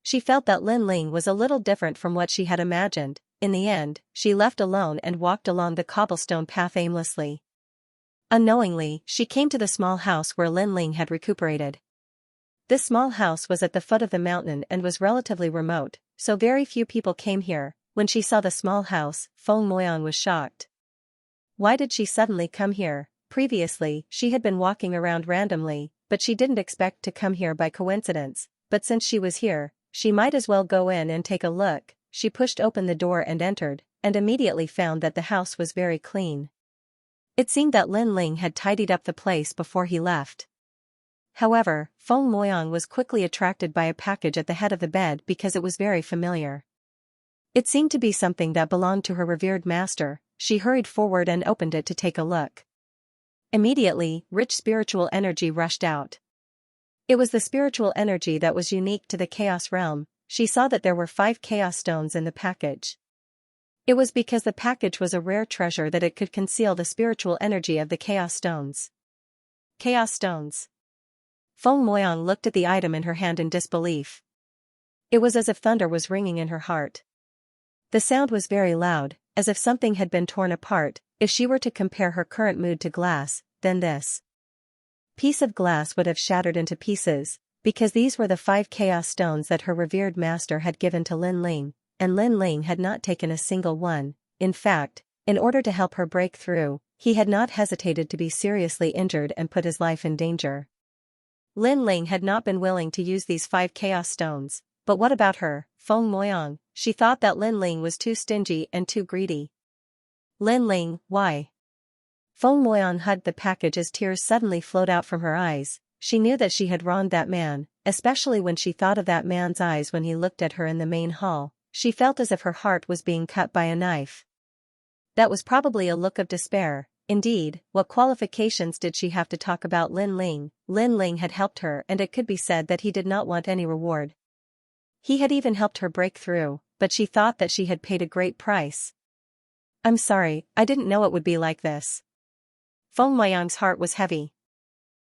She felt that Lin Ling was a little different from what she had imagined. In the end, she left alone and walked along the cobblestone path aimlessly. Unknowingly, she came to the small house where Lin Ling had recuperated. This small house was at the foot of the mountain and was relatively remote, so very few people came here. When she saw the small house, Feng Moyang was shocked. Why did she suddenly come here? Previously, she had been walking around randomly, but she didn't expect to come here by coincidence. But since she was here, she might as well go in and take a look. She pushed open the door and entered, and immediately found that the house was very clean. It seemed that Lin Ling had tidied up the place before he left. However, Feng Moyang was quickly attracted by a package at the head of the bed because it was very familiar. It seemed to be something that belonged to her revered master. She hurried forward and opened it to take a look. Immediately, rich spiritual energy rushed out. It was the spiritual energy that was unique to the Chaos Realm. She saw that there were 5 Chaos Stones in the package. It was because the package was a rare treasure that it could conceal the spiritual energy of the Chaos Stones. Chaos Stones. Feng Moyang looked at the item in her hand in disbelief. It was as if thunder was ringing in her heart. The sound was very loud, as if something had been torn apart. If she were to compare her current mood to glass, then this piece of glass would have shattered into pieces, because these were the 5 chaos stones that her revered master had given to Lin Ling, and Lin Ling had not taken a single one. In fact, in order to help her break through, he had not hesitated to be seriously injured and put his life in danger. Lin Ling had not been willing to use these 5 chaos stones, but what about her, Feng Moyang? She thought that Lin Ling was too stingy and too greedy. Lin Ling, why? Feng Moyang hugged the package as tears suddenly flowed out from her eyes. She knew that she had wronged that man, especially when she thought of that man's eyes when he looked at her in the main hall. She felt as if her heart was being cut by a knife. That was probably a look of despair. Indeed, what qualifications did she have to talk about Lin Ling? Lin Ling had helped her, and it could be said that he did not want any reward. He had even helped her break through, but she thought that she had paid a great price. "I'm sorry, I didn't know it would be like this." Feng Moyang's heart was heavy.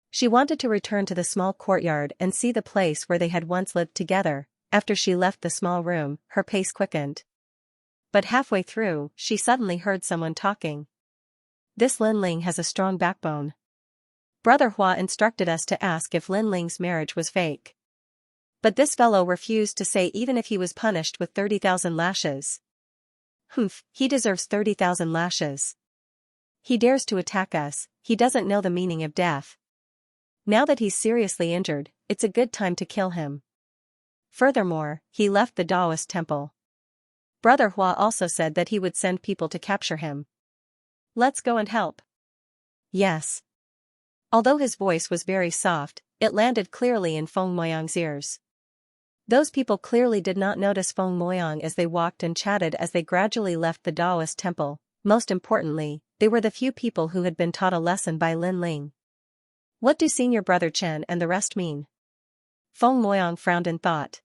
She wanted to return to the small courtyard and see the place where they had once lived together. After she left the small room, her pace quickened. But halfway through, she suddenly heard someone talking. "This Lin Ling has a strong backbone. Brother Hua instructed us to ask if Lin Ling's marriage was fake. But this fellow refused to say even if he was punished with 30,000 lashes. Humph, he deserves 30,000 lashes. He dares to attack us, he doesn't know the meaning of death. Now that he's seriously injured, it's a good time to kill him." Furthermore, he left the Taoist temple. Brother Hua also said that he would send people to capture him. "Let's go and help." "Yes." Although his voice was very soft, it landed clearly in Feng Moyang's ears. Those people clearly did not notice Feng Moyang as they walked and chatted as they gradually left the Taoist temple. Most importantly, they were the few people who had been taught a lesson by Lin Ling. What do Senior Brother Chen and the rest mean? Feng Moyang frowned in thought.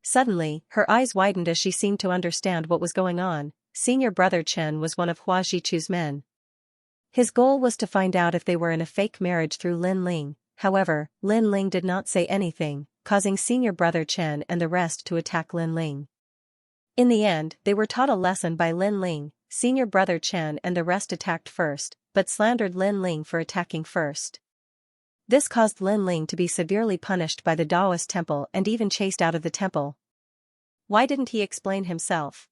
Suddenly, her eyes widened as she seemed to understand what was going on. Senior Brother Chen was one of Hua Jichu's men. His goal was to find out if they were in a fake marriage through Lin Ling. However, Lin Ling did not say anything, causing Senior Brother Chen and the rest to attack Lin Ling. In the end, they were taught a lesson by Lin Ling. Senior Brother Chen and the rest attacked first, but slandered Lin Ling for attacking first. This caused Lin Ling to be severely punished by the Taoist temple and even chased out of the temple. Why didn't he explain himself?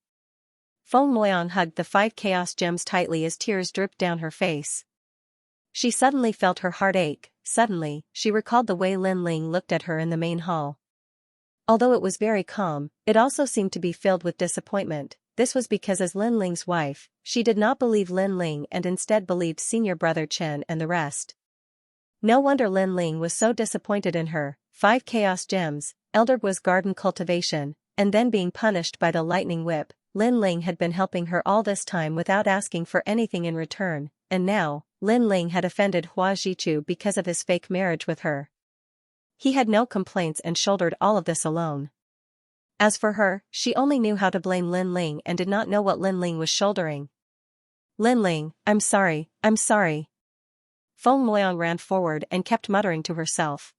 Feng Moyang hugged the 5 chaos gems tightly as tears dripped down her face. She suddenly felt her heart ache. Suddenly, she recalled the way Lin Ling looked at her in the main hall. Although it was very calm, it also seemed to be filled with disappointment. This was because as Lin Ling's wife, she did not believe Lin Ling and instead believed Senior Brother Chen and the rest. No wonder Lin Ling was so disappointed in her. 5 chaos gems, Elder was garden cultivation, and then being punished by the lightning whip. Lin Ling had been helping her all this time without asking for anything in return, and now, Lin Ling had offended Hua Jichu because of his fake marriage with her. He had no complaints and shouldered all of this alone. As for her, she only knew how to blame Lin Ling and did not know what Lin Ling was shouldering. "Lin Ling, I'm sorry, I'm sorry." Feng Moyang ran forward and kept muttering to herself.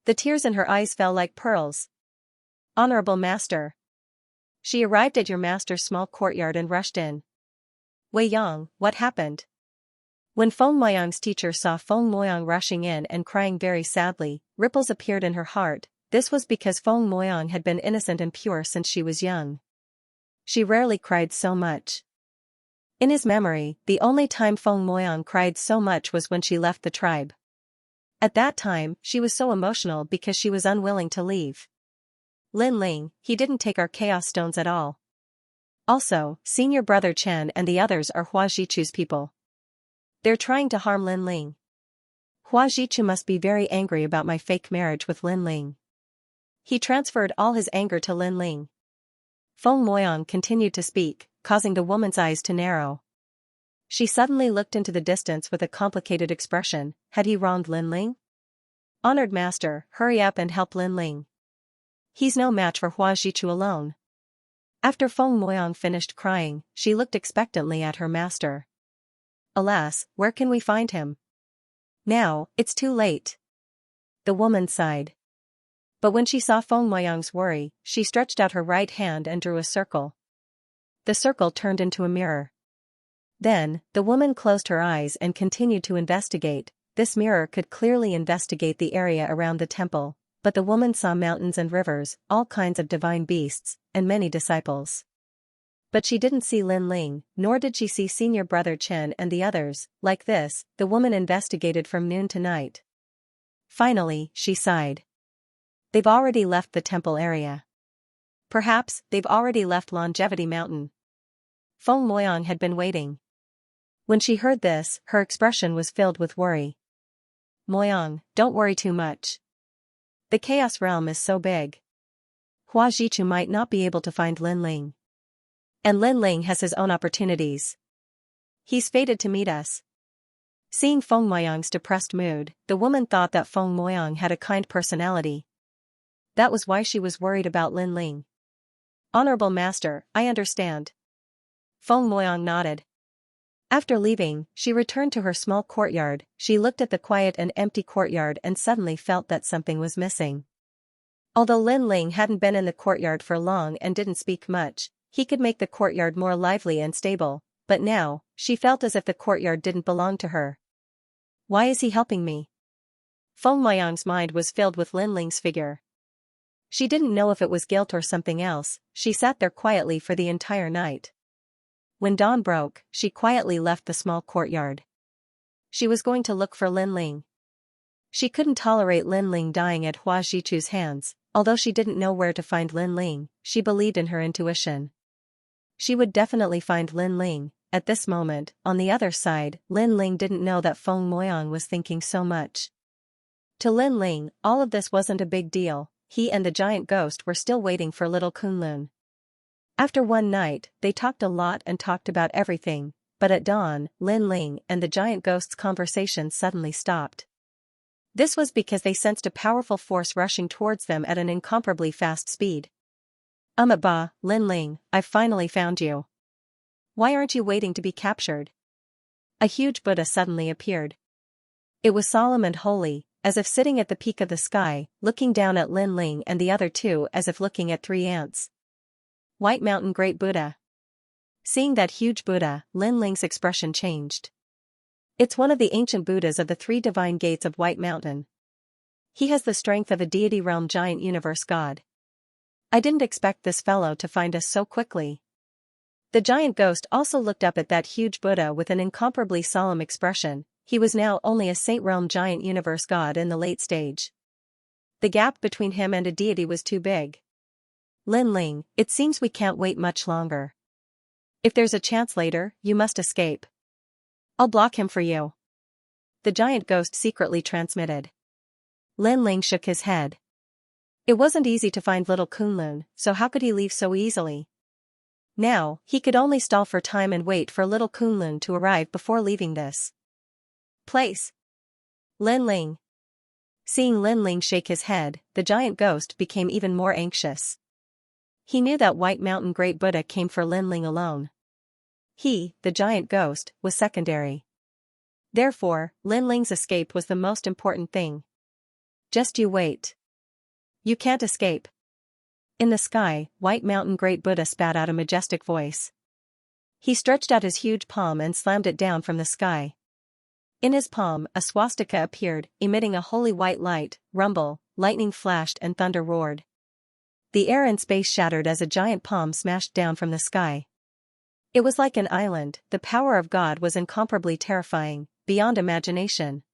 The tears in her eyes fell like pearls. "Honorable Master." She arrived at your master's small courtyard and rushed in. "Wei Yang, what happened?" When Feng Moyang's teacher saw Feng Moyang rushing in and crying very sadly, ripples appeared in her heart. This was because Feng Moyang had been innocent and pure since she was young. She rarely cried so much. In his memory, the only time Feng Moyang cried so much was when she left the tribe. At that time, she was so emotional because she was unwilling to leave. "Lin Ling, he didn't take our chaos stones at all. Also, Senior Brother Chen and the others are Hua Jichu's people. They're trying to harm Lin Ling. Hua Jichu must be very angry about my fake marriage with Lin Ling." He transferred all his anger to Lin Ling. Feng Moyang continued to speak, causing the woman's eyes to narrow. She suddenly looked into the distance with a complicated expression. Had he wronged Lin Ling? "Honored master, hurry up and help Lin Ling. He's no match for Hua Jichu alone." After Feng Moyang finished crying, she looked expectantly at her master. "Alas, where can we find him?" "Now, it's too late." The woman sighed. But when she saw Feng Moyang's worry, she stretched out her right hand and drew a circle. The circle turned into a mirror. Then, the woman closed her eyes and continued to investigate. This mirror could clearly investigate the area around the temple, but the woman saw mountains and rivers, all kinds of divine beasts, and many disciples. But she didn't see Lin Ling, nor did she see Senior Brother Chen and the others. Like this, the woman investigated from noon to night. Finally, she sighed. They've already left the temple area. Perhaps, they've already left Longevity Mountain. Feng Moyang had been waiting. When she heard this, her expression was filled with worry. "Moyang, don't worry too much. The Chaos Realm is so big. Hua Jichu might not be able to find Lin Ling. And Lin Ling has his own opportunities. He's fated to meet us. Seeing Feng Moyang's depressed mood, the woman thought that Feng Moyang had a kind personality. That was why she was worried about Lin Ling. Honorable Master, I understand. Feng Moyang nodded. After leaving, she returned to her small courtyard. She looked at the quiet and empty courtyard and suddenly felt that something was missing. Although Lin Ling hadn't been in the courtyard for long and didn't speak much, he could make the courtyard more lively and stable, but now, she felt as if the courtyard didn't belong to her. Why is he helping me? Feng Moyang's mind was filled with Lin Ling's figure. She didn't know if it was guilt or something else. She sat there quietly for the entire night. When dawn broke, she quietly left the small courtyard. She was going to look for Lin Ling. She couldn't tolerate Lin Ling dying at Hua Jichu's hands. Although she didn't know where to find Lin Ling, she believed in her intuition. She would definitely find Lin Ling. At this moment, on the other side, Lin Ling didn't know that Feng Moyang was thinking so much. To Lin Ling, all of this wasn't a big deal. He and the giant ghost were still waiting for little Kunlun. After one night, they talked a lot and talked about everything, but at dawn, Lin Ling and the giant ghost's conversation suddenly stopped. This was because they sensed a powerful force rushing towards them at an incomparably fast speed. Ba, Lin Ling, I've finally found you. Why aren't you waiting to be captured? A huge Buddha suddenly appeared. It was solemn and holy, as if sitting at the peak of the sky, looking down at Lin Ling and the other two as if looking at three ants. White Mountain Great Buddha. Seeing that huge Buddha, Lin Ling's expression changed. It's one of the ancient Buddhas of the three divine gates of White Mountain. He has the strength of a deity realm giant universe god. I didn't expect this fellow to find us so quickly. The giant ghost also looked up at that huge Buddha with an incomparably solemn expression. He was now only a saint realm giant universe god in the late stage. The gap between him and a deity was too big. Lin Ling, it seems we can't wait much longer. If there's a chance later, you must escape. I'll block him for you. The giant ghost secretly transmitted. Lin Ling shook his head. It wasn't easy to find little Kunlun, so how could he leave so easily? Now, he could only stall for time and wait for little Kunlun to arrive before leaving this place. Lin Ling. Seeing Lin Ling shake his head, the giant ghost became even more anxious. He knew that White Mountain Great Buddha came for Lin Ling alone. He, the giant ghost, was secondary. Therefore, Lin Ling's escape was the most important thing. Just you wait. You can't escape. In the sky, White Mountain Great Buddha spat out a majestic voice. He stretched out his huge palm and slammed it down from the sky. In his palm, a swastika appeared, emitting a holy white light. Rumble, lightning flashed and thunder roared. The air and space shattered as a giant palm smashed down from the sky. It was like an island. The power of God was incomparably terrifying, beyond imagination.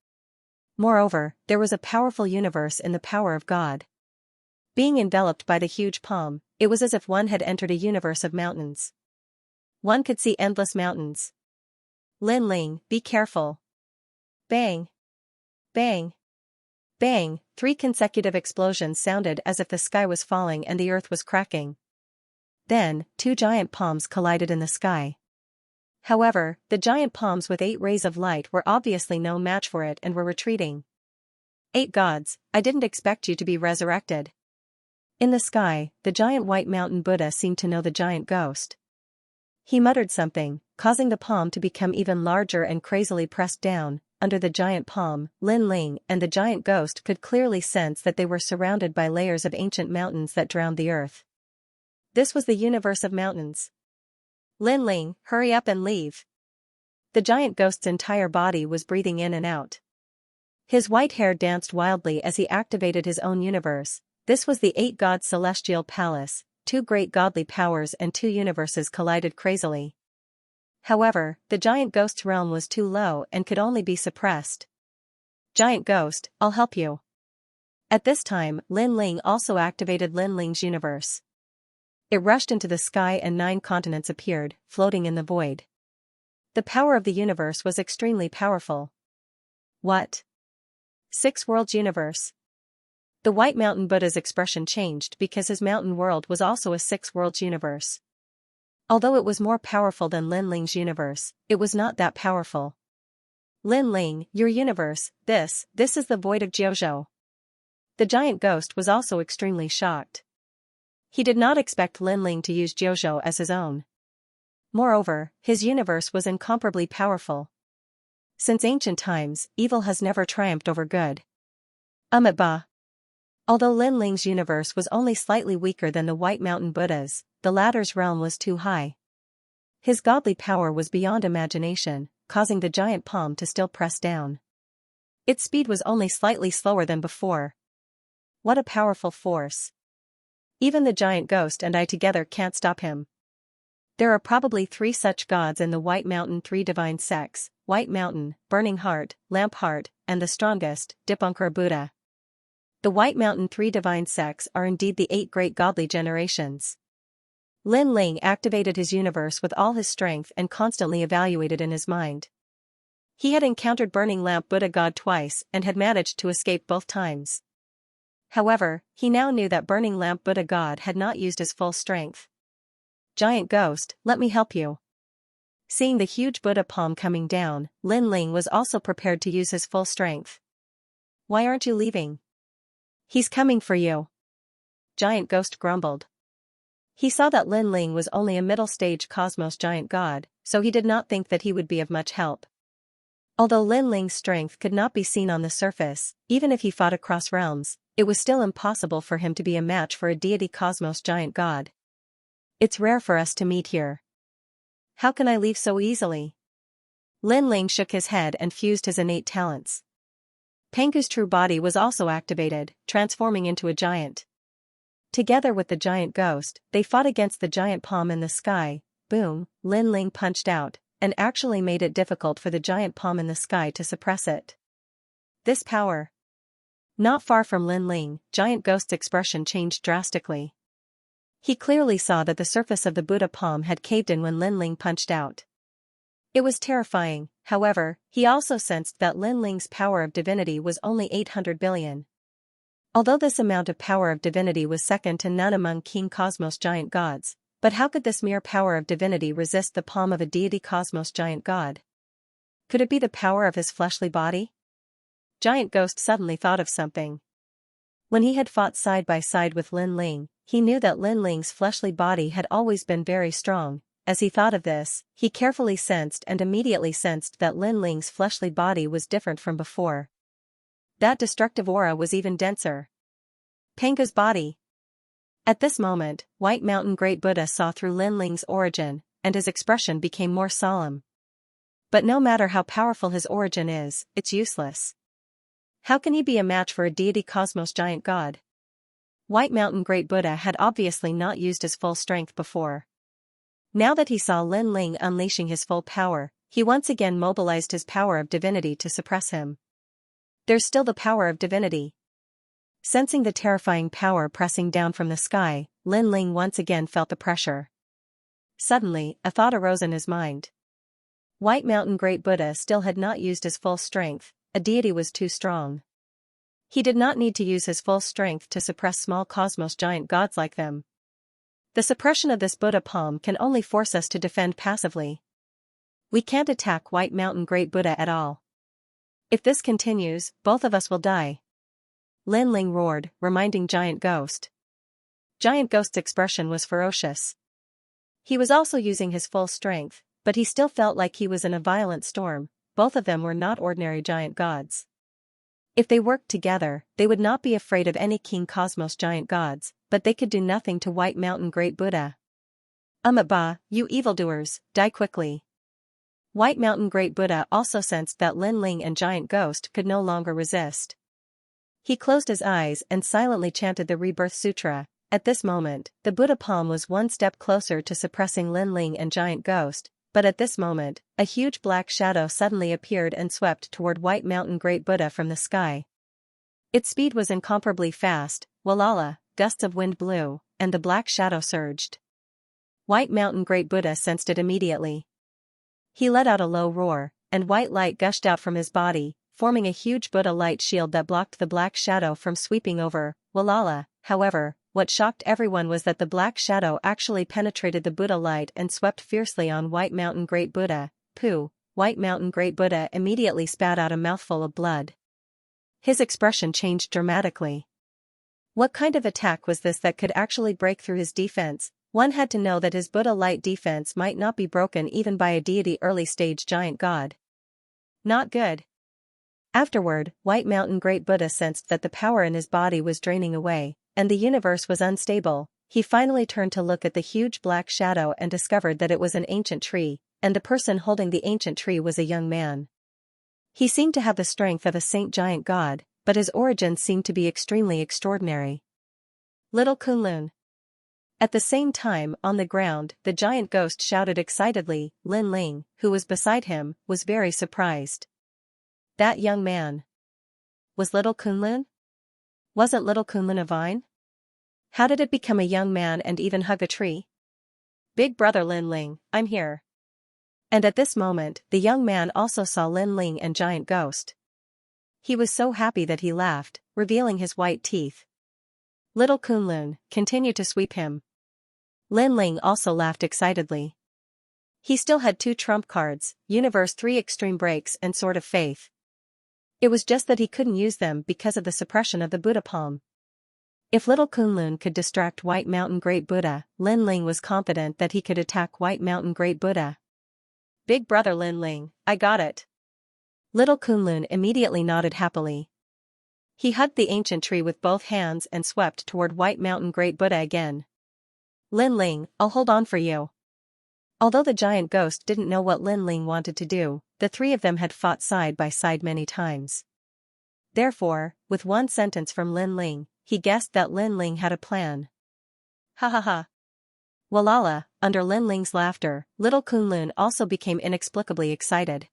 Moreover, there was a powerful universe in the power of God. Being enveloped by the huge palm, it was as if one had entered a universe of mountains. One could see endless mountains. Lin Ling, be careful. Bang! Bang! Bang! 3 consecutive explosions sounded as if the sky was falling and the earth was cracking. Then, 2 giant palms collided in the sky. However, the giant palms with 8 rays of light were obviously no match for it and were retreating. 8 gods, I didn't expect you to be resurrected. In the sky, the giant White Mountain Buddha seemed to know the giant ghost. He muttered something, causing the palm to become even larger and crazily pressed down. Under the giant palm, Lin Ling and the giant ghost could clearly sense that they were surrounded by layers of ancient mountains that drowned the earth. This was the universe of mountains. Lin Ling, hurry up and leave. The giant ghost's entire body was breathing in and out. His white hair danced wildly as he activated his own universe. This was the 8 gods' celestial palace. 2 great godly powers and 2 universes collided crazily. However, the giant ghost's realm was too low and could only be suppressed. Giant ghost, I'll help you. At this time, Lin Ling also activated Lin Ling's universe. It rushed into the sky and 9 continents appeared, floating in the void. The power of the universe was extremely powerful. What? 6 worlds universe? The White Mountain Buddha's expression changed because his mountain world was also a 6 worlds universe. Although it was more powerful than Lin Ling's universe, it was not that powerful. Lin Ling, your universe, this is the void of Jiuzhou. The giant ghost was also extremely shocked. He did not expect Lin Ling to use Jiuzhou as his own. Moreover, his universe was incomparably powerful. Since ancient times, evil has never triumphed over good. Ba. Although Lin Ling's universe was only slightly weaker than the White Mountain Buddha's, the latter's realm was too high. His godly power was beyond imagination, causing the giant palm to still press down. Its speed was only slightly slower than before. What a powerful force. Even the giant ghost and I together can't stop him. There are probably 3 such gods in the White Mountain, 3 divine sects: White Mountain, Burning Heart, Lamp Heart, and the strongest, Dipankara Buddha. The White Mountain 3 divine sects are indeed the 8 great godly generations. Lin Ling activated his universe with all his strength and constantly evaluated in his mind. He had encountered Burning Lamp Buddha God twice and had managed to escape both times. However, he now knew that Burning Lamp Buddha God had not used his full strength. Giant ghost, let me help you. Seeing the huge Buddha palm coming down, Lin Ling was also prepared to use his full strength. Why aren't you leaving? He's coming for you. Giant ghost grumbled. He saw that Lin Ling was only a middle-stage cosmos giant god, so he did not think that he would be of much help. Although Lin Ling's strength could not be seen on the surface, even if he fought across realms, it was still impossible for him to be a match for a deity cosmos giant god. It's rare for us to meet here. How can I leave so easily? Lin Ling shook his head and fused his innate talents. Pengu's true body was also activated, transforming into a giant. Together with the giant ghost, they fought against the giant palm in the sky. Boom, Lin Ling punched out, and actually made it difficult for the giant palm in the sky to suppress it. This power. Not far from Lin Ling, giant ghost's expression changed drastically. He clearly saw that the surface of the Buddha palm had caved in when Lin Ling punched out. It was terrifying. However, he also sensed that Lin Ling's power of divinity was only 800 billion. Although this amount of power of divinity was second to none among King Cosmos giant gods, but how could this mere power of divinity resist the palm of a deity cosmos giant god? Could it be the power of his fleshly body? Giant Ghost suddenly thought of something. When he had fought side by side with Lin Ling, he knew that Lin Ling's fleshly body had always been very strong. As he thought of this, he carefully sensed and immediately sensed that Lin Ling's fleshly body was different from before. That destructive aura was even denser. Pengu's body. At this moment, White Mountain Great Buddha saw through Lin Ling's origin, and his expression became more solemn. But no matter how powerful his origin is, it's useless. How can he be a match for a deity cosmos giant god? White Mountain Great Buddha had obviously not used his full strength before. Now that he saw Lin Ling unleashing his full power, he once again mobilized his power of divinity to suppress him. There's still the power of divinity. Sensing the terrifying power pressing down from the sky, Lin Ling once again felt the pressure. Suddenly, a thought arose in his mind. White Mountain Great Buddha still had not used his full strength. A deity was too strong. He did not need to use his full strength to suppress small cosmos giant gods like them. The suppression of this Buddha palm can only force us to defend passively. We can't attack White Mountain Great Buddha at all. If this continues, both of us will die. Lin Ling roared, reminding Giant Ghost. Giant Ghost's expression was ferocious. He was also using his full strength, but he still felt like he was in a violent storm. Both of them were not ordinary giant gods. If they worked together, they would not be afraid of any King Cosmos giant gods, but they could do nothing to White Mountain Great Buddha. Ba, you evildoers, die quickly. White Mountain Great Buddha also sensed that Lin Ling and Giant Ghost could no longer resist. He closed his eyes and silently chanted the Rebirth Sutra. At this moment, the Buddha palm was one step closer to suppressing Lin Ling and Giant Ghost, but at this moment, a huge black shadow suddenly appeared and swept toward White Mountain Great Buddha from the sky. Its speed was incomparably fast. Walala, gusts of wind blew, and the black shadow surged. White Mountain Great Buddha sensed it immediately. He let out a low roar, and white light gushed out from his body, forming a huge Buddha light shield that blocked the black shadow from sweeping over. Walala, however, what shocked everyone was that the black shadow actually penetrated the Buddha light and swept fiercely on White Mountain Great Buddha. Pooh! White Mountain Great Buddha immediately spat out a mouthful of blood. His expression changed dramatically. What kind of attack was this that could actually break through his defense? One had to know that his Buddha light defense might not be broken even by a deity early-stage giant god. Not good. Afterward, White Mountain Great Buddha sensed that the power in his body was draining away, and the universe was unstable. He finally turned to look at the huge black shadow and discovered that it was an ancient tree, and the person holding the ancient tree was a young man. He seemed to have the strength of a saint giant god, but his origins seemed to be extremely extraordinary. Little Kunlun. At the same time, on the ground, the giant ghost shouted excitedly. Lin Ling, who was beside him, was very surprised. That young man. Was Little Kunlun? Wasn't Little Kunlun a vine? How did it become a young man and even hug a tree? Big brother Lin Ling, I'm here. And at this moment, the young man also saw Lin Ling and giant ghost. He was so happy that he laughed, revealing his white teeth. Little Kunlun, continue to sweep him. Lin Ling also laughed excitedly. He still had 2 trump cards, Universe 3 Extreme Breaks and Sword of Faith. It was just that he couldn't use them because of the suppression of the Buddha palm. If Little Kunlun could distract White Mountain Great Buddha, Lin Ling was confident that he could attack White Mountain Great Buddha. Big brother Lin Ling, I got it. Little Kunlun immediately nodded happily. He hugged the ancient tree with both hands and swept toward White Mountain Great Buddha again. Lin Ling, I'll hold on for you. Although the giant ghost didn't know what Lin Ling wanted to do, the 3 of them had fought side by side many times. Therefore, with one sentence from Lin Ling, he guessed that Lin Ling had a plan. Ha ha ha. Walala, under Lin Ling's laughter, Little Kunlun also became inexplicably excited.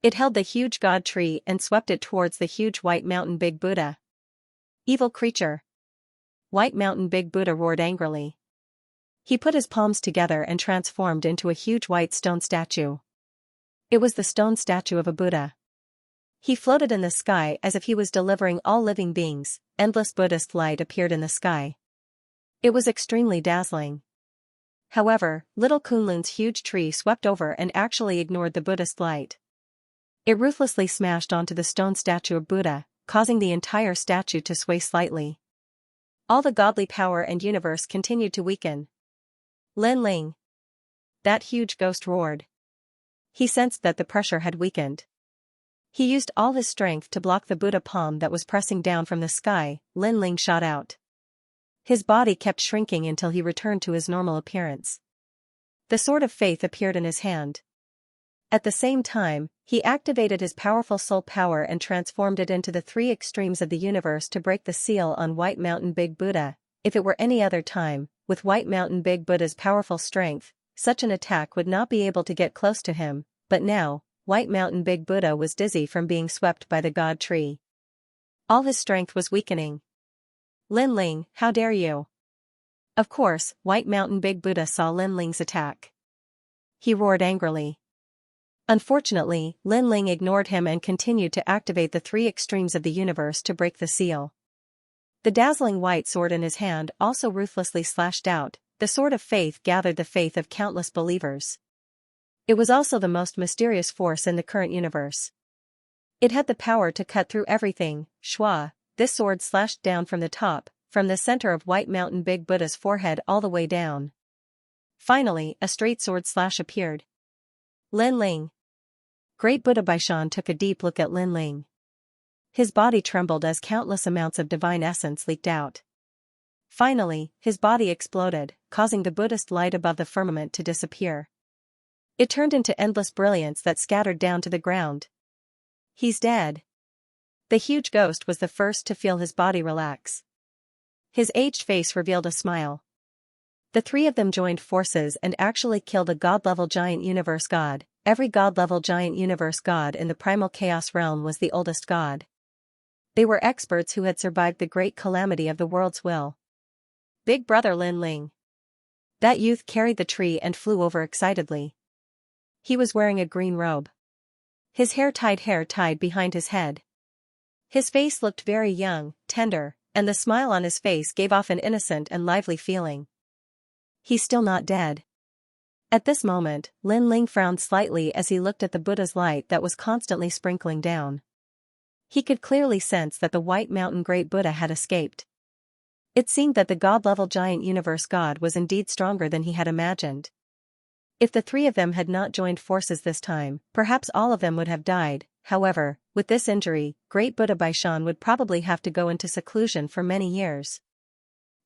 It held the huge god tree and swept it towards the huge White Mountain Big Buddha. Evil creature. White Mountain Big Buddha roared angrily. He put his palms together and transformed into a huge white stone statue. It was the stone statue of a Buddha. He floated in the sky as if he was delivering all living beings. Endless Buddhist light appeared in the sky. It was extremely dazzling. However, Little Kunlun's huge tree swept over and actually ignored the Buddhist light. It ruthlessly smashed onto the stone statue of Buddha, causing the entire statue to sway slightly. All the godly power and universe continued to weaken. Lin Ling. That huge ghost roared. He sensed that the pressure had weakened. He used all his strength to block the Buddha palm that was pressing down from the sky. Lin Ling shot out. His body kept shrinking until he returned to his normal appearance. The Sword of Faith appeared in his hand. At the same time, he activated his powerful soul power and transformed it into the 3 extremes of the universe to break the seal on White Mountain Big Buddha. If it were any other time, with White Mountain Big Buddha's powerful strength, such an attack would not be able to get close to him, but now, White Mountain Big Buddha was dizzy from being swept by the god tree. All his strength was weakening. Lin Ling, how dare you? Of course, White Mountain Big Buddha saw Lin Ling's attack. He roared angrily. Unfortunately, Lin Ling ignored him and continued to activate the 3 extremes of the universe to break the seal. The dazzling white sword in his hand also ruthlessly slashed out. The Sword of Faith gathered the faith of countless believers. It was also the most mysterious force in the current universe. It had the power to cut through everything. Shwa, this sword slashed down from the top, from the center of White Mountain Big Buddha's forehead all the way down. Finally, a straight sword slash appeared. Lin Ling. Great Buddha Baishan took a deep look at Lin Ling. His body trembled as countless amounts of divine essence leaked out. Finally, his body exploded, causing the Buddhist light above the firmament to disappear. It turned into endless brilliance that scattered down to the ground. He's dead. The huge ghost was the first to feel his body relax. His aged face revealed a smile. The 3 of them joined forces and actually killed a god-level giant universe god. Every god-level giant universe god in the primal chaos realm was the oldest god. They were experts who had survived the great calamity of the world's will. Big brother Lin Ling. That youth carried the tree and flew over excitedly. He was wearing a green robe. His hair tied behind his head. His face looked very young, tender, and the smile on his face gave off an innocent and lively feeling. He's still not dead. At this moment, Lin Ling frowned slightly as he looked at the Buddha's light that was constantly sprinkling down. He could clearly sense that the White Mountain Great Buddha had escaped. It seemed that the god-level giant universe god was indeed stronger than he had imagined. If the three of them had not joined forces this time, perhaps all of them would have died. However, with this injury, Great Buddha Baishan would probably have to go into seclusion for many years.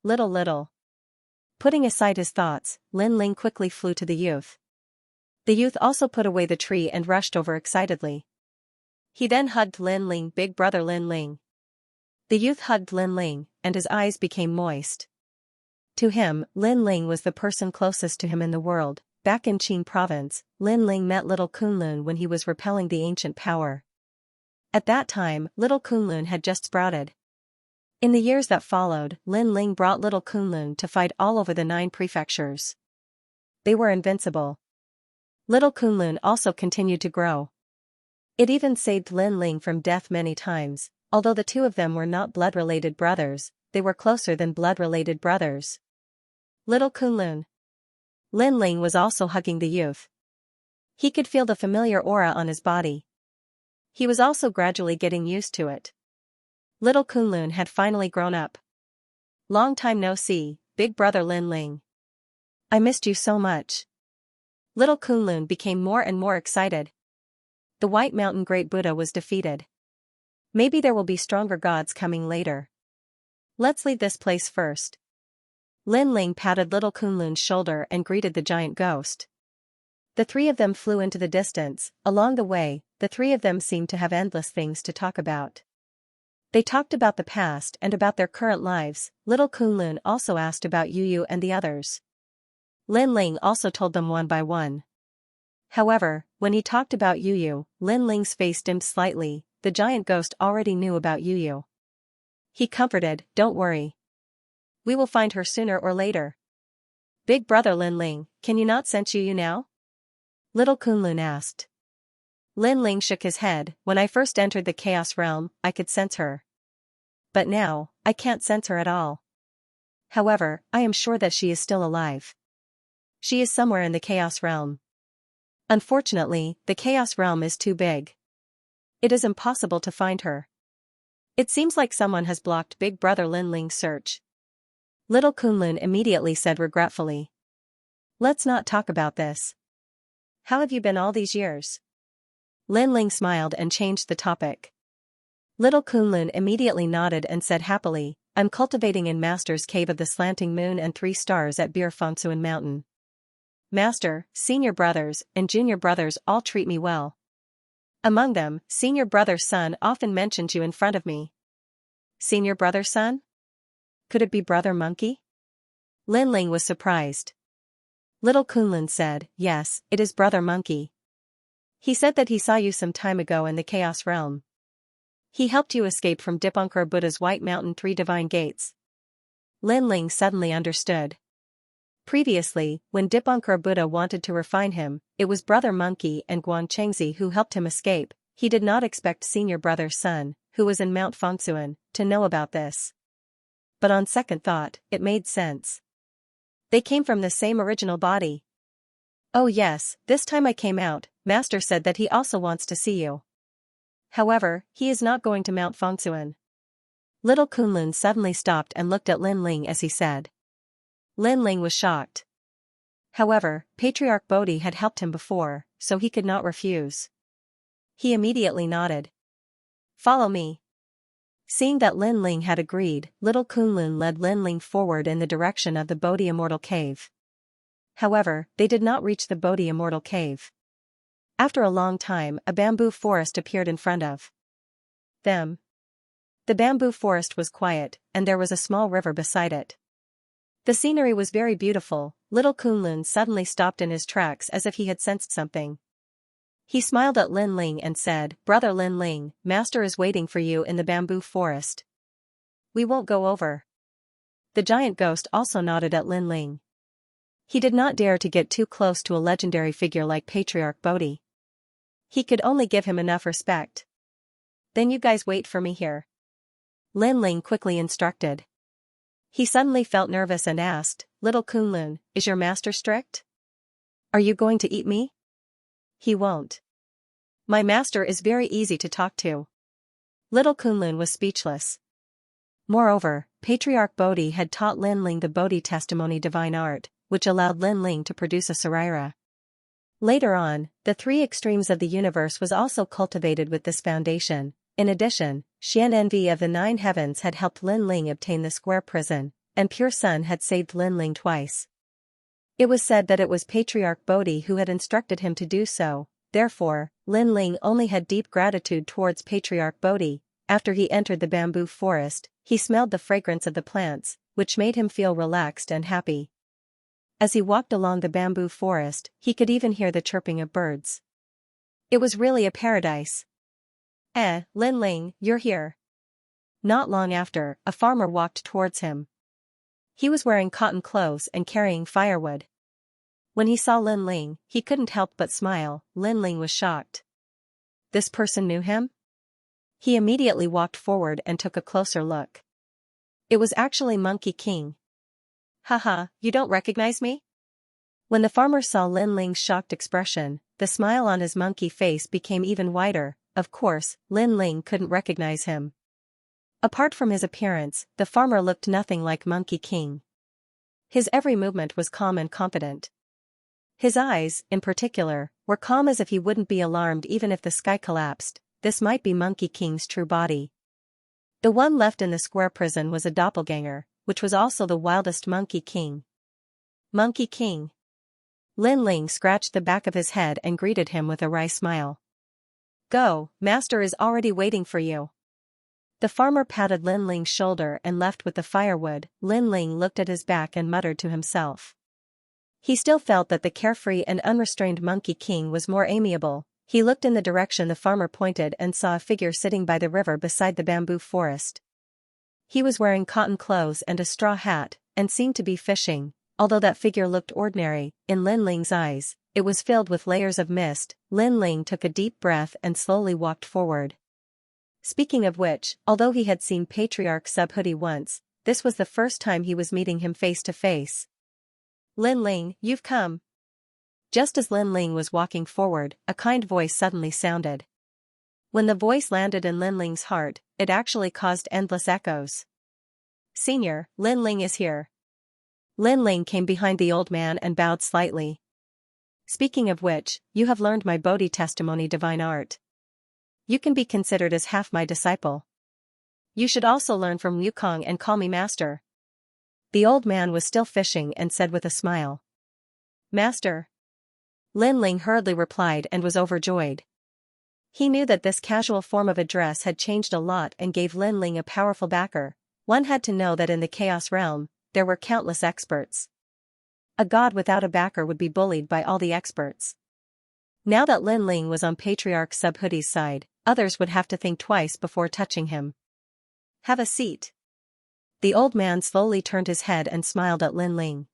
Little. Putting aside his thoughts, Lin Ling quickly flew to the youth. The youth also put away the tree and rushed over excitedly. He then hugged Lin Ling, big brother Lin Ling. The youth hugged Lin Ling, and his eyes became moist. To him, Lin Ling was the person closest to him in the world. Back in Qin province, Lin Ling met little Kunlun when he was repelling the ancient power. At that time, little Kunlun had just sprouted. In the years that followed, Lin Ling brought little Kunlun to fight all over the 9 prefectures. They were invincible. Little Kunlun also continued to grow. It even saved Lin Ling from death many times. Although the two of them were not blood-related brothers, they were closer than blood-related brothers. Little Kunlun. Lin Ling was also hugging the youth. He could feel the familiar aura on his body. He was also gradually getting used to it. Little Kunlun had finally grown up. Long time no see, big brother Lin Ling. I missed you so much. Little Kunlun became more and more excited. The White Mountain Great Buddha was defeated. Maybe there will be stronger gods coming later. Let's leave this place first. Lin Ling patted little Kunlun's shoulder and greeted the giant ghost. The three of them flew into the distance. Along the way, the three of them seemed to have endless things to talk about. They talked about the past and about their current lives. Little Kunlun also asked about Yu and the others. Lin Ling also told them one by one. However, when he talked about Yu, Lin Ling's face dimmed slightly. The giant ghost already knew about Yu. He comforted, "Don't worry. We will find her sooner or later." "Big brother Lin Ling, can you not sense Yu now?" Little Kunlun asked. Lin Ling shook his head. "When I first entered the Chaos Realm, I could sense her. But now, I can't sense her at all. However, I am sure that she is still alive. She is somewhere in the Chaos Realm. Unfortunately, the Chaos Realm is too big. It is impossible to find her. It seems like someone has blocked big brother Lin Ling's search." Little Kunlun immediately said regretfully. "Let's not talk about this. How have you been all these years?" Lin Ling smiled and changed the topic. Little Kunlun immediately nodded and said happily, "I'm cultivating in Master's Cave of the Slanting Moon and 3 Stars at Bir Fongsuan Mountain. Master, senior brothers, and junior brothers all treat me well. Among them, senior brother's son often mentions you in front of me." "Senior brother's son? Could it be Brother Monkey?" Lin Ling was surprised. Little Kunlun said, "Yes, it is Brother Monkey. He said that he saw you some time ago in the Chaos Realm. He helped you escape from Dipankar Buddha's White Mountain 3 Divine Gates." Lin Ling suddenly understood. Previously, when Dipankar Buddha wanted to refine him, it was Brother Monkey and Guan Chengzi who helped him escape. He did not expect senior brother's son, who was in Mount Fongsuan, to know about this. But on second thought, it made sense. They came from the same original body. "Oh yes, this time I came out. Master said that he also wants to see you. However, he is not going to Mount Fongsuan." Little Kunlun suddenly stopped and looked at Lin Ling as he said. Lin Ling was shocked. However, Patriarch Bodhi had helped him before, so he could not refuse. He immediately nodded. "Follow me." Seeing that Lin Ling had agreed, Little Kunlun led Lin Ling forward in the direction of the Bodhi Immortal Cave. However, they did not reach the Bodhi Immortal Cave. After a long time, a bamboo forest appeared in front of them. The bamboo forest was quiet, and there was a small river beside it. The scenery was very beautiful. Little Kunlun suddenly stopped in his tracks as if he had sensed something. He smiled at Lin Ling and said, "Brother Lin Ling, Master is waiting for you in the bamboo forest. We won't go over." The giant ghost also nodded at Lin Ling. He did not dare to get too close to a legendary figure like Patriarch Bodhi. He could only give him enough respect. "Then you guys wait for me here." Lin Ling quickly instructed. He suddenly felt nervous and asked, "Little Kunlun, is your master strict? Are you going to eat me?" "He won't. My master is very easy to talk to." Little Kunlun was speechless. Moreover, Patriarch Bodhi had taught Lin Ling the Bodhi testimony divine art, which allowed Lin Ling to produce a Saraira. Later on, the three extremes of the universe was also cultivated with this foundation. In addition, Xianxia of the Nine Heavens had helped Lin Ling obtain the square prison, and Pure Sun had saved Lin Ling twice. It was said that it was Patriarch Bodhi who had instructed him to do so, therefore, Lin Ling only had deep gratitude towards Patriarch Bodhi. After he entered the bamboo forest, he smelled the fragrance of the plants, which made him feel relaxed and happy. As he walked along the bamboo forest, he could even hear the chirping of birds. It was really a paradise. Lin Ling, you're here." Not long after, a farmer walked towards him. He was wearing cotton clothes and carrying firewood. When he saw Lin Ling, he couldn't help but smile. Lin Ling was shocked. This person knew him? He immediately walked forward and took a closer look. It was actually Monkey King. "Haha, you don't recognize me?" When the farmer saw Lin Ling's shocked expression, the smile on his monkey face became even wider. Of course, Lin Ling couldn't recognize him. Apart from his appearance, the farmer looked nothing like Monkey King. His every movement was calm and confident. His eyes, in particular, were calm as if he wouldn't be alarmed even if the sky collapsed. This might be Monkey King's true body. The one left in the square prison was a doppelganger, which was also the wildest Monkey King. "Monkey King." Lin Ling scratched the back of his head and greeted him with a wry smile. "Go, master is already waiting for you." The farmer patted Lin Ling's shoulder and left with the firewood. Lin Ling looked at his back and muttered to himself. He still felt that the carefree and unrestrained Monkey King was more amiable. He looked in the direction the farmer pointed and saw a figure sitting by the river beside the bamboo forest. He was wearing cotton clothes and a straw hat, and seemed to be fishing. Although that figure looked ordinary, in Lin Ling's eyes, it was filled with layers of mist. Lin Ling took a deep breath and slowly walked forward. Speaking of which, although he had seen Patriarch Subhoodie once, this was the first time he was meeting him face to face. "Lin Ling, you've come." Just as Lin Ling was walking forward, a kind voice suddenly sounded. When the voice landed in Lin Ling's heart, it actually caused endless echoes. "Senior, Lin Ling is here." Lin Ling came behind the old man and bowed slightly. "Speaking of which, you have learned my Bodhi testimony divine art. You can be considered as half my disciple. You should also learn from Wukong and call me master." The old man was still fishing and said with a smile. "Master." Lin Ling hurriedly replied and was overjoyed. He knew that this casual form of address had changed a lot and gave Lin Ling a powerful backer. One had to know that in the Chaos Realm, there were countless experts. A god without a backer would be bullied by all the experts. Now that Lin Ling was on Patriarch Subhoodie's side, others would have to think twice before touching him. "Have a seat." The old man slowly turned his head and smiled at Lin Ling.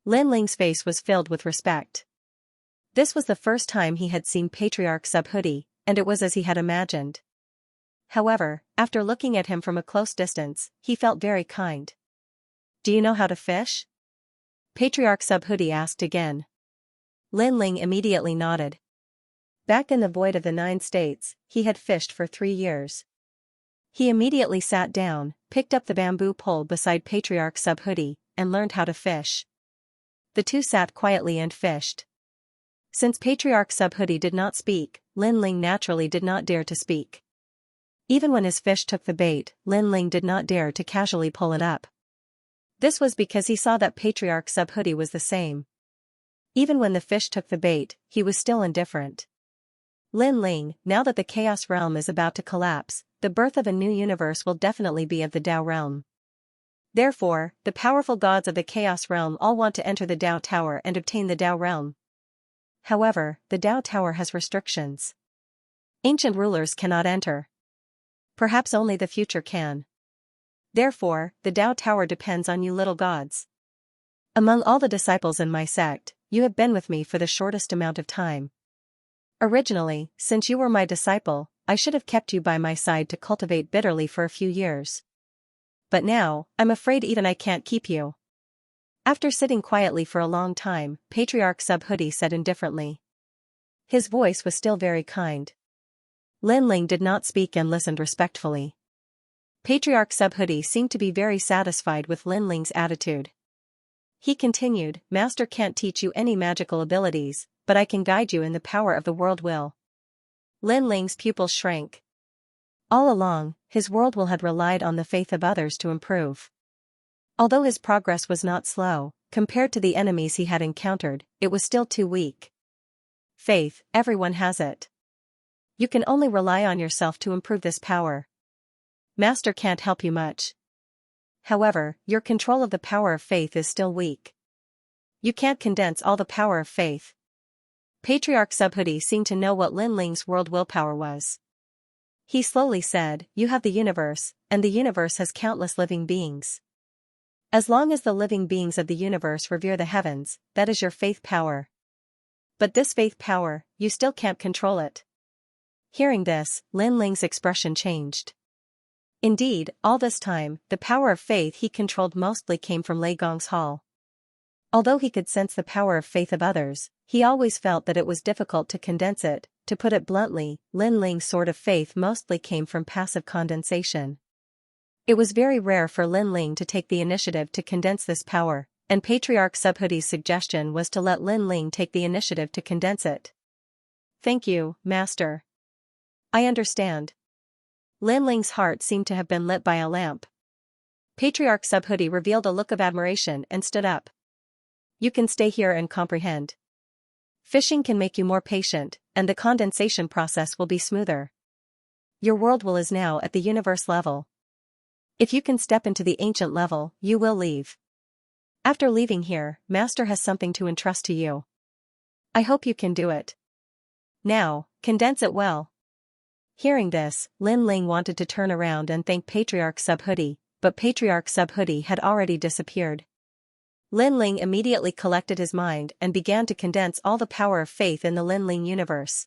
Lin Ling's face was filled with respect. This was the first time he had seen Patriarch Subhoodie, and it was as he had imagined. However, after looking at him from a close distance, he felt very kind. "Do you know how to fish?" Patriarch Subhoodie asked again. Lin Ling immediately nodded. Back in the void of the 9 states, he had fished for 3 years. He immediately sat down, picked up the bamboo pole beside Patriarch Subhoodie, and learned how to fish. The two sat quietly and fished. Since Patriarch Subhoodie did not speak, Lin Ling naturally did not dare to speak. Even when his fish took the bait, Lin Ling did not dare to casually pull it up. This was because he saw that Patriarch Subhoodie was the same. Even when the fish took the bait, he was still indifferent. Lin Ling, now that the Chaos Realm is about to collapse, the birth of a new universe will definitely be of the Tao Realm. Therefore, the powerful gods of the Chaos Realm all want to enter the Tao Tower and obtain the Tao Realm. However, the Tao Tower has restrictions. Ancient rulers cannot enter. Perhaps only the future can. Therefore, the Tao Tower depends on you little gods. Among all the disciples in my sect, you have been with me for the shortest amount of time. Originally, since you were my disciple, I should have kept you by my side to cultivate bitterly for a few years. But now, I'm afraid even I can't keep you." After sitting quietly for a long time, Patriarch Subhuti said indifferently. His voice was still very kind. Linling did not speak and listened respectfully. Patriarch Subhuti seemed to be very satisfied with Linling's attitude. He continued, "Master can't teach you any magical abilities, but I can guide you in the power of the world will." Linling's pupils shrank. All along, his world will had relied on the faith of others to improve. Although his progress was not slow, compared to the enemies he had encountered, it was still too weak. Faith, everyone has it. You can only rely on yourself to improve this power. Master can't help you much. However, your control of the power of faith is still weak. You can't condense all the power of faith. Patriarch Subhuti seemed to know what Linling's world willpower was. He slowly said, "You have the universe, and the universe has countless living beings. As long as the living beings of the universe revere the heavens, that is your faith power. But this faith power, you still can't control it." Hearing this, Linling's expression changed. Indeed, all this time, the power of faith he controlled mostly came from Lei Gong's hall. Although he could sense the power of faith of others, he always felt that it was difficult to condense it. To put it bluntly, Linling's sort of faith mostly came from passive condensation. It was very rare for Linling to take the initiative to condense this power, and Patriarch Subhuti's suggestion was to let Linling take the initiative to condense it. "Thank you, Master. I understand." Linling's heart seemed to have been lit by a lamp. Patriarch Subhuti revealed a look of admiration and stood up. "You can stay here and comprehend. Fishing can make you more patient, and the condensation process will be smoother. Your world will is now at the universe level. If you can step into the ancient level, you will leave. After leaving here, Master has something to entrust to you. I hope you can do it. Now, condense it well." Hearing this, Linling wanted to turn around and thank Patriarch Subhuti, but Patriarch Subhuti had already disappeared. Linling immediately collected his mind and began to condense all the power of faith in the Linling universe.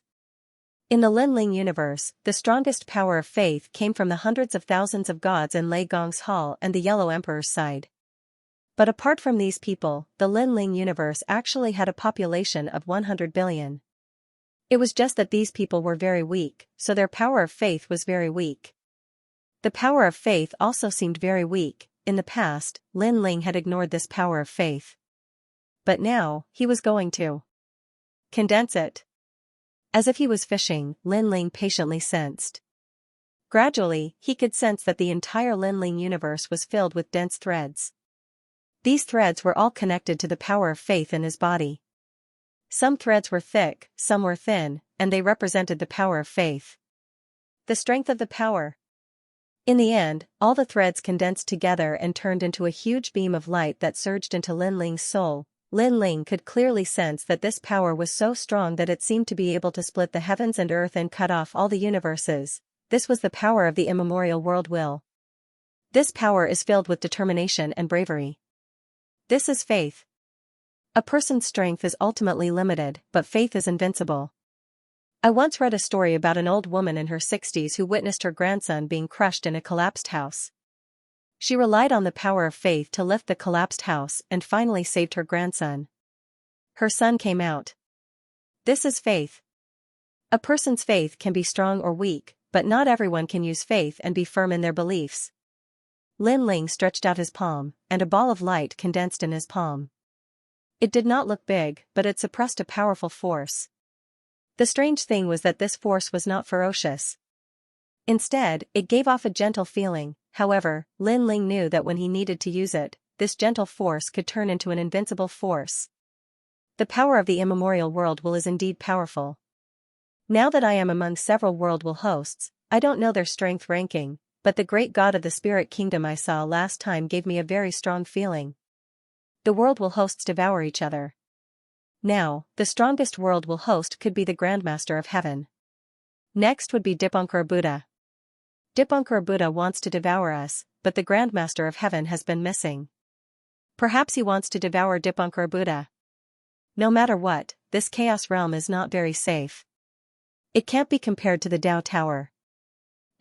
In the Linling universe, the strongest power of faith came from the hundreds of thousands of gods in Lei Gong's hall and the Yellow Emperor's side. But apart from these people, the Linling universe actually had a population of 100 billion. It was just that these people were very weak, so their power of faith was very weak. The power of faith also seemed very weak. In the past, Linling had ignored this power of faith. But now, he was going to condense it. As if he was fishing, Linling patiently sensed. Gradually, he could sense that the entire Linling universe was filled with dense threads. These threads were all connected to the power of faith in his body. Some threads were thick, some were thin, and they represented the power of faith. The strength of the power. In the end, all the threads condensed together and turned into a huge beam of light that surged into Linling's soul. Linling could clearly sense that this power was so strong that it seemed to be able to split the heavens and earth and cut off all the universes. This was the power of the immemorial world will. This power is filled with determination and bravery. This is faith. A person's strength is ultimately limited, but faith is invincible. I once read a story about an old woman in her 60s who witnessed her grandson being crushed in a collapsed house. She relied on the power of faith to lift the collapsed house and finally saved her grandson. Her son came out. This is faith. A person's faith can be strong or weak, but not everyone can use faith and be firm in their beliefs. Linling stretched out his palm, and a ball of light condensed in his palm. It did not look big, but it suppressed a powerful force. The strange thing was that this force was not ferocious. Instead, it gave off a gentle feeling. However, Linling knew that when he needed to use it, this gentle force could turn into an invincible force. The power of the immemorial world will is indeed powerful. Now that I am among several world will hosts, I don't know their strength ranking, but the great god of the spirit kingdom I saw last time gave me a very strong feeling. The world will hosts devour each other. Now, the strongest world will host could be the Grandmaster of Heaven. Next would be Dipankara Buddha. Dipankara Buddha wants to devour us, but the Grandmaster of Heaven has been missing. Perhaps he wants to devour Dipankara Buddha. No matter what, this chaos realm is not very safe. It can't be compared to the Tao Tower.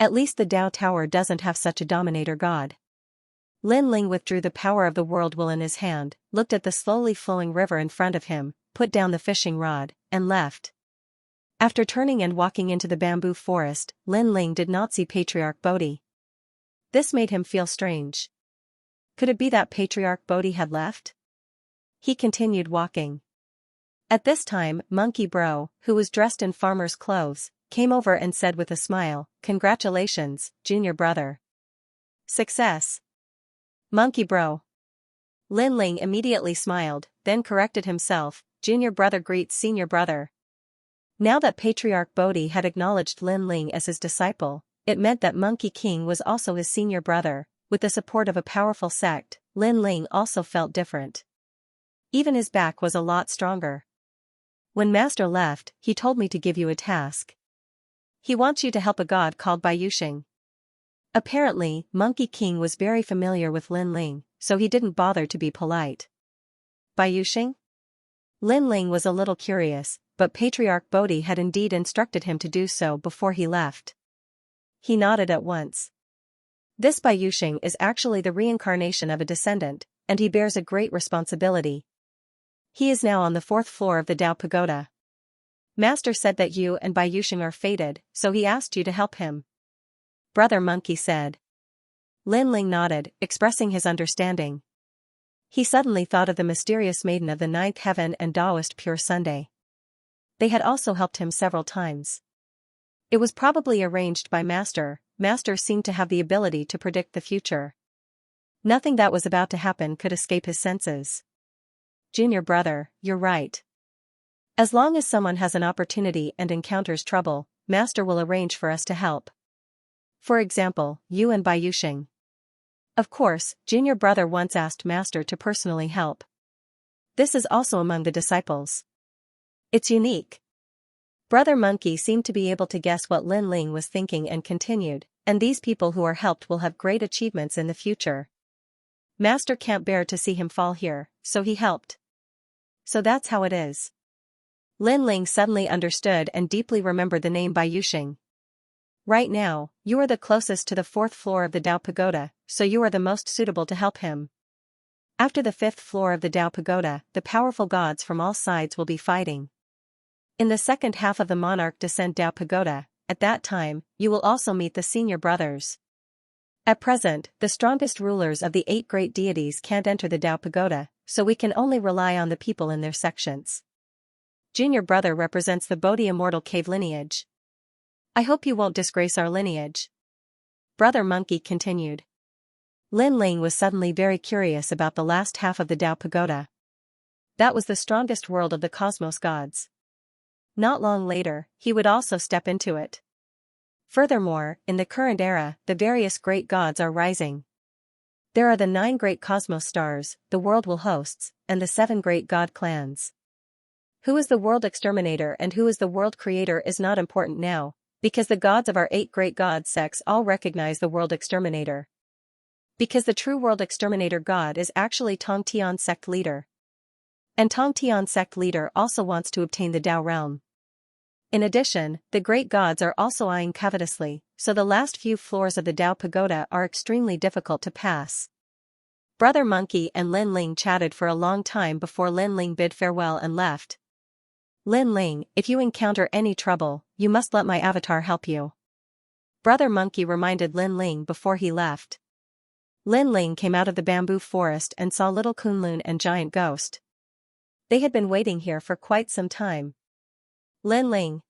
At least the Tao Tower doesn't have such a dominator god. Lin Ling withdrew the power of the world will in his hand, looked at the slowly flowing river in front of him, put down the fishing rod, and left. After turning and walking into the bamboo forest, Lin Ling did not see Patriarch Bodhi. This made him feel strange. Could it be that Patriarch Bodhi had left? He continued walking. At this time, Monkey Bro, who was dressed in farmer's clothes, came over and said with a smile, "Congratulations, junior brother. Success." Monkey Bro. Lin Ling immediately smiled, then corrected himself, "Junior brother greets senior brother." Now that Patriarch Bodhi had acknowledged Lin Ling as his disciple, it meant that Monkey King was also his senior brother. With the support of a powerful sect, Lin Ling also felt different. Even his back was a lot stronger. When Master left, he told me to give you a task. He wants you to help a god called Bayushing. Apparently, Monkey King was very familiar with Lin Ling, so he didn't bother to be polite. Bayushing? Lin Ling was a little curious, but Patriarch Bodhi had indeed instructed him to do so before he left. He nodded at once. This Bayushing is actually the reincarnation of a descendant, and he bears a great responsibility. He is now on the 4th floor of the Tao Pagoda. Master said that you and Bayushing are fated, so he asked you to help him. Brother Monkey said. Lin Ling nodded, expressing his understanding. He suddenly thought of the mysterious maiden of the 9th heaven and Taoist Pure Sunday. They had also helped him several times. It was probably arranged by Master. Master seemed to have the ability to predict the future. Nothing that was about to happen could escape his senses. Junior brother, you're right. As long as someone has an opportunity and encounters trouble, Master will arrange for us to help. For example, you and Bayushing. Of course, junior brother once asked Master to personally help. This is also among the disciples. It's unique. Brother Monkey seemed to be able to guess what Lin Ling was thinking and continued, and these people who are helped will have great achievements in the future. Master can't bear to see him fall here, so he helped. So that's how it is. Lin Ling suddenly understood and deeply remembered the name Bayushing. Right now, you are the closest to the 4th floor of the Tao Pagoda, so you are the most suitable to help him. After the 5th floor of the Tao Pagoda, the powerful gods from all sides will be fighting. In the second half of the Monarch Descent Tao Pagoda, at that time, you will also meet the senior brothers. At present, the strongest rulers of the 8 great deities can't enter the Tao Pagoda, so we can only rely on the people in their sections. Junior brother represents the Bodhi Immortal Cave lineage. I hope you won't disgrace our lineage. Brother Monkey continued. Lin Ling was suddenly very curious about the last half of the Tao Pagoda. That was the strongest world of the cosmos gods. Not long later, he would also step into it. Furthermore, in the current era, the various great gods are rising. There are the 9 great cosmos stars, the world will hosts, and the 7 great god clans. Who is the world exterminator and who is the world creator is not important now, because the gods of our 8 great god sects all recognize the world exterminator. Because the true world exterminator god is actually Tong Tian sect leader. And Tong Tian sect leader also wants to obtain the Tao realm. In addition, the great gods are also eyeing covetously, so the last few floors of the Tao Pagoda are extremely difficult to pass. Brother Monkey and Lin Ling chatted for a long time before Lin Ling bid farewell and left. Lin Ling, if you encounter any trouble, you must let my avatar help you. Brother Monkey reminded Lin Ling before he left. Lin Ling came out of the bamboo forest and saw little Kunlun and Giant Ghost. They had been waiting here for quite some time. Lin Ling.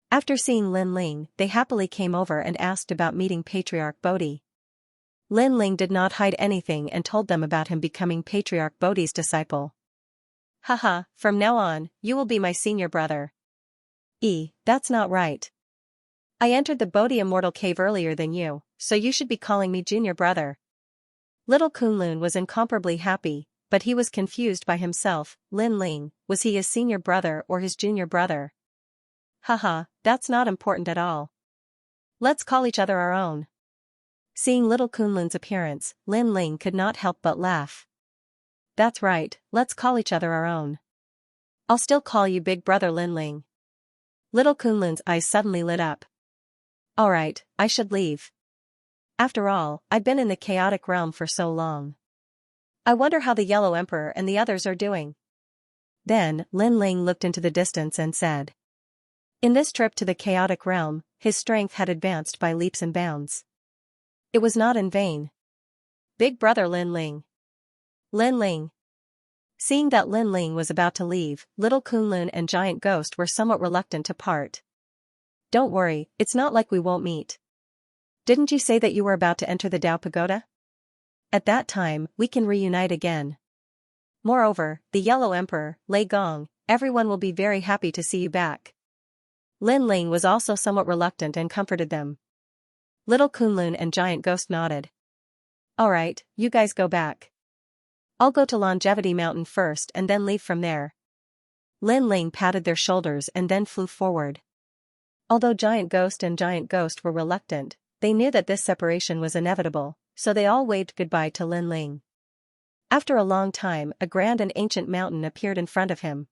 After seeing Lin Ling, they happily came over and asked about meeting Patriarch Bodhi. Lin Ling did not hide anything and told them about him becoming Patriarch Bodhi's disciple. Haha, from now on, you will be my senior brother. That's not right. I entered the Bodhi Immortal Cave earlier than you, so you should be calling me junior brother. Little Kunlun was incomparably happy, but he was confused by himself. Lin Ling, was he his senior brother or his junior brother? Haha, that's not important at all. Let's call each other our own. Seeing little Kunlun's appearance, Lin Ling could not help but laugh. That's right, let's call each other our own. I'll still call you big brother Lin Ling. Little Kunlun's eyes suddenly lit up. Alright, I should leave. After all, I've been in the chaotic realm for so long. I wonder how the Yellow Emperor and the others are doing. Then, Lin Ling looked into the distance and said. In this trip to the chaotic realm, his strength had advanced by leaps and bounds. It was not in vain. Big brother Lin Ling. Lin Ling. Seeing that Lin Ling was about to leave, little Kunlun and Giant Ghost were somewhat reluctant to part. Don't worry, it's not like we won't meet. Didn't you say that you were about to enter the Dao Pagoda? At that time, we can reunite again. Moreover, the Yellow Emperor, Lei Gong, everyone will be very happy to see you back. Lin Ling was also somewhat reluctant and comforted them. Little Kunlun and Giant Ghost nodded. Alright, you guys go back. I'll go to Longevity Mountain first and then leave from there. Lin Ling patted their shoulders and then flew forward. Although Giant Ghost and Giant Ghost were reluctant, they knew that this separation was inevitable, so they all waved goodbye to Lin Ling. After a long time, a grand and ancient mountain appeared in front of him.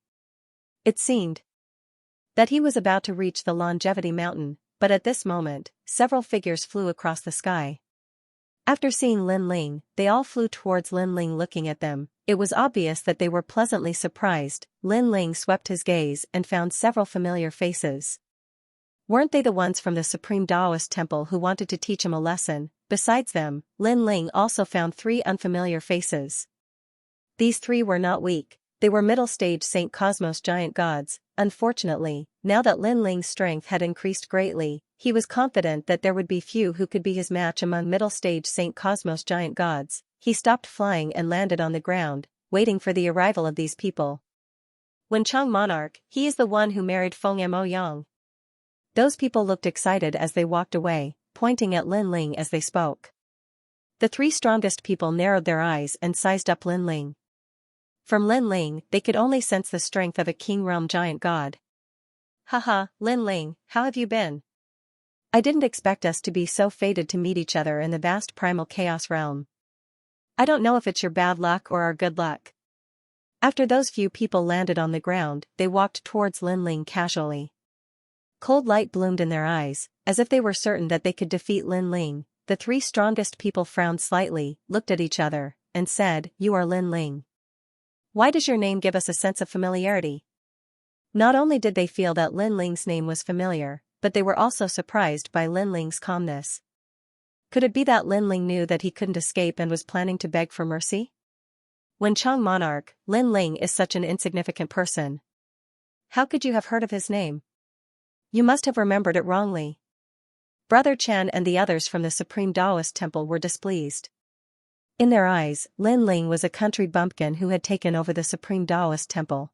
It seemed that he was about to reach the Longevity Mountain, but at this moment, several figures flew across the sky. After seeing Lin Ling, they all flew towards Lin Ling looking at them. It was obvious that they were pleasantly surprised. Lin Ling swept his gaze and found several familiar faces. Weren't they the ones from the Supreme Taoist Temple who wanted to teach him a lesson? Besides them, Lin Ling also found 3 unfamiliar faces. These 3 were not weak, they were middle-stage St. Cosmos giant gods. Unfortunately, now that Lin Ling's strength had increased greatly, he was confident that there would be few who could be his match among middle-stage St. Cosmos giant gods. He stopped flying and landed on the ground, waiting for the arrival of these people. Wencheng Monarch, he is the one who married Feng Mo Yang. Those people looked excited as they walked away, pointing at Lin Ling as they spoke. The 3 strongest people narrowed their eyes and sized up Lin Ling. From Lin Ling, they could only sense the strength of a King Realm giant god. Haha, Lin Ling, how have you been? I didn't expect us to be so fated to meet each other in the vast primal chaos realm. I don't know if it's your bad luck or our good luck. After those few people landed on the ground, they walked towards Lin Ling casually. Cold light bloomed in their eyes, as if they were certain that they could defeat Lin Ling. The 3 strongest people frowned slightly, looked at each other, and said, "You are Lin Ling. Why does your name give us a sense of familiarity?" Not only did they feel that Lin Ling's name was familiar, but they were also surprised by Lin Ling's calmness. Could it be that Lin Ling knew that he couldn't escape and was planning to beg for mercy? Wencheng Monarch, Lin Ling is such an insignificant person. How could you have heard of his name? You must have remembered it wrongly. Brother Chen and the others from the Supreme Taoist Temple were displeased. In their eyes, Lin Ling was a country bumpkin who had taken over the Supreme Taoist Temple.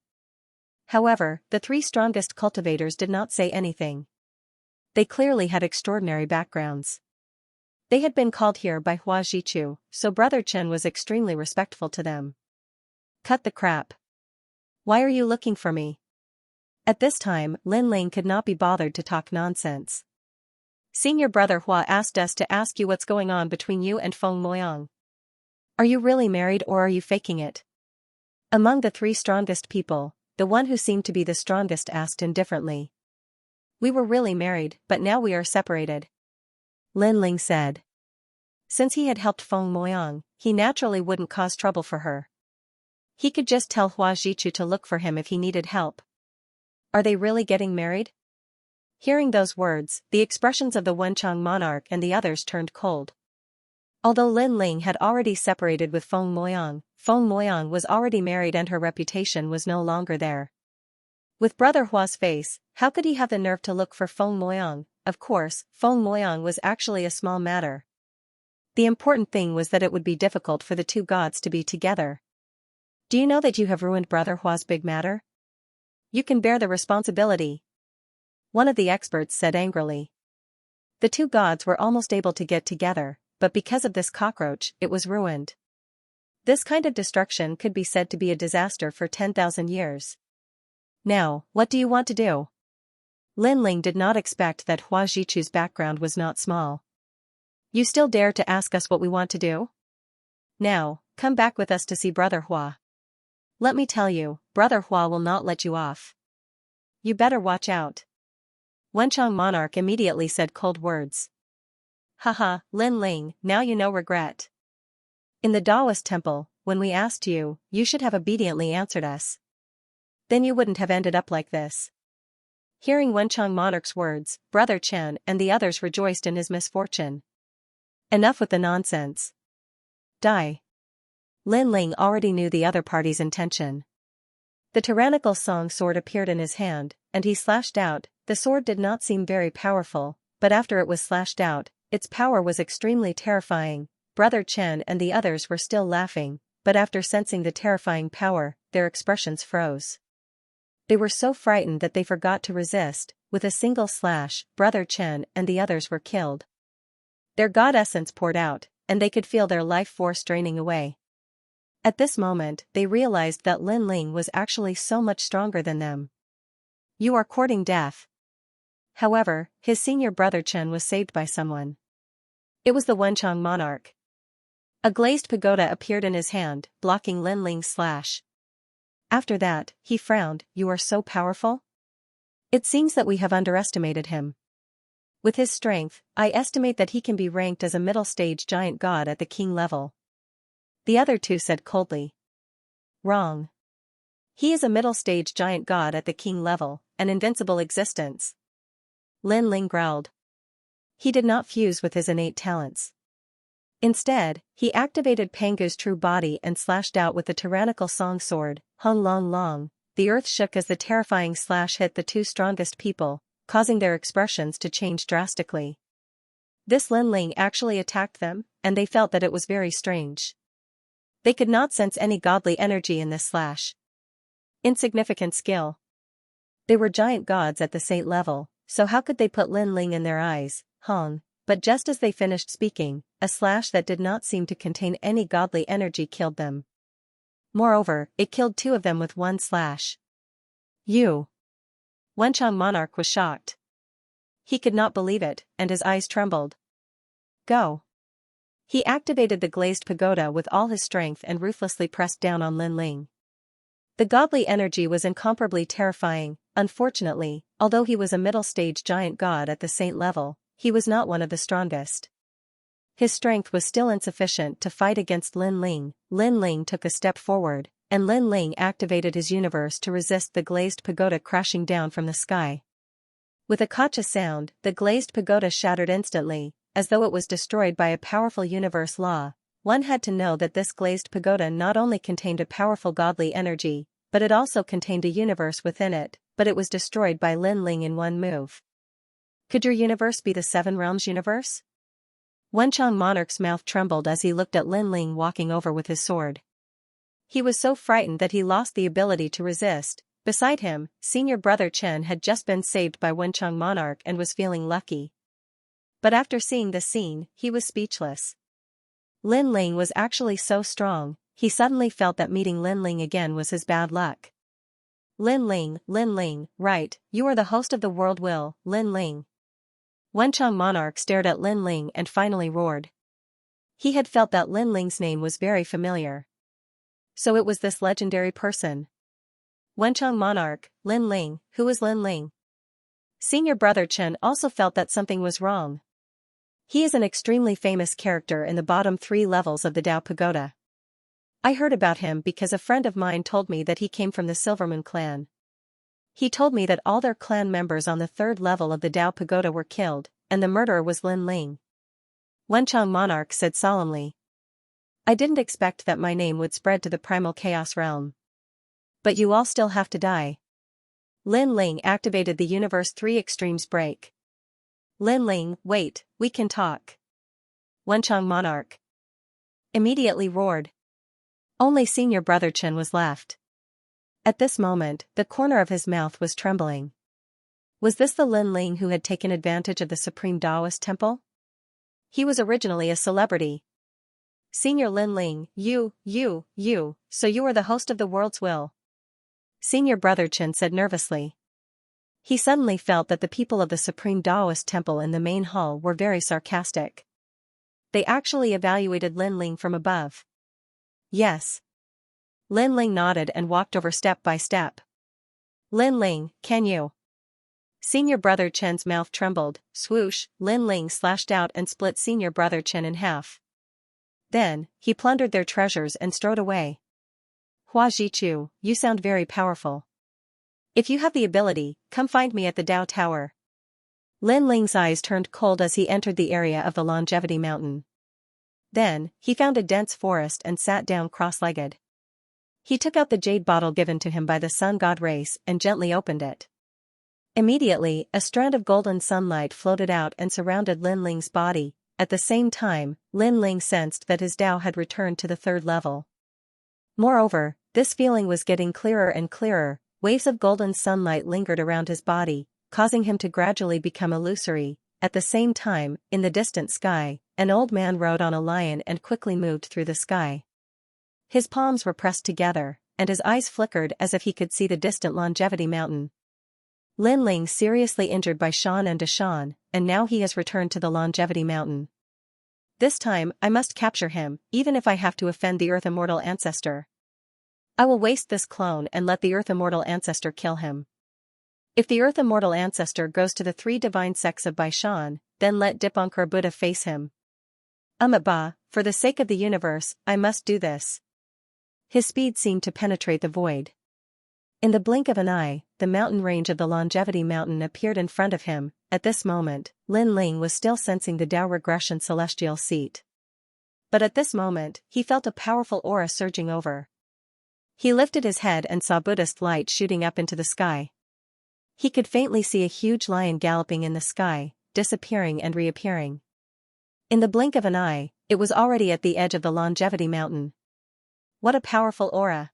However, the 3 strongest cultivators did not say anything. They clearly had extraordinary backgrounds. They had been called here by Hua Zhichu, so Brother Chen was extremely respectful to them. Cut the crap. Why are you looking for me? At this time, Lin Ling could not be bothered to talk nonsense. Senior Brother Hua asked us to ask you what's going on between you and Feng Moyang. Are you really married or are you faking it? Among the 3 strongest people, the one who seemed to be the strongest asked indifferently. We were really married, but now we are separated. Lin Ling said. Since he had helped Feng Moyang, he naturally wouldn't cause trouble for her. He could just tell Hua Zhichu to look for him if he needed help. Are they really getting married? Hearing those words, the expressions of the Wencheng Monarch and the others turned cold. Although Lin Ling had already separated with Feng Moyang was already married and her reputation was no longer there. With Brother Hua's face, how could he have the nerve to look for Feng Moyang? Of course, Feng Moyang was actually a small matter. The important thing was that it would be difficult for the 2 gods to be together. Do you know that you have ruined Brother Hua's big matter? You can bear the responsibility. One of the experts said angrily. The 2 gods were almost able to get together, but because of this cockroach, it was ruined. This kind of destruction could be said to be a disaster for 10,000 years. Now, what do you want to do? Lin Ling did not expect that Hua Zhichu's background was not small. You still dare to ask us what we want to do? Now, come back with us to see Brother Hua. Let me tell you, Brother Hua will not let you off. You better watch out. Wenchang monarch immediately said cold words. Haha, Lin Ling, now you know regret. In the Taoist temple, when we asked you, you should have obediently answered us. Then you wouldn't have ended up like this. Hearing Wenchang monarch's words, Brother Chen and the others rejoiced in his misfortune. Enough with the nonsense. Die. Lin Ling already knew the other party's intention. The tyrannical song sword appeared in his hand, and he slashed out. The sword did not seem very powerful, but after it was slashed out, its power was extremely terrifying. Brother Chen and the others were still laughing, but after sensing the terrifying power, their expressions froze. They were so frightened that they forgot to resist. With a single slash, Brother Chen and the others were killed. Their god essence poured out, and they could feel their life force draining away. At this moment, they realized that Lin Ling was actually so much stronger than them. You are courting death. However, his senior brother Chen was saved by someone. It was the Wenchang monarch. A glazed pagoda appeared in his hand, blocking Lin Ling's slash. After that, he frowned. You are so powerful? It seems that we have underestimated him. With his strength, I estimate that he can be ranked as a middle-stage giant god at the king level. The other two said coldly. Wrong. He is a middle-stage giant god at the king level, an invincible existence. Lin Ling growled. He did not fuse with his innate talents. Instead, he activated Pangu's true body and slashed out with the tyrannical song sword, Hung Long Long. The earth shook as the terrifying slash hit the two strongest people, causing their expressions to change drastically. This Lin Ling actually attacked them, and they felt that it was very strange. They could not sense any godly energy in this slash. Insignificant skill. They were giant gods at the saint level, so how could they put Lin Ling in their eyes, Hong? But just as they finished speaking, a slash that did not seem to contain any godly energy killed them. Moreover, it killed two of them with one slash. You. Wenchang monarch was shocked. He could not believe it, and his eyes trembled. Go. He activated the glazed pagoda with all his strength and ruthlessly pressed down on Lin Ling. The godly energy was incomparably terrifying. Unfortunately, although he was a middle-stage giant god at the saint level, he was not one of the strongest. His strength was still insufficient to fight against Lin Ling. Lin Ling took a step forward, and Lin Ling activated his universe to resist the glazed pagoda crashing down from the sky. With a kacha sound, the glazed pagoda shattered instantly, as though it was destroyed by a powerful universe law. One had to know that this glazed pagoda not only contained a powerful godly energy, but it also contained a universe within it, but it was destroyed by Lin Ling in one move. Could your universe be the Seven Realms universe? Wenchang monarch's mouth trembled as he looked at Lin Ling walking over with his sword. He was so frightened that he lost the ability to resist. Beside him, senior brother Chen had just been saved by Wenchang monarch and was feeling lucky. But after seeing this scene, he was speechless. Lin Ling was actually so strong, he suddenly felt that meeting Lin Ling again was his bad luck. Lin Ling, right, you are the host of the world will, Lin Ling. Wenchang monarch stared at Lin Ling and finally roared. He had felt that Lin Ling's name was very familiar. So it was this legendary person. Wenchang monarch, Lin Ling, who is Lin Ling? Senior brother Chen also felt that something was wrong. He is an extremely famous character in the bottom 3 levels of the Dao Pagoda. I heard about him because a friend of mine told me that he came from the Silvermoon clan. He told me that all their clan members on the 3rd level of the Dao Pagoda were killed, and the murderer was Lin Ling. Wenchang monarch said solemnly. I didn't expect that my name would spread to the primal chaos realm. But you all still have to die. Lin Ling activated the Universe 3 Extremes break. Lin Ling, wait, we can talk. Wenchang monarch immediately roared. Only senior brother Chen was left. At this moment, the corner of his mouth was trembling. Was this the Lin Ling who had taken advantage of the Supreme Taoist Temple? He was originally a celebrity. Senior Lin Ling, you, so you are the host of the world's will. Senior brother Chen said nervously. He suddenly felt that the people of the Supreme Taoist Temple in the main hall were very sarcastic. They actually evaluated Lin Ling from above. Yes. Lin Ling nodded and walked over step by step. Lin Ling, can you? Senior Brother Chen's mouth trembled. Swoosh, Lin Ling slashed out and split Senior Brother Chen in half. Then, he plundered their treasures and strode away. Hua Zhichu, you sound very powerful. If you have the ability, come find me at the Dao Tower. Lin Ling's eyes turned cold as he entered the area of the Longevity Mountain. Then, he found a dense forest and sat down cross-legged. He took out the jade bottle given to him by the sun god race and gently opened it. Immediately, a strand of golden sunlight floated out and surrounded Lin Ling's body. At the same time, Lin Ling sensed that his Dao had returned to the third level. Moreover, this feeling was getting clearer and clearer. Waves of golden sunlight lingered around his body, causing him to gradually become illusory. At the same time, in the distant sky, an old man rode on a lion and quickly moved through the sky. His palms were pressed together, and his eyes flickered as if he could see the distant Longevity Mountain. Lin Ling seriously injured by Shan and Deshan, and now he has returned to the Longevity Mountain. This time, I must capture him, even if I have to offend the Earth Immortal Ancestor. I will waste this clone and let the Earth Immortal Ancestor kill him. If the Earth Immortal Ancestor goes to the three divine sects of Baishan, then let Dipankar Buddha face him. Ba, for the sake of the universe, I must do this. His speed seemed to penetrate the void. In the blink of an eye, the mountain range of the Longevity Mountain appeared in front of him. At this moment, Lin Ling was still sensing the Dao Regression Celestial Seat. But at this moment, he felt a powerful aura surging over. He lifted his head and saw Buddhist light shooting up into the sky. He could faintly see a huge lion galloping in the sky, disappearing and reappearing. In the blink of an eye, it was already at the edge of the Longevity Mountain. What a powerful aura!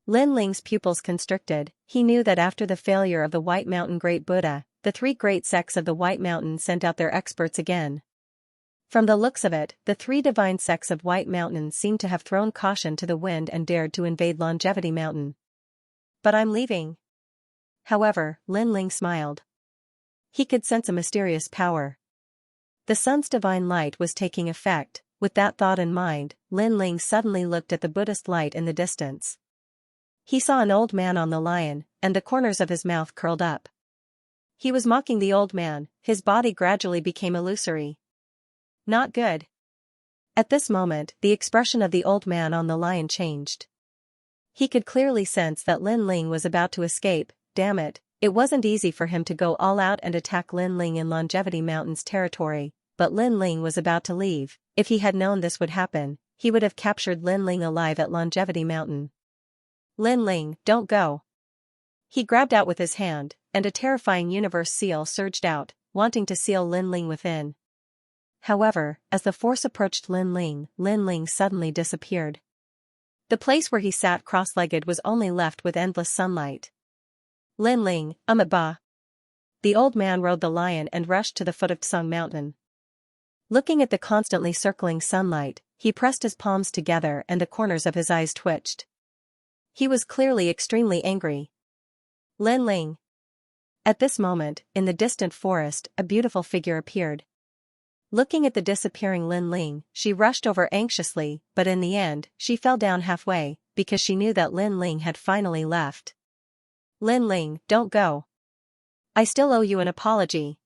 Lin Ling's pupils constricted. He knew that after the failure of the White Mountain Great Buddha, the three great sects of the White Mountain sent out their experts again. From the looks of it, the three divine sects of White Mountain seemed to have thrown caution to the wind and dared to invade Longevity Mountain. But I'm leaving. However, Lin Ling smiled. He could sense a mysterious power. The sun's divine light was taking effect. With that thought in mind, Lin Ling suddenly looked at the Buddhist light in the distance. He saw an old man on the lion, and the corners of his mouth curled up. He was mocking the old man. His body gradually became illusory. Not good. At this moment, the expression of the old man on the lion changed. He could clearly sense that Lin Ling was about to escape. Damn it, it wasn't easy for him to go all out and attack Lin Ling in Longevity Mountain's territory, but Lin Ling was about to leave. If he had known this would happen, he would have captured Lin Ling alive at Longevity Mountain. Lin Ling, don't go. He grabbed out with his hand, and a terrifying universe seal surged out, wanting to seal Lin Ling within. However, as the force approached Lin Ling suddenly disappeared. The place where he sat cross-legged was only left with endless sunlight. Lin Ling, Ba. The old man rode the lion and rushed to the foot of Tsung Mountain. Looking at the constantly circling sunlight, he pressed his palms together and the corners of his eyes twitched. He was clearly extremely angry. Lin Ling. At this moment, in the distant forest, a beautiful figure appeared. Looking at the disappearing Lin Ling, she rushed over anxiously, but in the end, she fell down halfway, because she knew that Lin Ling had finally left. Lin Ling, don't go. I still owe you an apology.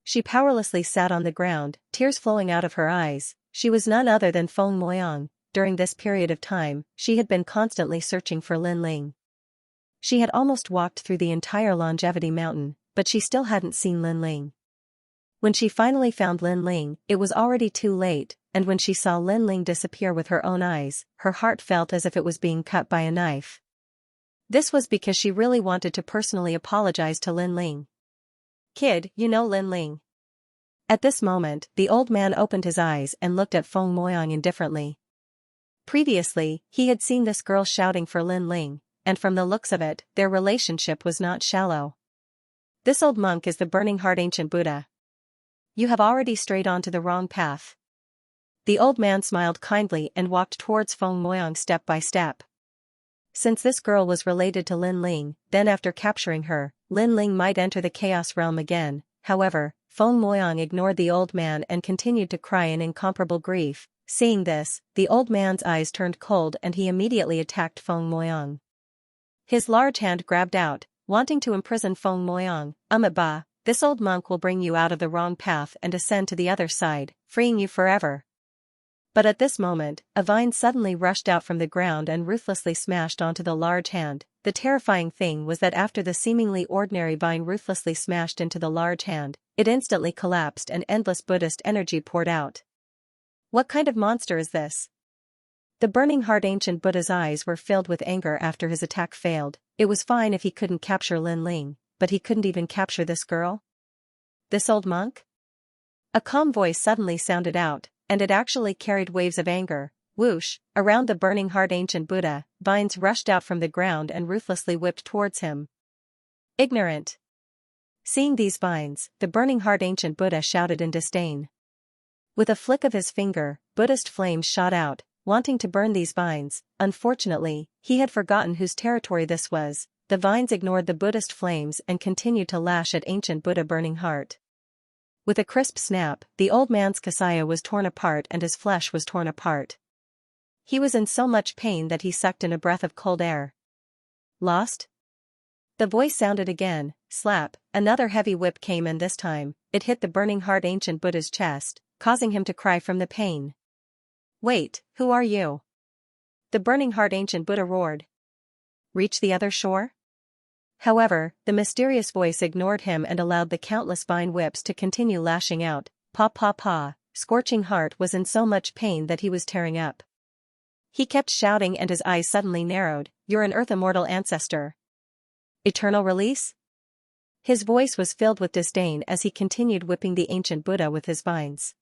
She powerlessly sat on the ground, tears flowing out of her eyes. She was none other than Feng Moyang. During this period of time, she had been constantly searching for Lin Ling. She had almost walked through the entire Longevity Mountain, but she still hadn't seen Lin Ling. When she finally found Lin Ling, it was already too late, and when she saw Lin Ling disappear with her own eyes, her heart felt as if it was being cut by a knife. This was because she really wanted to personally apologize to Lin Ling. Kid, you know Lin Ling. At this moment, the old man opened his eyes and looked at Feng Moyang indifferently. Previously, he had seen this girl shouting for Lin Ling, and from the looks of it, their relationship was not shallow. This old monk is the burning heart ancient Buddha. You have already strayed onto the wrong path. The old man smiled kindly and walked towards Feng Moyang step by step. Since this girl was related to Lin Ling, then after capturing her, Lin Ling might enter the chaos realm again. However, Feng Moyang ignored the old man and continued to cry in incomparable grief. Seeing this, the old man's eyes turned cold and he immediately attacked Feng Moyang. His large hand grabbed out, wanting to imprison Feng Moyang. Ba, this old monk will bring you out of the wrong path and ascend to the other side, freeing you forever. But at this moment, a vine suddenly rushed out from the ground and ruthlessly smashed onto the large hand. The terrifying thing was that after the seemingly ordinary vine ruthlessly smashed into the large hand, it instantly collapsed and endless Buddhist energy poured out. What kind of monster is this? The burning heart ancient Buddha's eyes were filled with anger after his attack failed. It was fine if he couldn't capture Lin Ling, but he couldn't even capture this girl? This old monk? A calm voice suddenly sounded out, and it actually carried waves of anger. Whoosh, around the burning heart ancient Buddha, vines rushed out from the ground and ruthlessly whipped towards him. Ignorant. Seeing these vines, the burning heart ancient Buddha shouted in disdain. With a flick of his finger, Buddhist flames shot out, wanting to burn these vines. Unfortunately, he had forgotten whose territory this was. The vines ignored the Buddhist flames and continued to lash at ancient Buddha burning heart. With a crisp snap, the old man's kasaya was torn apart and his flesh was torn apart. He was in so much pain that he sucked in a breath of cold air. Lost? The voice sounded again. Slap, another heavy whip came and this time, it hit the burning heart ancient Buddha's chest, causing him to cry from the pain. Wait, who are you? The burning heart ancient Buddha roared. Reach the other shore? However, the mysterious voice ignored him and allowed the countless vine whips to continue lashing out. Pa pa pa, Scorching Heart was in so much pain that he was tearing up. He kept shouting and his eyes suddenly narrowed. You're an Earth Immortal ancestor. Eternal release? His voice was filled with disdain as he continued whipping the ancient Buddha with his vines.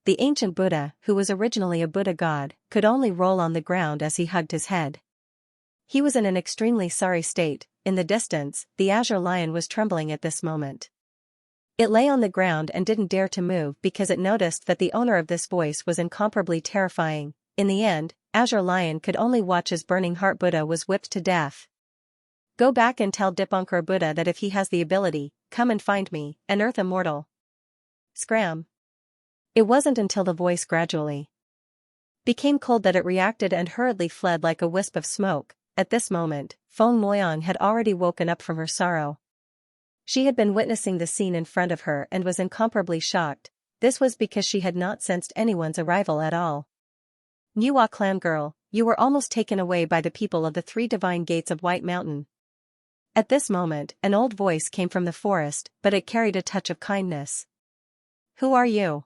The ancient Buddha, who was originally a Buddha god, could only roll on the ground as he hugged his head. He was in an extremely sorry state. In the distance, the azure lion was trembling at this moment. It lay on the ground and didn't dare to move because it noticed that the owner of this voice was incomparably terrifying. In the end, Azure Lion could only watch as Burning Heart Buddha was whipped to death. Go back and tell Dipankar Buddha that if he has the ability, come and find me, an Earth Immortal. Scram. It wasn't until the voice gradually became cold that it reacted and hurriedly fled like a wisp of smoke. At this moment, Feng Moyang had already woken up from her sorrow. She had been witnessing the scene in front of her and was incomparably shocked. This was because she had not sensed anyone's arrival at all. Niwa clan girl, you were almost taken away by the people of the 3 divine gates of White Mountain. At this moment, an old voice came from the forest, but it carried a touch of kindness. Who are you?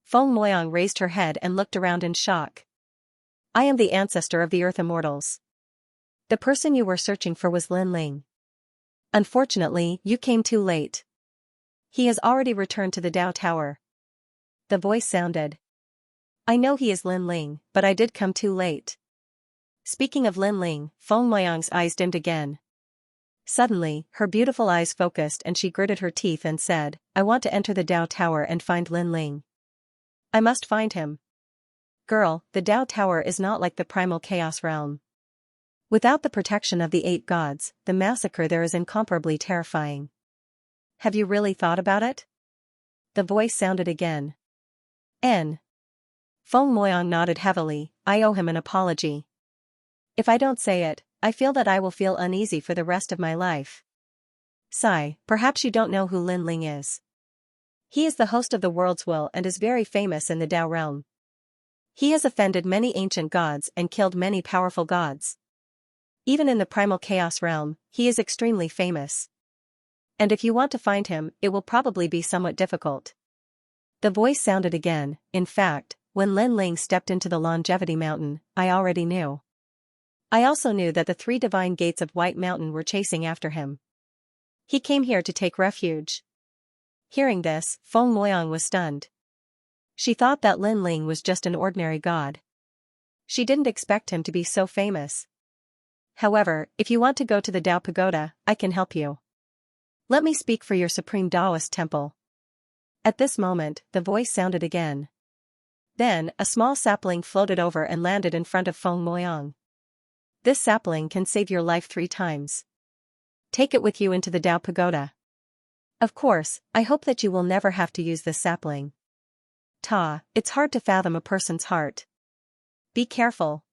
Feng Moyang raised her head and looked around in shock. I am the ancestor of the Earth Immortals. The person you were searching for was Lin Ling. Unfortunately, you came too late. He has already returned to the Dao Tower. The voice sounded. I know he is Lin Ling, but I did come too late. Speaking of Lin Ling, Feng Moyang's eyes dimmed again. Suddenly, her beautiful eyes focused and she gritted her teeth and said, I want to enter the Dao Tower and find Lin Ling. I must find him. Girl, the Dao Tower is not like the primal chaos realm. Without the protection of the 8 gods, the massacre there is incomparably terrifying. Have you really thought about it? The voice sounded again. N. Feng Moyang nodded heavily. I owe him an apology. If I don't say it, I feel that I will feel uneasy for the rest of my life. Sigh, perhaps you don't know who Lin Ling is. He is the host of the world's will and is very famous in the Dao realm. He has offended many ancient gods and killed many powerful gods. Even in the primal chaos realm, he is extremely famous. And if you want to find him, it will probably be somewhat difficult. The voice sounded again. In fact, when Lin Ling stepped into the Longevity Mountain, I already knew. I also knew that the 3 divine gates of White Mountain were chasing after him. He came here to take refuge. Hearing this, Feng Moyang was stunned. She thought that Lin Ling was just an ordinary god. She didn't expect him to be so famous. However, if you want to go to the Dao Pagoda, I can help you. Let me speak for your supreme Taoist temple. At this moment, the voice sounded again. Then, a small sapling floated over and landed in front of Feng Moyang. This sapling can save your life 3 times. Take it with you into the Dao Pagoda. Of course, I hope that you will never have to use this sapling. It's hard to fathom a person's heart. Be careful.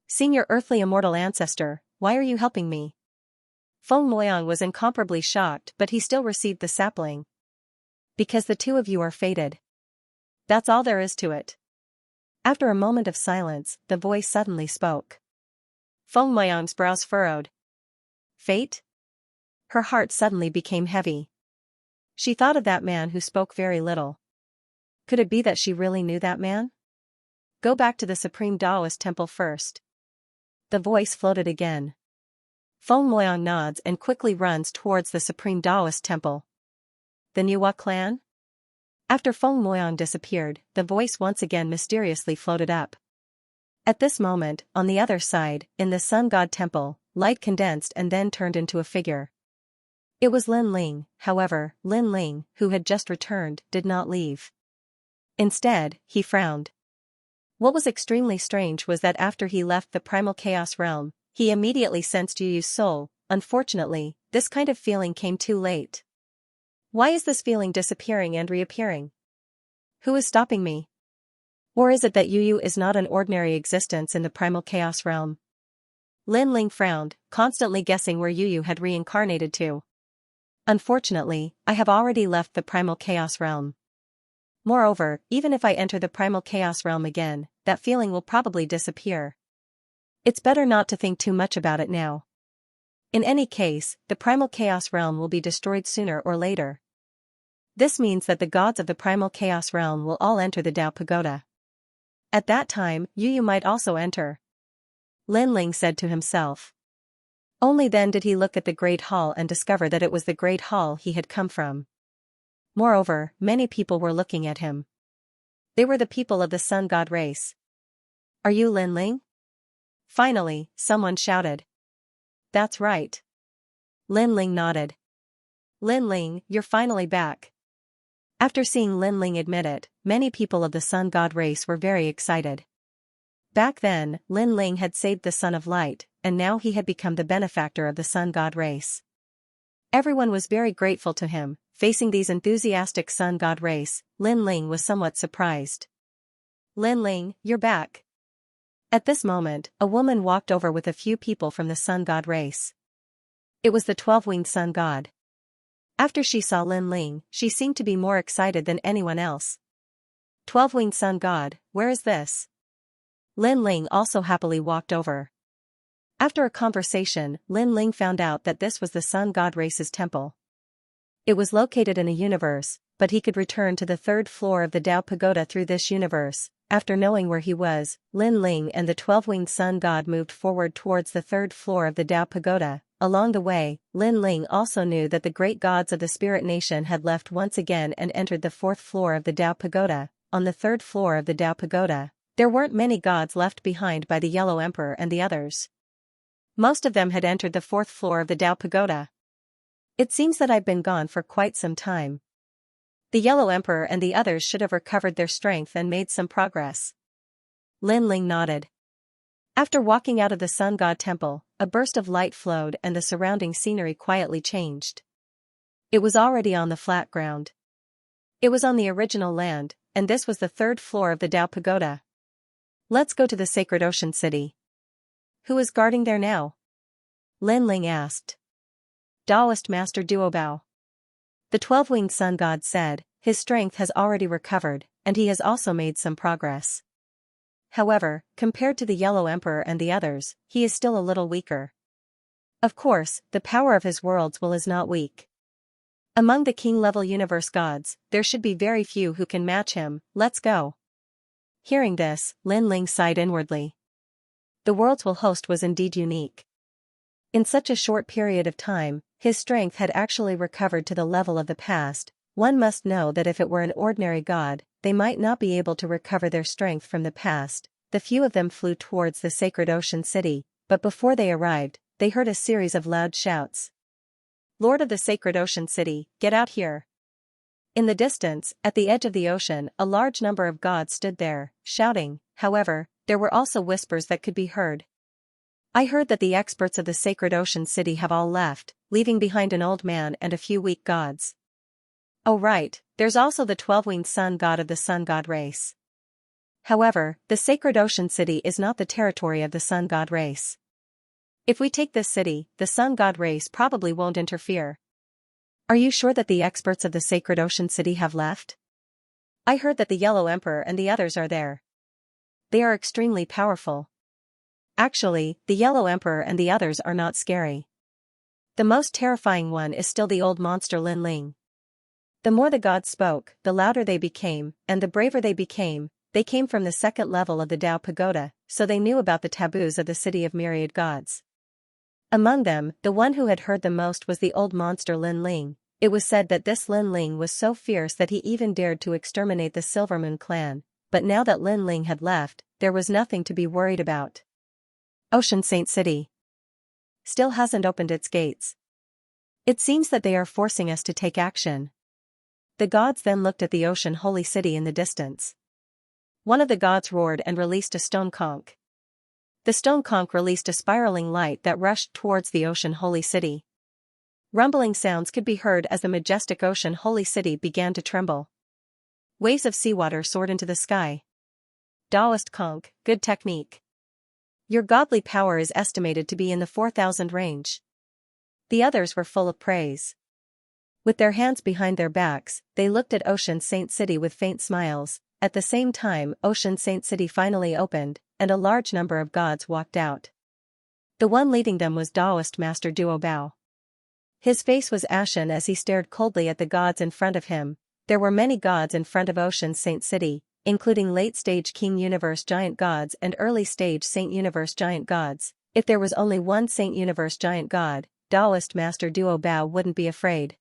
Seeing your earthly immortal ancestor, why are you helping me? Feng Moyang was incomparably shocked, but he still received the sapling. Because the two of you are fated. That's all there is to it. After a moment of silence, the voice suddenly spoke. Feng Moyang's brows furrowed. Fate? Her heart suddenly became heavy. She thought of that man who spoke very little. Could it be that she really knew that man? Go back to the Supreme Taoist Temple first. The voice floated again. Feng Moyang nods and quickly runs towards the Supreme Taoist Temple. The Niwa clan? After Feng Moyang disappeared, the voice once again mysteriously floated up. At this moment, on the other side, in the Sun God Temple, light condensed and then turned into a figure. It was Lin Ling. However, Lin Ling, who had just returned, did not leave. Instead, he frowned. What was extremely strange was that after he left the primal chaos realm, he immediately sensed Yu Yu's soul. Unfortunately, this kind of feeling came too late. Why is this feeling disappearing and reappearing? Who is stopping me? Or is it that Yu Yu is not an ordinary existence in the primal chaos realm? Lin Ling frowned, constantly guessing where Yu Yu had reincarnated to. Unfortunately, I have already left the primal chaos realm. Moreover, even if I enter the primal chaos realm again, that feeling will probably disappear. It's better not to think too much about it now. In any case, the primal chaos realm will be destroyed sooner or later. This means that the gods of the primal chaos realm will all enter the Tao Pagoda. At that time, Yu Yu might also enter. Lin Ling said to himself. Only then did he look at the Great Hall and discover that it was the Great Hall he had come from. Moreover, many people were looking at him. They were the people of the Sun God race. Are you Lin Ling? Finally, someone shouted. That's right. Lin Ling nodded. Lin Ling, you're finally back. After seeing Lin Ling admit it, many people of the Sun God race were very excited. Back then, Lin Ling had saved the Son of Light, and now he had become the benefactor of the Sun God race. Everyone was very grateful to him. Facing these enthusiastic Sun God race, Lin Ling was somewhat surprised. Lin Ling, you're back. At this moment, a woman walked over with a few people from the Sun God race. It was the 12-winged Sun God. After she saw Lin Ling, she seemed to be more excited than anyone else. 12-winged Sun God, where is this? Lin Ling also happily walked over. After a conversation, Lin Ling found out that this was the Sun God race's temple. It was located in a universe, but he could return to the third floor of the Tao Pagoda through this universe. After knowing where he was, Lin Ling and the 12-winged Sun God moved forward towards the third floor of the Tao Pagoda. Along the way, Lin Ling also knew that the great gods of the Spirit Nation had left once again and entered the fourth floor of the Tao Pagoda. On the third floor of the Tao Pagoda, there weren't many gods left behind by the Yellow Emperor and the others. Most of them had entered the fourth floor of the Tao Pagoda. It seems that I've been gone for quite some time. The Yellow Emperor and the others should have recovered their strength and made some progress. Lin Ling nodded. After walking out of the Sun God Temple, a burst of light flowed and the surrounding scenery quietly changed. It was already on the flat ground. It was on the original land, and this was the third floor of the Tao Pagoda. Let's go to the Sacred Ocean City. Who is guarding there now? Lin Ling asked. Taoist Master Duobao. The 12-winged Sun God said, his strength has already recovered, and he has also made some progress. However, compared to the Yellow Emperor and the others, he is still a little weaker. Of course, the power of his worlds is not weak. Among the king-level universe gods, there should be very few who can match him. Let's go. Hearing this, Lin Ling sighed inwardly. The world's host was indeed unique. In such a short period of time, his strength had actually recovered to the level of the past. One must know that if it were an ordinary god, they might not be able to recover their strength from the past. The few of them flew towards the Sacred Ocean City, but before they arrived, they heard a series of loud shouts. Lord of the Sacred Ocean City, get out here. In the distance, at the edge of the ocean, a large number of gods stood there, shouting. However, there were also whispers that could be heard. I heard that the experts of the Sacred Ocean City have all left, leaving behind an old man and a few weak gods. Oh right, there's also the 12-winged Sun God of the Sun God race. However, the Sacred Ocean City is not the territory of the Sun God race. If we take this city, the sun god race probably won't interfere. Are you sure that the experts of the sacred ocean city have left? I heard that the Yellow Emperor and the others are there. They are extremely powerful. Actually, the Yellow Emperor and the others are not scary. The most terrifying one is still the old monster Lin Ling. The more the gods spoke, the louder they became, and the braver they became. They came from the second level of the Tao Pagoda, so they knew about the taboos of the city of myriad gods. Among them, the one who had heard the most was the old monster Lin Ling. It was said that this Lin Ling was so fierce that he even dared to exterminate the Silvermoon clan, but now that Lin Ling had left, there was nothing to be worried about. Ocean Saint City still hasn't opened its gates. It seems that they are forcing us to take action. The gods then looked at the ocean holy city in the distance. One of the gods roared and released a stone conch. The stone conch released a spiraling light that rushed towards the ocean holy city. Rumbling sounds could be heard as the majestic ocean holy city began to tremble. Waves of seawater soared into the sky. Taoist conch, good technique. Your godly power is estimated to be in the 4,000 range. The others were full of praise. With their hands behind their backs, they looked at Ocean Saint City with faint smiles. At the same time, Ocean Saint City finally opened, and a large number of gods walked out. The one leading them was Taoist Master Duo Bao. His face was ashen as he stared coldly at the gods in front of him. There were many gods in front of Ocean Saint City, including late-stage King Universe giant gods and early-stage Saint Universe giant gods. If there was only one Saint Universe giant god, Taoist Master Duo Bao wouldn't be afraid.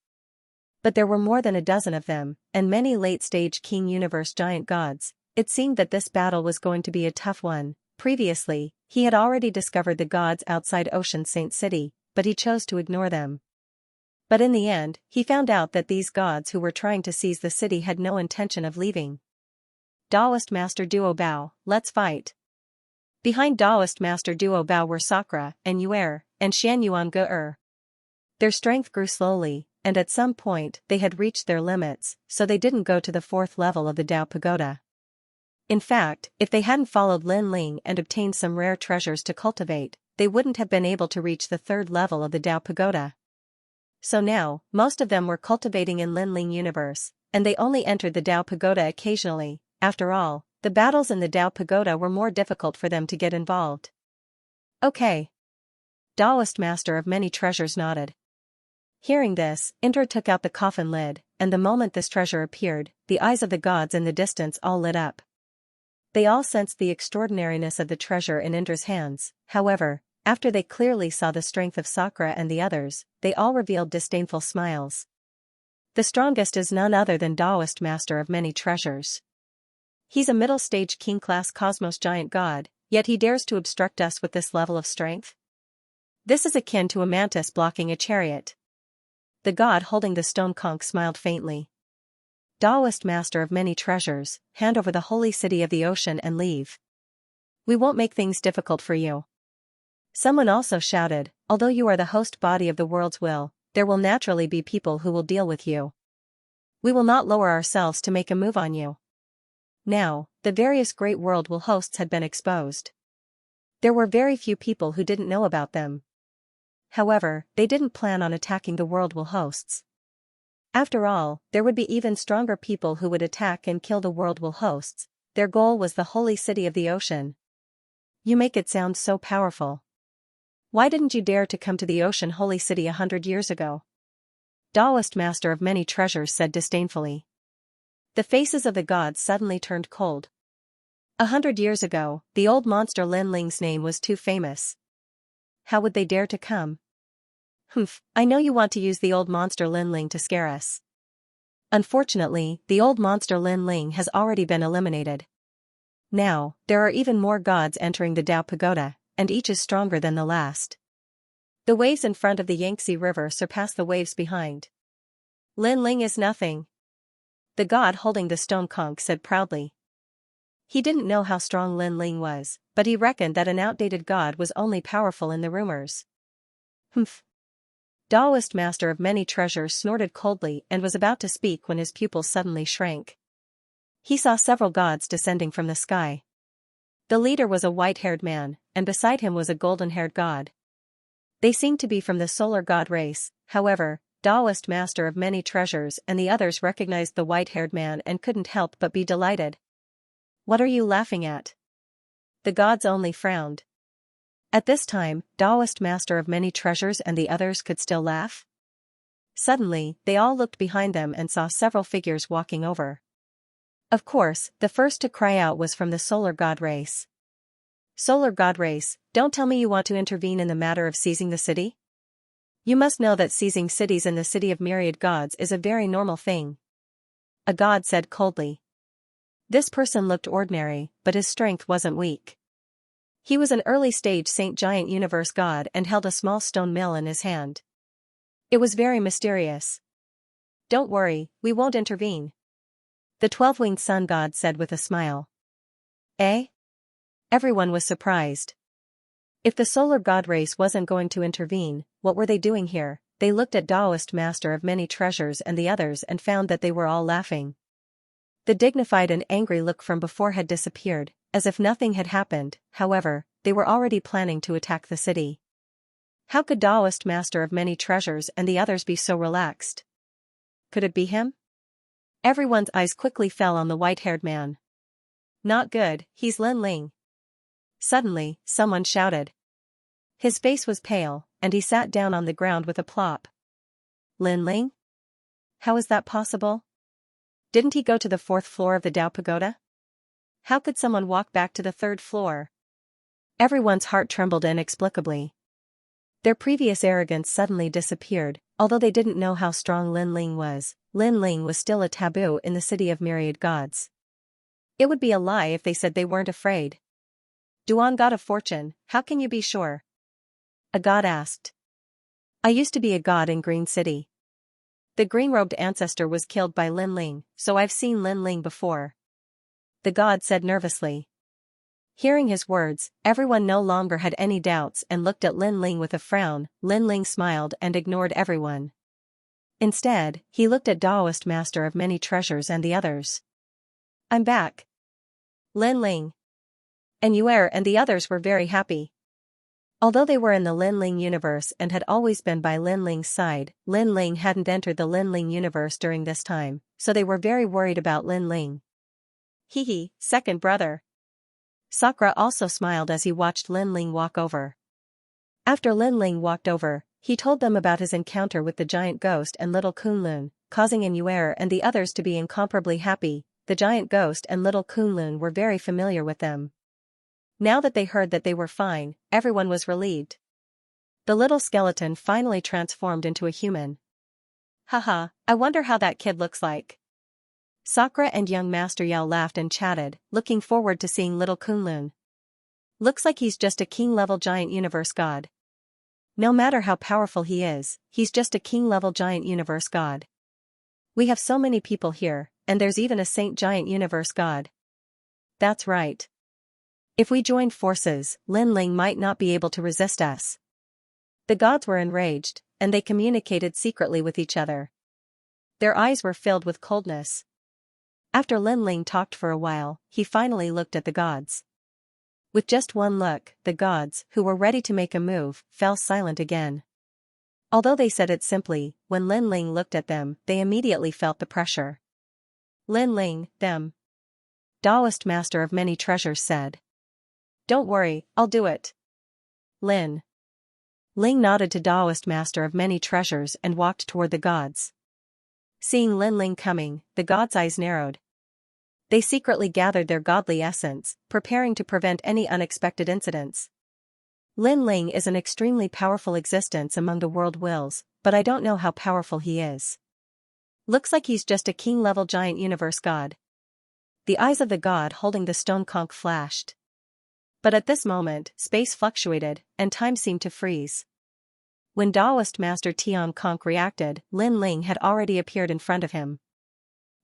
But there were more than a dozen of them, and many late-stage King Universe giant gods. It seemed that this battle was going to be a tough one. Previously, he had already discovered the gods outside Ocean Saint City, but he chose to ignore them. But in the end, he found out that these gods who were trying to seize the city had no intention of leaving. Taoist Master Duo Bao, let's fight. Behind Taoist Master Duo Bao were Sakura, and Yuer, and Xianyuan Ge-er. Their strength grew slowly, and at some point they had reached their limits, so they didn't go to the 4th level of the Tao Pagoda. In fact, if they hadn't followed Lin Ling and obtained some rare treasures to cultivate, they wouldn't have been able to reach the 3rd level of the Tao Pagoda. So now, most of them were cultivating in Lin Ling universe, and they only entered the Tao Pagoda occasionally. After all, the battles in the Tao Pagoda were more difficult for them to get involved. Okay. Taoist Master of Many Treasures nodded. Hearing this, Indra took out the coffin lid, and the moment this treasure appeared, the eyes of the gods in the distance all lit up. They all sensed the extraordinariness of the treasure in Indra's hands. However, after they clearly saw the strength of Sakura and the others, they all revealed disdainful smiles. The strongest is none other than Taoist Master of Many Treasures. He's a middle-stage king-class cosmos giant god, yet he dares to obstruct us with this level of strength? This is akin to a mantis blocking a chariot. The god holding the stone conch smiled faintly. Taoist Master of Many Treasures, hand over the holy city of the ocean and leave. We won't make things difficult for you. Someone also shouted, although you are the host body of the world's will, there will naturally be people who will deal with you. We will not lower ourselves to make a move on you. Now, the various great world will hosts had been exposed. There were very few people who didn't know about them. However, they didn't plan on attacking the world will hosts. After all, there would be even stronger people who would attack and kill the world will hosts. Their goal was the holy city of the ocean. You make it sound so powerful. Why didn't you dare to come to the ocean holy city 100 years ago? Taoist Master of Many Treasures said disdainfully. The faces of the gods suddenly turned cold. 100 years ago, the old monster Lin Ling's name was too famous. How would they dare to come? Humph, I know you want to use the old monster Lin Ling to scare us. Unfortunately, the old monster Lin Ling has already been eliminated. Now, there are even more gods entering the Tao Pagoda, and each is stronger than the last. The waves in front of the Yangtze River surpass the waves behind. Lin Ling is nothing. The god holding the stone conch said proudly. He didn't know how strong Lin Ling was, but he reckoned that an outdated god was only powerful in the rumors. Humph. Taoist Master of Many Treasures snorted coldly and was about to speak when his pupils suddenly shrank. He saw several gods descending from the sky. The leader was a white-haired man, and beside him was a golden-haired god. They seemed to be from the solar god race. However, Taoist master of many treasures and the others recognized the white-haired man and couldn't help but be delighted. "What are you laughing at?" The gods only frowned. At this time, Taoist master of many treasures and the others could still laugh? Suddenly, they all looked behind them and saw several figures walking over. Of course, the first to cry out was from the solar god race. "Solar god race, don't tell me you want to intervene in the matter of seizing the city? You must know that seizing cities in the city of myriad gods is a very normal thing." A god said coldly. This person looked ordinary, but his strength wasn't weak. He was an early-stage Saint Giant Universe god and held a small stone mill in his hand. It was very mysterious. "Don't worry, we won't intervene," the 12-winged sun god said with a smile. Eh? Everyone was surprised. If the solar god race wasn't going to intervene, what were they doing here? They looked at Taoist master of many treasures and the others and found that they were all laughing. The dignified and angry look from before had disappeared, as if nothing had happened. However, they were already planning to attack the city. How could Taoist master of many treasures and the others be so relaxed? Could it be him? Everyone's eyes quickly fell on the white-haired man. "Not good, he's Lin Ling." Suddenly, someone shouted. His face was pale, and he sat down on the ground with a plop. "Lin Ling? How is that possible? Didn't he go to the 4th floor of the Dao Pagoda? How could someone walk back to the 3rd floor?" Everyone's heart trembled inexplicably. Their previous arrogance suddenly disappeared. Although they didn't know how strong Lin Ling was still a taboo in the city of myriad gods. It would be a lie if they said they weren't afraid. "Duan god of fortune, how can you be sure?" a god asked. "I used to be a god in Green City. The green-robed ancestor was killed by Lin Ling, so I've seen Lin Ling before," the god said nervously. Hearing his words, everyone no longer had any doubts and looked at Lin Ling with a frown. Lin Ling smiled and ignored everyone. Instead, he looked at Taoist master of many treasures and the others. "I'm back. Lin Ling." And Yuer and the others were very happy. Although they were in the Lin Ling universe and had always been by Lin Ling's side, Lin Ling hadn't entered the Lin Ling universe during this time, so they were very worried about Lin Ling. "Hee, second brother." Sakura also smiled as he watched Lin Ling walk over. After Lin Ling walked over, he told them about his encounter with the giant ghost and little Kunlun, causing Yuer and the others to be incomparably happy. The giant ghost and little Kunlun were very familiar with them. Now that they heard that they were fine, everyone was relieved. The little skeleton finally transformed into a human. "Haha, I wonder how that kid looks like." Sakura and young Master Yao laughed and chatted, looking forward to seeing little Kunlun. "Looks like he's just a king-level giant universe god. No matter how powerful he is, he's just a king-level giant universe god. We have so many people here, and there's even a saint giant universe god. That's right. If we join forces, Lin Ling might not be able to resist us." The gods were enraged, and they communicated secretly with each other. Their eyes were filled with coldness. After Lin Ling talked for a while, he finally looked at the gods. With just one look, the gods, who were ready to make a move, fell silent again. Although they said it simply, when Lin Ling looked at them, they immediately felt the pressure. "Lin Ling, them." Taoist master of many treasures said. "Don't worry, I'll do it." Lin Ling nodded to Taoist master of many treasures and walked toward the gods. Seeing Lin Ling coming, the gods' eyes narrowed. They secretly gathered their godly essence, preparing to prevent any unexpected incidents. Lin Ling is an extremely powerful existence among the world wills, but I don't know how powerful he is. Looks like he's just a king-level giant universe god. The eyes of the god holding the stone conch flashed. But at this moment, space fluctuated, and time seemed to freeze. When Taoist Master Tian Conch reacted, Lin Ling had already appeared in front of him.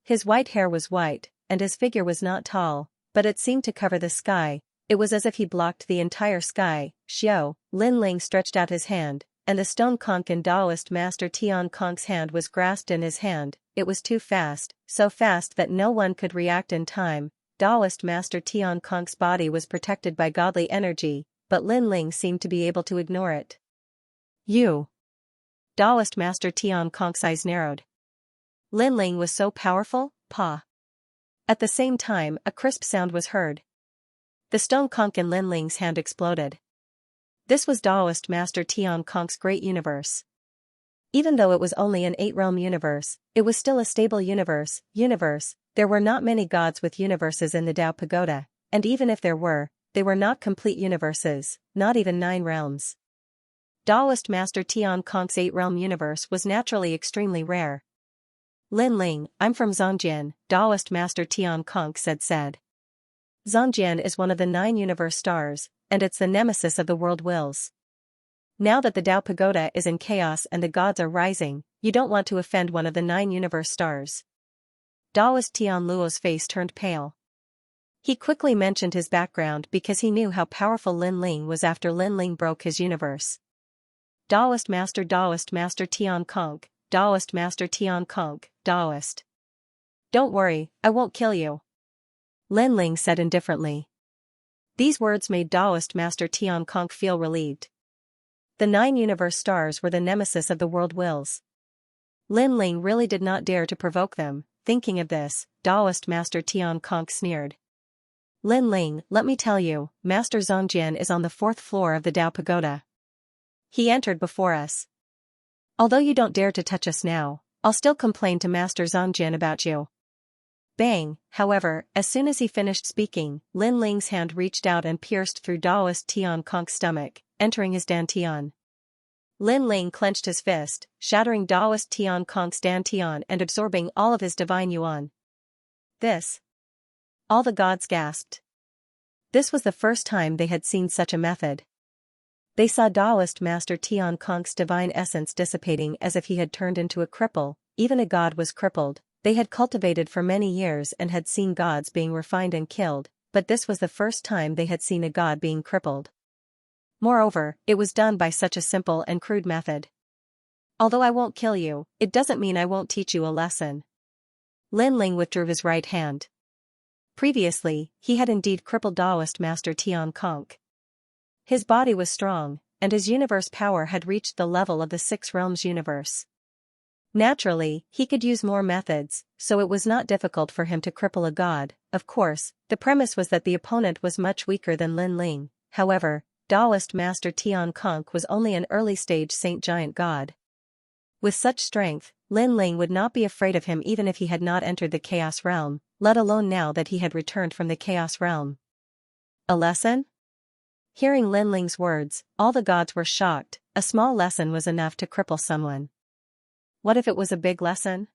His white hair was white, and his figure was not tall, but it seemed to cover the sky. It was as if he blocked the entire sky. "Xiao." Lin Ling stretched out his hand, and the stone conch in Taoist Master Tian Conch's hand was grasped in his hand. It was too fast, so fast that no one could react in time. Taoist Master Tian Conch's body was protected by godly energy, but Lin Ling seemed to be able to ignore it. You. Taoist Master Tian Kong's eyes narrowed. Lin Ling was so powerful, pa. At the same time, a crisp sound was heard. The stone conch in Lin Ling's hand exploded. This was Taoist Master Tian Kong's great universe. Even though it was only an 8-realm universe, it was still a stable universe. There were not many gods with universes in the Tao Pagoda, and even if there were, they were not complete universes, not even 9 realms. Taoist Master Tian Kong's 8-realm universe was naturally extremely rare. Lin Ling, I'm from Zhongjian, Taoist Master Tian Kong said. Zhongjian is one of the 9 universe stars, and it's the nemesis of the world wills. Now that the Tao Pagoda is in chaos and the gods are rising, you don't want to offend one of the 9 universe stars. Taoist Tian Luo's face turned pale. He quickly mentioned his background because he knew how powerful Lin Ling was after Lin Ling broke his universe. Taoist Master Tian Kong, Taoist Master Tian Kong, Taoist. Don't worry, I won't kill you. Lin Ling said indifferently. These words made Taoist Master Tian Kong feel relieved. The 9 universe stars were the nemesis of the world wills. Lin Ling really did not dare to provoke them. Thinking of this, Taoist Master Tian Kong sneered. Lin Ling, let me tell you, Master Zhongjian is on the 4th floor of the Tao Pagoda. He entered before us. Although you don't dare to touch us now, I'll still complain to Master Zhongjian about you. Bang, however, as soon as he finished speaking, Lin Ling's hand reached out and pierced through Taoist Tian Kong's stomach, entering his dantian. Lin Ling clenched his fist, shattering Taoist Tian Kong's dantian and absorbing all of his divine yuan. This. All the gods gasped. This was the first time they had seen such a method. They saw Taoist Master Tian Kong's divine essence dissipating as if he had turned into a cripple. Even a god was crippled. They had cultivated for many years and had seen gods being refined and killed, but this was the first time they had seen a god being crippled. Moreover, it was done by such a simple and crude method. Although I won't kill you, it doesn't mean I won't teach you a lesson. Lin Ling withdrew his right hand. Previously, he had indeed crippled Taoist Master Tian Kong. His body was strong, and his universe power had reached the level of the 6 realms universe. Naturally, he could use more methods, so it was not difficult for him to cripple a god. Of course, the premise was that the opponent was much weaker than Lin Ling. However, Taoist Master Tian Kong was only an early-stage saint giant god. With such strength, Lin Ling would not be afraid of him even if he had not entered the Chaos Realm, let alone now that he had returned from the Chaos Realm. A lesson? Hearing Lin Ling's words, all the gods were shocked. A small lesson was enough to cripple someone. What if it was a big lesson?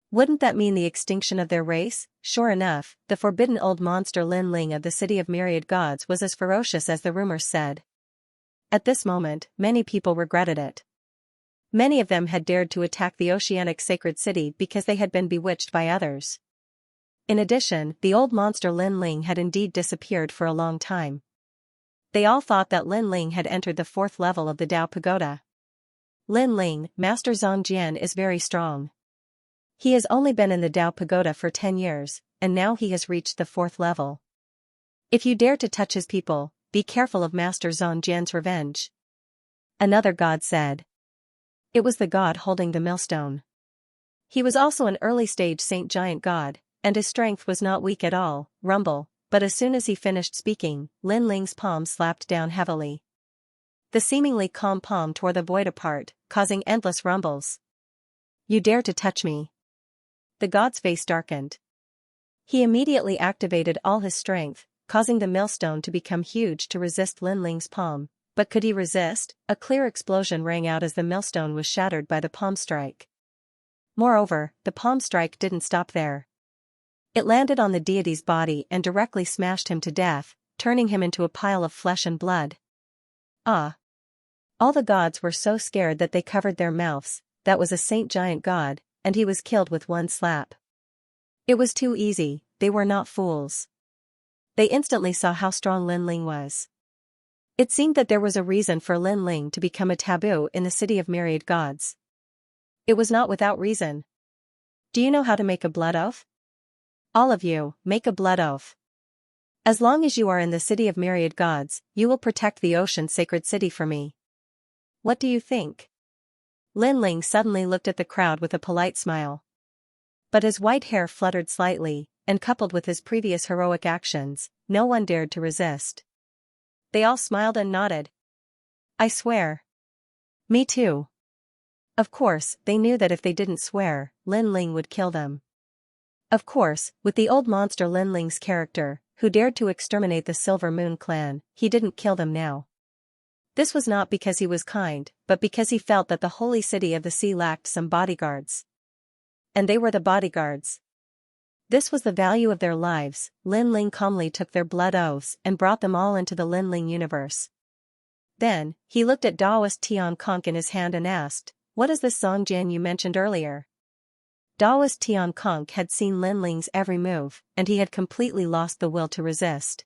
Wouldn't that mean the extinction of their race? Sure enough, the forbidden old monster Lin Ling of the City of Myriad Gods was as ferocious as the rumors said. At this moment, many people regretted it. Many of them had dared to attack the oceanic sacred city because they had been bewitched by others. In addition, the old monster Lin Ling had indeed disappeared for a long time. They all thought that Lin Ling had entered the 4th level of the Tao Pagoda. Lin Ling, Master Zhongjian, is very strong. He has only been in the Tao Pagoda for 10 years, and now he has reached the 4th level. If you dare to touch his people, be careful of Master Zhongjian's revenge. Another god said. It was the god holding the millstone. He was also an early-stage saint giant god, and his strength was not weak at all. Rumble. But as soon as he finished speaking, Lin Ling's palm slapped down heavily. The seemingly calm palm tore the void apart, causing endless rumbles. You dare to touch me? The god's face darkened. He immediately activated all his strength, causing the millstone to become huge to resist Lin Ling's palm. But could he resist? A clear explosion rang out as the millstone was shattered by the palm strike. Moreover, the palm strike didn't stop there. It landed on the deity's body and directly smashed him to death, turning him into a pile of flesh and blood. Ah! All the gods were so scared that they covered their mouths. That was a saint giant god, and he was killed with one slap. It was too easy. They were not fools. They instantly saw how strong Lin Ling was. It seemed that there was a reason for Lin Ling to become a taboo in the City of Myriad Gods. It was not without reason. Do you know how to make a blood oath? All of you, make a blood oath. As long as you are in the City of Myriad Gods, you will protect the ocean's sacred city for me. What do you think? Lin Ling suddenly looked at the crowd with a polite smile. But his white hair fluttered slightly, and coupled with his previous heroic actions, no one dared to resist. They all smiled and nodded. I swear. Me too. Of course, they knew that if they didn't swear, Lin Ling would kill them. Of course, with the old monster Lin Ling's character, who dared to exterminate the Silver Moon clan, he didn't kill them now. This was not because he was kind, but because he felt that the holy city of the sea lacked some bodyguards. And they were the bodyguards. This was the value of their lives. Lin Ling calmly took their blood oaths and brought them all into the Lin Ling universe. Then, he looked at Daoist Tian Kong in his hand and asked, "What is this Xianxia you mentioned earlier?" Daoist Tian Kong had seen Lin Ling's every move, and he had completely lost the will to resist.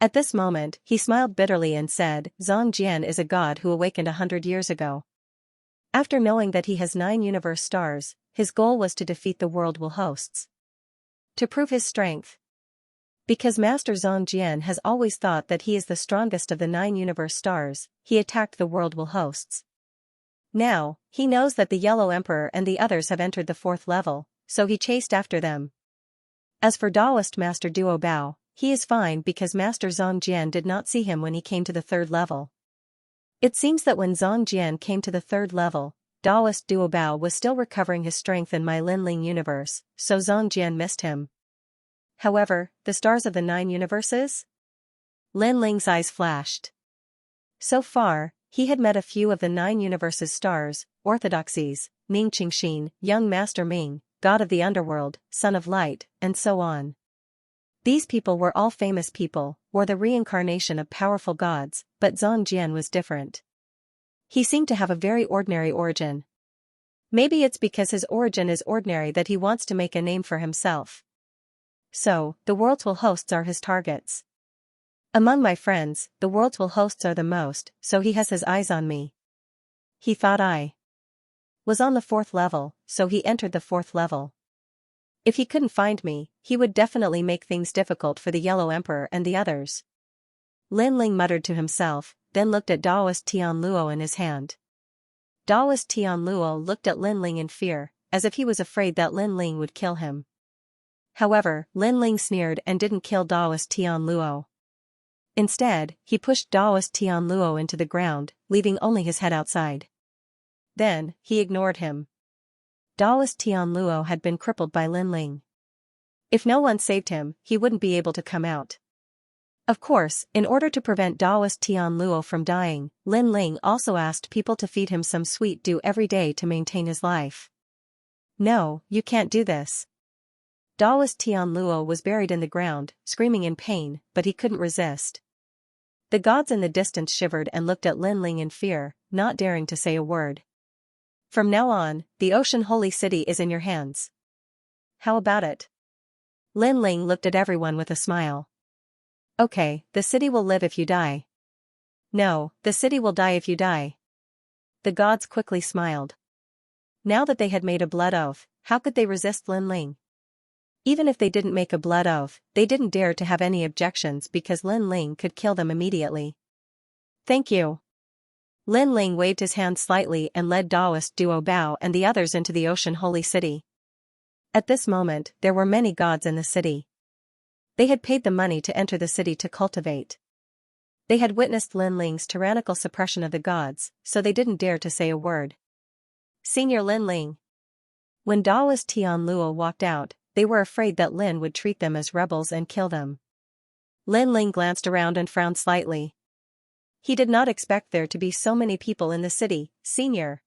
At this moment, he smiled bitterly and said, Xianxia is a god who awakened 100 years ago. After knowing that he has 9 universe stars, his goal was to defeat the world will hosts. To prove his strength. Because Master Xianxia has always thought that he is the strongest of the 9 universe stars, he attacked the world will hosts. Now, he knows that the Yellow Emperor and the others have entered the 4th level, so he chased after them. As for Daoist Master Duo Bao, he is fine because Master Xianxia did not see him when he came to the 3rd level. It seems that when Xianxia came to the 3rd level, Daoist Duo Bao was still recovering his strength in my Lin Ling universe, so Xianxia missed him. However, the stars of the 9 universes? Lin Ling's eyes flashed. So far, he had met a few of the 9 universes' stars, orthodoxies, Ming Qingxin, young Master Ming, god of the underworld, son of light, and so on. These people were all famous people, or the reincarnation of powerful gods, but Xianxia was different. He seemed to have a very ordinary origin. Maybe it's because his origin is ordinary that he wants to make a name for himself. So, the world's will hosts are his targets. Among my friends, the world's will hosts are the most, so he has his eyes on me. He thought I was on the 4th level, so he entered the 4th level. If he couldn't find me, he would definitely make things difficult for the Yellow Emperor and the others. Lin Ling muttered to himself, then looked at Daoist Tian Luo in his hand. Daoist Tian Luo looked at Lin Ling in fear, as if he was afraid that Lin Ling would kill him. However, Lin Ling sneered and didn't kill Daoist Tian Luo. Instead, he pushed Daoist Tian Luo into the ground, leaving only his head outside. Then, he ignored him. Daoist Tian Luo had been crippled by Lin Ling. If no one saved him, he wouldn't be able to come out. Of course, in order to prevent Daoist Tian Luo from dying, Lin Ling also asked people to feed him some sweet dew every day to maintain his life. No, you can't do this. Daoist Tian Luo was buried in the ground, screaming in pain, but he couldn't resist. The gods in the distance shivered and looked at Lin Ling in fear, not daring to say a word. From now on, the Ocean Holy City is in your hands. How about it? Lin Ling looked at everyone with a smile. Okay, the city will live if you die. No, the city will die if you die. The gods quickly smiled. Now that they had made a blood oath, how could they resist Lin Ling? Even if they didn't make a blood oath, they didn't dare to have any objections because Lin Ling could kill them immediately. Thank you. Lin Ling waved his hand slightly and led Daoist Duo Bao and the others into the Ocean Holy City. At this moment, there were many gods in the city. They had paid the money to enter the city to cultivate. They had witnessed Lin Ling's tyrannical suppression of the gods, so they didn't dare to say a word. Senior Lin Ling. When Daoist Tian Luo walked out, they were afraid that Lin would treat them as rebels and kill them. Lin Ling glanced around and frowned slightly. He did not expect there to be so many people in the city, Senior.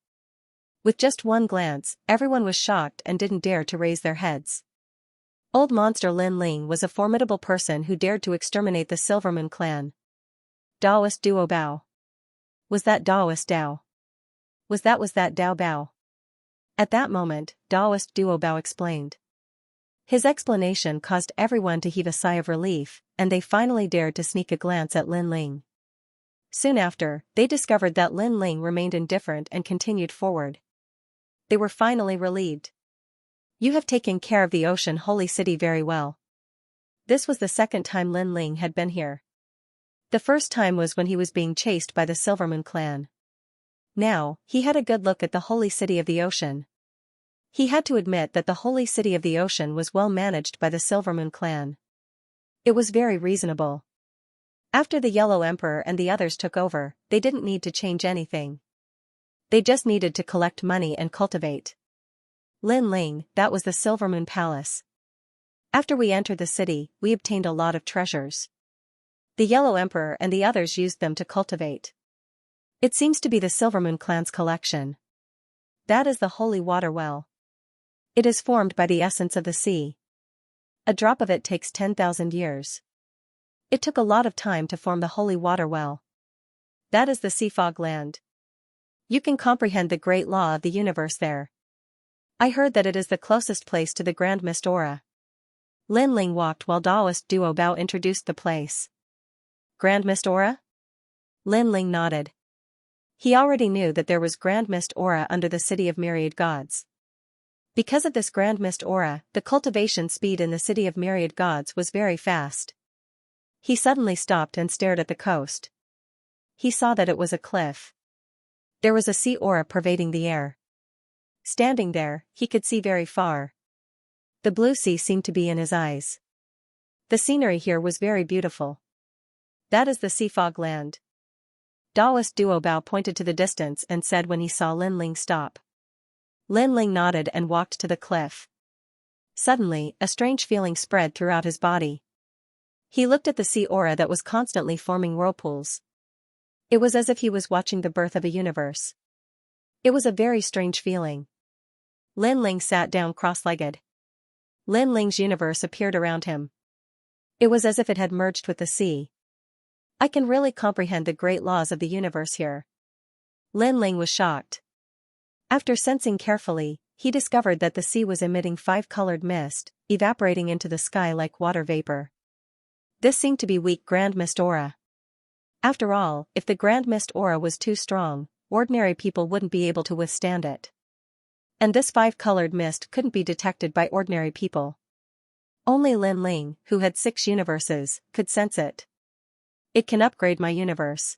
With just one glance, everyone was shocked and didn't dare to raise their heads. Old monster Lin Ling was a formidable person who dared to exterminate the Silvermoon clan. Daoist Duo Bao. Was that Daoist Dao? Was that Dao Bao? At that moment, Daoist Duo Bao explained. His explanation caused everyone to heave a sigh of relief, and they finally dared to sneak a glance at Lin Ling. Soon after, they discovered that Lin Ling remained indifferent and continued forward. They were finally relieved. You have taken care of the Ocean Holy City very well. This was the second time Lin Ling had been here. The first time was when he was being chased by the Silvermoon clan. Now, he had a good look at the holy city of the ocean. He had to admit that the holy city of the ocean was well managed by the Silvermoon clan. It was very reasonable. After the Yellow Emperor and the others took over, they didn't need to change anything. They just needed to collect money and cultivate. Lin Ling, that was the Silvermoon Palace. After we entered the city, we obtained a lot of treasures. The Yellow Emperor and the others used them to cultivate. It seems to be the Silvermoon clan's collection. That is the holy water well. It is formed by the essence of the sea. A drop of it takes 10,000 years. It took a lot of time to form the holy water well. That is the sea fog land. You can comprehend the great law of the universe there. I heard that it is the closest place to the Grand Mist Aura. Lin Ling walked while Daoist Duo Bao introduced the place. Grand Mist Aura? Lin Ling nodded. He already knew that there was Grand Mist Aura under the City of Myriad Gods. Because of this Grand Mist Aura, the cultivation speed in the City of Myriad Gods was very fast. He suddenly stopped and stared at the coast. He saw that it was a cliff. There was a sea aura pervading the air. Standing there, he could see very far. The blue sea seemed to be in his eyes. The scenery here was very beautiful. That is the sea fog land. Daoist Duo Bao pointed to the distance and said when he saw Lin Ling stop. Lin Ling nodded and walked to the cliff. Suddenly, a strange feeling spread throughout his body. He looked at the sea aura that was constantly forming whirlpools. It was as if he was watching the birth of a universe. It was a very strange feeling. Lin Ling sat down cross-legged. Lin Ling's universe appeared around him. It was as if it had merged with the sea. I can really comprehend the great laws of the universe here. Lin Ling was shocked. After sensing carefully, he discovered that the sea was emitting 5-colored mist, evaporating into the sky like water vapor. This seemed to be weak Grand Mist Aura. After all, if the Grand Mist Aura was too strong, ordinary people wouldn't be able to withstand it. And this 5-colored mist couldn't be detected by ordinary people. Only Lin Ling, who had 6 universes, could sense it. It can upgrade my universe.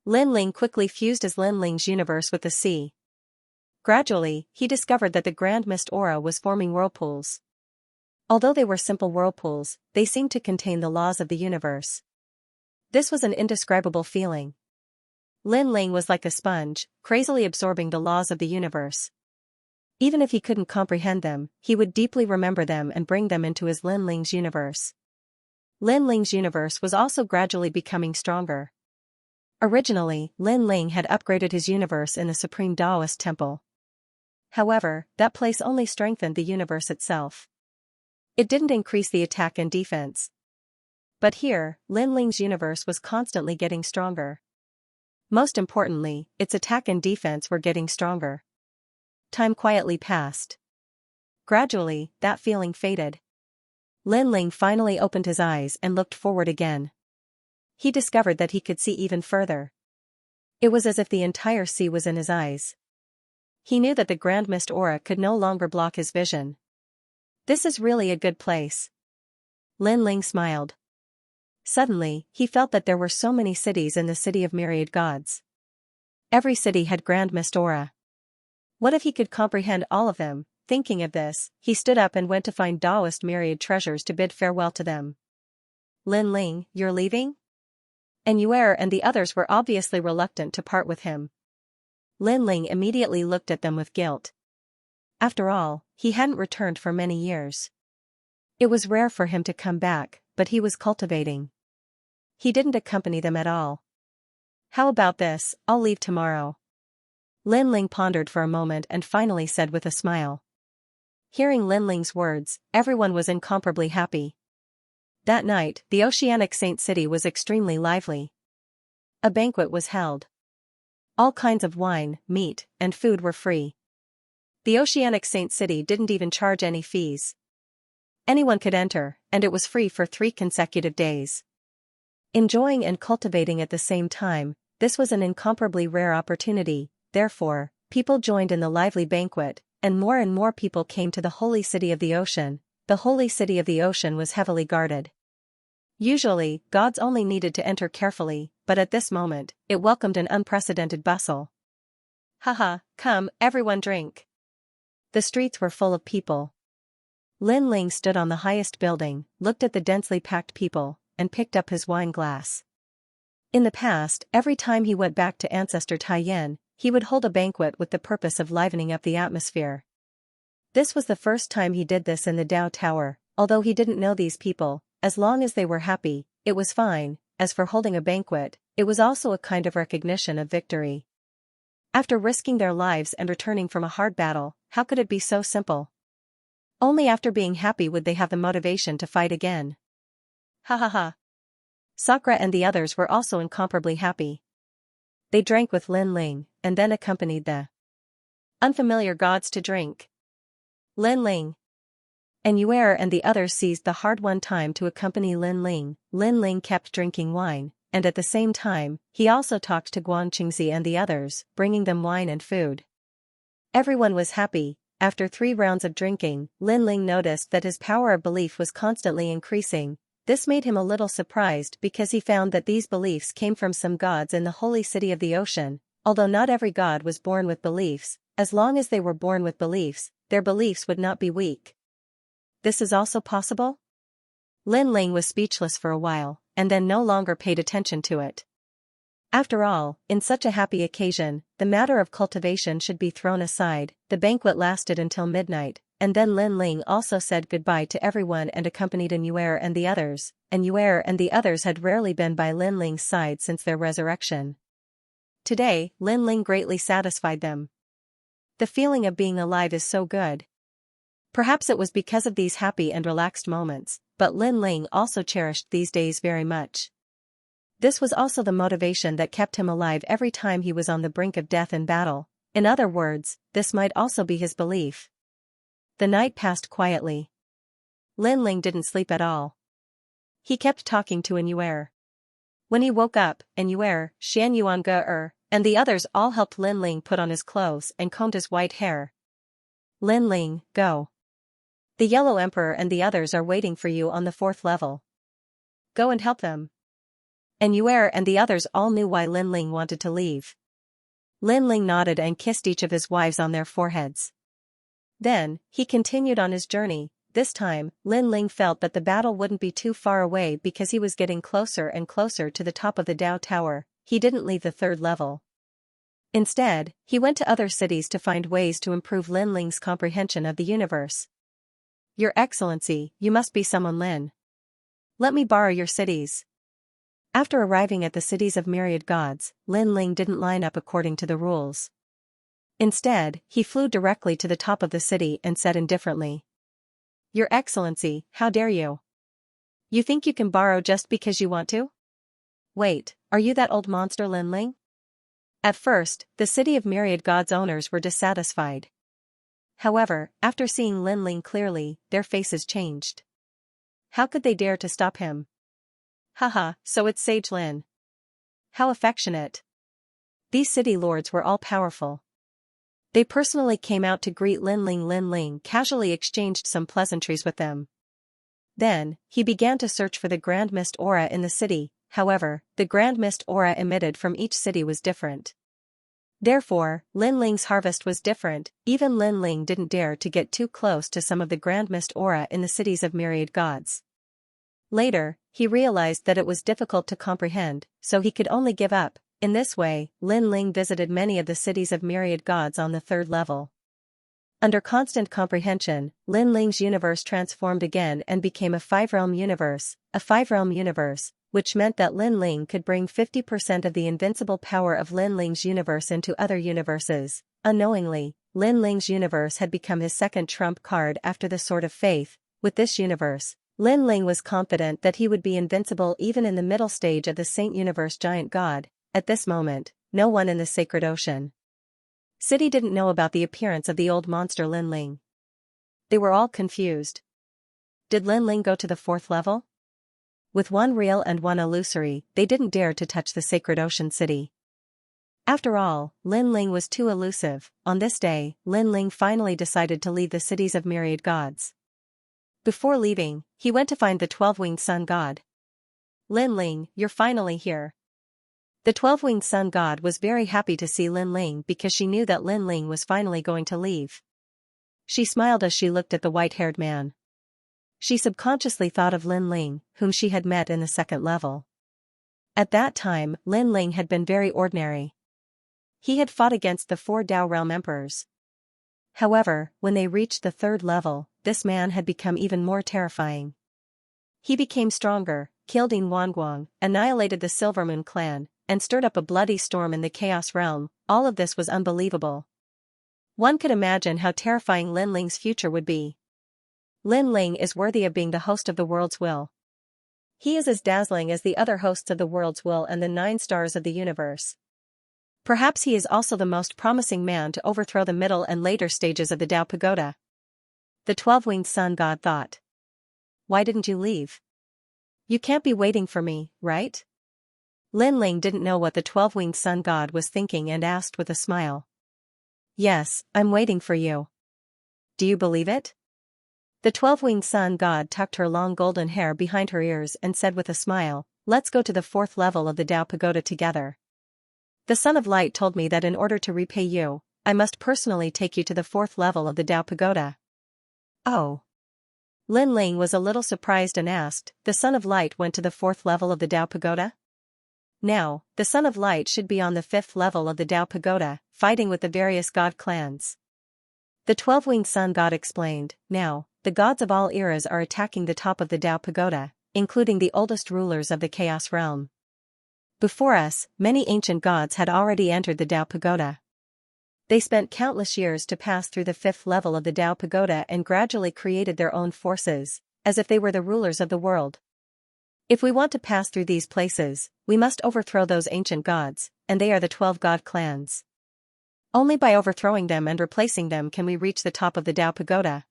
Lin Ling quickly fused his Lin Ling's universe with the sea. Gradually, he discovered that the Grand Mist Aura was forming whirlpools. Although they were simple whirlpools, they seemed to contain the laws of the universe. This was an indescribable feeling. Lin Ling was like a sponge, crazily absorbing the laws of the universe. Even if he couldn't comprehend them, he would deeply remember them and bring them into his Lin Ling's universe. Lin Ling's universe was also gradually becoming stronger. Originally, Lin Ling had upgraded his universe in the Supreme Taoist Temple. However, that place only strengthened the universe itself. It didn't increase the attack and defense. But here, Lin Ling's universe was constantly getting stronger. Most importantly, its attack and defense were getting stronger. Time quietly passed. Gradually, that feeling faded. Lin Ling finally opened his eyes and looked forward again. He discovered that he could see even further. It was as if the entire sea was in his eyes. He knew that the Grand Mist Aura could no longer block his vision. This is really a good place. Lin Ling smiled. Suddenly, he felt that there were so many cities in the City of Myriad Gods. Every city had Grand Mist Aura. What if he could comprehend all of them? Thinking of this, he stood up and went to find Taoist Myriad treasures to bid farewell to them. Lin Ling, you're leaving? And Yuer and the others were obviously reluctant to part with him. Lin Ling immediately looked at them with guilt. After all, he hadn't returned for many years. It was rare for him to come back, but he was cultivating. He didn't accompany them at all. How about this, I'll leave tomorrow. Lin Ling pondered for a moment and finally said with a smile. Hearing Lin Ling's words, everyone was incomparably happy. That night, the Oceanic Saint City was extremely lively. A banquet was held. All kinds of wine, meat, and food were free. The Oceanic Saint City didn't even charge any fees. Anyone could enter, and it was free for 3 consecutive days. Enjoying and cultivating at the same time, this was an incomparably rare opportunity. Therefore, people joined in the lively banquet, and more people came to the holy city of the ocean. The holy city of the ocean was heavily guarded. Usually, gods only needed to enter carefully, but at this moment, it welcomed an unprecedented bustle. Haha, come, everyone drink. The streets were full of people. Lin Ling stood on the highest building, looked at the densely packed people, and picked up his wine glass. In the past, every time he went back to ancestor Taiyan, he would hold a banquet with the purpose of livening up the atmosphere. This was the first time he did this in the Dao Tower, although he didn't know these people. As long as they were happy, it was fine. As for holding a banquet, it was also a kind of recognition of victory. After risking their lives and returning from a hard battle, how could it be so simple? Only after being happy would they have the motivation to fight again. Ha ha ha. Sakura and the others were also incomparably happy. They drank with Lin Ling, and then accompanied the unfamiliar gods to drink. Lin Ling and Yuer and the others seized the hard-won time to accompany Lin Ling. Lin Ling kept drinking wine, and at the same time, he also talked to Xianxia and the others, bringing them wine and food. Everyone was happy. After 3 rounds of drinking, Lin Ling noticed that his power of belief was constantly increasing. This made him a little surprised because he found that these beliefs came from some gods in the holy city of the ocean. Although not every god was born with beliefs, as long as they were born with beliefs, their beliefs would not be weak. This is also possible? Lin Ling was speechless for a while, and then no longer paid attention to it. After all, in such a happy occasion, the matter of cultivation should be thrown aside. The banquet lasted until midnight, and then Lin Ling also said goodbye to everyone and accompanied Yuer and the others, and Yuer and the others had rarely been by Lin Ling's side since their resurrection. Today, Lin Ling greatly satisfied them. The feeling of being alive is so good. Perhaps it was because of these happy and relaxed moments, but Lin Ling also cherished these days very much. This was also the motivation that kept him alive every time he was on the brink of death in battle. In other words, this might also be his belief. The night passed quietly. Lin Ling didn't sleep at all. He kept talking to Yuer. When he woke up, Yuer, Xianxia, and the others all helped Lin Ling put on his clothes and combed his white hair. Lin Ling, go. The Yellow Emperor and the others are waiting for you on the 4th level. Go and help them. Yuer and the others all knew why Lin Ling wanted to leave. Lin Ling nodded and kissed each of his wives on their foreheads. Then, he continued on his journey. This time, Lin Ling felt that the battle wouldn't be too far away because he was getting closer and closer to the top of the Dao Tower. He didn't leave the 3rd level. Instead, he went to other cities to find ways to improve Lin Ling's comprehension of the universe. Your Excellency, you must be someone Lin. Let me borrow your cities. After arriving at the cities of myriad gods, Lin Ling didn't line up according to the rules. Instead, he flew directly to the top of the city and said indifferently, Your Excellency, how dare you? You think you can borrow just because you want to? Wait, are you that old monster Lin Ling? At first, the city of myriad gods owners were dissatisfied. However, after seeing Lin Ling clearly, their faces changed. How could they dare to stop him? Haha, so it's Sage Lin. How affectionate. These city lords were all powerful. They personally came out to greet Lin Ling. Lin Ling casually exchanged some pleasantries with them. Then, he began to search for the grand mist aura in the city. However, the grand mist aura emitted from each city was different. Therefore, Lin Ling's harvest was different. Even Lin Ling didn't dare to get too close to some of the grand mist aura in the cities of myriad gods. Later, he realized that it was difficult to comprehend, so he could only give up. In this way, Lin Ling visited many of the cities of myriad gods on the 3rd level. Under constant comprehension, Lin Ling's universe transformed again and became a 5-realm universe. A 5-realm universe, which meant that Lin Ling could bring 50% of the invincible power of Lin Ling's universe into other universes. Unknowingly, Lin Ling's universe had become his second trump card after the Sword of Faith. With this universe, Lin Ling was confident that he would be invincible even in the middle stage of the Saint Universe Giant God. At this moment, no one in the Sacred Ocean City didn't know about the appearance of the old monster Lin Ling. They were all confused. Did Lin Ling go to the 4th level? With one real and one illusory, they didn't dare to touch the Sacred Ocean City. After all, Lin Ling was too elusive. On this day, Lin Ling finally decided to leave the cities of myriad gods. Before leaving, he went to find the 12-winged sun god. Lin Ling, you're finally here. The 12-winged sun god was very happy to see Lin Ling because she knew that Lin Ling was finally going to leave. She smiled as she looked at the white-haired man. She subconsciously thought of Lin Ling, whom she had met in the second level. At that time, Lin Ling had been very ordinary. He had fought against the 4 Dao Realm Emperors. However, when they reached the 3rd level, this man had become even more terrifying. He became stronger, killed Yin Wanguang, annihilated the Silver Moon clan, and stirred up a bloody storm in the Chaos Realm. All of this was unbelievable. One could imagine how terrifying Lin Ling's future would be. Lin Ling is worthy of being the host of the world's will. He is as dazzling as the other hosts of the world's will and the 9 stars of the universe. Perhaps he is also the most promising man to overthrow the middle and later stages of the Tao Pagoda. The 12-winged sun god thought. Why didn't you leave? You can't be waiting for me, right? Lin Ling didn't know what the 12-winged sun god was thinking and asked with a smile. Yes, I'm waiting for you. Do you believe it? The 12-winged sun god tucked her long golden hair behind her ears and said with a smile, let's go to the 4th level of the Tao Pagoda together. The Son of Light told me that in order to repay you, I must personally take you to the 4th level of the Tao Pagoda. Oh. Lin Ling was a little surprised and asked, the Son of Light went to the 4th level of the Tao Pagoda? Now, the Son of Light should be on the 5th level of the Tao Pagoda, fighting with the various god clans. The 12-winged sun god explained, now, the gods of all eras are attacking the top of the Tao Pagoda, including the oldest rulers of the Chaos Realm. Before us, many ancient gods had already entered the Tao Pagoda. They spent countless years to pass through the 5th level of the Tao Pagoda and gradually created their own forces, as if they were the rulers of the world. If we want to pass through these places, we must overthrow those ancient gods, and they are the 12 god clans. Only by overthrowing them and replacing them can we reach the top of the Tao Pagoda.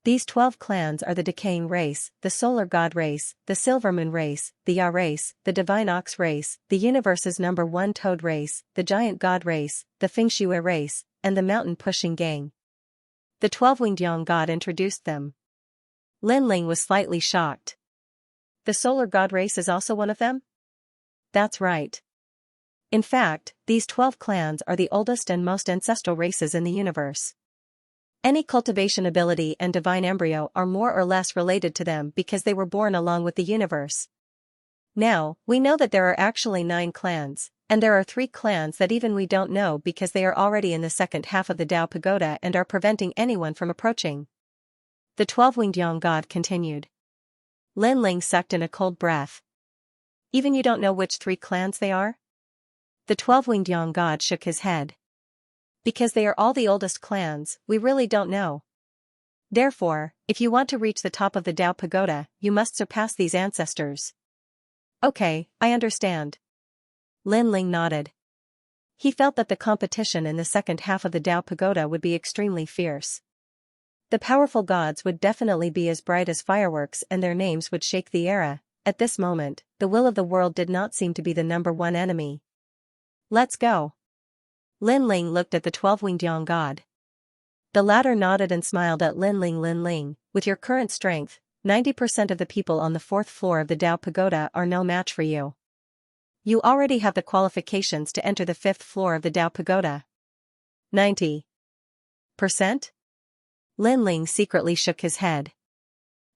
These 12 clans are the Decaying Race, the Solar God Race, the Silver Moon Race, the Ya Race, the Divine Ox Race, the Universe's number 1 Toad Race, the Giant God Race, the Fengshui Race, and the Mountain Pushing Gang. The 12-winged Yang God introduced them. Lin Ling was slightly shocked. The Solar God Race is also one of them? That's right. In fact, these 12 clans are the oldest and most ancestral races in the universe. Any cultivation ability and divine embryo are more or less related to them because they were born along with the universe. Now, we know that there are actually 9 clans, and there are 3 clans that even we don't know because they are already in the second half of the Tao Pagoda and are preventing anyone from approaching. The 12-winged Yang God continued. Lin Ling sucked in a cold breath. Even you don't know which 3 clans they are? The 12-winged Yang God shook his head. Because they are all the oldest clans, we really don't know. Therefore, if you want to reach the top of the Tao Pagoda, you must surpass these ancestors. Okay, I understand. Lin Ling nodded. He felt that the competition in the second half of the Tao Pagoda would be extremely fierce. The powerful gods would definitely be as bright as fireworks and their names would shake the era. At this moment, the will of the world did not seem to be the number 1 enemy. Let's go. Lin Ling looked at the 12-winged Yang God. The latter nodded and smiled at Lin Ling. Lin Ling, with your current strength, 90% of the people on the 4th floor of the Tao Pagoda are no match for you. You already have the qualifications to enter the 5th floor of the Tao Pagoda. 90%? Lin Ling secretly shook his head.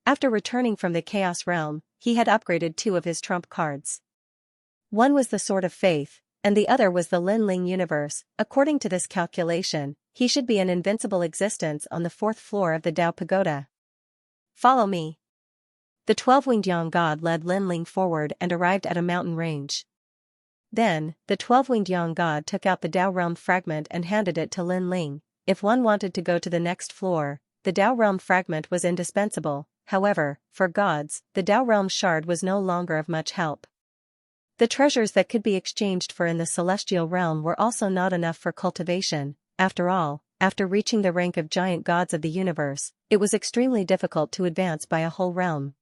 After returning from the Chaos Realm, he had upgraded 2 of his trump cards. One was the Sword of Faith, and the other was the Lin Ling universe. According to this calculation, he should be an invincible existence on the 4th floor of the Tao Pagoda. Follow me. The 12-winged Yang God led Lin Ling forward and arrived at a mountain range. Then, the 12-winged Yang God took out the Tao Realm fragment and handed it to Lin Ling. If one wanted to go to the next floor, the Tao Realm fragment was indispensable. However, for gods, the Tao Realm shard was no longer of much help. The treasures that could be exchanged for in the celestial realm were also not enough for cultivation. After all, after reaching the rank of giant gods of the universe, it was extremely difficult to advance by a whole realm.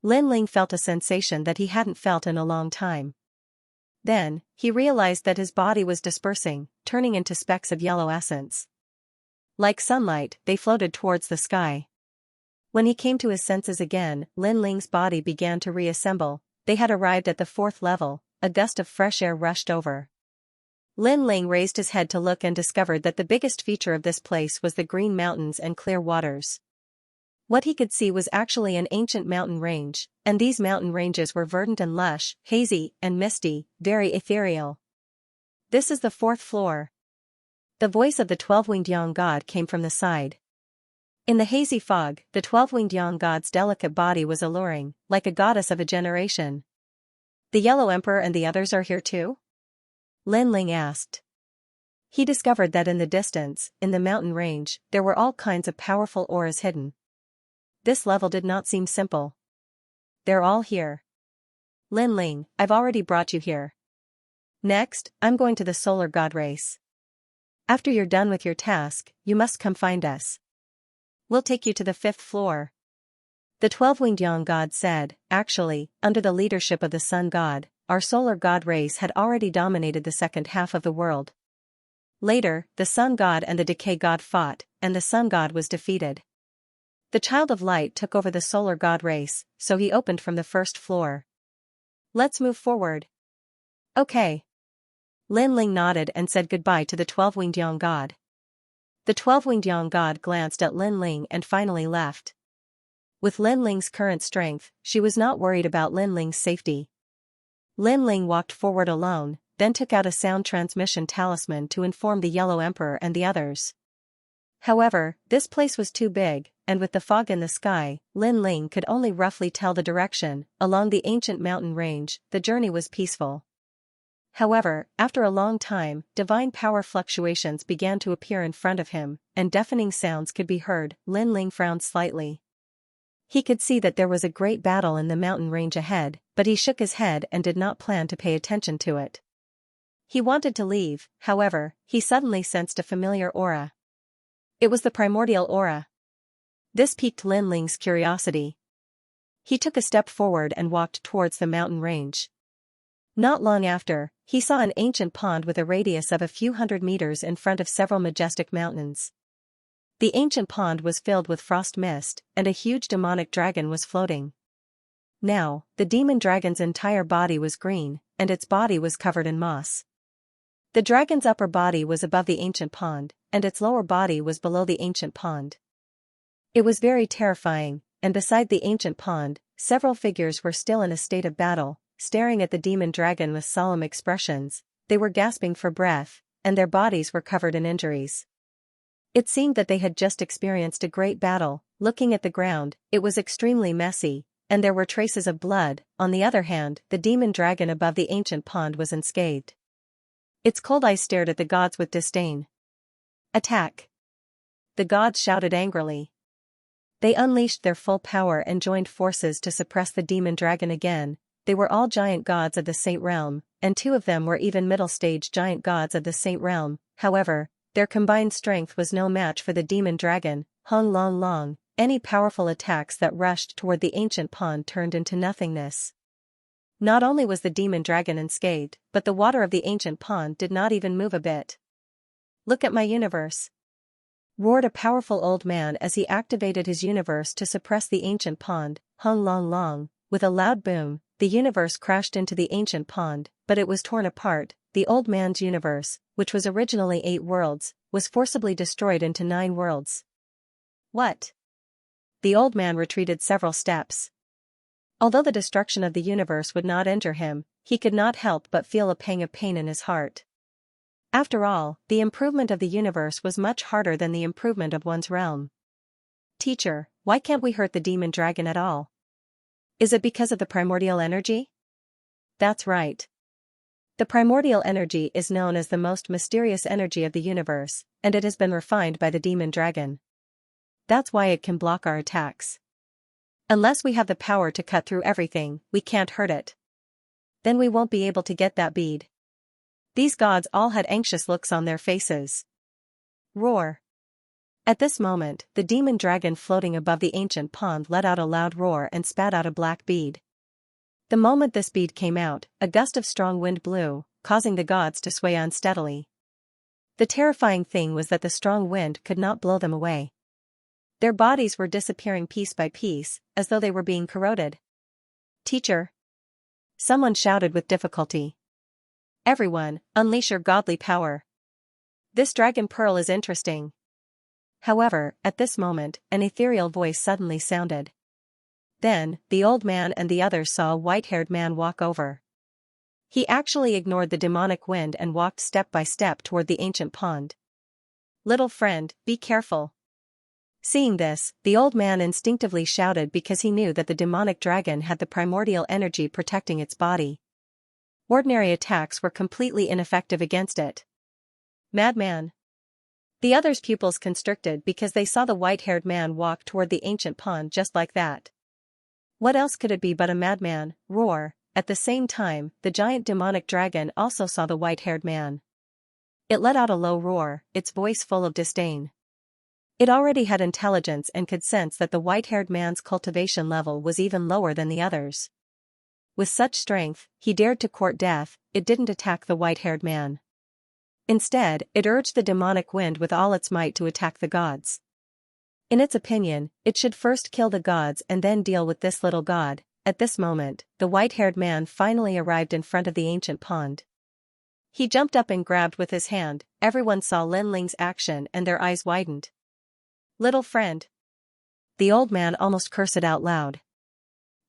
Lin Ling felt a sensation that he hadn't felt in a long time. Then, he realized that his body was dispersing, turning into specks of yellow essence. Like sunlight, they floated towards the sky. When he came to his senses again, Lin Ling's body began to reassemble. They had arrived at the 4th level, a gust of fresh air rushed over. Lin Ling raised his head to look and discovered that the biggest feature of this place was the green mountains and clear waters. What he could see was actually an ancient mountain range, and these mountain ranges were verdant and lush, hazy and misty, very ethereal. This is the 4th floor. The voice of the 12-winged Yang god came from the side. In the hazy fog, the 12-winged Yang god's delicate body was alluring, like a goddess of a generation. The Yellow Emperor and the others are here too? Lin Ling asked. He discovered that in the distance, in the mountain range, there were all kinds of powerful auras hidden. This level did not seem simple. They're all here. Lin Ling, I've already brought you here. Next, I'm going to the solar god race. After you're done with your task, you must come find us. We'll take you to the 5th floor. The 12-winged Yang god said, actually, under the leadership of the sun god, our solar god race had already dominated the second half of the world. Later, the sun god and the decay god fought, and the sun god was defeated. The child of light took over the solar god race, so he opened from the 1st floor. Let's move forward. Okay. Lin Ling nodded and said goodbye to the 12-winged Yang god. The 12-winged Yang god glanced at Lin Ling and finally left. With Lin Ling's current strength, she was not worried about Lin Ling's safety. Lin Ling walked forward alone, then took out a sound transmission talisman to inform the Yellow Emperor and the others. However, this place was too big, and with the fog in the sky, Lin Ling could only roughly tell the direction. Along the ancient mountain range, the journey was peaceful. However, after a long time, divine power fluctuations began to appear in front of him, and deafening sounds could be heard. Lin Ling frowned slightly. He could see that there was a great battle in the mountain range ahead, but he shook his head and did not plan to pay attention to it. He wanted to leave, however, he suddenly sensed a familiar aura. It was the primordial aura. This piqued Lin Ling's curiosity. He took a step forward and walked towards the mountain range. Not long after, he saw an ancient pond with a radius of a few hundred meters in front of several majestic mountains. The ancient pond was filled with frost mist, and a huge demonic dragon was floating. Now, the demon dragon's entire body was green, and its body was covered in moss. The dragon's upper body was above the ancient pond, and its lower body was below the ancient pond. It was very terrifying, and beside the ancient pond, several figures were still in a state of battle, staring at the demon dragon with solemn expressions. They were gasping for breath, and their bodies were covered in injuries. It seemed that they had just experienced a great battle. Looking at the ground, it was extremely messy, and there were traces of blood. On the other hand, the demon dragon above the ancient pond was unscathed. Its cold eyes stared at the gods with disdain. Attack! The gods shouted angrily. They unleashed their full power and joined forces to suppress the demon dragon again. They were all giant gods of the Saint Realm, and 2 of them were even middle-stage giant gods of the Saint Realm. However, their combined strength was no match for the demon dragon. Hung long long, any powerful attacks that rushed toward the ancient pond turned into nothingness. Not only was the demon dragon unscathed, but the water of the ancient pond did not even move a bit. Look at my universe! Roared a powerful old man as he activated his universe to suppress the ancient pond. Hung long long, with a loud boom, the universe crashed into the ancient pond, but it was torn apart. The old man's universe, which was originally 8 worlds, was forcibly destroyed into 9 worlds. What? The old man retreated several steps. Although the destruction of the universe would not injure him, he could not help but feel a pang of pain in his heart. After all, the improvement of the universe was much harder than the improvement of one's realm. Teacher, why can't we hurt the demon dragon at all? Is it because of the primordial energy? That's right. The primordial energy is known as the most mysterious energy of the universe, and it has been refined by the demon dragon. That's why it can block our attacks. Unless we have the power to cut through everything, we can't hurt it. Then we won't be able to get that bead. These gods all had anxious looks on their faces. Roar! At this moment, the demon dragon floating above the ancient pond let out a loud roar and spat out a black bead. The moment this bead came out, a gust of strong wind blew, causing the gods to sway unsteadily. The terrifying thing was that the strong wind could not blow them away. Their bodies were disappearing piece by piece, as though they were being corroded. Teacher! Someone shouted with difficulty. Everyone, unleash your godly power. This dragon pearl is interesting. However, at this moment, an ethereal voice suddenly sounded. Then, the old man and the others saw a white-haired man walk over. He actually ignored the demonic wind and walked step by step toward the ancient pond. Little friend, be careful. Seeing this, the old man instinctively shouted because he knew that the demonic dragon had the primordial energy protecting its body. Ordinary attacks were completely ineffective against it. Madman. The others' pupils constricted because they saw the white-haired man walk toward the ancient pond just like that. What else could it be but a madman? Roar. At the same time, the giant demonic dragon also saw the white-haired man. It let out a low roar, its voice full of disdain. It already had intelligence and could sense that the white-haired man's cultivation level was even lower than the others. With such strength, he dared to court death. It didn't attack the white-haired man. Instead, it urged the demonic wind with all its might to attack the gods. In its opinion, it should first kill the gods and then deal with this little god. At this moment, the white-haired man finally arrived in front of the ancient pond. He jumped up and grabbed with his hand. Everyone saw Lin Ling's action and their eyes widened. Little friend. The old man almost cursed out loud.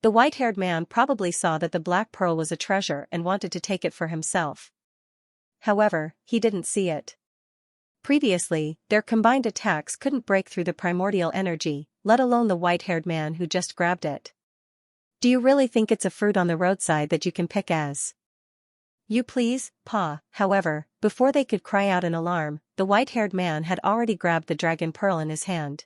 The white-haired man probably saw that the black pearl was a treasure and wanted to take it for himself. However, he didn't see it. Previously, their combined attacks couldn't break through the primordial energy, let alone the white-haired man who just grabbed it. Do you really think it's a fruit on the roadside that you can pick as? You please, Pa. However, before they could cry out in alarm, the white-haired man had already grabbed the dragon pearl in his hand.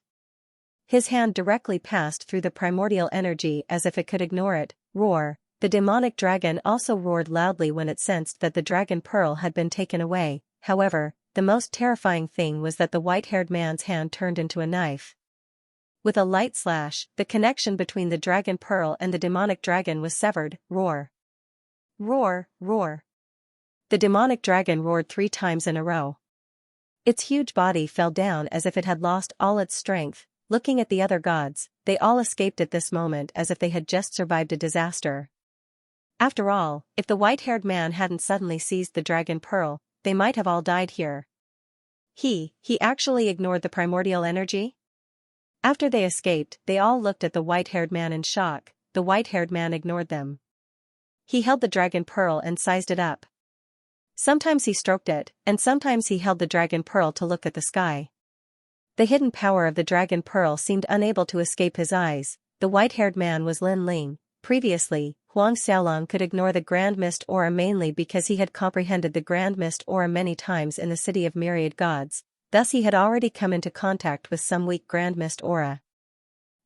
His hand directly passed through the primordial energy as if it could ignore it. Roar. The demonic dragon also roared loudly when it sensed that the dragon pearl had been taken away. However, the most terrifying thing was that the white-haired man's hand turned into a knife. With a light slash, the connection between the dragon pearl and the demonic dragon was severed. Roar. Roar, roar. The demonic dragon roared 3 times in a row. Its huge body fell down as if it had lost all its strength. Looking at the other gods, they all escaped at this moment as if they had just survived a disaster. After all, if the white-haired man hadn't suddenly seized the dragon pearl, they might have all died here. He actually ignored the primordial energy? After they escaped, they all looked at the white-haired man in shock. The white-haired man ignored them. He held the dragon pearl and sized it up. Sometimes he stroked it, and sometimes he held the dragon pearl to look at the sky. The hidden power of the dragon pearl seemed unable to escape his eyes. The white-haired man was Lin Ling. Previously, Huang Xiaolong could ignore the Grand Mist Aura mainly because he had comprehended the Grand Mist Aura many times in the City of Myriad Gods, thus he had already come into contact with some weak Grand Mist Aura.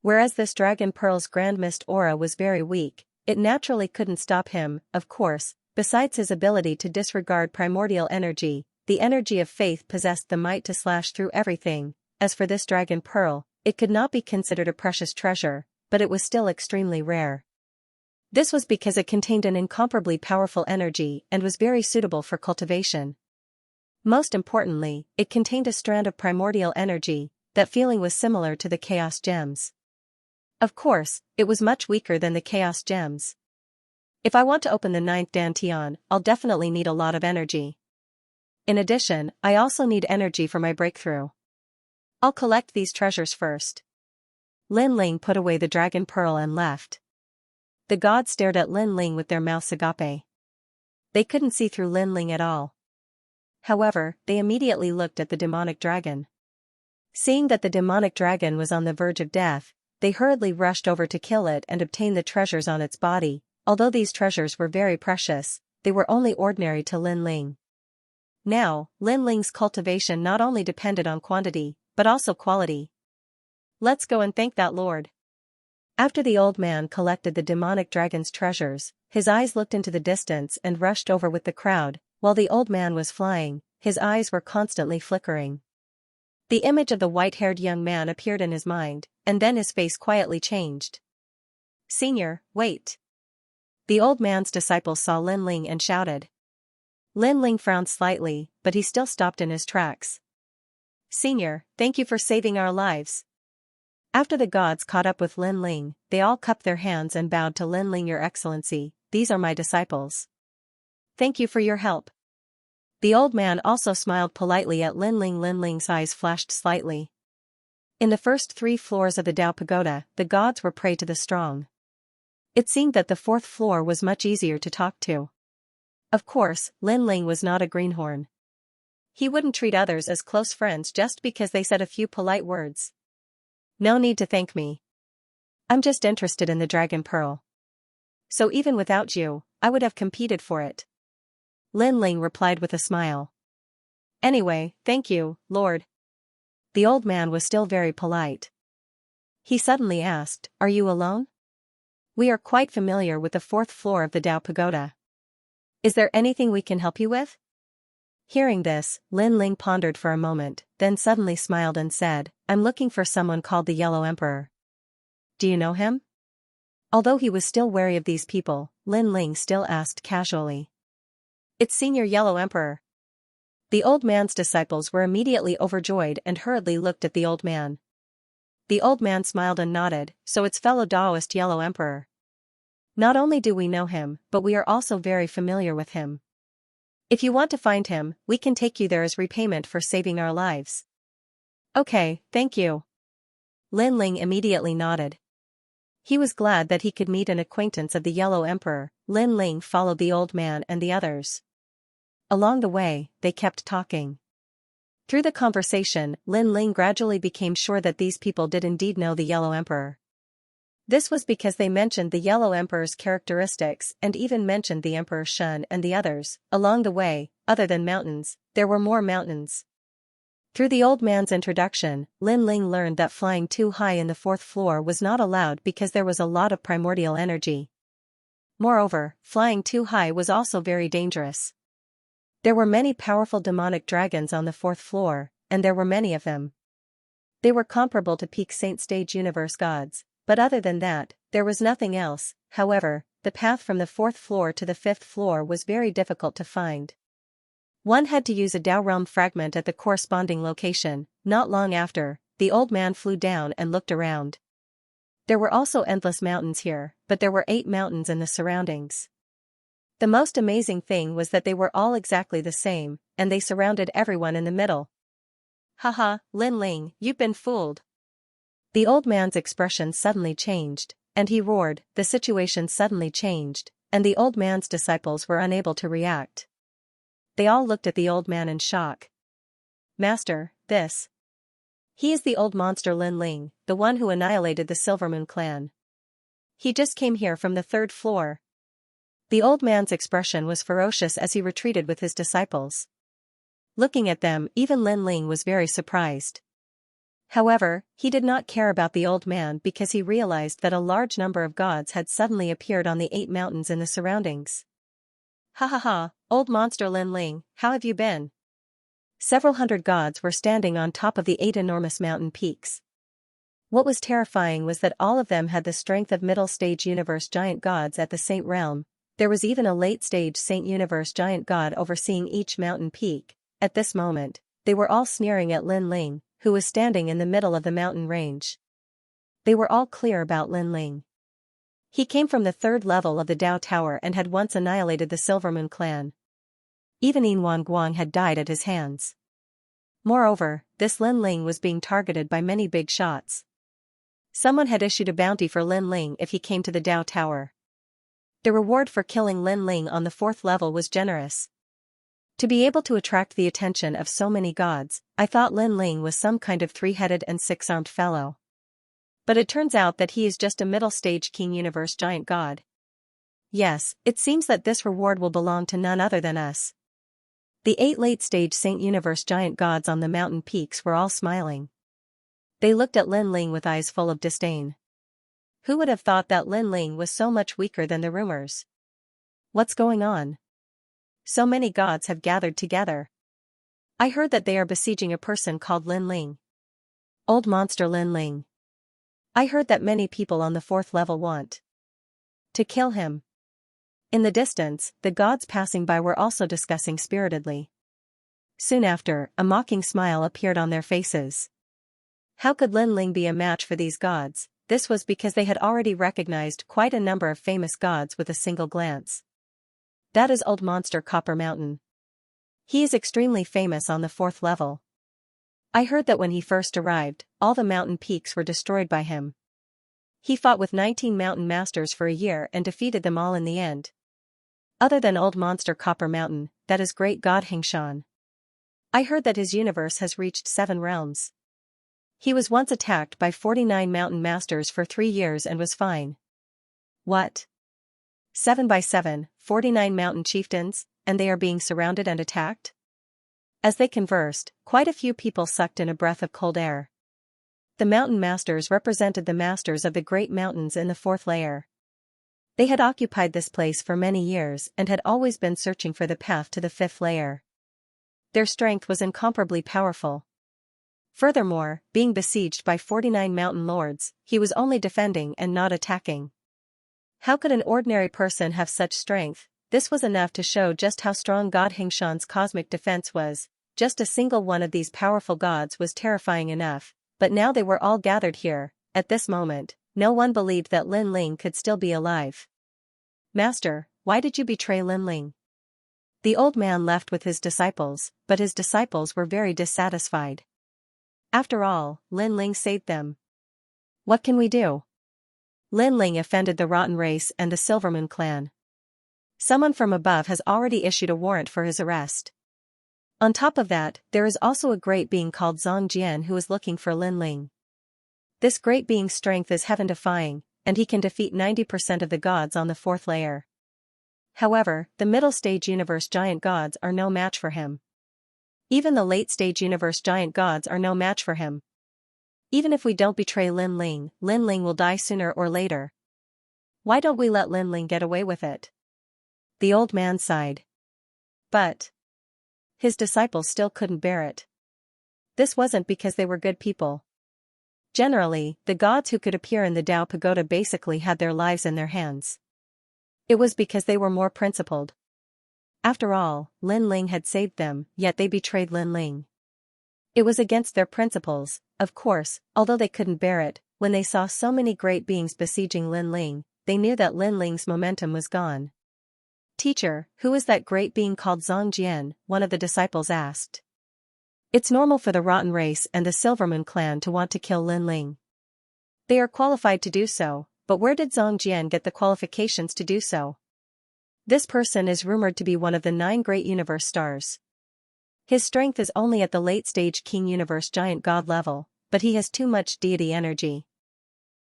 Whereas this dragon pearl's Grand Mist Aura was very weak, it naturally couldn't stop him. Of course, besides his ability to disregard primordial energy, the energy of faith possessed the might to slash through everything. As for this dragon pearl, it could not be considered a precious treasure, but it was still extremely rare. This was because it contained an incomparably powerful energy and was very suitable for cultivation. Most importantly, it contained a strand of primordial energy. That feeling was similar to the chaos gems. Of course, it was much weaker than the chaos gems. If I want to open the 9th Dantian, I'll definitely need a lot of energy. In addition, I also need energy for my breakthrough. I'll collect these treasures first. Lin Ling put away the dragon pearl and left. The gods stared at Lin Ling with their mouths agape. They couldn't see through Lin Ling at all. However, they immediately looked at the demonic dragon. Seeing that the demonic dragon was on the verge of death, they hurriedly rushed over to kill it and obtain the treasures on its body. Although these treasures were very precious, they were only ordinary to Lin Ling. Now, Lin Ling's cultivation not only depended on quantity, but also quality. Let's go and thank that Lord. After the old man collected the demonic dragon's treasures, his eyes looked into the distance and rushed over with the crowd. While the old man was flying, his eyes were constantly flickering. The image of the white-haired young man appeared in his mind, and then his face quietly changed. Senior, wait. The old man's disciples saw Lin Ling and shouted. Lin Ling frowned slightly, but he still stopped in his tracks. Senior, thank you for saving our lives. After the gods caught up with Lin Ling, they all cupped their hands and bowed to Lin Ling. Your Excellency, these are my disciples. Thank you for your help. The old man also smiled politely at Lin Ling. Lin Ling's eyes flashed slightly. In the first 3 floors of the Tao Pagoda, the gods were prey to the strong. It seemed that the 4th floor was much easier to talk to. Of course, Lin Ling was not a greenhorn. He wouldn't treat others as close friends just because they said a few polite words. No need to thank me. I'm just interested in the Dragon Pearl. So even without you, I would have competed for it. Lin Ling replied with a smile. Anyway, thank you, Lord. The old man was still very polite. He suddenly asked, are you alone? We are quite familiar with the 4th floor of the Tao Pagoda. Is there anything we can help you with? Hearing this, Lin Ling pondered for a moment, then suddenly smiled and said, I'm looking for someone called the Yellow Emperor. Do you know him? Although he was still wary of these people, Lin Ling still asked casually. It's Senior Yellow Emperor. The old man's disciples were immediately overjoyed and hurriedly looked at the old man. The old man smiled and nodded, so it's fellow Taoist Yellow Emperor. Not only do we know him, but we are also very familiar with him. If you want to find him, we can take you there as repayment for saving our lives. Okay, thank you. Lin Ling immediately nodded. He was glad that he could meet an acquaintance of the Yellow Emperor. Lin Ling followed the old man and the others. Along the way, they kept talking. Through the conversation, Lin Ling gradually became sure that these people did indeed know the Yellow Emperor. This was because they mentioned the Yellow Emperor's characteristics and even mentioned the Emperor Shun and the others. Along the way, other than mountains, there were more mountains. Through the old man's introduction, Lin Ling learned that flying too high in the 4th floor was not allowed because there was a lot of primordial energy. Moreover, flying too high was also very dangerous. There were many powerful demonic dragons on the 4th floor, and there were many of them. They were comparable to peak Saint Stage Universe gods. But other than that, there was nothing else. However, the path from the 4th floor to the 5th floor was very difficult to find. One had to use a Tao realm fragment at the corresponding location. Not long after, the old man flew down and looked around. There were also endless mountains here, but there were 8 mountains in the surroundings. The most amazing thing was that they were all exactly the same, and they surrounded everyone in the middle. Haha, Lin Ling, you've been fooled. The old man's expression suddenly changed, and he roared. The situation suddenly changed, and the old man's disciples were unable to react. They all looked at the old man in shock. Master, this. He is the old monster Lin Ling, the one who annihilated the Silvermoon clan. He just came here from the 3rd floor. The old man's expression was ferocious as he retreated with his disciples. Looking at them, even Lin Ling was very surprised. However, he did not care about the old man because he realized that a large number of gods had suddenly appeared on the 8 mountains in the surroundings. Ha ha ha, old monster Lin Ling, how have you been? Several hundred gods were standing on top of the 8 enormous mountain peaks. What was terrifying was that all of them had the strength of middle-stage universe giant gods at the Saint realm. There was even a late-stage Saint universe giant god overseeing each mountain peak. At this moment, they were all sneering at Lin Ling, who was standing in the middle of the mountain range. They were all clear about Lin Ling. He came from the 3rd level of the Tao Tower and had once annihilated the Silvermoon clan. Even Yinwan Guang had died at his hands. Moreover, this Lin Ling was being targeted by many big shots. Someone had issued a bounty for Lin Ling if he came to the Tao Tower. The reward for killing Lin Ling on the 4th level was generous. To be able to attract the attention of so many gods, I thought Lin Ling was some kind of 3-headed and 6-armed fellow. But it turns out that he is just a middle-stage King Universe giant god. Yes, it seems that this reward will belong to none other than us. The 8 late-stage Saint Universe giant gods on the mountain peaks were all smiling. They looked at Lin Ling with eyes full of disdain. Who would have thought that Lin Ling was so much weaker than the rumors? What's going on? So many gods have gathered together. I heard that they are besieging a person called Lin Ling. Old monster Lin Ling. I heard that many people on the 4th level want to kill him. In the distance, the gods passing by were also discussing spiritedly. Soon after, a mocking smile appeared on their faces. How could Lin Ling be a match for these gods? This was because they had already recognized quite a number of famous gods with a single glance. That is Old Monster Copper Mountain. He is extremely famous on the 4th level. I heard that when he first arrived, all the mountain peaks were destroyed by him. He fought with 19 mountain masters for a year and defeated them all in the end. Other than Old Monster Copper Mountain, that is great god Xianxia. I heard that his universe has reached 7 realms. He was once attacked by 49 mountain masters for 3 years and was fine. What? 7 by 7, 49 mountain chieftains, and they are being surrounded and attacked? As they conversed, quite a few people sucked in a breath of cold air. The mountain masters represented the masters of the great mountains in the 4th layer. They had occupied this place for many years and had always been searching for the path to the 5th layer. Their strength was incomparably powerful. Furthermore, being besieged by 49 mountain lords, he was only defending and not attacking. How could an ordinary person have such strength? This was enough to show just how strong God Xianxia's cosmic defense was. Just a single one of these powerful gods was terrifying enough, but now they were all gathered here. At this moment, no one believed that Lin Ling could still be alive. Master, why did you betray Lin Ling? The old man left with his disciples, but his disciples were very dissatisfied. After all, Lin Ling saved them. What can we do? Lin Ling offended the Rotten Race and the Silvermoon clan. Someone from above has already issued a warrant for his arrest. On top of that, there is also a great being called Xianxia who is looking for Lin Ling. This great being's strength is heaven-defying, and he can defeat 90% of the gods on the 4th layer. However, the middle-stage universe giant gods are no match for him. Even the late-stage universe giant gods are no match for him. Even if we don't betray Lin Ling will die sooner or later. Why don't we let Lin Ling get away with it? The old man sighed. But his disciples still couldn't bear it. This wasn't because they were good people. Generally, the gods who could appear in the Tao Pagoda basically had their lives in their hands. It was because they were more principled. After all, Lin Ling had saved them, yet they betrayed Lin Ling. It was against their principles, of course, although they couldn't bear it. When they saw so many great beings besieging Lin Ling, they knew that Lin Ling's momentum was gone. Teacher, who is that great being called Xianxia? One of the disciples asked. It's normal for the Rotten Race and the Silvermoon clan to want to kill Lin Ling. They are qualified to do so, but where did Xianxia get the qualifications to do so? This person is rumored to be one of the 9 great universe stars. His strength is only at the late-stage King Universe Giant God level, but he has too much deity energy.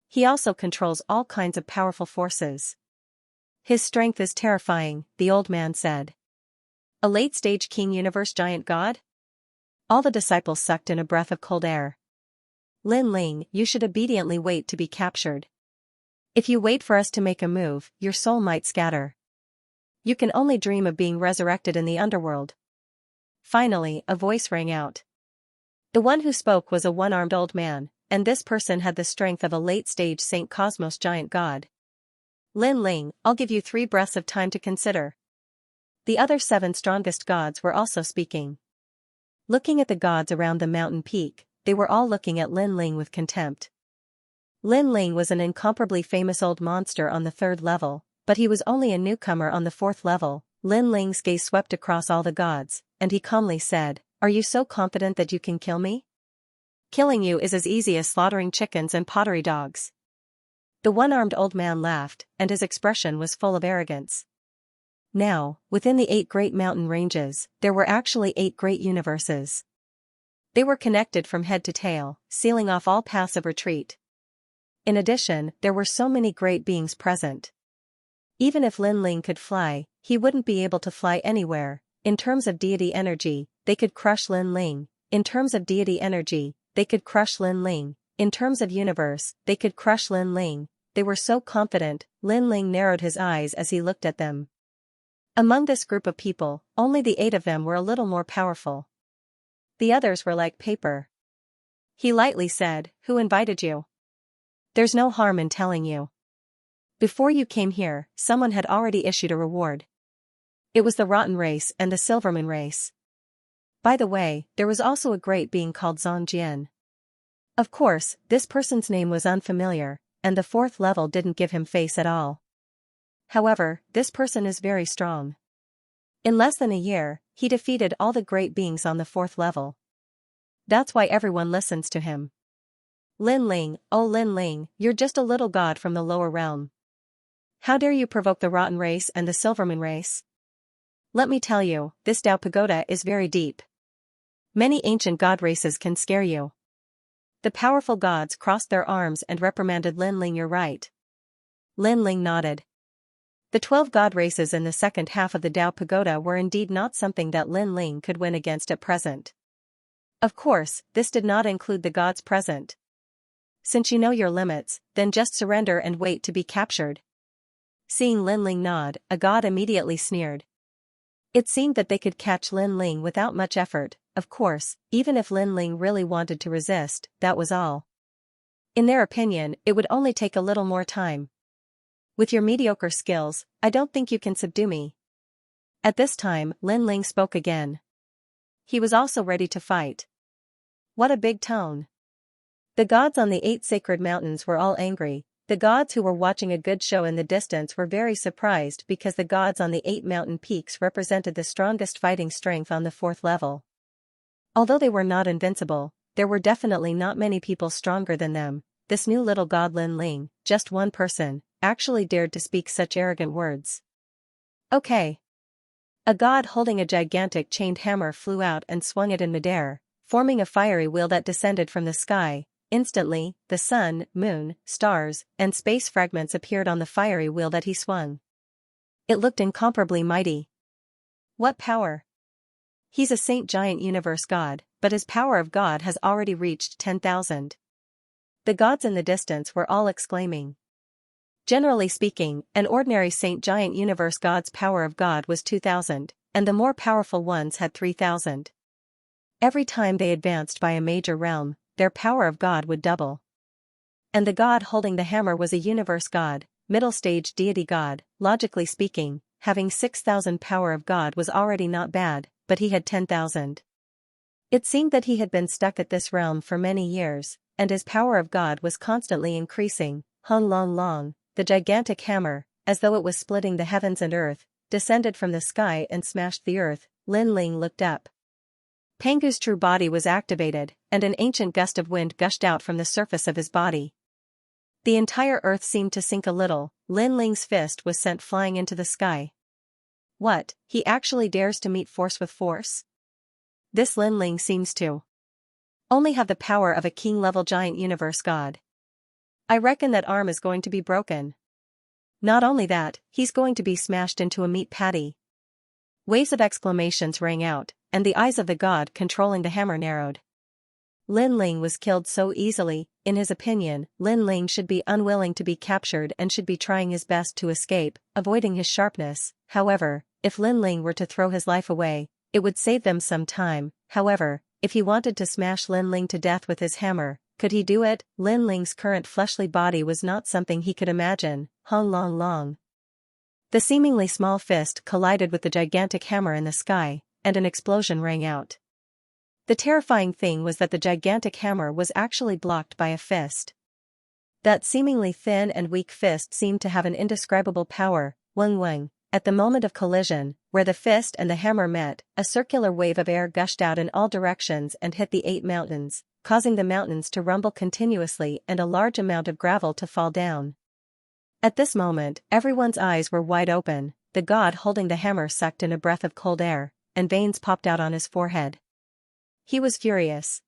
He also controls all kinds of powerful forces. His strength is terrifying, the old man said. A late-stage King Universe Giant God? All the disciples sucked in a breath of cold air. Lin Ling, you should obediently wait to be captured. If you wait for us to make a move, your soul might scatter. You can only dream of being resurrected in the underworld. Finally, a voice rang out. The one who spoke was a one-armed old man, and this person had the strength of a late-stage St. Cosmos giant god. Lin Ling, I'll give you 3 breaths of time to consider. The other 7 strongest gods were also speaking. Looking at the gods around the mountain peak, they were all looking at Lin Ling with contempt. Lin Ling was an incomparably famous old monster on the 3rd level, but he was only a newcomer on the 4th level. Lin Ling's gaze swept across all the gods, and he calmly said, "Are you so confident that you can kill me? Killing you is as easy as slaughtering chickens and pottery dogs." The one-armed old man laughed, and his expression was full of arrogance. Now, within the 8 great mountain ranges, there were actually 8 great universes. They were connected from head to tail, sealing off all paths of retreat. In addition, there were so many great beings present. Even if Lin Ling could fly, he wouldn't be able to fly anywhere. In terms of deity energy, they could crush Lin Ling. In terms of deity energy, they could crush Lin Ling. In terms of universe, they could crush Lin Ling. They were so confident. Lin Ling narrowed his eyes as he looked at them. Among this group of people, only the 8 of them were a little more powerful. The others were like paper. He lightly said, "Who invited you? There's no harm in telling you. Before you came here, someone had already issued a reward. It was the Rotten Race and the Silvermoon Race. By the way, there was also a great being called Xianxia. Of course, this person's name was unfamiliar, and the fourth level didn't give him face at all. However, this person is very strong. In less than a year, he defeated all the great beings on the fourth level. That's why everyone listens to him. Lin Ling, oh Lin Ling, you're just a little god from the lower realm. How dare you provoke the rotten race and the Silvermoon race? Let me tell you, this Tao Pagoda is very deep. Many ancient god races can scare you. The powerful gods crossed their arms and reprimanded Lin Ling. You're right. Lin Ling nodded. The 12 god races in the second half of the Tao Pagoda were indeed not something that Lin Ling could win against at present. Of course, this did not include the gods present. Since you know your limits, then just surrender and wait to be captured. Seeing Lin Ling nod, a god immediately sneered. It seemed that they could catch Lin Ling without much effort, of course, even if Lin Ling really wanted to resist, that was all. In their opinion, it would only take a little more time. With your mediocre skills, I don't think you can subdue me. At this time, Lin Ling spoke again. He was also ready to fight. What a big tone. The gods on the 8 sacred mountains were all angry. The gods who were watching a good show in the distance were very surprised because the gods on the 8 mountain peaks represented the strongest fighting strength on the 4th level. Although they were not invincible, there were definitely not many people stronger than them. This new little god Lin Ling, just one person, actually dared to speak such arrogant words. Okay. A god holding a gigantic chained hammer flew out and swung it in midair, forming a fiery wheel that descended from the sky. Instantly, the sun, moon, stars, and space fragments appeared on the fiery wheel that he swung. It looked incomparably mighty. What power! He's a saint giant universe god, but his power of god has already reached 10,000. The gods in the distance were all exclaiming. Generally speaking, an ordinary saint giant universe god's power of god was 2,000, and the more powerful ones had 3,000. Every time they advanced by a major realm, their power of god would double. And the god holding the hammer was a universe god, middle stage deity god. Logically speaking, having 6,000 power of god was already not bad, but he had 10,000. It seemed that he had been stuck at this realm for many years, and his power of god was constantly increasing. Hung Long Long, the gigantic hammer, as though it was splitting the heavens and earth, descended from the sky and smashed the earth. Lin Ling looked up. Pangu's true body was activated, and an ancient gust of wind gushed out from the surface of his body. The entire earth seemed to sink a little. Lin Ling's fist was sent flying into the sky. What, he actually dares to meet force with force? This Lin Ling seems to only have the power of a king-level giant universe god. I reckon that arm is going to be broken. Not only that, he's going to be smashed into a meat patty. Waves of exclamations rang out, and the eyes of the god controlling the hammer narrowed. Lin Ling was killed so easily. In his opinion, Lin Ling should be unwilling to be captured and should be trying his best to escape, avoiding his sharpness. However, if Lin Ling were to throw his life away, it would save them some time. However, if he wanted to smash Lin Ling to death with his hammer, could he do it? Lin Ling's current fleshly body was not something he could imagine. Hung Long Long. The seemingly small fist collided with the gigantic hammer in the sky, and an explosion rang out. The terrifying thing was that the gigantic hammer was actually blocked by a fist. That seemingly thin and weak fist seemed to have an indescribable power. Weng Weng. At the moment of collision, where the fist and the hammer met, a circular wave of air gushed out in all directions and hit the 8 mountains, causing the mountains to rumble continuously and a large amount of gravel to fall down. At this moment, everyone's eyes were wide open. The god holding the hammer sucked in a breath of cold air, and veins popped out on his forehead. He was furious.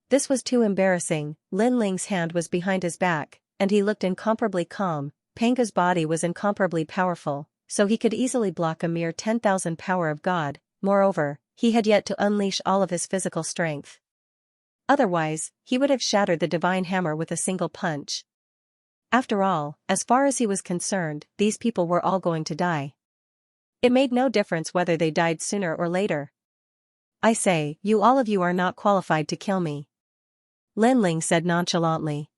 This was too embarrassing. Lin Ling's hand was behind his back, and he looked incomparably calm. Panga's body was incomparably powerful, so he could easily block a mere 10,000 power of god. Moreover, he had yet to unleash all of his physical strength. Otherwise, he would have shattered the divine hammer with a single punch. After all, as far as he was concerned, these people were all going to die. It made no difference whether they died sooner or later. I say, you all of you are not qualified to kill me. Lin Ling said nonchalantly.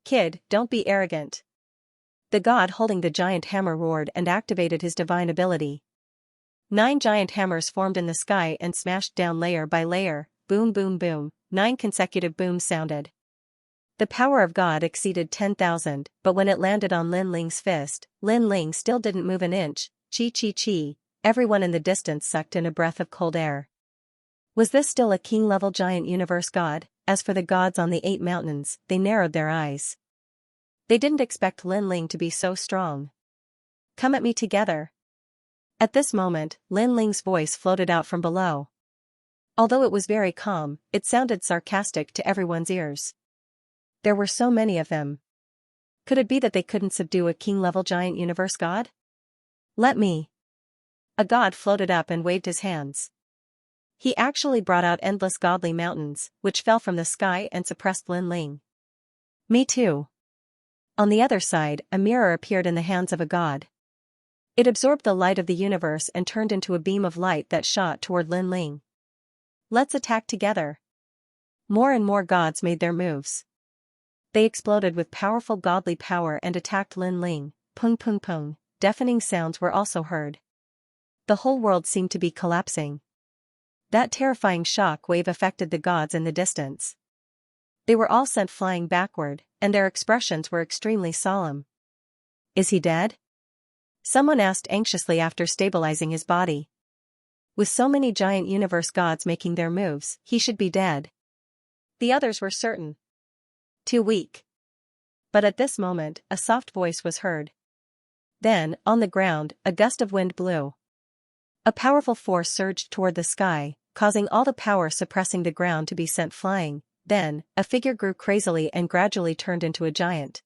Kid, don't be arrogant. The god holding the giant hammer roared and activated his divine ability. 9 giant hammers formed in the sky and smashed down layer by layer. Boom boom boom. 9 consecutive booms sounded. The power of God exceeded 10,000, but when it landed on Lin Ling's fist, Lin Ling still didn't move an inch. Chi chi chi, everyone in the distance sucked in a breath of cold air. Was this still a king-level giant universe god? As for the gods on the 8 mountains, they narrowed their eyes. They didn't expect Lin Ling to be so strong. Come at me together. At this moment, Lin Ling's voice floated out from below. Although it was very calm, it sounded sarcastic to everyone's ears. There were so many of them. Could it be that they couldn't subdue a king-level giant universe god? Let me. A god floated up and waved his hands. He actually brought out endless godly mountains, which fell from the sky and suppressed Lin Ling. Me too. On the other side, a mirror appeared in the hands of a god. It absorbed the light of the universe and turned into a beam of light that shot toward Lin Ling. Let's attack together. More and more gods made their moves. They exploded with powerful godly power and attacked Lin Ling. Pung pung pung, deafening sounds were also heard. The whole world seemed to be collapsing. That terrifying shock wave affected the gods in the distance. They were all sent flying backward, and their expressions were extremely solemn. Is he dead? Someone asked anxiously after stabilizing his body. With so many giant universe gods making their moves, he should be dead. The others were certain. Too weak. But at this moment, a soft voice was heard. Then, on the ground, a gust of wind blew. A powerful force surged toward the sky, causing all the power suppressing the ground to be sent flying. Then, a figure grew crazily and gradually turned into a giant.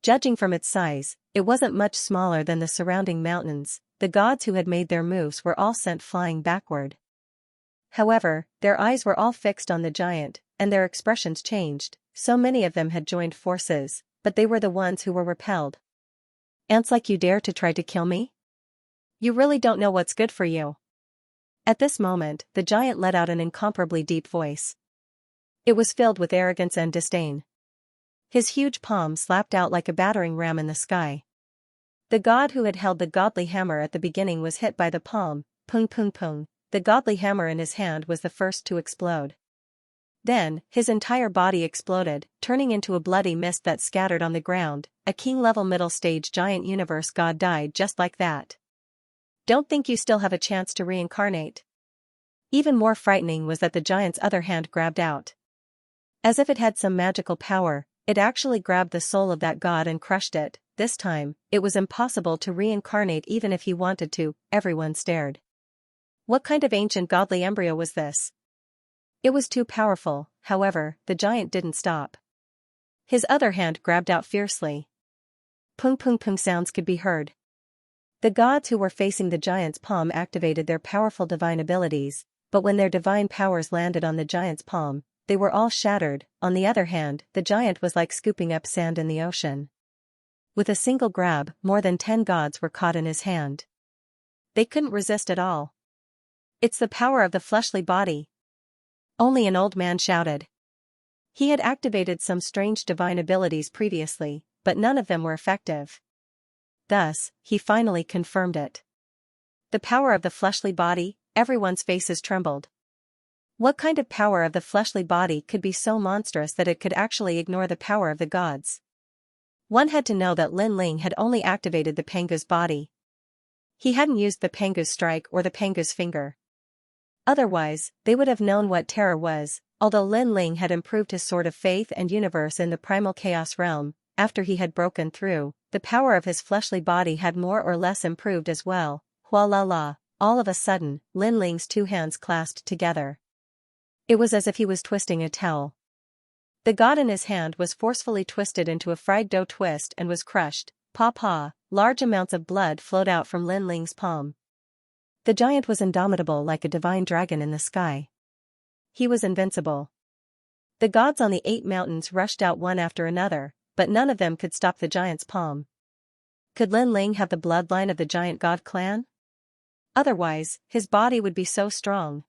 Judging from its size, it wasn't much smaller than the surrounding mountains. The gods who had made their moves were all sent flying backward. However, their eyes were all fixed on the giant, and their expressions changed. So many of them had joined forces, but they were the ones who were repelled. Ants like you dare to try to kill me? You really don't know what's good for you. At this moment, the giant let out an incomparably deep voice. It was filled with arrogance and disdain. His huge palm slapped out like a battering ram in the sky. The god who had held the godly hammer at the beginning was hit by the palm. Pung pung pung. The godly hammer in his hand was the first to explode. Then, his entire body exploded, turning into a bloody mist that scattered on the ground. A king-level middle-stage giant universe god died just like that. Don't think you still have a chance to reincarnate. Even more frightening was that the giant's other hand grabbed out. As if it had some magical power, it actually grabbed the soul of that god and crushed it. This time, it was impossible to reincarnate even if he wanted to. Everyone stared. What kind of ancient godly embryo was this? It was too powerful. However, the giant didn't stop. His other hand grabbed out fiercely. Pung pung pung sounds could be heard. The gods who were facing the giant's palm activated their powerful divine abilities, but when their divine powers landed on the giant's palm, they were all shattered. On the other hand, the giant was like scooping up sand in the ocean. With a single grab, more than 10 gods were caught in his hand. They couldn't resist at all. It's the power of the fleshly body. Only an old man shouted. He had activated some strange divine abilities previously, but none of them were effective. Thus, he finally confirmed it. The power of the fleshly body. Everyone's faces trembled. What kind of power of the fleshly body could be so monstrous that it could actually ignore the power of the gods? One had to know that Lin Ling had only activated the Pengu's body. He hadn't used the Pengu's strike or the Pengu's finger. Otherwise, they would have known what terror was. Although Lin Ling had improved his sword of faith and universe in the primal chaos realm, after he had broken through, the power of his fleshly body had more or less improved as well. Hua la la. All of a sudden, Lin Ling's 2 hands clasped together. It was as if he was twisting a towel. The god in his hand was forcefully twisted into a fried dough twist and was crushed. Pa pa. Large amounts of blood flowed out from Lin Ling's palm. The giant was indomitable like a divine dragon in the sky. He was invincible. The gods on the 8 mountains rushed out one after another, but none of them could stop the giant's palm. Could Lin Ling have the bloodline of the giant god clan? Otherwise, his body would be so strong.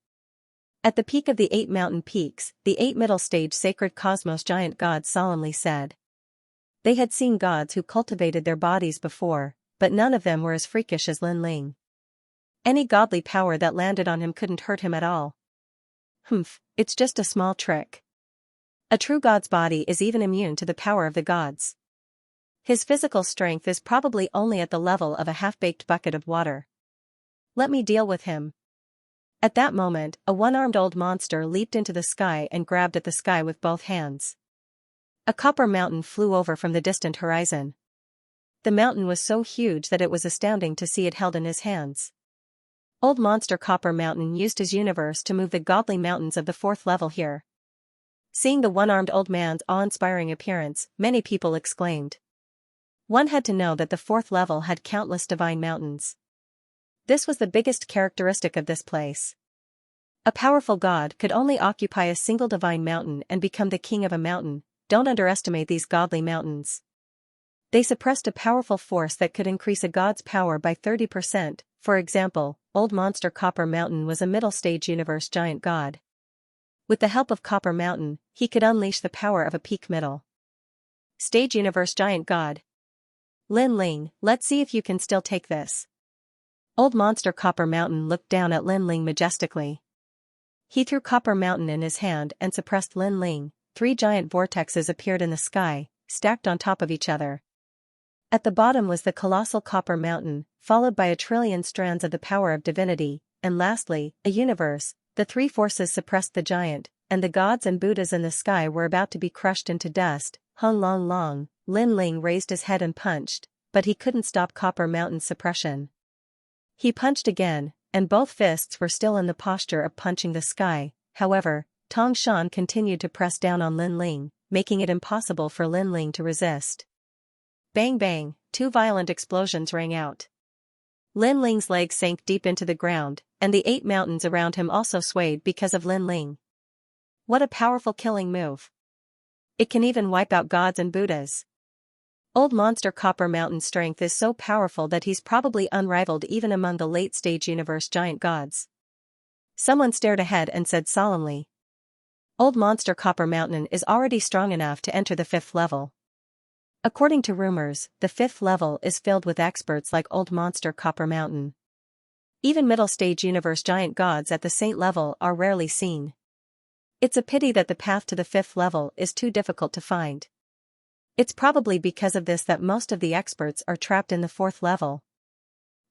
At the peak of the 8 mountain peaks, the 8 middle stage sacred cosmos giant gods solemnly said. They had seen gods who cultivated their bodies before, but none of them were as freakish as Lin Ling. Any godly power that landed on him couldn't hurt him at all. It's just a small trick. A true god's body is even immune to the power of the gods. His physical strength is probably only at the level of a half-baked bucket of water. Let me deal with him. At that moment, a one-armed old monster leaped into the sky and grabbed at the sky with both hands. A copper mountain flew over from the distant horizon. The mountain was so huge that it was astounding to see it held in his hands. Old Monster Copper Mountain used his universe to move the godly mountains of the fourth level here. Seeing the one-armed old man's awe-inspiring appearance, many people exclaimed. One had to know that the fourth level had countless divine mountains. This was the biggest characteristic of this place. A powerful god could only occupy a single divine mountain and become the king of a mountain. Don't underestimate these godly mountains. They suppressed a powerful force that could increase a god's power by 30%. For example, Old Monster Copper Mountain was a middle-stage universe giant god. With the help of Copper Mountain, he could unleash the power of a peak middle stage universe giant god. Lin Ling, let's see if you can still take this. Old Monster Copper Mountain looked down at Lin Ling majestically. He threw Copper Mountain in his hand and suppressed Lin Ling. 3 giant vortexes appeared in the sky, stacked on top of each other. At the bottom was the colossal Copper Mountain, followed by 1 trillion strands of the power of divinity, and lastly, a universe. The 3 forces suppressed the giant, and the gods and Buddhas in the sky were about to be crushed into dust. Hung long long, Lin Ling raised his head and punched, but he couldn't stop Copper Mountain's suppression. He punched again, and both fists were still in the posture of punching the sky. However, Tong Shan continued to press down on Lin Ling, making it impossible for Lin Ling to resist. Bang bang, 2 violent explosions rang out. Lin Ling's legs sank deep into the ground, and the 8 mountains around him also swayed because of Lin Ling. What a powerful killing move. It can even wipe out gods and Buddhas. Old Monster Copper Mountain's strength is so powerful that he's probably unrivaled even among the late-stage universe giant gods. Someone stared ahead and said solemnly. Old Monster Copper Mountain is already strong enough to enter the 5th level. According to rumors, the 5th level is filled with experts like Old Monster Copper Mountain. Even middle-stage universe giant gods at the saint level are rarely seen. It's a pity that the path to the 5th level is too difficult to find. It's probably because of this that most of the experts are trapped in the 4th level.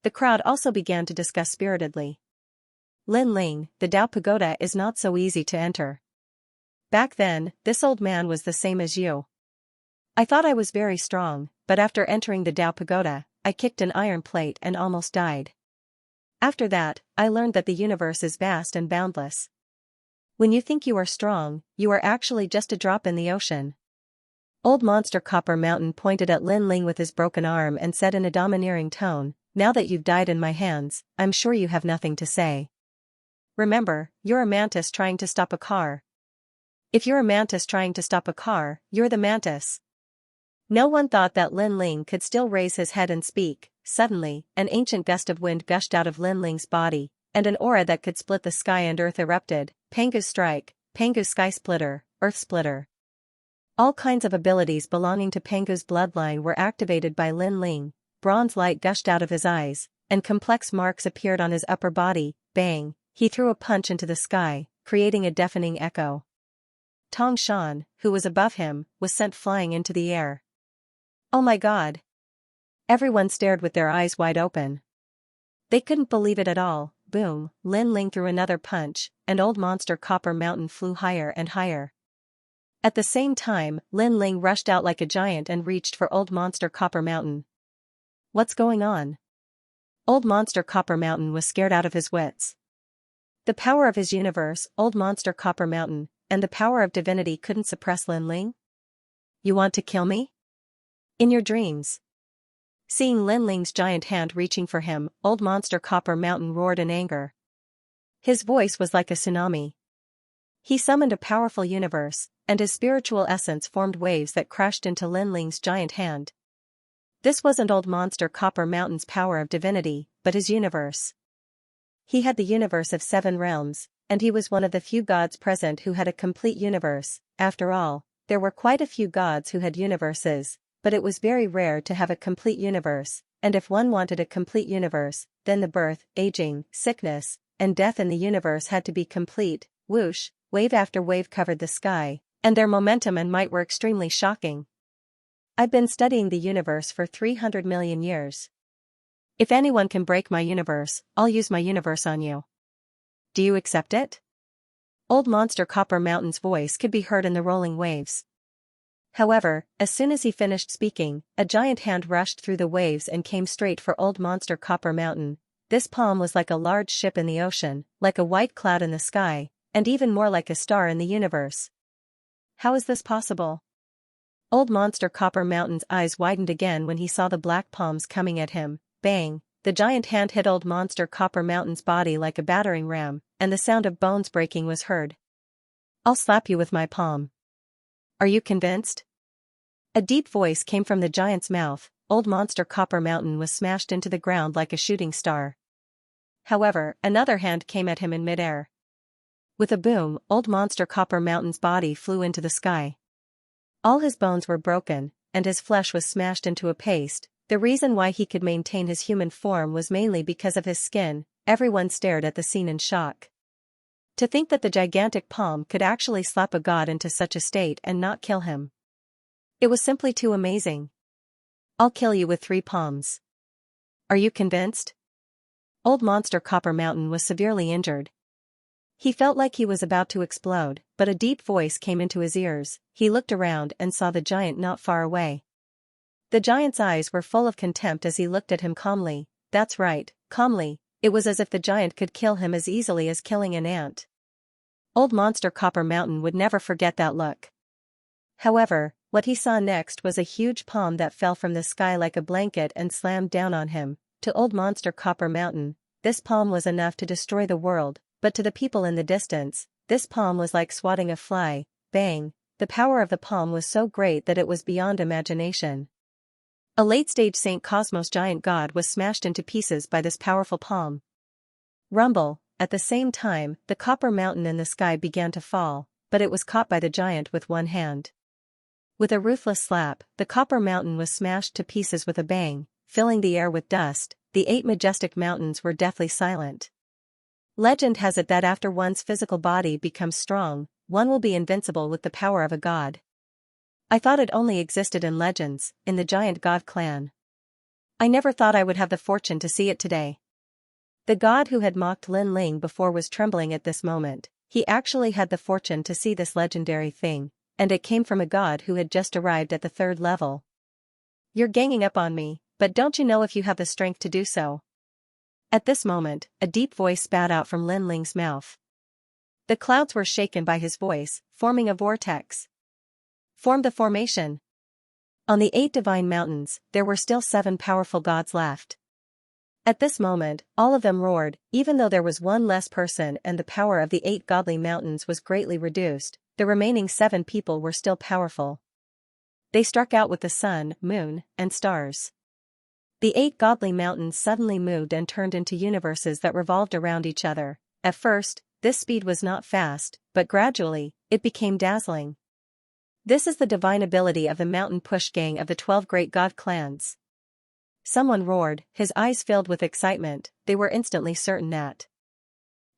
The crowd also began to discuss spiritedly. Lin Ling, the Tao Pagoda is not so easy to enter. Back then, this old man was the same as you. I thought I was very strong, but after entering the Tao Pagoda, I kicked an iron plate and almost died. After that, I learned that the universe is vast and boundless. When you think you are strong, you are actually just a drop in the ocean. Old Monster Copper Mountain pointed at Lin Ling with his broken arm and said in a domineering tone, "Now that you've died in my hands, I'm sure you have nothing to say. Remember, you're a mantis trying to stop a car. If you're a mantis trying to stop a car, you're the mantis." No one thought that Lin Ling could still raise his head and speak. Suddenly, an ancient gust of wind gushed out of Lin Ling's body, and an aura that could split the sky and earth erupted. Pangu's Strike, Pangu's Sky Splitter, Earth Splitter. All kinds of abilities belonging to Pangu's bloodline were activated by Lin Ling. Bronze light gushed out of his eyes, and complex marks appeared on his upper body. Bang, he threw a punch into the sky, creating a deafening echo. Tong Shan, who was above him, was sent flying into the air. Oh my god! Everyone stared with their eyes wide open. They couldn't believe it at all. Boom, Lin Ling threw another punch, and Old Monster Copper Mountain flew higher and higher. At the same time, Lin Ling rushed out like a giant and reached for Old Monster Copper Mountain. What's going on? Old Monster Copper Mountain was scared out of his wits. The power of his universe, Old Monster Copper Mountain, and the power of divinity couldn't suppress Lin Ling? You want to kill me? In your dreams. Seeing Lin Ling's giant hand reaching for him, Old Monster Copper Mountain roared in anger. His voice was like a tsunami. He summoned a powerful universe, and his spiritual essence formed waves that crashed into Lin Ling's giant hand. This wasn't Old Monster Copper Mountain's power of divinity, but his universe. He had the universe of 7 realms, and he was one of the few gods present who had a complete universe. After all, there were quite a few gods who had universes, but it was very rare to have a complete universe, and if one wanted a complete universe, then the birth, aging, sickness, and death in the universe had to be complete. Whoosh, wave after wave covered the sky, And their momentum and might were extremely shocking. I've been studying the universe for 300 million years. If anyone can break my universe, I'll use my universe on you. Do you accept it? Old Monster Copper Mountain's voice could be heard in the rolling waves. However, as soon as he finished speaking, a giant hand rushed through the waves and came straight for Old Monster Copper Mountain. This palm was like a large ship in the ocean, like a white cloud in the sky, and even more like a star in the universe. How is this possible? Old Monster Copper Mountain's eyes widened again when he saw the black palms coming at him. Bang! The giant hand hit Old Monster Copper Mountain's body like a battering ram, and the sound of bones breaking was heard. I'll slap you with my palm. Are you convinced? A deep voice came from the giant's mouth. Old Monster Copper Mountain was smashed into the ground like a shooting star. However, another hand came at him in midair. With a boom, Old Monster Copper Mountain's body flew into the sky. All his bones were broken, and his flesh was smashed into a paste. The reason why he could maintain his human form was mainly because of his skin. Everyone stared at the scene in shock. To think that the gigantic palm could actually slap a god into such a state and not kill him. It was simply too amazing. I'll kill you with 3 palms. Are you convinced? Old Monster Copper Mountain was severely injured. He felt like he was about to explode, but a deep voice came into his ears. He looked around and saw the giant not far away. The giant's eyes were full of contempt as he looked at him calmly. That's right, calmly. It was as if the giant could kill him as easily as killing an ant. Old Monster Copper Mountain would never forget that look. However, what he saw next was a huge palm that fell from the sky like a blanket and slammed down on him. To Old Monster Copper Mountain, this palm was enough to destroy the world, but to the people in the distance, this palm was like swatting a fly. Bang! The power of the palm was so great that it was beyond imagination. A late-stage St. Cosmos giant god was smashed into pieces by this powerful palm. Rumble! At the same time, the copper mountain in the sky began to fall, but it was caught by the giant with one hand. With a ruthless slap, the copper mountain was smashed to pieces with a bang, filling the air with dust. The 8 majestic mountains were deathly silent. Legend has it that after one's physical body becomes strong, one will be invincible with the power of a god. I thought it only existed in legends, in the giant god clan. I never thought I would have the fortune to see it today. The god who had mocked Lin Ling before was trembling at this moment. He actually had the fortune to see this legendary thing, and it came from a god who had just arrived at the 3rd level. You're ganging up on me, but don't you know if you have the strength to do so? At this moment, a deep voice spat out from Lin Ling's mouth. The clouds were shaken by his voice, forming a vortex. Form the formation. On the 8 divine mountains, there were still 7 powerful gods left. At this moment, all of them roared. Even though there was one less person and the power of the 8 godly mountains was greatly reduced, the remaining 7 people were still powerful. They struck out with the sun, moon, and stars. The 8 godly mountains suddenly moved and turned into universes that revolved around each other. At first, this speed was not fast, but gradually, it became dazzling. This is the divine ability of the Mountain Push Gang of the 12 great god clans. Someone roared, his eyes filled with excitement. They were instantly certain that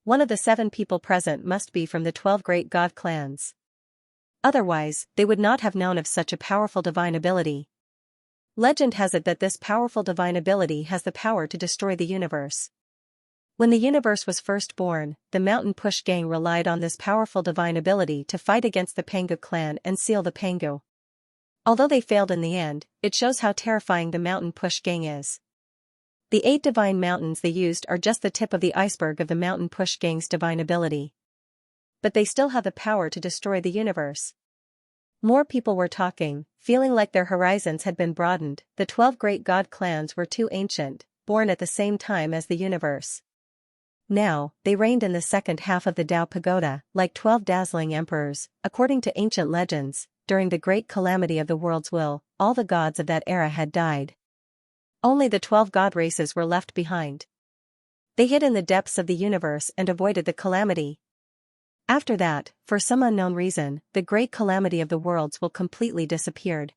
one of the 7 people present must be from the 12 great god clans. Otherwise, they would not have known of such a powerful divine ability. Legend has it that this powerful divine ability has the power to destroy the universe. When the universe was first born, the Mountain Push Gang relied on this powerful divine ability to fight against the Pangu clan and seal the Pangu. Although they failed in the end, it shows how terrifying the Mountain Push Gang is. The 8 divine mountains they used are just the tip of the iceberg of the Mountain Push Gang's divine ability. But they still have the power to destroy the universe. More people were talking, feeling like their horizons had been broadened. The 12 great god clans were too ancient, born at the same time as the universe. Now, they reigned in the second half of the Tao Pagoda, like 12 dazzling emperors. According to ancient legends, during the great calamity of the world's will, all the gods of that era had died. Only the 12 god races were left behind. They hid in the depths of the universe and avoided the calamity. After that, for some unknown reason, the great calamity of the worlds will completely disappeared.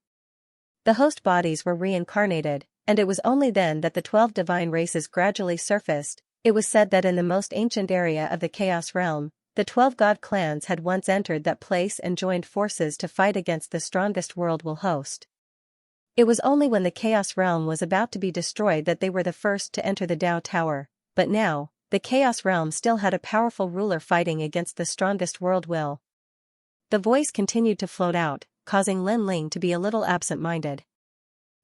The host bodies were reincarnated, and it was only then that the 12 divine races gradually surfaced. It was said that in the most ancient area of the Chaos Realm, the 12 god clans had once entered that place and joined forces to fight against the strongest world will host. It was only when the Chaos Realm was about to be destroyed that they were the first to enter the Tao Tower, but now, the Chaos Realm still had a powerful ruler fighting against the strongest world will. The voice continued to float out, causing Lin Ling to be a little absent-minded.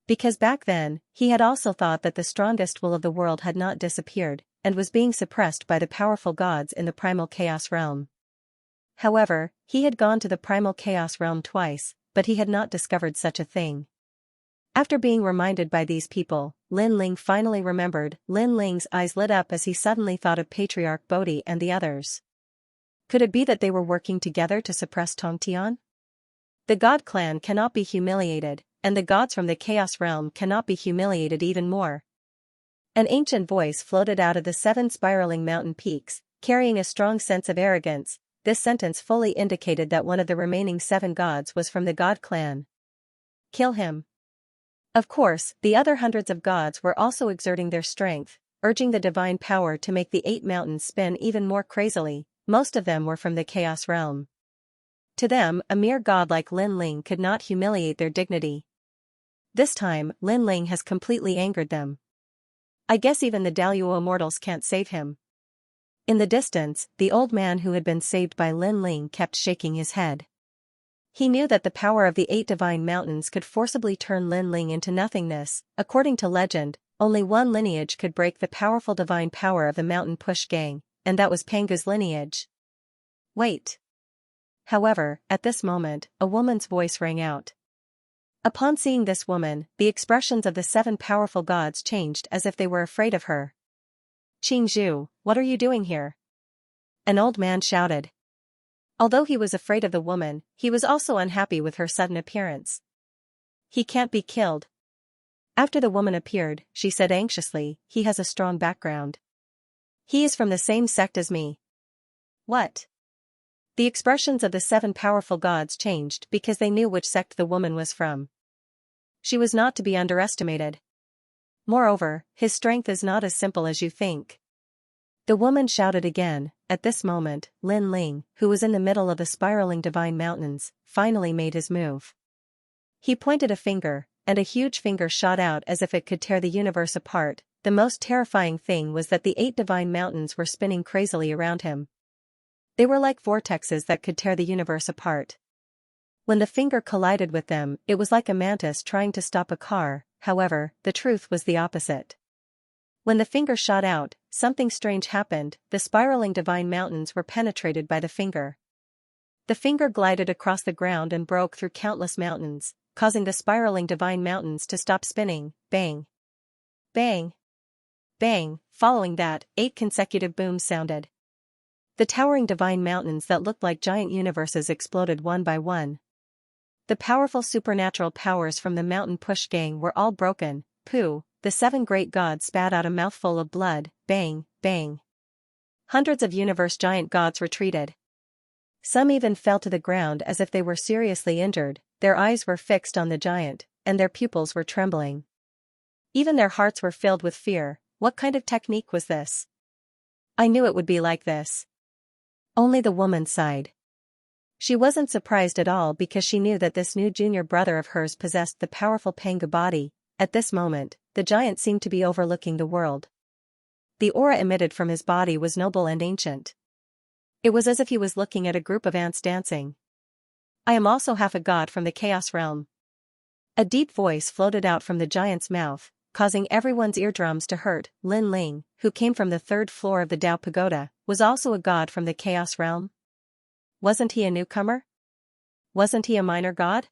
Because back then, he had also thought that the strongest will of the world had not disappeared, and was being suppressed by the powerful gods in the Primal Chaos Realm. However, he had gone to the Primal Chaos Realm twice, but he had not discovered such a thing. After being reminded by these people, Lin Ling finally remembered. Lin Ling's eyes lit up as he suddenly thought of Patriarch Bodhi and the others. Could it be that they were working together to suppress Tongtian? The God clan cannot be humiliated, and the gods from the Chaos Realm cannot be humiliated even more. An ancient voice floated out of the 7 spiraling mountain peaks, carrying a strong sense of arrogance. This sentence fully indicated that one of the remaining 7 gods was from the God clan. Kill him. Of course, the other hundreds of gods were also exerting their strength, urging the divine power to make the 8 mountains spin even more crazily. Most of them were from the Chaos Realm. To them, a mere god like Lin Ling could not humiliate their dignity. This time, Lin Ling has completely angered them. I guess even the Daluo mortals can't save him. In the distance, the old man who had been saved by Lin Ling kept shaking his head. He knew that the power of the 8 divine mountains could forcibly turn Lin Ling into nothingness. According to legend, only one lineage could break the powerful divine power of the Mountain Push Gang, and that was Pangu's lineage. Wait. However, at this moment, a woman's voice rang out. Upon seeing this woman, the expressions of the 7 powerful gods changed as if they were afraid of her. Qingzhu, what are you doing here? An old man shouted. Although he was afraid of the woman, he was also unhappy with her sudden appearance. He can't be killed. After the woman appeared, she said anxiously, he has a strong background. He is from the same sect as me. What? The expressions of the 7 powerful gods changed because they knew which sect the woman was from. She was not to be underestimated. Moreover, his strength is not as simple as you think. The woman shouted again. At this moment, Lin Ling, who was in the middle of the spiraling divine mountains, finally made his move. He pointed a finger, and a huge finger shot out as if it could tear the universe apart. The most terrifying thing was that the 8 divine mountains were spinning crazily around him. They were like vortexes that could tear the universe apart. When the finger collided with them, it was like a mantis trying to stop a car. However, the truth was the opposite. When the finger shot out, something strange happened. The spiraling divine mountains were penetrated by the finger. The finger glided across the ground and broke through countless mountains, causing the spiraling divine mountains to stop spinning. Bang! Bang! Bang! Following that, 8 consecutive booms sounded. The towering divine mountains that looked like giant universes exploded one by one. The powerful supernatural powers from the Mountain Push Gang were all broken. Pooh! The 7 great gods spat out a mouthful of blood. Bang! Bang! Hundreds of universe giant gods retreated. Some even fell to the ground as if they were seriously injured. Their eyes were fixed on the giant, and their pupils were trembling. Even their hearts were filled with fear. What kind of technique was this? I knew it would be like this. Only the woman sighed. She wasn't surprised at all because she knew that this new junior brother of hers possessed the powerful Pangu body. At this moment, the giant seemed to be overlooking the world. The aura emitted from his body was noble and ancient. It was as if he was looking at a group of ants dancing. I am also half a god from the Chaos Realm. A deep voice floated out from the giant's mouth, causing everyone's eardrums to hurt. Lin Ling, who came from the 3rd floor of the Dao Pagoda, was also a god from the Chaos Realm. Wasn't he a newcomer? Wasn't he a minor god?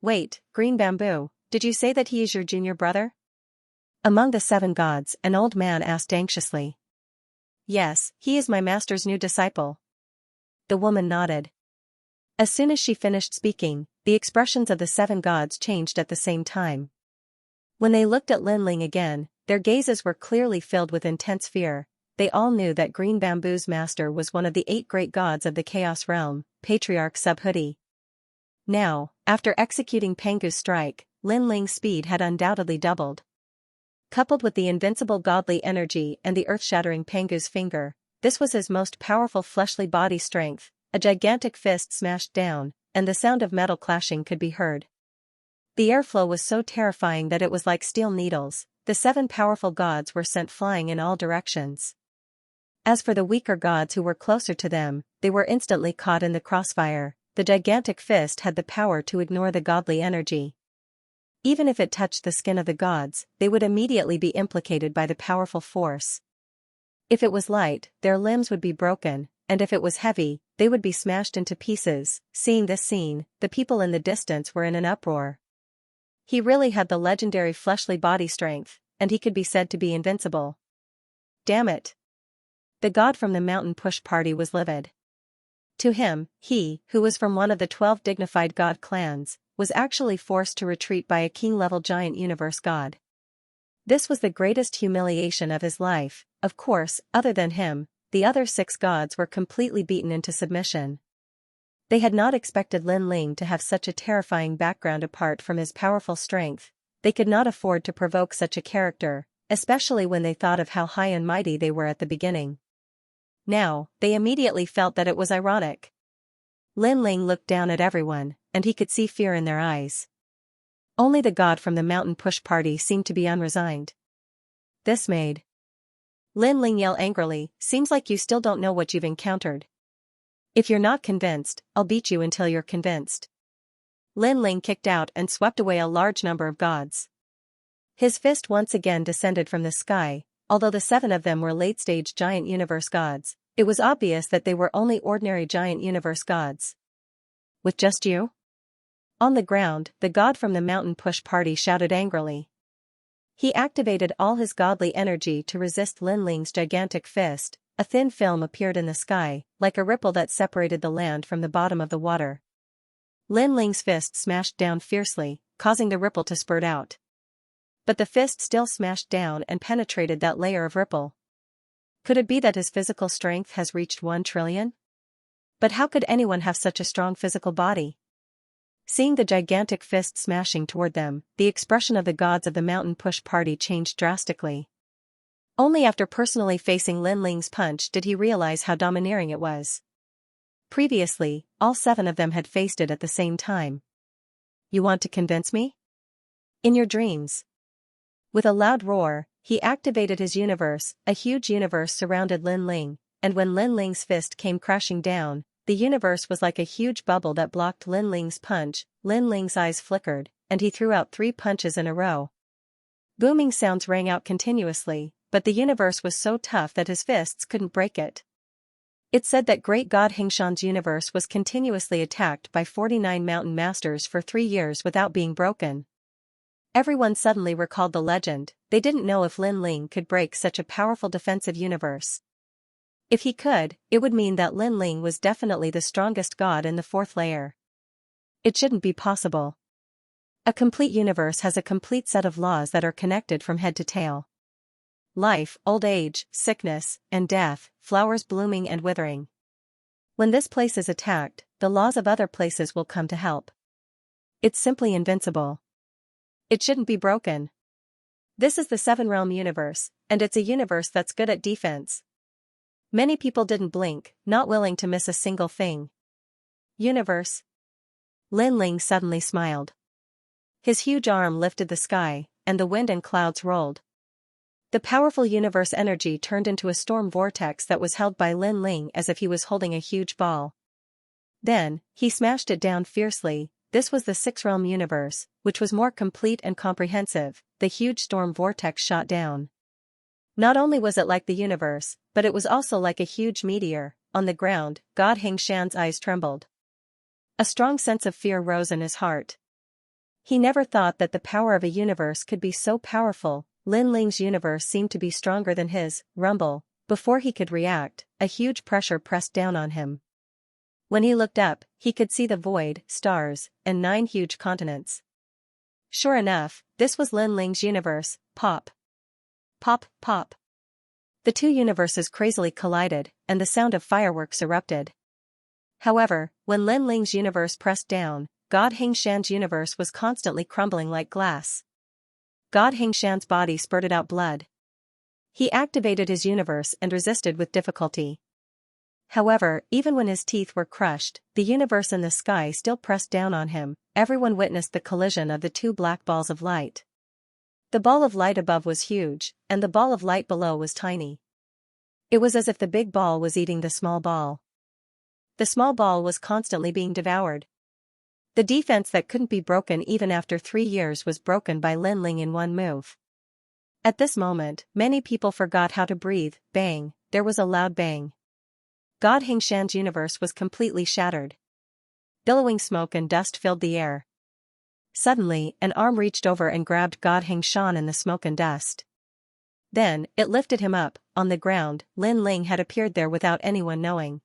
Wait, Green Bamboo, did you say that he is your junior brother? Among the 7 gods, an old man asked anxiously. Yes, he is my master's new disciple. The woman nodded. As soon as she finished speaking, the expressions of the 7 gods changed at the same time. When they looked at Lin Ling again, their gazes were clearly filled with intense fear. They all knew that Green Bamboo's master was one of the 8 great gods of the Chaos Realm, Patriarch Subhuti. Now, after executing Pangu's strike, Lin Ling's speed had undoubtedly doubled. Coupled with the invincible godly energy and the earth-shattering Pangu's finger, this was his most powerful fleshly body strength. A gigantic fist smashed down, and the sound of metal clashing could be heard. The airflow was so terrifying that it was like steel needles. The 7 powerful gods were sent flying in all directions. As for the weaker gods who were closer to them, they were instantly caught in the crossfire. The gigantic fist had the power to ignore the godly energy. Even if it touched the skin of the gods, they would immediately be implicated by the powerful force. If it was light, their limbs would be broken, and if it was heavy, they would be smashed into pieces. Seeing this scene, the people in the distance were in an uproar. He really had the legendary fleshly body strength, and he could be said to be invincible. Damn it! The god from the mountain push party was livid. To him, he, who was from one of the 12 dignified god clans, was actually forced to retreat by a king-level giant universe god. This was the greatest humiliation of his life. Of course, other than him, the other 6 gods were completely beaten into submission. They had not expected Lin Ling to have such a terrifying background apart from his powerful strength. They could not afford to provoke such a character, especially when they thought of how high and mighty they were at the beginning. Now, they immediately felt that it was ironic. Lin Ling looked down at everyone, and he could see fear in their eyes. Only the god from the mountain push party seemed to be unresigned. This made Lin Ling yell angrily, "Seems like you still don't know what you've encountered. If you're not convinced, I'll beat you until you're convinced." Lin Ling kicked out and swept away a large number of gods. His fist once again descended from the sky. Although the 7 of them were late-stage giant universe gods, it was obvious that they were only ordinary giant universe gods. "With just you?" On the ground, the god from the mountain push party shouted angrily. He activated all his godly energy to resist Lin Ling's gigantic fist. A thin film appeared in the sky, like a ripple that separated the land from the bottom of the water. Lin Ling's fist smashed down fiercely, causing the ripple to spurt out. But the fist still smashed down and penetrated that layer of ripple. Could it be that his physical strength has reached 1 trillion? But how could anyone have such a strong physical body? Seeing the gigantic fist smashing toward them, the expression of the gods of the mountain push party changed drastically. Only after personally facing Lin Ling's punch did he realize how domineering it was. Previously, all 7 of them had faced it at the same time. "You want to convince me? In your dreams." With a loud roar, he activated his universe. A huge universe surrounded Lin Ling, and when Lin Ling's fist came crashing down, the universe was like a huge bubble that blocked Lin Ling's punch. Lin Ling's eyes flickered, and he threw out 3 punches in a row. Booming sounds rang out continuously, but the universe was so tough that his fists couldn't break it. It said that great god Xianxia's universe was continuously attacked by 49 mountain masters for 3 years without being broken. Everyone suddenly recalled the legend. They didn't know if Lin Ling could break such a powerful defensive universe. If he could, it would mean that Lin Ling was definitely the strongest god in the 4th layer. It shouldn't be possible. A complete universe has a complete set of laws that are connected from head to tail. Life, old age, sickness, and death, flowers blooming and withering. When this place is attacked, the laws of other places will come to help. It's simply invincible. It shouldn't be broken. This is the 7-realm universe, and it's a universe that's good at defense. Many people didn't blink, not willing to miss a single thing. Universe. Lin Ling suddenly smiled. His huge arm lifted the sky, and the wind and clouds rolled. The powerful universe energy turned into a storm vortex that was held by Lin Ling as if he was holding a huge ball. Then, he smashed it down fiercely. This was the 6-realm universe, which was more complete and comprehensive. The huge storm vortex shot down. Not only was it like the universe, but it was also like a huge meteor. On the ground, God Xianxia's eyes trembled. A strong sense of fear rose in his heart. He never thought that the power of a universe could be so powerful. Lin Ling's universe seemed to be stronger than his. Rumble. Before he could react, a huge pressure pressed down on him. When he looked up, he could see the void, stars, and 9 huge continents. Sure enough, this was Lin Ling's universe. Pop. Pop, pop. The 2 universes crazily collided, and the sound of fireworks erupted. However, when Lin Ling's universe pressed down, God Xianxia's universe was constantly crumbling like glass. God Xianxia's body spurted out blood. He activated his universe and resisted with difficulty. However, even when his teeth were crushed, the universe and the sky still pressed down on him. Everyone witnessed the collision of the two black balls of light. The ball of light above was huge, and the ball of light below was tiny. It was as if the big ball was eating the small ball. The small ball was constantly being devoured. The defense that couldn't be broken even after 3 years was broken by Lin Ling in one move. At this moment, many people forgot how to breathe. Bang, there was a loud bang. God Xianxia's universe was completely shattered. Billowing smoke and dust filled the air. Suddenly, an arm reached over and grabbed God Xianxia in the smoke and dust. Then, it lifted him up. On the ground, Lin Ling had appeared there without anyone knowing.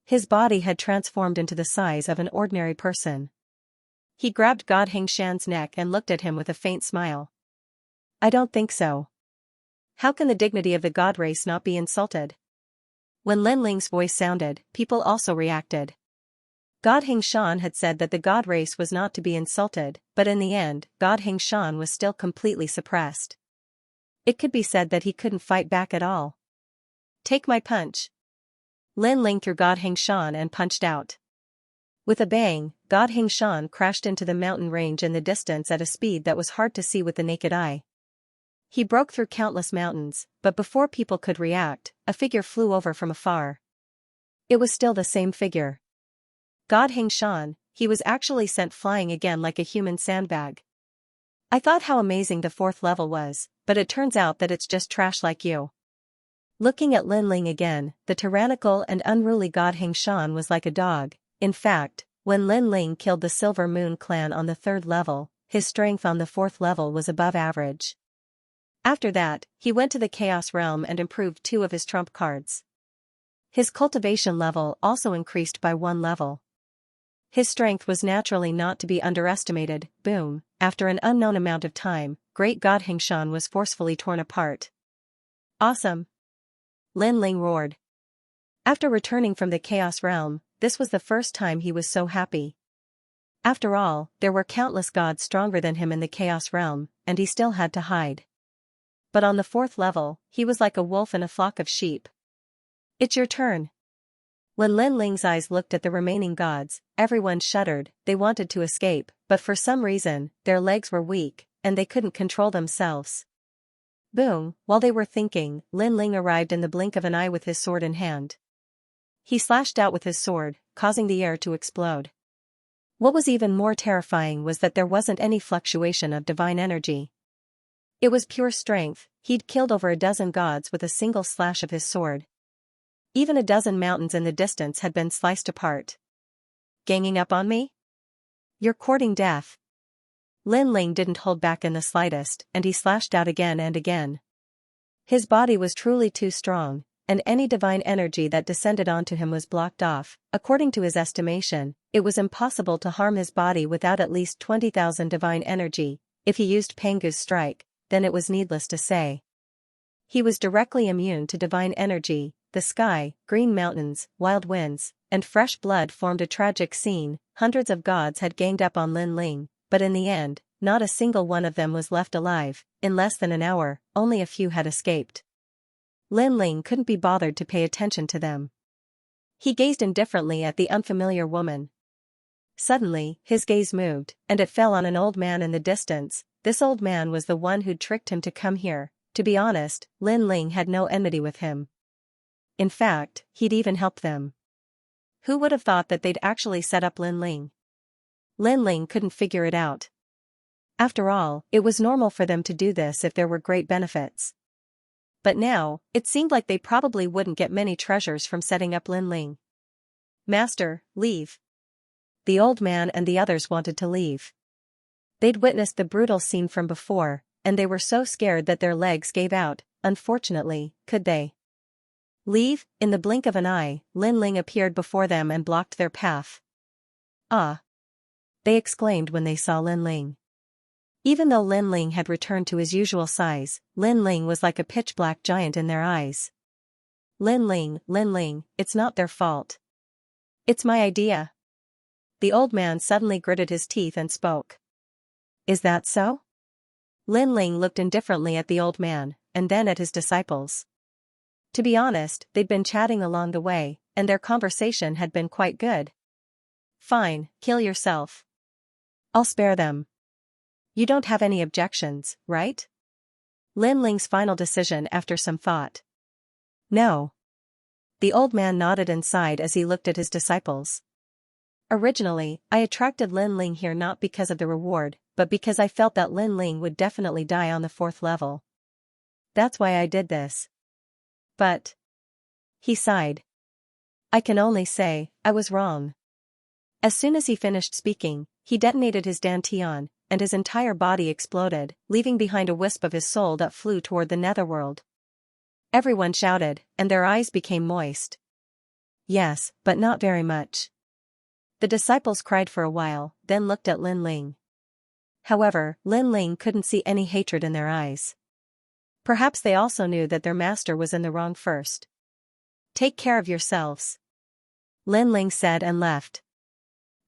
His body had transformed into the size of an ordinary person. He grabbed God Xianxia's neck and looked at him with a faint smile. I don't think so. How can the dignity of the god race not be insulted? When Lin Ling's voice sounded, people also reacted. God Xianxia had said that the god race was not to be insulted, but in the end, God Xianxia was still completely suppressed. It could be said that he couldn't fight back at all. Take my punch. Lin Ling threw God Xianxia and punched out. With a bang, God Xianxia crashed into the mountain range in the distance at a speed that was hard to see with the naked eye. He broke through countless mountains, but before people could react, a figure flew over from afar. It was still the same figure. God Xianxia, he was actually sent flying again like a human sandbag. I thought how amazing the 4th level was, but it turns out that it's just trash like you. Looking at Lin Ling again, the tyrannical and unruly God Xianxia was like a dog. In fact, when Lin Ling killed the Silver Moon clan on the 3rd level, his strength on the 4th level was above average. After that, he went to the Chaos Realm and improved 2 of his trump cards. His cultivation level also increased by 1 level. His strength was naturally not to be underestimated. Boom, after an unknown amount of time, Great God Xianxia was forcefully torn apart. Awesome! Lin Ling roared. After returning from the Chaos Realm, this was the first time he was so happy. After all, there were countless gods stronger than him in the Chaos Realm, and he still had to hide. But on the 4th level, he was like a wolf in a flock of sheep. It's your turn. When Lin Ling's eyes looked at the remaining gods, everyone shuddered. They wanted to escape, but for some reason, their legs were weak, and they couldn't control themselves. Boom, while they were thinking, Lin Ling arrived in the blink of an eye with his sword in hand. He slashed out with his sword, causing the air to explode. What was even more terrifying was that there wasn't any fluctuation of divine energy. It was pure strength. He'd killed over a dozen gods with a single slash of his sword. Even a dozen mountains in the distance had been sliced apart. Ganging up on me? You're courting death. Lin Ling didn't hold back in the slightest, and he slashed out again and again. His body was truly too strong, and any divine energy that descended onto him was blocked off. According to his estimation, it was impossible to harm his body without at least 20,000 divine energy. If he used Pangu's strike, then it was needless to say. He was directly immune to divine energy. The sky, green mountains, wild winds, and fresh blood formed a tragic scene. Hundreds of gods had ganged up on Lin Ling, but in the end, not a single one of them was left alive. In less than an hour, only a few had escaped. Lin Ling couldn't be bothered to pay attention to them. He gazed indifferently at the unfamiliar woman. Suddenly, his gaze moved, and it fell on an old man in the distance. This old man was the one who'd tricked him to come here. To be honest, Lin Ling had no enmity with him. In fact, he'd even helped them. Who would have thought that they'd actually set up Lin Ling? Lin Ling couldn't figure it out. After all, it was normal for them to do this if there were great benefits. But now, it seemed like they probably wouldn't get many treasures from setting up Lin Ling. Master, leave. The old man and the others wanted to leave. They'd witnessed the brutal scene from before, and they were so scared that their legs gave out. Unfortunately, could they leave? In the blink of an eye, Lin Ling appeared before them and blocked their path. Ah! They exclaimed when they saw Lin Ling. Even though Lin Ling had returned to his usual size, Lin Ling was like a pitch-black giant in their eyes. Lin Ling, it's not their fault. It's my idea. The old man suddenly gritted his teeth and spoke. Is that so? Lin Ling looked indifferently at the old man. and then at his disciples. To be honest, they'd been chatting along the way, and their conversation had been quite good. Fine, kill yourself. I'll spare them. You don't have any objections, right? Lin Ling's final decision after some thought. No. The old man nodded and sighed as he looked at his disciples. Originally, I attracted Lin Ling here not because of the reward, but because I felt that Lin Ling would definitely die on the 4th level. That's why I did this. But... He sighed. I can only say, I was wrong. As soon as he finished speaking, he detonated his dantian, and his entire body exploded, leaving behind a wisp of his soul that flew toward the netherworld. Everyone shouted, and their eyes became moist. Yes, but not very much. The disciples cried for a while, then looked at Lin Ling. However, Lin Ling couldn't see any hatred in their eyes. Perhaps they also knew that their master was in the wrong first. Take care of yourselves. Lin Ling said and left.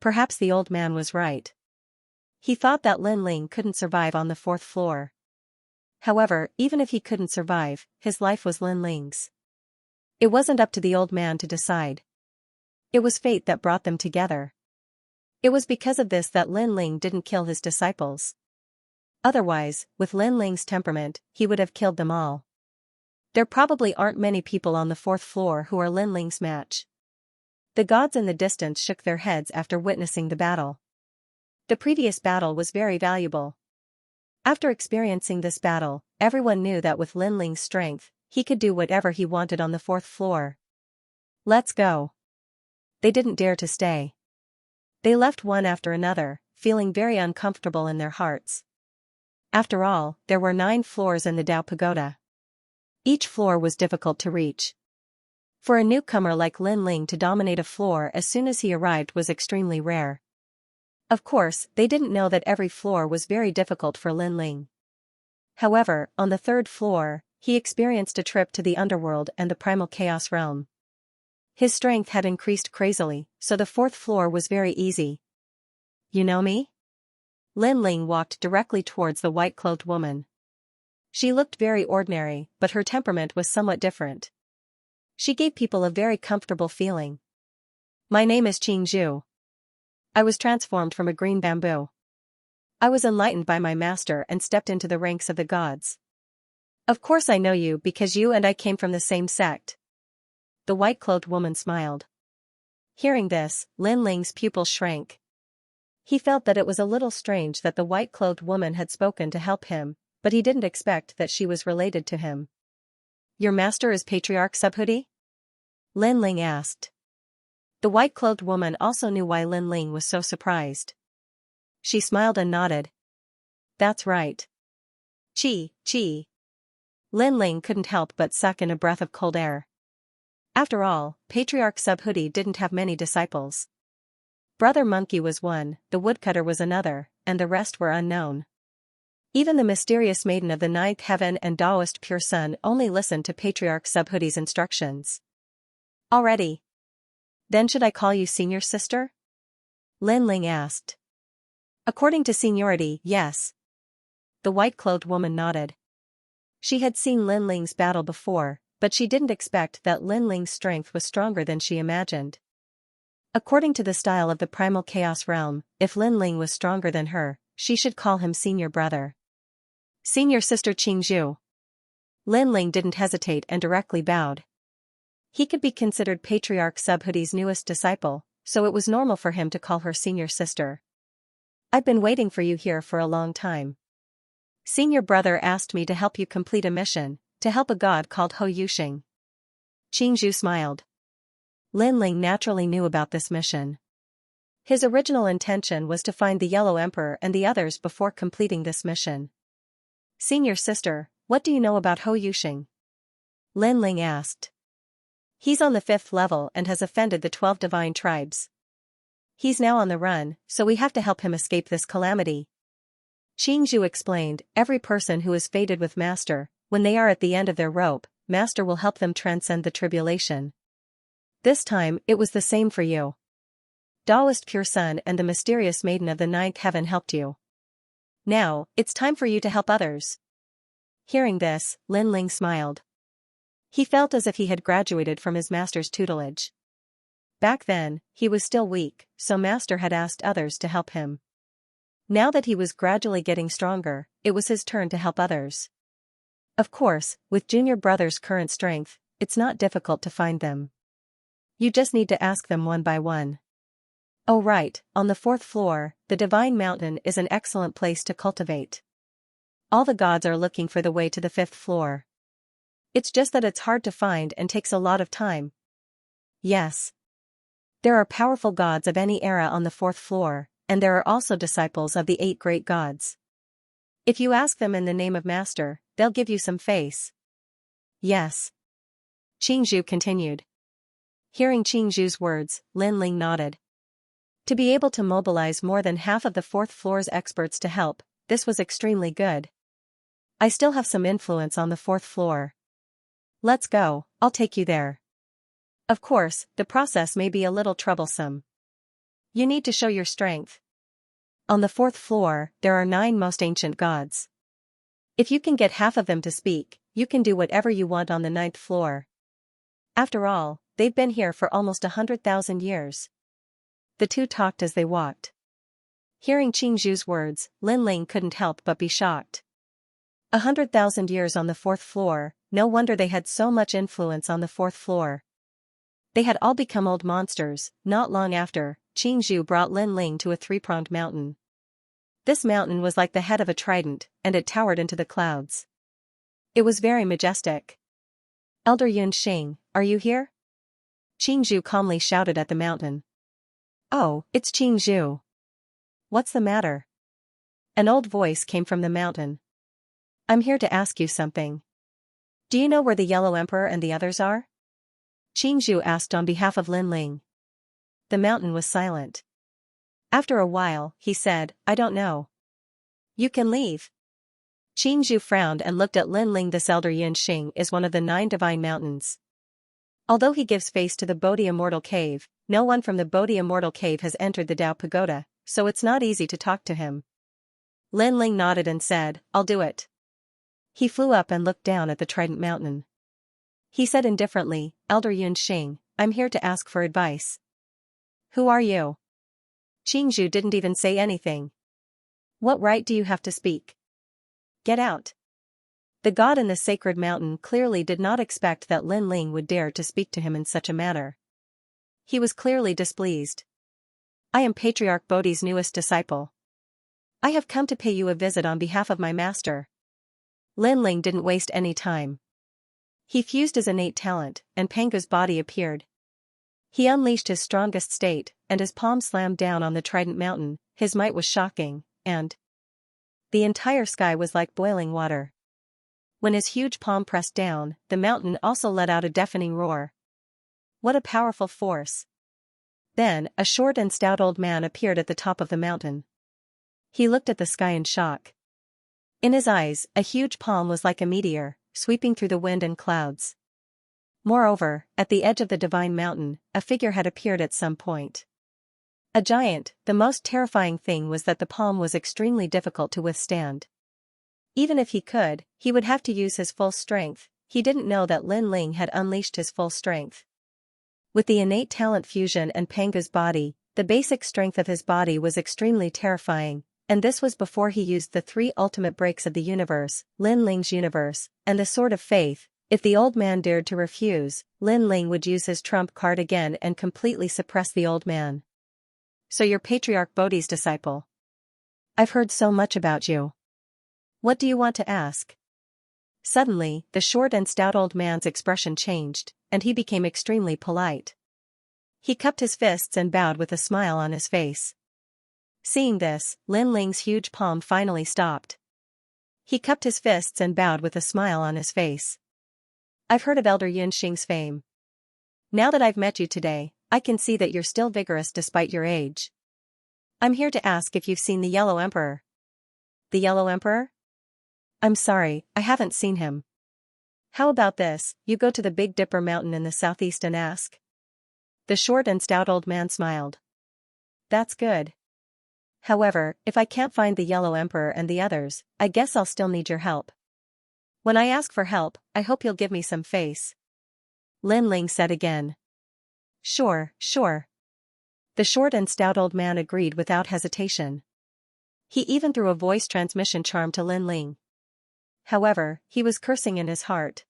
Perhaps the old man was right. He thought that Lin Ling couldn't survive on the 4th floor. However, even if he couldn't survive, his life was Lin Ling's. It wasn't up to the old man to decide. It was fate that brought them together. It was because of this that Lin Ling didn't kill his disciples. Otherwise, with Lin Ling's temperament, he would have killed them all. There probably aren't many people on the 4th floor who are Lin Ling's match. The gods in the distance shook their heads after witnessing the battle. The previous battle was very valuable. After experiencing this battle, everyone knew that with Lin Ling's strength, he could do whatever he wanted on the 4th floor. Let's go. They didn't dare to stay. They left one after another, feeling very uncomfortable in their hearts. After all, there were 9 floors in the Dao Pagoda. Each floor was difficult to reach. For a newcomer like Lin Ling to dominate a floor as soon as he arrived was extremely rare. Of course, they didn't know that every floor was very difficult for Lin Ling. However, on the 3rd floor, he experienced a trip to the underworld and the primal chaos realm. His strength had increased crazily, so the 4th floor was very easy. You know me? Lin Ling walked directly towards the white-clothed woman. She looked very ordinary, but her temperament was somewhat different. She gave people a very comfortable feeling. My name is Xianxia. I was transformed from a green bamboo. I was enlightened by my master and stepped into the ranks of the gods. Of course I know you because you and I came from the same sect. The white-clothed woman smiled. Hearing this, Lin Ling's pupils shrank. He felt that it was a little strange that the white-clothed woman had spoken to help him, but he didn't expect that she was related to him. Your master is Patriarch Subhuti? Lin Ling asked. The white-clothed woman also knew why Lin Ling was so surprised. She smiled and nodded. That's right. Chi. Lin Ling couldn't help but suck in a breath of cold air. After all, Patriarch Subhuti didn't have many disciples. Brother Monkey was one, the woodcutter was another, and the rest were unknown. Even the mysterious maiden of the 9th heaven and Taoist pure sun only listened to Patriarch Subhuti's instructions. Already? Then should I call you senior sister? Lin Ling asked. According to seniority, yes. The white-clothed woman nodded. She had seen Lin Ling's battle before, but she didn't expect that Lin Ling's strength was stronger than she imagined. According to the style of the primal chaos realm, if Lin Ling was stronger than her, she should call him senior brother. Senior sister Xianxia. Lin Ling didn't hesitate and directly bowed. He could be considered Patriarch Subhuti's newest disciple, so it was normal for him to call her senior sister. I've been waiting for you here for a long time. Senior brother asked me to help you complete a mission, to help a god called Ho Yuxing. Xianxia smiled. Lin Ling naturally knew about this mission. His original intention was to find the Yellow Emperor and the others before completing this mission. Senior sister, what do you know about Ho Yuxing? Lin Ling asked. He's on the 5th level and has offended the 12 divine tribes. He's now on the run, so we have to help him escape this calamity. Xianxia explained, every person who is fated with Master, when they are at the end of their rope, Master will help them transcend the tribulation. This time, it was the same for you. Taoist Pure Sun and the mysterious maiden of the 9th heaven helped you. Now, it's time for you to help others. Hearing this, Lin Ling smiled. He felt as if he had graduated from his master's tutelage. Back then, he was still weak, so master had asked others to help him. Now that he was gradually getting stronger, it was his turn to help others. Of course, with junior brother's current strength, it's not difficult to find them. You just need to ask them one by one. Oh right, on the 4th floor, the Divine Mountain is an excellent place to cultivate. All the gods are looking for the way to the 5th floor. It's just that it's hard to find and takes a lot of time. Yes. There are powerful gods of any era on the 4th floor, and there are also disciples of the 8 great gods. If you ask them in the name of Master, they'll give you some face. Yes. Qingzhu continued. Hearing Qingzhu's words, Lin Ling nodded. To be able to mobilize more than half of the 4th floor's experts to help, this was extremely good. I still have some influence on the 4th floor. Let's go, I'll take you there. Of course, the process may be a little troublesome. You need to show your strength. On the 4th floor, there are 9 most ancient gods. If you can get half of them to speak, you can do whatever you want on the 9th floor. After all, they've been here for almost 100,000 years. The two talked as they walked. Hearing Qingzhu's words, Lin Ling couldn't help but be shocked. 100,000 years on the 4th floor, no wonder they had so much influence on the 4th floor. They had all become old monsters. Not long after, Qingzhu brought Lin Ling to a 3-pronged mountain. This mountain was like the head of a trident, and it towered into the clouds. It was very majestic. Elder Yunxing, are you here? Qingzhu calmly shouted at the mountain. Oh, it's Qingzhu. What's the matter? An old voice came from the mountain. I'm here to ask you something. Do you know where the Yellow Emperor and the others are? Qingzhu asked on behalf of Lin Ling. The mountain was silent. After a while, he said, I don't know. You can leave. Qingzhu frowned and looked at Lin Ling. This elder Yunxing is one of the 9 divine mountains. Although he gives face to the Bodhi Immortal Cave, no one from the Bodhi Immortal Cave has entered the Tao Pagoda, so it's not easy to talk to him. Lin Ling nodded and said, I'll do it. He flew up and looked down at the Trident Mountain. He said indifferently, Elder Yunxing, I'm here to ask for advice. Who are you? Qingzhu didn't even say anything. What right do you have to speak? Get out. The god in the sacred mountain clearly did not expect that Lin Ling would dare to speak to him in such a manner. He was clearly displeased. I am Patriarch Bodhi's newest disciple. I have come to pay you a visit on behalf of my master. Lin Ling didn't waste any time. He fused his innate talent, and Panga's body appeared. He unleashed his strongest state, and his palm slammed down on the Trident Mountain. His might was shocking, and the entire sky was like boiling water. When his huge palm pressed down, the mountain also let out a deafening roar. What a powerful force! Then, a short and stout old man appeared at the top of the mountain. He looked at the sky in shock. In his eyes, a huge palm was like a meteor, sweeping through the wind and clouds. Moreover, at the edge of the divine mountain, a figure had appeared at some point. A giant. The most terrifying thing was that the palm was extremely difficult to withstand. Even if he could, he would have to use his full strength. He didn't know that Lin Ling had unleashed his full strength. With the innate talent fusion and Panga's body, the basic strength of his body was extremely terrifying, and this was before he used the 3 ultimate breaks of the universe, Lin Ling's universe, and the Sword of Faith. If the old man dared to refuse, Lin Ling would use his trump card again and completely suppress the old man. So you're Patriarch Bodhi's disciple. I've heard so much about you. What do you want to ask? Suddenly, the short and stout old man's expression changed, and he became extremely polite. He cupped his fists and bowed with a smile on his face. Seeing this, Lin Ling's huge palm finally stopped. He cupped his fists and bowed with a smile on his face. I've heard of Elder Yunxing's fame. Now that I've met you today, I can see that you're still vigorous despite your age. I'm here to ask if you've seen the Yellow Emperor. The Yellow Emperor? I'm sorry, I haven't seen him. How about this, you go to the Big Dipper Mountain in the southeast and ask. The short and stout old man smiled. That's good. However, if I can't find the Yellow Emperor and the others, I guess I'll still need your help. When I ask for help, I hope you'll give me some face. Lin Ling said again. Sure, sure. The short and stout old man agreed without hesitation. He even threw a voice transmission charm to Lin Ling. However, he was cursing in his heart.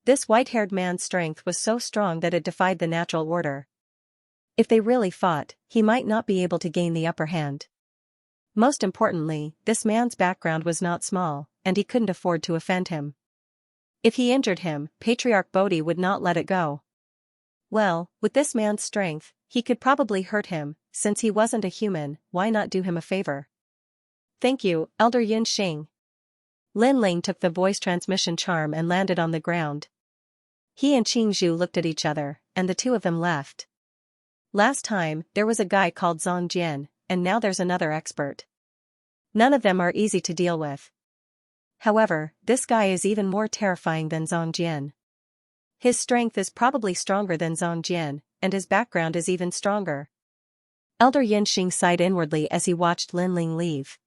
This white-haired man's strength was so strong that it defied the natural order. If they really fought, he might not be able to gain the upper hand. Most importantly, this man's background was not small, and he couldn't afford to offend him. If he injured him, Patriarch Bodhi would not let it go. Well, with this man's strength, he could probably hurt him. Since he wasn't a human, why not do him a favor? Thank you, Elder Yin Xing. Lin Ling took the voice transmission charm and landed on the ground. He and Qingzhu looked at each other, and the two of them left. Last time, there was a guy called Zhang Jian, and now there's another expert. None of them are easy to deal with. However, this guy is even more terrifying than Zhang Jian. His strength is probably stronger than Zhang Jian, and his background is even stronger. Elder Yinxing sighed inwardly as he watched Lin Ling leave.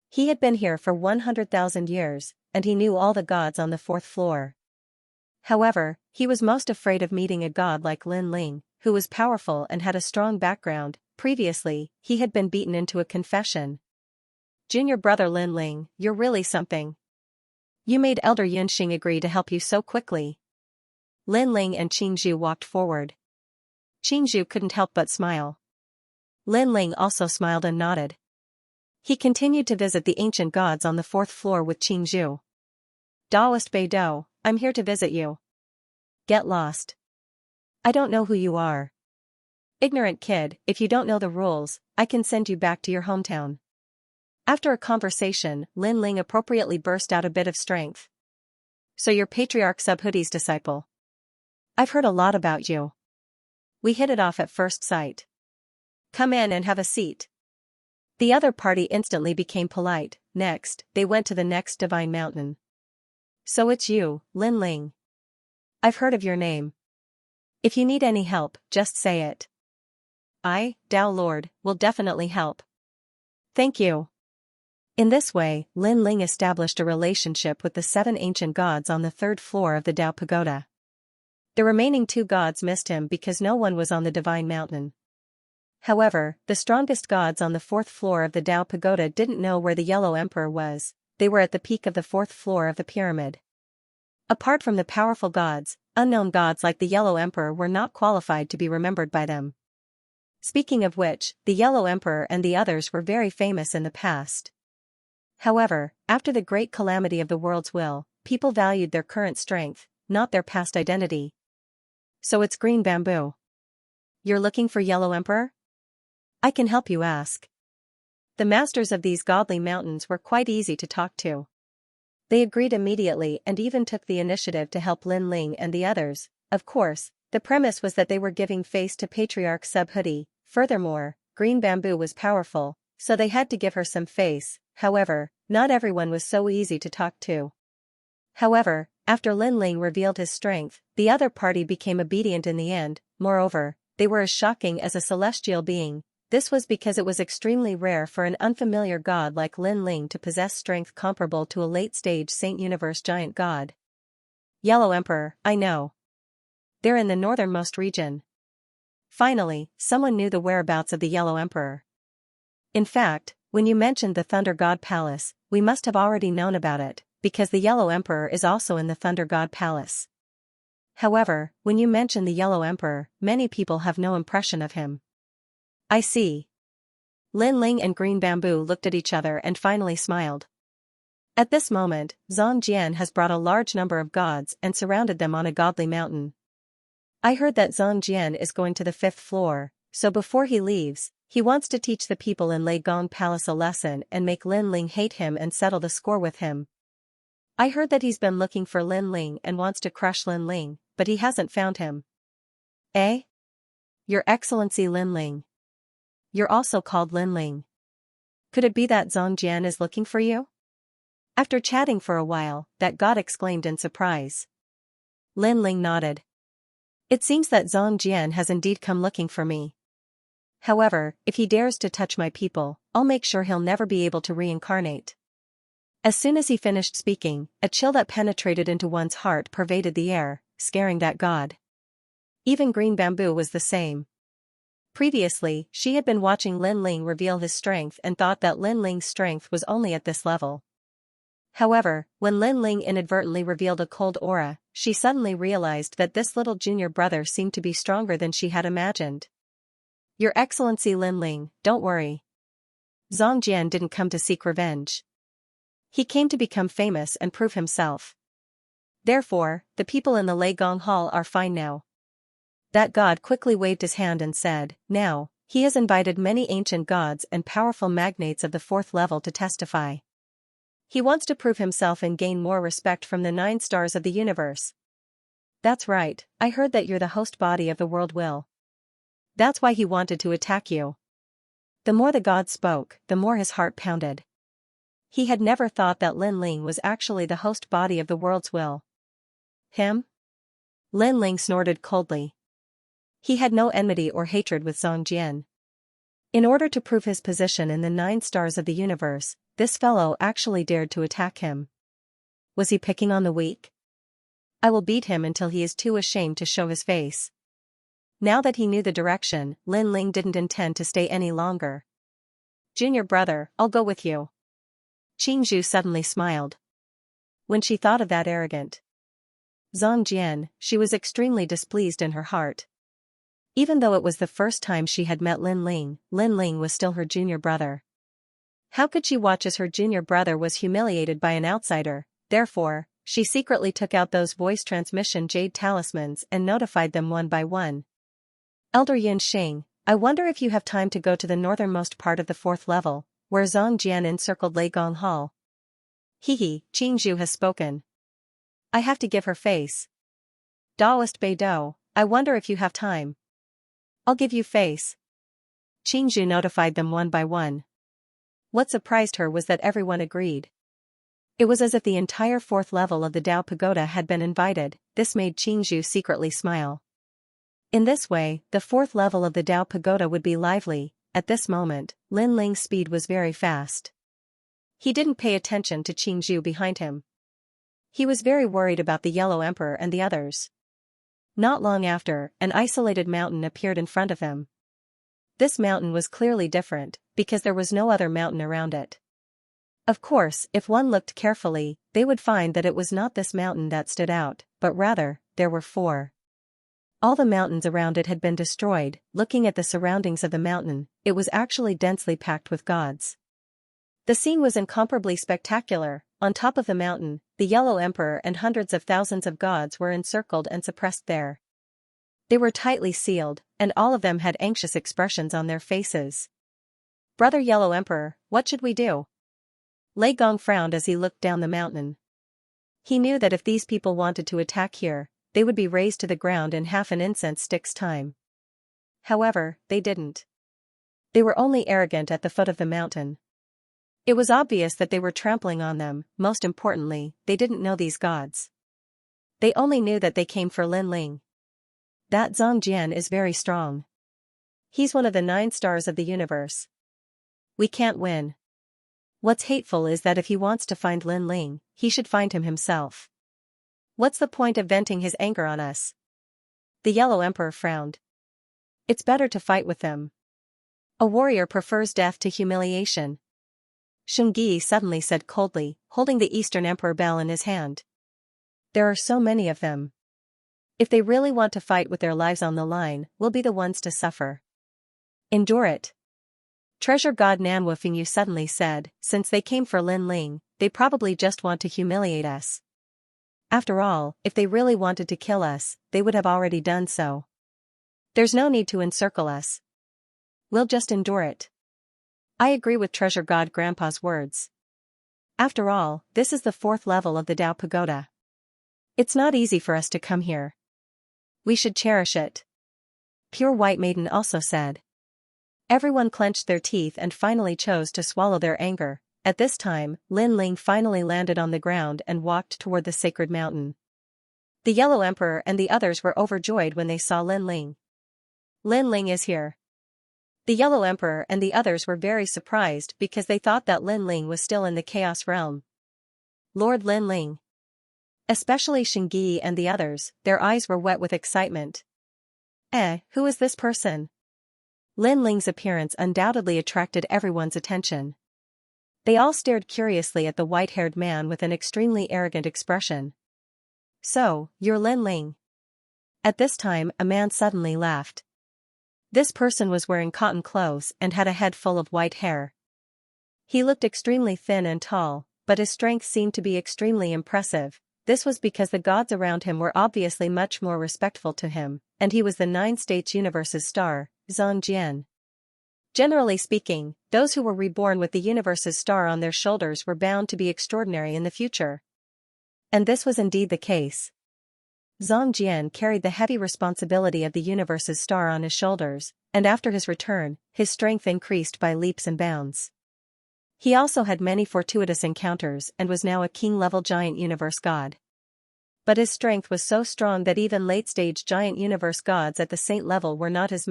He had been here for 100,000 years, and he knew all the gods on the 4th floor. However, he was most afraid of meeting a god like Lin Ling, who was powerful and had a strong background. Previously, he had been beaten into a confession. Junior brother Lin Ling, you're really something. You made Elder Yinxing agree to help you so quickly. Lin Ling and Qingzhu walked forward. Qingzhu couldn't help but smile. Lin Ling also smiled and nodded. He continued to visit the ancient gods on the 4th floor with Qingzhu. Daoist Beidou, I'm here to visit you. Get lost. I don't know who you are. Ignorant kid, if you don't know the rules, I can send you back to your hometown. After a conversation, Lin Ling appropriately burst out a bit of strength. So you're Patriarch Subhoodie's disciple. I've heard a lot about you. We hit it off at first sight. Come in and have a seat. The other party instantly became polite. Next, they went to the next divine mountain. So it's you, Lin Ling. I've heard of your name. If you need any help, just say it. I, Tao Lord, will definitely help. Thank you. In this way, Lin Ling established a relationship with the 7 ancient gods on the 3rd floor of the Tao Pagoda. The remaining 2 gods missed him because no one was on the divine mountain. However, the strongest gods on the 4th floor of the Tao Pagoda didn't know where the Yellow Emperor was. They were at the peak of the 4th floor of the pyramid. Apart from the powerful gods, unknown gods like the Yellow Emperor were not qualified to be remembered by them. Speaking of which, the Yellow Emperor and the others were very famous in the past. However, after the great calamity of the world's will, people valued their current strength, not their past identity. So it's green bamboo. You're looking for Yellow Emperor? I can help you ask. The masters of these godly mountains were quite easy to talk to. They agreed immediately and even took the initiative to help Lin Ling and the others. Of course, the premise was that they were giving face to Patriarch Subhoodie. Furthermore, green bamboo was powerful, so they had to give her some face. However, not everyone was so easy to talk to. However, after Lin Ling revealed his strength, the other party became obedient in the end. Moreover, they were as shocking as a celestial being. This was because it was extremely rare for an unfamiliar god like Lin Ling to possess strength comparable to a late-stage Saint Universe giant god. Yellow Emperor, I know. They're in the northernmost region. Finally, someone knew the whereabouts of the Yellow Emperor. In fact, when you mentioned the Thunder God Palace, we must have already known about it, because the Yellow Emperor is also in the Thunder God Palace. However, when you mention the Yellow Emperor, many people have no impression of him. I see. Lin Ling and Green Bamboo looked at each other and finally smiled. At this moment, Zhang Jian has brought a large number of gods and surrounded them on a godly mountain. I heard that Zhang Jian is going to the 5th floor, so before he leaves, he wants to teach the people in Lei Gong Palace a lesson and make Lin Ling hate him and settle the score with him. I heard that he's been looking for Lin Ling and wants to crush Lin Ling, but he hasn't found him. Eh? Your Excellency Lin Ling. You're also called Lin Ling. Could it be that Zhang Jian is looking for you? After chatting for a while, that god exclaimed in surprise. Lin Ling nodded. It seems that Zhang Jian has indeed come looking for me. However, if he dares to touch my people, I'll make sure he'll never be able to reincarnate. As soon as he finished speaking, a chill that penetrated into one's heart pervaded the air, scaring that god. Even green bamboo was the same. Previously, she had been watching Lin Ling reveal his strength and thought that Lin Ling's strength was only at this level. However, when Lin Ling inadvertently revealed a cold aura, she suddenly realized that this little junior brother seemed to be stronger than she had imagined. Your Excellency Lin Ling, don't worry. Zhongjian didn't come to seek revenge. He came to become famous and prove himself. Therefore, the people in the Lei Gong Hall are fine now. That god quickly waved his hand and said, now, he has invited many ancient gods and powerful magnates of the 4th level to testify. He wants to prove himself and gain more respect from the 9 stars of the universe. That's right, I heard that you're the host body of the world will. That's why he wanted to attack you. The more the god spoke, the more his heart pounded. He had never thought that Lin Ling was actually the host body of the world's will. Him? Lin Ling snorted coldly. He had no enmity or hatred with Zhongjian. In order to prove his position in the 9 stars of the universe, this fellow actually dared to attack him. Was he picking on the weak? I will beat him until he is too ashamed to show his face. Now that he knew the direction, Lin Ling didn't intend to stay any longer. Junior brother, I'll go with you. Qingzhu suddenly smiled. When she thought of that arrogant Zhongjian, she was extremely displeased in her heart. Even though it was the first time she had met Lin Ling was still her junior brother. How could she watch as her junior brother was humiliated by an outsider? Therefore, she secretly took out those voice transmission jade talismans and notified them one by one. Elder Yun Xing, I wonder if you have time to go to the northernmost part of the 4th level, where Zhongjian encircled Lei Gong Hall. Qingzhu has spoken. I have to give her face. Daoist Beidou, I wonder if you have time. I'll give you face. Qingzhu notified them one by one. What surprised her was that everyone agreed. It was as if the entire 4th level of the Dao Pagoda had been invited. This made Qingzhu secretly smile. In this way, the 4th level of the Dao Pagoda would be lively. At this moment, Lin Ling's speed was very fast. He didn't pay attention to Qingzhu behind him. He was very worried about the Yellow Emperor and the others. Not long after, an isolated mountain appeared in front of them. This mountain was clearly different, because there was no other mountain around it. Of course, if one looked carefully, they would find that it was not this mountain that stood out, but rather, there were 4. All the mountains around it had been destroyed. Looking at the surroundings of the mountain, it was actually densely packed with gods. The scene was incomparably spectacular. On top of the mountain, the Yellow Emperor and hundreds of thousands of gods were encircled and suppressed there. They were tightly sealed, and all of them had anxious expressions on their faces. Brother Yellow Emperor, what should we do? Lei Gong frowned as he looked down the mountain. He knew that if these people wanted to attack here, they would be razed to the ground in half an incense stick's time. However, they didn't. They were only arrogant at the foot of the mountain. It was obvious that they were trampling on them. Most importantly, they didn't know these gods. They only knew that they came for Lin Ling. That Zhongjian is very strong. He's one of the 9 stars of the universe. We can't win. What's hateful is that if he wants to find Lin Ling, he should find him himself. What's the point of venting his anger on us? The Yellow Emperor frowned. It's better to fight with them. A warrior prefers death to humiliation. Shungi suddenly said coldly, holding the Eastern Emperor bell in his hand. There are so many of them. If they really want to fight with their lives on the line, we'll be the ones to suffer. Endure it. Treasure God Nanwufingyu suddenly said, since they came for Lin Ling, they probably just want to humiliate us. After all, if they really wanted to kill us, they would have already done so. There's no need to encircle us. We'll just endure it. I agree with Treasure God Grandpa's words. After all, this is the 4th level of the Dao Pagoda. It's not easy for us to come here. We should cherish it. Pure White Maiden also said. Everyone clenched their teeth and finally chose to swallow their anger. At this time, Lin Ling finally landed on the ground and walked toward the sacred mountain. The Yellow Emperor and the others were overjoyed when they saw Lin Ling. Lin Ling is here. The Yellow Emperor and the others were very surprised because they thought that Lin Ling was still in the Chaos Realm. Lord Lin Ling. Especially Xingyi and the others, their eyes were wet with excitement. Who is this person? Lin Ling's appearance undoubtedly attracted everyone's attention. They all stared curiously at the white-haired man with an extremely arrogant expression. So, you're Lin Ling. At this time, a man suddenly laughed. This person was wearing cotton clothes and had a head full of white hair. He looked extremely thin and tall, but his strength seemed to be extremely impressive. This was because the gods around him were obviously much more respectful to him, and he was the 9 States Universe's star, Xianxia. Generally speaking, those who were reborn with the universe's star on their shoulders were bound to be extraordinary in the future. And this was indeed the case. Xianxia carried the heavy responsibility of the universe's star on his shoulders, and after his return, his strength increased by leaps and bounds. He also had many fortuitous encounters and was now a king-level giant universe god. But his strength was so strong that even late-stage giant universe gods at the saint level were not his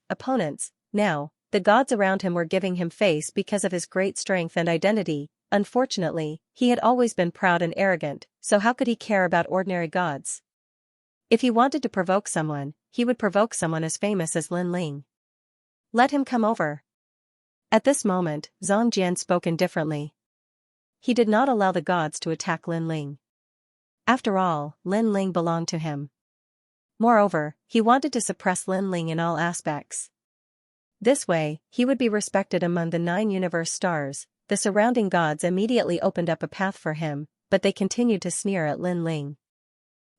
opponents. Now, the gods around him were giving him face because of his great strength and identity. Unfortunately, he had always been proud and arrogant, so how could he care about ordinary gods? If he wanted to provoke someone, he would provoke someone as famous as Lin Ling. Let him come over. At this moment, Xianxia spoke indifferently. He did not allow the gods to attack Lin Ling. After all, Lin Ling belonged to him. Moreover, he wanted to suppress Lin Ling in all aspects. This way, he would be respected among the 9 universe stars. The surrounding gods immediately opened up a path for him, but they continued to sneer at Lin Ling.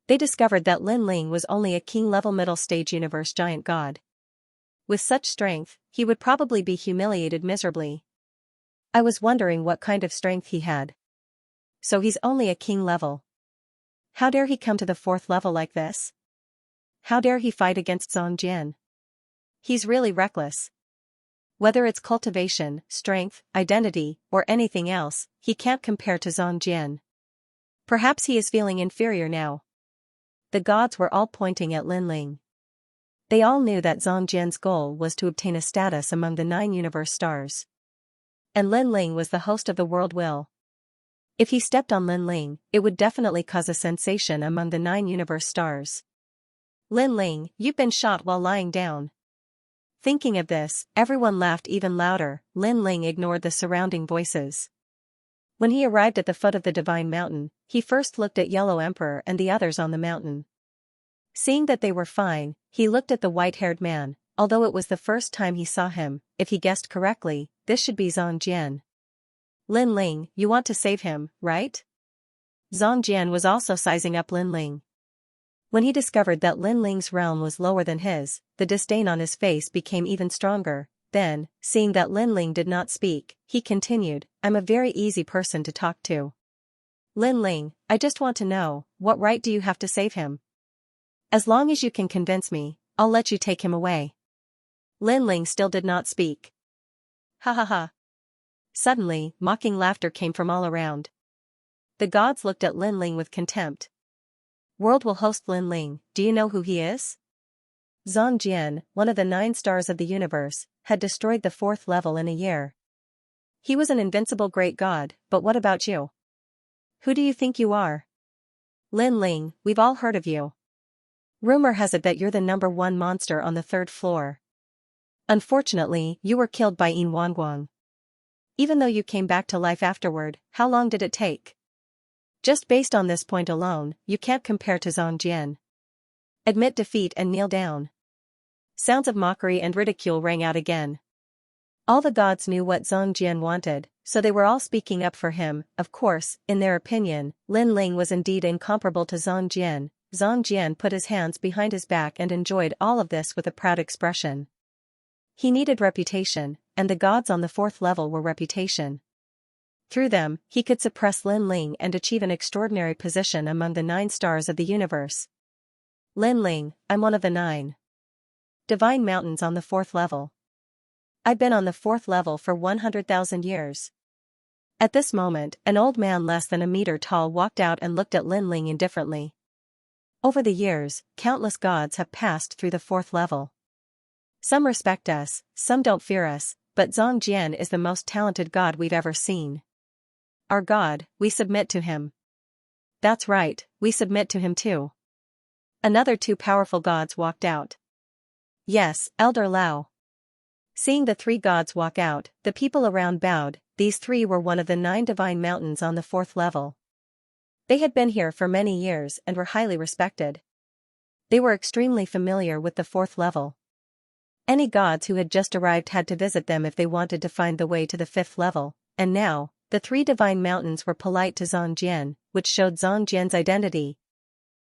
They discovered that Lin Ling was only a king-level middle-stage universe giant god. With such strength, he would probably be humiliated miserably. I was wondering what kind of strength he had. So he's only a king level. How dare he come to the 4th level like this? How dare he fight against Xianxia? He's really reckless. Whether it's cultivation, strength, identity, or anything else, he can't compare to Xianxia. Perhaps he is feeling inferior now. The gods were all pointing at Lin Ling. They all knew that Xianxia's goal was to obtain a status among the 9 universe stars. And Lin Ling was the host of the world will. If he stepped on Lin Ling, it would definitely cause a sensation among the 9 universe stars. Lin Ling, you've been shot while lying down. Thinking of this, everyone laughed even louder. Lin Ling ignored the surrounding voices. When he arrived at the foot of the Divine Mountain, he first looked at Yellow Emperor and the others on the mountain. Seeing that they were fine, he looked at the white-haired man. Although it was the first time he saw him, if he guessed correctly, this should be Xianxia. Lin Ling, you want to save him, right? Xianxia was also sizing up Lin Ling. When he discovered that Lin Ling's realm was lower than his, the disdain on his face became even stronger. Then, seeing that Lin Ling did not speak, he continued, I'm a very easy person to talk to. Lin Ling, I just want to know, what right do you have to save him? As long as you can convince me, I'll let you take him away. Lin Ling still did not speak. Ha ha ha. Suddenly, mocking laughter came from all around. The gods looked at Lin Ling with contempt. World will host Lin Ling, do you know who he is? Xianxia, one of the 9 stars of the universe, had destroyed the 4th level in a year. He was an invincible great god, but what about you? Who do you think you are? Lin Ling, we've all heard of you. Rumor has it that you're the #1 monster on the 3rd floor. Unfortunately, you were killed by Yin Wanguang. Even though you came back to life afterward, how long did it take? Just based on this point alone, you can't compare to Xianxia. Admit defeat and kneel down. Sounds of mockery and ridicule rang out again. All the gods knew what Xianxia wanted, so they were all speaking up for him. Of course, in their opinion, Lin Ling was indeed incomparable to Xianxia. Xianxia put his hands behind his back and enjoyed all of this with a proud expression. He needed reputation, and the gods on the 4th level were reputation. Through them, he could suppress Lin Ling and achieve an extraordinary position among the 9 stars of the universe. Lin Ling, I'm one of the 9 Divine Mountains on the 4th level. I've been on the 4th level for 100,000 years. At this moment, an old man less than a meter tall walked out and looked at Lin Ling indifferently. Over the years, countless gods have passed through the 4th level. Some respect us, some don't fear us, but Xianxia is the most talented god we've ever seen. our God, we submit to him. That's right, we submit to him too. Another two powerful gods walked out. Yes, Elder Lao. Seeing the three gods walk out, the people around bowed. These three were one of the 9 divine mountains on the 4th level. They had been here for many years and were highly respected. They were extremely familiar with the 4th level. Any gods who had just arrived had to visit them if they wanted to find the way to the 5th level, and now, the 3 divine mountains were polite to Zhongjian, which showed Zhongjian's identity.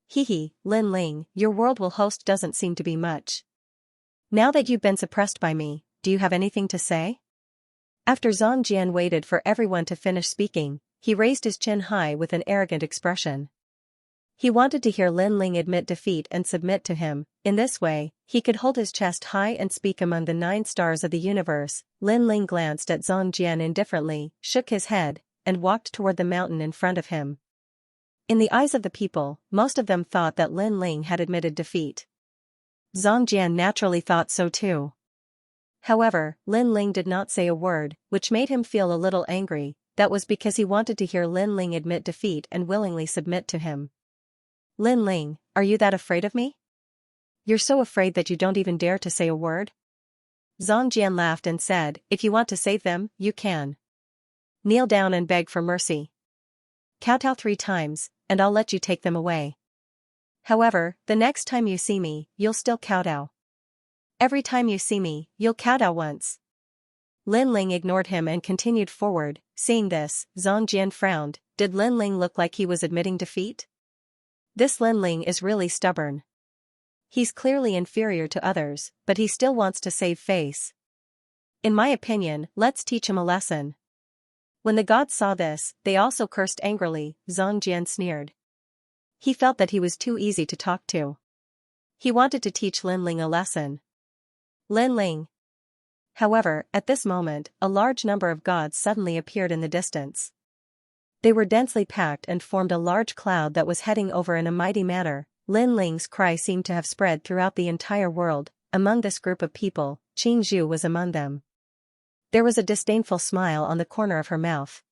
Hehe, Lin Ling, your world will host doesn't seem to be much. Now that you've been suppressed by me, do you have anything to say? After Zhongjian waited for everyone to finish speaking, he raised his chin high with an arrogant expression. He wanted to hear Lin Ling admit defeat and submit to him. In this way, he could hold his chest high and speak among the 9 stars of the universe. Lin Ling glanced at Zhongjian indifferently, shook his head, and walked toward the mountain in front of him. In the eyes of the people, most of them thought that Lin Ling had admitted defeat. Zhongjian naturally thought so too. However, Lin Ling did not say a word, which made him feel a little angry. That was because he wanted to hear Lin Ling admit defeat and willingly submit to him. Lin Ling, are you that afraid of me? You're so afraid that you don't even dare to say a word? Zhongjian laughed and said, if you want to save them, you can. Kneel down and beg for mercy. Kowtow 3 times, and I'll let you take them away. However, the next time you see me, you'll still kowtow. Every time you see me, you'll kowtow once. Lin Ling ignored him and continued forward. Seeing this, Zhongjian frowned. Did Lin Ling look like he was admitting defeat? This Lin Ling is really stubborn. He's clearly inferior to others, but he still wants to save face. In my opinion, let's teach him a lesson. When the gods saw this, they also cursed angrily. Zhongjian sneered. He felt that he was too easy to talk to. He wanted to teach Lin Ling a lesson. Lin Ling. However, at this moment, a large number of gods suddenly appeared in the distance. They were densely packed and formed a large cloud that was heading over in a mighty manner. Lin Ling's cry seemed to have spread throughout the entire world. Among this group of people, Qing Zhu was among them. There was a disdainful smile on the corner of her mouth.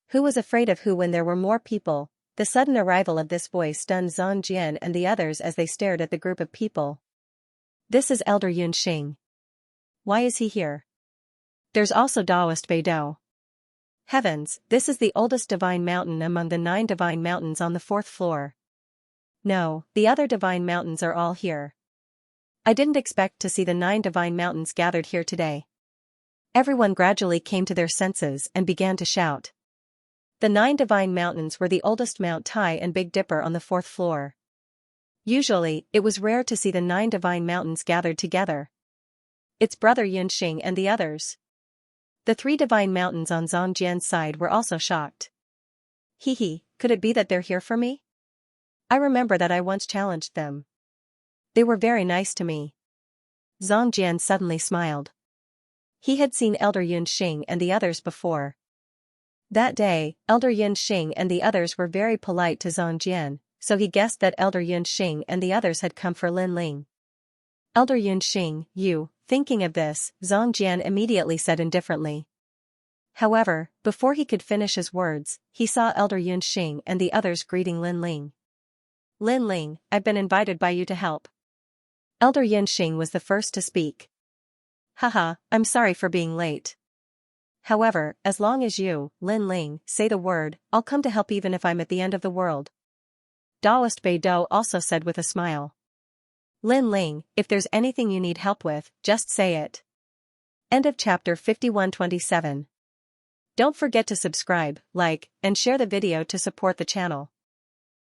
Who was afraid of who when there were more people? The sudden arrival of this voice stunned Zhongjian and the others as they stared at the group of people. This is Elder Yunxing. Why is he here? There's also Daoist Beidou. Heavens, this is the oldest divine mountain among the 9 divine mountains on the 4th floor. No, the other divine mountains are all here. I didn't expect to see the 9 divine mountains gathered here today. Everyone gradually came to their senses and began to shout. The 9 divine mountains were the oldest Mount Tai and Big Dipper on the 4th floor. Usually, it was rare to see the 9 divine mountains gathered together. Its brother Yunxing and the others. The 3 divine mountains on Zhongjian's side were also shocked. Hehe, could it be that they're here for me? I remember that I once challenged them. They were very nice to me. Zhongjian suddenly smiled. He had seen Elder Yunxing and the others before. That day, Elder Yunxing and the others were very polite to Zhongjian, so he guessed that Elder Yunxing and the others had come for Lin Ling. Elder Yunxing, you. Thinking of this, Zhongjian immediately said indifferently. However, before he could finish his words, he saw Elder Yunxing and the others greeting Lin Ling. Lin Ling, I've been invited by you to help. Elder Yunxing was the first to speak. Haha, I'm sorry for being late. However, as long as you, Lin Ling, say the word, I'll come to help even if I'm at the end of the world. Daoist Beidou also said with a smile. Lin Ling, if there's anything you need help with, just say it. End of chapter 5127. Don't forget to subscribe, like, and share the video to support the channel.